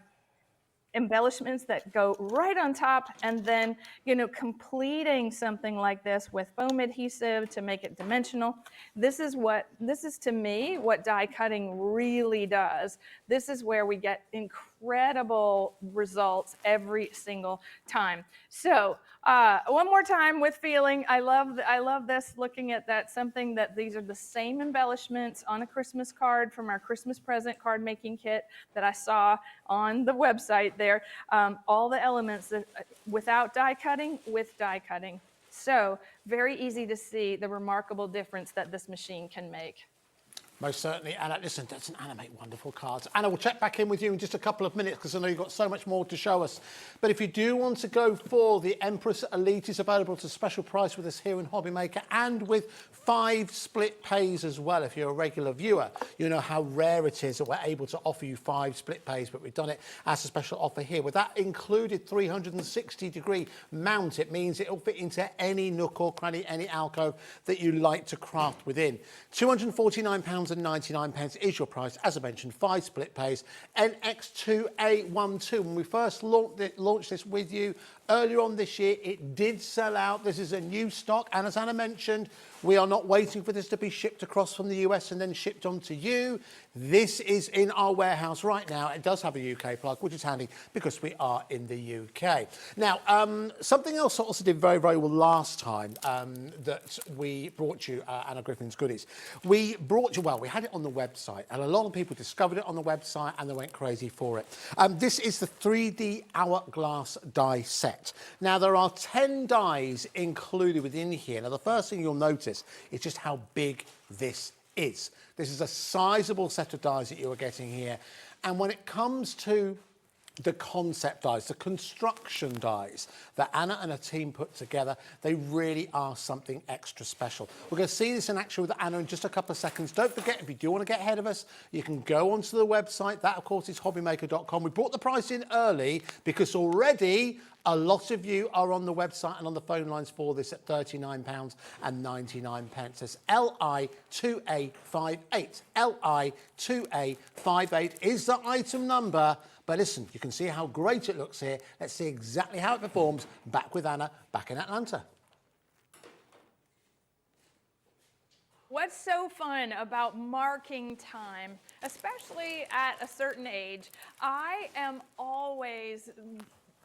embellishments that go right on top, and then, completing something like this with foam adhesive to make it dimensional. This is to me what die cutting really does. This is where we get incredible results every single time. So one more time with feeling. I love this, looking at that, something that these are the same embellishments on a Christmas card from our Christmas present card making kit that I saw on the website there. All the elements that, without die cutting, with die cutting. So very easy to see the remarkable difference that this machine can make. Most certainly. Anna, listen, doesn't Anna make wonderful cards? Anna, we'll check back in with you in just a couple of minutes because I know you've got so much more to show us. But if you do want to go for the Empress Elite, it's available at a special price with us here in Hobbymaker, and with 5 split pays as well. If you're a regular viewer, you know how rare it is that we're able to offer you 5 split pays, but we've done it as a special offer here. With that included 360-degree mount, it means it'll fit into any nook or cranny, any alcove that you like to craft within. £249.99 is your price. As I mentioned, 5 split pays. NX2A12. When we first launched this with you earlier on this year, it did sell out. This is a new stock, and as Anna mentioned, we are not waiting for this to be shipped across from the US and then shipped on to you. This is in our warehouse right now. It does have a UK plug, which is handy because we are in the UK. Now, something else that also did very, very well last time that we brought you, Anna Griffin's Goodies. We brought you, well, we had it on the website, and a lot of people discovered it on the website and they went crazy for it. This is the 3D Hourglass die set. Now, there are 10 dies included within here. Now, the first thing you'll notice is just how big this is. This is a sizable set of dies that you are getting here. And when it comes to the concept dies, the construction dies that Anna and her team put together, they really are something extra special. We're going to see this in action with Anna in just a couple of seconds. Don't forget, if you do want to get ahead of us, you can go onto the website. That, of course, is hobbymaker.com. We brought the price in early because already a lot of you are on the website and on the phone lines for this at £39.99. It's LI2A58. LI2A58 is the item number. But listen, you can see how great it looks here. Let's see exactly how it performs. Back with Anna, back in Atlanta. What's so fun about marking time, especially at a certain age? I am always,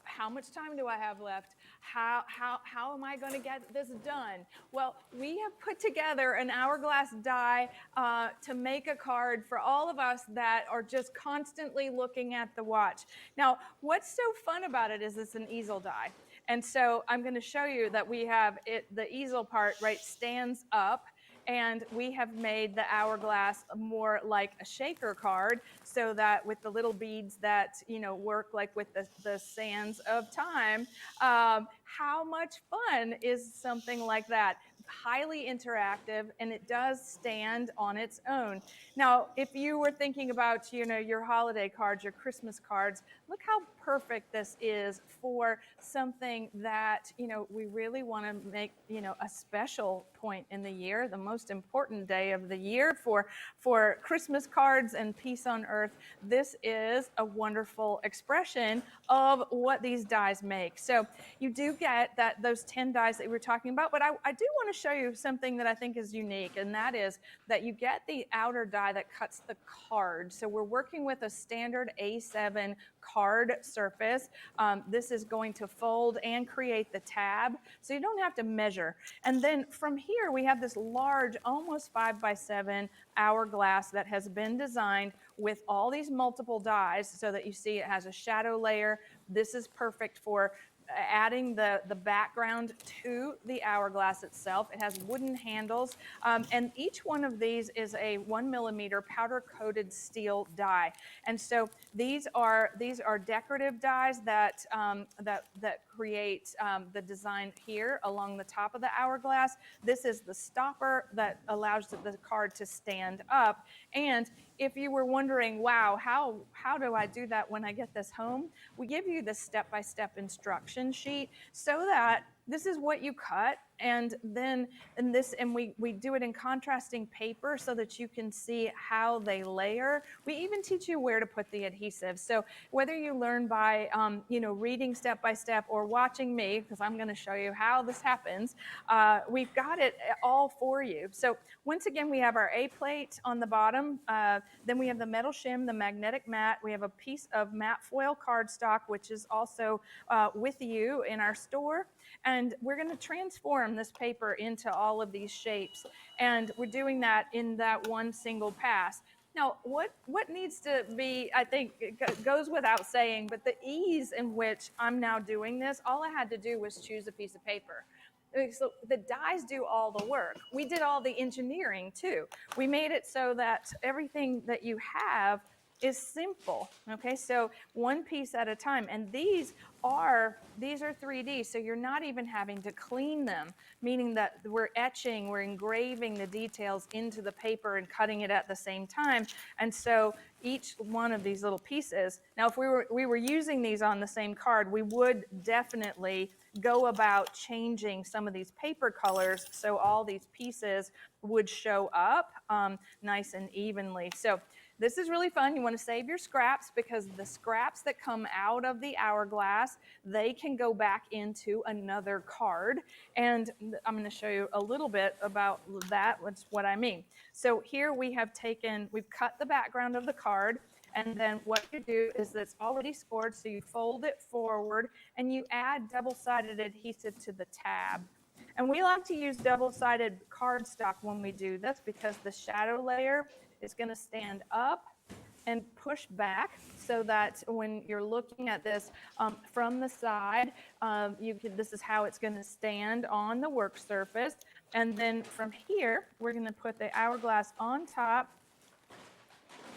how much time do I have left? How am I going to get this done? Well, we have put together an hourglass die to make a card for all of us that are just constantly looking at the watch. Now, what's so fun about it is it's an easel die. And so I'm going to show you that we have it, the easel part, right, stands up. And we have made the hourglass more like a shaker card, so that with the little beads that, work like with the sands of time, how much fun is something like that? Highly interactive, and it does stand on its own. Now, if you were thinking about, your holiday cards, your Christmas cards, look how perfect this is for something that, we really want to make, a special point in the year, the most important day of the year for Christmas cards and peace on earth. This is a wonderful expression of what these dies make. So you do get those 10 dies that we were talking about, but I do want to show you something that I think is unique, and that is that you get the outer die that cuts the card. So we're working with a standard A7 card surface. This is going to fold and create the tab, so you don't have to measure. And then from here, we have this large, almost 5x7 hourglass that has been designed with all these multiple dies, so that you see it has a shadow layer. This is perfect for adding the background to the hourglass itself. It has wooden handles, and each one of these is a 1mm powder coated steel die. And so these are decorative dies that create the design here along the top of the hourglass. This is the stopper that allows the card to stand up. And if you were wondering, wow, how do I do that when I get this home? We give you this step-by-step instruction sheet so that this is what you cut, and then we do it in contrasting paper so that you can see how they layer. We even teach you where to put the adhesive. So whether you learn by reading step by step or watching me, because I'm going to show you how this happens, we've got it all for you. So once again, we have our A plate on the bottom. Then we have the metal shim, the magnetic mat. We have a piece of matte foil cardstock, which is also with you in our store. And we're going to transform this paper into all of these shapes. And we're doing that in that one single pass. Now, what needs to be, I think, it goes without saying, but the ease in which I'm now doing this, all I had to do was choose a piece of paper. So the dies do all the work. We did all the engineering too. We made it so that everything that you have is simple, okay? So one piece at a time. And these are 3D, so you're not even having to clean them, meaning that we're etching, we're engraving the details into the paper and cutting it at the same time. And so each one of these little pieces, now if we were using these on the same card, we would definitely go about changing some of these paper colors so all these pieces would show up nice and evenly. So this is really fun. You want to save your scraps because the scraps that come out of the hourglass, they can go back into another card. And I'm going to show you a little bit about that. That's what I mean. So here we've cut the background of the card. And then what you do is it's already scored, so you fold it forward and you add double-sided adhesive to the tab. And we like to use double-sided cardstock when we do this because the shadow layer is going to stand up and push back so that when you're looking at this from the side, this is how it's going to stand on the work surface. And then from here, we're going to put the hourglass on top,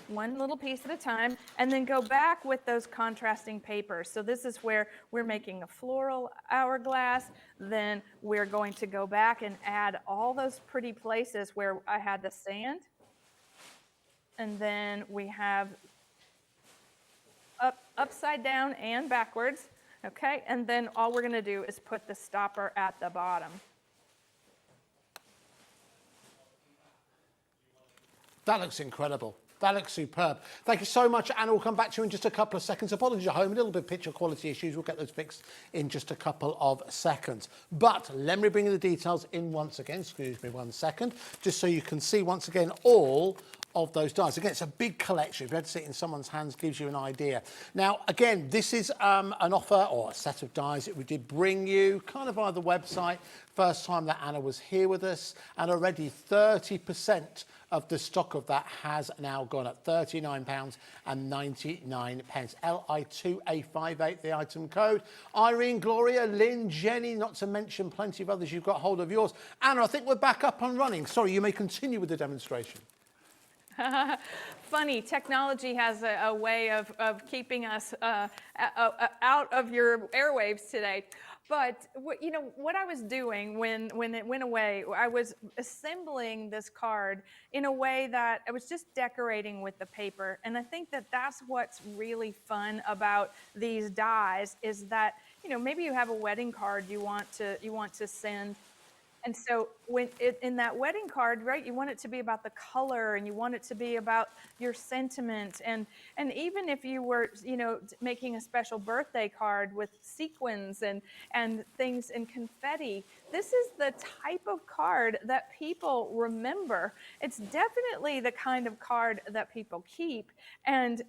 one little piece at a time, and then go back with those contrasting papers. So this is where we're making a floral hourglass. Then we're going to go back and add all those pretty places where I had the sand. And then we have upside down and backwards, okay? And then all we're going to do is put the stopper at the bottom. That looks incredible. That looks superb. Thank you so much, Anna. We'll come back to you in just a couple of seconds. Apologies at home, a little bit of picture quality issues. We'll get those fixed in just a couple of seconds. But let me bring you the details in once again. Excuse me 1 second, just so you can see once again all of those dies. Again, it's a big collection. If you had to see it in someone's hands, gives you an idea. Now, again, this is an offer or a set of dies that we did bring you kind of via the website. First time that Anna was here with us, and already 30% of the stock of that has now gone at £39.99. LI2A58, the item code. Irene, Gloria, Lynn, Jenny, not to mention plenty of others. You've got hold of yours. Anna, I think we're back up and running. Sorry, you may continue with the demonstration. Funny, technology has a way of keeping us out of your airwaves today. But what I was doing when it went away, I was assembling this card in a way that I was just decorating with the paper. And I think that that's what's really fun about these dies is that maybe you have a wedding card you want to send. And so in that wedding card, right, you want it to be about the color and you want it to be about your sentiment. And even if you were, making a special birthday card with sequins and things and confetti, this is the type of card that people remember. It's definitely the kind of card that people keep. And,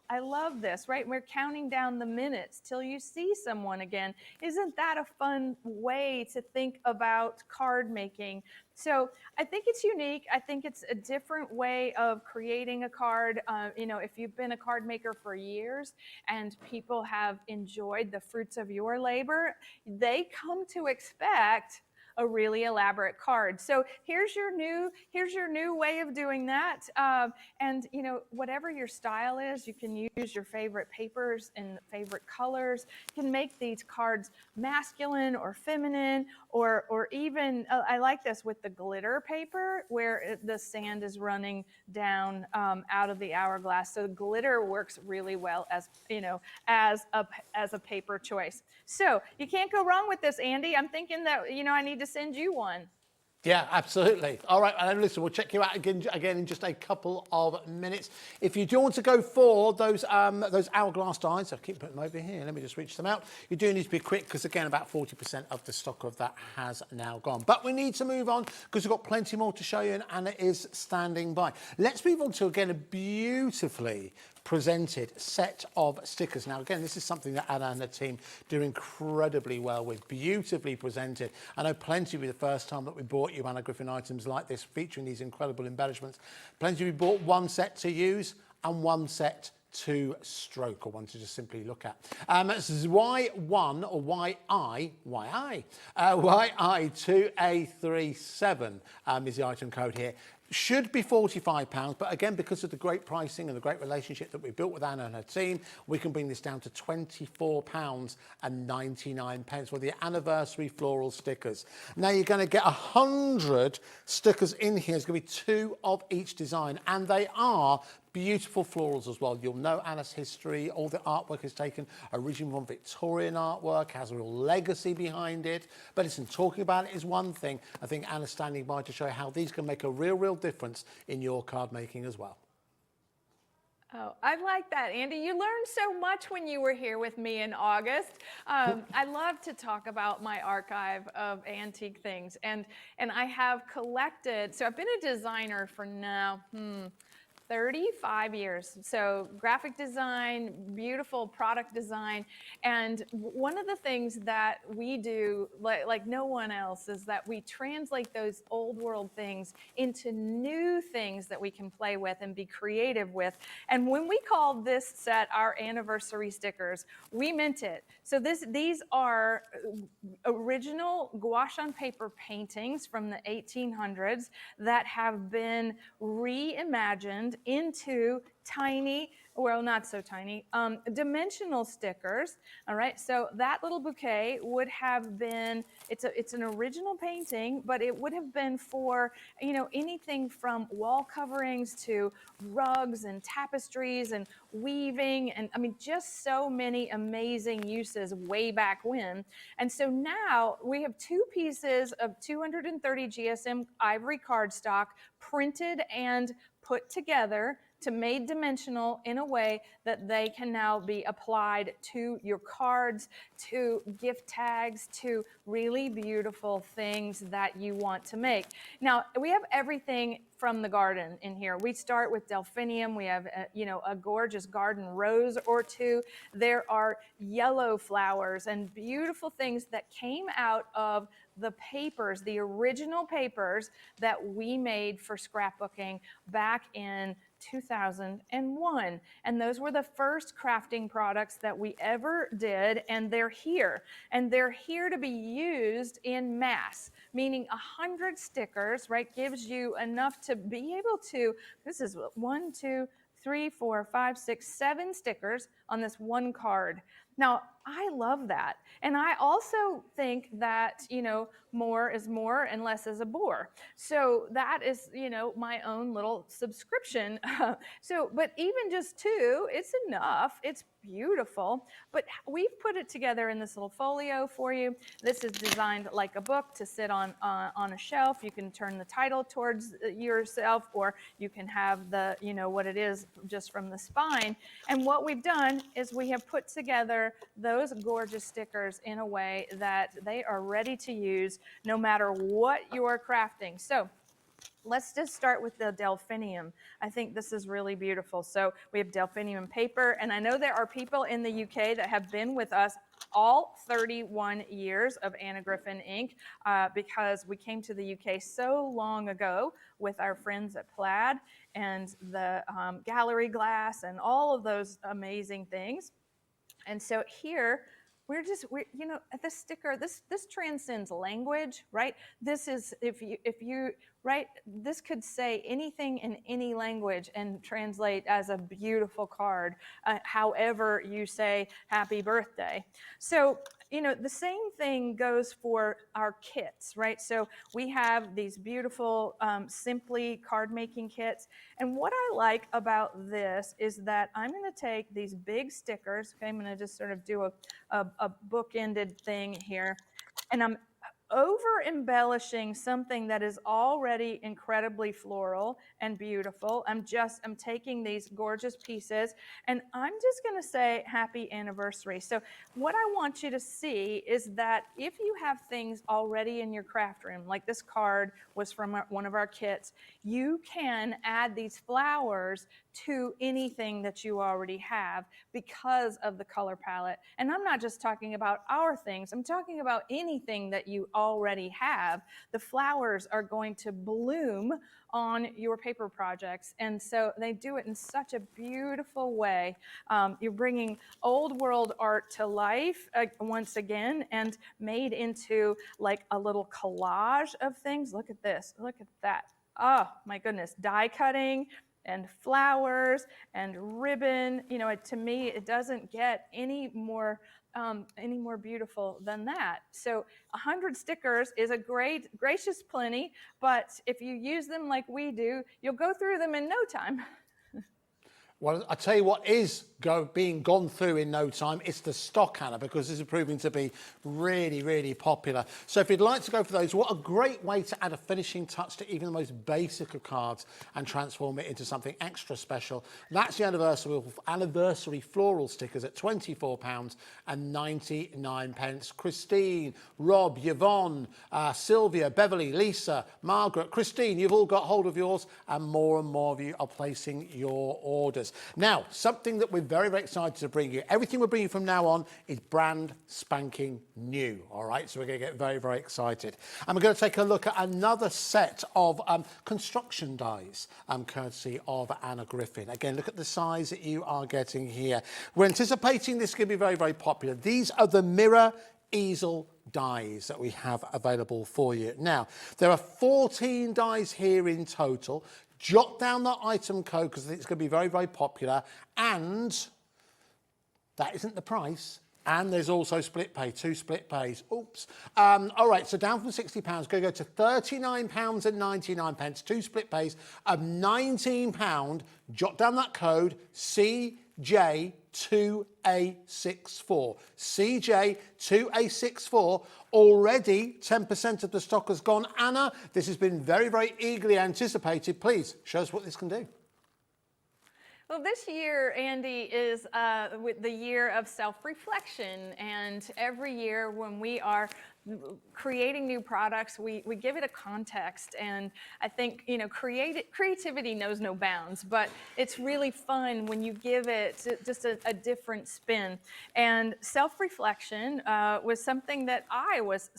I love this, right? We're counting down the minutes till you see someone again. Isn't that a fun way to think about about card making. So I think it's unique. I think it's a different way of creating a card. You know, if you've been a card maker for years and people have enjoyed the fruits of your labor, they come to expect a really elaborate card. So here's your new way of doing that. And you know, whatever your style is, you can use your favorite papers and favorite colors. You can make these cards masculine or feminine, or even I like this with the glitter paper where the sand is running down out of the hourglass. So glitter works really well as, you know, as a paper choice. So you can't go wrong with this, Andy. I'm thinking that, you know, I need to send you one. Yeah, absolutely. All right, and listen, we'll check you out again in just a couple of minutes. If you do want to go for those hourglass dies, I keep putting them over here. Let me just reach them out. You do need to be quick because, again, about 40% of the stock of that has now gone. But we need to move on because we've got plenty more to show you, and Anna is standing by. Let's move on to, again, a beautifully presented set of stickers. Now, again, this is something that Anna and the team do incredibly well with, beautifully presented. I know plenty of you, the first time that we bought you Anna Griffin items like this, featuring these incredible embellishments, plenty of you bought one set to use and one set to stroke, or one to just simply look at. This is Y1 or YI2A37 is the item code here. Should be £45, but again, because of the great pricing and the great relationship that we built with Anna and her team, we can bring this down to £24.99 for the anniversary floral stickers. Now you're going to get 100 stickers in here. There's going to be 2 of each design, and they are beautiful florals as well. You'll know Anna's history. All the artwork is taken originally from Victorian artwork, has a real legacy behind it. But listen, talking about it is one thing. I think Anna's standing by to show you how these can make a real difference in your card making as well. Oh, I like that, Andy. You learned so much when you were here with me in August. I love to talk about my archive of antique things, and I have collected. So I've been a designer for now 35 years. So graphic design, beautiful product design. And one of the things that we do, like no one else, is that we translate those old world things into new things that we can play with and be creative with. And when we called this set our anniversary stickers, we meant it. So these are original gouache on paper paintings from the 1800s that have been reimagined into tiny, well, not so tiny, dimensional stickers. All right, so that little bouquet would have been, it's an original painting, but it would have been for, you know, anything from wall coverings to rugs and tapestries and weaving, and I mean, just so many amazing uses way back when. And so now we have 2 pieces of 230 GSM ivory cardstock printed and put together to made dimensional in a way that they can now be applied to your cards, to gift tags, to really beautiful things that you want to make. Now, we have everything from the garden in here. We start with delphinium. We have a gorgeous garden rose or 2. There are yellow flowers and beautiful things that came out of the papers, the original papers that we made for scrapbooking back in 2001. And those were the first crafting products that we ever did, and they're here. And they're here to be used in mass, meaning 100 stickers, right, gives you enough to be able to, this is 1, 2, 3, 4, 5, 6, 7 stickers on this one card. Now, I love that. And I also think that, you know, more is more and less is a bore. So that is, you know, my own little subscription. But even just 2, it's enough. It's beautiful. But we've put it together in this little folio for you. This is designed like a book to sit on a shelf. You can turn the title towards yourself, or you can have the, you know, what it is just from the spine. And what we've done is we have put together those gorgeous stickers in a way that they are ready to use no matter what you're crafting. So let's just start with the delphinium. I think this is really beautiful. So we have delphinium paper, and I know there are people in the UK that have been with us all 31 years of Anna Griffin ink because we came to the UK so long ago with our friends at Plaid and the gallery glass and all of those amazing things. And so here, we're you know, this sticker, this transcends language, right? This is, if you, right, this could say anything in any language and translate as a beautiful card, however you say happy birthday. So, you know, the same thing goes for our kits, right? So we have these beautiful Simply card making kits. And what I like about this is that I'm going to take these big stickers. Okay, I'm going to just sort of do a book-ended thing here. And I'm over embellishing something that is already incredibly floral and beautiful. I'm taking these gorgeous pieces and I'm just going to say happy anniversary. So what I want you to see is that if you have things already in your craft room, like this card was from one of our kits, you can add these flowers to anything that you already have because of the color palette. And I'm not just talking about our things, I'm talking about anything that you already have. The flowers are going to bloom on your paper projects. And so they do it in such a beautiful way. You're bringing old world art to life once again and made into like a little collage of things. Look at this, look at that. Oh my goodness, die cutting and flowers and ribbon. You know, to me, it doesn't get any more beautiful than that. So 100 stickers is a gracious plenty, but if you use them like we do, you'll go through them in no time. Well, I tell you what is being gone through in no time. It's the stock, Anna, because this is proving to be really, really popular. So if you'd like to go for those, what a great way to add a finishing touch to even the most basic of cards and transform it into something extra special. That's the anniversary floral stickers at £24.99. Christine, Rob, Yvonne, Sylvia, Beverly, Lisa, Margaret, Christine, you've all got hold of yours, and more of you are placing your orders. Now, something that we're very, very excited to bring you. Everything we're bringing from now on is brand spanking new, all right? So we're going to get very, very excited. And we're going to take a look at another set of construction dies, courtesy of Anna Griffin. Again, look at the size that you are getting here. We're anticipating this is going to be very, very popular. These are the mirror easel dies that we have available for you. Now, there are 14 dies here in total. Jot down that item code because it's going to be very, very popular. And that isn't the price. And there's also split pay, 2 split pays. Oops. All right, so down from £60, going to go to £39.99, 2 split pays of £19. Jot down that code, CJ2A64. CJ2A64. Already 10% of the stock has gone. Anna, this has been very, very eagerly anticipated. Please show us what this can do. Well, this year, Andy, is the year of self-reflection, and every year when we are creating new products, we give it a context, and I think, you know, creativity knows no bounds, but it's really fun when you give it just a different spin. And self-reflection was something that I was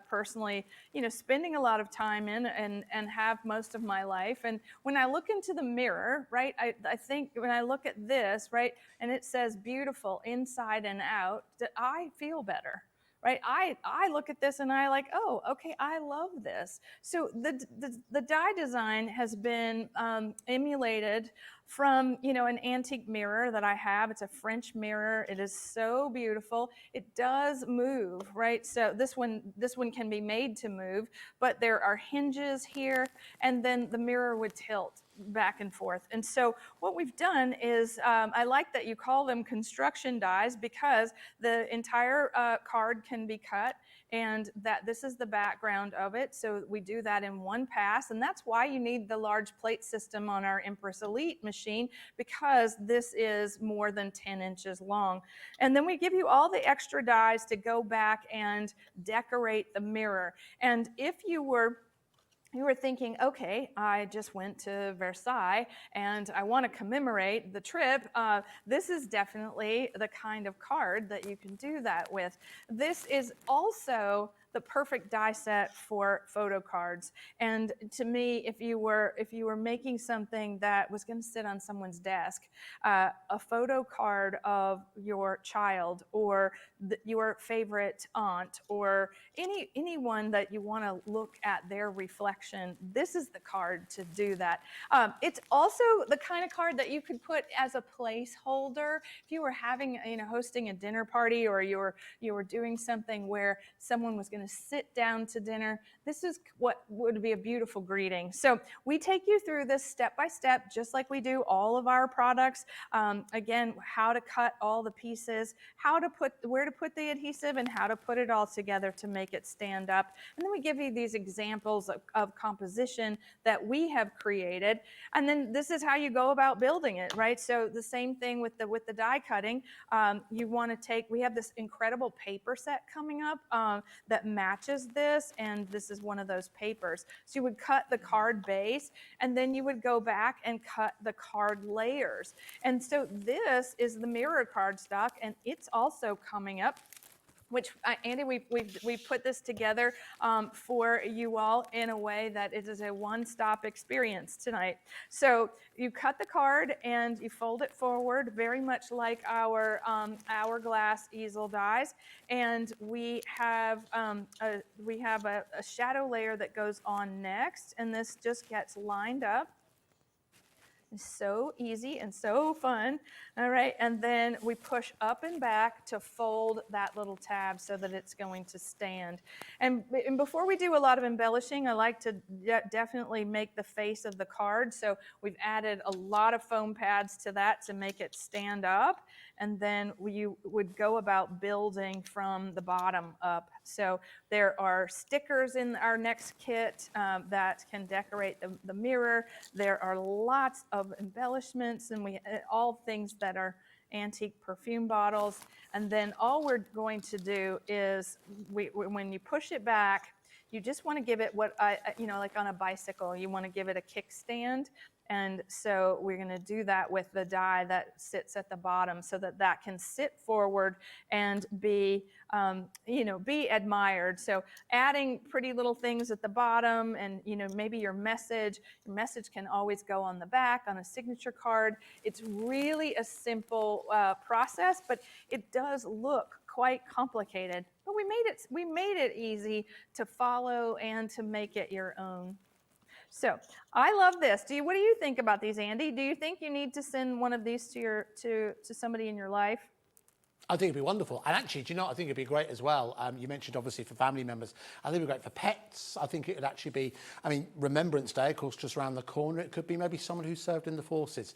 personally, you know, spending a lot of time in and have most of my life. And when I look into the mirror, right, I think when I look at this, right, and it says beautiful inside and out, that I feel better. Right, I look at this and I like, oh, okay, I love this. So the die design has been emulated from, you know, an antique mirror that I have. It's a French mirror. It is so beautiful. It does move, right? So this one can be made to move, but there are hinges here, and then the mirror would tilt back and forth. And so what we've done is, I like that you call them construction dies because the entire card can be cut, and that this is the background of it. So we do that in one pass, and that's why you need the large plate system on our Empress Elite machine, because this is more than 10 inches long. And then we give you all the extra dies to go back and decorate the mirror. And if you were you were thinking, okay, I just went to Versailles and I want to commemorate the trip, this is definitely the kind of card that you can do that with. This is also the perfect die set for photo cards. And to me, if you were making something that was going to sit on someone's desk, a photo card of your child or your favorite aunt or anyone that you want to look at their reflection, this is the card to do that. It's also the kind of card that you could put as a placeholder if you were having, hosting a dinner party, or you were doing something where someone was going to sit down to dinner. This is what would be a beautiful greeting. So we take you through this step by step, just like we do all of our products. Again, how to cut all the pieces, where to put the adhesive, and how to put it all together to make it stand up. And then we give you these examples of composition that we have created. And then this is how you go about building it, right? So the same thing with the die cutting. We have this incredible paper set coming up that matches this, and this is one of those papers. So you would cut the card base, and then you would go back and cut the card layers. And so this is the mirror cardstock, and it's also coming up, which, Andy, we put this together for you all in a way that it is a one-stop experience tonight. So you cut the card and you fold it forward, very much like our hourglass easel dies, and we have a shadow layer that goes on next, and this just gets lined up. It's so easy and so fun. All right, and then we push up and back to fold that little tab so that it's going to stand. And before we do a lot of embellishing, I like to definitely make the face of the card. So we've added a lot of foam pads to that to make it stand up. And then you would go about building from the bottom up. So there are stickers in our next kit that can decorate the mirror. There are lots of embellishments, and all things that are antique perfume bottles. And then all we're going to do is, when you push it back, you just want to give it like on a bicycle, you want to give it a kickstand. And so we're going to do that with the die that sits at the bottom, so that can sit forward and be admired. So adding pretty little things at the bottom, and maybe your message can always go on the back on a signature card. It's really a simple process, but it does look quite complicated. But we made it easy to follow and to make it your own. So I love this. What do you think about these, Andy? Do you think you need to send one of these to somebody in your life? I think it'd be wonderful. And actually, do you know what I think it'd be great as well? You mentioned obviously for family members. I think it'd be great for pets. I think it would actually be, Remembrance Day, of course, just around the corner. It could be maybe someone who served in the forces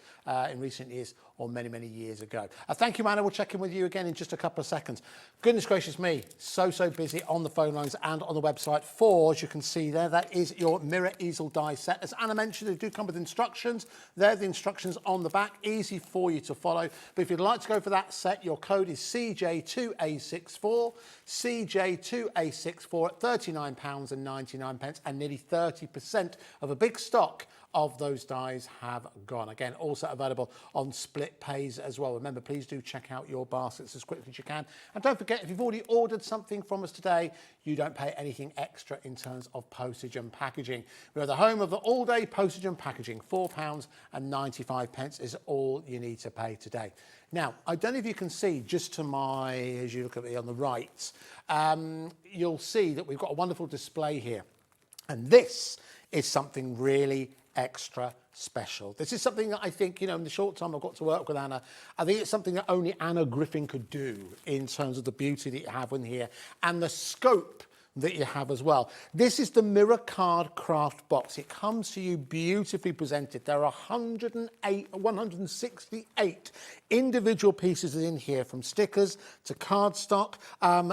in recent years or many, many years ago. Thank you, Anna. We'll check in with you again in just a couple of seconds. Goodness gracious me, so busy on the phone lines and on the website for, as you can see there, that is your mirror easel die set. As Anna mentioned, they do come with instructions. They're the instructions on the back, easy for you to follow. But if you'd like to go for that set, your code is CJ2A64, CJ2A64 at £39.99, and nearly 30% of a big stock of those dies have gone. Again, also available on split pays as well. Remember, please do check out your baskets as quickly as you can. And don't forget, if you've already ordered something from us today, you don't pay anything extra in terms of postage and packaging. We are the home of the all-day postage and packaging. £4.95 is all you need to pay today. Now, I don't know if you can see just to my, as you look at me on the right, you'll see that we've got a wonderful display here. And this is something really extra special. This is something that I think, in the short time I've got to work with Anna, I think it's something that only Anna Griffin could do in terms of the beauty that you have in here and the scope that you have as well. This is the Mirror Card Craft Box. It comes to you beautifully presented. There are 168 individual pieces in here, from stickers to cardstock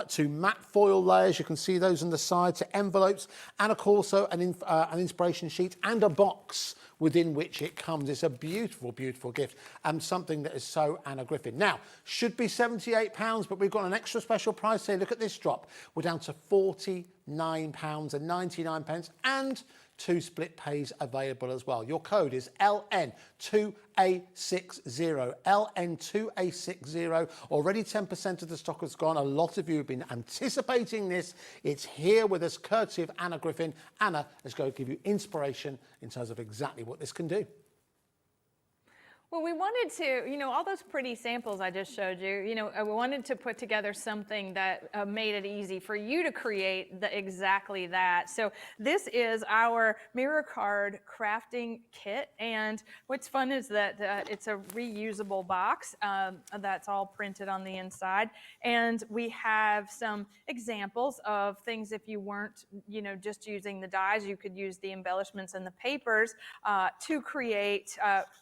to matte foil layers. You can see those on the side, to envelopes, and of course an inspiration sheet and a box within which it comes. It's a beautiful, beautiful gift, and something that is so Anna Griffin. Now, should be £78, but we've got an extra special price here. Look at this drop. We're down to £49.99, and 2 split pays available as well. Your code is LN2A60. LN2A60. Already 10% of the stock has gone. A lot of you have been anticipating this. It's here with us, courtesy of Anna Griffin. Anna is going to give you inspiration in terms of exactly what this can do. Well, we wanted to, all those pretty samples I just showed you, we wanted to put together something that made it easy for you to create exactly that. So this is our mirror card crafting kit. And what's fun is that it's a reusable box that's all printed on the inside. And we have some examples of things if you weren't, just using the dies, you could use the embellishments and the papers to create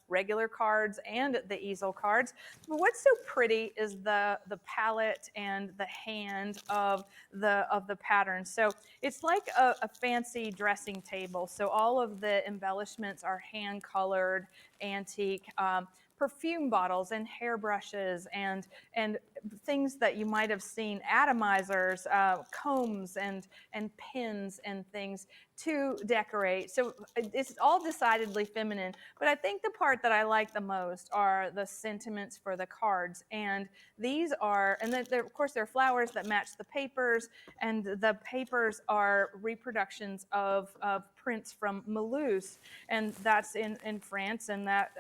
regular cards and the easel cards. But what's so pretty is the palette and the hand of the pattern. So it's like a fancy dressing table. So all of the embellishments are hand colored, antique. Perfume bottles and hairbrushes and things that you might have seen, atomizers, combs and pins and things to decorate. So it's all decidedly feminine, but I think the part that I like the most are the sentiments for the cards. And these are, and then of course there are flowers that match the papers, and the papers are reproductions of prints from Malouse, and that's in France, and that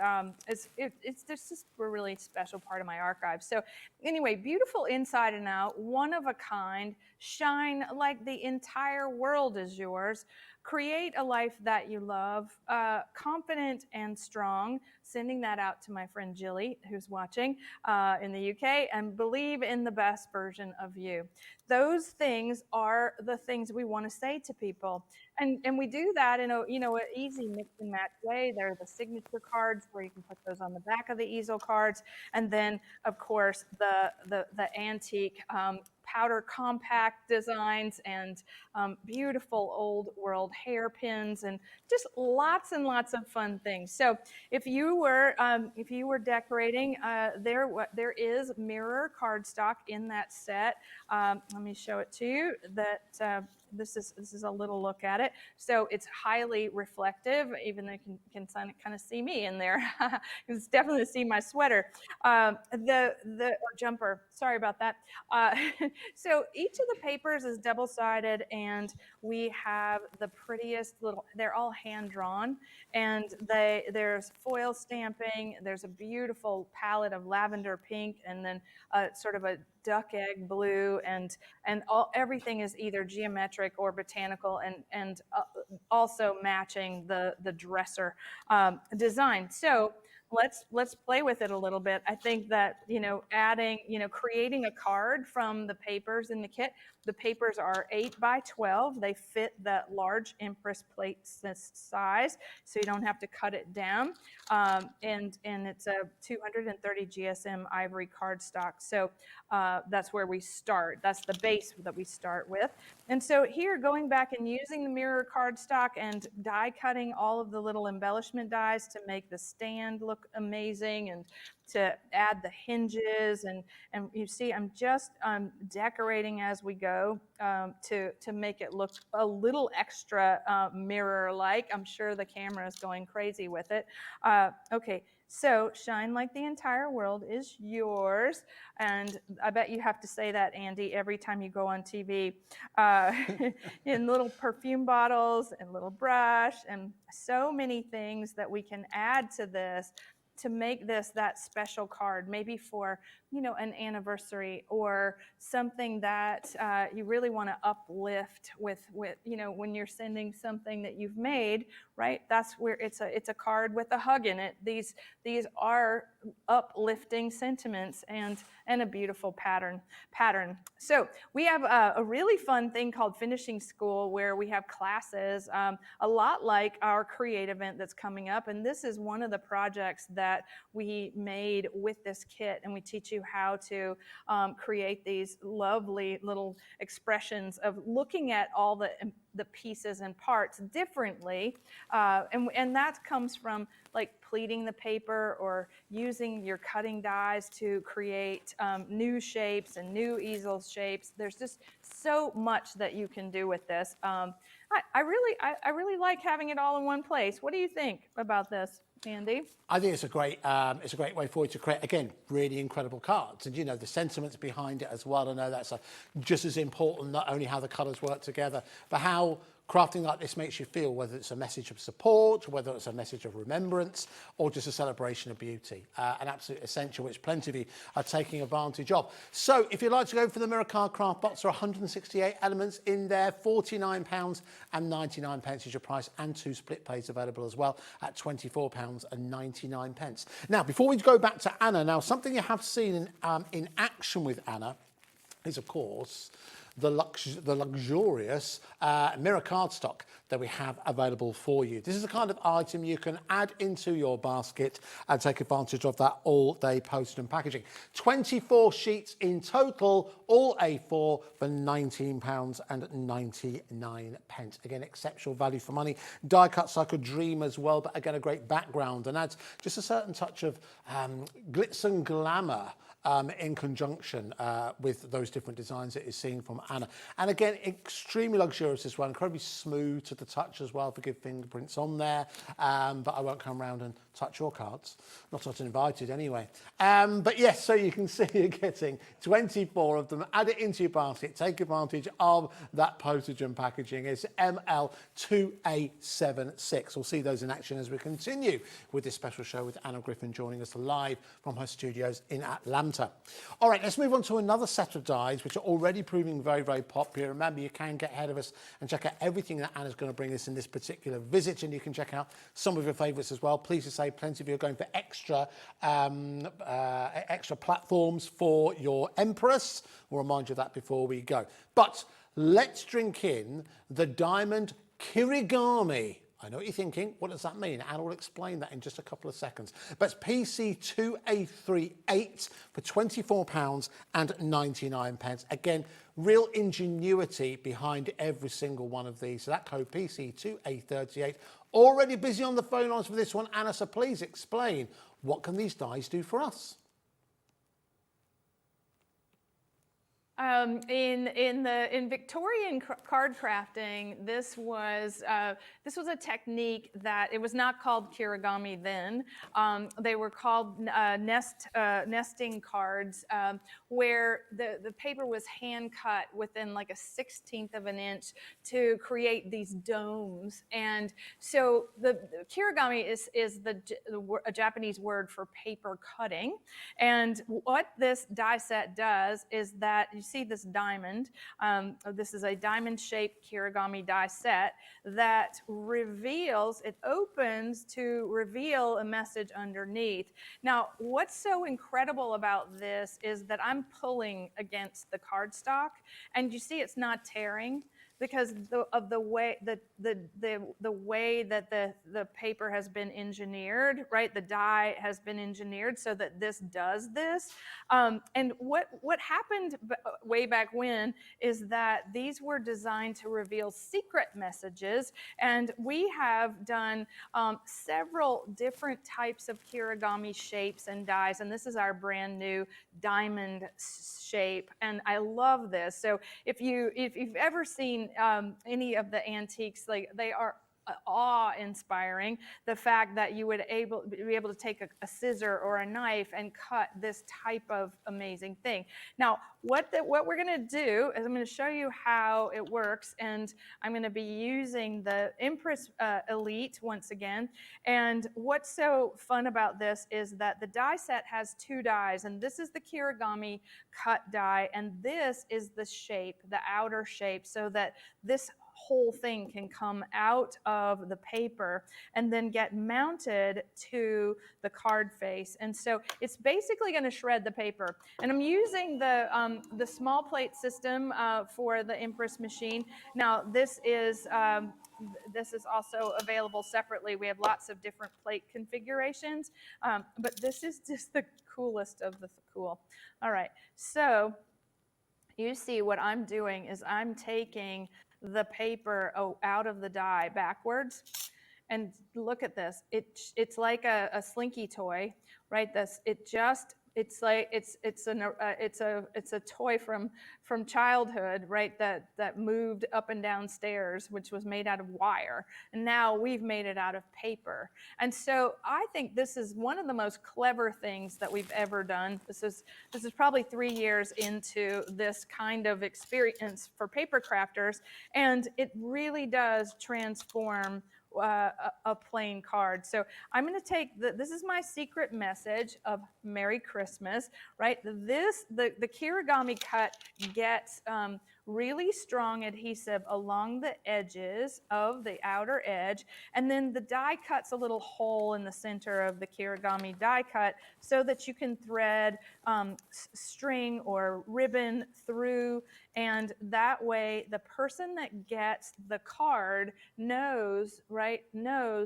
it's just a really special part of my archive. So anyway, beautiful inside and out, one of a kind, shine like the entire world is yours. Create a life that you love, confident and strong, sending that out to my friend Jilly, who's watching in the UK, and believe in the best version of you. Those things are the things we want to say to people. And we do that in an easy mix and match way. There are the signature cards where you can put those on the back of the easel cards. And then, of course, the antique powder compact designs and beautiful old world hairpins and just lots and lots of fun things. So if you were decorating, there is mirror cardstock in that set. Let me show it to you. This is a little look at it. So it's highly reflective, even though you can kind of see me in there. You can definitely see my sweater. The jumper, sorry about that. So each of the papers is double-sided, and we have the prettiest little, they're all hand-drawn, and there's foil stamping, there's a beautiful palette of lavender pink, and then sort of a duck egg blue, and everything is either geometric or botanical, and also matching the dresser design. So let's play with it a little bit. I think that creating a card from the papers in the kit. The papers are 8 by 12. They fit that large Empress plate size, so you don't have to cut it down. And it's a 230 GSM ivory cardstock. So that's where we start. That's the base that we start with. And so here, going back and using the mirror cardstock and die cutting all of the little embellishment dies to make the stand look amazing, and to add the hinges, and you see I'm just decorating as we go to make it look a little extra mirror-like. I'm sure the camera is going crazy with it. Okay, so shine like the entire world is yours, and I bet you have to say that, Andy, every time you go on TV. In little perfume bottles and little brush, and so many things that we can add to this to make this that special card, maybe for an anniversary or something that you really want to uplift with when you're sending something that you've made, right? That's where it's a card with a hug in it. These are uplifting sentiments and a beautiful pattern. So we have a really fun thing called Finishing School, where we have classes a lot like our Create event that's coming up, and this is one of the projects that we made with this kit, and we teach you how to create these lovely little expressions of looking at all the pieces and parts differently, and that comes from like pleating the paper or using your cutting dies to create new shapes and new easel shapes. There's just so much that you can do with this. I really like having it all in one place. What do you think about this, Andy? I think it's a great way for you to create, again, really incredible cards. And, you know, the sentiments behind it as well. I know that's just as important, not only how the colours work together, but how crafting like this makes you feel, whether it's a message of support, whether it's a message of remembrance, or just a celebration of beauty. An absolute essential, which plenty of you are taking advantage of. So if you'd like to go for the Mirror Card Craft Box, there are 168 elements in there, £49.99 is your price, and 2 split pays available as well at £24.99. Now, before we go back to Anna, now something you have seen in action with Anna is, of course, the luxurious mirror cardstock that we have available for you. This is the kind of item you can add into your basket and take advantage of that all-day postage and packaging. 24 sheets in total, all A4 for £19.99. Again, exceptional value for money. Die cuts like a dream as well, but again, a great background and adds just a certain touch of glitz and glamour in conjunction with those different designs that you're seeing from Anna. And again, extremely luxurious as well, incredibly smooth to the touch as well, forgive fingerprints on there, but I won't come around and touch your cards, not invited anyway. But yes, so you can see you're getting 24 of them, add it into your basket, take advantage of that postage and packaging. It's ML2A76. We'll see those in action as we continue with this special show with Anna Griffin joining us live from her studios in Atlanta. All right, let's move on to another set of dies which are already proving very, very popular. Remember, you can get ahead of us and check out everything that Anna's going to bring us in this particular visit, and you can check out some of your favourites as well. Pleased to say plenty of you are going for extra platforms for your Empress. We'll remind you of that before we go. But let's drink in the Diamond Kirigami. I know what you're thinking. What does that mean? Anna will explain that in just a couple of seconds. But it's PC2A38 for £24.99. Again, real ingenuity behind every single one of these. So that code PC2A38. Already busy on the phone lines for this one, Anna, so please explain, what can these dies do for us? In Victorian card crafting, this was a technique that it was not called kirigami then. They were called nesting cards, where the paper was hand cut within like a 1/16 of an inch to create these domes. And so the kirigami is a Japanese word for paper cutting. And what this die set does is that you see this diamond. This is a diamond-shaped kirigami die set that opens to reveal a message underneath. Now, what's so incredible about this is that I'm pulling against the cardstock, and you see it's not tearing, because of the way that the paper has been engineered, right? The die has been engineered so that this does this. And what happened way back when is that these were designed to reveal secret messages, and we have done several different types of kirigami shapes and dies, and this is our brand new diamond shape, and I love this. So if you've ever seen any of the antiques, like, they are awe-inspiring. The fact that you would be able to take a scissor or a knife and cut this type of amazing thing. Now, what we're going to do is I'm going to show you how it works, and I'm going to be using the Empress Elite once again. And what's so fun about this is that the die set has 2 dies, and this is the kirigami cut die, and this is the shape, the outer shape, so that this whole thing can come out of the paper and then get mounted to the card face. And so it's basically going to shred the paper. And I'm using the small plate system for the Empress machine. Now, this is also available separately. We have lots of different plate configurations, but this is just the coolest of the cool. All right, so you see what I'm doing is I'm taking the paper out of the die backwards, and look at this. It's like a slinky toy, right? It it's like it's a toy from childhood, right? That moved up and down stairs, which was made out of wire, and now we've made it out of paper. And so I think this is one of the most clever things that we've ever done. This is probably 3 years into this kind of experience for paper crafters, and it really does transform a plain card. So I'm going to take this is my secret message of Merry Christmas, right? The Kirigami cut gets really strong adhesive along the edges of the outer edge, and then the die cuts a little hole in the center of the Kirigami die cut so that you can thread string or ribbon through, and that way the person that gets the card knows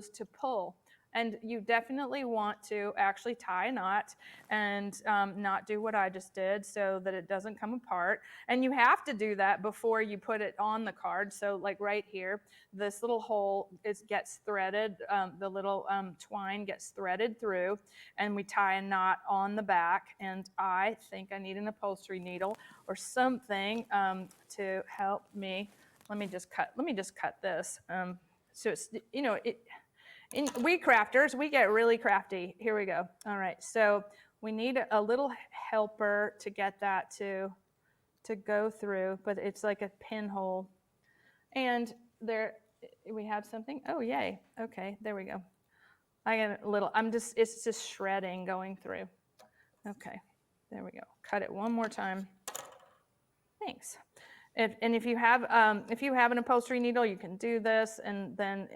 to pull. And you definitely want to actually tie a knot and not do what I just did so that it doesn't come apart. And you have to do that before you put it on the card. So like right here, this little hole gets threaded, the little twine gets threaded through, and we tie a knot on the back. And I think I need an upholstery needle or something to help me. Let me just cut this. So it's, we crafters, we get really crafty. Here we go. All right, so we need a little helper to get that to go through, but it's like a pinhole. And there, we have something. Oh, yay. Okay, there we go. I got a little, it's just shredding going through. Okay, there we go. Cut it one more time. Thanks. And if you have an upholstery needle, you can do this, and then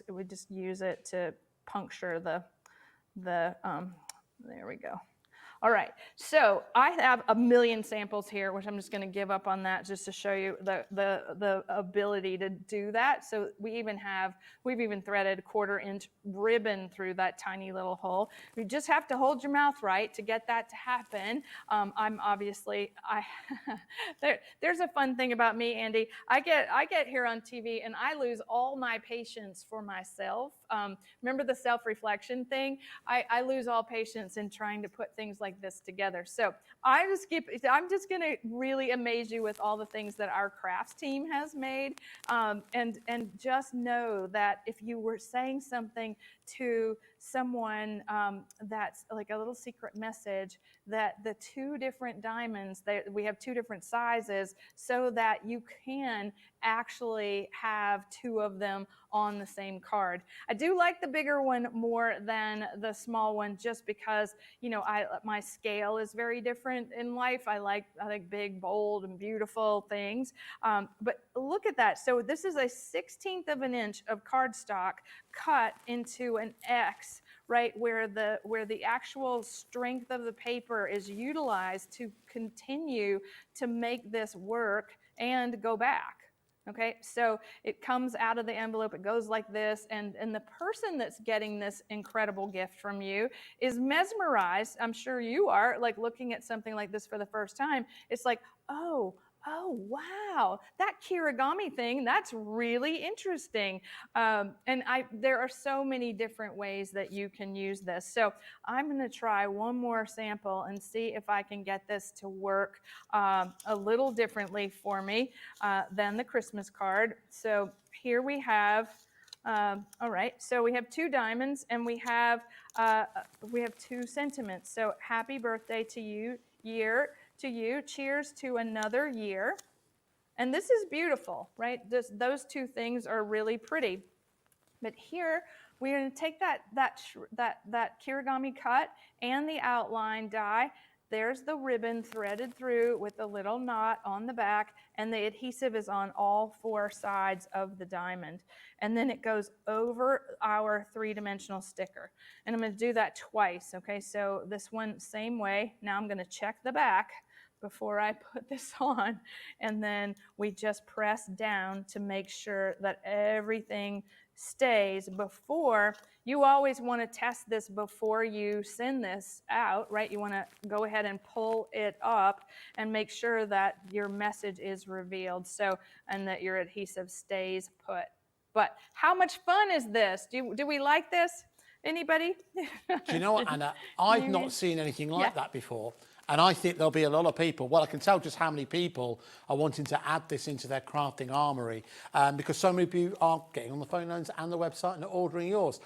we just use it to puncture the there we go. All right, so I have a million samples here, which I'm just going to give up on that just to show you the ability to do that. So we've even threaded 1/4 inch ribbon through that tiny little hole. You just have to hold your mouth right to get that to happen. There's a fun thing about me, Andy. I get here on TV and I lose all my patience for myself. Remember the self-reflection thing? I lose all patience in trying to put things like this together. So I'm just going to really amaze you with all the things that our crafts team has made. And just know that if you were saying something to someone that's like a little secret message, that the 2 different diamonds, we have 2 different sizes so that you can actually have 2 of them on the same card. I do like the bigger one more than the small one just because, my scale is very different in life. I like big, bold, and beautiful things. But look at that. So this is a 1/16 of an inch of cardstock cut into an X, right, where the actual strength of the paper is utilized to continue to make this work and go back. Okay, so it comes out of the envelope, it goes like this, and the person that's getting this incredible gift from you is mesmerized. I'm sure you are, like looking at something like this for the first time. It's like, oh, wow, that Kirigami thing, that's really interesting. And there are so many different ways that you can use this. So I'm going to try one more sample and see if I can get this to work a little differently for me than the Christmas card. So here we have, all right, so we have 2 diamonds and we have 2 sentiments. So happy birthday to you, cheers to another year. And this is beautiful, right? Those 2 things are really pretty. But here we're going to take that Kirigami cut and the outline die. There's the ribbon threaded through with a little knot on the back, and the adhesive is on all 4 sides of the diamond. And then it goes over our 3-dimensional sticker. And I'm going to do that twice, okay? So this one, same way. Now I'm going to check the back before I put this on, and then we just press down to make sure that everything stays. Before, you always want to test this before you send this out, right? You want to go ahead and pull it up and make sure that your message is revealed, and that your adhesive stays put. But how much fun is this? Do we like this? Anybody? Do you know what, Anna? I've not seen anything like that before. And I think there'll be a lot of people, well, I can tell just how many people are wanting to add this into their crafting armoury because so many of you are getting on the phone lines and the website and ordering yours.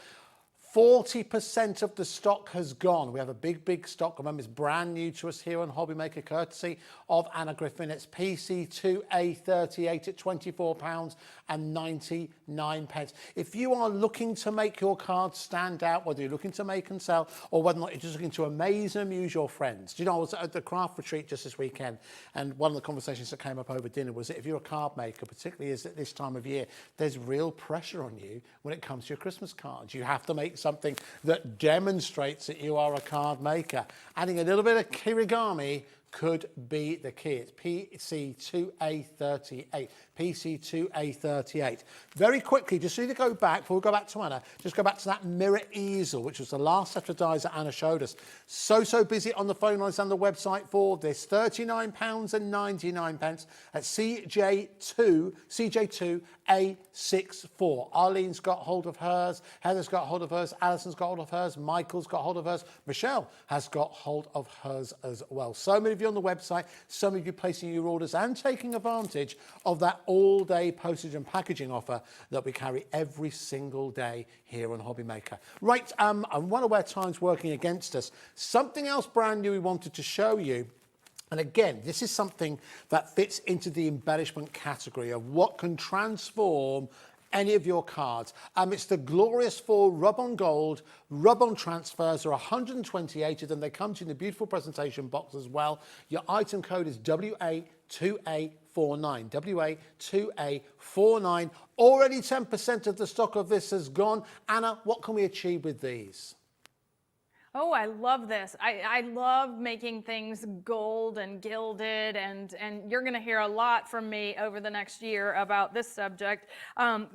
40% of the stock has gone. We have a big stock. Remember, it's brand new to us here on Hobby Maker, courtesy of Anna Griffin. It's PC2A38 at £24.99. If you are looking to make your cards stand out, whether you're looking to make and sell or whether or not you're just looking to amaze and amuse your friends. Do you know, I was at the craft retreat just this weekend, and one of the conversations that came up over dinner was that if you're a card maker, particularly as at this time of year, there's real pressure on you when it comes to your Christmas cards. You have to make something that demonstrates that you are a card maker. Adding a little bit of kirigami could be the key. It's PC2A38. PC2A38. Very quickly, just so you go back, before we go back to Anna, just go back to that mirror easel, which was the last set of dies that Anna showed us. So busy on the phone lines and the website for this. £39.99 at CJ2A64. Arlene's got hold of hers, Heather's got hold of hers, Alison's got hold of hers, Michael's got hold of hers, Michelle has got hold of hers as well. So many of you on the website, so many of you placing your orders and taking advantage of that all-day postage and packaging offer that we carry every single day here on Hobby Maker. Right, I'm well aware time's working against us. Something else brand new we wanted to show you. And again, this is something that fits into the embellishment category of what can transform any of your cards. It's the Glorious 4 rub-on gold, rub-on transfers. There are 128 of them. They come to you in the beautiful presentation box as well. Your item code is WA2A49. WA2A49. Already 10% of the stock of this has gone. Anna, what can we achieve with these? Oh, I love this. I love making things gold and gilded, and you're going to hear a lot from me over the next year about this subject.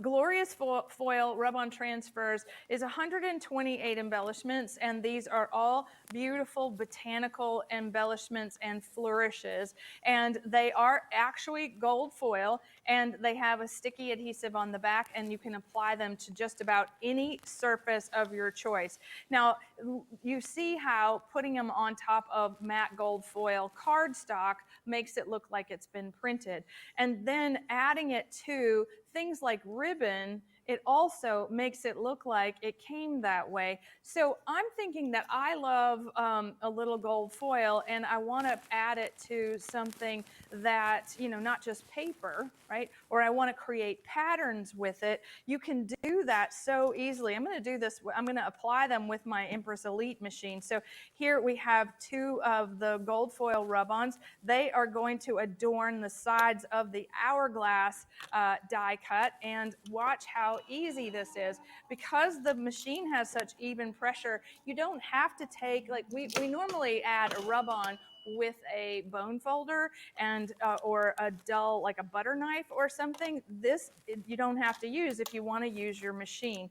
Glorious Foil Rub-On Transfers is 128 embellishments, and these are all beautiful botanical embellishments and flourishes, and they are actually gold foil, and they have a sticky adhesive on the back, and you can apply them to just about any surface of your choice. Now, you see how putting them on top of matte gold foil cardstock makes it look like it's been printed. And then adding it to things like ribbon, it also makes it look like it came that way. So I'm thinking that I love a little gold foil, and I want to add it to something that, you know, not just paper, right? Or I want to create patterns with it. You can do that so easily. I'm going to do this. I'm going to apply them with my Empress Elite machine. So here we have 2 of the gold foil rub-ons. They are going to adorn the sides of the hourglass die cut, and watch how easy this is. Because the machine has such even pressure, you don't have to take, like we normally add a rub-on with a bone folder and or a dull, like a butter knife or something. This you don't have to use if you want to use your machine.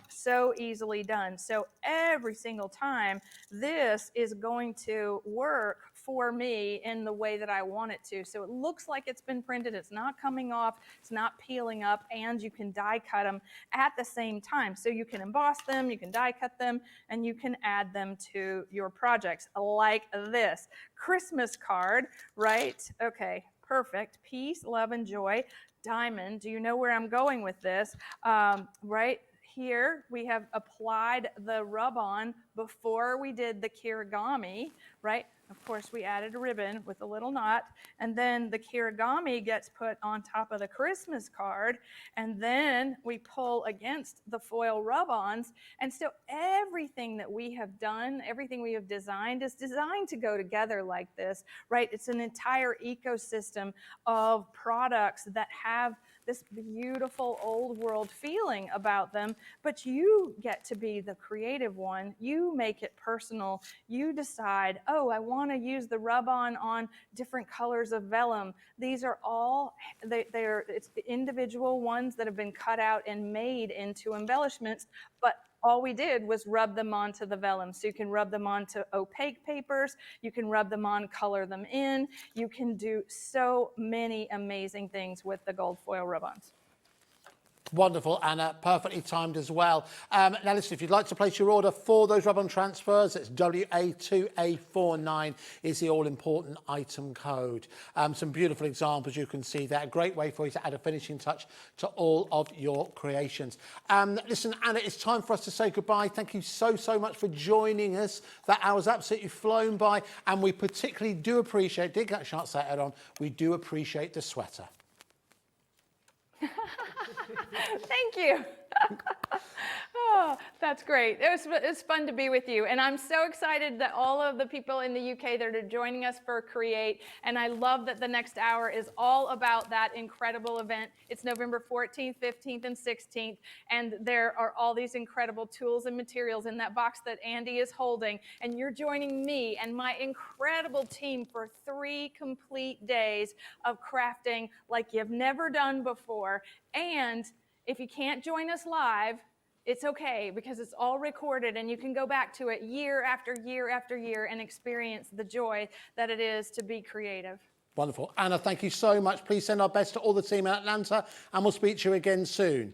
So easily done. So every single time, this is going to work for me in the way that I want it to. So it looks like it's been printed, it's not coming off, it's not peeling up, and you can die cut them at the same time. So you can emboss them, you can die cut them, and you can add them to your projects like this. Christmas card, right? Okay, perfect. Peace, love, and joy. Diamond, do you know where I'm going with this? Right here, we have applied the rub-on before we did the kirigami, right? Of course, we added a ribbon with a little knot, and then the kirigami gets put on top of the Christmas card, and then we pull against the foil rub-ons, and so everything that we have done, everything we have designed is designed to go together like this, right? It's an entire ecosystem of products that have this beautiful old world feeling about them, but you get to be the creative one. You make it personal. You decide, oh, I want to use the rub-on on different colors of vellum. These are all, it's individual ones that have been cut out and made into embellishments, but all we did was rub them onto the vellum. So you can rub them onto opaque papers, you can rub them on, color them in, you can do so many amazing things with the gold foil rub-ons. Wonderful, Anna. Perfectly timed as well. Now, listen, if you'd like to place your order for those rub-on transfers, it's WA2A49 is the all-important item code. Some beautiful examples you can see there. A great way for you to add a finishing touch to all of your creations. Listen, Anna, it's time for us to say goodbye. Thank you so much for joining us. That hour's absolutely flown by, and we particularly do appreciate, didn't get a chance to say it on, we do appreciate the sweater. Thank you. Oh, that's great. It's fun to be with you. And I'm so excited that all of the people in the UK that are joining us for Create. And I love that the next hour is all about that incredible event. It's November 14th, 15th, and 16th. And there are all these incredible tools and materials in that box that Andy is holding. And you're joining me and my incredible team for 3 complete days of crafting like you've never done before. And if you can't join us live, it's okay, because it's all recorded and you can go back to it year after year after year and experience the joy that it is to be creative. Wonderful. Anna, thank you so much. Please send our best to all the team in Atlanta, and we'll speak to you again soon.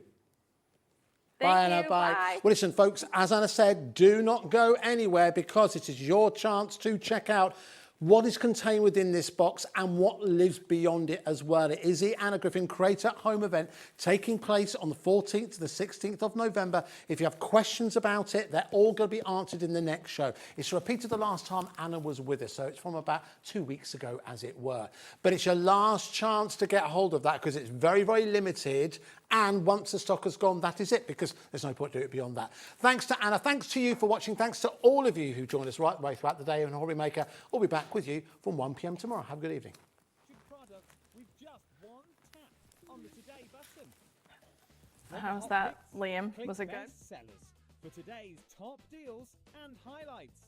Bye, Anna. Bye. Well, listen, folks, as Anna said, do not go anywhere, because it is your chance to check out what is contained within this box and what lives beyond it as well. It is the Anna Griffin Create at Home event taking place on the 14th to the 16th of November. If you have questions about it, they're all going to be answered in the next show. It's repeated the last time Anna was with us, so it's from about 2 weeks ago, as it were. But it's your last chance to get hold of that, because it's very, very limited. And once the stock has gone, that is it, because there's no point doing it beyond that. Thanks to Anna. Thanks to you for watching. Thanks to all of you who joined us right the way throughout the day on Hobby Maker. We'll be back with you from 1 p.m. tomorrow. Have a good evening. Product with just one tap on the Today button. How's that, Liam? Was it good? Sellers for today's top deals and highlights.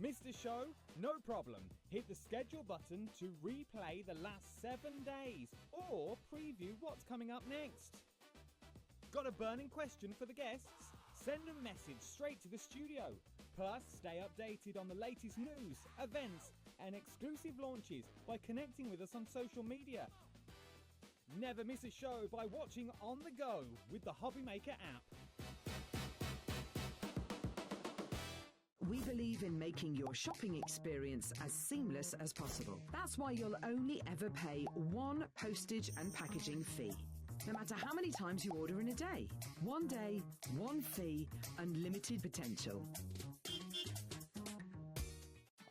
Missed a show? No problem. Hit the schedule button to replay the last 7 days or preview what's coming up next. Got a burning question for the guests? Send a message straight to the studio. Plus, stay updated on the latest news, events, and exclusive launches by connecting with us on social media. Never miss a show by watching on the go with the Hobby Maker app. We believe in making your shopping experience as seamless as possible. That's why you'll only ever pay 1 postage and packaging fee, no matter how many times you order in a day. 1 day, 1 fee, unlimited potential.